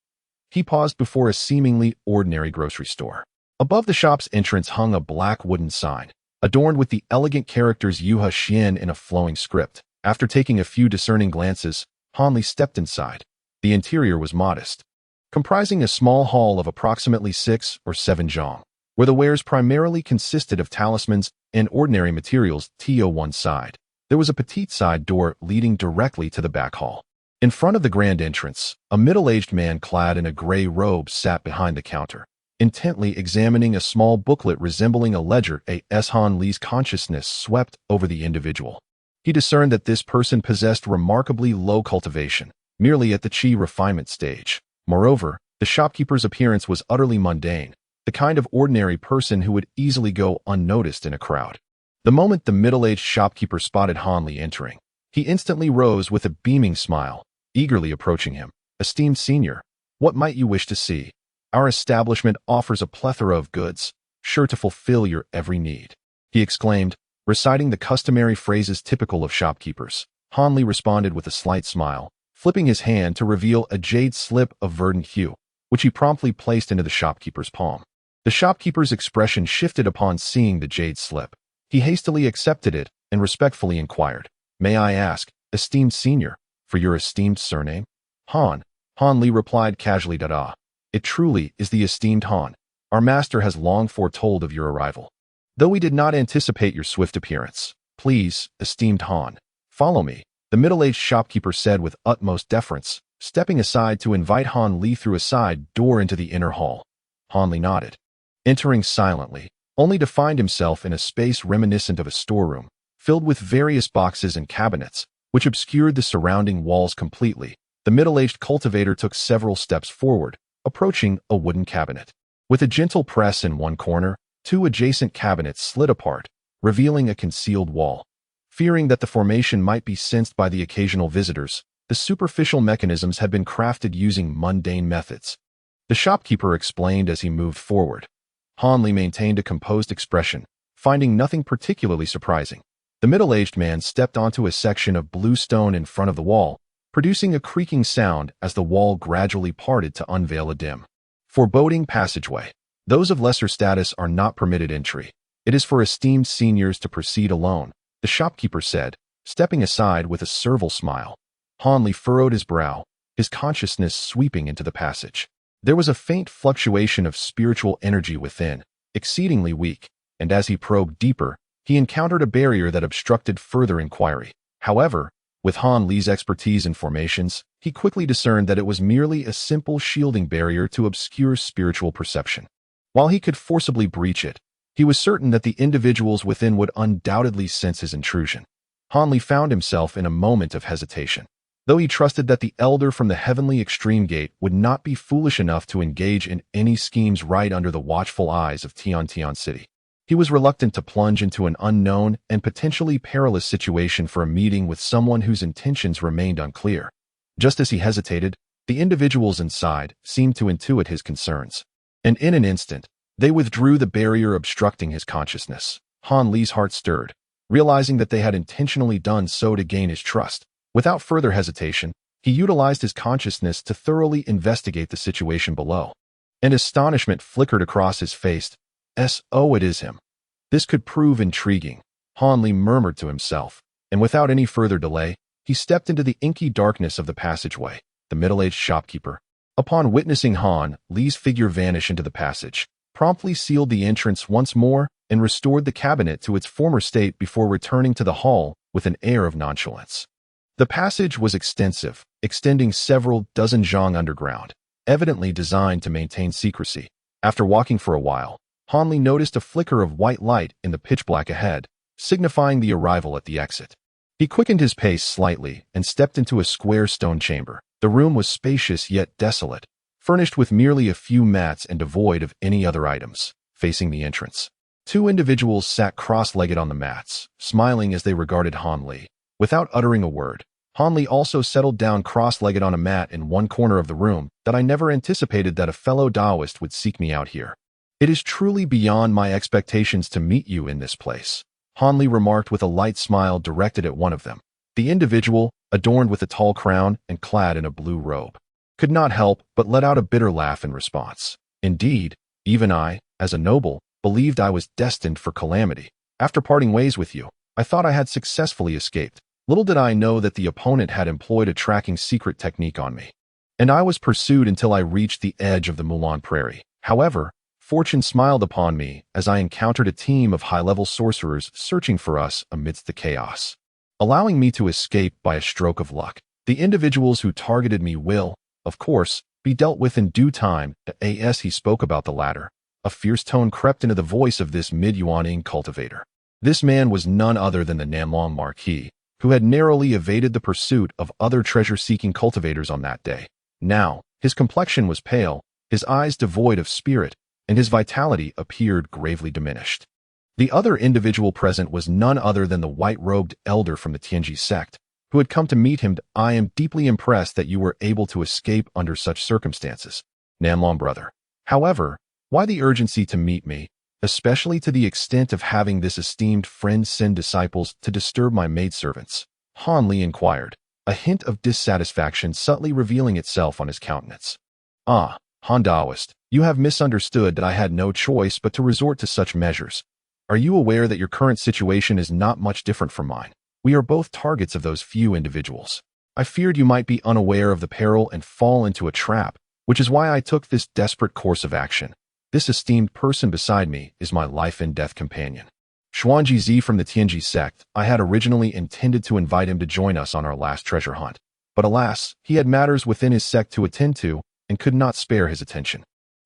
He paused before a seemingly ordinary grocery store. Above the shop's entrance hung a black wooden sign, adorned with the elegant characters Yuha Xian in a flowing script. After taking a few discerning glances, Han Li stepped inside. The interior was modest, comprising a small hall of approximately 6 or 7 zhang, where the wares primarily consisted of talismans and ordinary materials. On one side, there was a petite side door leading directly to the back hall. In front of the grand entrance, a middle-aged man clad in a gray robe sat behind the counter, intently examining a small booklet resembling a ledger. As Han Li's consciousness swept over the individual, he discerned that this person possessed remarkably low cultivation, merely at the qi refinement stage. Moreover, the shopkeeper's appearance was utterly mundane, the kind of ordinary person who would easily go unnoticed in a crowd. The moment the middle-aged shopkeeper spotted Hanli entering, he instantly rose with a beaming smile, eagerly approaching him. "Esteemed senior, what might you wish to see? Our establishment offers a plethora of goods, sure to fulfill your every need," he exclaimed, reciting the customary phrases typical of shopkeepers. Hanli responded with a slight smile, flipping his hand to reveal a jade slip of verdant hue, which he promptly placed into the shopkeeper's palm. The shopkeeper's expression shifted upon seeing the jade slip. He hastily accepted it and respectfully inquired, "May I ask, esteemed senior, for your esteemed surname?" Han Li replied casually, "Dada. It truly is the esteemed Han. Our master has long foretold of your arrival. Though we did not anticipate your swift appearance. Please, esteemed Han, follow me," the middle-aged shopkeeper said with utmost deference, stepping aside to invite Han Li through a side door into the inner hall. Han Li nodded, entering silently, only to find himself in a space reminiscent of a storeroom, filled with various boxes and cabinets, which obscured the surrounding walls completely. The middle-aged cultivator took several steps forward, approaching a wooden cabinet. With a gentle press in one corner, two adjacent cabinets slid apart, revealing a concealed wall. Fearing that the formation might be sensed by the occasional visitors, the superficial mechanisms had been crafted using mundane methods. The shopkeeper explained as he moved forward. Han Li maintained a composed expression, finding nothing particularly surprising. The middle-aged man stepped onto a section of blue stone in front of the wall, producing a creaking sound as the wall gradually parted to unveil a dim, foreboding passageway. Those of lesser status are not permitted entry. It is for esteemed seniors to proceed alone, the shopkeeper said, stepping aside with a servile smile. Han Li furrowed his brow, his consciousness sweeping into the passage. There was a faint fluctuation of spiritual energy within, exceedingly weak, and as he probed deeper, he encountered a barrier that obstructed further inquiry. However, with Han Li's expertise in formations, he quickly discerned that it was merely a simple shielding barrier to obscure spiritual perception. While he could forcibly breach it, he was certain that the individuals within would undoubtedly sense his intrusion. Han Li found himself in a moment of hesitation. Though he trusted that the elder from the heavenly extreme gate would not be foolish enough to engage in any schemes right under the watchful eyes of Tian City, he was reluctant to plunge into an unknown and potentially perilous situation for a meeting with someone whose intentions remained unclear. Just as he hesitated, the individuals inside seemed to intuit his concerns, and in an instant, they withdrew the barrier obstructing his consciousness. Han Li's heart stirred, realizing that they had intentionally done so to gain his trust. Without further hesitation, he utilized his consciousness to thoroughly investigate the situation below. And astonishment flickered across his face. "Oh, it is him. This could prove intriguing," Han Li murmured to himself, and without any further delay, he stepped into the inky darkness of the passageway. The middle-aged shopkeeper, upon witnessing Han Li's figure vanish into the passage, promptly sealed the entrance once more and restored the cabinet to its former state before returning to the hall with an air of nonchalance. The passage was extensive, extending several dozen zhang underground, evidently designed to maintain secrecy. After walking for a while, Han Li noticed a flicker of white light in the pitch black ahead, signifying the arrival at the exit. He quickened his pace slightly and stepped into a square stone chamber. The room was spacious yet desolate, furnished with merely a few mats and devoid of any other items. Facing the entrance, two individuals sat cross-legged on the mats, smiling as they regarded Han Li. Without uttering a word, Han Li also settled down cross-legged on a mat in one corner of the room. "That I never anticipated that a fellow Taoist would seek me out here. It is truly beyond my expectations to meet you in this place," Han Li remarked with a light smile directed at one of them. The individual, adorned with a tall crown and clad in a blue robe, could not help but let out a bitter laugh in response. "Indeed, even I, as a noble, believed I was destined for calamity. After parting ways with you, I thought I had successfully escaped. Little did I know that the opponent had employed a tracking secret technique on me, and I was pursued until I reached the edge of the Mulan Prairie. However, fortune smiled upon me as I encountered a team of high-level sorcerers searching for us amidst the chaos, allowing me to escape by a stroke of luck. The individuals who targeted me will, of course, be dealt with in due time." As he spoke about the latter, a fierce tone crept into the voice of this mid-Yuan cultivator. This man was none other than the Nanlong Marquis, who had narrowly evaded the pursuit of other treasure-seeking cultivators on that day. Now, his complexion was pale, his eyes devoid of spirit, and his vitality appeared gravely diminished. The other individual present was none other than the white-robed elder from the Tianji sect, who had come to meet him. I am deeply impressed that you were able to escape under such circumstances, Nanlong brother. However, why the urgency to meet me, especially to the extent of having this esteemed friend send disciples to disturb my maidservants? Han Li inquired, a hint of dissatisfaction subtly revealing itself on his countenance. Ah, Han Daoist, you have misunderstood that I had no choice but to resort to such measures. Are you aware that your current situation is not much different from mine? We are both targets of those few individuals. I feared you might be unaware of the peril and fall into a trap, which is why I took this desperate course of action. This esteemed person beside me is my life and death companion. Xuanji Zi from the Tianji sect. I had originally intended to invite him to join us on our last treasure hunt, but alas, he had matters within his sect to attend to and could not spare his attention.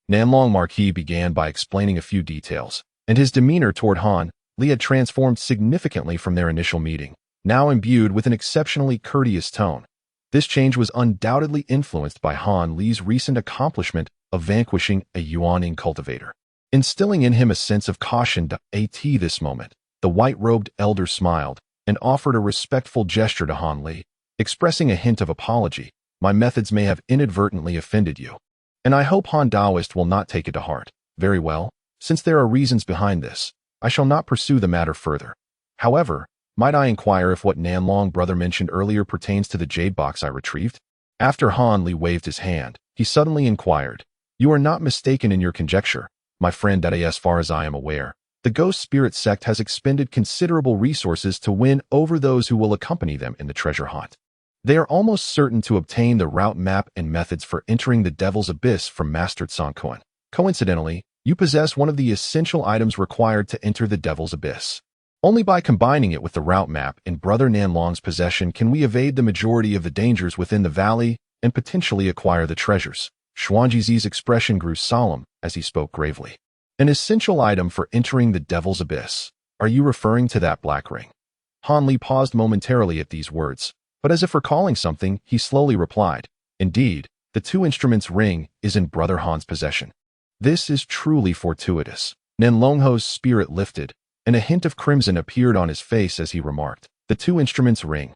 Nanlong Marquis began by explaining a few details, and his demeanor toward Han Li had transformed significantly from their initial meeting, now imbued with an exceptionally courteous tone. This change was undoubtedly influenced by Han Li's recent accomplishment of vanquishing a Yuaning cultivator, instilling in him a sense of caution. At this moment, the white-robed elder smiled and offered a respectful gesture to Han Li, expressing a hint of apology. My methods may have inadvertently offended you, and I hope Han Daoist will not take it to heart. Very well, since there are reasons behind this, I shall not pursue the matter further. However, might I inquire if what Nanlong brother mentioned earlier pertains to the jade box I retrieved? After Han Li waved his hand, he suddenly inquired, You are not mistaken in your conjecture, my friend. As far as I am aware, the Ghost Spirit sect has expended considerable resources to win over those who will accompany them in the treasure hunt. They are almost certain to obtain the route map and methods for entering the Devil's Abyss from Master Tsang Kuan. Coincidentally, you possess one of the essential items required to enter the Devil's Abyss. Only by combining it with the route map in Brother Nanlong's possession can we evade the majority of the dangers within the valley and potentially acquire the treasures. Xuanji Zi's expression grew solemn as he spoke gravely. An essential item for entering the Devil's Abyss. Are you referring to that black ring? Han Li paused momentarily at these words, but as if recalling something, he slowly replied, Indeed, the two instruments ring is in Brother Han's possession. This is truly fortuitous. Nanlongho's spirit lifted, and a hint of crimson appeared on his face as he remarked, The two instruments ring.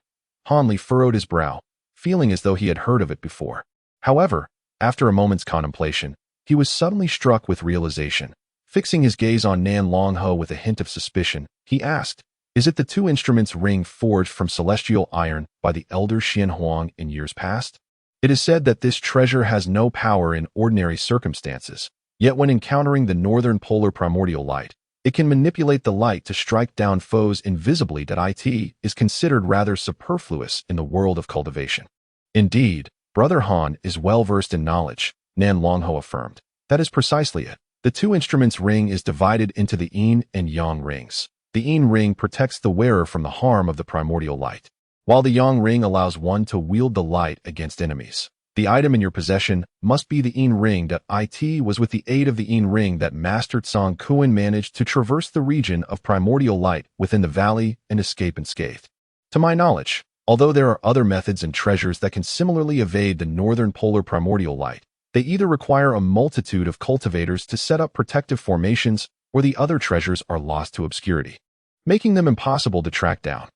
Han Li furrowed his brow, feeling as though he had heard of it before. However, after a moment's contemplation, he was suddenly struck with realization. Fixing his gaze on Nanlongho with a hint of suspicion, he asked, Is it the two instruments ring forged from celestial iron by the elder Xian Huang in years past? It is said that this treasure has no power in ordinary circumstances, yet when encountering the northern polar primordial light, it can manipulate the light to strike down foes invisibly. It is considered rather superfluous in the world of cultivation. Indeed, Brother Han is well versed in knowledge, Nanlongho affirmed. That is precisely it. The two instruments ring is divided into the Yin and Yang rings. The Yin ring protects the wearer from the harm of the primordial light, while the Yang ring allows one to wield the light against enemies. The item in your possession must be the Yin ring. It was with the aid of the Yin ring that Master Tsang Kuan managed to traverse the region of primordial light within the valley and escape unscathed. To my knowledge, although there are other methods and treasures that can similarly evade the northern polar primordial light, they either require a multitude of cultivators to set up protective formations, or the other treasures are lost to obscurity, making them impossible to track down.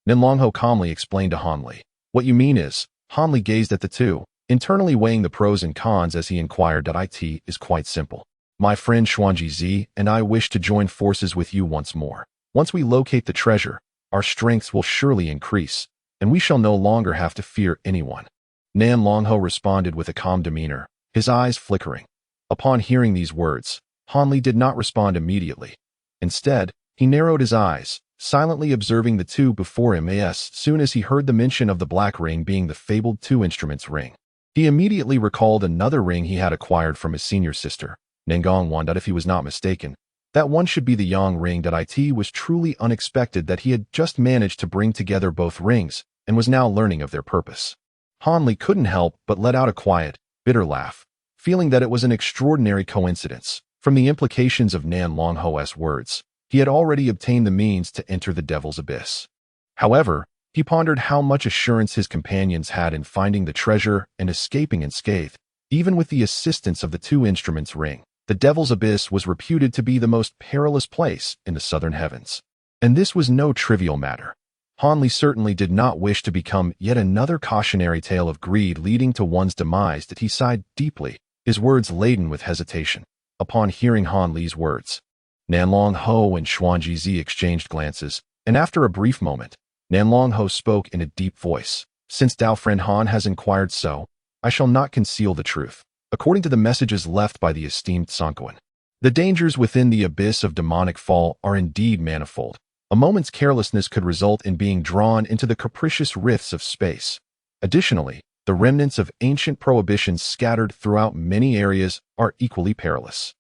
Nanlongho calmly explained to Han Li. What you mean is, Han Li gazed at the two, internally weighing the pros and cons as he inquired. It is quite simple. My friend Xuanji Zi and I wish to join forces with you once more. Once we locate the treasure, our strengths will surely increase, and we shall no longer have to fear anyone. Nanlongho responded with a calm demeanor, his eyes flickering. Upon hearing these words, Han Li did not respond immediately. Instead, he narrowed his eyes, silently observing the two before him. As soon as he heard the mention of the black ring being the fabled two instruments ring, he immediately recalled another ring he had acquired from his senior sister, Nangong Wan. If he was not mistaken, that one should be the Yang ring. It was truly unexpected that he had just managed to bring together both rings and was now learning of their purpose. Han Li couldn't help but let out a quiet, bitter laugh, feeling that it was an extraordinary coincidence. From the implications of Nanlongho's words, he had already obtained the means to enter the Devil's Abyss. However, he pondered how much assurance his companions had in finding the treasure and escaping unscathed, even with the assistance of the two instruments ring. The Devil's Abyss was reputed to be the most perilous place in the southern heavens. And this was no trivial matter. Han Li certainly did not wish to become yet another cautionary tale of greed leading to one's demise. That he sighed deeply, his words laden with hesitation. Upon hearing Han Li's words, Nanlong Ho and Xuanji Zi exchanged glances, and after a brief moment, Nanlong Ho spoke in a deep voice. Since Dao friend Han has inquired so, I shall not conceal the truth. According to the messages left by the esteemed Sanquan, the dangers within the abyss of demonic fall are indeed manifold. A moment's carelessness could result in being drawn into the capricious rifts of space. Additionally, the remnants of ancient prohibitions scattered throughout many areas are equally perilous.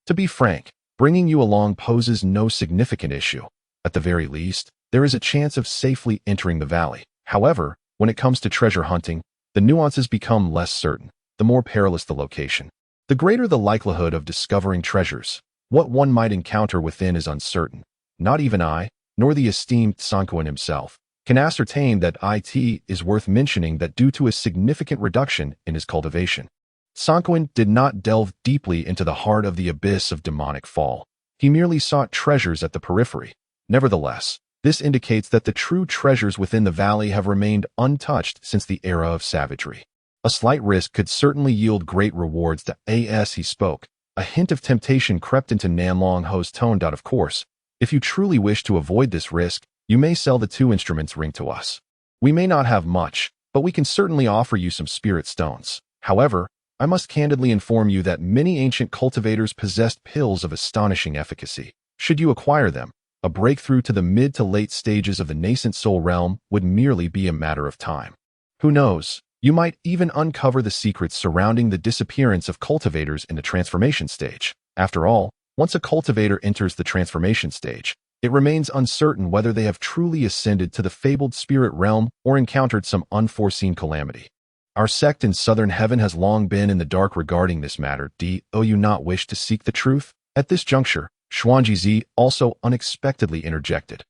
To be frank, bringing you along poses no significant issue. At the very least, there is a chance of safely entering the valley. However, when it comes to treasure hunting, the nuances become less certain. The more perilous the location, the greater the likelihood of discovering treasures. What one might encounter within is uncertain. Not even I, nor the esteemed Sanquan himself, can ascertain that it is worth mentioning that due to a significant reduction in his cultivation, Sanquan did not delve deeply into the heart of the abyss of demonic fall. He merely sought treasures at the periphery. Nevertheless, this indicates that the true treasures within the valley have remained untouched since the era of savagery. A slight risk could certainly yield great rewards. As he spoke, a hint of temptation crept into Nanlong Ho's tone. Of course, if you truly wish to avoid this risk, you may sell the 2 instruments ring to us. We may not have much, but we can certainly offer you some spirit stones. However, I must candidly inform you that many ancient cultivators possessed pills of astonishing efficacy. Should you acquire them, a breakthrough to the mid to late stages of the nascent soul realm would merely be a matter of time. Who knows? You might even uncover the secrets surrounding the disappearance of cultivators in the transformation stage. After all, once a cultivator enters the transformation stage, it remains uncertain whether they have truly ascended to the fabled spirit realm or encountered some unforeseen calamity. Our sect in southern heaven has long been in the dark regarding this matter. Do you not wish to seek the truth? At this juncture, Xuanji Zi also unexpectedly interjected.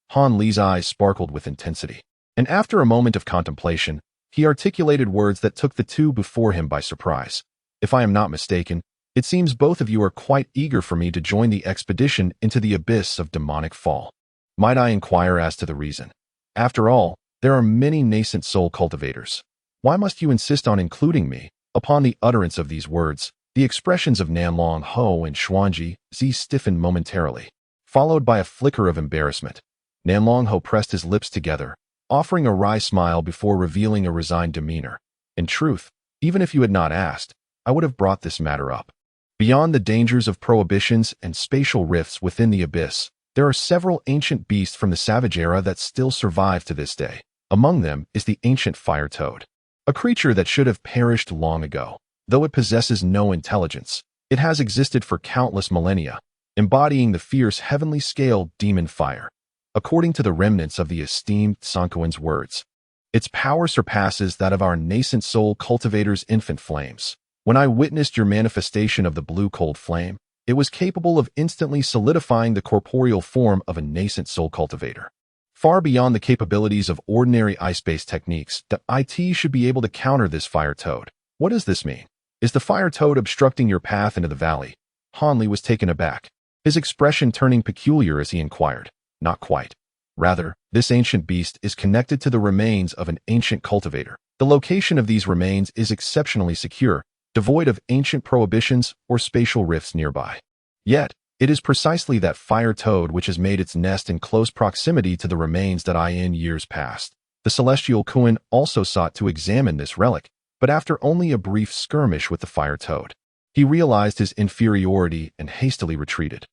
Han Li's eyes sparkled with intensity, and after a moment of contemplation, he articulated words that took the two before him by surprise. If I am not mistaken, it seems both of you are quite eager for me to join the expedition into the abyss of demonic fall. Might I inquire as to the reason? After all, there are many nascent soul cultivators. Why must you insist on including me? Upon the utterance of these words, the expressions of Nanlong Ho and Xuanji Zi stiffened momentarily, followed by a flicker of embarrassment. Nanlong Ho pressed his lips together, offering a wry smile before revealing a resigned demeanor. In truth, even if you had not asked, I would have brought this matter up. Beyond the dangers of prohibitions and spatial rifts within the abyss, there are several ancient beasts from the savage era that still survive to this day. Among them is the ancient fire toad, a creature that should have perished long ago. Though it possesses no intelligence, it has existed for countless millennia, embodying the fierce heavenly scale demon fire. According to the remnants of the esteemed Sanquan's words, its power surpasses that of our nascent soul cultivator's infant flames. When I witnessed your manifestation of the blue cold flame, it was capable of instantly solidifying the corporeal form of a nascent soul cultivator. Far beyond the capabilities of ordinary ice-based techniques, the IT should be able to counter this fire toad. What does this mean? Is the fire toad obstructing your path into the valley? Han Li was taken aback, his expression turning peculiar as he inquired. Not quite. Rather, this ancient beast is connected to the remains of an ancient cultivator. The location of these remains is exceptionally secure, devoid of ancient prohibitions or spatial rifts nearby. Yet, it is precisely that fire toad which has made its nest in close proximity to the remains that in years past. The celestial Kuan also sought to examine this relic, but after only a brief skirmish with the fire toad, he realized his inferiority and hastily retreated.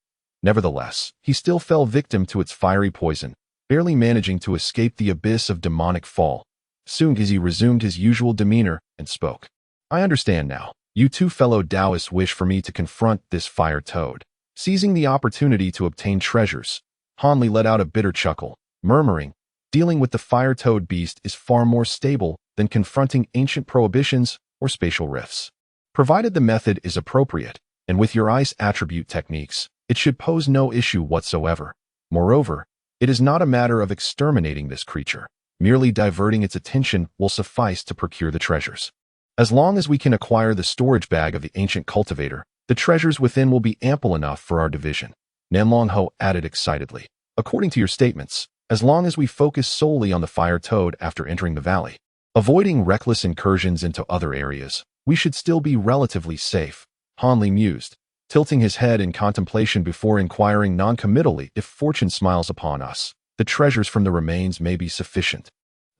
Nevertheless, he still fell victim to its fiery poison, barely managing to escape the abyss of demonic fall. Soon as he resumed his usual demeanor and spoke. I understand now. You two fellow Taoists wish for me to confront this fire toad. Seizing the opportunity to obtain treasures, Han Li let out a bitter chuckle, murmuring, dealing with the fire toad beast is far more stable than confronting ancient prohibitions or spatial rifts. Provided the method is appropriate, and with your ice attribute techniques, it should pose no issue whatsoever. Moreover, it is not a matter of exterminating this creature. Merely diverting its attention will suffice to procure the treasures. As long as we can acquire the storage bag of the ancient cultivator, The treasures within will be ample enough for our division, Nanlong Ho added excitedly. According to your statements, as long as we focus solely on the fire toad after entering the valley, avoiding reckless incursions into other areas, we should still be relatively safe, Han Li mused, tilting his head in contemplation before inquiring non-committally if fortune smiles upon us. The treasures from the remains may be sufficient,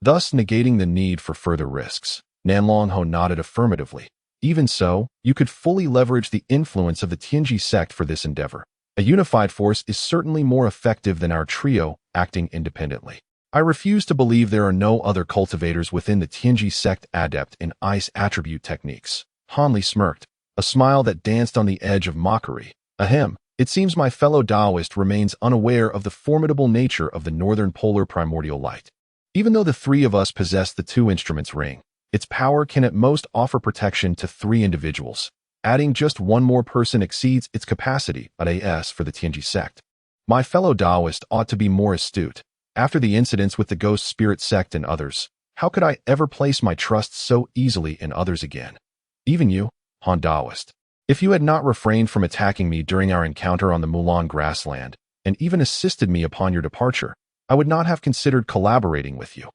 thus negating the need for further risks. Nanlong Ho nodded affirmatively. Even so, you could fully leverage the influence of the Tianji sect for this endeavor. A unified force is certainly more effective than our trio acting independently. I refuse to believe there are no other cultivators within the Tianji sect adept in ice attribute techniques. Han Li smirked, a smile that danced on the edge of mockery. Ahem, it seems my fellow Taoist remains unaware of the formidable nature of the northern polar primordial light. Even though the three of us possess the two instruments ring, its power can at most offer protection to 3 individuals. Adding just one more person exceeds its capacity at AS for the Tianji sect. My fellow Taoist ought to be more astute. After the incidents with the Ghost Spirit sect and others, how could I ever place my trust so easily in others again? Even you, Han Taoist. If you had not refrained from attacking me during our encounter on the Mulan grassland, and even assisted me upon your departure, I would not have considered collaborating with you.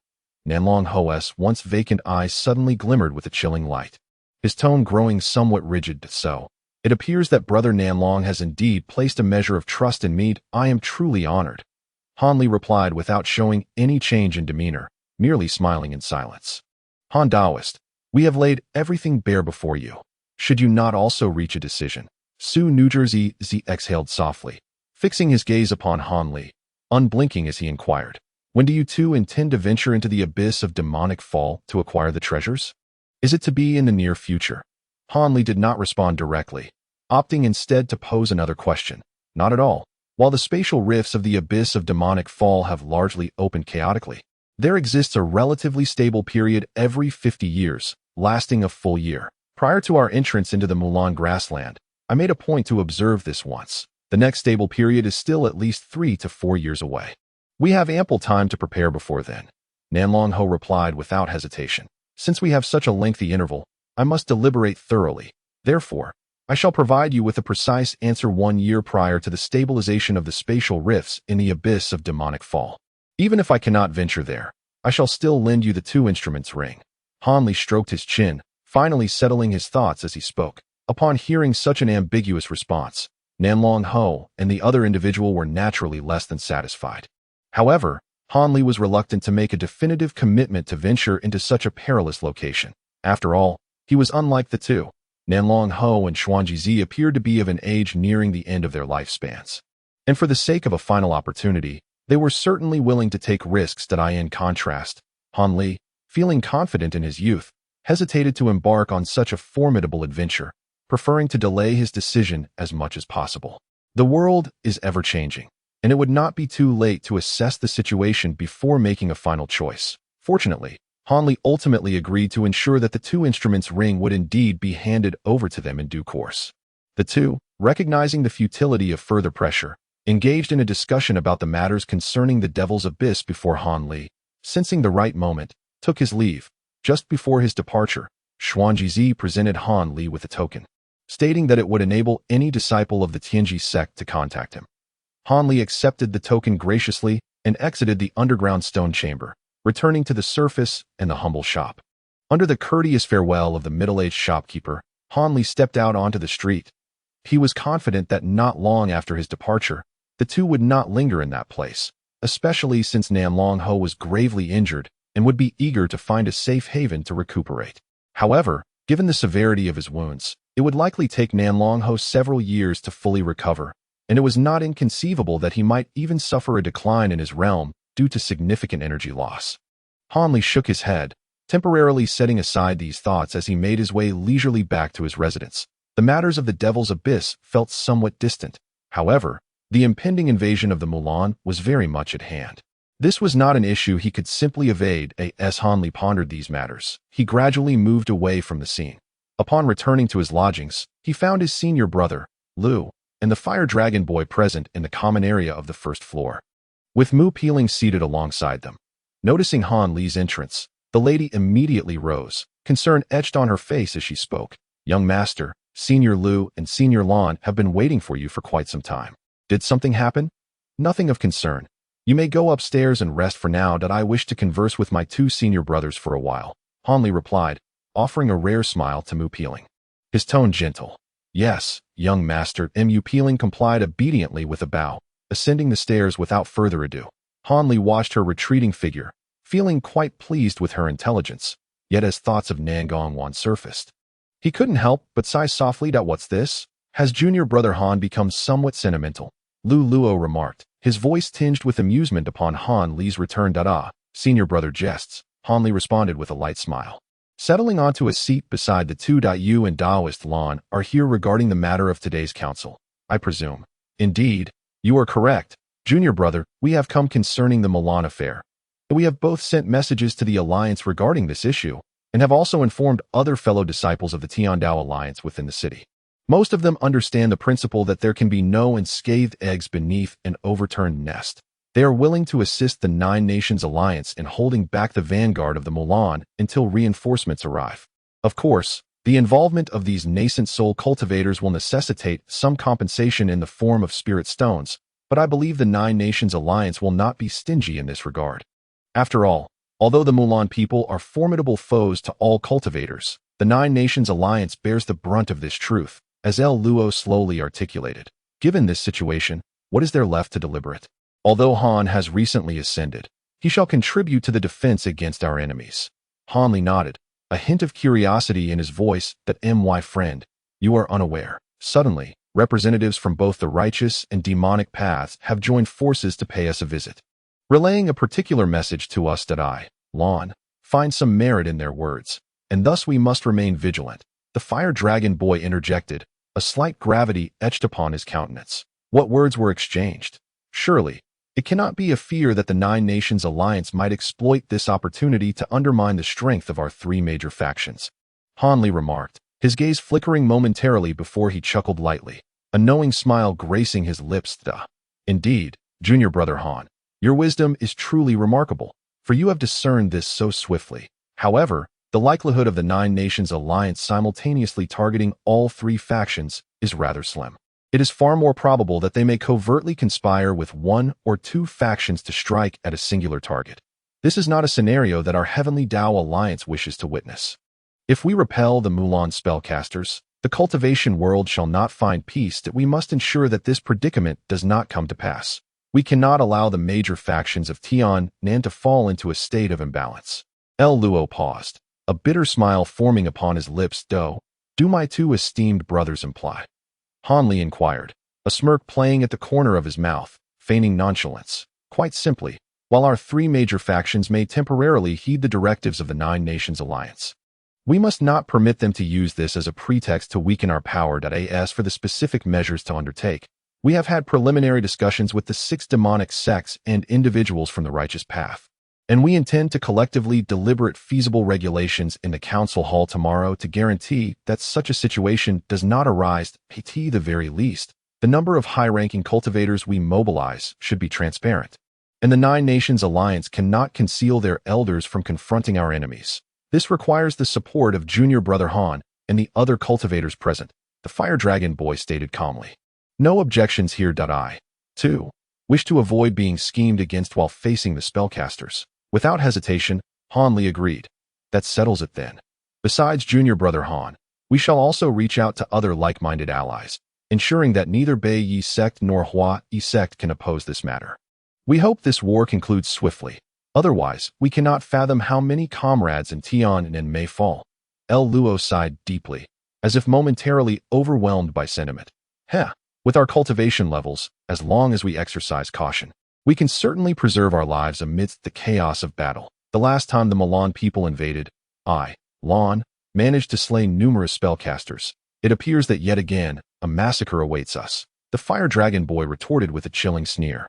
Nanlong Ho's once vacant eyes suddenly glimmered with a chilling light, his tone growing somewhat rigid. So, it appears that Brother Nanlong has indeed placed a measure of trust in me. I am truly honored. Han Li replied without showing any change in demeanor, merely smiling in silence. Han Taoist, we have laid everything bare before you. Should you not also reach a decision? Su New Jersey Z exhaled softly, fixing his gaze upon Han Li, unblinking as he inquired, when do you two intend to venture into the abyss of demonic fall to acquire the treasures? Is it to be in the near future? Han Li did not respond directly, opting instead to pose another question. Not at all. While the spatial rifts of the abyss of demonic fall have largely opened chaotically, there exists a relatively stable period every 50 years, lasting a full year. Prior to our entrance into the Mulan grassland, I made a point to observe this once. The next stable period is still at least 3 to 4 years away. We have ample time to prepare before then. Nanlong Ho replied without hesitation. Since we have such a lengthy interval, I must deliberate thoroughly. Therefore, I shall provide you with a precise answer 1 year prior to the stabilization of the spatial rifts in the abyss of demonic fall. Even if I cannot venture there, I shall still lend you the 2 instruments ring. Han Li stroked his chin, finally settling his thoughts as he spoke. Upon hearing such an ambiguous response, Nanlong Ho and the other individual were naturally less than satisfied. However, Han Li was reluctant to make a definitive commitment to venture into such a perilous location. After all, he was unlike the two. Nanlong Ho and Xuanjizi appeared to be of an age nearing the end of their lifespans. And for the sake of a final opportunity, they were certainly willing to take risks. In contrast, Han Li, feeling confident in his youth, hesitated to embark on such a formidable adventure, preferring to delay his decision as much as possible. The world is ever-changing, and it would not be too late to assess the situation before making a final choice. Fortunately, Han Li ultimately agreed to ensure that the 2 instruments ring would indeed be handed over to them in due course. The two, recognizing the futility of further pressure, engaged in a discussion about the matters concerning the Devil's Abyss before Han Li, sensing the right moment, took his leave. Just before his departure, Xuanjizi presented Han Li with a token, stating that it would enable any disciple of the Tianji sect to contact him. Han Li accepted the token graciously and exited the underground stone chamber, returning to the surface and the humble shop. Under the courteous farewell of the middle-aged shopkeeper, Han Li stepped out onto the street. He was confident that not long after his departure, the two would not linger in that place, especially since Nanlong Ho was gravely injured and would be eager to find a safe haven to recuperate. However, given the severity of his wounds, it would likely take Nanlong Ho several years to fully recover, and it was not inconceivable that he might even suffer a decline in his realm due to significant energy loss. Han Li shook his head, temporarily setting aside these thoughts as he made his way leisurely back to his residence. The matters of the Devil's Abyss felt somewhat distant. However, the impending invasion of the Mulan was very much at hand. This was not an issue he could simply evade. As Han Li pondered these matters, he gradually moved away from the scene. Upon returning to his lodgings, he found his senior brother, Lu, and the Fire Dragon Boy present in the common area of the first floor, with Mu Peeling seated alongside them. Noticing Han Li's entrance, the lady immediately rose, concern etched on her face as she spoke. Young master, Senior Lu and Senior Lan have been waiting for you for quite some time. Did something happen? Nothing of concern. You may go upstairs and rest for now. I wish to converse with my two senior brothers for a while, Han Li replied, offering a rare smile to Mu Peeling. His tone gentle. Yes, young master. Mu Peeling complied obediently with a bow, ascending the stairs without further ado. Han Li watched her retreating figure, feeling quite pleased with her intelligence, yet as thoughts of Nangong Wan surfaced, he couldn't help but sigh softly. What's this? Has junior brother Han become somewhat sentimental? Lu Luo remarked, his voice tinged with amusement upon Han Li's return. Senior brother jests, Han Li responded with a light smile. Settling onto a seat beside the two. You and Daoist Lan are here regarding the matter of today's council, I presume. Indeed, you are correct. Junior brother, we have come concerning the Milan affair. We have both sent messages to the Alliance regarding this issue, and have also informed other fellow disciples of the Tiandao Alliance within the city. Most of them understand the principle that there can be no unscathed eggs beneath an overturned nest. They are willing to assist the Nine Nations Alliance in holding back the vanguard of the Mulan until reinforcements arrive. Of course, the involvement of these nascent soul cultivators will necessitate some compensation in the form of spirit stones, but I believe the Nine Nations Alliance will not be stingy in this regard. After all, although the Mulan people are formidable foes to all cultivators, the Nine Nations Alliance bears the brunt of this truth, as El Luo slowly articulated. Given this situation, what is there left to deliberate? Although Han has recently ascended, he shall contribute to the defense against our enemies. Han Li nodded, a hint of curiosity in his voice. My friend, you are unaware. Suddenly, representatives from both the righteous and demonic paths have joined forces to pay us a visit, relaying a particular message to us. Lan, find some merit in their words, and thus we must remain vigilant. The Fire Dragon boy interjected, a slight gravity etched upon his countenance. What words were exchanged? Surely, it cannot be a fear that the Nine Nations Alliance might exploit this opportunity to undermine the strength of our three major factions. Han Li remarked, his gaze flickering momentarily before he chuckled lightly, a knowing smile gracing his lips. Indeed, junior brother Han, your wisdom is truly remarkable, for you have discerned this so swiftly. However, the likelihood of the Nine Nations Alliance simultaneously targeting all three factions is rather slim. It is far more probable that they may covertly conspire with one or two factions to strike at a singular target. This is not a scenario that our Heavenly Tao Alliance wishes to witness. If we repel the Mulan spellcasters, the cultivation world shall not find peace. We must ensure that this predicament does not come to pass. We cannot allow the major factions of Tian Nan to fall into a state of imbalance. El Luo paused, a bitter smile forming upon his lips. Do my two esteemed brothers imply? Han Li inquired, a smirk playing at the corner of his mouth, feigning nonchalance. Quite simply, while our three major factions may temporarily heed the directives of the Nine Nations Alliance, we must not permit them to use this as a pretext to weaken our power. As for the specific measures to undertake, we have had preliminary discussions with the 6 demonic sects and individuals from the righteous path, and we intend to collectively deliberate feasible regulations in the council hall tomorrow to guarantee that such a situation does not arise. At the very least, the number of high-ranking cultivators we mobilize should be transparent, and the Nine Nations Alliance cannot conceal their elders from confronting our enemies. This requires the support of junior brother Han and the other cultivators present, the Fire Dragon boy stated calmly. No objections here. I, too, wish to avoid being schemed against while facing the spellcasters. Without hesitation, Han Li agreed. That settles it then. Besides junior brother Han, we shall also reach out to other like-minded allies, ensuring that neither Bei Yi sect nor Hua Yi sect can oppose this matter. We hope this war concludes swiftly. Otherwise, we cannot fathom how many comrades in Tian Nan may fall. El Luo sighed deeply, as if momentarily overwhelmed by sentiment. With our cultivation levels, as long as we exercise caution, we can certainly preserve our lives amidst the chaos of battle. The last time the Milan people invaded, Lan, managed to slay numerous spellcasters. It appears that yet again, a massacre awaits us. The Fire Dragon boy retorted with a chilling sneer,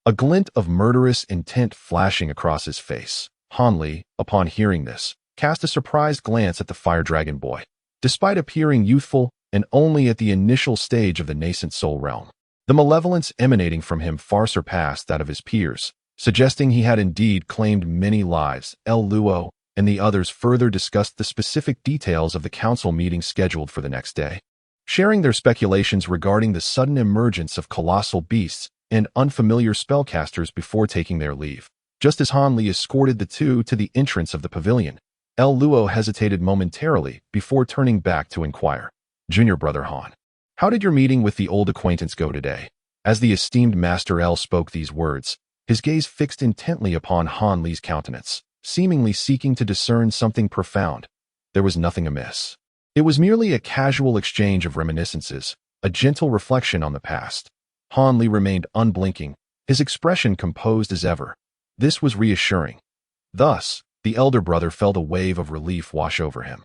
a glint of murderous intent flashing across his face. Han Li, upon hearing this, cast a surprised glance at the Fire Dragon boy. Despite appearing youthful and only at the initial stage of the nascent soul realm, the malevolence emanating from him far surpassed that of his peers, suggesting he had indeed claimed many lives. El Luo and the others further discussed the specific details of the council meeting scheduled for the next day. sharing their speculations regarding the sudden emergence of colossal beasts and unfamiliar spellcasters before taking their leave. Just as Han Li escorted the two to the entrance of the pavilion, El Luo hesitated momentarily before turning back to inquire. Junior brother Han, how did your meeting with the old acquaintance go today? As the esteemed Master El spoke these words, his gaze fixed intently upon Han Li's countenance, seemingly seeking to discern something profound. There was nothing amiss. It was merely a casual exchange of reminiscences, a gentle reflection on the past. Han Li remained unblinking, his expression composed as ever. This was reassuring. Thus, the elder brother felt a wave of relief wash over him.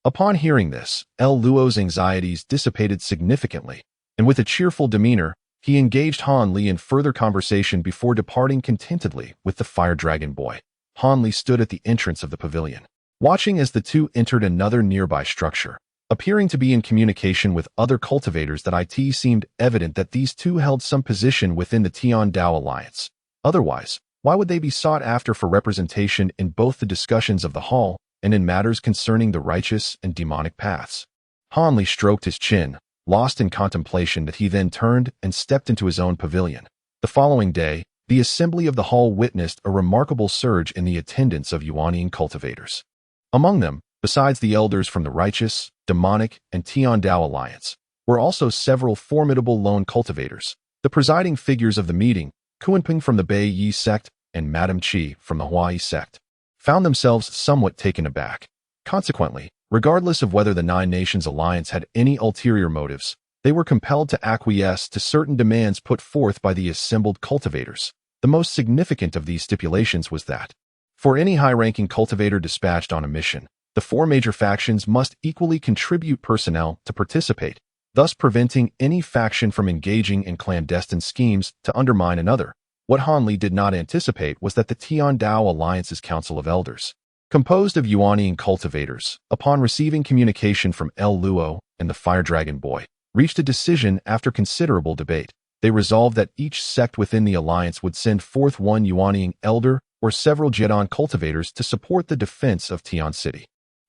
Upon hearing this, El Luo's anxieties dissipated significantly, and with a cheerful demeanor, he engaged Han Li in further conversation before departing contentedly with the Fire Dragon boy. Han Li stood at the entrance of the pavilion, watching as the two entered another nearby structure. Appearing to be in communication with other cultivators, that it seemed evident that these two held some position within the Tian Dao Alliance. Otherwise, why would they be sought after for representation in both the discussions of the hall and in matters concerning the righteous and demonic paths? Han Li stroked his chin, lost in contemplation, that he then turned and stepped into his own pavilion. The following day, the assembly of the hall witnessed a remarkable surge in the attendance of Yuanian cultivators. Among them, besides the elders from the righteous, demonic, and Tian Dao Alliance, were also several formidable lone cultivators. The presiding figures of the meeting, Kuanping from the Bei Yi sect and Madame Qi from the Huai sect, found themselves somewhat taken aback. Consequently, regardless of whether the Nine Nations Alliance had any ulterior motives, they were compelled to acquiesce to certain demands put forth by the assembled cultivators. The most significant of these stipulations was that, for any high-ranking cultivator dispatched on a mission, the four major factions must equally contribute personnel to participate, thus preventing any faction from engaging in clandestine schemes to undermine another. What Han Li did not anticipate was that the Tian Dao Alliance's Council of Elders, composed of Yuanian cultivators, upon receiving communication from El Luo and the Fire Dragon boy, reached a decision after considerable debate. They resolved that each sect within the alliance would send forth one Yuanian elder or several Jedon cultivators to support the defense of Tian City.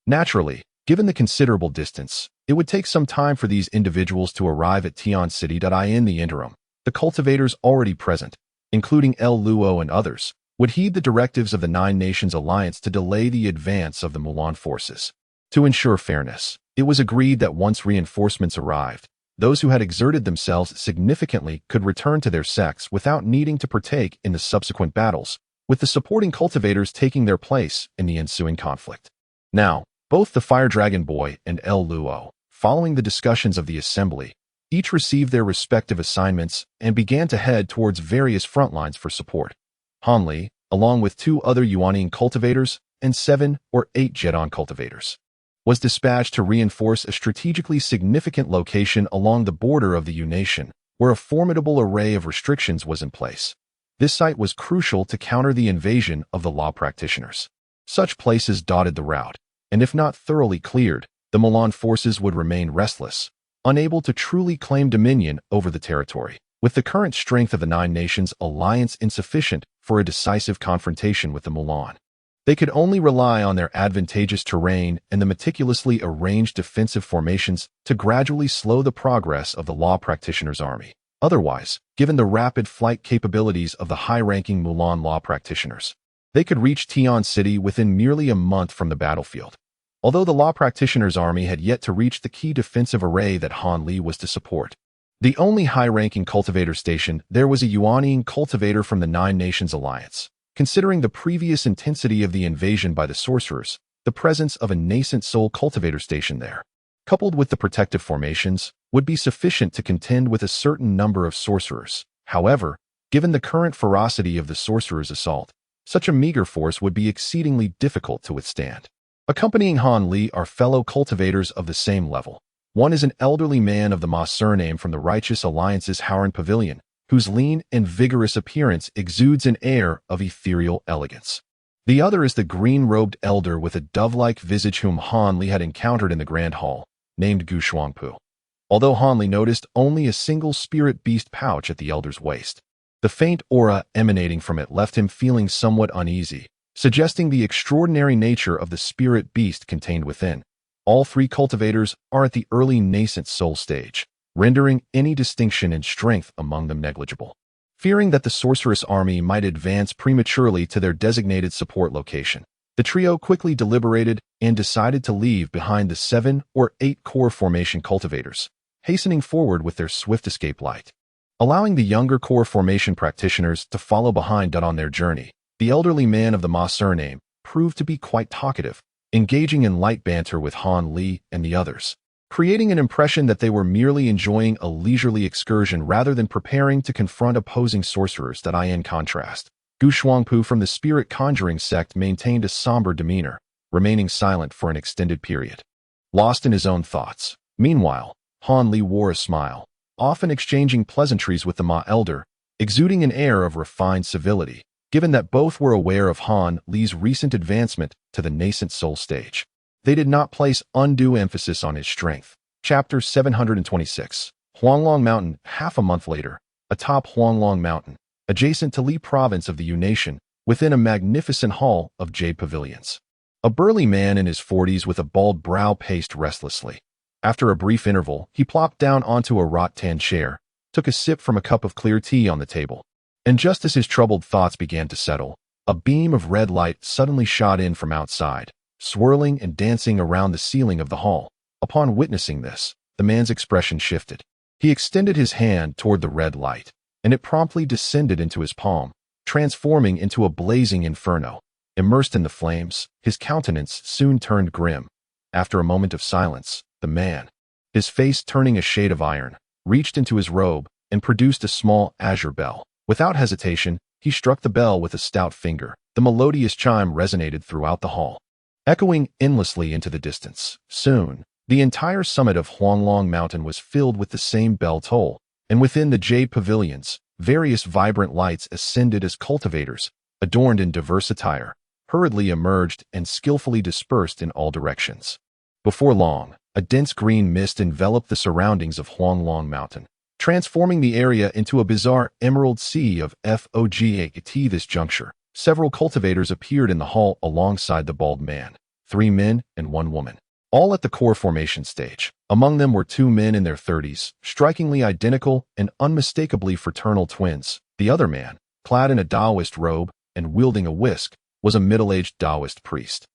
Naturally, given the considerable distance, it would take some time for these individuals to arrive at Tian City. In the interim, the cultivators already present, including El Luo and others, would heed the directives of the Nine Nations Alliance to delay the advance of the Mulan forces. To ensure fairness, it was agreed that once reinforcements arrived, those who had exerted themselves significantly could return to their sects without needing to partake in the subsequent battles, with the supporting cultivators taking their place in the ensuing conflict. Now, both the Fire Dragon boy and El Luo, following the discussions of the assembly, each received their respective assignments and began to head towards various front lines for support. Han Li, along with two other Yuanian cultivators and 7 or 8 Jedon cultivators, was dispatched to reinforce a strategically significant location along the border of the Yu Nation, where a formidable array of restrictions was in place. This site was crucial to counter the invasion of the law practitioners. Such places dotted the route, and if not thoroughly cleared, the Mulan forces would remain restless, unable to truly claim dominion over the territory, with the current strength of the Nine Nations Alliance insufficient for a decisive confrontation with the Mulan. They could only rely on their advantageous terrain and the meticulously arranged defensive formations to gradually slow the progress of the law practitioners' army. Otherwise, given the rapid flight capabilities of the high-ranking Mulan law practitioners, they could reach Tian City within merely a month from the battlefield. Although the law practitioners' army had yet to reach the key defensive array that Han Li was to support, the only high-ranking cultivator stationed there was a Yuanian cultivator from the Nine Nations Alliance. Considering the previous intensity of the invasion by the sorcerers, the presence of a nascent soul cultivator station there, coupled with the protective formations, would be sufficient to contend with a certain number of sorcerers. However, given the current ferocity of the sorcerers' assault, such a meager force would be exceedingly difficult to withstand. Accompanying Han Li are fellow cultivators of the same level. One is an elderly man of the Ma surname from the Righteous Alliance's Howren Pavilion, whose lean and vigorous appearance exudes an air of ethereal elegance. The other is the green-robed elder with a dove-like visage whom Han Li had encountered in the Grand Hall, named Gu Shuangpu. Although Han Li noticed only a single spirit beast pouch at the elder's waist, the faint aura emanating from it left him feeling somewhat uneasy, suggesting the extraordinary nature of the spirit beast contained within. All three cultivators are at the early nascent soul stage, rendering any distinction in strength among them negligible. Fearing that the sorceress army might advance prematurely to their designated support location, the trio quickly deliberated and decided to leave behind the 7 or 8 core formation cultivators, hastening forward with their swift escape light. Allowing the younger core formation practitioners to follow behind on their journey, the elderly man of the Ma surname proved to be quite talkative, engaging in light banter with Han Li and the others, creating an impression that they were merely enjoying a leisurely excursion rather than preparing to confront opposing sorcerers. In contrast, Gu Shuangpu from the spirit conjuring sect maintained a somber demeanor, remaining silent for an extended period. Lost in his own thoughts. Meanwhile, Han Li wore a smile, often exchanging pleasantries with the Ma elder, exuding an air of refined civility, given that both were aware of Han Li's recent advancement to the nascent soul stage. They did not place undue emphasis on his strength. Chapter 726. Huanglong Mountain. Half a month later, atop Huanglong Mountain, adjacent to Li Province of the Yu Nation, within a magnificent hall of jade pavilions. A burly man in his 40s with a bald brow paced restlessly. After a brief interval, he plopped down onto a rattan chair, took a sip from a cup of clear tea on the table, and just as his troubled thoughts began to settle, a beam of red light suddenly shot in from outside, swirling and dancing around the ceiling of the hall. Upon witnessing this, the man's expression shifted. He extended his hand toward the red light, and it promptly descended into his palm, transforming into a blazing inferno. Immersed in the flames, his countenance soon turned grim. After a moment of silence, the man, his face turning a shade of iron, reached into his robe and produced a small azure bell. Without hesitation, he struck the bell with a stout finger. The melodious chime resonated throughout the hall, echoing endlessly into the distance. Soon, the entire summit of Huanglong Mountain was filled with the same bell toll, and within the jade pavilions, various vibrant lights ascended as cultivators, adorned in diverse attire, hurriedly emerged and skillfully dispersed in all directions. Before long, a dense green mist enveloped the surroundings of Huanglong Mountain, transforming the area into a bizarre emerald sea of fog. At this juncture, several cultivators appeared in the hall alongside the bald man, 3 men and 1 woman, all at the core formation stage. Among them were 2 men in their 30s, strikingly identical and unmistakably fraternal twins. The other man, clad in a Taoist robe and wielding a whisk, was a middle-aged Taoist priest.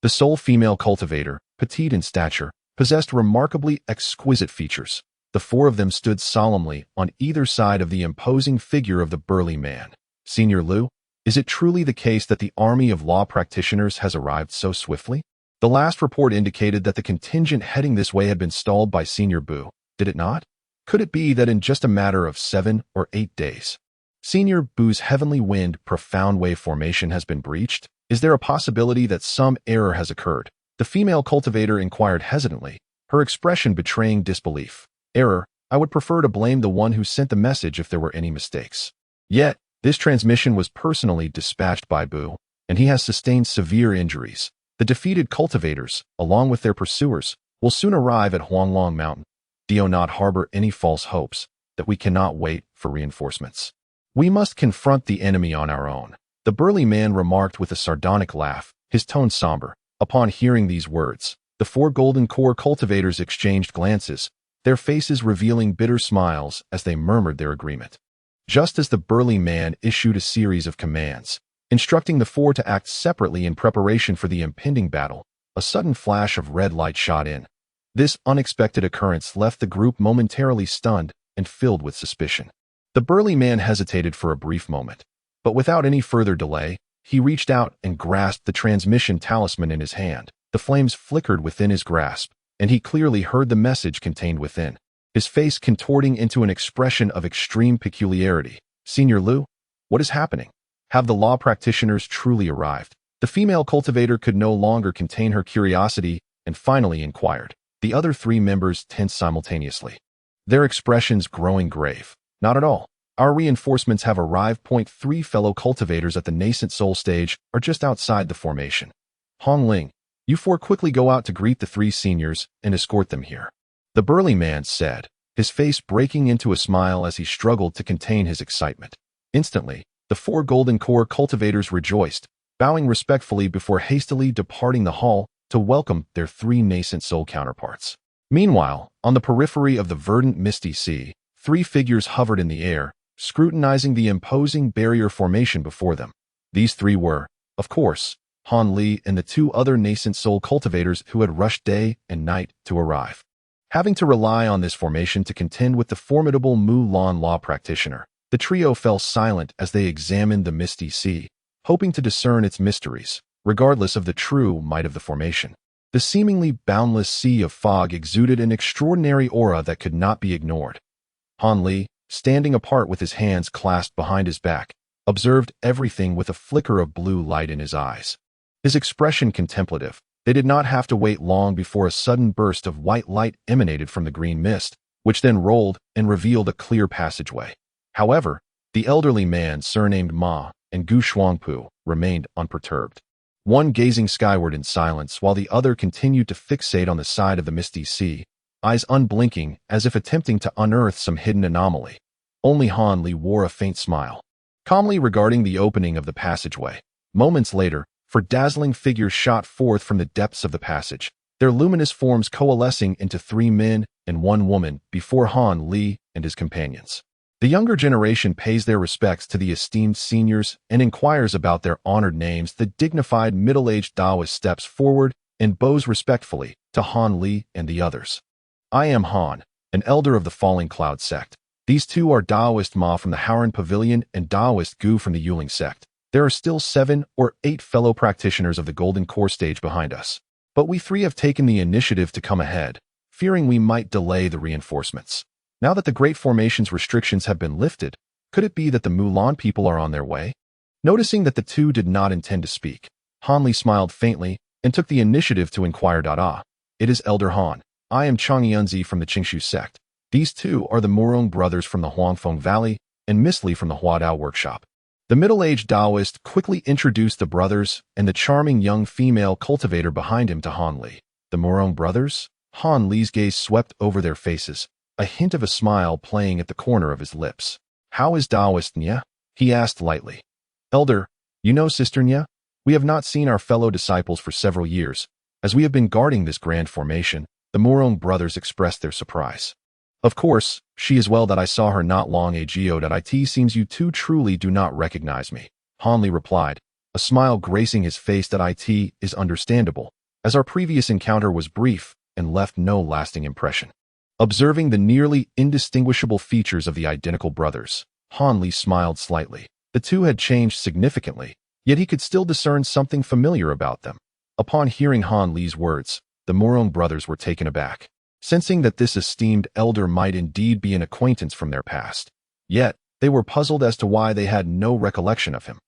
The sole female cultivator, petite in stature, possessed remarkably exquisite features. The 4 of them stood solemnly on either side of the imposing figure of the burly man. Senior Liu, is it truly the case that the army of law practitioners has arrived so swiftly? The last report indicated that the contingent heading this way had been stalled by Senior Bu, did it not? Could it be that in just a matter of 7 or 8 days, Senior Bu's heavenly wind profound wave formation has been breached? Is there a possibility that some error has occurred? The female cultivator inquired hesitantly, her expression betraying disbelief. Error, I would prefer to blame the one who sent the message if there were any mistakes. Yet, this transmission was personally dispatched by Bu, and he has sustained severe injuries. The defeated cultivators, along with their pursuers, will soon arrive at Huanglong Mountain. Do not harbor any false hopes that we cannot wait for reinforcements. We must confront the enemy on our own. The burly man remarked with a sardonic laugh, his tone somber. Upon hearing these words, the 4 golden core cultivators exchanged glances, their faces revealing bitter smiles as they murmured their agreement. Just as the burly man issued a series of commands, instructing the 4 to act separately in preparation for the impending battle, a sudden flash of red light shot in. This unexpected occurrence left the group momentarily stunned and filled with suspicion. The burly man hesitated for a brief moment, but without any further delay, he reached out and grasped the transmission talisman in his hand. The flames flickered within his grasp, and he clearly heard the message contained within, his face contorting into an expression of extreme peculiarity. Senior Liu, what is happening? Have the law practitioners truly arrived? The female cultivator could no longer contain her curiosity and finally inquired. The other 3 members tensed simultaneously, their expressions growing grave. Not at all. Our reinforcements have arrived. 3 fellow cultivators at the nascent soul stage are just outside the formation. Hong Ling, you 4 quickly go out to greet the 3 seniors and escort them here. The burly man said, his face breaking into a smile as he struggled to contain his excitement. Instantly, the 4 golden core cultivators rejoiced, bowing respectfully before hastily departing the hall to welcome their three nascent soul counterparts. Meanwhile, on the periphery of the verdant misty sea, three figures hovered in the air, scrutinizing the imposing barrier formation before them. These three were, of course, Han Li and the two other nascent soul cultivators who had rushed day and night to arrive. Having to rely on this formation to contend with the formidable Mulan law practitioner, the trio fell silent as they examined the misty sea, hoping to discern its mysteries, regardless of the true might of the formation. The seemingly boundless sea of fog exuded an extraordinary aura that could not be ignored. Han Li, standing apart with his hands clasped behind his back, observed everything with a flicker of blue light in his eyes. His expression contemplative, they did not have to wait long before a sudden burst of white light emanated from the green mist, which then rolled and revealed a clear passageway. However, the elderly man surnamed Ma and Gu Shuangpu remained unperturbed. One gazing skyward in silence while the other continued to fixate on the side of the misty sea, eyes unblinking as if attempting to unearth some hidden anomaly. Only Han Li wore a faint smile, calmly regarding the opening of the passageway. Moments later, four dazzling figures shot forth from the depths of the passage, their luminous forms coalescing into three men and one woman before Han Li and his companions. The younger generation pays their respects to the esteemed seniors and inquires about their honored names. The dignified middle-aged Taoist steps forward and bows respectfully to Han Li and the others. I am Han, an elder of the Falling Cloud sect. These two are Taoist Ma from the Howren Pavilion and Taoist Gu from the Yuling sect. There are still 7 or 8 fellow practitioners of the Golden Core stage behind us, but we three have taken the initiative to come ahead, fearing we might delay the reinforcements. Now that the Great Formation's restrictions have been lifted, could it be that the Mulan people are on their way? Noticing that the two did not intend to speak, Han Li smiled faintly and took the initiative to inquire. It is Elder Han. I am Chang Yunzi from the Qingshu sect. These two are the Murong brothers from the Huangfeng Valley and Miss Li from the Huadao workshop. The middle-aged Taoist quickly introduced the brothers and the charming young female cultivator behind him to Han Li. The Murong brothers? Han Li's gaze swept over their faces, a hint of a smile playing at the corner of his lips. How is Taoist Nya? He asked lightly. Elder, you know Sister Nya? We have not seen our fellow disciples for several years. As we have been guarding this grand formation, the Murong brothers expressed their surprise. Of course, she is well that I saw her not long ago. It seems you two truly do not recognize me, Han Li replied, a smile gracing his face. It is understandable, as our previous encounter was brief and left no lasting impression. Observing the nearly indistinguishable features of the identical brothers, Han Li smiled slightly. The two had changed significantly, yet he could still discern something familiar about them. Upon hearing Han Li's words, the Murong brothers were taken aback, sensing that this esteemed elder might indeed be an acquaintance from their past. Yet, they were puzzled as to why they had no recollection of him.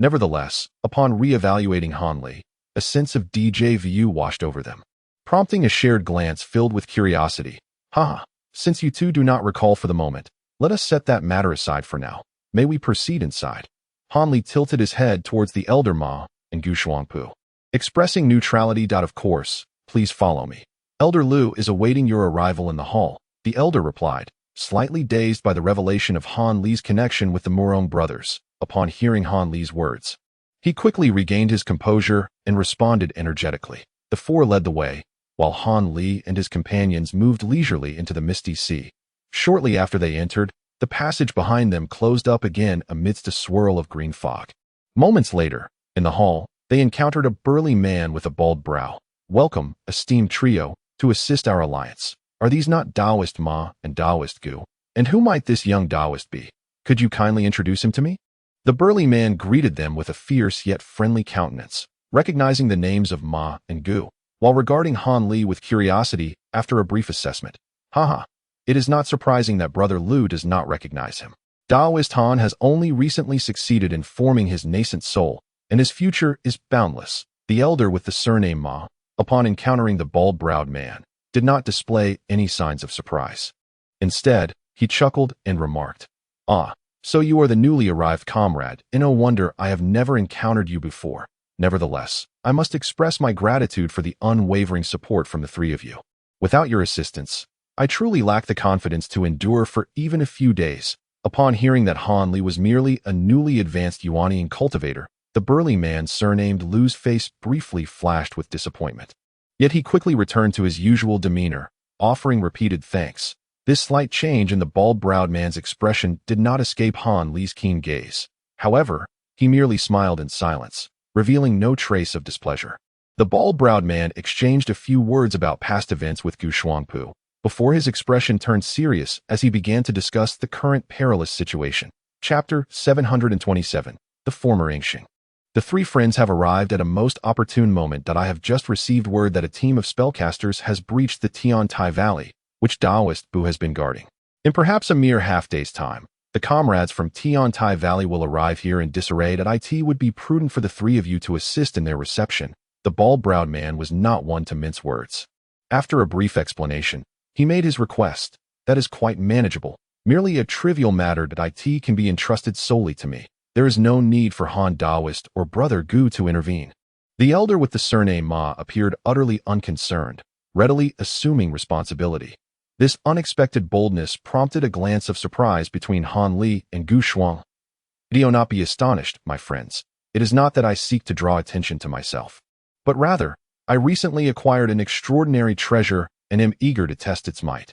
Nevertheless, upon re-evaluating Han Li, a sense of déjà vu washed over them, prompting a shared glance filled with curiosity. Haha, since you two do not recall for the moment, let us set that matter aside for now. May we proceed inside? Han Li tilted his head towards the elder Ma and Gu Shuangpu, expressing neutrality. Of course, please follow me. Elder Lu is awaiting your arrival in the hall, the elder replied, slightly dazed by the revelation of Han Li's connection with the Murong brothers. Upon hearing Han Li's words, he quickly regained his composure and responded energetically. The four led the way, while Han Li and his companions moved leisurely into the misty sea. Shortly after they entered, the passage behind them closed up again amidst a swirl of green fog. Moments later, in the hall, they encountered a burly man with a bald brow. Welcome, esteemed trio, to assist our alliance. Are these not Taoist Ma and Taoist Gu? And who might this young Taoist be? Could you kindly introduce him to me? The burly man greeted them with a fierce yet friendly countenance, recognizing the names of Ma and Gu, while regarding Han Li with curiosity after a brief assessment. Haha, it is not surprising that Brother Lu does not recognize him. Taoist Han has only recently succeeded in forming his nascent soul, and his future is boundless. The elder with the surname Ma, upon encountering the bald-browed man, did not display any signs of surprise. Instead, he chuckled and remarked, Ah, so you are the newly arrived comrade, and no wonder I have never encountered you before. Nevertheless, I must express my gratitude for the unwavering support from the three of you. Without your assistance, I truly lack the confidence to endure for even a few days. Upon hearing that Han Li was merely a newly advanced Yuanian cultivator, the burly man surnamed Lu's face briefly flashed with disappointment. Yet he quickly returned to his usual demeanor, offering repeated thanks. This slight change in the bald-browed man's expression did not escape Han Li's keen gaze. However, he merely smiled in silence, revealing no trace of displeasure. The bald-browed man exchanged a few words about past events with Gu Shuangpu, before his expression turned serious as he began to discuss the current perilous situation. Chapter 727. The Former Yingxing. The three friends have arrived at a most opportune moment that I have just received word that a team of spellcasters has breached the Tiantai Valley, which Taoist Bu has been guarding. In perhaps a mere half-day's time, the comrades from Tiantai Valley will arrive here in disarray that it would be prudent for the three of you to assist in their reception. The bald-browed man was not one to mince words. After a brief explanation, he made his request. That is quite manageable, merely a trivial matter that it can be entrusted solely to me. There is no need for Han Taoist or Brother Gu to intervene. The elder with the surname Ma appeared utterly unconcerned, readily assuming responsibility. This unexpected boldness prompted a glance of surprise between Han Li and Gu Shuang. Do not be astonished, my friends. It is not that I seek to draw attention to myself, but rather, I recently acquired an extraordinary treasure and am eager to test its might.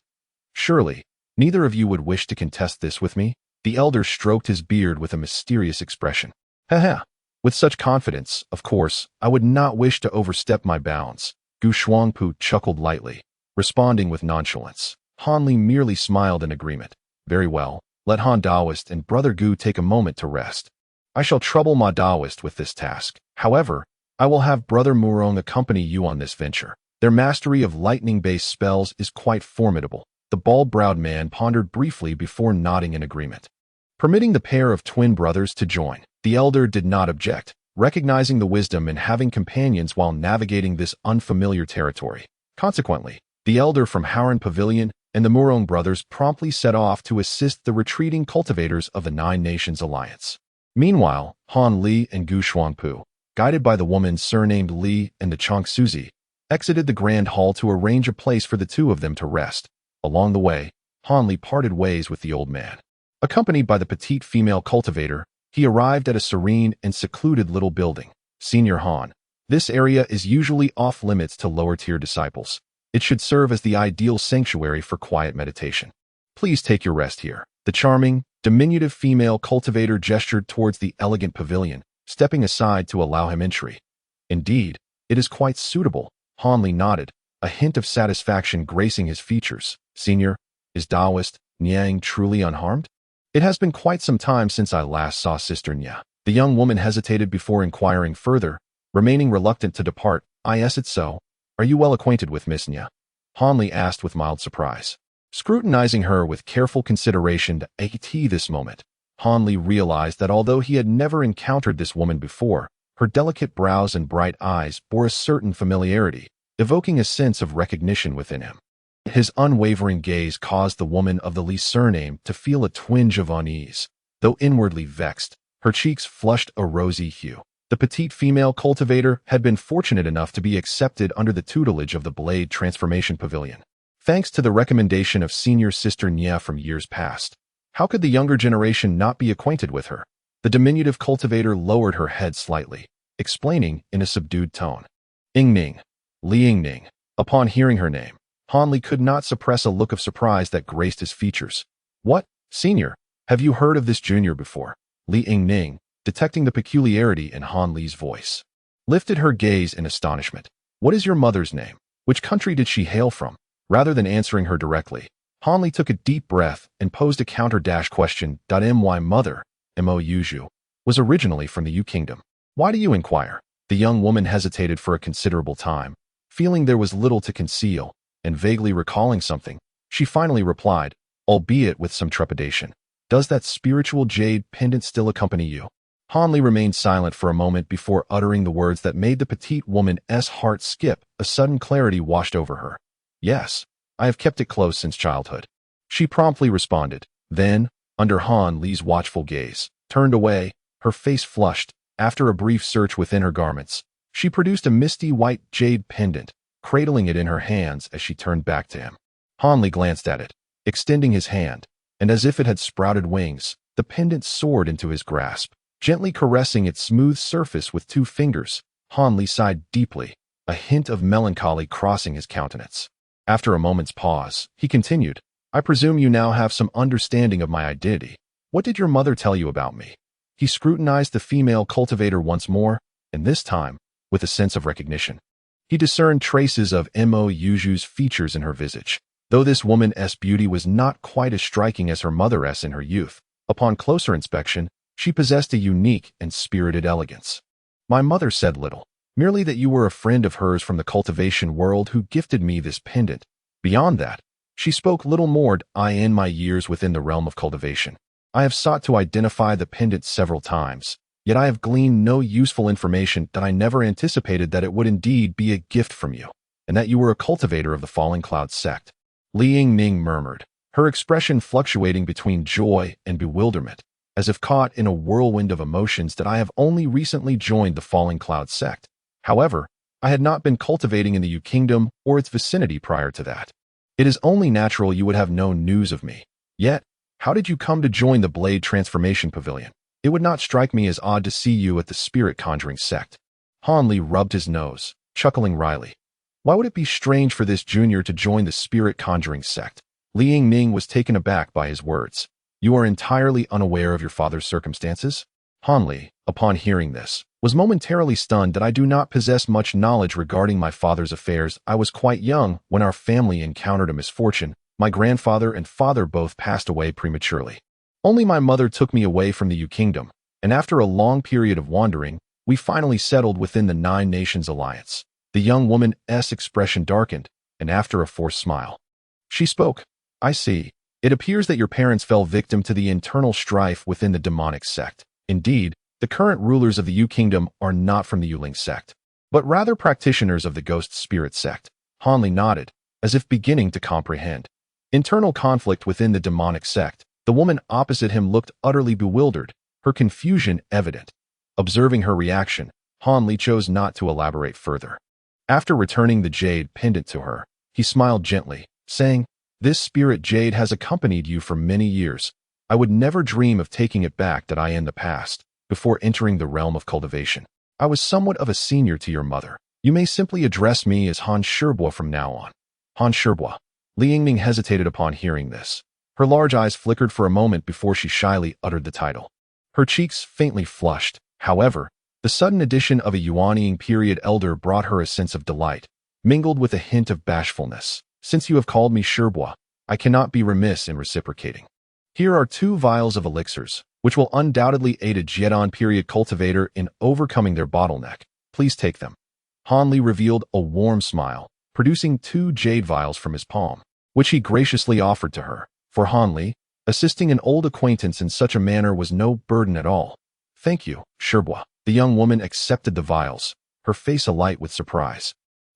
Surely, neither of you would wish to contest this with me? The elder stroked his beard with a mysterious expression. Haha. With such confidence, of course, I would not wish to overstep my bounds. Gu Shuangpu chuckled lightly, responding with nonchalance. Han Li merely smiled in agreement. Very well, let Han Taoist and Brother Gu take a moment to rest. I shall trouble Ma Taoist with this task. However, I will have Brother Murong accompany you on this venture. Their mastery of lightning-based spells is quite formidable. The bald-browed man pondered briefly before nodding in agreement. Permitting the pair of twin brothers to join, the elder did not object, recognizing the wisdom in having companions while navigating this unfamiliar territory. Consequently, the elder from Haran Pavilion and the Murong brothers promptly set off to assist the retreating cultivators of the Nine Nations Alliance. Meanwhile, Han Li and Gu Shuangpu, guided by the woman surnamed Li and the Chong Suzi, exited the Grand Hall to arrange a place for the two of them to rest. Along the way, Han Li parted ways with the old man. Accompanied by the petite female cultivator, he arrived at a serene and secluded little building. Senior Han, this area is usually off-limits to lower-tier disciples. It should serve as the ideal sanctuary for quiet meditation. Please take your rest here. The charming, diminutive female cultivator gestured towards the elegant pavilion, stepping aside to allow him entry. Indeed, it is quite suitable. Han Li nodded, a hint of satisfaction gracing his features. Senior, is Taoist Niang truly unharmed? It has been quite some time since I last saw Sister Nya. The young woman hesitated before inquiring further, remaining reluctant to depart. Is it so? Are you well acquainted with Miss Nya? Han Li asked with mild surprise. Scrutinizing her with careful consideration to this moment, Han Li realized that although he had never encountered this woman before, her delicate brows and bright eyes bore a certain familiarity, evoking a sense of recognition within him. His unwavering gaze caused the woman of the Li surname to feel a twinge of unease. Though inwardly vexed, her cheeks flushed a rosy hue. The petite female cultivator had been fortunate enough to be accepted under the tutelage of the Blade Transformation Pavilion, thanks to the recommendation of senior Sister Nya from years past. How could the younger generation not be acquainted with her? The diminutive cultivator lowered her head slightly, explaining in a subdued tone. Yingning. Li Yingning. Upon hearing her name, Han Li could not suppress a look of surprise that graced his features. What, senior, have you heard of this junior before? Li Yingning, detecting the peculiarity in Han Li's voice, lifted her gaze in astonishment. What is your mother's name? Which country did she hail from? Rather than answering her directly, Han Li took a deep breath and posed a counter-question. My mother, Mo Yuzhu, was originally from the Yu Kingdom. Why do you inquire? The young woman hesitated for a considerable time, feeling there was little to conceal, and vaguely recalling something, she finally replied, albeit with some trepidation. Does that spiritual jade pendant still accompany you? Han Li remained silent for a moment before uttering the words that made the petite woman's heart skip. A sudden clarity washed over her. Yes, I have kept it close since childhood. She promptly responded, then, under Han Li's watchful gaze, turned away, her face flushed. After a brief search within her garments, she produced a misty white jade pendant, cradling it in her hands as she turned back to him. Han Li glanced at it, extending his hand, and as if it had sprouted wings, the pendant soared into his grasp. Gently caressing its smooth surface with 2 fingers, Han Li sighed deeply. a hint of melancholy crossing his countenance. After a moment's pause, he continued, I presume you now have some understanding of my identity. What did your mother tell you about me? He scrutinized the female cultivator once more, and this time, with a sense of recognition. He discerned traces of Mo Yuju's features in her visage, though this woman's beauty was not quite as striking as her mother's in her youth. Upon closer inspection, she possessed a unique and spirited elegance. My mother said little, merely that you were a friend of hers from the cultivation world who gifted me this pendant. Beyond that, she spoke little more. In my years within the realm of cultivation, I have sought to identify the pendant several times, yet I have gleaned no useful information. That I never anticipated that it would indeed be a gift from you, and that you were a cultivator of the Falling Cloud sect. Li Yingning murmured, her expression fluctuating between joy and bewilderment, as if caught in a whirlwind of emotions. That I have only recently joined the Falling Cloud sect. However, I had not been cultivating in the U Kingdom or its vicinity prior to that. It is only natural you would have known news of me. Yet, how did you come to join the Blade Transformation Pavilion? It would not strike me as odd to see you at the Spirit Conjuring sect. Han Li rubbed his nose, chuckling wryly. Why would it be strange for this junior to join the Spirit Conjuring sect? Li Yingning was taken aback by his words. You are entirely unaware of your father's circumstances? Han Li, upon hearing this, was momentarily stunned. That I do not possess much knowledge regarding my father's affairs. I was quite young when our family encountered a misfortune. My grandfather and father both passed away prematurely. Only my mother took me away from the U Kingdom, and after a long period of wandering, we finally settled within the Nine Nations Alliance. The young woman's expression darkened, and after a forced smile, she spoke. I see. It appears that your parents fell victim to the internal strife within the demonic sect. Indeed, the current rulers of the U Kingdom are not from the Yuling sect, but rather practitioners of the Ghost Spirit sect. Han Li nodded, as if beginning to comprehend. Internal conflict within the demonic sect. The woman opposite him looked utterly bewildered, her confusion evident. Observing her reaction, Han Li chose not to elaborate further. After returning the jade pendant to her, he smiled gently, saying, This spirit jade has accompanied you for many years. I would never dream of taking it back. In the past, before entering the realm of cultivation, I was somewhat of a senior to your mother. You may simply address me as Han Sherbois from now on. Han Sherbois. Li Yingning hesitated upon hearing this. Her large eyes flickered for a moment before she shyly uttered the title. Her cheeks faintly flushed. However, the sudden addition of a Yuanying period elder brought her a sense of delight, mingled with a hint of bashfulness. Since you have called me Sherbois, I cannot be remiss in reciprocating. Here are 2 vials of elixirs, which will undoubtedly aid a Jiedon period cultivator in overcoming their bottleneck. Please take them. Han Li revealed a warm smile, producing 2 jade vials from his palm, which he graciously offered to her. For Han Li, assisting an old acquaintance in such a manner was no burden at all. Thank you, Sherbois. The young woman accepted the vials, her face alight with surprise,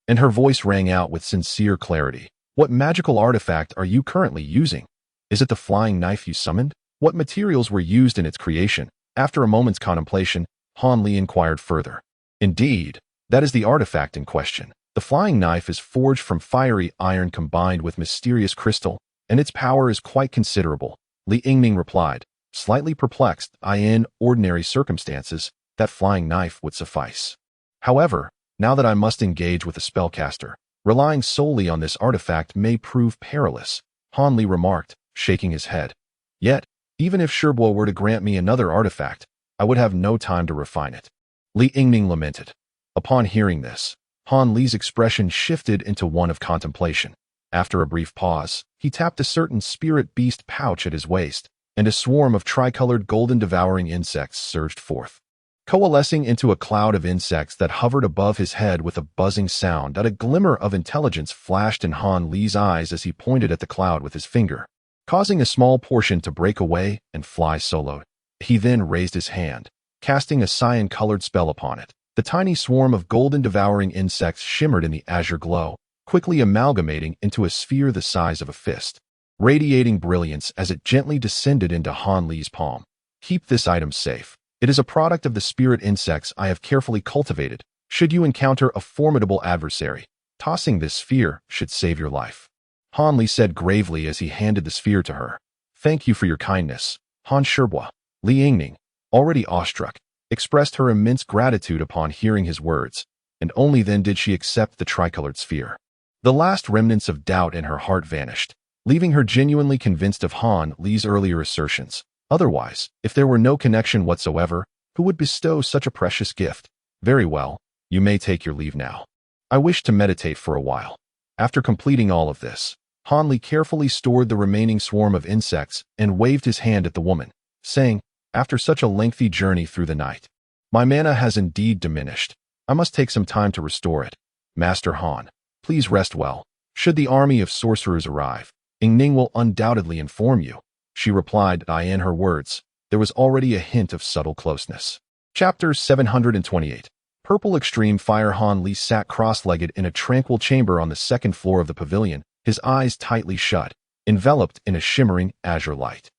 and her voice rang out with sincere clarity. What magical artifact are you currently using? Is it the flying knife you summoned? What materials were used in its creation? After a moment's contemplation, Han Li inquired further. Indeed, that is the artifact in question. The flying knife is forged from fiery iron combined with mysterious crystal, and its power is quite considerable. Li Yingning replied, slightly perplexed. In ordinary circumstances, that flying knife would suffice. However, now that I must engage with a spellcaster, relying solely on this artifact may prove perilous, Han Li remarked, shaking his head. Yet, even if Sherbois were to grant me another artifact, I would have no time to refine it. Li Yingning lamented. Upon hearing this, Han Li's expression shifted into one of contemplation. After a brief pause, he tapped a certain spirit beast pouch at his waist, and a swarm of tricolored golden devouring insects surged forth, coalescing into a cloud of insects that hovered above his head with a buzzing sound. A glimmer of intelligence flashed in Han Li's eyes as he pointed at the cloud with his finger, causing a small portion to break away and fly soloed. He then raised his hand, casting a cyan-colored spell upon it. The tiny swarm of golden devouring insects shimmered in the azure glow, quickly amalgamating into a sphere the size of a fist, radiating brilliance as it gently descended into Han Li's palm. Keep this item safe. It is a product of the spirit insects I have carefully cultivated. Should you encounter a formidable adversary, tossing this sphere should save your life. Han Li said gravely as he handed the sphere to her. Thank you for your kindness, Han Sherbois. Li Yingning, already awestruck, expressed her immense gratitude upon hearing his words. and only then did she accept the tricolored sphere. The last remnants of doubt in her heart vanished, leaving her genuinely convinced of Han Li's earlier assertions. Otherwise, if there were no connection whatsoever, who would bestow such a precious gift? Very well, you may take your leave now. I wish to meditate for a while. After completing all of this, Han Li carefully stored the remaining swarm of insects and waved his hand at the woman, saying, after such a lengthy journey through the night, my mana has indeed diminished. I must take some time to restore it. Master Han, please rest well. Should the army of sorcerers arrive, Ying Ning will undoubtedly inform you. She replied, in her words, there was already a hint of subtle closeness. Chapter 728. Purple Extreme Fire. Han Li sat cross-legged in a tranquil chamber on the second floor of the pavilion, his eyes tightly shut, enveloped in a shimmering azure light.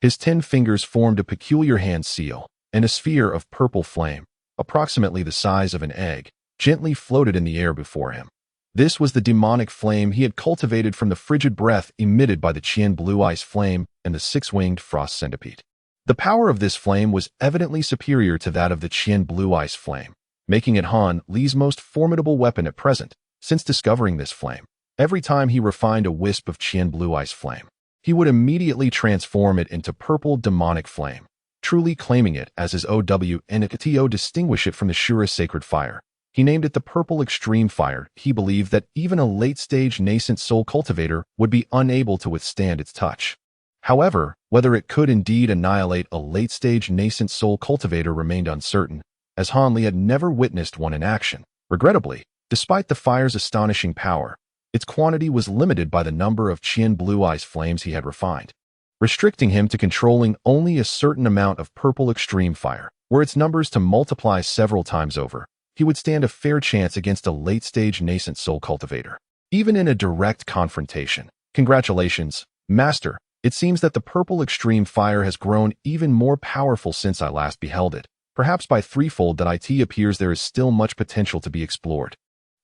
His 10 fingers formed a peculiar hand seal, and a sphere of purple flame, approximately the size of an egg, gently floated in the air before him. This was the demonic flame he had cultivated from the frigid breath emitted by the Qian blue ice flame and the six-winged frost centipede. The power of this flame was evidently superior to that of the Qian blue ice flame, making it Han Li's most formidable weapon at present. Since discovering this flame, every time he refined a wisp of Qian blue ice flame, he would immediately transform it into purple demonic flame, truly claiming it as his OW and to distinguish it from the Shura sacred fire. He named it the Purple Extreme Fire. He believed that even a late-stage nascent soul cultivator would be unable to withstand its touch. However, whether it could indeed annihilate a late-stage nascent soul cultivator remained uncertain, as Han Li had never witnessed one in action. Regrettably, despite the fire's astonishing power, its quantity was limited by the number of Qian blue ice flames he had refined, restricting him to controlling only a certain amount of Purple Extreme Fire. Were its numbers to multiply several times over, he would stand a fair chance against a late-stage nascent soul cultivator, even in a direct confrontation. Congratulations, Master. It seems that the Purple Extreme Fire has grown even more powerful since I last beheld it. Perhaps by threefold that it appears there is still much potential to be explored.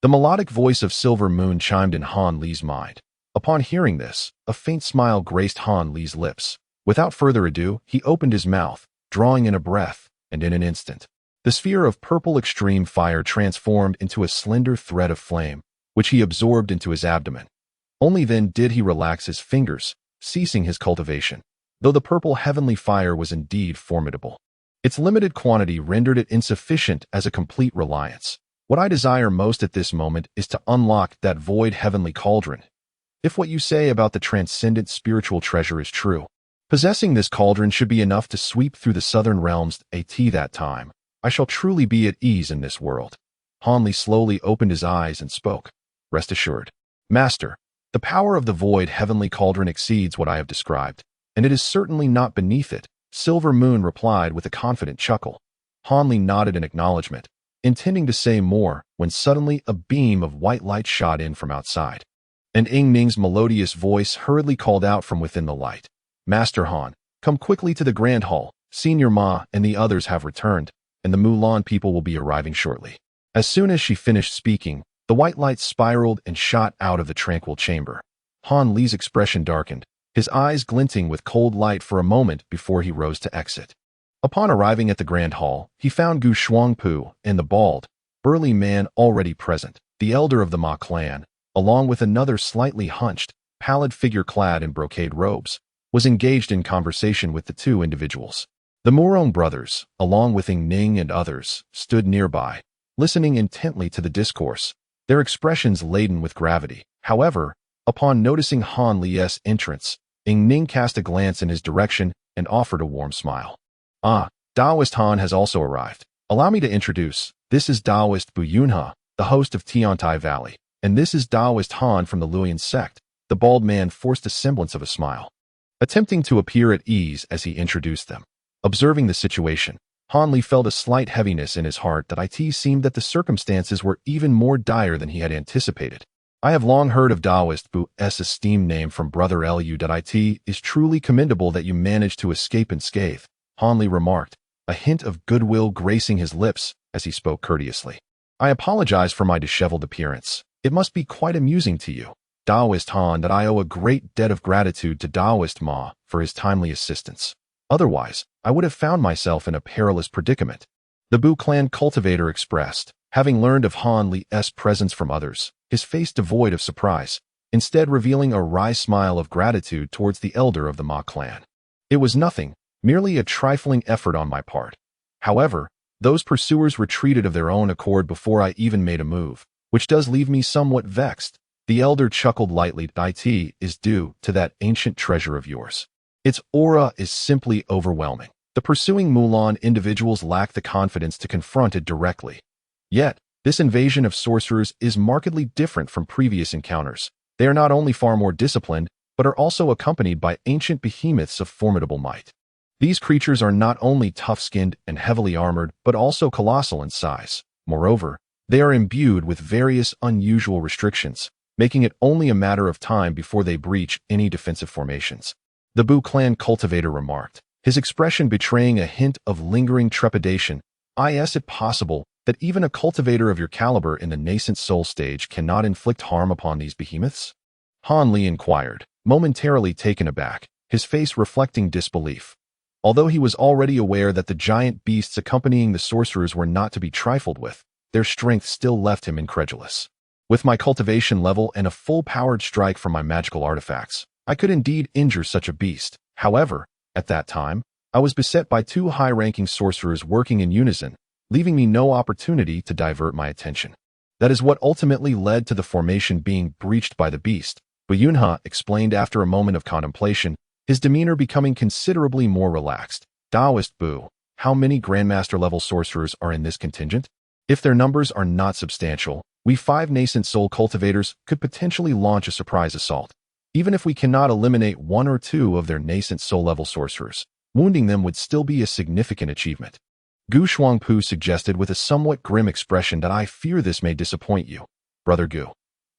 The melodic voice of Silver Moon chimed in Han Li's mind. Upon hearing this, a faint smile graced Han Li's lips. Without further ado, he opened his mouth, drawing in a breath, and in an instant, the sphere of Purple Extreme Fire transformed into a slender thread of flame, which he absorbed into his abdomen. Only then did he relax his fingers, ceasing his cultivation. Though the purple heavenly fire was indeed formidable, its limited quantity rendered it insufficient as a complete reliance. What I desire most at this moment is to unlock that void heavenly cauldron. If what you say about the transcendent spiritual treasure is true, possessing this cauldron should be enough to sweep through the southern realms. At that time, I shall truly be at ease in this world. Han Li slowly opened his eyes and spoke. Rest assured, Master, the power of the void heavenly cauldron exceeds what I have described, and it is certainly not beneath it. Silver Moon replied with a confident chuckle. Han Li nodded in acknowledgement, intending to say more, when suddenly a beam of white light shot in from outside, and Ying Ning's melodious voice hurriedly called out from within the light. Master Han, come quickly to the Grand Hall. Senior Ma and the others have returned, and the Mulan people will be arriving shortly. As soon as she finished speaking, the white light spiraled and shot out of the tranquil chamber. Han Li's expression darkened, his eyes glinting with cold light for a moment before he rose to exit. Upon arriving at the Grand Hall, he found Gu Shuangpu and the bald, burly man already present. The elder of the Ma clan, along with another slightly hunched, pallid figure clad in brocade robes, was engaged in conversation with the two individuals. The Murong brothers, along with Ying Ning and others, stood nearby, listening intently to the discourse, their expressions laden with gravity. However, upon noticing Han Li's entrance, Ying Ning cast a glance in his direction and offered a warm smile. Ah, Taoist Han has also arrived. Allow me to introduce, this is Taoist Bu Yunhe, the host of Tiantai Valley, and this is Taoist Han from the Luoyan sect. The bald man forced a semblance of a smile, attempting to appear at ease as he introduced them. Observing the situation, Han Li felt a slight heaviness in his heart that it seemed that the circumstances were even more dire than he had anticipated. I have long heard of Taoist Bu's esteemed name from Brother Lu. It is truly commendable that you managed to escape unscathed, Han Li remarked, a hint of goodwill gracing his lips as he spoke courteously. I apologize for my disheveled appearance. It must be quite amusing to you, Taoist Han, that I owe a great debt of gratitude to Taoist Ma for his timely assistance. Otherwise, I would have found myself in a perilous predicament. The Bu clan cultivator expressed. having learned of Han Li's presence from others, his face devoid of surprise, instead revealing a wry smile of gratitude towards the elder of the Ma clan. It was nothing, merely a trifling effort on my part. However, those pursuers retreated of their own accord before I even made a move, which does leave me somewhat vexed. The elder chuckled lightly. It is due to that ancient treasure of yours. Its aura is simply overwhelming. The pursuing Mulan individuals lack the confidence to confront it directly. Yet, this invasion of sorcerers is markedly different from previous encounters. They are not only far more disciplined, but are also accompanied by ancient behemoths of formidable might. These creatures are not only tough-skinned and heavily armored, but also colossal in size. Moreover, they are imbued with various unusual restrictions, making it only a matter of time before they breach any defensive formations. The Bu clan cultivator remarked, his expression betraying a hint of lingering trepidation. Is it possible that even a cultivator of your caliber in the nascent soul stage cannot inflict harm upon these behemoths? Han Li inquired, momentarily taken aback, his face reflecting disbelief. Although he was already aware that the giant beasts accompanying the sorcerers were not to be trifled with, their strength still left him incredulous. With my cultivation level and a full-powered strike from my magical artifacts, I could indeed injure such a beast. However, at that time, I was beset by two high-ranking sorcerers working in unison, leaving me no opportunity to divert my attention. That is what ultimately led to the formation being breached by the beast, Bu Yunha explained after a moment of contemplation, his demeanor becoming considerably more relaxed. Taoist Bu, how many Grandmaster-level sorcerers are in this contingent? If their numbers are not substantial, we 5 nascent soul cultivators could potentially launch a surprise assault. Even if we cannot eliminate 1 or 2 of their nascent soul-level sorcerers, wounding them would still be a significant achievement. Gu Shuangpu suggested with a somewhat grim expression that I fear this may disappoint you, Brother Gu.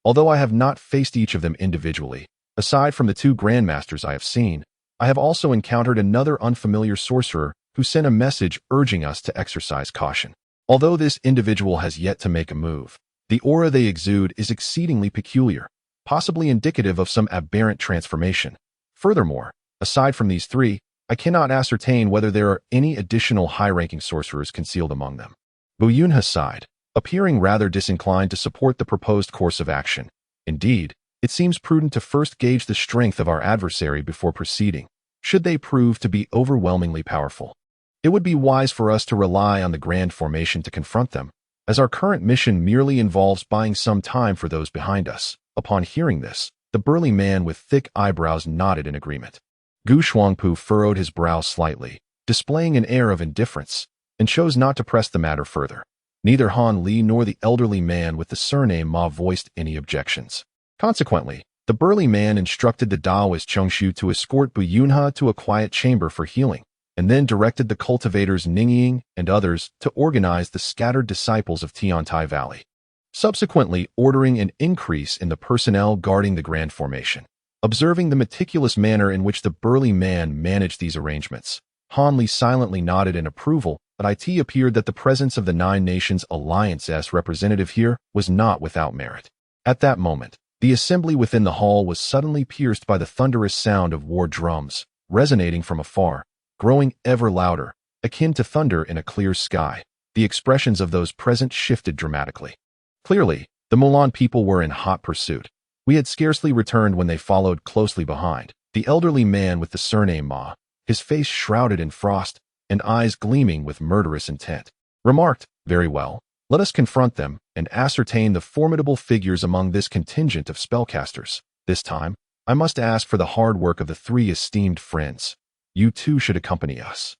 Although I have not faced each of them individually, aside from the 2 Grandmasters I have seen, I have also encountered another unfamiliar sorcerer who sent a message urging us to exercise caution. Although this individual has yet to make a move, the aura they exude is exceedingly peculiar, possibly indicative of some aberrant transformation. Furthermore, aside from these 3, I cannot ascertain whether there are any additional high-ranking sorcerers concealed among them. Bu Yunha sighed, appearing rather disinclined to support the proposed course of action. Indeed, it seems prudent to first gauge the strength of our adversary before proceeding, should they prove to be overwhelmingly powerful. It would be wise for us to rely on the grand formation to confront them, as our current mission merely involves buying some time for those behind us. Upon hearing this, the burly man with thick eyebrows nodded in agreement. Gu Shuangpu furrowed his brow slightly, displaying an air of indifference, and chose not to press the matter further. Neither Han Li nor the elderly man with the surname Ma voiced any objections. Consequently, the burly man instructed the Taoist Chengshu to escort Bu Yunha to a quiet chamber for healing, and then directed the cultivators Ningying and others to organize the scattered disciples of Tiantai Valley, subsequently ordering an increase in the personnel guarding the grand formation. Observing the meticulous manner in which the burly man managed these arrangements, Han Li silently nodded in approval, but it appeared that the presence of the 9 Nations Alliance's representative here was not without merit. At that moment, the assembly within the hall was suddenly pierced by the thunderous sound of war drums, resonating from afar, growing ever louder, akin to thunder in a clear sky. The expressions of those present shifted dramatically. Clearly, the Mulan people were in hot pursuit. We had scarcely returned when they followed closely behind. The elderly man with the surname Ma, his face shrouded in frost and eyes gleaming with murderous intent, remarked, "Very well, let us confront them and ascertain the formidable figures among this contingent of spellcasters. This time, I must ask for the hard work of the 3 esteemed friends. You too should accompany us.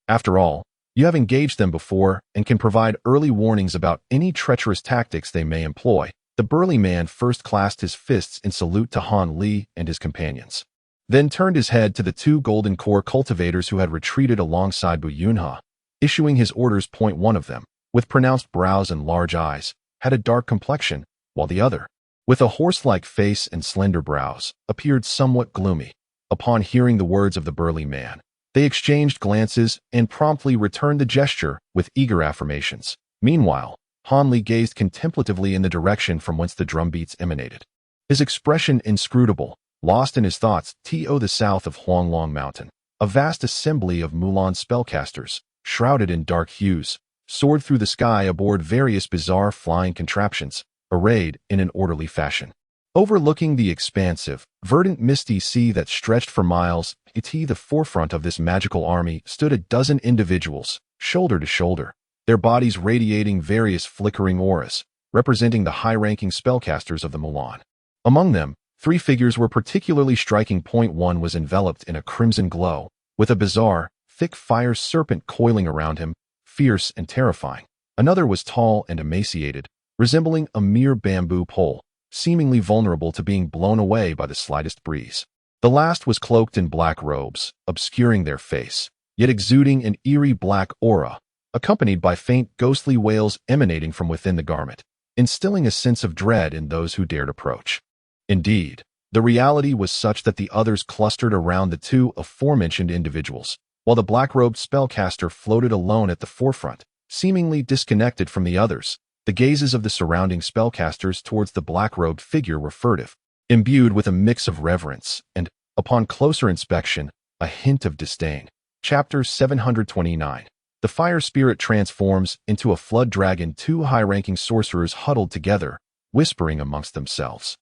After all, you have engaged them before and can provide early warnings about any treacherous tactics they may employ." The burly man first clasped his fists in salute to Han Li and his companions, then turned his head to the 2 golden core cultivators who had retreated alongside Bu Yunha, issuing his orders. One of them, with pronounced brows and large eyes, had a dark complexion, while the other, with a horse-like face and slender brows, appeared somewhat gloomy. Upon hearing the words of the burly man, they exchanged glances and promptly returned the gesture with eager affirmations. Meanwhile, Han Li gazed contemplatively in the direction from whence the drumbeats emanated, his expression inscrutable, lost in his thoughts. To the south of Huanglong Mountain, a vast assembly of Mulan spellcasters, shrouded in dark hues, soared through the sky aboard various bizarre flying contraptions, arrayed in an orderly fashion. Overlooking the expansive, verdant misty sea that stretched for miles, at the forefront of this magical army stood a dozen individuals, shoulder to shoulder, their bodies radiating various flickering auras, representing the high-ranking spellcasters of the Milan. Among them, 3 figures were particularly striking. One was enveloped in a crimson glow, with a bizarre, thick fire serpent coiling around him, fierce and terrifying. Another was tall and emaciated, resembling a mere bamboo pole, seemingly vulnerable to being blown away by the slightest breeze. The last was cloaked in black robes, obscuring their face, yet exuding an eerie black aura, accompanied by faint ghostly wails emanating from within the garment, instilling a sense of dread in those who dared approach. Indeed, the reality was such that the others clustered around the 2 aforementioned individuals, while the black-robed spellcaster floated alone at the forefront, seemingly disconnected from the others. The gazes of the surrounding spellcasters towards the black-robed figure were furtive, imbued with a mix of reverence and, upon closer inspection, a hint of disdain. Chapter 729. The fire spirit transforms into a flood dragon. 2 high-ranking sorcerers huddled together, whispering amongst themselves.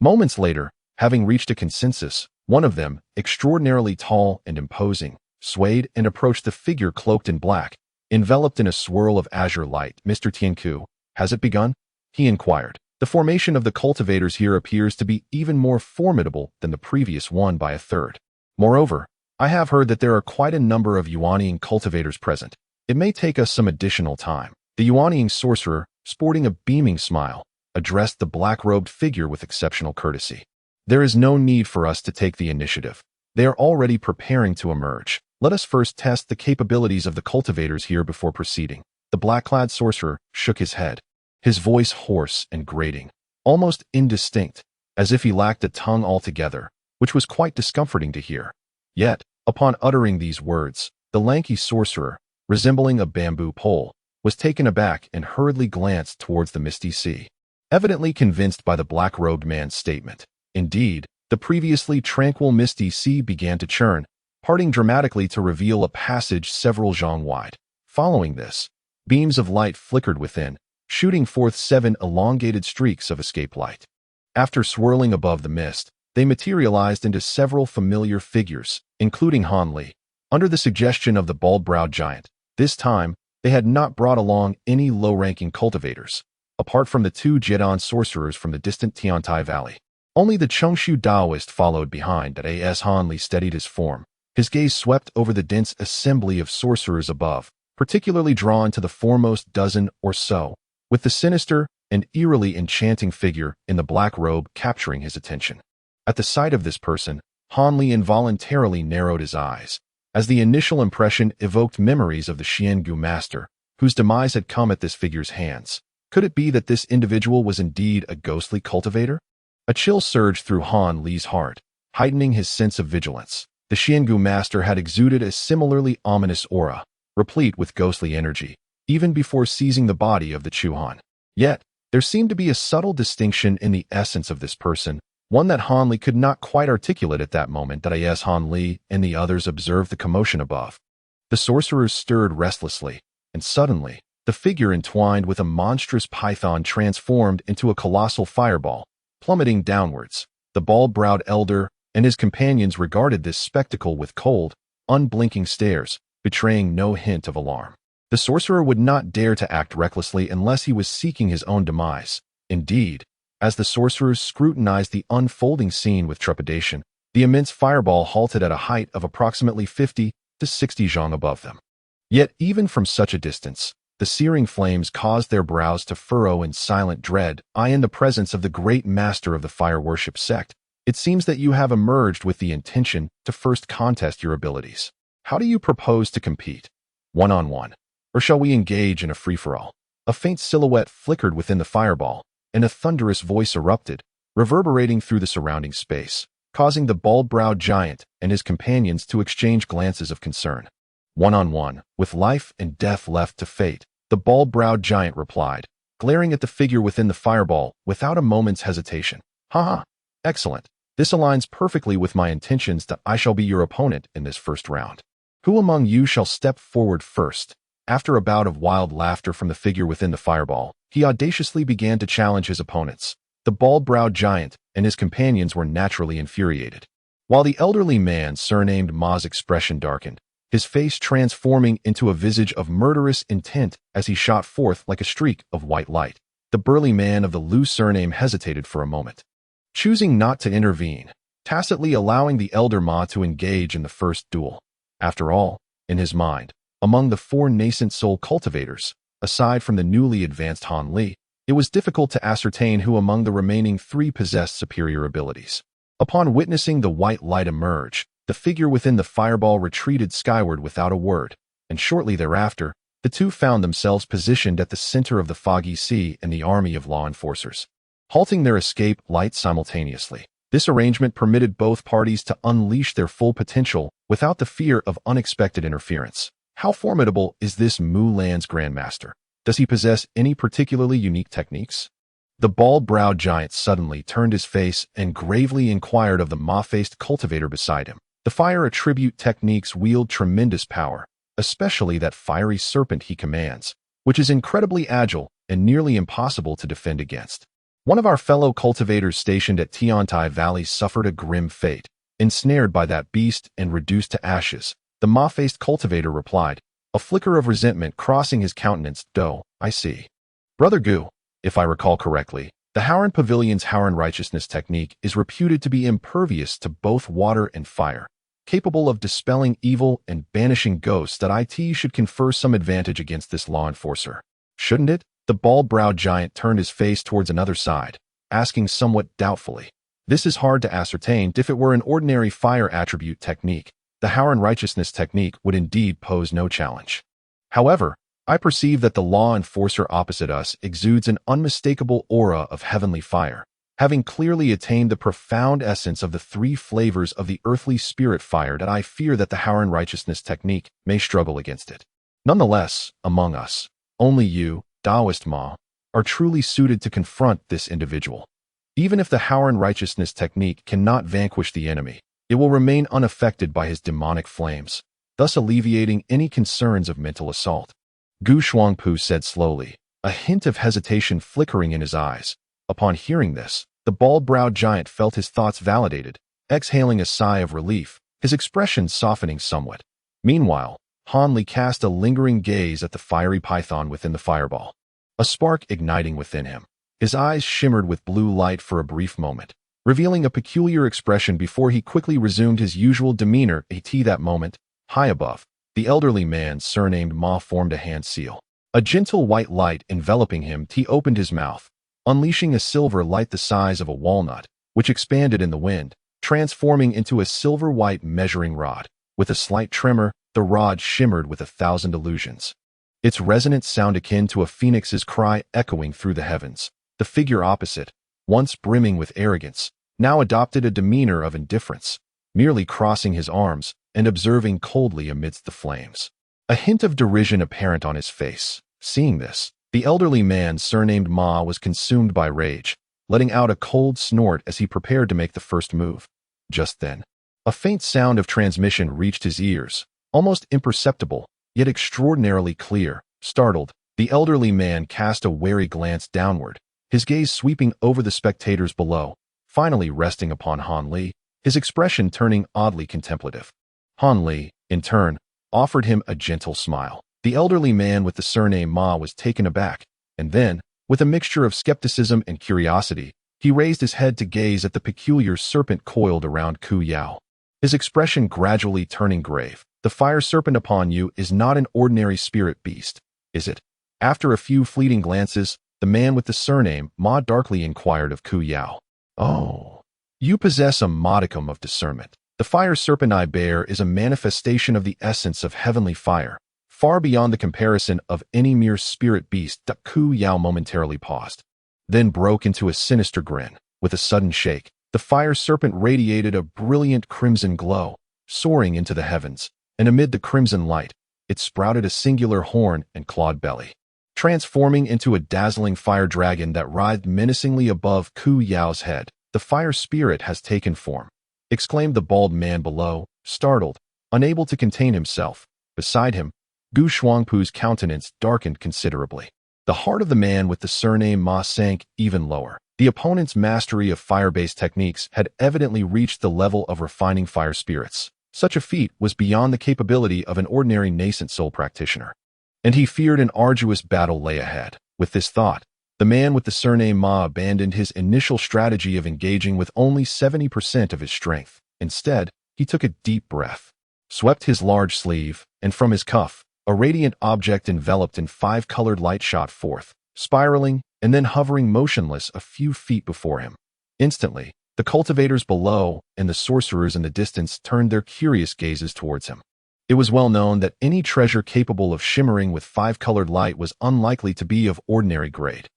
Moments later, having reached a consensus, one of them, extraordinarily tall and imposing, swayed and approached the figure cloaked in black, enveloped in a swirl of azure light. Mr. Tianku, has it begun? He inquired. The formation of the cultivators here appears to be even more formidable than the previous one by a third. Moreover, I have heard that there are quite a number of Yuanian cultivators present. It may take us some additional time. The Yuanian sorcerer, sporting a beaming smile, addressed the black-robed figure with exceptional courtesy. There is no need for us to take the initiative. They are already preparing to emerge. Let us first test the capabilities of the cultivators here before proceeding. The black-clad sorcerer shook his head, his voice hoarse and grating, almost indistinct, as if he lacked a tongue altogether, which was quite discomforting to hear. Yet, upon uttering these words, the lanky sorcerer, resembling a bamboo pole, was taken aback and hurriedly glanced towards the misty sea, evidently convinced by the black-robed man's statement. Indeed, the previously tranquil misty sea began to churn, parting dramatically to reveal a passage several zhang wide. Following this, beams of light flickered within, shooting forth 7 elongated streaks of escape light. After swirling above the mist, they materialized into several familiar figures, including Han Li. Under the suggestion of the bald-browed giant, this time, they had not brought along any low-ranking cultivators, apart from the 2 Jedon sorcerers from the distant Tiantai Valley. Only the Chengshu Taoist followed behind. As Han Li steadied his form, his gaze swept over the dense assembly of sorcerers above, particularly drawn to the foremost dozen or so, with the sinister and eerily enchanting figure in the black robe capturing his attention. At the sight of this person, Han Li involuntarily narrowed his eyes, as the initial impression evoked memories of the Xiangu master, whose demise had come at this figure's hands. Could it be that this individual was indeed a ghostly cultivator? A chill surged through Han Li's heart, heightening his sense of vigilance. The Xiangu master had exuded a similarly ominous aura, replete with ghostly energy, even before seizing the body of the Chuhan. Yet, there seemed to be a subtle distinction in the essence of this person, one that Han Li could not quite articulate at that moment. As Han Li and the others observed the commotion above, the sorcerers stirred restlessly, and suddenly, the figure entwined with a monstrous python transformed into a colossal fireball, plummeting downwards. The bald-browed elder and his companions regarded this spectacle with cold, unblinking stares, betraying no hint of alarm. The sorcerer would not dare to act recklessly unless he was seeking his own demise. Indeed, as the sorcerers scrutinized the unfolding scene with trepidation, the immense fireball halted at a height of approximately 50 to 60 zhang above them. Yet even from such a distance, the searing flames caused their brows to furrow in silent dread. In the presence of the great master of the fire worship sect, it seems that you have emerged with the intention to first contest your abilities. How do you propose to compete? One-on-one? Or shall we engage in a free-for-all? A faint silhouette flickered within the fireball, and a thunderous voice erupted, reverberating through the surrounding space, causing the bald-browed giant and his companions to exchange glances of concern. One-on-one, with life and death left to fate, the bald-browed giant replied, glaring at the figure within the fireball without a moment's hesitation. Haha, excellent. This aligns perfectly with my intentions. I shall be your opponent in this first round. Who among you shall step forward first? After a bout of wild laughter from the figure within the fireball, he audaciously began to challenge his opponents. The bald-browed giant and his companions were naturally infuriated. While the elderly man surnamed Ma's expression darkened, his face transforming into a visage of murderous intent as he shot forth like a streak of white light. The burly man of the Lu surname hesitated for a moment, choosing not to intervene, tacitly allowing the elder Ma to engage in the first duel. After all, in his mind, among the four nascent soul cultivators, aside from the newly advanced Han Li, it was difficult to ascertain who among the remaining three possessed superior abilities. Upon witnessing the white light emerge, the figure within the fireball retreated skyward without a word, and shortly thereafter, the two found themselves positioned at the center of the foggy sea and the army of law enforcers, halting their escape light simultaneously. This arrangement permitted both parties to unleash their full potential without the fear of unexpected interference. How formidable is this Mulan's Grandmaster? Does he possess any particularly unique techniques? The bald-browed giant suddenly turned his face and gravely inquired of the ma-faced cultivator beside him. The fire attribute techniques wield tremendous power, especially that fiery serpent he commands, which is incredibly agile and nearly impossible to defend against. One of our fellow cultivators stationed at Tiantai Valley suffered a grim fate, ensnared by that beast and reduced to ashes. The ma-faced cultivator replied, a flicker of resentment crossing his countenance. "Do, I see. Brother Gu, if I recall correctly, the Howren Pavilion's Howren Righteousness technique is reputed to be impervious to both water and fire, capable of dispelling evil and banishing ghosts. That IT should confer some advantage against this law enforcer. Shouldn't it?" The bald-browed giant turned his face towards another side, asking somewhat doubtfully. This is hard to ascertain. If it were an ordinary fire attribute technique, the Howren Righteousness technique would indeed pose no challenge. However, I perceive that the law enforcer opposite us exudes an unmistakable aura of heavenly fire, having clearly attained the profound essence of the three flavors of the earthly spirit fire. That I fear that the Howren Righteousness technique may struggle against it. Nonetheless, among us, only you, Taoist Ma, are truly suited to confront this individual. Even if the Howren Righteousness technique cannot vanquish the enemy, it will remain unaffected by his demonic flames, thus alleviating any concerns of mental assault. Gu Shuangpu said slowly, a hint of hesitation flickering in his eyes. Upon hearing this, the bald-browed giant felt his thoughts validated, exhaling a sigh of relief, his expression softening somewhat. Meanwhile, Han Li cast a lingering gaze at the fiery python within the fireball, a spark igniting within him. His eyes shimmered with blue light for a brief moment, revealing a peculiar expression before he quickly resumed his usual demeanor. At that moment, high above, the elderly man surnamed Ma formed a hand seal. A gentle white light enveloping him, he opened his mouth, unleashing a silver light the size of a walnut, which expanded in the wind, transforming into a silver-white measuring rod. With a slight tremor, the rod shimmered with 1,000 illusions, its resonant sound akin to a phoenix's cry echoing through the heavens. The figure opposite, once brimming with arrogance, now adopted a demeanor of indifference, merely crossing his arms and observing coldly amidst the flames, a hint of derision apparent on his face. Seeing this, the elderly man surnamed Ma was consumed by rage, letting out a cold snort as he prepared to make the first move. Just then, a faint sound of transmission reached his ears, almost imperceptible, yet extraordinarily clear. Startled, the elderly man cast a wary glance downward, his gaze sweeping over the spectators below, finally resting upon Han Li, his expression turning oddly contemplative. Han Li, in turn, offered him a gentle smile. The elderly man with the surname Ma was taken aback, and then, with a mixture of skepticism and curiosity, he raised his head to gaze at the peculiar serpent coiled around Ku Yao, his expression gradually turning grave. The fire serpent upon you is not an ordinary spirit beast, is it? After a few fleeting glances, the man with the surname Ma darkly inquired of Ku Yao. Oh, you possess a modicum of discernment. The fire serpent I bear is a manifestation of the essence of heavenly fire, far beyond the comparison of any mere spirit beast. Ku Yao momentarily paused, then broke into a sinister grin. With a sudden shake, the fire serpent radiated a brilliant crimson glow, soaring into the heavens, and amid the crimson light, it sprouted a singular horn and clawed belly, transforming into a dazzling fire dragon that writhed menacingly above Ku Yao's head. The fire spirit has taken form, exclaimed the bald man below, startled, unable to contain himself. Beside him, Gu Shuangpu's countenance darkened considerably. The heart of the man with the surname Ma sank even lower. The opponent's mastery of fire-based techniques had evidently reached the level of refining fire spirits. Such a feat was beyond the capability of an ordinary nascent soul practitioner. And he feared an arduous battle lay ahead. With this thought, the man with the surname Ma abandoned his initial strategy of engaging with only 70% of his strength. Instead, he took a deep breath, swept his large sleeve, and from his cuff, a radiant object enveloped in 5-colored light shot forth, spiraling and then hovering motionless a few feet before him. Instantly, the cultivators below and the sorcerers in the distance turned their curious gazes towards him. It was well known that any treasure capable of shimmering with 5-colored light was unlikely to be of ordinary grade.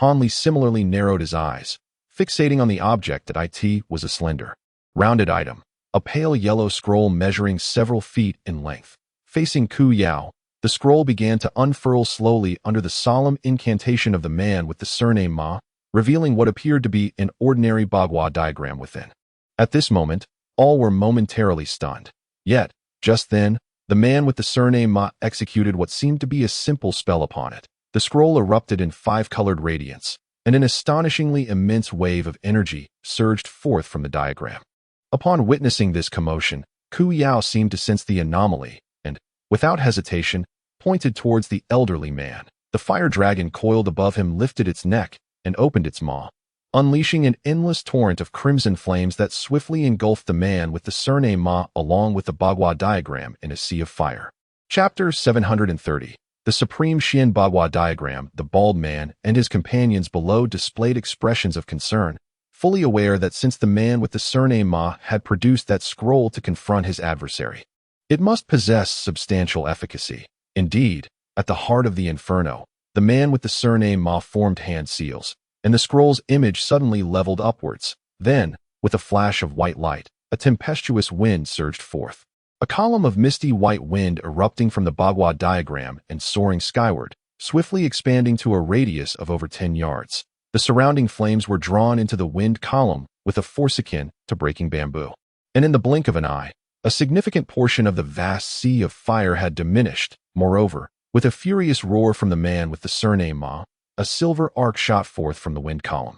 Hanli similarly narrowed his eyes, fixating on the object that it was a slender, rounded item, a pale yellow scroll measuring several feet in length. Facing Ku Yao, the scroll began to unfurl slowly under the solemn incantation of the man with the surname Ma, revealing what appeared to be an ordinary Bagua diagram within. At this moment, all were momentarily stunned. Yet, just then, the man with the surname Ma executed what seemed to be a simple spell upon it. The scroll erupted in 5-colored radiance, and an astonishingly immense wave of energy surged forth from the diagram. Upon witnessing this commotion, Ku Yao seemed to sense the anomaly, and, without hesitation, pointed towards the elderly man. The fire dragon coiled above him lifted its neck and opened its maw, unleashing an endless torrent of crimson flames that swiftly engulfed the man with the surname Ma along with the Bagua diagram in a sea of fire. Chapter 730. The Supreme Xian Bagua diagram. The bald man and his companions below displayed expressions of concern, fully aware that since the man with the surname Ma had produced that scroll to confront his adversary, it must possess substantial efficacy. Indeed, at the heart of the inferno, the man with the surname Ma formed hand seals, and the scroll's image suddenly leveled upwards. Then, with a flash of white light, a tempestuous wind surged forth. A column of misty white wind erupting from the Bagua diagram and soaring skyward, swiftly expanding to a radius of over 10 yards. The surrounding flames were drawn into the wind column with a force akin to breaking bamboo. And in the blink of an eye, a significant portion of the vast sea of fire had diminished. Moreover, with a furious roar from the man with the surname Ma, a silver arc shot forth from the wind column,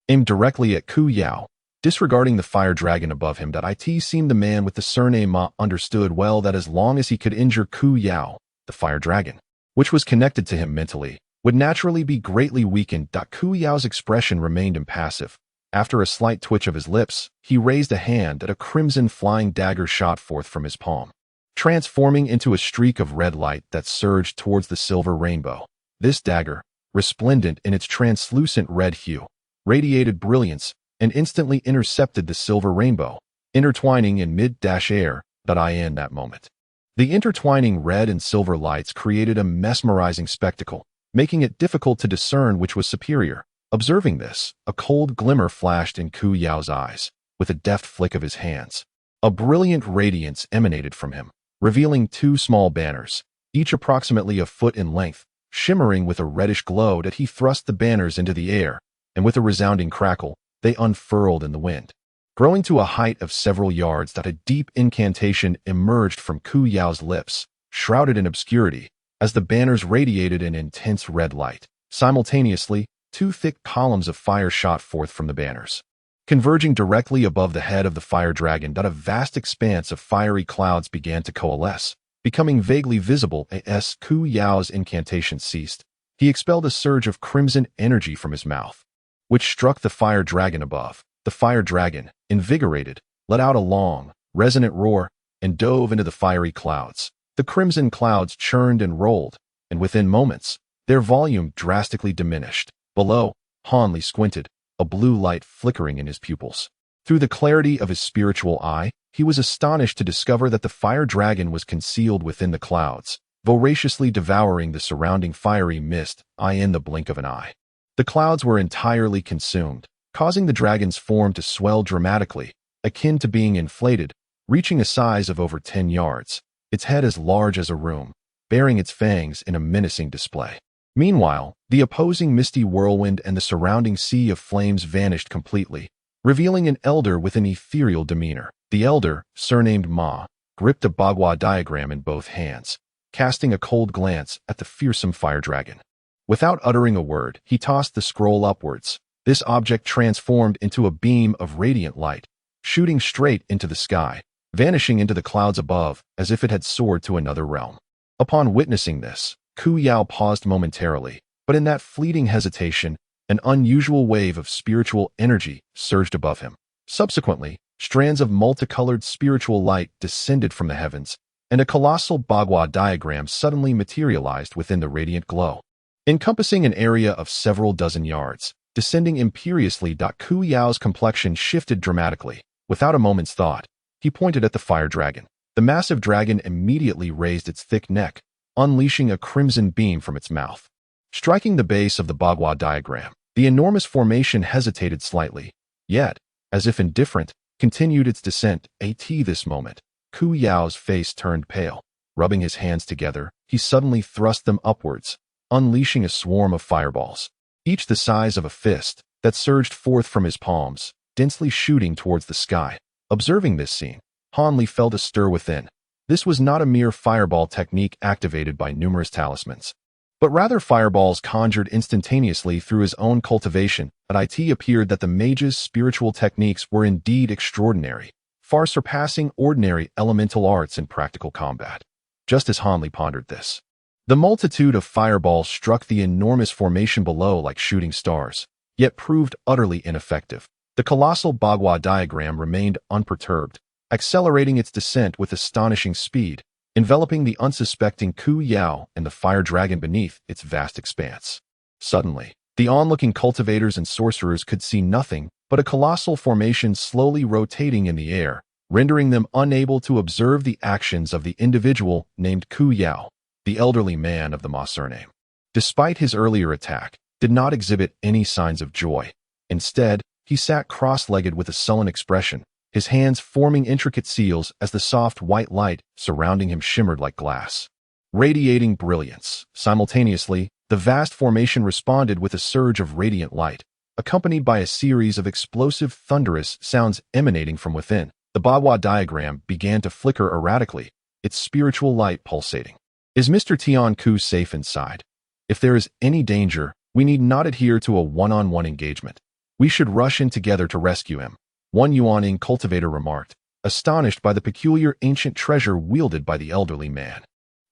aimed directly at Ku Yao. Disregarding the fire dragon above him, that it seemed the man with the surname Ma understood well that as long as he could injure Ku Yao, the fire dragon, which was connected to him mentally, would naturally be greatly weakened. Ku Yao's expression remained impassive. After a slight twitch of his lips, he raised a hand and a crimson flying dagger shot forth from his palm, transforming into a streak of red light that surged towards the silver rainbow. This dagger, resplendent in its translucent red hue, radiated brilliance and instantly intercepted the silver rainbow, intertwining in mid-air. In that moment, the intertwining red and silver lights created a mesmerizing spectacle, making it difficult to discern which was superior. Observing this, a cold glimmer flashed in Ku Yao's eyes. With a deft flick of his hands, a brilliant radiance emanated from him, revealing 2 small banners, each approximately a foot in length, shimmering with a reddish glow. That he thrust the banners into the air, and with a resounding crackle, they unfurled in the wind. Growing to a height of several yards, that a deep incantation emerged from Ku Yao's lips, shrouded in obscurity, as the banners radiated an intense red light. Simultaneously, 2 thick columns of fire shot forth from the banners, converging directly above the head of the fire dragon. A vast expanse of fiery clouds began to coalesce, becoming vaguely visible as Ku Yao's incantation ceased. He expelled a surge of crimson energy from his mouth, which struck the fire dragon above. The fire dragon, invigorated, let out a long, resonant roar and dove into the fiery clouds. The crimson clouds churned and rolled, and within moments, their volume drastically diminished. Below, Hanli squinted, a blue light flickering in his pupils. Through the clarity of his spiritual eye, he was astonished to discover that the fire dragon was concealed within the clouds, voraciously devouring the surrounding fiery mist in the blink of an eye. The clouds were entirely consumed, causing the dragon's form to swell dramatically, akin to being inflated, reaching a size of over 10 yards, its head as large as a room, bearing its fangs in a menacing display. Meanwhile, the opposing misty whirlwind and the surrounding sea of flames vanished completely, revealing an elder with an ethereal demeanor. The elder, surnamed Ma, gripped a Bagua diagram in both hands, casting a cold glance at the fearsome fire dragon. Without uttering a word, he tossed the scroll upwards. This object transformed into a beam of radiant light, shooting straight into the sky, vanishing into the clouds above as if it had soared to another realm. Upon witnessing this, Ku Yao paused momentarily, but in that fleeting hesitation, an unusual wave of spiritual energy surged above him. Subsequently, strands of multicolored spiritual light descended from the heavens, and a colossal Bagua diagram suddenly materialized within the radiant glow. Encompassing an area of several dozen yards, descending imperiously, Ku Yao's complexion shifted dramatically. Without a moment's thought, he pointed at the fire dragon. The massive dragon immediately raised its thick neck, unleashing a crimson beam from its mouth. Striking the base of the Bagua diagram, the enormous formation hesitated slightly, yet, as if indifferent, continued its descent. At this moment, Ku Yao's face turned pale. Rubbing his hands together, he suddenly thrust them upwards, unleashing a swarm of fireballs, each the size of a fist, that surged forth from his palms, densely shooting towards the sky. Observing this scene, Han Li felt a stir within. This was not a mere fireball technique activated by numerous talismans, but rather fireballs conjured instantaneously through his own cultivation. It appeared that the mage's spiritual techniques were indeed extraordinary, far surpassing ordinary elemental arts in practical combat. Just as Han Li pondered this, the multitude of fireballs struck the enormous formation below like shooting stars, yet proved utterly ineffective. The colossal Bagua diagram remained unperturbed, accelerating its descent with astonishing speed, enveloping the unsuspecting Ku Yao and the fire dragon beneath its vast expanse. Suddenly, the onlooking cultivators and sorcerers could see nothing but a colossal formation slowly rotating in the air, rendering them unable to observe the actions of the individual named Ku Yao, the elderly man of the Ma surname. Despite his earlier attack, did not exhibit any signs of joy. Instead, he sat cross-legged with a sullen expression, his hands forming intricate seals as the soft white light surrounding him shimmered like glass, radiating brilliance. Simultaneously, the vast formation responded with a surge of radiant light, accompanied by a series of explosive thunderous sounds emanating from within. The Bagua diagram began to flicker erratically, its spiritual light pulsating. Is Mr. Tian Ku safe inside? If there is any danger, we need not adhere to a one-on-one engagement. We should rush in together to rescue him, one Yuaning cultivator remarked, astonished by the peculiar ancient treasure wielded by the elderly man.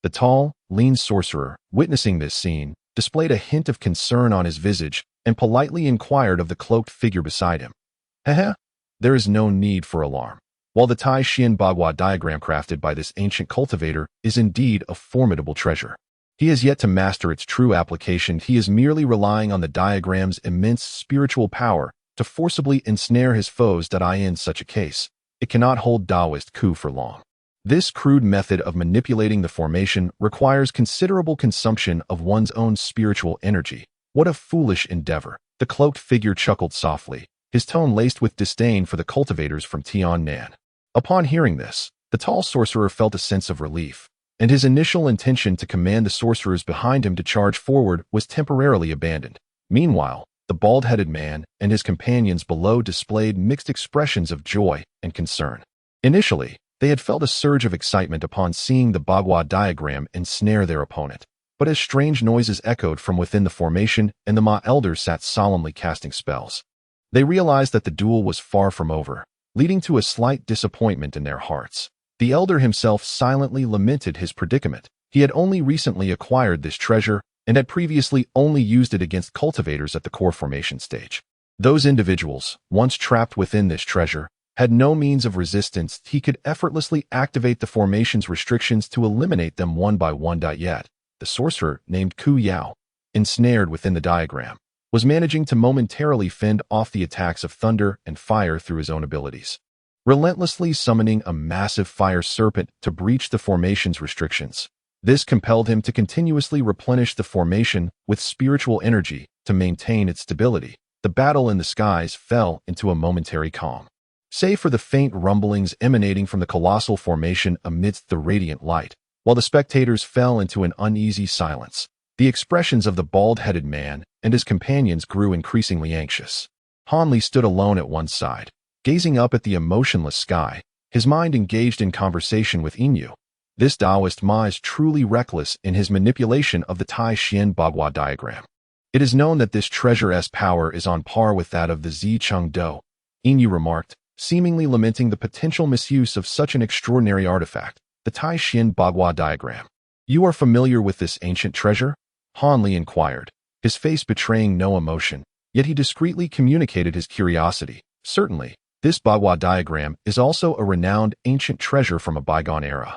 The tall, lean sorcerer, witnessing this scene, displayed a hint of concern on his visage and politely inquired of the cloaked figure beside him. Heh, there is no need for alarm. While the Tai Xian Bagua diagram crafted by this ancient cultivator is indeed a formidable treasure, he has yet to master its true application. He is merely relying on the diagram's immense spiritual power to forcibly ensnare his foes. In such a case, it cannot hold Taoist Ku for long. This crude method of manipulating the formation requires considerable consumption of one's own spiritual energy. What a foolish endeavor. The cloaked figure chuckled softly, his tone laced with disdain for the cultivators from Tiannan. Upon hearing this, the tall sorcerer felt a sense of relief, and his initial intention to command the sorcerers behind him to charge forward was temporarily abandoned. Meanwhile, the bald-headed man and his companions below displayed mixed expressions of joy and concern. Initially, they had felt a surge of excitement upon seeing the Bagua diagram ensnare their opponent, but as strange noises echoed from within the formation and the Ma elders sat solemnly casting spells, they realized that the duel was far from over, leading to a slight disappointment in their hearts. The elder himself silently lamented his predicament. He had only recently acquired this treasure and had previously only used it against cultivators at the core formation stage. Those individuals, once trapped within this treasure, had no means of resistance. He could effortlessly activate the formation's restrictions to eliminate them one by one. Yet, the sorcerer named Ku Yao, ensnared within the diagram, was managing to momentarily fend off the attacks of thunder and fire through his own abilities, relentlessly summoning a massive fire serpent to breach the formation's restrictions. This compelled him to continuously replenish the formation with spiritual energy to maintain its stability. The battle in the skies fell into a momentary calm, save for the faint rumblings emanating from the colossal formation amidst the radiant light. While the spectators fell into an uneasy silence, the expressions of the bald-headed man and his companions grew increasingly anxious. Han Li stood alone at one side, gazing up at the emotionless sky, his mind engaged in conversation with Inyu. This Taoist Ma is truly reckless in his manipulation of the Tai Xian Bagua diagram. It is known that this treasure's power is on par with that of the Zicheng Do, Yin remarked, seemingly lamenting the potential misuse of such an extraordinary artifact, the Tai Xian Bagua diagram. You are familiar with this ancient treasure? Han Li inquired, his face betraying no emotion, yet he discreetly communicated his curiosity. Certainly, this Bagua diagram is also a renowned ancient treasure from a bygone era.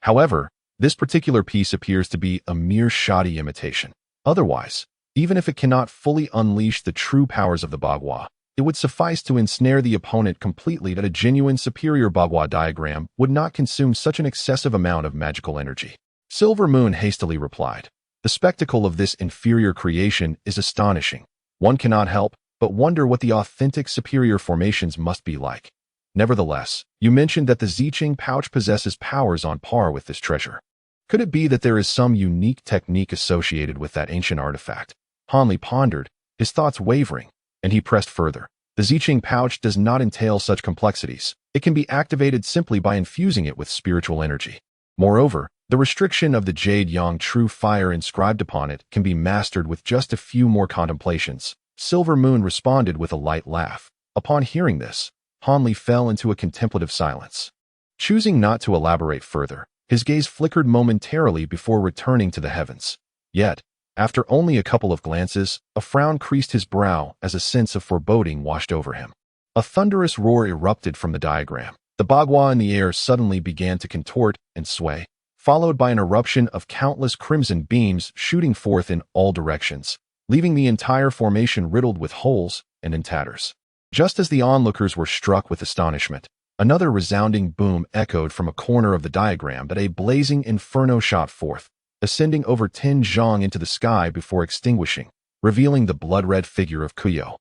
However, this particular piece appears to be a mere shoddy imitation. Otherwise, even if it cannot fully unleash the true powers of the Bagua, it would suffice to ensnare the opponent completely. That a genuine superior Bagua diagram would not consume such an excessive amount of magical energy. Silver Moon hastily replied, the spectacle of this inferior creation is astonishing. One cannot help but wonder what the authentic superior formations must be like. Nevertheless, you mentioned that the Zicheng pouch possesses powers on par with this treasure. Could it be that there is some unique technique associated with that ancient artifact? Han Li pondered, his thoughts wavering, and he pressed further. The Zicheng pouch does not entail such complexities. It can be activated simply by infusing it with spiritual energy. Moreover, the restriction of the Jade Yang true fire inscribed upon it can be mastered with just a few more contemplations. Silver Moon responded with a light laugh. Upon hearing this, Han Li fell into a contemplative silence. Choosing not to elaborate further, his gaze flickered momentarily before returning to the heavens. Yet, after only a couple of glances, a frown creased his brow as a sense of foreboding washed over him. A thunderous roar erupted from the diagram. The Bagua in the air suddenly began to contort and sway, followed by an eruption of countless crimson beams shooting forth in all directions, leaving the entire formation riddled with holes and in tatters. Just as the onlookers were struck with astonishment, another resounding boom echoed from a corner of the diagram that a blazing inferno shot forth, ascending over 10 zhang into the sky before extinguishing, revealing the blood-red figure of Kuyo,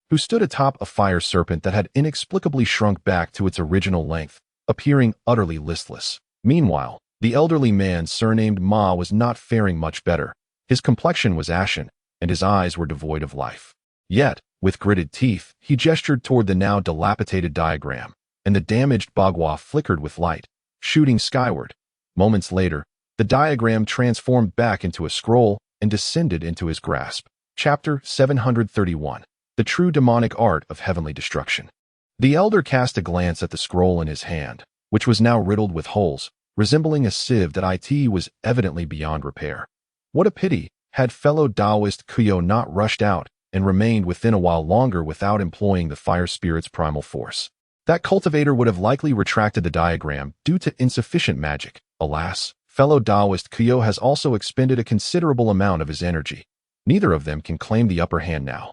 who stood atop a fire serpent that had inexplicably shrunk back to its original length, appearing utterly listless. Meanwhile, the elderly man surnamed Ma was not faring much better. His complexion was ashen, and his eyes were devoid of life. Yet, with gritted teeth, he gestured toward the now dilapidated diagram, and the damaged Bagua flickered with light, shooting skyward. Moments later, the diagram transformed back into a scroll and descended into his grasp. Chapter 731. The True Demonic Art of Heavenly Destruction. The elder cast a glance at the scroll in his hand, which was now riddled with holes, resembling a sieve that it was evidently beyond repair. What a pity, had fellow Taoist Kuyo not rushed out and remained within a while longer without employing the fire spirit's primal force. That cultivator would have likely retracted the diagram due to insufficient magic. Alas, fellow Taoist Kuyo has also expended a considerable amount of his energy. Neither of them can claim the upper hand now.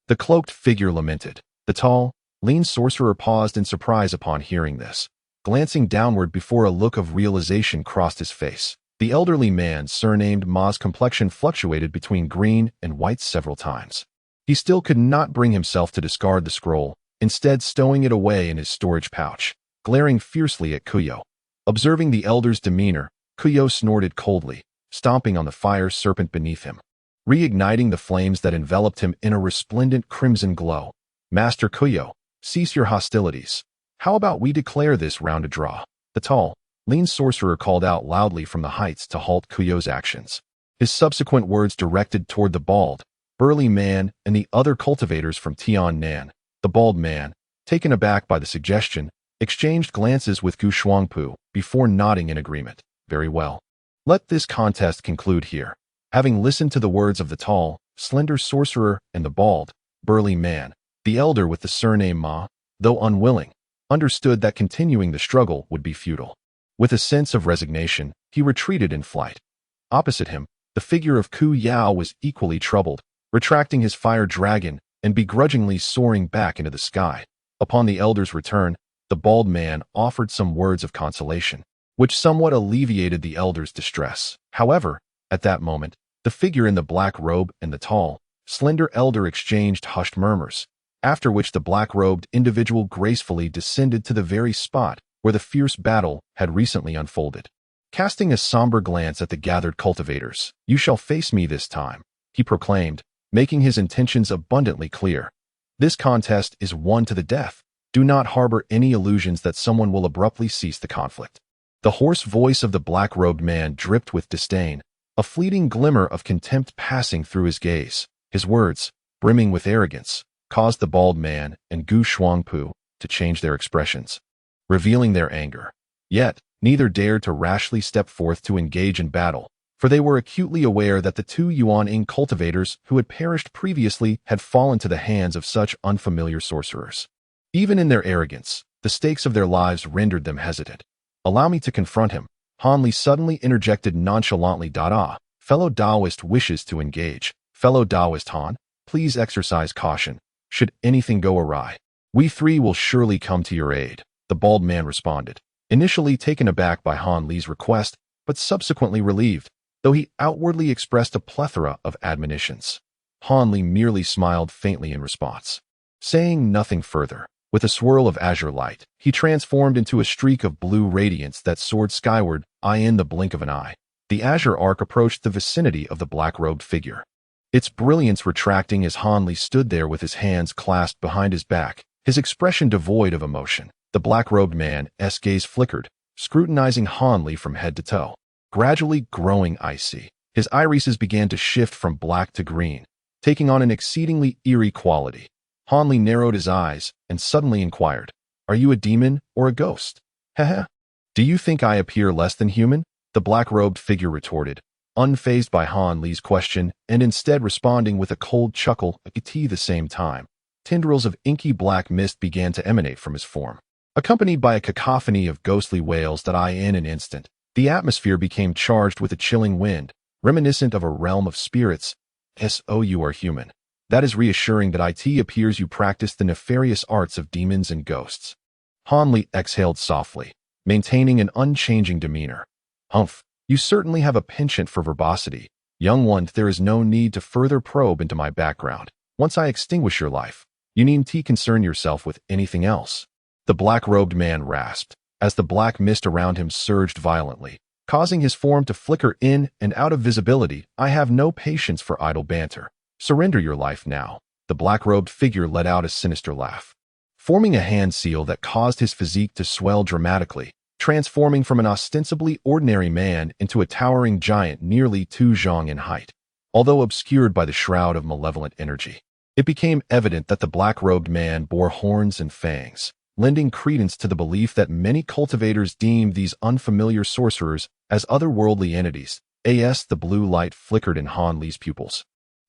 The cloaked figure lamented. The tall, lean sorcerer paused in surprise upon hearing this, glancing downward before a look of realization crossed his face. The elderly man surnamed Ma's complexion fluctuated between green and white several times. He still could not bring himself to discard the scroll, instead stowing it away in his storage pouch, glaring fiercely at Kuyo. Observing the elder's demeanor, Kuyo snorted coldly, stomping on the fire serpent beneath him, reigniting the flames that enveloped him in a resplendent crimson glow. Master Kuyo, cease your hostilities. How about we declare this round a draw? The tall, lean sorcerer called out loudly from the heights to halt Kuyo's actions. His subsequent words directed toward the bald, burly man and the other cultivators from Tiannan. The bald man, taken aback by the suggestion, exchanged glances with Gu Shuangpu before nodding in agreement. Very well. Let this contest conclude here. Having listened to the words of the tall, slender sorcerer and the bald, burly man, the elder with the surname Ma, though unwilling, understood that continuing the struggle would be futile. With a sense of resignation, he retreated in flight. Opposite him, the figure of Ku Yao was equally troubled, retracting his fire dragon and begrudgingly soaring back into the sky. Upon the elder's return, the bald man offered some words of consolation, which somewhat alleviated the elder's distress. However, at that moment, the figure in the black robe and the tall, slender elder exchanged hushed murmurs, after which the black-robed individual gracefully descended to the very spot where the fierce battle had recently unfolded. Casting a somber glance at the gathered cultivators, "You shall face me this time," he proclaimed, making his intentions abundantly clear. "This contest is won to the death. Do not harbor any illusions that someone will abruptly cease the conflict." The hoarse voice of the black-robed man dripped with disdain, a fleeting glimmer of contempt passing through his gaze. His words, brimming with arrogance, caused the bald man and Gu Shuangpu to change their expressions, revealing their anger. Yet, neither dared to rashly step forth to engage in battle, for they were acutely aware that the two Yuan-ing cultivators who had perished previously had fallen to the hands of such unfamiliar sorcerers. Even in their arrogance, the stakes of their lives rendered them hesitant. "Allow me to confront him," Han Li suddenly interjected nonchalantly. Fellow Taoist wishes to engage. Fellow Taoist Han, please exercise caution. Should anything go awry, we three will surely come to your aid, the bald man responded, initially taken aback by Han Li's request, but subsequently relieved, though he outwardly expressed a plethora of admonitions. Han Li merely smiled faintly in response. Saying nothing further, with a swirl of azure light, he transformed into a streak of blue radiance that soared skyward, in the blink of an eye. The azure arc approached the vicinity of the black-robed figure, its brilliance retracting as Han Li stood there with his hands clasped behind his back, his expression devoid of emotion. The black-robed man's gaze flickered, scrutinizing Han Li from head to toe. Gradually growing icy, his irises began to shift from black to green, taking on an exceedingly eerie quality. Han Li narrowed his eyes and suddenly inquired, "Are you a demon or a ghost?" "Heh. Do you think I appear less than human?" the black-robed figure retorted, unfazed by Han Li's question and instead responding with a cold chuckle. At the same time, tendrils of inky black mist began to emanate from his form, accompanied by a cacophony of ghostly wails that in an instant, the atmosphere became charged with a chilling wind, reminiscent of a realm of spirits. "So you are human. That is reassuring. That it appears you practice the nefarious arts of demons and ghosts." Han Li exhaled softly, maintaining an unchanging demeanor. "Humph, you certainly have a penchant for verbosity. Young one, there is no need to further probe into my background. Once I extinguish your life, you needn't concern yourself with anything else." The black-robed man rasped, as the black mist around him surged violently, causing his form to flicker in and out of visibility. "I have no patience for idle banter. Surrender your life now." The black-robed figure let out a sinister laugh, forming a hand seal that caused his physique to swell dramatically, transforming from an ostensibly ordinary man into a towering giant nearly 2 zhang in height. Although obscured by the shroud of malevolent energy, it became evident that the black-robed man bore horns and fangs, lending credence to the belief that many cultivators deemed these unfamiliar sorcerers as otherworldly entities. The blue light flickered in Han Li's pupils.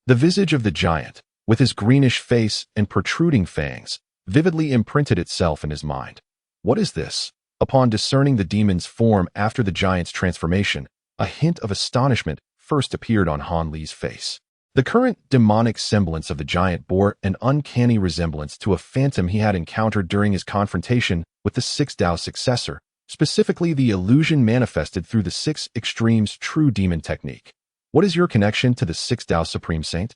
The visage of the giant, with his greenish face and protruding fangs, vividly imprinted itself in his mind. What is this? Upon discerning the demon's form after the giant's transformation, a hint of astonishment first appeared on Han Li's face. The current demonic semblance of the giant bore an uncanny resemblance to a phantom he had encountered during his confrontation with the Six Dao successor, specifically the illusion manifested through the Six Extremes True Demon technique. What is your connection to the Six Dao Supreme Saint?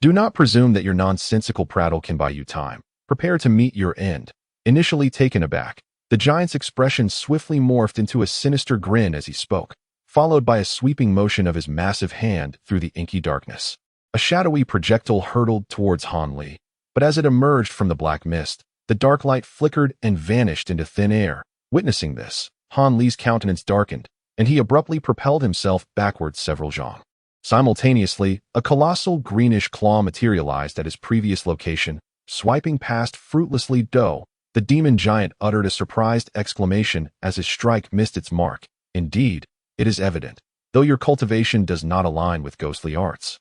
Do not presume that your nonsensical prattle can buy you time. Prepare to meet your end. Initially taken aback, the giant's expression swiftly morphed into a sinister grin as he spoke, followed by a sweeping motion of his massive hand through the inky darkness. A shadowy projectile hurtled towards Han Li, but as it emerged from the black mist, the dark light flickered and vanished into thin air. Witnessing this, Han Li's countenance darkened, and he abruptly propelled himself backwards several zhang. Simultaneously, a colossal greenish claw materialized at his previous location, swiping past fruitlessly. The demon giant uttered a surprised exclamation as his strike missed its mark. "Indeed, it is evident, though your cultivation does not align with ghostly arts,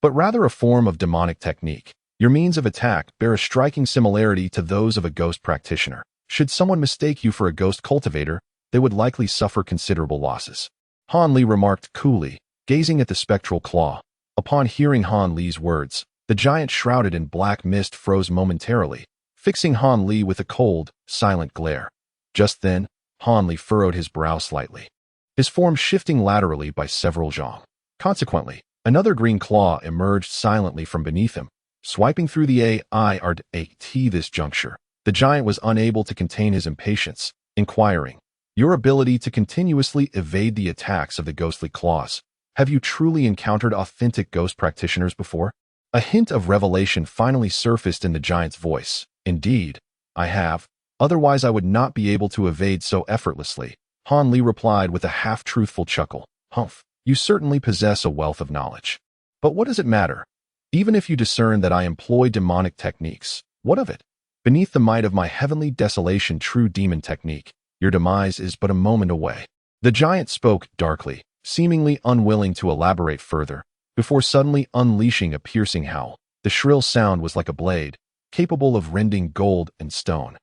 but rather a form of demonic technique. Your means of attack bear a striking similarity to those of a ghost practitioner. Should someone mistake you for a ghost cultivator, they would likely suffer considerable losses." Han Li remarked coolly, gazing at the spectral claw. Upon hearing Han Li's words, the giant shrouded in black mist froze momentarily, fixing Han Li with a cold, silent glare. Just then, Han Li furrowed his brow slightly, his form shifting laterally by several zhang. Consequently, another green claw emerged silently from beneath him, swiping through the at this juncture. The giant was unable to contain his impatience, inquiring, "Your ability to continuously evade the attacks of the ghostly claws. Have you truly encountered authentic ghost practitioners before?" A hint of revelation finally surfaced in the giant's voice. "Indeed, I have. Otherwise I would not be able to evade so effortlessly." Han Li replied with a half-truthful chuckle. Humph, you certainly possess a wealth of knowledge. But what does it matter? Even if you discern that I employ demonic techniques, what of it? Beneath the might of my heavenly desolation true demon technique, your demise is but a moment away. The giant spoke darkly, seemingly unwilling to elaborate further, before suddenly unleashing a piercing howl. The shrill sound was like a blade, capable of rending gold and stone.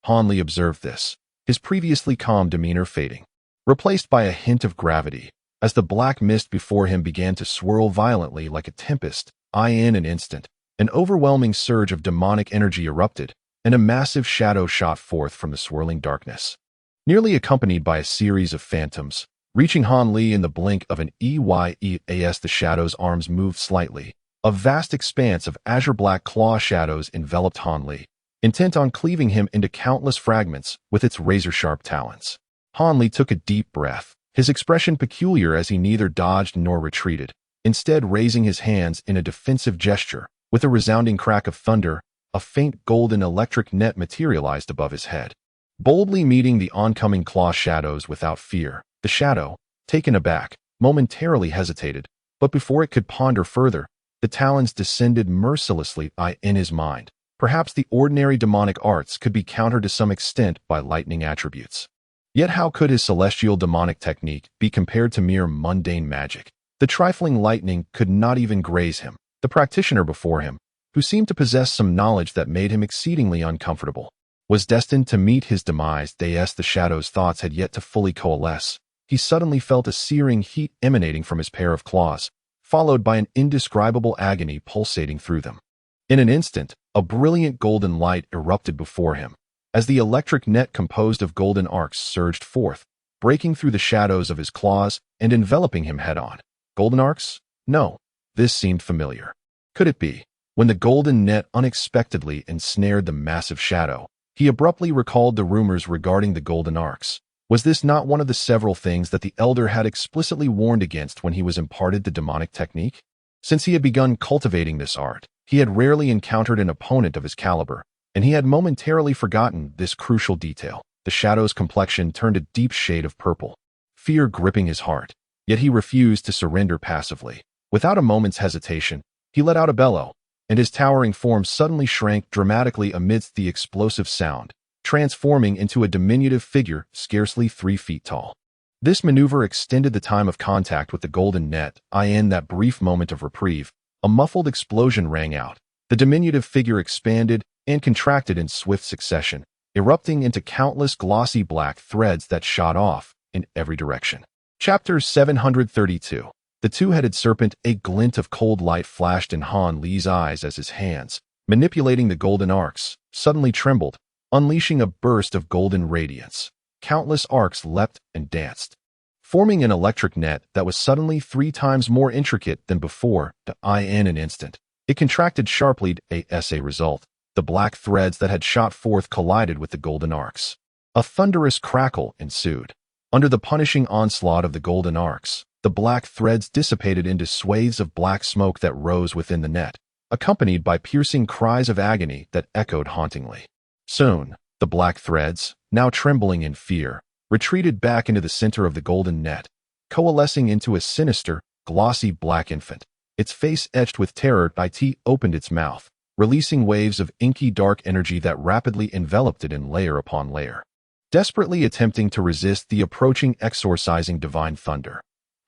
Han Li observed this, his previously calm demeanor fading, replaced by a hint of gravity, as the black mist before him began to swirl violently like a tempest. In an instant, an overwhelming surge of demonic energy erupted, and a massive shadow shot forth from the swirling darkness, nearly accompanied by a series of phantoms, reaching Han Li in the blink of an EYEAS. The shadow's arms moved slightly. A vast expanse of azure-black claw shadows enveloped Han Li, intent on cleaving him into countless fragments with its razor-sharp talons. Han Li took a deep breath, his expression peculiar as he neither dodged nor retreated, instead raising his hands in a defensive gesture. With a resounding crack of thunder, a faint golden electric net materialized above his head, boldly meeting the oncoming claw shadows without fear. The shadow, taken aback, momentarily hesitated, but before it could ponder further, the talons descended mercilessly. In his mind, perhaps the ordinary demonic arts could be countered to some extent by lightning attributes. Yet how could his celestial demonic technique be compared to mere mundane magic? The trifling lightning could not even graze him. The practitioner before him, who seemed to possess some knowledge that made him exceedingly uncomfortable, was destined to meet his demise. The shadow's thoughts had yet to fully coalesce. He suddenly felt a searing heat emanating from his pair of claws, followed by an indescribable agony pulsating through them. In an instant, a brilliant golden light erupted before him, as the electric net composed of golden arcs surged forth, breaking through the shadows of his claws and enveloping him head-on. Golden arcs? No. This seemed familiar. Could it be? When the golden net unexpectedly ensnared the massive shadow, he abruptly recalled the rumors regarding the golden arcs. Was this not one of the several things that the elder had explicitly warned against when he was imparted the demonic technique? Since he had begun cultivating this art, he had rarely encountered an opponent of his caliber, and he had momentarily forgotten this crucial detail. The shadow's complexion turned a deep shade of purple, fear gripping his heart, yet he refused to surrender passively. Without a moment's hesitation, he let out a bellow, and his towering form suddenly shrank dramatically amidst the explosive sound, transforming into a diminutive figure scarcely 3 feet tall. This maneuver extended the time of contact with the golden net. In that brief moment of reprieve, a muffled explosion rang out. The diminutive figure expanded and contracted in swift succession, erupting into countless glossy black threads that shot off in every direction. Chapter 732. The two-headed serpent. A glint of cold light flashed in Han Li's eyes as his hands, manipulating the golden arcs, suddenly trembled, unleashing a burst of golden radiance. Countless arcs leapt and danced, forming an electric net that was suddenly 3 times more intricate than before. In an instant, it contracted sharply. As a result, the black threads that had shot forth collided with the golden arcs. A thunderous crackle ensued. Under the punishing onslaught of the golden arcs, the black threads dissipated into swathes of black smoke that rose within the net, accompanied by piercing cries of agony that echoed hauntingly. Soon, the black threads, now trembling in fear, retreated back into the center of the golden net, coalescing into a sinister, glossy black infant. Its face etched with terror. It opened its mouth, releasing waves of inky dark energy that rapidly enveloped it in layer upon layer, desperately attempting to resist the approaching exorcising divine thunder.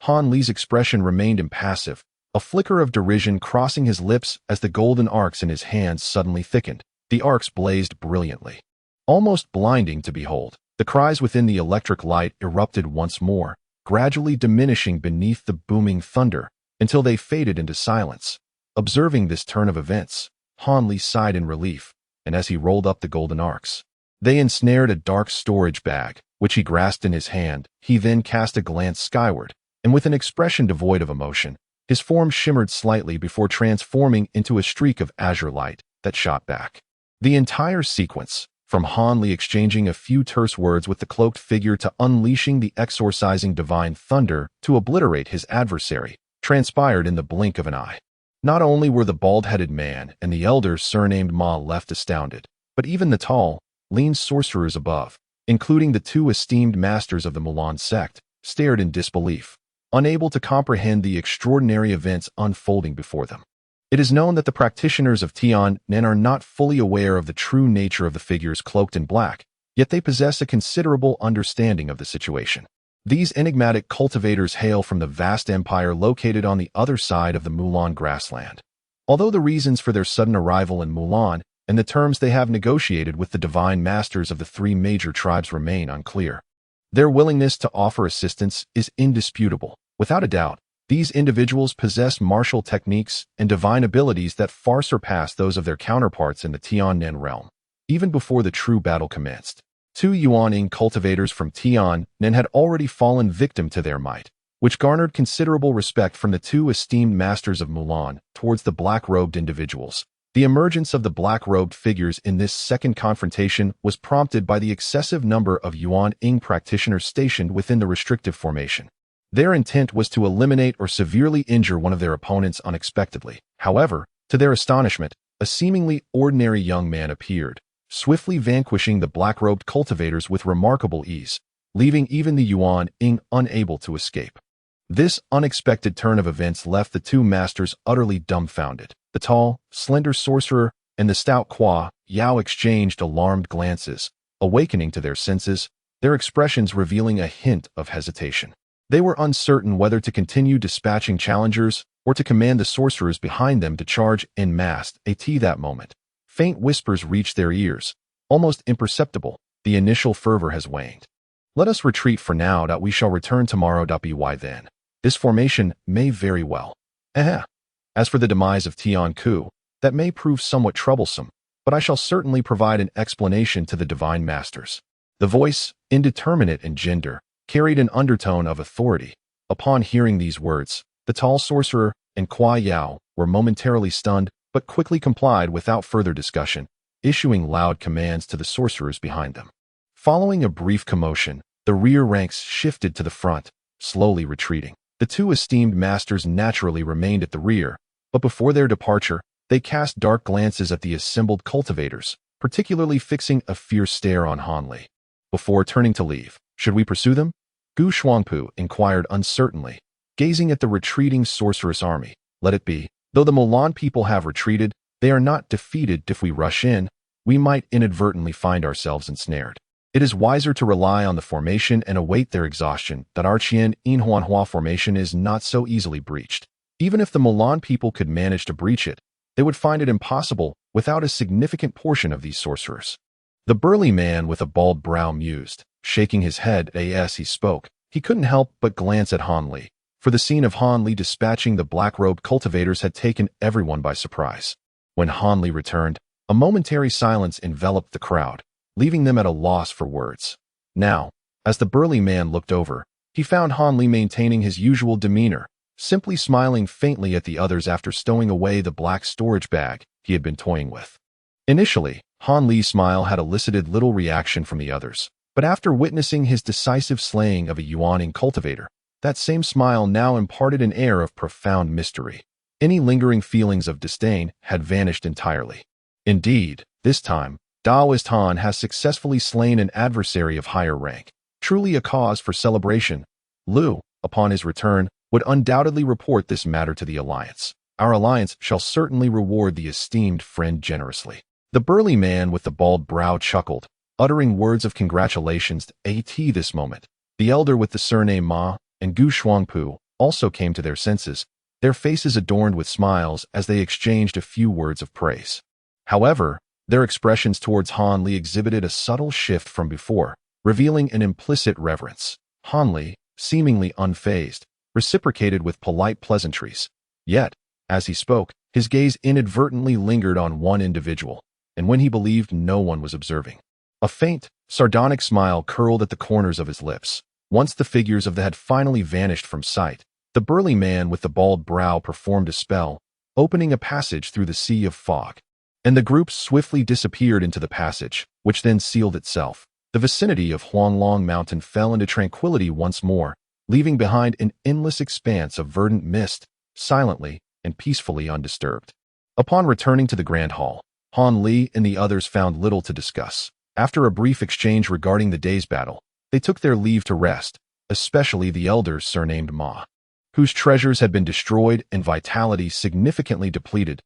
Han Li's expression remained impassive, a flicker of derision crossing his lips as the golden arcs in his hands suddenly thickened. The arcs blazed brilliantly, almost blinding to behold. The cries within the electric light erupted once more, gradually diminishing beneath the booming thunder until they faded into silence. Observing this turn of events, Han Li sighed in relief, and as he rolled up the golden arcs, they ensnared a dark storage bag, which he grasped in his hand. He then cast a glance skyward, and with an expression devoid of emotion, his form shimmered slightly before transforming into a streak of azure light that shot back. The entire sequence, from Han Li exchanging a few terse words with the cloaked figure to unleashing the exorcising divine thunder to obliterate his adversary, transpired in the blink of an eye. Not only were the bald-headed man and the elder surnamed Ma left astounded, but even the tall, lean sorcerers above, including the two esteemed masters of the Mulan sect, stared in disbelief, unable to comprehend the extraordinary events unfolding before them. It is known that the practitioners of Tian-Nen are not fully aware of the true nature of the figures cloaked in black, yet they possess a considerable understanding of the situation. These enigmatic cultivators hail from the vast empire located on the other side of the Mulan grassland. Although the reasons for their sudden arrival in Mulan and the terms they have negotiated with the divine masters of the three major tribes remain unclear, their willingness to offer assistance is indisputable. Without a doubt, these individuals possess martial techniques and divine abilities that far surpass those of their counterparts in the Tian-Nen realm. Even before the true battle commenced, two Yuan-Ing cultivators from Tian-Nen had already fallen victim to their might, which garnered considerable respect from the two esteemed masters of Mulan towards the black-robed individuals. The emergence of the black-robed figures in this second confrontation was prompted by the excessive number of Yuan-Ing practitioners stationed within the restrictive formation. Their intent was to eliminate or severely injure one of their opponents unexpectedly. However, to their astonishment, a seemingly ordinary young man appeared, swiftly vanquishing the black-robed cultivators with remarkable ease, leaving even the Yuan-Ing unable to escape. This unexpected turn of events left the two masters utterly dumbfounded. The tall, slender sorcerer and the stout Kwa Yao exchanged alarmed glances, awakening to their senses, their expressions revealing a hint of hesitation. They were uncertain whether to continue dispatching challengers or to command the sorcerers behind them to charge en masse. At that moment, faint whispers reached their ears, almost imperceptible. The initial fervor has waned. Let us retreat for now. We shall return tomorrow. By then, this formation may very well. As for the demise of Tian Ku, that may prove somewhat troublesome, but I shall certainly provide an explanation to the divine masters. The voice, indeterminate in gender, carried an undertone of authority. Upon hearing these words, the tall sorcerer and Kwa Yao were momentarily stunned, but quickly complied without further discussion, issuing loud commands to the sorcerers behind them. Following a brief commotion, the rear ranks shifted to the front, slowly retreating. The two esteemed masters naturally remained at the rear, but before their departure, they cast dark glances at the assembled cultivators, particularly fixing a fierce stare on Han Li. Before turning to leave, should we pursue them? Gu Shuangpu inquired uncertainly, gazing at the retreating sorceress army. Let it be. Though the Mulan people have retreated, they are not defeated. If we rush in, we might inadvertently find ourselves ensnared. It is wiser to rely on the formation and await their exhaustion. That our Qian-In-Huanhua formation is not so easily breached. Even if the Mulan people could manage to breach it, they would find it impossible without a significant portion of these sorcerers. The burly man with a bald brow mused, shaking his head as he spoke. He couldn't help but glance at Han Li, for the scene of Han Li dispatching the black-robed cultivators had taken everyone by surprise. When Han Li returned, a momentary silence enveloped the crowd, leaving them at a loss for words. Now, as the burly man looked over, he found Han Li maintaining his usual demeanor, simply smiling faintly at the others after stowing away the black storage bag he had been toying with. Initially, Han Li's smile had elicited little reaction from the others, but after witnessing his decisive slaying of a Yuan-Ing cultivator, that same smile now imparted an air of profound mystery. Any lingering feelings of disdain had vanished entirely. Indeed, this time, Daoist Han has successfully slain an adversary of higher rank, truly a cause for celebration. Lu, upon his return, would undoubtedly report this matter to the Alliance. Our alliance shall certainly reward the esteemed friend generously. The burly man with the bald brow chuckled, uttering words of congratulations at this moment. The elder with the surname Ma and Gu Shuangpu also came to their senses, their faces adorned with smiles as they exchanged a few words of praise. However, their expressions towards Han Li exhibited a subtle shift from before, revealing an implicit reverence. Han Li, seemingly unfazed, reciprocated with polite pleasantries. Yet, as he spoke, his gaze inadvertently lingered on one individual, and when he believed no one was observing, a faint, sardonic smile curled at the corners of his lips. Once the figures of the had finally vanished from sight, the burly man with the bald brow performed a spell, opening a passage through the sea of fog, and the group swiftly disappeared into the passage, which then sealed itself. The vicinity of Huanglong Mountain fell into tranquility once more, leaving behind an endless expanse of verdant mist, silently and peacefully undisturbed. Upon returning to the Grand Hall, Han Li and the others found little to discuss. After a brief exchange regarding the day's battle, they took their leave to rest, especially the elders surnamed Ma, whose treasures had been destroyed and vitality significantly depleted.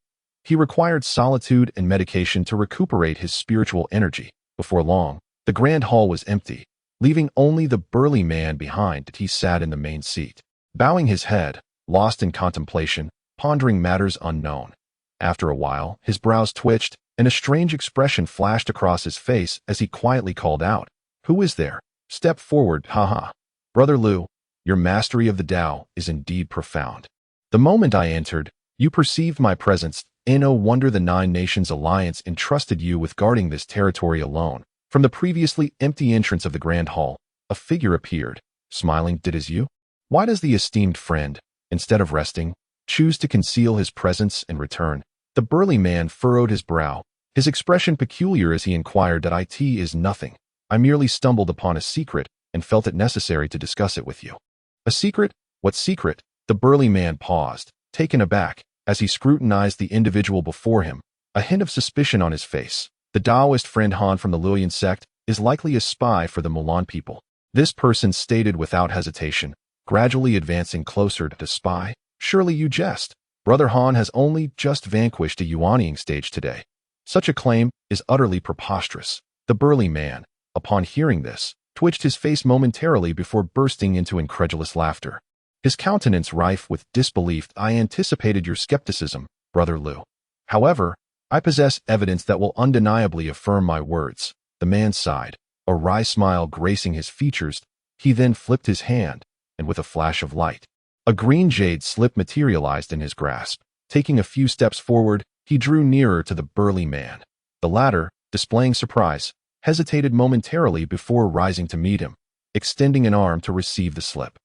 He required solitude and medication to recuperate his spiritual energy. Before long, the grand hall was empty, leaving only the burly man behind. He sat in the main seat, bowing his head, lost in contemplation, pondering matters unknown. After a while, his brows twitched, and a strange expression flashed across his face as he quietly called out, "Who is there? Step forward, haha. Brother Liu, your mastery of the Tao is indeed profound. The moment I entered, you perceived my presence. No wonder the Nine Nations Alliance entrusted you with guarding this territory alone." From the previously empty entrance of the Grand Hall, a figure appeared, smiling. "Did as you? Why does the esteemed friend, instead of resting, choose to conceal his presence and return?" The burly man furrowed his brow, his expression peculiar as he inquired. "That it is nothing. I merely stumbled upon a secret and felt it necessary to discuss it with you." "A secret? What secret?" The burly man paused, taken aback, as he scrutinized the individual before him, a hint of suspicion on his face. "The Taoist friend Han from the Luoyan sect is likely a spy for the Mulan people," this person stated without hesitation, gradually advancing closer to the spy. "Surely you jest. Brother Han has only just vanquished a Yuanying stage today. Such a claim is utterly preposterous." The burly man, upon hearing this, twitched his face momentarily before bursting into incredulous laughter, his countenance rife with disbelief. "I anticipated your skepticism, Brother Liu. However, I possess evidence that will undeniably affirm my words." The man sighed, a wry smile gracing his features. He then flipped his hand, and with a flash of light, a green jade slip materialized in his grasp. Taking a few steps forward, he drew nearer to the burly man. The latter, displaying surprise, hesitated momentarily before rising to meet him, extending an arm to receive the slip.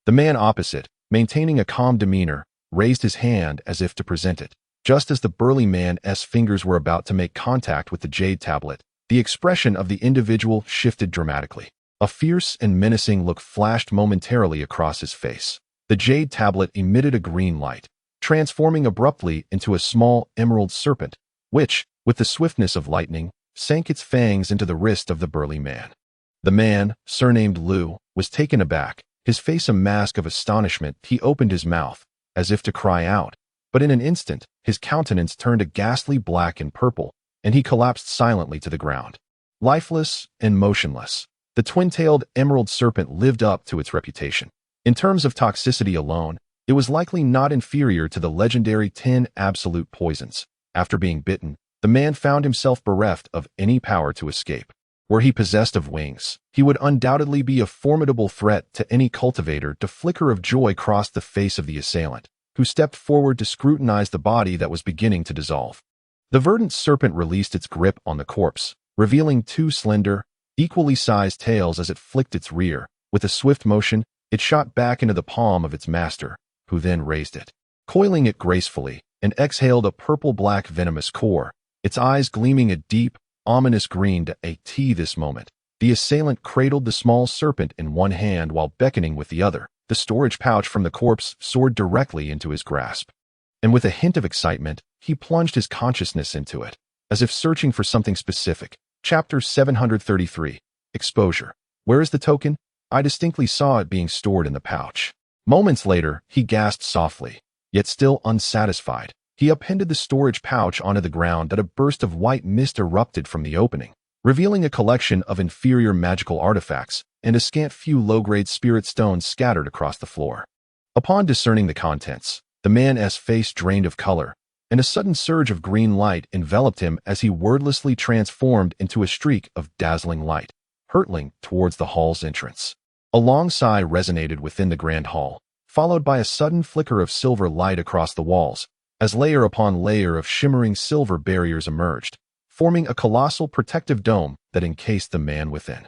The man opposite, maintaining a calm demeanor, raised his hand as if to present it. Just as the burly man's fingers were about to make contact with the jade tablet, the expression of the individual shifted dramatically. A fierce and menacing look flashed momentarily across his face. The jade tablet emitted a green light, transforming abruptly into a small emerald serpent, which, with the swiftness of lightning, sank its fangs into the wrist of the burly man. The man, surnamed Liu, was taken aback, his face a mask of astonishment. He opened his mouth, as if to cry out, but in an instant, his countenance turned a ghastly black and purple, and he collapsed silently to the ground. Lifeless and motionless, the twin-tailed emerald serpent lived up to its reputation. In terms of toxicity alone, it was likely not inferior to the legendary 10 absolute poisons. After being bitten, the man found himself bereft of any power to escape. Were he possessed of wings, he would undoubtedly be a formidable threat to any cultivator. A flicker of joy crossed the face of the assailant, who stepped forward to scrutinize the body that was beginning to dissolve. The verdant serpent released its grip on the corpse, revealing two slender, equally sized tails as it flicked its rear. With a swift motion, it shot back into the palm of its master, who then raised it, coiling it gracefully, and exhaled a purple-black venomous core, its eyes gleaming a deep, ominous green. This moment, the assailant cradled the small serpent in one hand while beckoning with the other. The storage pouch from the corpse soared directly into his grasp, and with a hint of excitement, he plunged his consciousness into it, as if searching for something specific. Chapter 733. Exposure. "Where is the token? I distinctly saw it being stored in the pouch." Moments later, he gasped softly, yet still unsatisfied. He appended the storage pouch onto the ground. A burst of white mist erupted from the opening, revealing a collection of inferior magical artifacts and a scant few low-grade spirit stones scattered across the floor. Upon discerning the contents, the man's face drained of color, and a sudden surge of green light enveloped him as he wordlessly transformed into a streak of dazzling light, hurtling towards the hall's entrance. A long sigh resonated within the grand hall, followed by a sudden flicker of silver light across the walls, as layer upon layer of shimmering silver barriers emerged, forming a colossal protective dome that encased the man within.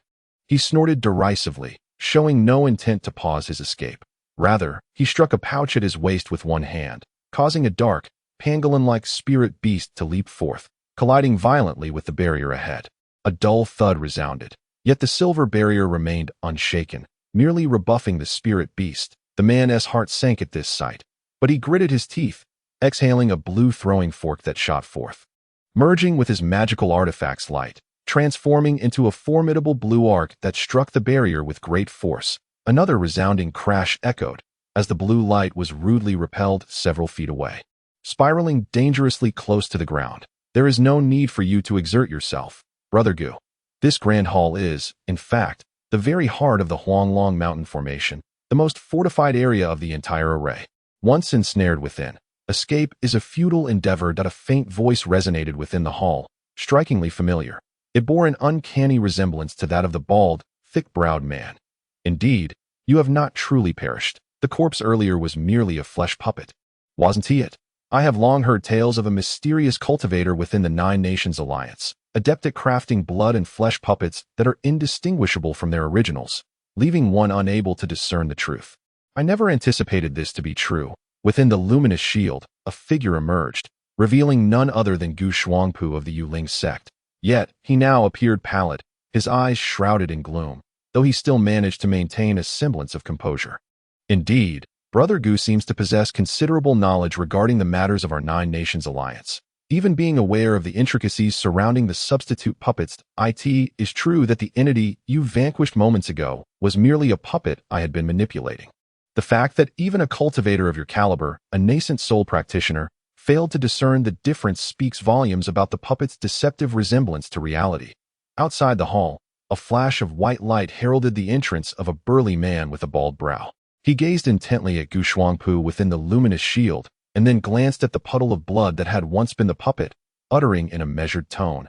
He snorted derisively, showing no intent to pause his escape. Rather, he struck a pouch at his waist with one hand, causing a dark, pangolin-like spirit beast to leap forth, colliding violently with the barrier ahead. A dull thud resounded, yet the silver barrier remained unshaken, merely rebuffing the spirit beast. The man's heart sank at this sight, but he gritted his teeth, exhaling a blue throwing fork that shot forth. Merging with his magical artifact's light, transforming into a formidable blue arc that struck the barrier with great force. Another resounding crash echoed, as the blue light was rudely repelled several feet away, spiraling dangerously close to the ground. There is no need for you to exert yourself, Brother Gu. This grand hall is, in fact, the very heart of the Huanglong Mountain Formation, the most fortified area of the entire array. Once ensnared within, escape is a futile endeavor. A faint voice resonated within the hall, strikingly familiar. It bore an uncanny resemblance to that of the bald, thick-browed man. Indeed, you have not truly perished. The corpse earlier was merely a flesh puppet. Wasn't he it? I have long heard tales of a mysterious cultivator within the Nine Nations Alliance, adept at crafting blood and flesh puppets that are indistinguishable from their originals, leaving one unable to discern the truth. I never anticipated this to be true. Within the luminous shield, a figure emerged, revealing none other than Gu Shuangpu of the Yuling sect. Yet, he now appeared pallid, his eyes shrouded in gloom, though he still managed to maintain a semblance of composure. Indeed, Brother Gu seems to possess considerable knowledge regarding the matters of our Nine Nations Alliance. Even being aware of the intricacies surrounding the substitute puppets, it is true that the entity you vanquished moments ago was merely a puppet I had been manipulating. The fact that even a cultivator of your caliber, a nascent soul practitioner, failed to discern the difference speaks volumes about the puppet's deceptive resemblance to reality. Outside the hall, a flash of white light heralded the entrance of a burly man with a bald brow. He gazed intently at Gu Shuangpu within the luminous shield, and then glanced at the puddle of blood that had once been the puppet, uttering in a measured tone,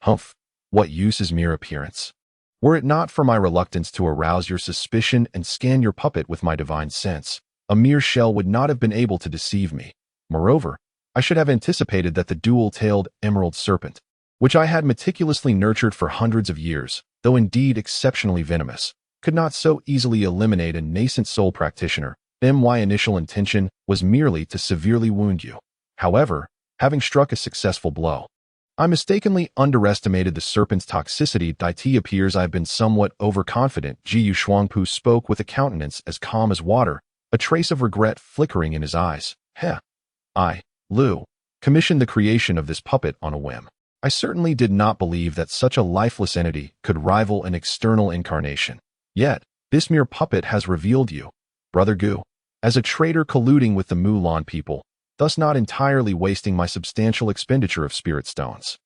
"Humph, what use is mere appearance? Were it not for my reluctance to arouse your suspicion and scan your puppet with my divine sense, a mere shell would not have been able to deceive me. Moreover, I should have anticipated that the dual-tailed emerald serpent, which I had meticulously nurtured for hundreds of years, though indeed exceptionally venomous, could not so easily eliminate a nascent soul practitioner. My initial intention was merely to severely wound you. However, having struck a successful blow, I mistakenly underestimated the serpent's toxicity. It appears I have been somewhat overconfident. Ji Shuangpu spoke with a countenance as calm as water, a trace of regret flickering in his eyes. I, Lu, commissioned the creation of this puppet on a whim. I certainly did not believe that such a lifeless entity could rival an external incarnation. Yet, this mere puppet has revealed you, Brother Gu, as a traitor colluding with the Mulan people, thus not entirely wasting my substantial expenditure of spirit stones.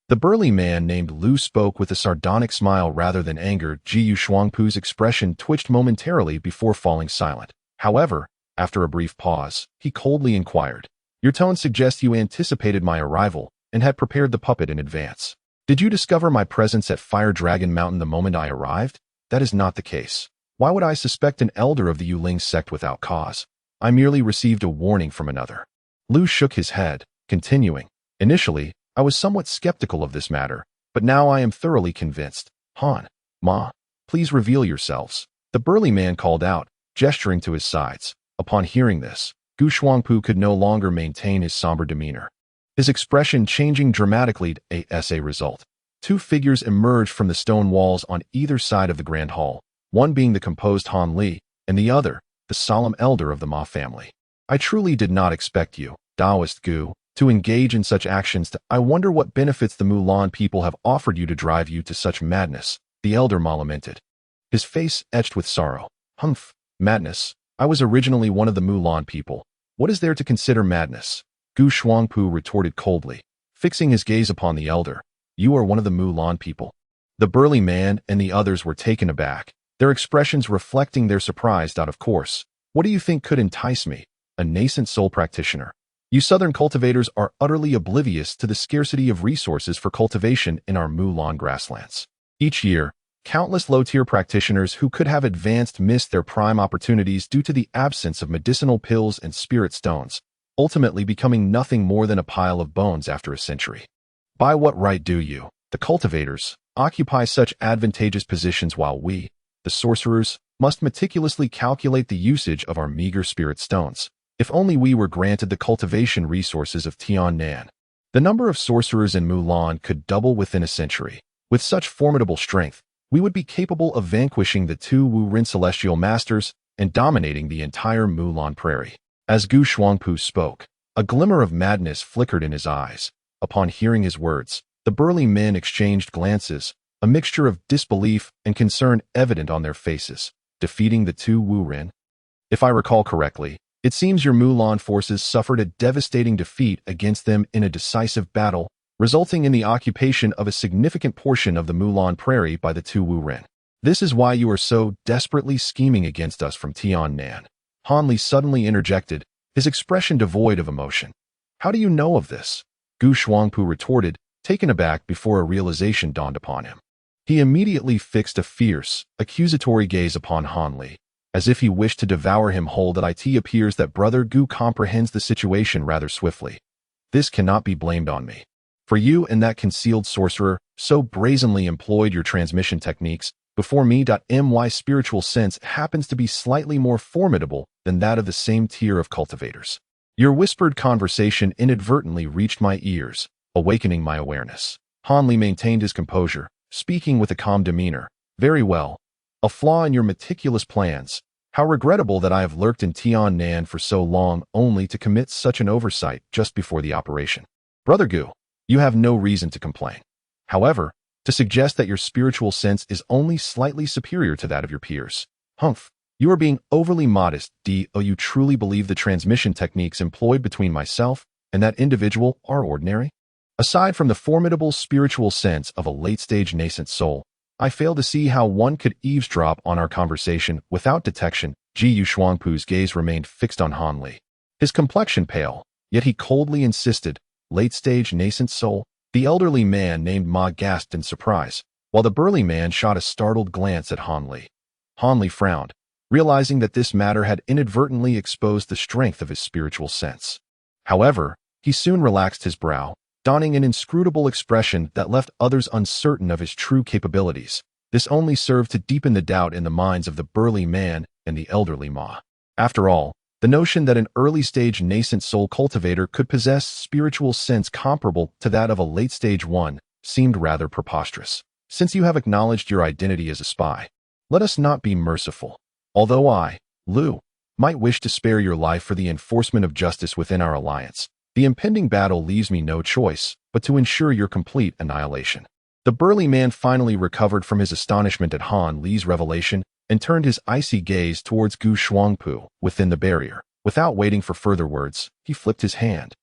The burly man named Lu spoke with a sardonic smile rather than anger. Ji Shuangpu's expression twitched momentarily before falling silent. However, after a brief pause, he coldly inquired, "Your tone suggests you anticipated my arrival and had prepared the puppet in advance. Did you discover my presence at Fire Dragon Mountain the moment I arrived? That is not the case. Why would I suspect an elder of the Yuling sect without cause? I merely received a warning from another." Lu shook his head, continuing, "Initially, I was somewhat skeptical of this matter, but now I am thoroughly convinced. Han, Ma, please reveal yourselves." The burly man called out, gesturing to his sides. Upon hearing this, Gu Shuangpu could no longer maintain his somber demeanor, his expression changing dramatically. As a result, two figures emerged from the stone walls on either side of the grand hall, one being the composed Han Li, and the other, the solemn elder of the Ma family. "I truly did not expect you, Taoist Gu, to engage in such actions. I wonder what benefits the Mulan people have offered you to drive you to such madness," the elder Ma lamented, his face etched with sorrow. "Humph, madness. I was originally one of the Mulan people. What is there to consider madness?" Gu Shuangpu retorted coldly, fixing his gaze upon the elder. "You are one of the Mulan people." The burly man and the others were taken aback, their expressions reflecting their surprise. Of course. What do you think could entice me? A nascent soul practitioner. You southern cultivators are utterly oblivious to the scarcity of resources for cultivation in our Mulan grasslands. Each year, countless low-tier practitioners who could have advanced miss their prime opportunities due to the absence of medicinal pills and spirit stones, ultimately becoming nothing more than a pile of bones after a century. By what right do you, the cultivators, occupy such advantageous positions while we, the sorcerers, must meticulously calculate the usage of our meager spirit stones? If only we were granted the cultivation resources of Tiannan, the number of sorcerers in Mulan could double within a century. With such formidable strength, we would be capable of vanquishing the two Wu Rin celestial masters and dominating the entire Mulan prairie. As Gu Shuangpu spoke, a glimmer of madness flickered in his eyes. Upon hearing his words, The burly men exchanged glances, a mixture of disbelief and concern evident on their faces. Defeating the two Wu Ren? If I recall correctly, it seems your Mulan forces suffered a devastating defeat against them in a decisive battle, resulting in the occupation of a significant portion of the Mulan Prairie by the two Wu Ren. This is why you are so desperately scheming against us from Tiannan. Han Li suddenly interjected, his expression devoid of emotion. How do you know of this? Gu Shuangpu retorted, taken aback before a realization dawned upon him. He immediately fixed a fierce, accusatory gaze upon Han Li, as if he wished to devour him whole. That it appears that Brother Gu comprehends the situation rather swiftly. This cannot be blamed on me. For you and that concealed sorcerer so brazenly employed your transmission techniques before me. My spiritual sense happens to be slightly more formidable than that of the same tier of cultivators. Your whispered conversation inadvertently reached my ears, awakening my awareness. Han Li maintained his composure, speaking with a calm demeanor. Very well. A flaw in your meticulous plans. How regrettable that I have lurked in Tiannan for so long only to commit such an oversight just before the operation. Brother Gu, you have no reason to complain. However, to suggest that your spiritual sense is only slightly superior to that of your peers. Humph. You are being overly modest. Do you truly believe the transmission techniques employed between myself and that individual are ordinary? Aside from the formidable spiritual sense of a late-stage nascent soul, I fail to see how one could eavesdrop on our conversation without detection. Gu Shuangpu's gaze remained fixed on Han Li. His complexion pale, yet he coldly insisted, late-stage nascent soul? The elderly man named Ma gasped in surprise, while the burly man shot a startled glance at Han Li. Han Li frowned, realizing that this matter had inadvertently exposed the strength of his spiritual sense. However, he soon relaxed his brow, donning an inscrutable expression that left others uncertain of his true capabilities. This only served to deepen the doubt in the minds of the burly man and the elderly Ma. After all, the notion that an early-stage nascent soul cultivator could possess spiritual sense comparable to that of a late-stage one seemed rather preposterous. Since you have acknowledged your identity as a spy, let us not be merciful. Although I, Lu, might wish to spare your life for the enforcement of justice within our alliance, the impending battle leaves me no choice but to ensure your complete annihilation. The burly man finally recovered from his astonishment at Han Li's revelation and turned his icy gaze towards Gu Shuangpu within the barrier. Without waiting for further words, he flipped his hand,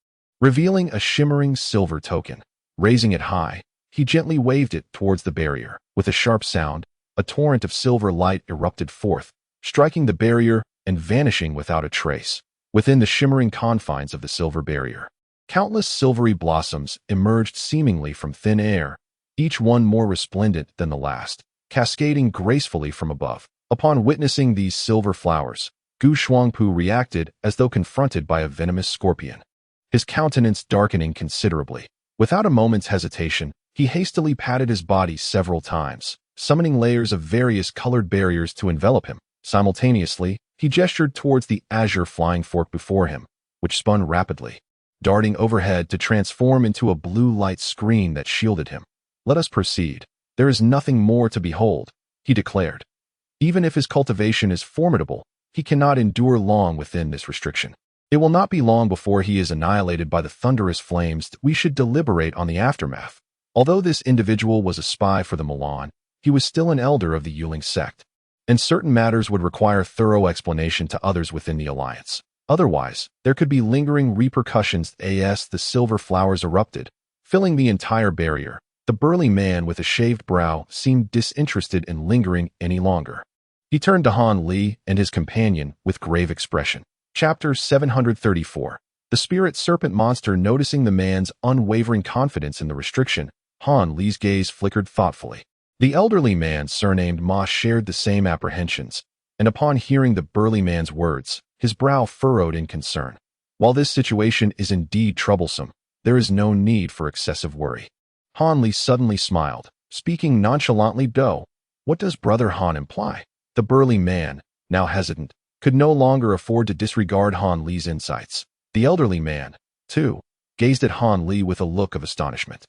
revealing a shimmering silver token. Raising it high, he gently waved it towards the barrier. With a sharp sound, a torrent of silver light erupted forth, striking the barrier and vanishing without a trace. Within the shimmering confines of the silver barrier, countless silvery blossoms emerged seemingly from thin air, each one more resplendent than the last, cascading gracefully from above. Upon witnessing these silver flowers, Gu Shuangpu reacted as though confronted by a venomous scorpion, his countenance darkening considerably. Without a moment's hesitation, he hastily patted his body several times, summoning layers of various colored barriers to envelop him. Simultaneously, he gestured towards the azure flying fork before him, which spun rapidly, darting overhead to transform into a blue light screen that shielded him. Let us proceed. There is nothing more to behold, he declared. Even if his cultivation is formidable, he cannot endure long within this restriction. It will not be long before he is annihilated by the thunderous flames. We should deliberate on the aftermath. Although this individual was a spy for the Mulan, he was still an elder of the Yuling sect, and certain matters would require thorough explanation to others within the alliance. Otherwise, there could be lingering repercussions. As the silver flowers erupted, filling the entire barrier, the burly man with a shaved brow seemed disinterested in lingering any longer. He turned to Han Li and his companion with grave expression. Chapter 734. The Spirit Serpent Monster. Noticing the man's unwavering confidence in the restriction, Han Li's gaze flickered thoughtfully. The elderly man surnamed Ma shared the same apprehensions, and upon hearing the burly man's words, his brow furrowed in concern. While this situation is indeed troublesome, there is no need for excessive worry. Han Li suddenly smiled, speaking nonchalantly. What does Brother Han imply? The burly man, now hesitant, could no longer afford to disregard Han Li's insights. The elderly man, too, gazed at Han Li with a look of astonishment.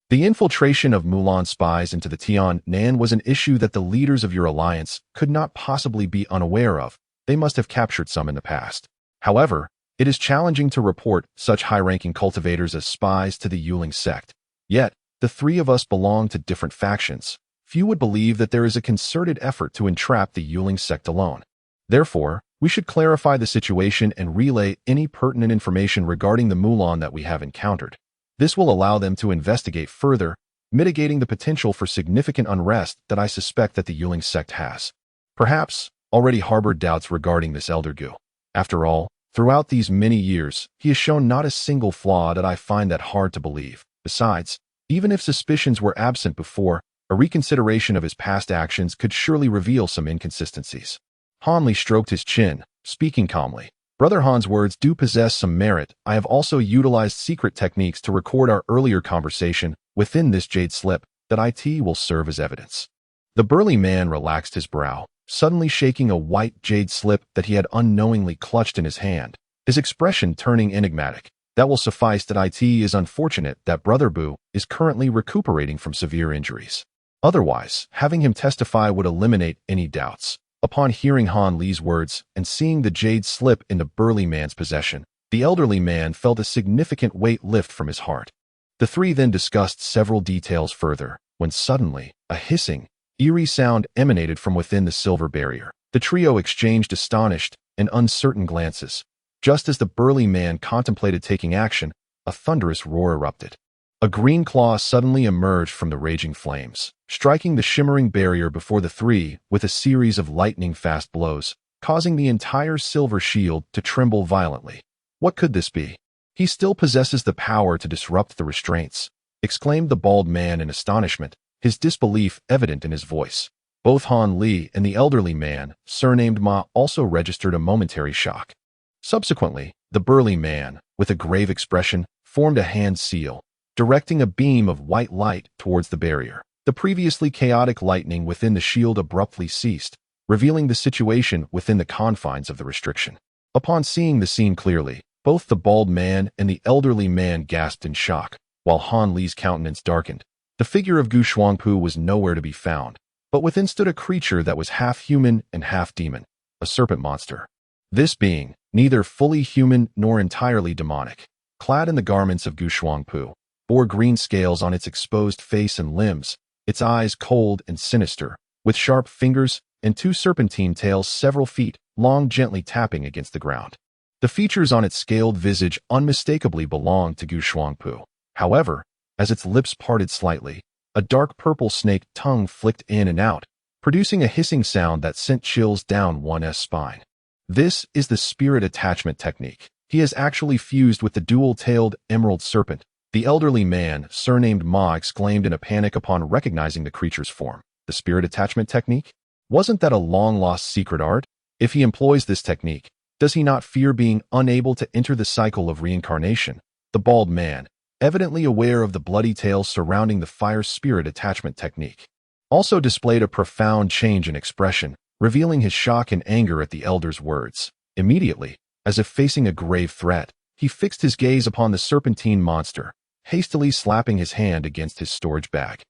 The infiltration of Mulan spies into the Tiannan was an issue that the leaders of your alliance could not possibly be unaware of. They must have captured some in the past. However, it is challenging to report such high-ranking cultivators as spies to the Yuling sect. Yet, The three of us belong to different factions. Few would believe that there is a concerted effort to entrap the Yuling sect alone. Therefore, we should clarify the situation and relay any pertinent information regarding the Mulan that we have encountered. This will allow them to investigate further, mitigating the potential for significant unrest that I suspect that the Yuling sect has. Perhaps already harbored doubts regarding this Elder Gu. After all, throughout these many years, he has shown not a single flaw that I find that hard to believe. Besides, even if suspicions were absent before, a reconsideration of his past actions could surely reveal some inconsistencies. Han Li stroked his chin, speaking calmly. Brother Han's words do possess some merit. I have also utilized secret techniques to record our earlier conversation within this jade slip that IT will serve as evidence. The burly man relaxed his brow, suddenly shaking a white jade slip that he had unknowingly clutched in his hand, his expression turning enigmatic. That will suffice that it is unfortunate that Brother Bu is currently recuperating from severe injuries. Otherwise, having him testify would eliminate any doubts. Upon hearing Han Li's words and seeing the jade slip in the burly man's possession, the elderly man felt a significant weight lift from his heart. The three then discussed several details further, when suddenly, a hissing, eerie sound emanated from within the silver barrier. The trio exchanged astonished and uncertain glances. Just as the burly man contemplated taking action, a thunderous roar erupted. A green claw suddenly emerged from the raging flames, striking the shimmering barrier before the three with a series of lightning-fast blows, causing the entire silver shield to tremble violently. What could this be? He still possesses the power to disrupt the restraints, exclaimed the bald man in astonishment, his disbelief evident in his voice. Both Han Li and the elderly man, surnamed Ma, also registered a momentary shock. Subsequently, the burly man, with a grave expression, formed a hand seal, directing a beam of white light towards the barrier. The previously chaotic lightning within the shield abruptly ceased, revealing the situation within the confines of the restriction. Upon seeing the scene clearly, both the bald man and the elderly man gasped in shock, while Han Li's countenance darkened. The figure of Gu Shuangpu was nowhere to be found, but within stood a creature that was half human and half demon, a serpent monster. This being, neither fully human nor entirely demonic, clad in the garments of Gu Shuangpu, bore green scales on its exposed face and limbs, its eyes cold and sinister, with sharp fingers and two serpentine tails several feet long gently tapping against the ground. The features on its scaled visage unmistakably belonged to Gu Shuangpu. However, as its lips parted slightly, a dark purple snake tongue flicked in and out, producing a hissing sound that sent chills down one's spine. This is the spirit attachment technique. He has actually fused with the dual-tailed emerald serpent. The elderly man, surnamed Ma, exclaimed in a panic upon recognizing the creature's form. The spirit attachment technique? Wasn't that a long-lost secret art? If he employs this technique, does he not fear being unable to enter the cycle of reincarnation? The bald man, evidently aware of the bloody tales surrounding the fire spirit attachment technique, also displayed a profound change in expression, revealing his shock and anger at the elder's words. Immediately, as if facing a grave threat, he fixed his gaze upon the serpentine monster, hastily slapping his hand against his storage bag.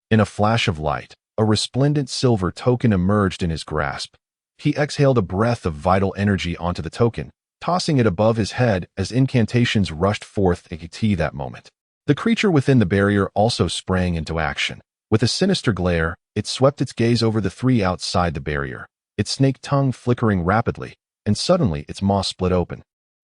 In a flash of light, a resplendent silver token emerged in his grasp. He exhaled a breath of vital energy onto the token, tossing it above his head as incantations rushed forth at that moment. The creature within the barrier also sprang into action. With a sinister glare, it swept its gaze over the three outside the barrier, its snake tongue flickering rapidly, and suddenly its maw split open,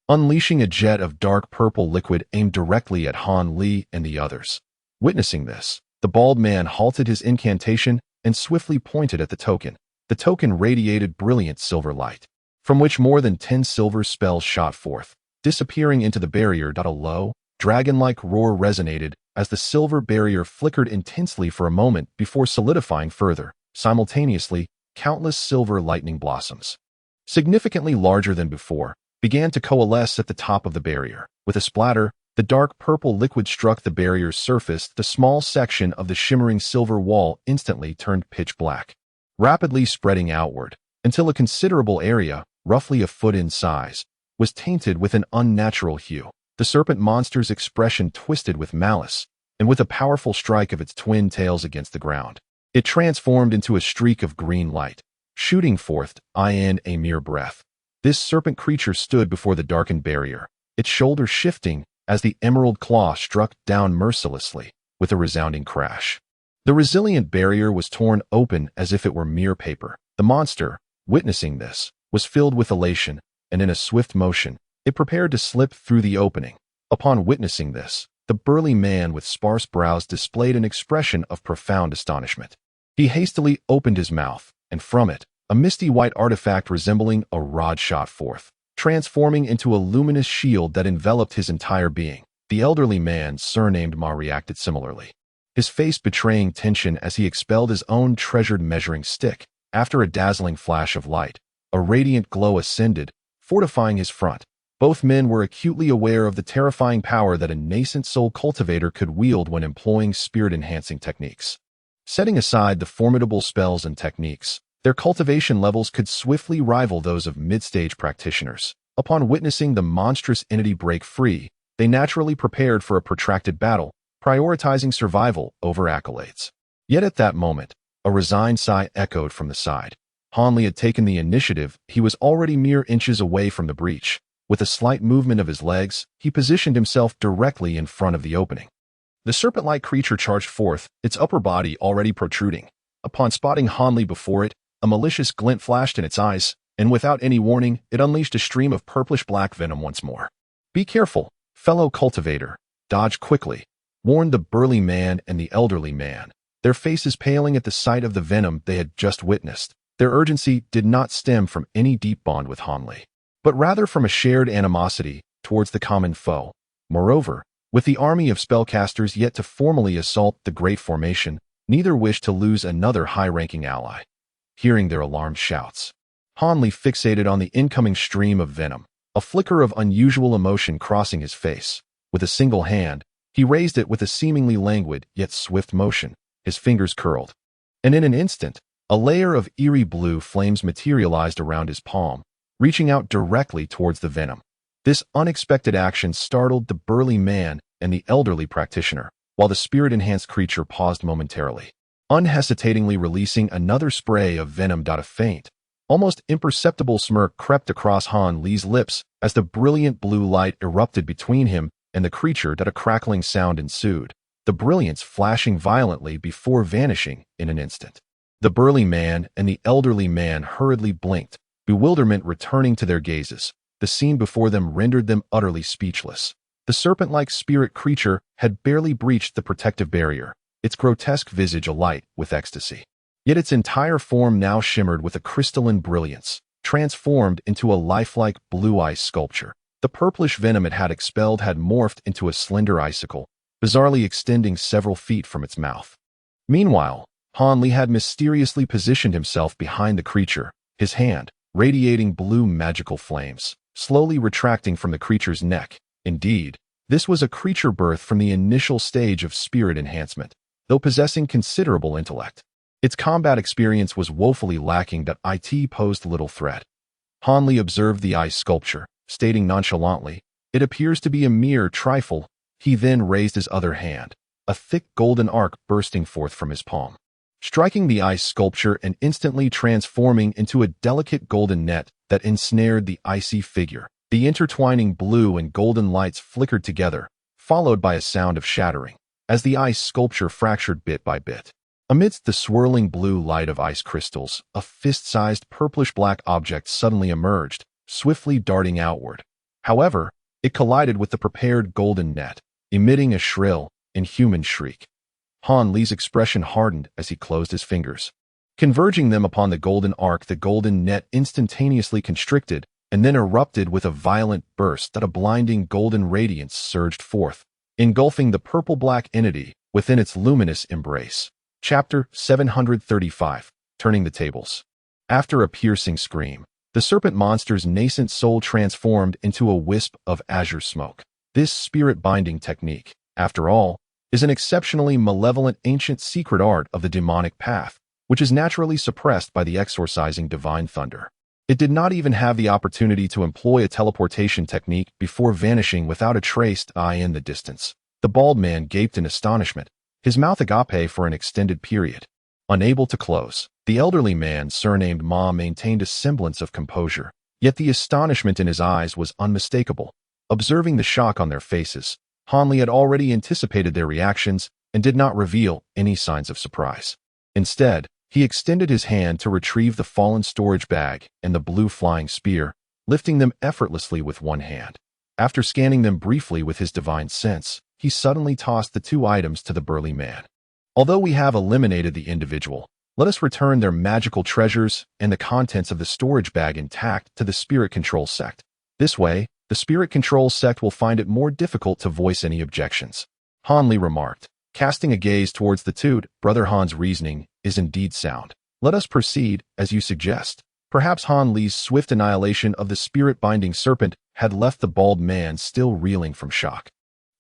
unleashing a jet of dark purple liquid aimed directly at Han Li and the others. Witnessing this, the bald man halted his incantation and swiftly pointed at the token. The token radiated brilliant silver light, from which more than 10 silver spells shot forth, disappearing into the barrier. A low, dragon-like roar resonated as the silver barrier flickered intensely for a moment before solidifying further. Simultaneously, countless silver lightning blossoms, significantly larger than before, began to coalesce at the top of the barrier. With a splatter, the dark purple liquid struck the barrier's surface. The small section of the shimmering silver wall instantly turned pitch black, rapidly spreading outward, until a considerable area, roughly a foot in size, was tainted with an unnatural hue. The serpent monster's expression twisted with malice, and with a powerful strike of its twin tails against the ground, it transformed into a streak of green light, shooting forth in a mere breath. This serpent creature stood before the darkened barrier, its shoulders shifting as the emerald claw struck down mercilessly. with a resounding crash. The resilient barrier was torn open as if it were mere paper. The monster, witnessing this, was filled with elation, and in a swift motion, it prepared to slip through the opening. Upon witnessing this, the burly man with sparse brows displayed an expression of profound astonishment. He hastily opened his mouth, and from it, a misty white artifact resembling a rod shot forth, transforming into a luminous shield that enveloped his entire being. The elderly man, surnamed Ma, reacted similarly, his face betraying tension as he expelled his own treasured measuring stick. After a dazzling flash of light, a radiant glow ascended, fortifying his front. Both men were acutely aware of the terrifying power that a nascent soul cultivator could wield when employing spirit-enhancing techniques. Setting aside the formidable spells and techniques, their cultivation levels could swiftly rival those of mid-stage practitioners. Upon witnessing the monstrous entity break free, they naturally prepared for a protracted battle, prioritizing survival over accolades. Yet at that moment, a resigned sigh echoed from the side. Hanli had taken the initiative. He was already mere inches away from the breach. With a slight movement of his legs, he positioned himself directly in front of the opening. The serpent-like creature charged forth, its upper body already protruding. Upon spotting Hanli before it, a malicious glint flashed in its eyes, and without any warning, it unleashed a stream of purplish-black venom once more. "Be careful, fellow cultivator. Dodge quickly," warned the burly man and the elderly man, their faces paling at the sight of the venom they had just witnessed. Their urgency did not stem from any deep bond with Hanli, but rather from a shared animosity towards the common foe. Moreover, with the army of spellcasters yet to formally assault the Great Formation, neither wished to lose another high-ranking ally. Hearing their alarmed shouts, Hanli fixated on the incoming stream of venom, a flicker of unusual emotion crossing his face. With a single hand, he raised it with a seemingly languid yet swift motion, his fingers curled. And in an instant, a layer of eerie blue flames materialized around his palm, reaching out directly towards the venom. This unexpected action startled the burly man and the elderly practitioner, while the spirit-enhanced creature paused momentarily, unhesitatingly releasing another spray of venom. A faint, almost imperceptible smirk crept across Han Li's lips as the brilliant blue light erupted between him and the creature. A crackling sound ensued, the brilliance flashing violently before vanishing in an instant. The burly man and the elderly man hurriedly blinked, bewilderment returning to their gazes. The scene before them rendered them utterly speechless. The serpent-like spirit creature had barely breached the protective barrier, its grotesque visage alight with ecstasy. Yet its entire form now shimmered with a crystalline brilliance, transformed into a lifelike blue ice sculpture. The purplish venom it had expelled had morphed into a slender icicle, bizarrely extending several feet from its mouth. Meanwhile, Hanli had mysteriously positioned himself behind the creature, his hand, radiating blue magical flames, slowly retracting from the creature's neck. Indeed, this was a creature birthed from the initial stage of spirit enhancement, though possessing considerable intellect. Its combat experience was woefully lacking. It posed little threat. Hanli observed the ice sculpture, stating nonchalantly, "It appears to be a mere trifle." He then raised his other hand, a thick golden arc bursting forth from his palm, striking the ice sculpture and instantly transforming into a delicate golden net that ensnared the icy figure. The intertwining blue and golden lights flickered together, followed by a sound of shattering, as the ice sculpture fractured bit by bit. Amidst the swirling blue light of ice crystals, a fist-sized purplish-black object suddenly emerged, swiftly darting outward. However, it collided with the prepared golden net, emitting a shrill, inhuman shriek. Han Li's expression hardened as he closed his fingers. Converging them upon the golden arc, the golden net instantaneously constricted and then erupted with a violent burst. A blinding golden radiance surged forth, engulfing the purple-black entity within its luminous embrace. Chapter 735, Turning the Tables. After a piercing scream, the serpent monster's nascent soul transformed into a wisp of azure smoke. This spirit-binding technique, after all, is an exceptionally malevolent ancient secret art of the demonic path, which is naturally suppressed by the exorcising divine thunder. It did not even have the opportunity to employ a teleportation technique before vanishing without a trace in the distance. The bald man gaped in astonishment, his mouth agape for an extended period. Unable to close, the elderly man, surnamed Ma, maintained a semblance of composure, yet the astonishment in his eyes was unmistakable. Observing the shock on their faces, Hanli had already anticipated their reactions and did not reveal any signs of surprise. Instead, he extended his hand to retrieve the fallen storage bag and the blue flying spear, lifting them effortlessly with one hand. After scanning them briefly with his divine sense, he suddenly tossed the two items to the burly man. Although we have eliminated the individual, let us return their magical treasures and the contents of the storage bag intact to the Spirit Control sect. This way, the Spirit Control sect will find it more difficult to voice any objections. Hanli remarked, casting a gaze towards the two. Brother Han's reasoning is indeed sound. Let us proceed, as you suggest. Perhaps Han Li's swift annihilation of the spirit-binding serpent had left the bald man still reeling from shock.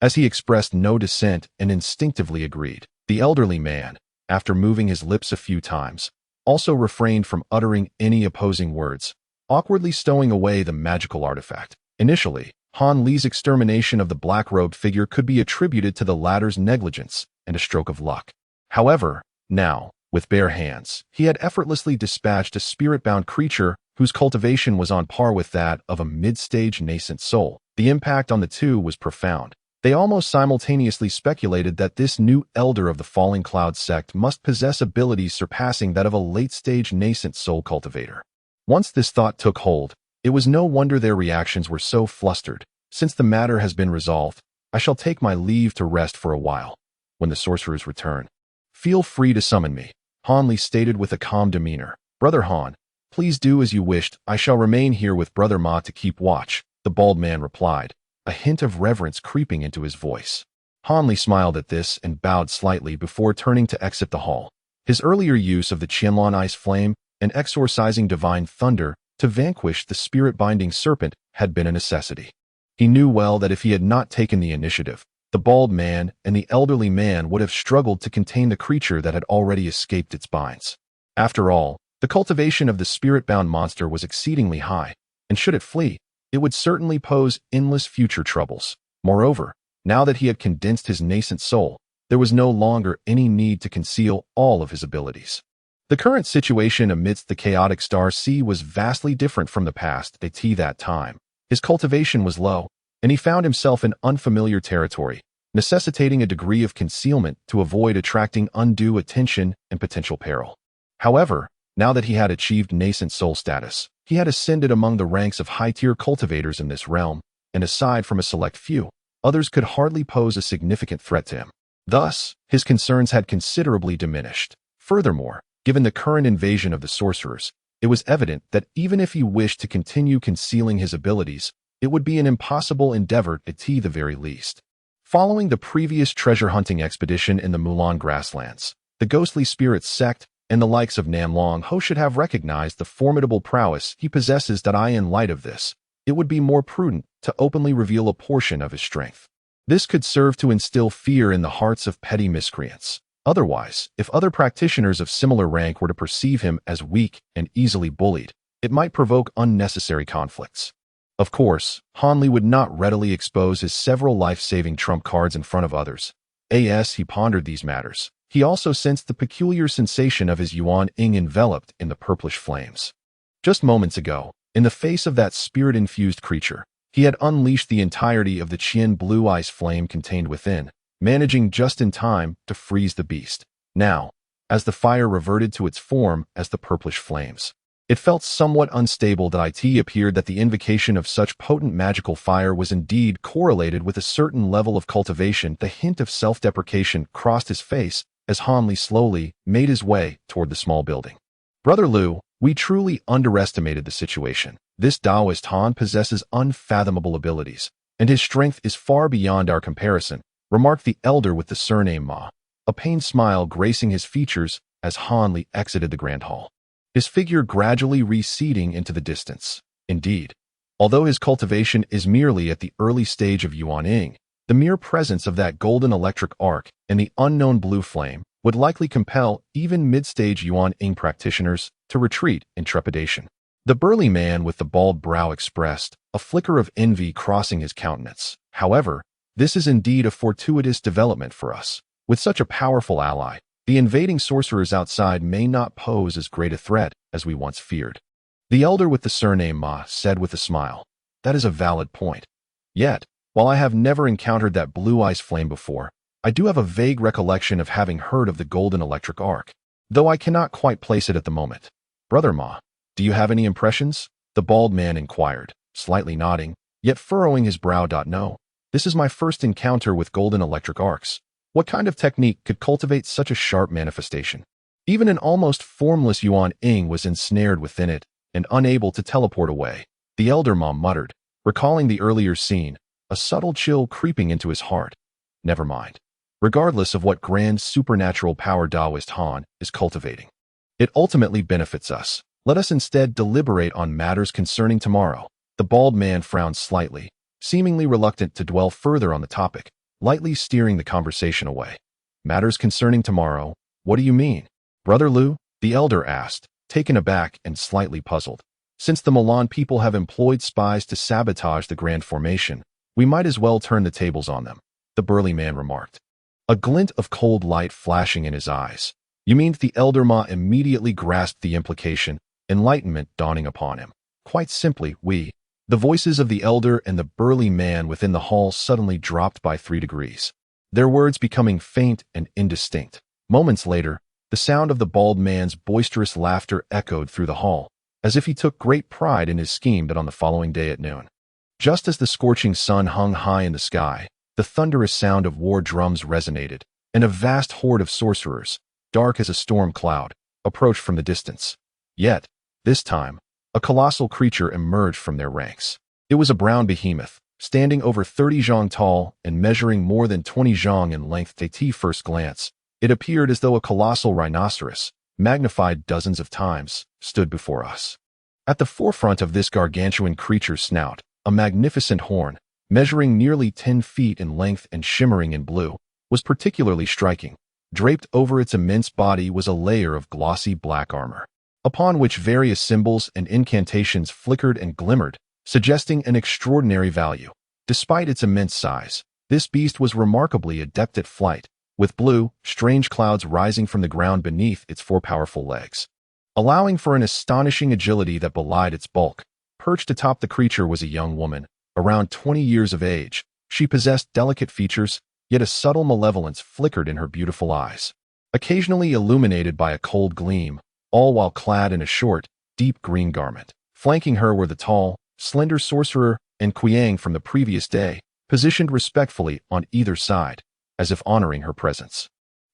As he expressed no dissent and instinctively agreed, the elderly man, after moving his lips a few times, also refrained from uttering any opposing words, awkwardly stowing away the magical artifact. Initially, Han Li's extermination of the black-robed figure could be attributed to the latter's negligence and a stroke of luck. However, now, with bare hands, he had effortlessly dispatched a spirit-bound creature whose cultivation was on par with that of a mid-stage nascent soul. The impact on the two was profound. They almost simultaneously speculated that this new elder of the Falling Cloud sect must possess abilities surpassing that of a late-stage nascent soul cultivator. Once this thought took hold, it was no wonder their reactions were so flustered. Since the matter has been resolved, I shall take my leave to rest for a while. When the sorcerers return, feel free to summon me, Hanli stated with a calm demeanor. Brother Han, please do as you wished. I shall remain here with Brother Ma to keep watch, the bald man replied, a hint of reverence creeping into his voice. Hanli smiled at this and bowed slightly before turning to exit the hall. His earlier use of the Qianluan ice flame and exorcising divine thunder to vanquish the spirit-binding serpent had been a necessity. He knew well that if he had not taken the initiative, the bald man and the elderly man would have struggled to contain the creature that had already escaped its binds. After all, the cultivation of the spirit-bound monster was exceedingly high, and should it flee, it would certainly pose endless future troubles. Moreover, now that he had condensed his nascent soul, there was no longer any need to conceal all of his abilities. The current situation amidst the chaotic Star Sea was vastly different from the past at that time. His cultivation was low, and he found himself in unfamiliar territory, necessitating a degree of concealment to avoid attracting undue attention and potential peril. However, now that he had achieved nascent soul status, he had ascended among the ranks of high-tier cultivators in this realm, and aside from a select few, others could hardly pose a significant threat to him. Thus, his concerns had considerably diminished. Furthermore, given the current invasion of the sorcerers, it was evident that even if he wished to continue concealing his abilities, it would be an impossible endeavor at the very least. Following the previous treasure-hunting expedition in the Mulan grasslands, the ghostly spirit sect and the likes of Nan Long Ho should have recognized the formidable prowess he possesses. In light of this, it would be more prudent to openly reveal a portion of his strength. This could serve to instill fear in the hearts of petty miscreants. Otherwise, if other practitioners of similar rank were to perceive him as weak and easily bullied, it might provoke unnecessary conflicts. Of course, Hanli would not readily expose his several life-saving trump cards in front of others. As he pondered these matters, he also sensed the peculiar sensation of his Yuan Ying enveloped in the purplish flames. Just moments ago, in the face of that spirit-infused creature, he had unleashed the entirety of the Qian blue ice flame contained within, managing just in time to freeze the beast. Now, as the fire reverted to its form as the purplish flames, it felt somewhat unstable. It appeared that the invocation of such potent magical fire was indeed correlated with a certain level of cultivation. The hint of self-deprecation crossed his face as Hanli slowly made his way toward the small building. Brother Liu, we truly underestimated the situation. This Taoist Han possesses unfathomable abilities, and his strength is far beyond our comparison, remarked the elder with the surname Ma, a pained smile gracing his features as Hanli exited the grand hall, his figure gradually receding into the distance. Indeed, although his cultivation is merely at the early stage of Yuan Ying, the mere presence of that golden electric arc and the unknown blue flame would likely compel even mid-stage Yuan Ying practitioners to retreat in trepidation. The burly man with the bald brow expressed a flicker of envy crossing his countenance. However, this is indeed a fortuitous development for us. With such a powerful ally, the invading sorcerers outside may not pose as great a threat as we once feared. The elder with the surname Ma said with a smile, "That is a valid point. Yet, while I have never encountered that blue ice flame before, I do have a vague recollection of having heard of the golden electric arc, though I cannot quite place it at the moment. Brother Ma, do you have any impressions? The bald man inquired, slightly nodding, yet furrowing his brow. No. This is my first encounter with golden electric arcs. What kind of technique could cultivate such a sharp manifestation? Even an almost formless Yuan Ying was ensnared within it and unable to teleport away. The elder Ma muttered, recalling the earlier scene, a subtle chill creeping into his heart. Never mind. Regardless of what grand supernatural power Taoist Han is cultivating, it ultimately benefits us. Let us instead deliberate on matters concerning tomorrow. The bald man frowned slightly, seemingly reluctant to dwell further on the topic, lightly steering the conversation away. Matters concerning tomorrow? What do you mean? Brother Liu? The elder asked, taken aback and slightly puzzled. Since the Milan people have employed spies to sabotage the Grand Formation, we might as well turn the tables on them, the burly man remarked, a glint of cold light flashing in his eyes. You mean? The elder Ma immediately grasped the implication, enlightenment dawning upon him. Quite simply, we. The voices of the elder and the burly man within the hall suddenly dropped by 3 degrees, their words becoming faint and indistinct. Moments later, the sound of the bald man's boisterous laughter echoed through the hall, as if he took great pride in his scheme. That on the following day at noon, just as the scorching sun hung high in the sky, the thunderous sound of war drums resonated, and a vast horde of sorcerers, dark as a storm cloud, approached from the distance. Yet, this time, a colossal creature emerged from their ranks. It was a brown behemoth, standing over 30 zhang tall and measuring more than 20 zhang in length. At first glance, it appeared as though a colossal rhinoceros, magnified dozens of times, stood before us. At the forefront of this gargantuan creature's snout, a magnificent horn, measuring nearly 10 feet in length and shimmering in blue, was particularly striking. Draped over its immense body was a layer of glossy black armor, upon which various symbols and incantations flickered and glimmered, suggesting an extraordinary value. Despite its immense size, this beast was remarkably adept at flight, with blue, strange clouds rising from the ground beneath its 4 powerful legs, allowing for an astonishing agility that belied its bulk. Perched atop the creature was a young woman, around 20 years of age. She possessed delicate features, yet a subtle malevolence flickered in her beautiful eyes, occasionally illuminated by a cold gleam, all while clad in a short, deep green garment. Flanking her were the tall, slender sorcerer and Qiang from the previous day, positioned respectfully on either side, as if honoring her presence.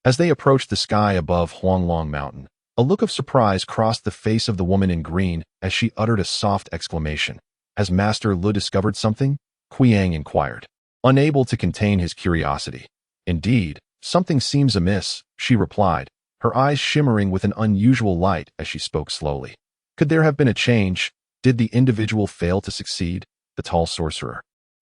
As they approached the sky above Huanglong Mountain, a look of surprise crossed the face of the woman in green as she uttered a soft exclamation. Has Master Lu discovered something? Qiang inquired, unable to contain his curiosity. Indeed, something seems amiss, she replied, her eyes shimmering with an unusual light as she spoke slowly. Could there have been a change? Did the individual fail to succeed? The tall sorcerer,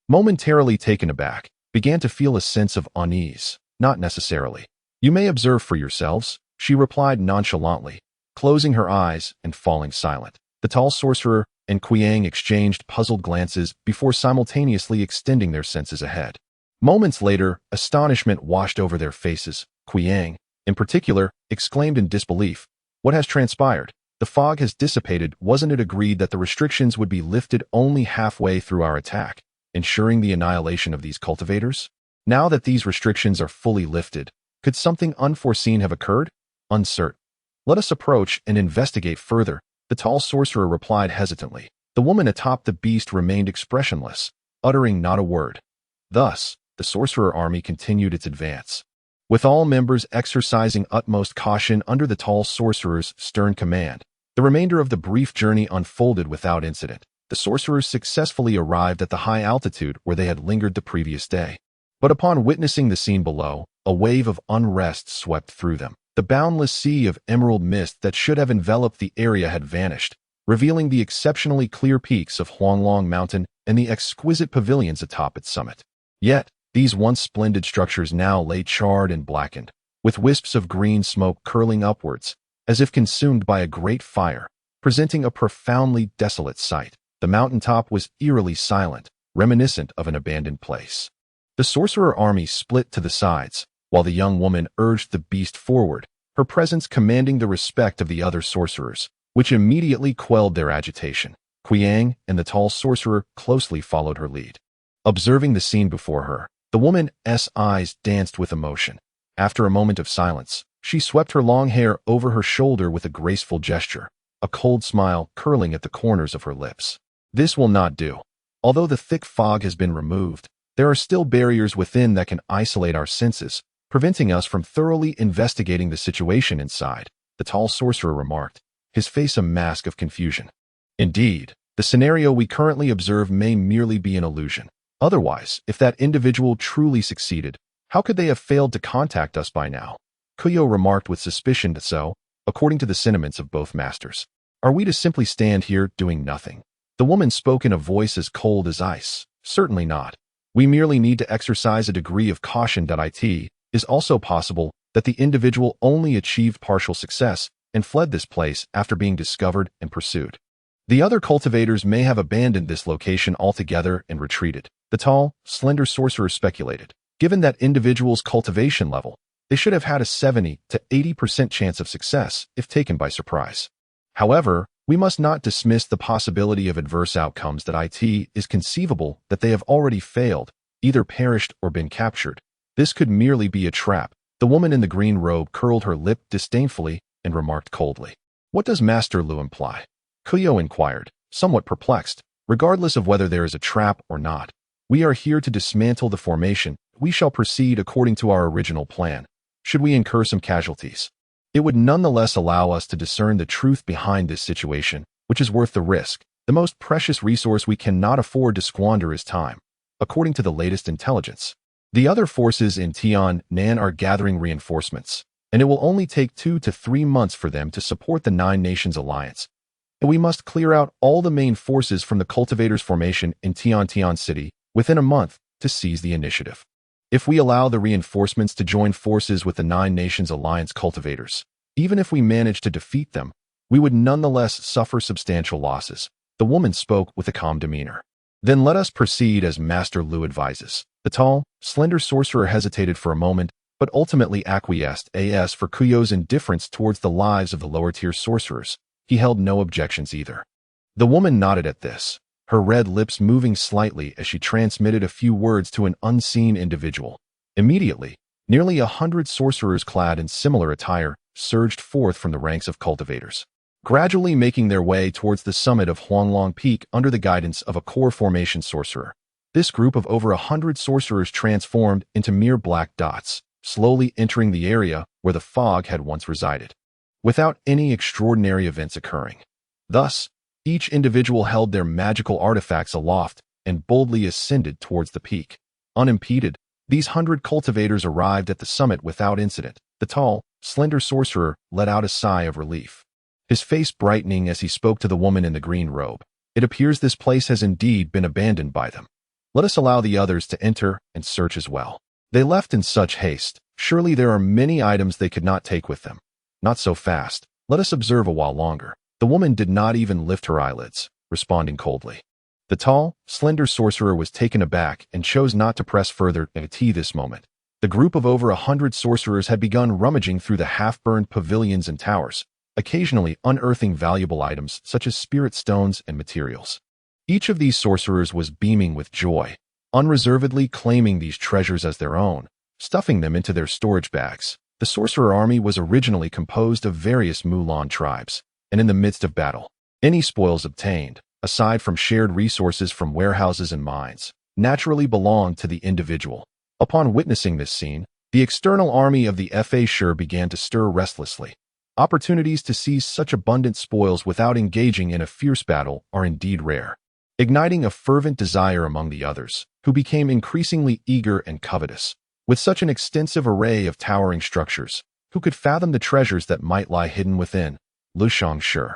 momentarily taken aback, began to feel a sense of unease. Not necessarily. You may observe for yourselves, she replied nonchalantly, closing her eyes and falling silent. The tall sorcerer and Qiang exchanged puzzled glances before simultaneously extending their senses ahead. Moments later, astonishment washed over their faces. Qiang, in particular, exclaimed in disbelief. What has transpired? The fog has dissipated. Wasn't it agreed that the restrictions would be lifted only halfway through our attack, ensuring the annihilation of these cultivators? Now that these restrictions are fully lifted, could something unforeseen have occurred? Uncertain. Let us approach and investigate further, the tall sorcerer replied hesitantly. The woman atop the beast remained expressionless, uttering not a word. Thus, the sorcerer army continued its advance, with all members exercising utmost caution under the tall sorcerer's stern command. The remainder of the brief journey unfolded without incident. The sorcerers successfully arrived at the high altitude where they had lingered the previous day. But upon witnessing the scene below, a wave of unrest swept through them. The boundless sea of emerald mist that should have enveloped the area had vanished, revealing the exceptionally clear peaks of Huanglong Mountain and the exquisite pavilions atop its summit. Yet, these once splendid structures now lay charred and blackened, with wisps of green smoke curling upwards, as if consumed by a great fire, presenting a profoundly desolate sight. The mountaintop was eerily silent, reminiscent of an abandoned place. The sorcerer army split to the sides, while the young woman urged the beast forward, her presence commanding the respect of the other sorcerers, which immediately quelled their agitation. Qiang and the tall sorcerer closely followed her lead. Observing the scene before her, The woman's eyes danced with emotion. After a moment of silence, she swept her long hair over her shoulder with a graceful gesture, a cold smile curling at the corners of her lips. This will not do. Although the thick fog has been removed, there are still barriers within that can isolate our senses, preventing us from thoroughly investigating the situation inside, the tall sorcerer remarked, his face a mask of confusion. Indeed, the scenario we currently observe may merely be an illusion. Otherwise, if that individual truly succeeded, how could they have failed to contact us by now? Kuyo remarked with suspicion that so, according to the sentiments of both masters. Are we to simply stand here doing nothing? The woman spoke in a voice as cold as ice. Certainly not. We merely need to exercise a degree of caution. It is also possible that the individual only achieved partial success and fled this place after being discovered and pursued. The other cultivators may have abandoned this location altogether and retreated. The tall, slender sorcerer speculated. Given that individual's cultivation level, they should have had a 70 to 80% chance of success if taken by surprise. However, we must not dismiss the possibility of adverse outcomes. It is conceivable that they have already failed, either perished or been captured. This could merely be a trap. The woman in the green robe curled her lip disdainfully and remarked coldly. What does Master Lu imply? Kuyo inquired, somewhat perplexed. Regardless of whether there is a trap or not, we are here to dismantle the formation. We shall proceed according to our original plan. Should we incur some casualties, it would nonetheless allow us to discern the truth behind this situation, which is worth the risk. The most precious resource we cannot afford to squander is time. According to the latest intelligence, the other forces in Tiannan are gathering reinforcements, and it will only take 2 to 3 months for them to support the Nine Nations Alliance. And we must clear out all the main forces from the cultivators' formation in Tian City within a month to seize the initiative. If we allow the reinforcements to join forces with the Nine Nations Alliance cultivators, even if we manage to defeat them, we would nonetheless suffer substantial losses. The woman spoke with a calm demeanor. Then let us proceed as Master Lu advises. The tall, slender sorcerer hesitated for a moment, but ultimately acquiesced. As for Kuyo's indifference towards the lives of the lower-tier sorcerers, he held no objections either. The woman nodded at this, her red lips moving slightly as she transmitted a few words to an unseen individual. Immediately, nearly 100 sorcerers clad in similar attire surged forth from the ranks of cultivators, gradually making their way towards the summit of Huanglong Peak under the guidance of a core formation sorcerer. This group of over 100 sorcerers transformed into mere black dots, slowly entering the area where the fog had once resided, without any extraordinary events occurring. Thus, each individual held their magical artifacts aloft and boldly ascended towards the peak. Unimpeded, these 100 cultivators arrived at the summit without incident. The tall, slender sorcerer let out a sigh of relief, his face brightening as he spoke to the woman in the green robe. It appears this place has indeed been abandoned by them. Let us allow the others to enter and search as well. They left in such haste. Surely there are many items they could not take with them. Not so fast. Let us observe a while longer. The woman did not even lift her eyelids, responding coldly. The tall, slender sorcerer was taken aback and chose not to press further at this moment. The group of over 100 sorcerers had begun rummaging through the half-burned pavilions and towers, occasionally unearthing valuable items such as spirit stones and materials. Each of these sorcerers was beaming with joy, unreservedly claiming these treasures as their own, stuffing them into their storage bags. The sorcerer army was originally composed of various Mulan tribes, and in the midst of battle, any spoils obtained, aside from shared resources from warehouses and mines, naturally belonged to the individual. Upon witnessing this scene, the external army of the Fa began to stir restlessly. Opportunities to seize such abundant spoils without engaging in a fierce battle are indeed rare, igniting a fervent desire among the others, who became increasingly eager and covetous. With such an extensive array of towering structures, who could fathom the treasures that might lie hidden within? Lu Shangshi.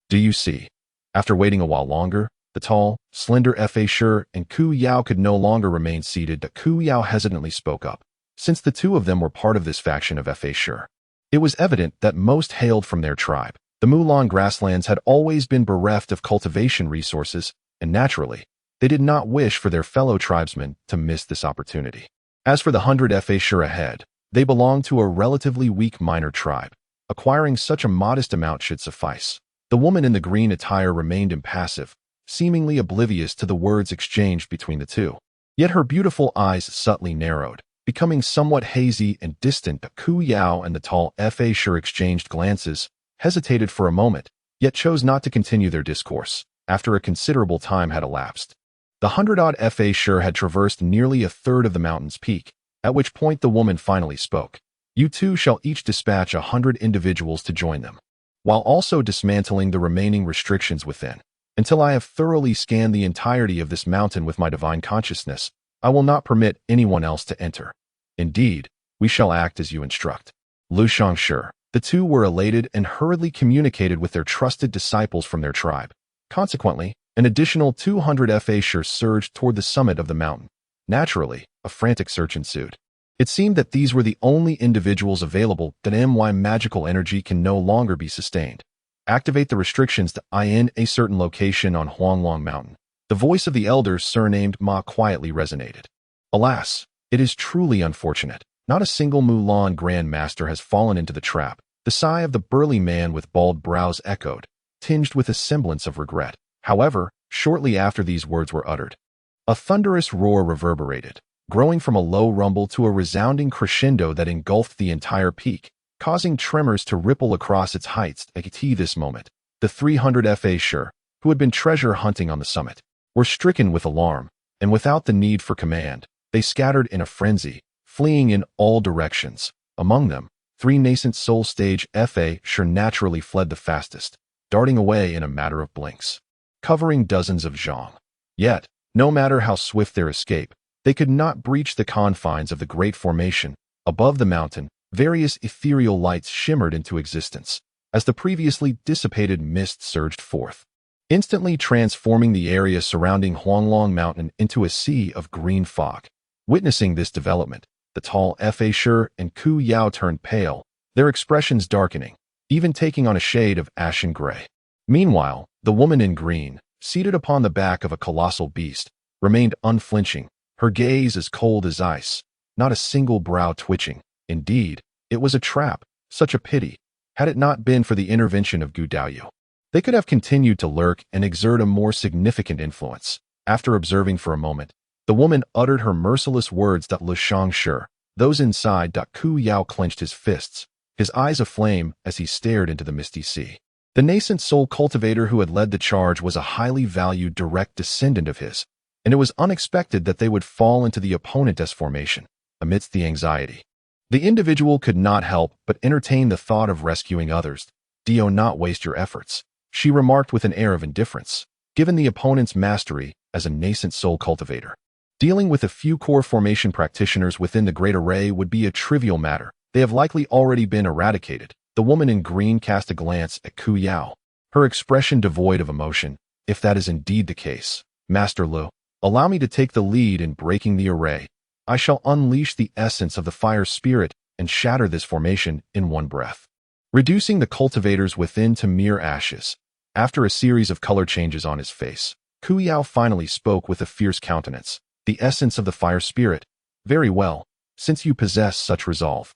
Do you see? After waiting a while longer, the tall, slender Fa and Ku Yao could no longer remain seated. Ku Yao hesitantly spoke up, since the two of them were part of this faction of Fa. It was evident that most hailed from their tribe. The Mulan grasslands had always been bereft of cultivation resources, and naturally, they did not wish for their fellow tribesmen to miss this opportunity. As for the 100 Fa ahead, they belonged to a relatively weak minor tribe. Acquiring such a modest amount should suffice. The woman in the green attire remained impassive, seemingly oblivious to the words exchanged between the two. Yet her beautiful eyes subtly narrowed, becoming somewhat hazy and distant. Ku Yao and the tall Fa Sure exchanged glances, hesitated for a moment, yet chose not to continue their discourse, after a considerable time had elapsed. The 100-odd Fa Sure had traversed nearly a third of the mountain's peak, at which point the woman finally spoke. You two shall each dispatch 100 individuals to join them, while also dismantling the remaining restrictions within. Until I have thoroughly scanned the entirety of this mountain with my divine consciousness, I will not permit anyone else to enter. Indeed, we shall act as you instruct. Lu Shangshi. The two were elated and hurriedly communicated with their trusted disciples from their tribe. Consequently, an additional 200 Fa Sure surged toward the summit of the mountain. Naturally, a frantic search ensued. It seemed that these were the only individuals available. That my magical energy can no longer be sustained. Activate the restrictions to in a certain location on Huanglong Mountain. The voice of the elder surnamed Ma quietly resonated. Alas, it is truly unfortunate. Not a single Mulan Grand Master has fallen into the trap. The sigh of the burly man with bald brows echoed, tinged with a semblance of regret. However, shortly after these words were uttered, a thunderous roar reverberated, growing from a low rumble to a resounding crescendo that engulfed the entire peak, causing tremors to ripple across its heights. At this moment, the 300 Fa Sure, who had been treasure hunting on the summit, were stricken with alarm, and without the need for command, they scattered in a frenzy, fleeing in all directions. Among them, 3 nascent soul stage Fa Sure naturally fled the fastest, darting away in a matter of blinks, covering dozens of zhang. Yet, no matter how swift their escape, they could not breach the confines of the Great Formation. Above the mountain, various ethereal lights shimmered into existence, as the previously dissipated mist surged forth, instantly transforming the area surrounding Huanglong Mountain into a sea of green fog. Witnessing this development, the tall Fa Sure and Ku Yao turned pale, their expressions darkening, even taking on a shade of ashen gray. Meanwhile, the woman in green, seated upon the back of a colossal beast, remained unflinching, her gaze as cold as ice, not a single brow twitching. Indeed, it was a trap. Such a pity. Had it not been for the intervention of Gu Daoyu, they could have continued to lurk and exert a more significant influence. After observing for a moment, the woman uttered her merciless words. Lu Shangshi. Those inside. Ku Yao clenched his fists, his eyes aflame as he stared into the misty sea. The nascent soul cultivator who had led the charge was a highly valued direct descendant of his, and it was unexpected that they would fall into the opponent's formation. Amidst the anxiety, the individual could not help but entertain the thought of rescuing others. Do not waste your efforts, she remarked with an air of indifference, given the opponent's mastery as a nascent soul cultivator. Dealing with a few core formation practitioners within the Great Array would be a trivial matter. They have likely already been eradicated. The woman in green cast a glance at Ku Yao, her expression devoid of emotion. If that is indeed the case, Master Lu, allow me to take the lead in breaking the array. I shall unleash the essence of the fire spirit and shatter this formation in one breath, reducing the cultivators within to mere ashes. After a series of color changes on his face, Ku Yao finally spoke with a fierce countenance. The essence of the fire spirit. Very well, since you possess such resolve,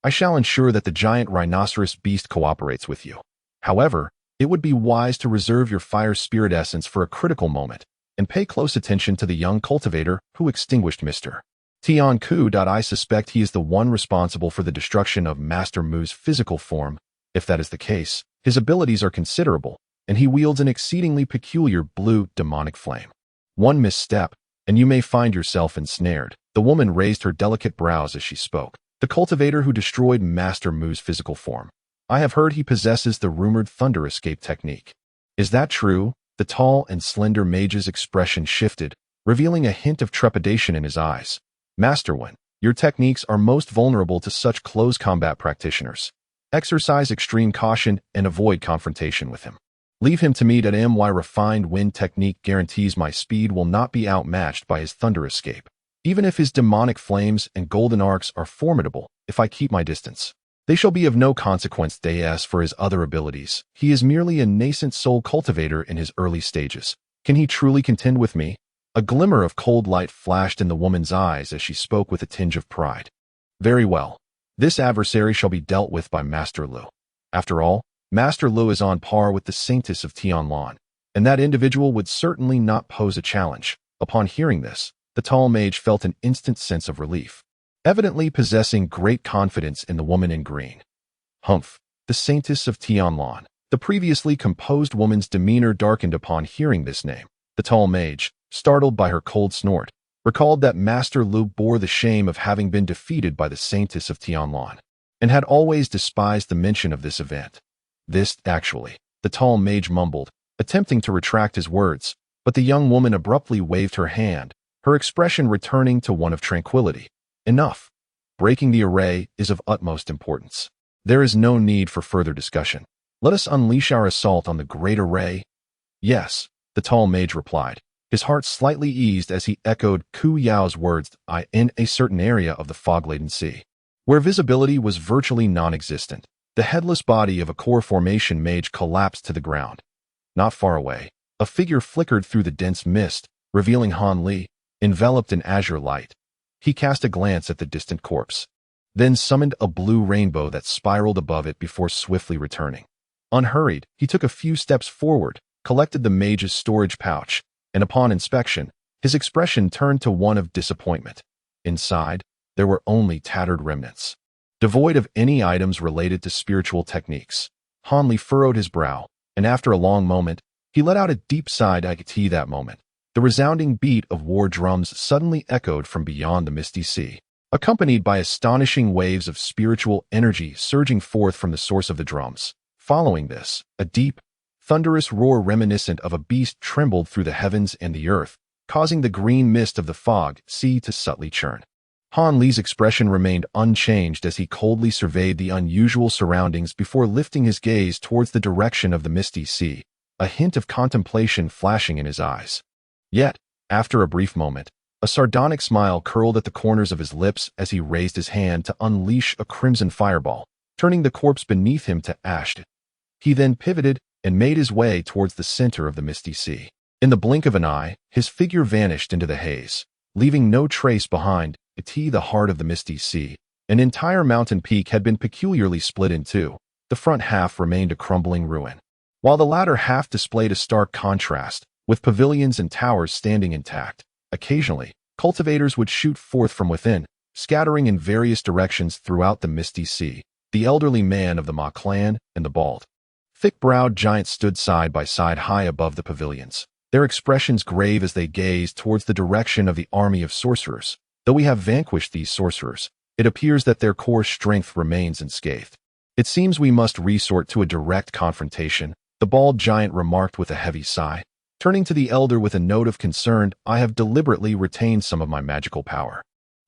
I shall ensure that the giant rhinoceros beast cooperates with you. However, it would be wise to reserve your fire spirit essence for a critical moment, and pay close attention to the young cultivator who extinguished Mr. Tian Ku. I suspect he is the one responsible for the destruction of Master Mu's physical form. If that is the case, his abilities are considerable, and he wields an exceedingly peculiar blue demonic flame. One misstep, and you may find yourself ensnared. The woman raised her delicate brows as she spoke. The cultivator who destroyed Master Mu's physical form. I have heard he possesses the rumored thunder escape technique. Is that true? The tall and slender mage's expression shifted, revealing a hint of trepidation in his eyes. Master Wen, your techniques are most vulnerable to such close combat practitioners. Exercise extreme caution and avoid confrontation with him. Leave him to me. My refined wind technique guarantees my speed will not be outmatched by his thunder escape, even if his demonic flames and golden arcs are formidable. If I keep my distance, they shall be of no consequence. As for his other abilities, he is merely a nascent soul cultivator in his early stages. Can he truly contend with me? A glimmer of cold light flashed in the woman's eyes as she spoke with a tinge of pride. Very well. This adversary shall be dealt with by Master Lu. After all, Master Lu is on par with the Saintess of Tianlan, and that individual would certainly not pose a challenge. Upon hearing this, The tall mage felt an instant sense of relief, evidently possessing great confidence in the woman in green. Humph, the Saintess of Tianlan. The previously composed woman's demeanor darkened upon hearing this name. The tall mage, startled by her cold snort, recalled that Master Lu bore the shame of having been defeated by the Saintess of Tianlan, and had always despised the mention of this event. This, actually, the tall mage mumbled, attempting to retract his words, but the young woman abruptly waved her hand, her expression returning to one of tranquility. Enough. Breaking the array is of utmost importance. There is no need for further discussion. Let us unleash our assault on the great array. Yes, the tall mage replied, his heart slightly eased as he echoed Ku Yao's words in a certain area of the fog-laden sea, where visibility was virtually non-existent. The headless body of a core formation mage collapsed to the ground. Not far away, a figure flickered through the dense mist, revealing Han Li, enveloped in azure light. He cast a glance at the distant corpse, then summoned a blue rainbow that spiraled above it before swiftly returning. Unhurried, he took a few steps forward, collected the mage's storage pouch, and upon inspection, his expression turned to one of disappointment. Inside, there were only tattered remnants, devoid of any items related to spiritual techniques. Han Li furrowed his brow, and after a long moment, he let out a deep sigh. That moment, the resounding beat of war drums suddenly echoed from beyond the misty sea, accompanied by astonishing waves of spiritual energy surging forth from the source of the drums. Following this, a deep, thunderous roar reminiscent of a beast trembled through the heavens and the earth, causing the green mist of the fog sea to subtly churn. Han Li's expression remained unchanged as he coldly surveyed the unusual surroundings before lifting his gaze towards the direction of the misty sea, a hint of contemplation flashing in his eyes. Yet, after a brief moment, a sardonic smile curled at the corners of his lips as he raised his hand to unleash a crimson fireball, turning the corpse beneath him to ash. He then pivoted and made his way towards the center of the misty sea. In the blink of an eye, his figure vanished into the haze, leaving no trace behind. The heart of the misty sea, an entire mountain peak had been peculiarly split in two. The front half remained a crumbling ruin, while the latter half displayed a stark contrast, with pavilions and towers standing intact. Occasionally, cultivators would shoot forth from within, scattering in various directions throughout the misty sea. The elderly man of the Ma clan and the bald, thick-browed giant stood side by side high above the pavilions, their expressions grave as they gazed towards the direction of the army of sorcerers. Though we have vanquished these sorcerers, it appears that their core strength remains unscathed. It seems we must resort to a direct confrontation, the bald giant remarked with a heavy sigh. Turning to the elder with a note of concern, I have deliberately retained some of my magical power.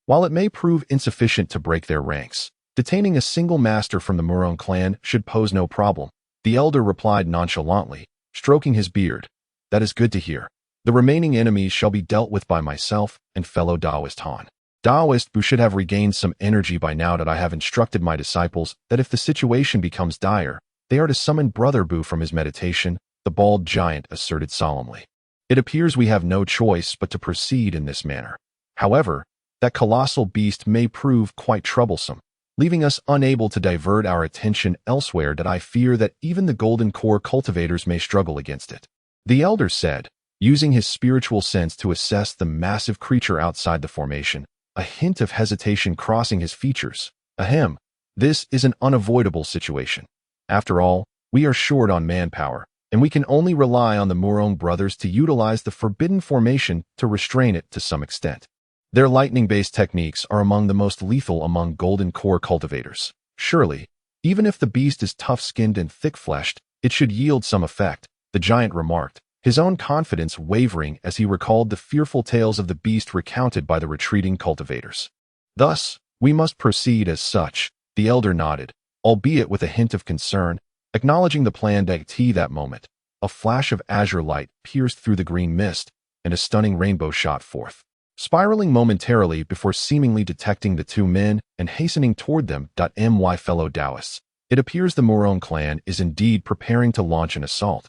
While it may prove insufficient to break their ranks, detaining a single master from the Murong clan should pose no problem, the elder replied nonchalantly, stroking his beard. That is good to hear. The remaining enemies shall be dealt with by myself and fellow Taoist Han. Taoist who should have regained some energy by now that I have instructed my disciples that if the situation becomes dire, they are to summon Brother Bu from his meditation, the bald giant asserted solemnly. It appears we have no choice but to proceed in this manner. However, that colossal beast may prove quite troublesome, leaving us unable to divert our attention elsewhere. That I fear that even the golden core cultivators may struggle against it. The elder said, using his spiritual sense to assess the massive creature outside the formation, a hint of hesitation crossing his features. Ahem, this is an unavoidable situation. After all, we are short on manpower, and we can only rely on the Murong brothers to utilize the forbidden formation to restrain it to some extent. Their lightning-based techniques are among the most lethal among golden core cultivators. Surely, even if the beast is tough-skinned and thick-fleshed, it should yield some effect, the giant remarked, his own confidence wavering as he recalled the fearful tales of the beast recounted by the retreating cultivators. Thus, we must proceed as such, the elder nodded, albeit with a hint of concern, acknowledging the plan. That moment, a flash of azure light pierced through the green mist, and a stunning rainbow shot forth, spiraling momentarily before seemingly detecting the two men and hastening toward them. My fellow Taoists, it appears the Murong clan is indeed preparing to launch an assault.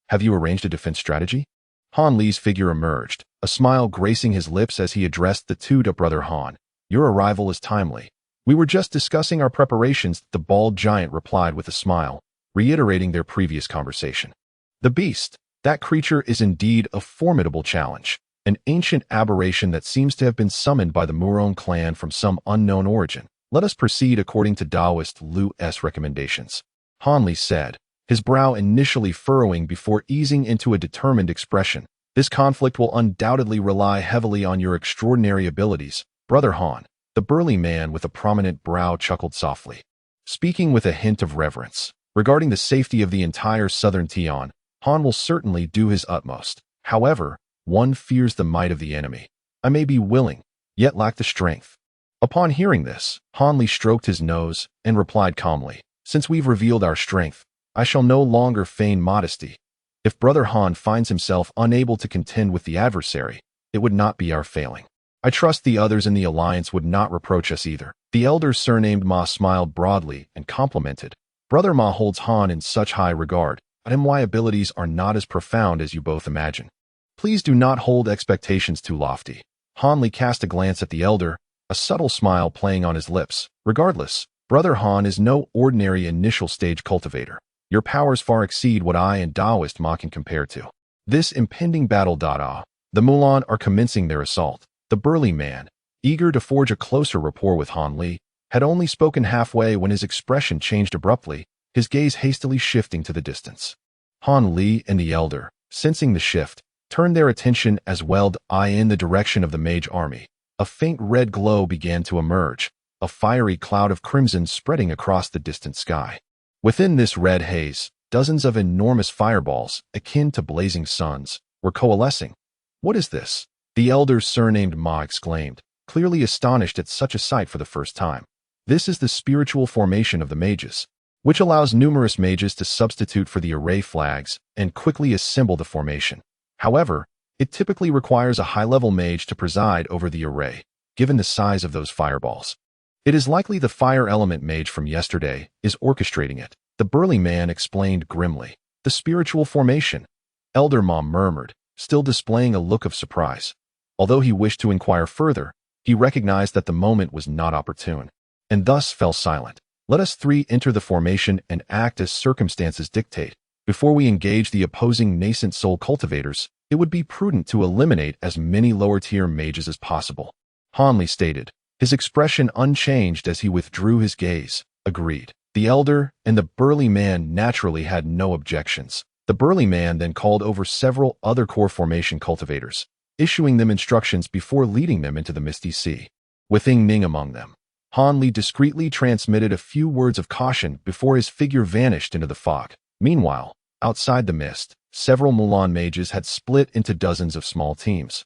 Have you arranged a defense strategy? Han Li's figure emerged, a smile gracing his lips as he addressed the two. Brother Han, your arrival is timely. We were just discussing our preparations, the bald giant replied with a smile, reiterating their previous conversation. The beast, that creature is indeed a formidable challenge, an ancient aberration that seems to have been summoned by the Muron clan from some unknown origin. Let us proceed according to Taoist Lu's recommendations, Hanli said, his brow initially furrowing before easing into a determined expression. This conflict will undoubtedly rely heavily on your extraordinary abilities, Brother Han. The burly man with a prominent brow chuckled softly, speaking with a hint of reverence. Regarding the safety of the entire southern Tian, Han will certainly do his utmost. However, one fears the might of the enemy. I may be willing, yet lack the strength. Upon hearing this, Han Li stroked his nose and replied calmly, since we've revealed our strength, I shall no longer feign modesty. If Brother Han finds himself unable to contend with the adversary, it would not be our failing. I trust the others in the alliance would not reproach us either. The elder surnamed Ma smiled broadly and complimented. Brother Ma holds Han in such high regard, but my abilities are not as profound as you both imagine. Please do not hold expectations too lofty. Han Li cast a glance at the elder, a subtle smile playing on his lips. Regardless, Brother Han is no ordinary initial stage cultivator. Your powers far exceed what I and Taoist Ma can compare to. This impending battle. The Mulan are commencing their assault. The burly man, eager to forge a closer rapport with Han Li, had only spoken halfway when his expression changed abruptly, his gaze hastily shifting to the distance. Han Li and the elder, sensing the shift, turned their attention as well in the direction of the mage army. A faint red glow began to emerge, a fiery cloud of crimson spreading across the distant sky. Within this red haze, dozens of enormous fireballs, akin to blazing suns, were coalescing. What is this? The elder surnamed Ma exclaimed, clearly astonished at such a sight for the first time. This is the spiritual formation of the mages, which allows numerous mages to substitute for the array flags and quickly assemble the formation. However, it typically requires a high-level mage to preside over the array, given the size of those fireballs. It is likely the fire element mage from yesterday is orchestrating it, the burly man explained grimly. The spiritual formation, Elder Ma murmured, still displaying a look of surprise. Although he wished to inquire further, he recognized that the moment was not opportune, and thus fell silent. Let us three enter the formation and act as circumstances dictate. Before we engage the opposing nascent soul cultivators, it would be prudent to eliminate as many lower-tier mages as possible, Han Li stated, his expression unchanged as he withdrew his gaze. Agreed. The elder and the burly man naturally had no objections. The burly man then called over several other core formation cultivators, issuing them instructions before leading them into the misty sea. With Ying Ning among them, Han Li discreetly transmitted a few words of caution before his figure vanished into the fog. Meanwhile, outside the mist, several Mulan mages had split into dozens of small teams,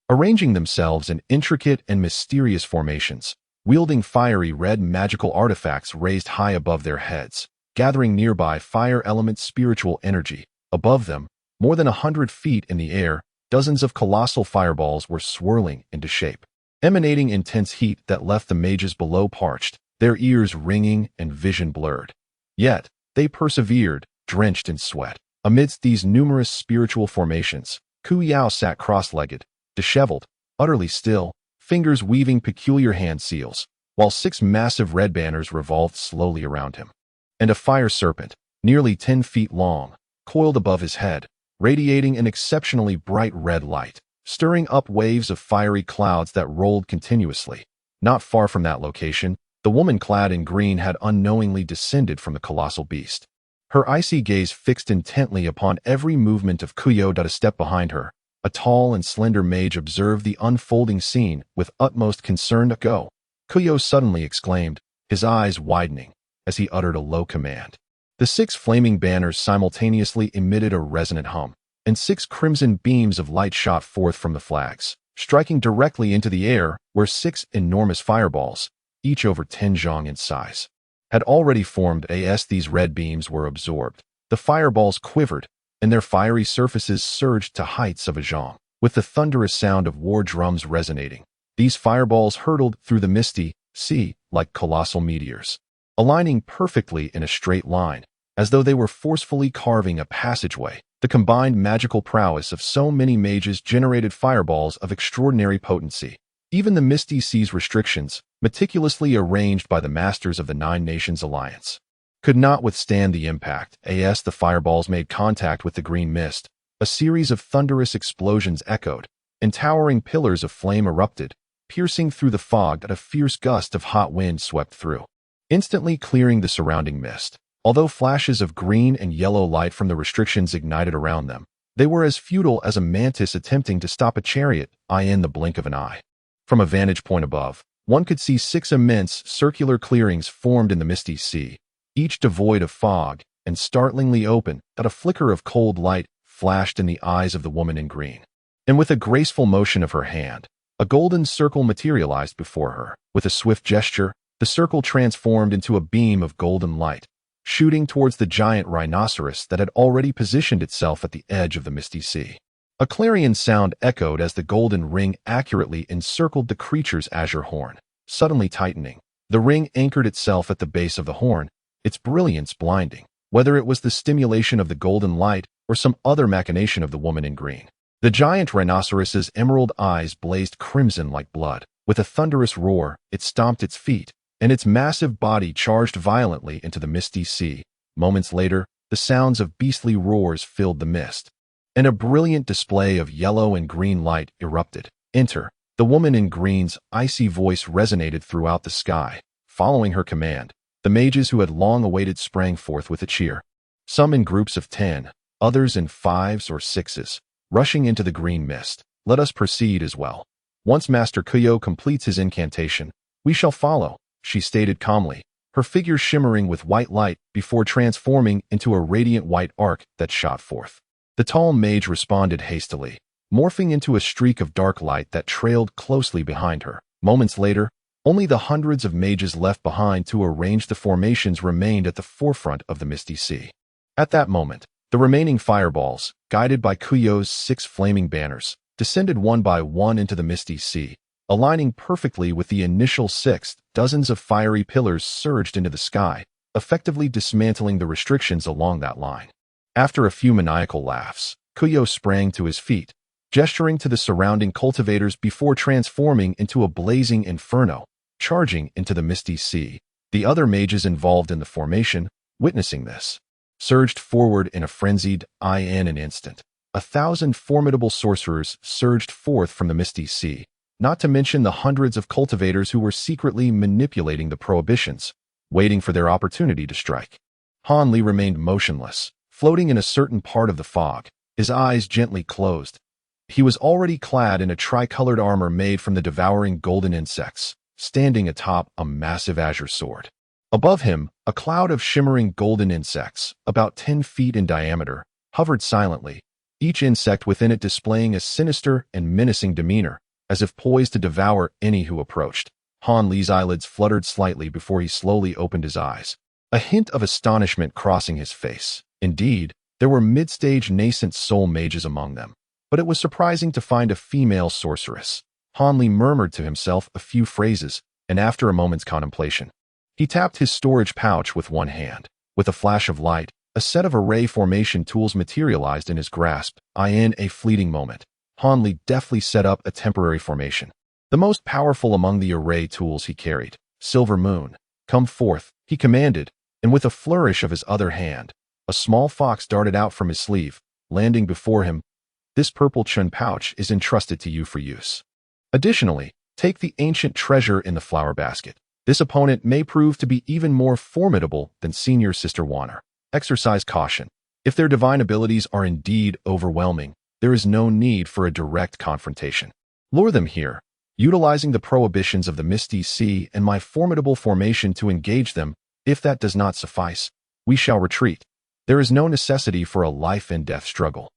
arranging themselves in intricate and mysterious formations, wielding fiery red magical artifacts raised high above their heads, gathering nearby fire element spiritual energy. Above them, more than 100 feet in the air, dozens of colossal fireballs were swirling into shape, emanating intense heat that left the mages below parched, their ears ringing and vision blurred. Yet, they persevered, drenched in sweat. Amidst these numerous spiritual formations, Ku Yao sat cross-legged, disheveled, utterly still, fingers weaving peculiar hand seals, while 6 massive red banners revolved slowly around him. And a fire serpent, nearly 10 feet long, coiled above his head, radiating an exceptionally bright red light, stirring up waves of fiery clouds that rolled continuously. Not far from that location, the woman clad in green had unknowingly descended from the colossal beast. Her icy gaze fixed intently upon every movement of Kuyo. A step behind her, a tall and slender mage observed the unfolding scene with utmost concern. Go! Kuyo suddenly exclaimed, his eyes widening, as he uttered a low command. The 6 flaming banners simultaneously emitted a resonant hum, and 6 crimson beams of light shot forth from the flags, striking directly into the air where 6 enormous fireballs, each over 10 zhong in size, had already formed. As these red beams were absorbed, the fireballs quivered, and their fiery surfaces surged to heights of a zhong. With the thunderous sound of war drums resonating, these fireballs hurtled through the misty sea like colossal meteors, aligning perfectly in a straight line, as though they were forcefully carving a passageway. The combined magical prowess of so many mages generated fireballs of extraordinary potency. Even the Misty Sea's restrictions, meticulously arranged by the masters of the 9 Nations Alliance, could not withstand the impact. As the fireballs made contact with the green mist, a series of thunderous explosions echoed, and towering pillars of flame erupted, piercing through the fog that a fierce gust of hot wind swept through, instantly clearing the surrounding mist. Although flashes of green and yellow light from the restrictions ignited around them, they were as futile as a mantis attempting to stop a chariot in the blink of an eye. From a vantage point above, one could see 6 immense, circular clearings formed in the misty sea, each devoid of fog and startlingly open that a flicker of cold light flashed in the eyes of the woman in green. And with a graceful motion of her hand, a golden circle materialized before her. With a swift gesture, the circle transformed into a beam of golden light, shooting towards the giant rhinoceros that had already positioned itself at the edge of the misty sea. A clarion sound echoed as the golden ring accurately encircled the creature's azure horn. Suddenly tightening, the ring anchored itself at the base of the horn, its brilliance blinding, whether it was the stimulation of the golden light or some other machination of the woman in green. The giant rhinoceros's emerald eyes blazed crimson like blood. With a thunderous roar, it stomped its feet, and its massive body charged violently into the misty sea. Moments later, the sounds of beastly roars filled the mist, and a brilliant display of yellow and green light erupted. Enter. The woman in green's icy voice resonated throughout the sky. Following her command, the mages who had long awaited sprang forth with a cheer. Some in groups of 10, others in 5s or 6s, rushing into the green mist. Let us proceed as well. Once Master Kuyo completes his incantation, we shall follow, she stated calmly, her figure shimmering with white light before transforming into a radiant white arc that shot forth. The tall mage responded hastily, morphing into a streak of dark light that trailed closely behind her. Moments later, only the hundreds of mages left behind to arrange the formations remained at the forefront of the misty sea. At that moment, the remaining fireballs, guided by Kuyo's 6 flaming banners, descended one by one into the misty sea. Aligning perfectly with the initial 6, dozens of fiery pillars surged into the sky, effectively dismantling the restrictions along that line. After a few maniacal laughs, Kuyo sprang to his feet, gesturing to the surrounding cultivators before transforming into a blazing inferno, charging into the misty sea. The other mages involved in the formation, witnessing this, surged forward in a frenzied in an instant. 1,000 formidable sorcerers surged forth from the misty sea, not to mention the hundreds of cultivators who were secretly manipulating the prohibitions, waiting for their opportunity to strike. Han Li remained motionless, floating in a certain part of the fog, his eyes gently closed. He was already clad in a tricolored armor made from the devouring golden insects, standing atop a massive azure sword. Above him, a cloud of shimmering golden insects, about 10 feet in diameter, hovered silently, each insect within it displaying a sinister and menacing demeanor, as if poised to devour any who approached. Han Li's eyelids fluttered slightly before he slowly opened his eyes, a hint of astonishment crossing his face. Indeed, there were mid-stage nascent soul mages among them, but it was surprising to find a female sorceress. Han Li murmured to himself a few phrases, and after a moment's contemplation, he tapped his storage pouch with one hand. With a flash of light, a set of array formation tools materialized in his grasp. In a fleeting moment, Han Li deftly set up a temporary formation, the most powerful among the array tools he carried. Silver Moon, come forth, he commanded, and with a flourish of his other hand, a small fox darted out from his sleeve, landing before him. This purple chun pouch is entrusted to you for use. Additionally, take the ancient treasure in the flower basket. This opponent may prove to be even more formidable than Senior Sister Warner. Exercise caution. If their divine abilities are indeed overwhelming, there is no need for a direct confrontation. Lure them here, utilizing the prohibitions of the Misty Sea and my formidable formation to engage them. If that does not suffice, we shall retreat. There is no necessity for a life-and-death struggle.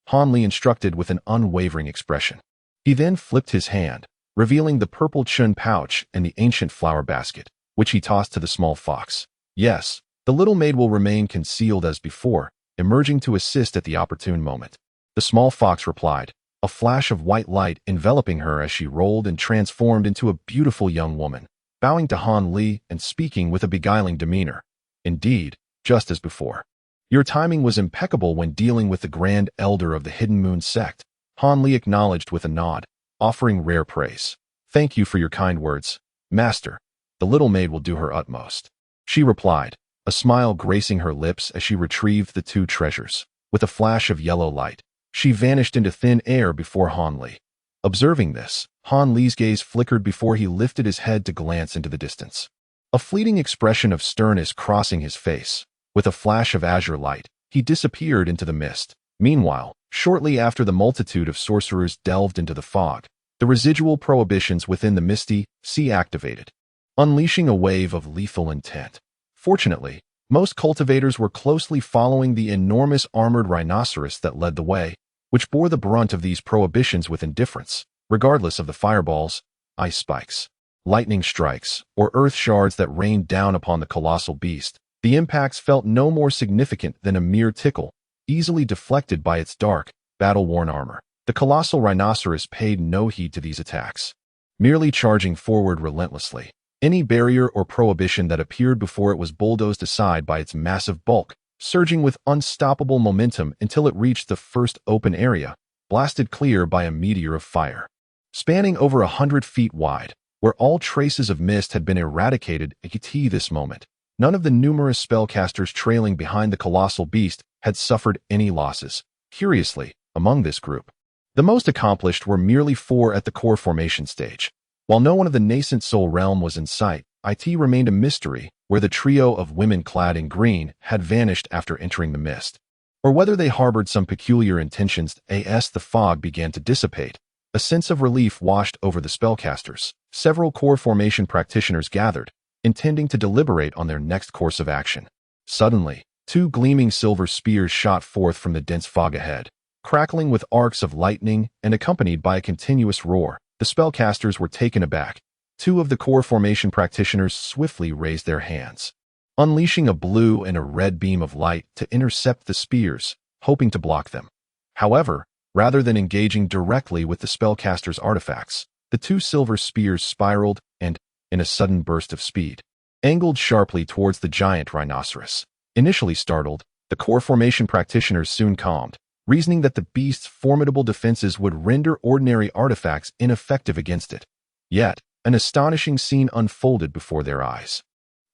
Han Li instructed with an unwavering expression. He then flipped his hand, revealing the purple chun pouch and the ancient flower basket, which he tossed to the small fox. Yes, the little maid will remain concealed as before, emerging to assist at the opportune moment. The small fox replied, a flash of white light enveloping her as she rolled and transformed into a beautiful young woman, bowing to Han Li and speaking with a beguiling demeanor. Indeed, just as before. Your timing was impeccable when dealing with the Grand Elder of the Hidden Moon sect, Han Li acknowledged with a nod, offering rare praise. Thank you for your kind words, Master. The little maid will do her utmost. She replied, a smile gracing her lips as she retrieved the 2 treasures. With a flash of yellow light, she vanished into thin air before Han Li. Observing this, Han Li's gaze flickered before he lifted his head to glance into the distance. A fleeting expression of sternness crossing his face. With a flash of azure light, he disappeared into the mist. Meanwhile, shortly after the multitude of sorcerers delved into the fog, the residual prohibitions within the misty sea activated, unleashing a wave of lethal intent. Fortunately, most cultivators were closely following the enormous armored rhinoceros that led the way, which bore the brunt of these prohibitions with indifference, regardless of the fireballs, ice spikes, lightning strikes, or earth shards that rained down upon the colossal beast. The impacts felt no more significant than a mere tickle, easily deflected by its dark, battle-worn armor. The colossal rhinoceros paid no heed to these attacks, merely charging forward relentlessly. Any barrier or prohibition that appeared before it was bulldozed aside by its massive bulk, surging with unstoppable momentum until it reached the first open area, blasted clear by a meteor of fire. Spanning over 100 feet wide, where all traces of mist had been eradicated at this moment, none of the numerous spellcasters trailing behind the colossal beast had suffered any losses. Curiously, among this group, the most accomplished were merely 4 at the core formation stage. While no one of the nascent soul realm was in sight, it remained a mystery where the trio of women clad in green had vanished after entering the mist, or whether they harbored some peculiar intentions. As the fog began to dissipate, a sense of relief washed over the spellcasters. Several core formation practitioners gathered, intending to deliberate on their next course of action. Suddenly, 2 gleaming silver spears shot forth from the dense fog ahead, crackling with arcs of lightning and accompanied by a continuous roar. The spellcasters were taken aback. 2 of the core formation practitioners swiftly raised their hands, unleashing a blue and a red beam of light to intercept the spears, hoping to block them. However, rather than engaging directly with the spellcasters' artifacts, the 2 silver spears spiraled and, in a sudden burst of speed, angled sharply towards the giant rhinoceros. Initially startled, the core formation practitioners soon calmed, reasoning that the beast's formidable defenses would render ordinary artifacts ineffective against it. Yet, an astonishing scene unfolded before their eyes.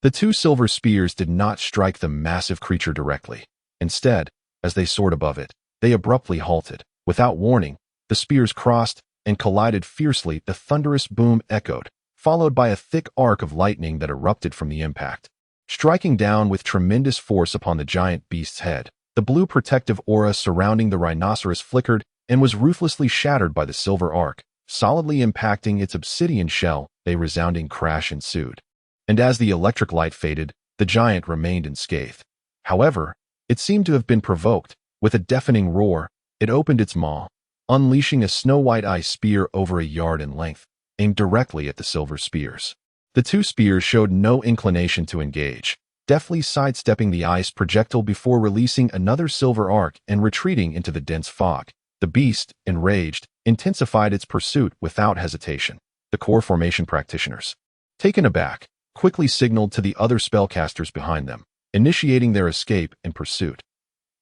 The 2 silver spears did not strike the massive creature directly. Instead, as they soared above it, they abruptly halted. Without warning, the spears crossed and collided fiercely. The thunderous boom echoed, followed by a thick arc of lightning that erupted from the impact, striking down with tremendous force upon the giant beast's head. The blue protective aura surrounding the rhinoceros flickered and was ruthlessly shattered by the silver arc, solidly impacting its obsidian shell. A resounding crash ensued, and as the electric light faded, the giant remained unscathed. However, it seemed to have been provoked. With a deafening roar, it opened its maw, unleashing a snow-white ice spear over a yard in length, aimed directly at the silver spears. The 2 spears showed no inclination to engage, deftly sidestepping the ice projectile before releasing another silver arc and retreating into the dense fog. The beast, enraged, intensified its pursuit without hesitation. The core formation practitioners, taken aback, quickly signaled to the other spellcasters behind them, initiating their escape and pursuit.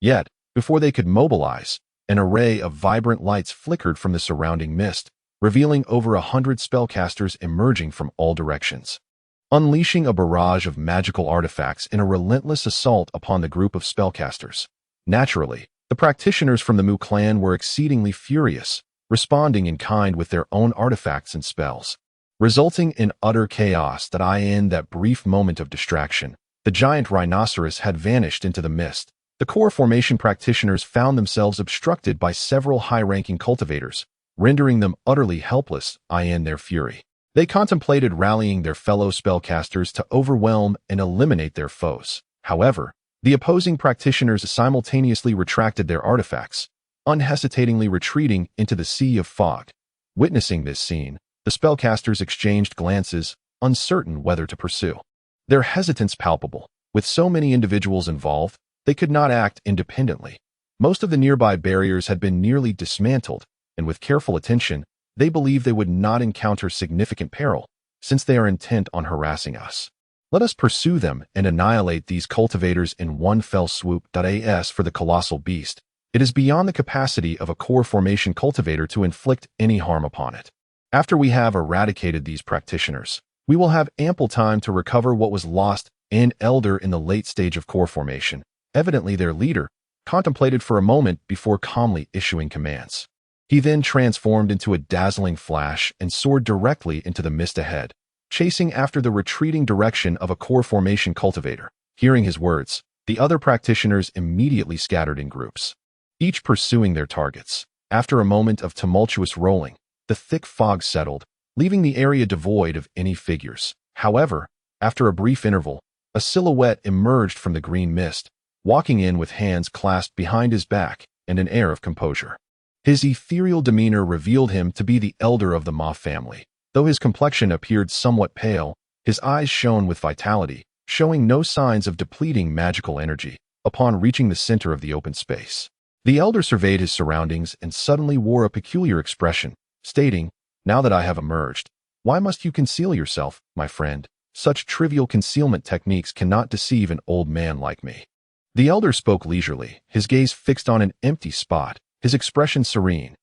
Yet, before they could mobilize, an array of vibrant lights flickered from the surrounding mist, revealing over 100 spellcasters emerging from all directions, unleashing a barrage of magical artifacts in a relentless assault upon the group of spellcasters. Naturally, the practitioners from the Mu clan were exceedingly furious, responding in kind with their own artifacts and spells, resulting in utter chaos. In that brief moment of distraction, the giant rhinoceros had vanished into the mist. The core formation practitioners found themselves obstructed by several high-ranking cultivators, rendering them utterly helpless. In their fury, they contemplated rallying their fellow spellcasters to overwhelm and eliminate their foes. However, the opposing practitioners simultaneously retracted their artifacts, unhesitatingly retreating into the sea of fog. Witnessing this scene, the spellcasters exchanged glances, uncertain whether to pursue. Their hesitance palpable. With so many individuals involved, they could not act independently. Most of the nearby barriers had been nearly dismantled, and with careful attention, they believed they would not encounter significant peril, since they are intent on harassing us. Let us pursue them and annihilate these cultivators in one fell swoop. As for the colossal beast, it is beyond the capacity of a core formation cultivator to inflict any harm upon it. After we have eradicated these practitioners, we will have ample time to recover what was lost. An elder in the late stage of core formation, evidently their leader, contemplated for a moment before calmly issuing commands. He then transformed into a dazzling flash and soared directly into the mist ahead, chasing after the retreating direction of a core formation cultivator. Hearing his words, the other practitioners immediately scattered in groups, each pursuing their targets. After a moment of tumultuous rolling, the thick fog settled, leaving the area devoid of any figures. However, after a brief interval, a silhouette emerged from the green mist, walking in with hands clasped behind his back and an air of composure. His ethereal demeanor revealed him to be the elder of the Ma family. Though his complexion appeared somewhat pale, his eyes shone with vitality, showing no signs of depleting magical energy. Upon reaching the center of the open space, the elder surveyed his surroundings and suddenly wore a peculiar expression, stating, "Now that I have emerged, why must you conceal yourself, my friend? Such trivial concealment techniques cannot deceive an old man like me." The elder spoke leisurely, his gaze fixed on an empty spot, his expression serene.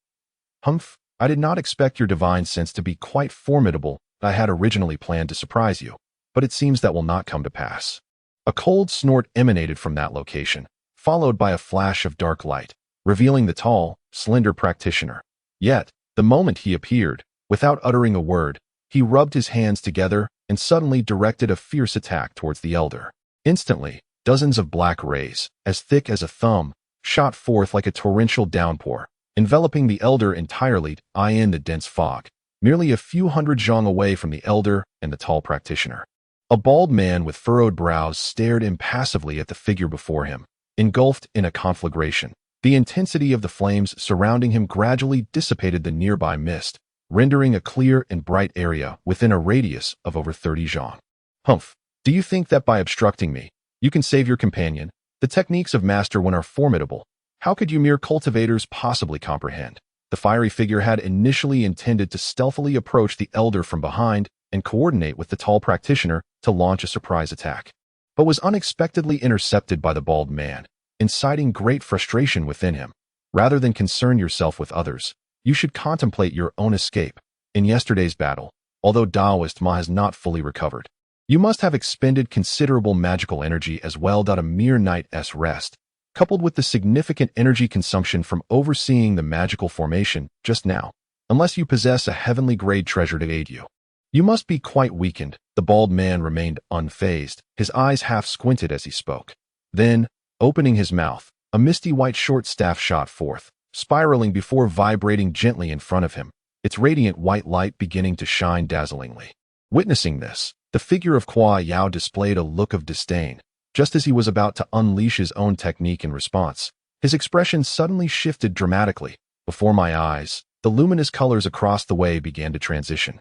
"Humph, I did not expect your divine sense to be quite formidable. I had originally planned to surprise you, but it seems that will not come to pass." A cold snort emanated from that location, followed by a flash of dark light, revealing the tall, slender practitioner. Yet, the moment he appeared, without uttering a word, he rubbed his hands together and suddenly directed a fierce attack towards the elder. Instantly, dozens of black rays, as thick as a thumb, shot forth like a torrential downpour, enveloping the elder entirely in the dense fog, merely a few hundred zhang away from the elder and the tall practitioner. A bald man with furrowed brows stared impassively at the figure before him, engulfed in a conflagration. The intensity of the flames surrounding him gradually dissipated the nearby mist, rendering a clear and bright area within a radius of over 30 zhang. "Humph, do you think that by obstructing me, you can save your companion? The techniques of Master One are formidable. How could you mere cultivators possibly comprehend?" The fiery figure had initially intended to stealthily approach the elder from behind and coordinate with the tall practitioner to launch a surprise attack, but was unexpectedly intercepted by the bald man, inciting great frustration within him. "Rather than concern yourself with others, you should contemplate your own escape. In yesterday's battle, although Taoist Ma has not fully recovered, you must have expended considerable magical energy as well. A mere night's rest, coupled with the significant energy consumption from overseeing the magical formation just now, unless you possess a heavenly grade treasure to aid you, you must be quite weakened." The bald man remained unfazed, his eyes half squinted as he spoke. Then, opening his mouth, a misty white short staff shot forth, spiraling before vibrating gently in front of him, its radiant white light beginning to shine dazzlingly. Witnessing this, the figure of Kuo Yao displayed a look of disdain. Just as he was about to unleash his own technique in response, his expression suddenly shifted dramatically. Before my eyes, the luminous colors across the way began to transition,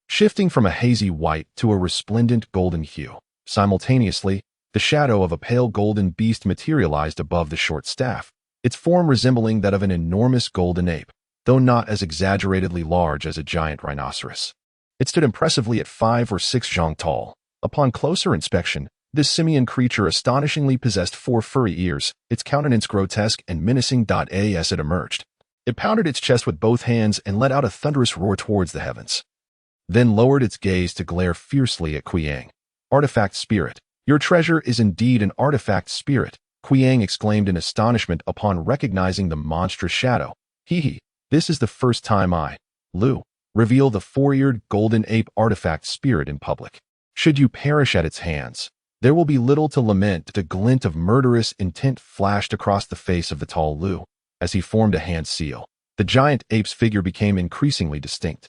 shifting from a hazy white to a resplendent golden hue. Simultaneously, the shadow of a pale golden beast materialized above the short staff, its form resembling that of an enormous golden ape, though not as exaggeratedly large as a giant rhinoceros. It stood impressively at 5 or 6 zhang tall. Upon closer inspection, this simian creature astonishingly possessed 4 furry ears, its countenance grotesque and menacing. As it emerged, it pounded its chest with both hands and let out a thunderous roar towards the heavens, then lowered its gaze to glare fiercely at Qiang. "Artifact spirit. Your treasure is indeed an artifact spirit," Qiang exclaimed in astonishment upon recognizing the monstrous shadow. "Hee, this is the first time I, Lu, reveal the 4-eared golden ape artifact spirit in public. Should you perish at its hands, there will be little to lament." A glint of murderous intent flashed across the face of the tall Lu as he formed a hand seal. The giant ape's figure became increasingly distinct,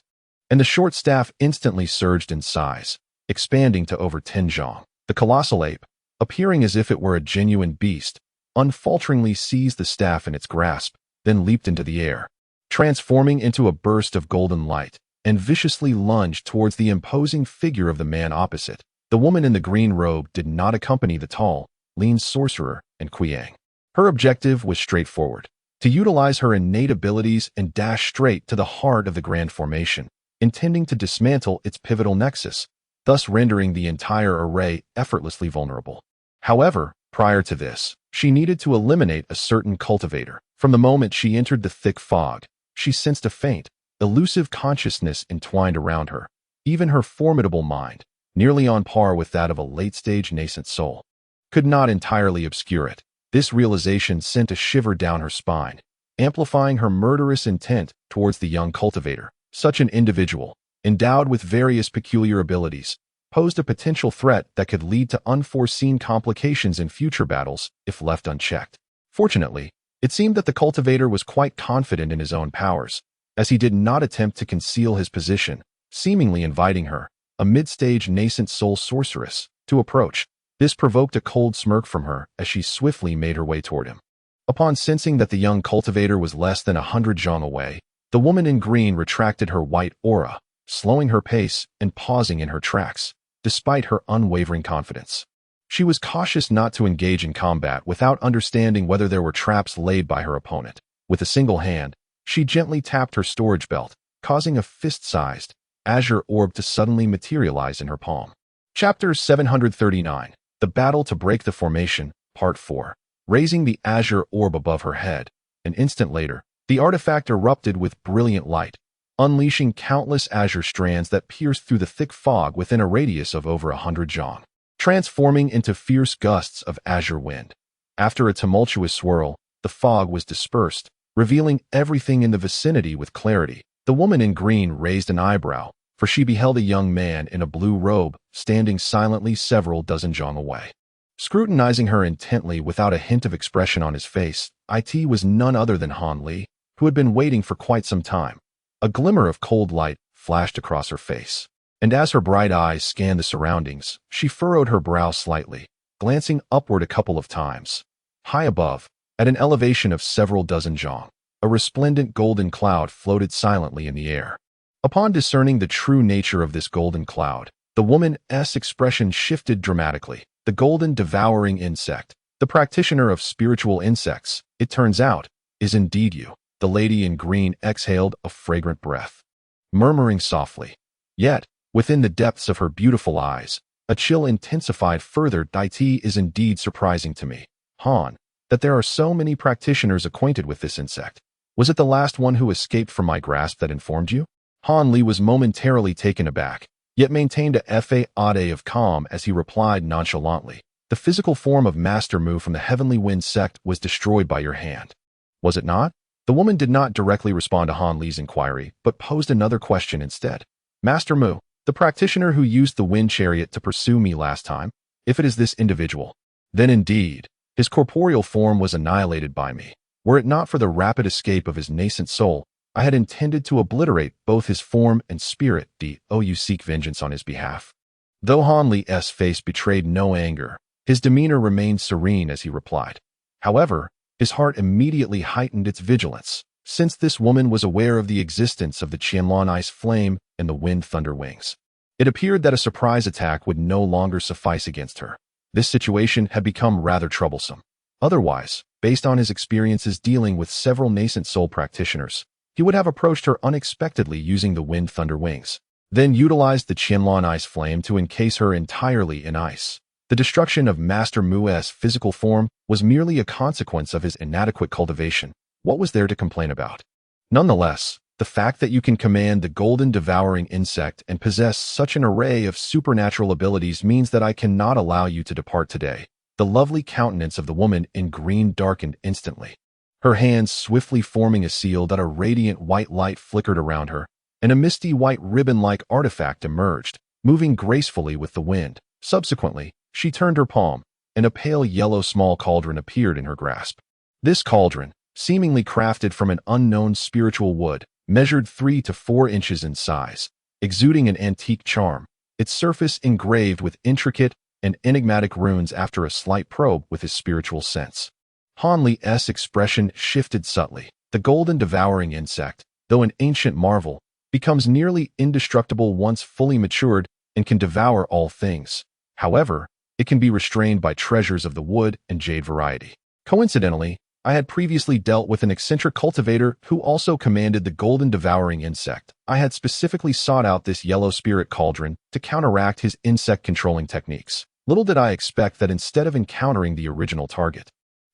and the short staff instantly surged in size, expanding to over 10 zhang. The colossal ape, appearing as if it were a genuine beast, unfalteringly seized the staff in its grasp, then leaped into the air, transforming into a burst of golden light, and viciously lunged towards the imposing figure of the man opposite. The woman in the green robe did not accompany the tall, lean sorcerer and Qiang. Her objective was straightforward: to utilize her innate abilities and dash straight to the heart of the grand formation, intending to dismantle its pivotal nexus, thus rendering the entire array effortlessly vulnerable. However, prior to this, she needed to eliminate a certain cultivator. From the moment she entered the thick fog, she sensed a faint, elusive consciousness entwined around her. Even her formidable mind, nearly on par with that of a late-stage nascent soul, could not entirely obscure it. This realization sent a shiver down her spine, amplifying her murderous intent towards the young cultivator. Such an individual, endowed with various peculiar abilities, posed a potential threat that could lead to unforeseen complications in future battles if left unchecked. Fortunately, it seemed that the cultivator was quite confident in his own powers, as he did not attempt to conceal his position, seemingly inviting her, a mid-stage nascent soul sorceress, to approach. This provoked a cold smirk from her as she swiftly made her way toward him. Upon sensing that the young cultivator was less than 100 zhang away, the woman in green retracted her white aura, slowing her pace and pausing in her tracks, despite her unwavering confidence. She was cautious not to engage in combat without understanding whether there were traps laid by her opponent. With a single hand, she gently tapped her storage belt, causing a fist-sized, azure orb to suddenly materialize in her palm. Chapter 739. The Battle to Break the Formation, Part 4. Raising the azure orb above her head, an instant later, the artifact erupted with brilliant light, unleashing countless azure strands that pierced through the thick fog within a radius of over 100 zhang, transforming into fierce gusts of azure wind. After a tumultuous swirl, the fog was dispersed, revealing everything in the vicinity with clarity. The woman in green raised an eyebrow, for she beheld a young man in a blue robe standing silently several dozen zhang away. Scrutinizing her intently without a hint of expression on his face, it was none other than Han Li, who had been waiting for quite some time. A glimmer of cold light flashed across her face, and as her bright eyes scanned the surroundings, she furrowed her brow slightly, glancing upward a couple of times. High above, at an elevation of several dozen zhang, a resplendent golden cloud floated silently in the air. Upon discerning the true nature of this golden cloud, the woman's expression shifted dramatically. The golden devouring insect, the practitioner of spiritual insects, it turns out, is indeed you. The lady in green exhaled a fragrant breath, murmuring softly. Yet, within the depths of her beautiful eyes, a chill intensified further. It is indeed surprising to me, Han, that there are so many practitioners acquainted with this insect. Was it the last one who escaped from my grasp that informed you? Han Li was momentarily taken aback, yet maintained a facade of calm as he replied nonchalantly. The physical form of Master Mu from the Heavenly Wind sect was destroyed by your hand. Was it not? The woman did not directly respond to Han Li's inquiry, but posed another question instead. Master Mu, the practitioner who used the wind chariot to pursue me last time, if it is this individual, then indeed, his corporeal form was annihilated by me. Were it not for the rapid escape of his nascent soul, I had intended to obliterate both his form and spirit. Do you seek vengeance on his behalf? Though Han Li's face betrayed no anger, his demeanor remained serene as he replied. However, his heart immediately heightened its vigilance, since this woman was aware of the existence of the Qianluan ice flame and the wind thunder wings. It appeared that a surprise attack would no longer suffice against her. This situation had become rather troublesome. Otherwise, based on his experiences dealing with several nascent soul practitioners, he would have approached her unexpectedly using the wind thunder wings, then utilized the Qianluan ice flame to encase her entirely in ice. The destruction of Master Mu's physical form was merely a consequence of his inadequate cultivation. What was there to complain about? Nonetheless, the fact that you can command the golden devouring insect and possess such an array of supernatural abilities means that I cannot allow you to depart today. The lovely countenance of the woman in green darkened instantly. Her hands swiftly forming a seal that a radiant white light flickered around her, and a misty white ribbon-like artifact emerged, moving gracefully with the wind. Subsequently, she turned her palm, and a pale yellow small cauldron appeared in her grasp. This cauldron, seemingly crafted from an unknown spiritual wood, measured 3 to 4 inches in size, exuding an antique charm, its surface engraved with intricate and enigmatic runes. After a slight probe with his spiritual sense, Han Li's expression shifted subtly. The golden devouring insect, though an ancient marvel, becomes nearly indestructible once fully matured and can devour all things. However, it can be restrained by treasures of the wood and jade variety. Coincidentally, I had previously dealt with an eccentric cultivator who also commanded the golden devouring insect. I had specifically sought out this yellow spirit cauldron to counteract his insect controlling techniques. Little did I expect that instead of encountering the original target,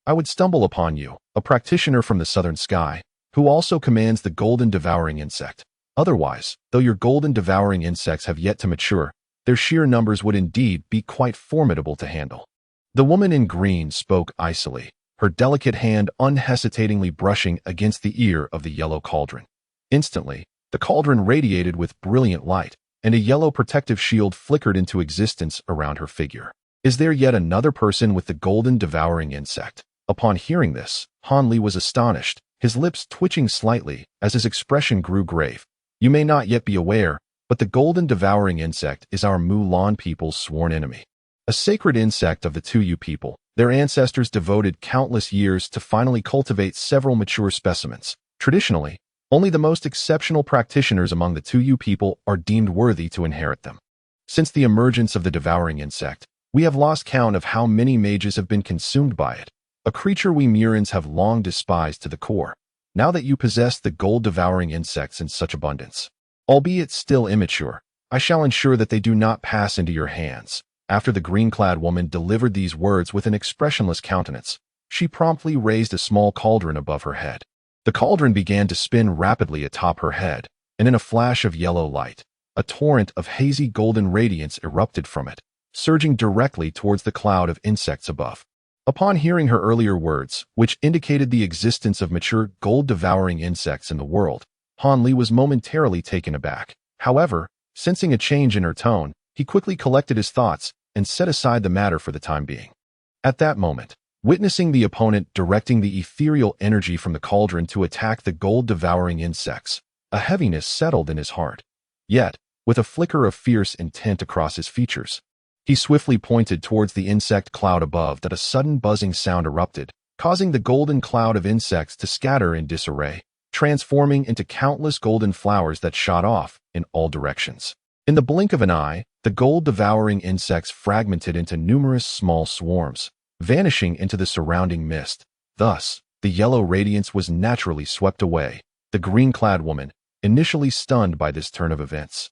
I would stumble upon you, a practitioner from the southern sky, who also commands the golden devouring insect. Otherwise, though your golden devouring insects have yet to mature, their sheer numbers would indeed be quite formidable to handle. The woman in green spoke icily, her delicate hand unhesitatingly brushing against the ear of the yellow cauldron. Instantly, the cauldron radiated with brilliant light, and a yellow protective shield flickered into existence around her figure. Is there yet another person with the golden devouring insect? Upon hearing this, Han Li was astonished, his lips twitching slightly as his expression grew grave. You may not yet be aware, but the golden devouring insect is our Mulan people's sworn enemy. A sacred insect of the Tuyu people, their ancestors devoted countless years to finally cultivate several mature specimens. Traditionally, only the most exceptional practitioners among the Tuyu people are deemed worthy to inherit them. Since the emergence of the devouring insect, we have lost count of how many mages have been consumed by it, a creature we Murans have long despised to the core. Now that you possess the gold-devouring insects in such abundance, albeit still immature, I shall ensure that they do not pass into your hands. After the green-clad woman delivered these words with an expressionless countenance, she promptly raised a small cauldron above her head. The cauldron began to spin rapidly atop her head, and in a flash of yellow light, a torrent of hazy golden radiance erupted from it, surging directly towards the cloud of insects above. Upon hearing her earlier words, which indicated the existence of mature gold-devouring insects in the world, Han Li was momentarily taken aback. However, sensing a change in her tone, he quickly collected his thoughts and set aside the matter for the time being. At that moment, witnessing the opponent directing the ethereal energy from the cauldron to attack the gold-devouring insects, a heaviness settled in his heart. Yet, with a flicker of fierce intent across his features, he swiftly pointed towards the insect cloud above that a sudden buzzing sound erupted, causing the golden cloud of insects to scatter in disarray, transforming into countless golden flowers that shot off in all directions. In the blink of an eye, the gold-devouring insects fragmented into numerous small swarms, vanishing into the surrounding mist. Thus, the yellow radiance was naturally swept away. The green-clad woman, initially stunned by this turn of events,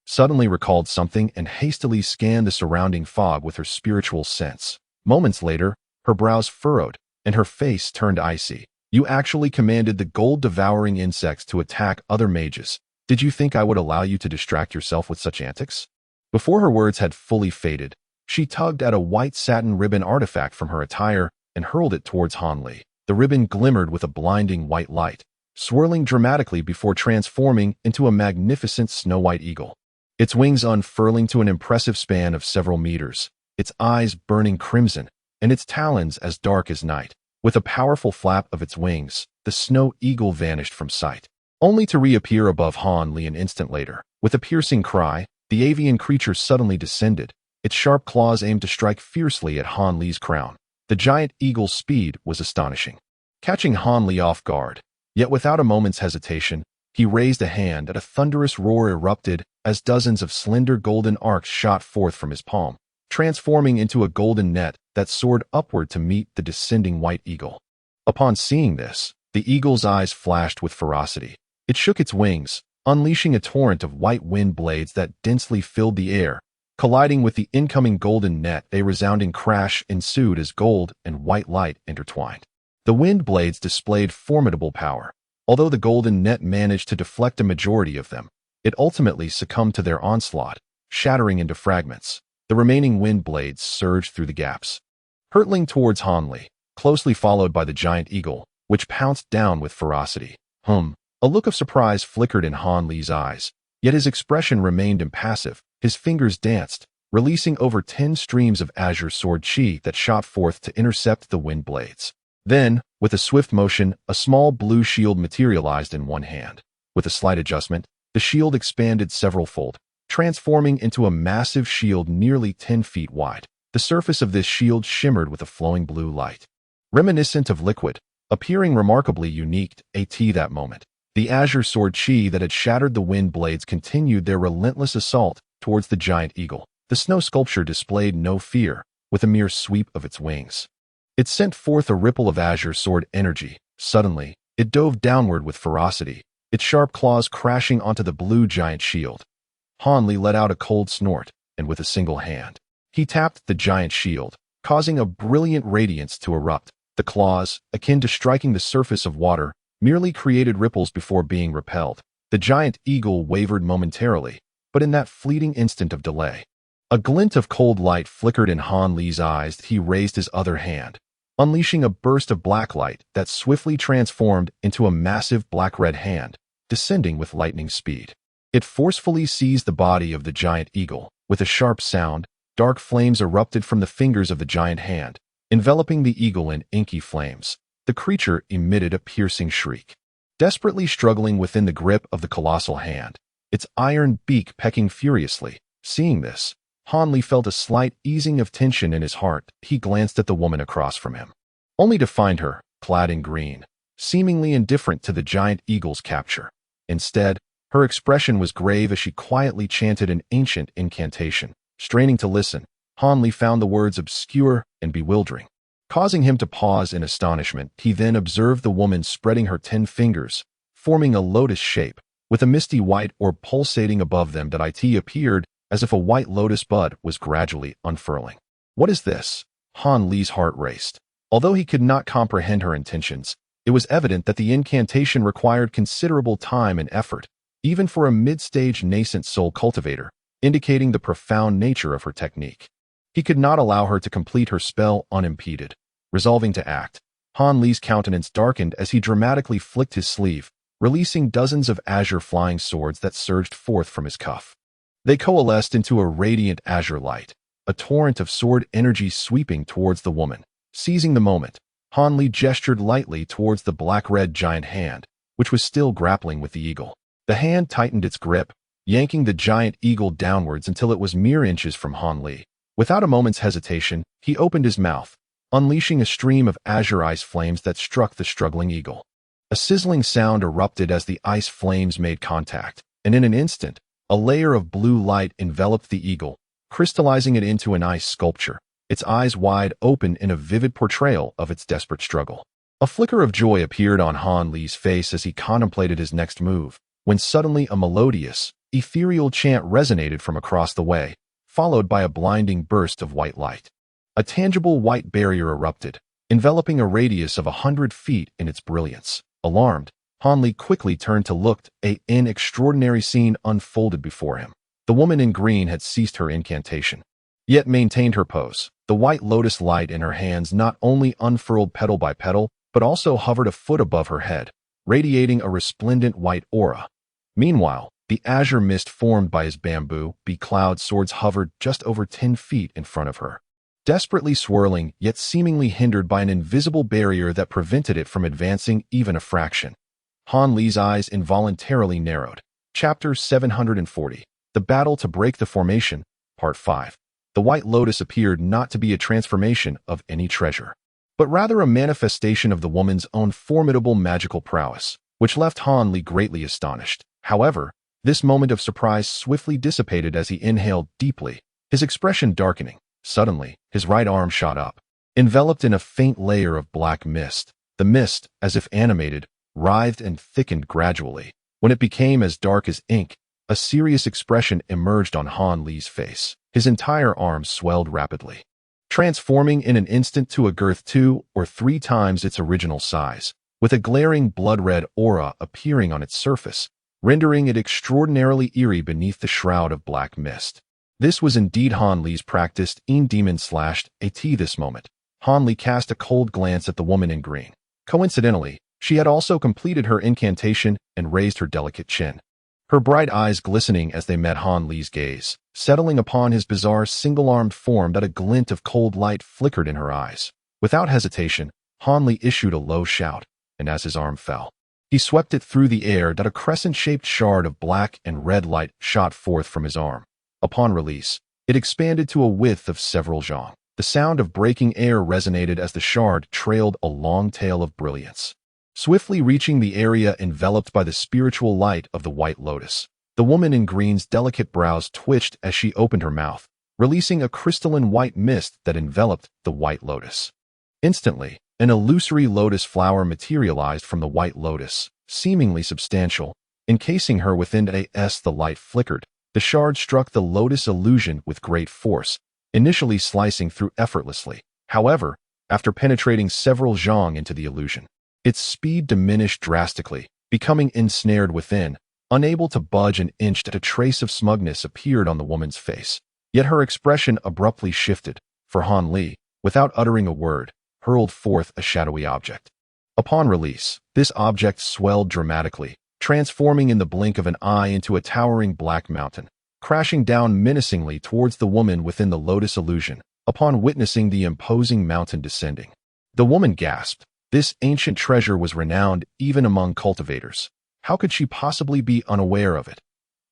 suddenly recalled something and hastily scanned the surrounding fog with her spiritual sense. Moments later, her brows furrowed, and her face turned icy. You actually commanded the gold-devouring insects to attack other mages. Did you think I would allow you to distract yourself with such antics? Before her words had fully faded, she tugged at a white satin ribbon artifact from her attire and hurled it towards Han Li. The ribbon glimmered with a blinding white light, swirling dramatically before transforming into a magnificent snow-white eagle. Its wings unfurling to an impressive span of several meters, its eyes burning crimson, and its talons as dark as night. With a powerful flap of its wings, the snow eagle vanished from sight, only to reappear above Han Li an instant later. With a piercing cry, the avian creature suddenly descended, its sharp claws aimed to strike fiercely at Han Li's crown. The giant eagle's speed was astonishing, catching Han Li off guard. Yet without a moment's hesitation, he raised a hand and a thunderous roar erupted as dozens of slender golden arcs shot forth from his palm, transforming into a golden net that soared upward to meet the descending white eagle. Upon seeing this, the eagle's eyes flashed with ferocity. It shook its wings, unleashing a torrent of white wind blades that densely filled the air. Colliding with the incoming golden net, a resounding crash ensued as gold and white light intertwined. The wind blades displayed formidable power. Although the golden net managed to deflect a majority of them, it ultimately succumbed to their onslaught, shattering into fragments. The remaining wind blades surged through the gaps, hurtling towards Han Li, closely followed by the giant eagle, which pounced down with ferocity. A look of surprise flickered in Han Li's eyes, yet his expression remained impassive. His fingers danced, releasing over 10 streams of azure sword chi that shot forth to intercept the wind blades. Then, with a swift motion, a small blue shield materialized in one hand. With a slight adjustment, the shield expanded several-fold, transforming into a massive shield nearly 10 feet wide. The surface of this shield shimmered with a flowing blue light, reminiscent of liquid, appearing remarkably unique at that moment. The azure sword chi that had shattered the wind blades continued their relentless assault towards the giant eagle. The snow sculpture displayed no fear, with a mere sweep of its wings. It sent forth a ripple of azure sword energy. Suddenly, it dove downward with ferocity, its sharp claws crashing onto the blue giant shield. Han Li let out a cold snort, and with a single hand, he tapped the giant shield, causing a brilliant radiance to erupt. The claws, akin to striking the surface of water, merely created ripples before being repelled. The giant eagle wavered momentarily, but in that fleeting instant of delay, a glint of cold light flickered in Han Li's eyes. He raised his other hand, unleashing a burst of black light that swiftly transformed into a massive black-red hand, descending with lightning speed. It forcefully seized the body of the giant eagle. With a sharp sound, dark flames erupted from the fingers of the giant hand, enveloping the eagle in inky flames. The creature emitted a piercing shriek, desperately struggling within the grip of the colossal hand, its iron beak pecking furiously. Seeing this, Hanli felt a slight easing of tension in his heart. He glanced at the woman across from him, only to find her, clad in green, seemingly indifferent to the giant eagle's capture. Instead, her expression was grave as she quietly chanted an ancient incantation. Straining to listen, Hanli found the words obscure and bewildering, causing him to pause in astonishment. He then observed the woman spreading her 10 fingers, forming a lotus shape, with a misty white orb pulsating above them. That it appeared as if a white lotus bud was gradually unfurling. What is this? Hanli's heart raced. Although he could not comprehend her intentions, it was evident that the incantation required considerable time and effort, even for a mid-stage nascent soul cultivator, indicating the profound nature of her technique. He could not allow her to complete her spell unimpeded. Resolving to act, Hanli's countenance darkened as he dramatically flicked his sleeve, releasing dozens of azure flying swords that surged forth from his cuff. They coalesced into a radiant azure light, a torrent of sword energy sweeping towards the woman. Seizing the moment, Hanli gestured lightly towards the black-red giant hand, which was still grappling with the eagle. The hand tightened its grip, yanking the giant eagle downwards until it was mere inches from Hanli. Without a moment's hesitation, he opened his mouth, unleashing a stream of azure ice flames that struck the struggling eagle. A sizzling sound erupted as the ice flames made contact, and in an instant, a layer of blue light enveloped the eagle, crystallizing it into an ice sculpture, its eyes wide open in a vivid portrayal of its desperate struggle. A flicker of joy appeared on Hanli's face as he contemplated his next move, when suddenly a melodious, ethereal chant resonated from across the way, followed by a blinding burst of white light. A tangible white barrier erupted, enveloping a radius of 100 feet in its brilliance. Alarmed, Hanli quickly turned to look. An extraordinary scene unfolded before him. The woman in green had ceased her incantation, yet maintained her pose. The white lotus light in her hands not only unfurled petal by petal, but also hovered a foot above her head, radiating a resplendent white aura. Meanwhile, the azure mist formed by his bamboo becloud swords hovered just over 10 feet in front of her, desperately swirling yet seemingly hindered by an invisible barrier that prevented it from advancing even a fraction. Hanli's eyes involuntarily narrowed. Chapter 740. The Battle to Break the Formation, Part 5. The White Lotus appeared not to be a transformation of any treasure, but rather a manifestation of the woman's own formidable magical prowess, which left Hanli greatly astonished. However, this moment of surprise swiftly dissipated as he inhaled deeply, his expression darkening. Suddenly, his right arm shot up, enveloped in a faint layer of black mist. The mist, as if animated, writhed and thickened gradually. When it became as dark as ink, a serious expression emerged on Hanli's face. His entire arm swelled rapidly, transforming in an instant to a girth 2 or 3 times its original size, with a glaring blood-red aura appearing on its surface, rendering it extraordinarily eerie beneath the shroud of black mist. This was indeed Hanli's practiced demon/at this moment. Hanli cast a cold glance at the woman in green. Coincidentally, she had also completed her incantation and raised her delicate chin, her bright eyes glistening as they met Hanli's gaze, settling upon his bizarre single-armed form. That a glint of cold light flickered in her eyes. Without hesitation, Hanli issued a low shout, and as his arm fell, he swept it through the air. That a crescent-shaped shard of black and red light shot forth from his arm. Upon release, it expanded to a width of several zhang. The sound of breaking air resonated as the shard trailed a long tail of brilliance, swiftly reaching the area enveloped by the spiritual light of the White Lotus. The woman in green's delicate brows twitched as she opened her mouth, releasing a crystalline white mist that enveloped the White Lotus. Instantly, an illusory lotus flower materialized from the White Lotus, seemingly substantial, encasing her within the light flickered. The shard struck the lotus illusion with great force, initially slicing through effortlessly. However, after penetrating several zhang into the illusion, its speed diminished drastically, becoming ensnared within, unable to budge an inch. A trace of smugness appeared on the woman's face, yet her expression abruptly shifted, for Hanli, without uttering a word, hurled forth a shadowy object. Upon release, this object swelled dramatically, transforming in the blink of an eye into a towering black mountain, crashing down menacingly towards the woman within the lotus illusion. Upon witnessing the imposing mountain descending, the woman gasped. This ancient treasure was renowned even among cultivators. How could she possibly be unaware of it?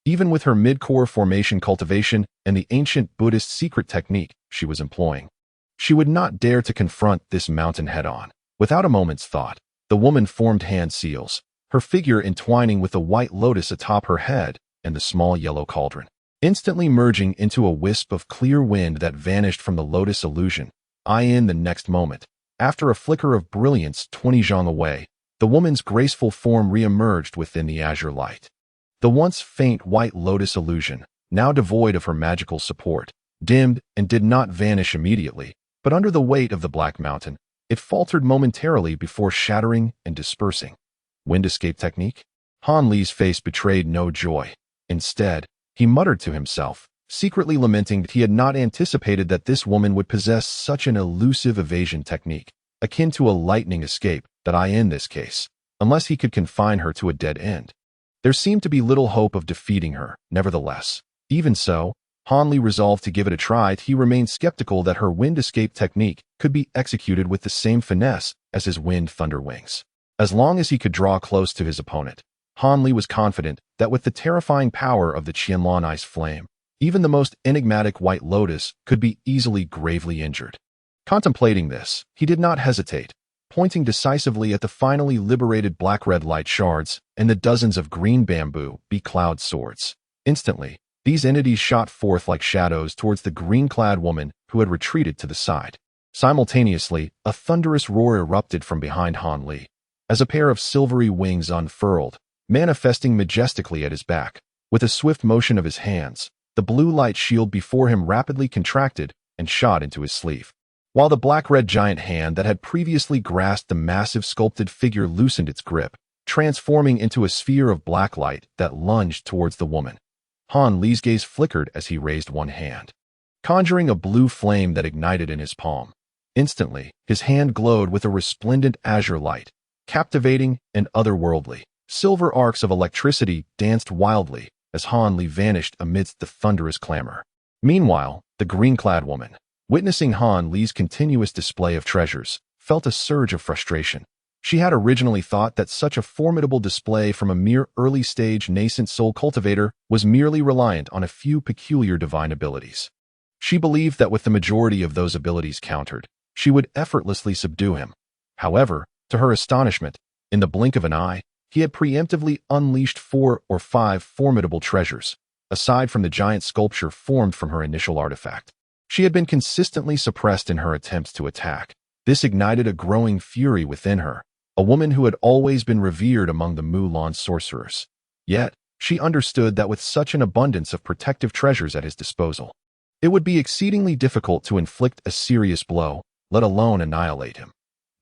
Even with her mid-core formation cultivation and the ancient Buddhist secret technique she was employing, she would not dare to confront this mountain head-on. Without a moment's thought, the woman formed hand seals, her figure entwining with the white lotus atop her head and the small yellow cauldron, instantly merging into a wisp of clear wind that vanished from the lotus illusion. In the next moment, after a flicker of brilliance 20 zhang away, the woman's graceful form re-emerged within the azure light. The once faint white lotus illusion, now devoid of her magical support, dimmed and did not vanish immediately, but under the weight of the black mountain, it faltered momentarily before shattering and dispersing. Wind escape technique? Han Li's face betrayed no joy. Instead, he muttered to himself, secretly lamenting that he had not anticipated that this woman would possess such an elusive evasion technique, akin to a lightning escape, in this case, unless he could confine her to a dead end. There seemed to be little hope of defeating her, nevertheless. Even so, Han Li resolved to give it a try. He remained skeptical that her wind escape technique could be executed with the same finesse as his wind thunder wings. As long as he could draw close to his opponent, Han Li was confident that with the terrifying power of the Qianluan ice flame, even the most enigmatic white lotus could be easily gravely injured. Contemplating this, he did not hesitate, pointing decisively at the finally liberated black-red light shards and the dozens of green bamboo cloud swords. Instantly, these entities shot forth like shadows towards the green-clad woman who had retreated to the side. Simultaneously, a thunderous roar erupted from behind Han Li, as a pair of silvery wings unfurled, manifesting majestically at his back. With a swift motion of his hands, the blue light shield before him rapidly contracted and shot into his sleeve, while the black-red giant hand that had previously grasped the massive sculpted figure loosened its grip, transforming into a sphere of black light that lunged towards the woman. Han Li's gaze flickered as he raised one hand, conjuring a blue flame that ignited in his palm. Instantly, his hand glowed with a resplendent azure light, captivating and otherworldly. Silver arcs of electricity danced wildly as Han Li vanished amidst the thunderous clamor. Meanwhile, the green-clad woman, witnessing Han Li's continuous display of treasures, felt a surge of frustration. She had originally thought that such a formidable display from a mere early-stage nascent soul cultivator was merely reliant on a few peculiar divine abilities. She believed that with the majority of those abilities countered, she would effortlessly subdue him. However, to her astonishment, in the blink of an eye, he had preemptively unleashed 4 or 5 formidable treasures, aside from the giant sculpture formed from her initial artifact. She had been consistently suppressed in her attempts to attack. This ignited a growing fury within her, a woman who had always been revered among the Mulan sorcerers. Yet, she understood that with such an abundance of protective treasures at his disposal, it would be exceedingly difficult to inflict a serious blow, let alone annihilate him.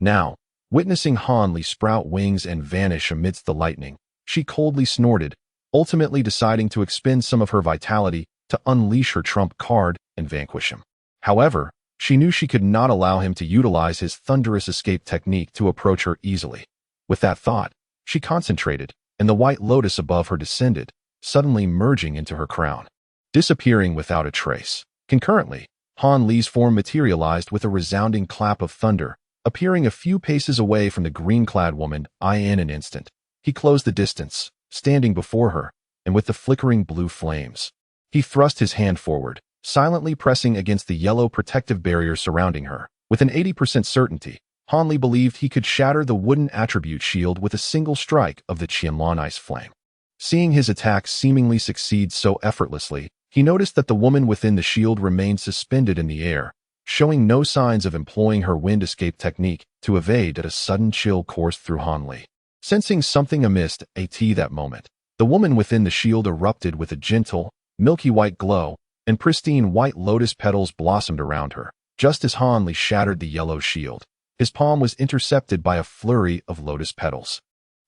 Now, witnessing Han Li sprout wings and vanish amidst the lightning, she coldly snorted, ultimately deciding to expend some of her vitality to unleash her trump card and vanquish him. However, she knew she could not allow him to utilize his thunderous escape technique to approach her easily. With that thought, she concentrated, and the white lotus above her descended, suddenly merging into her crown, disappearing without a trace. Concurrently, Han Li's form materialized with a resounding clap of thunder, appearing a few paces away from the green-clad woman. In an instant, he closed the distance, standing before her, and with the flickering blue flames, he thrust his hand forward, silently pressing against the yellow protective barrier surrounding her. With an 80% certainty, Han Li believed he could shatter the wooden attribute shield with a single strike of the Qianluan ice flame. Seeing his attack seemingly succeed so effortlessly, he noticed that the woman within the shield remained suspended in the air, showing no signs of employing her wind escape technique to evade. A sudden chill coursed through Han Li. Sensing something amiss that moment, the woman within the shield erupted with a gentle, milky white glow, and pristine white lotus petals blossomed around her. Just as Han Li shattered the yellow shield, his palm was intercepted by a flurry of lotus petals.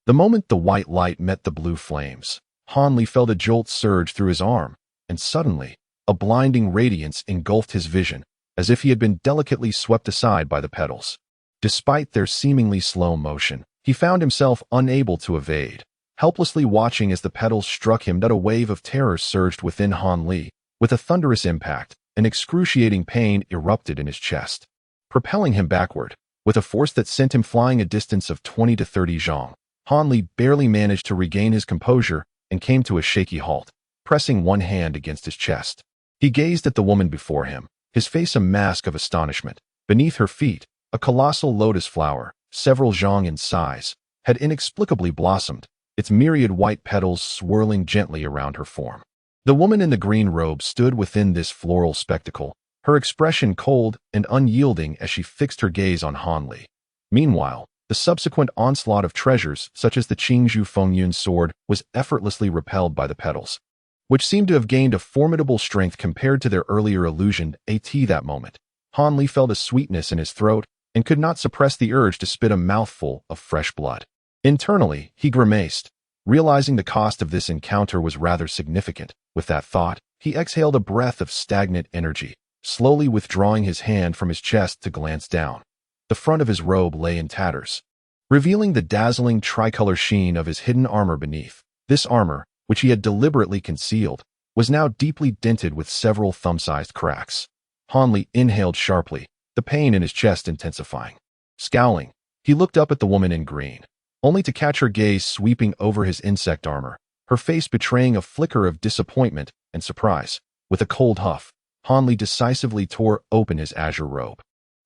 The moment the white light met the blue flames, Han Li felt a jolt surge through his arm, and suddenly, a blinding radiance engulfed his vision, as if he had been delicately swept aside by the petals. Despite their seemingly slow motion, he found himself unable to evade, helplessly watching as the petals struck him. That a wave of terror surged within Han Li. With a thunderous impact, an excruciating pain erupted in his chest, propelling him backward. With a force that sent him flying a distance of 20 to 30 zhong, Han Li barely managed to regain his composure and came to a shaky halt, pressing one hand against his chest. He gazed at the woman before him, his face a mask of astonishment. Beneath her feet, a colossal lotus flower, several zhong in size, had inexplicably blossomed, its myriad white petals swirling gently around her form. The woman in the green robe stood within this floral spectacle, her expression cold and unyielding as she fixed her gaze on Han Li. Meanwhile, the subsequent onslaught of treasures, such as the Qingzhu Fengyun sword, was effortlessly repelled by the petals, which seemed to have gained a formidable strength compared to their earlier illusion. That moment, Han Li felt a sweetness in his throat and could not suppress the urge to spit a mouthful of fresh blood. Internally, he grimaced, realizing the cost of this encounter was rather significant. With that thought, he exhaled a breath of stagnant energy, slowly withdrawing his hand from his chest to glance down. The front of his robe lay in tatters, revealing the dazzling tricolor sheen of his hidden armor beneath. This armor, which he had deliberately concealed, was now deeply dented with several thumb-sized cracks. Han Li inhaled sharply, the pain in his chest intensifying. Scowling, he looked up at the woman in green, only to catch her gaze sweeping over his insect armor, her face betraying a flicker of disappointment and surprise. With a cold huff, Han Li decisively tore open his azure robe,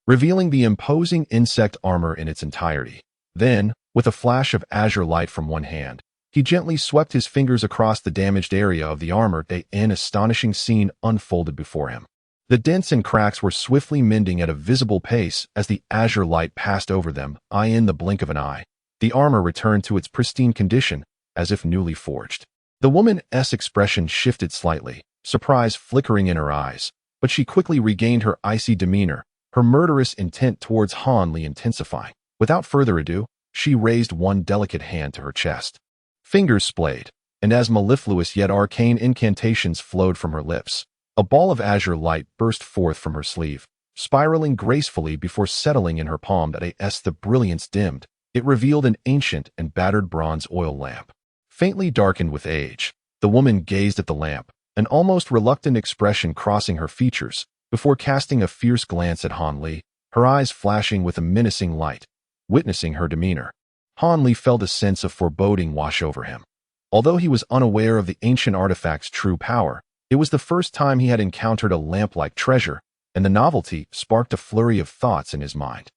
revealing the imposing insect armor in its entirety. Then, with a flash of azure light from one hand, he gently swept his fingers across the damaged area of the armor. An astonishing scene unfolded before him. The dents and cracks were swiftly mending at a visible pace as the azure light passed over them. In the blink of an eye, the armor returned to its pristine condition, as if newly forged. The woman's expression shifted slightly, surprise flickering in her eyes, but she quickly regained her icy demeanor, her murderous intent towards Han Li intensifying. Without further ado, she raised one delicate hand to her chest. Fingers splayed, and as mellifluous yet arcane incantations flowed from her lips, a ball of azure light burst forth from her sleeve, spiraling gracefully before settling in her palm. As the brilliance dimmed, it revealed an ancient and battered bronze oil lamp. Faintly darkened with age, the woman gazed at the lamp, an almost reluctant expression crossing her features, before casting a fierce glance at Han Li, her eyes flashing with a menacing light. Witnessing her demeanor, Han Li felt a sense of foreboding wash over him. Although he was unaware of the ancient artifact's true power, it was the first time he had encountered a lamp-like treasure, and the novelty sparked a flurry of thoughts in his mind.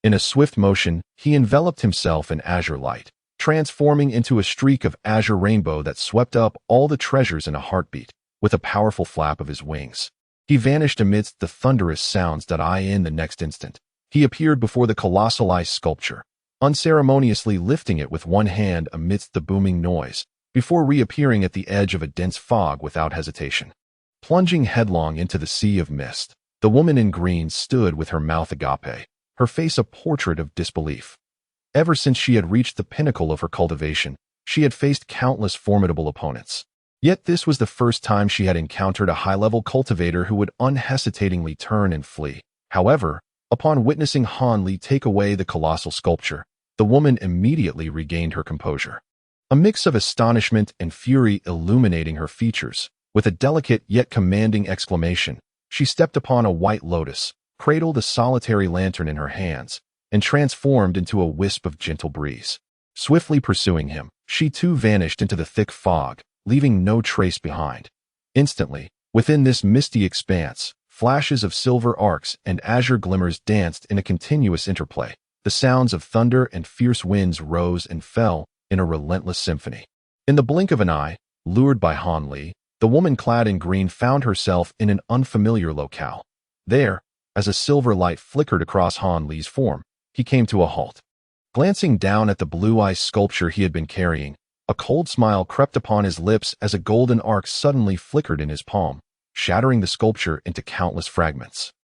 In a swift motion, he enveloped himself in azure light, transforming into a streak of azure rainbow that swept up all the treasures in a heartbeat. With a powerful flap of his wings, he vanished amidst the thunderous sounds. In the next instant, he appeared before the colossal ice sculpture, unceremoniously lifting it with one hand amidst the booming noise, before reappearing at the edge of a dense fog without hesitation. Plunging headlong into the sea of mist, the woman in green stood with her mouth agape, her face a portrait of disbelief. Ever since she had reached the pinnacle of her cultivation, she had faced countless formidable opponents. Yet this was the first time she had encountered a high-level cultivator who would unhesitatingly turn and flee. However, upon witnessing Han Li take away the colossal sculpture, the woman immediately regained her composure. A mix of astonishment and fury illuminating her features, with a delicate yet commanding exclamation, she stepped upon a white lotus, cradled a solitary lantern in her hands, and transformed into a wisp of gentle breeze. Swiftly pursuing him, she too vanished into the thick fog, leaving no trace behind. Instantly, within this misty expanse, flashes of silver arcs and azure glimmers danced in a continuous interplay. The sounds of thunder and fierce winds rose and fell in a relentless symphony. In the blink of an eye, lured by Han Li, the woman clad in green found herself in an unfamiliar locale. There, as a silver light flickered across Han Li's form, he came to a halt. Glancing down at the blue ice sculpture he had been carrying, a cold smile crept upon his lips as a golden arc suddenly flickered in his palm, shattering the sculpture into countless fragments.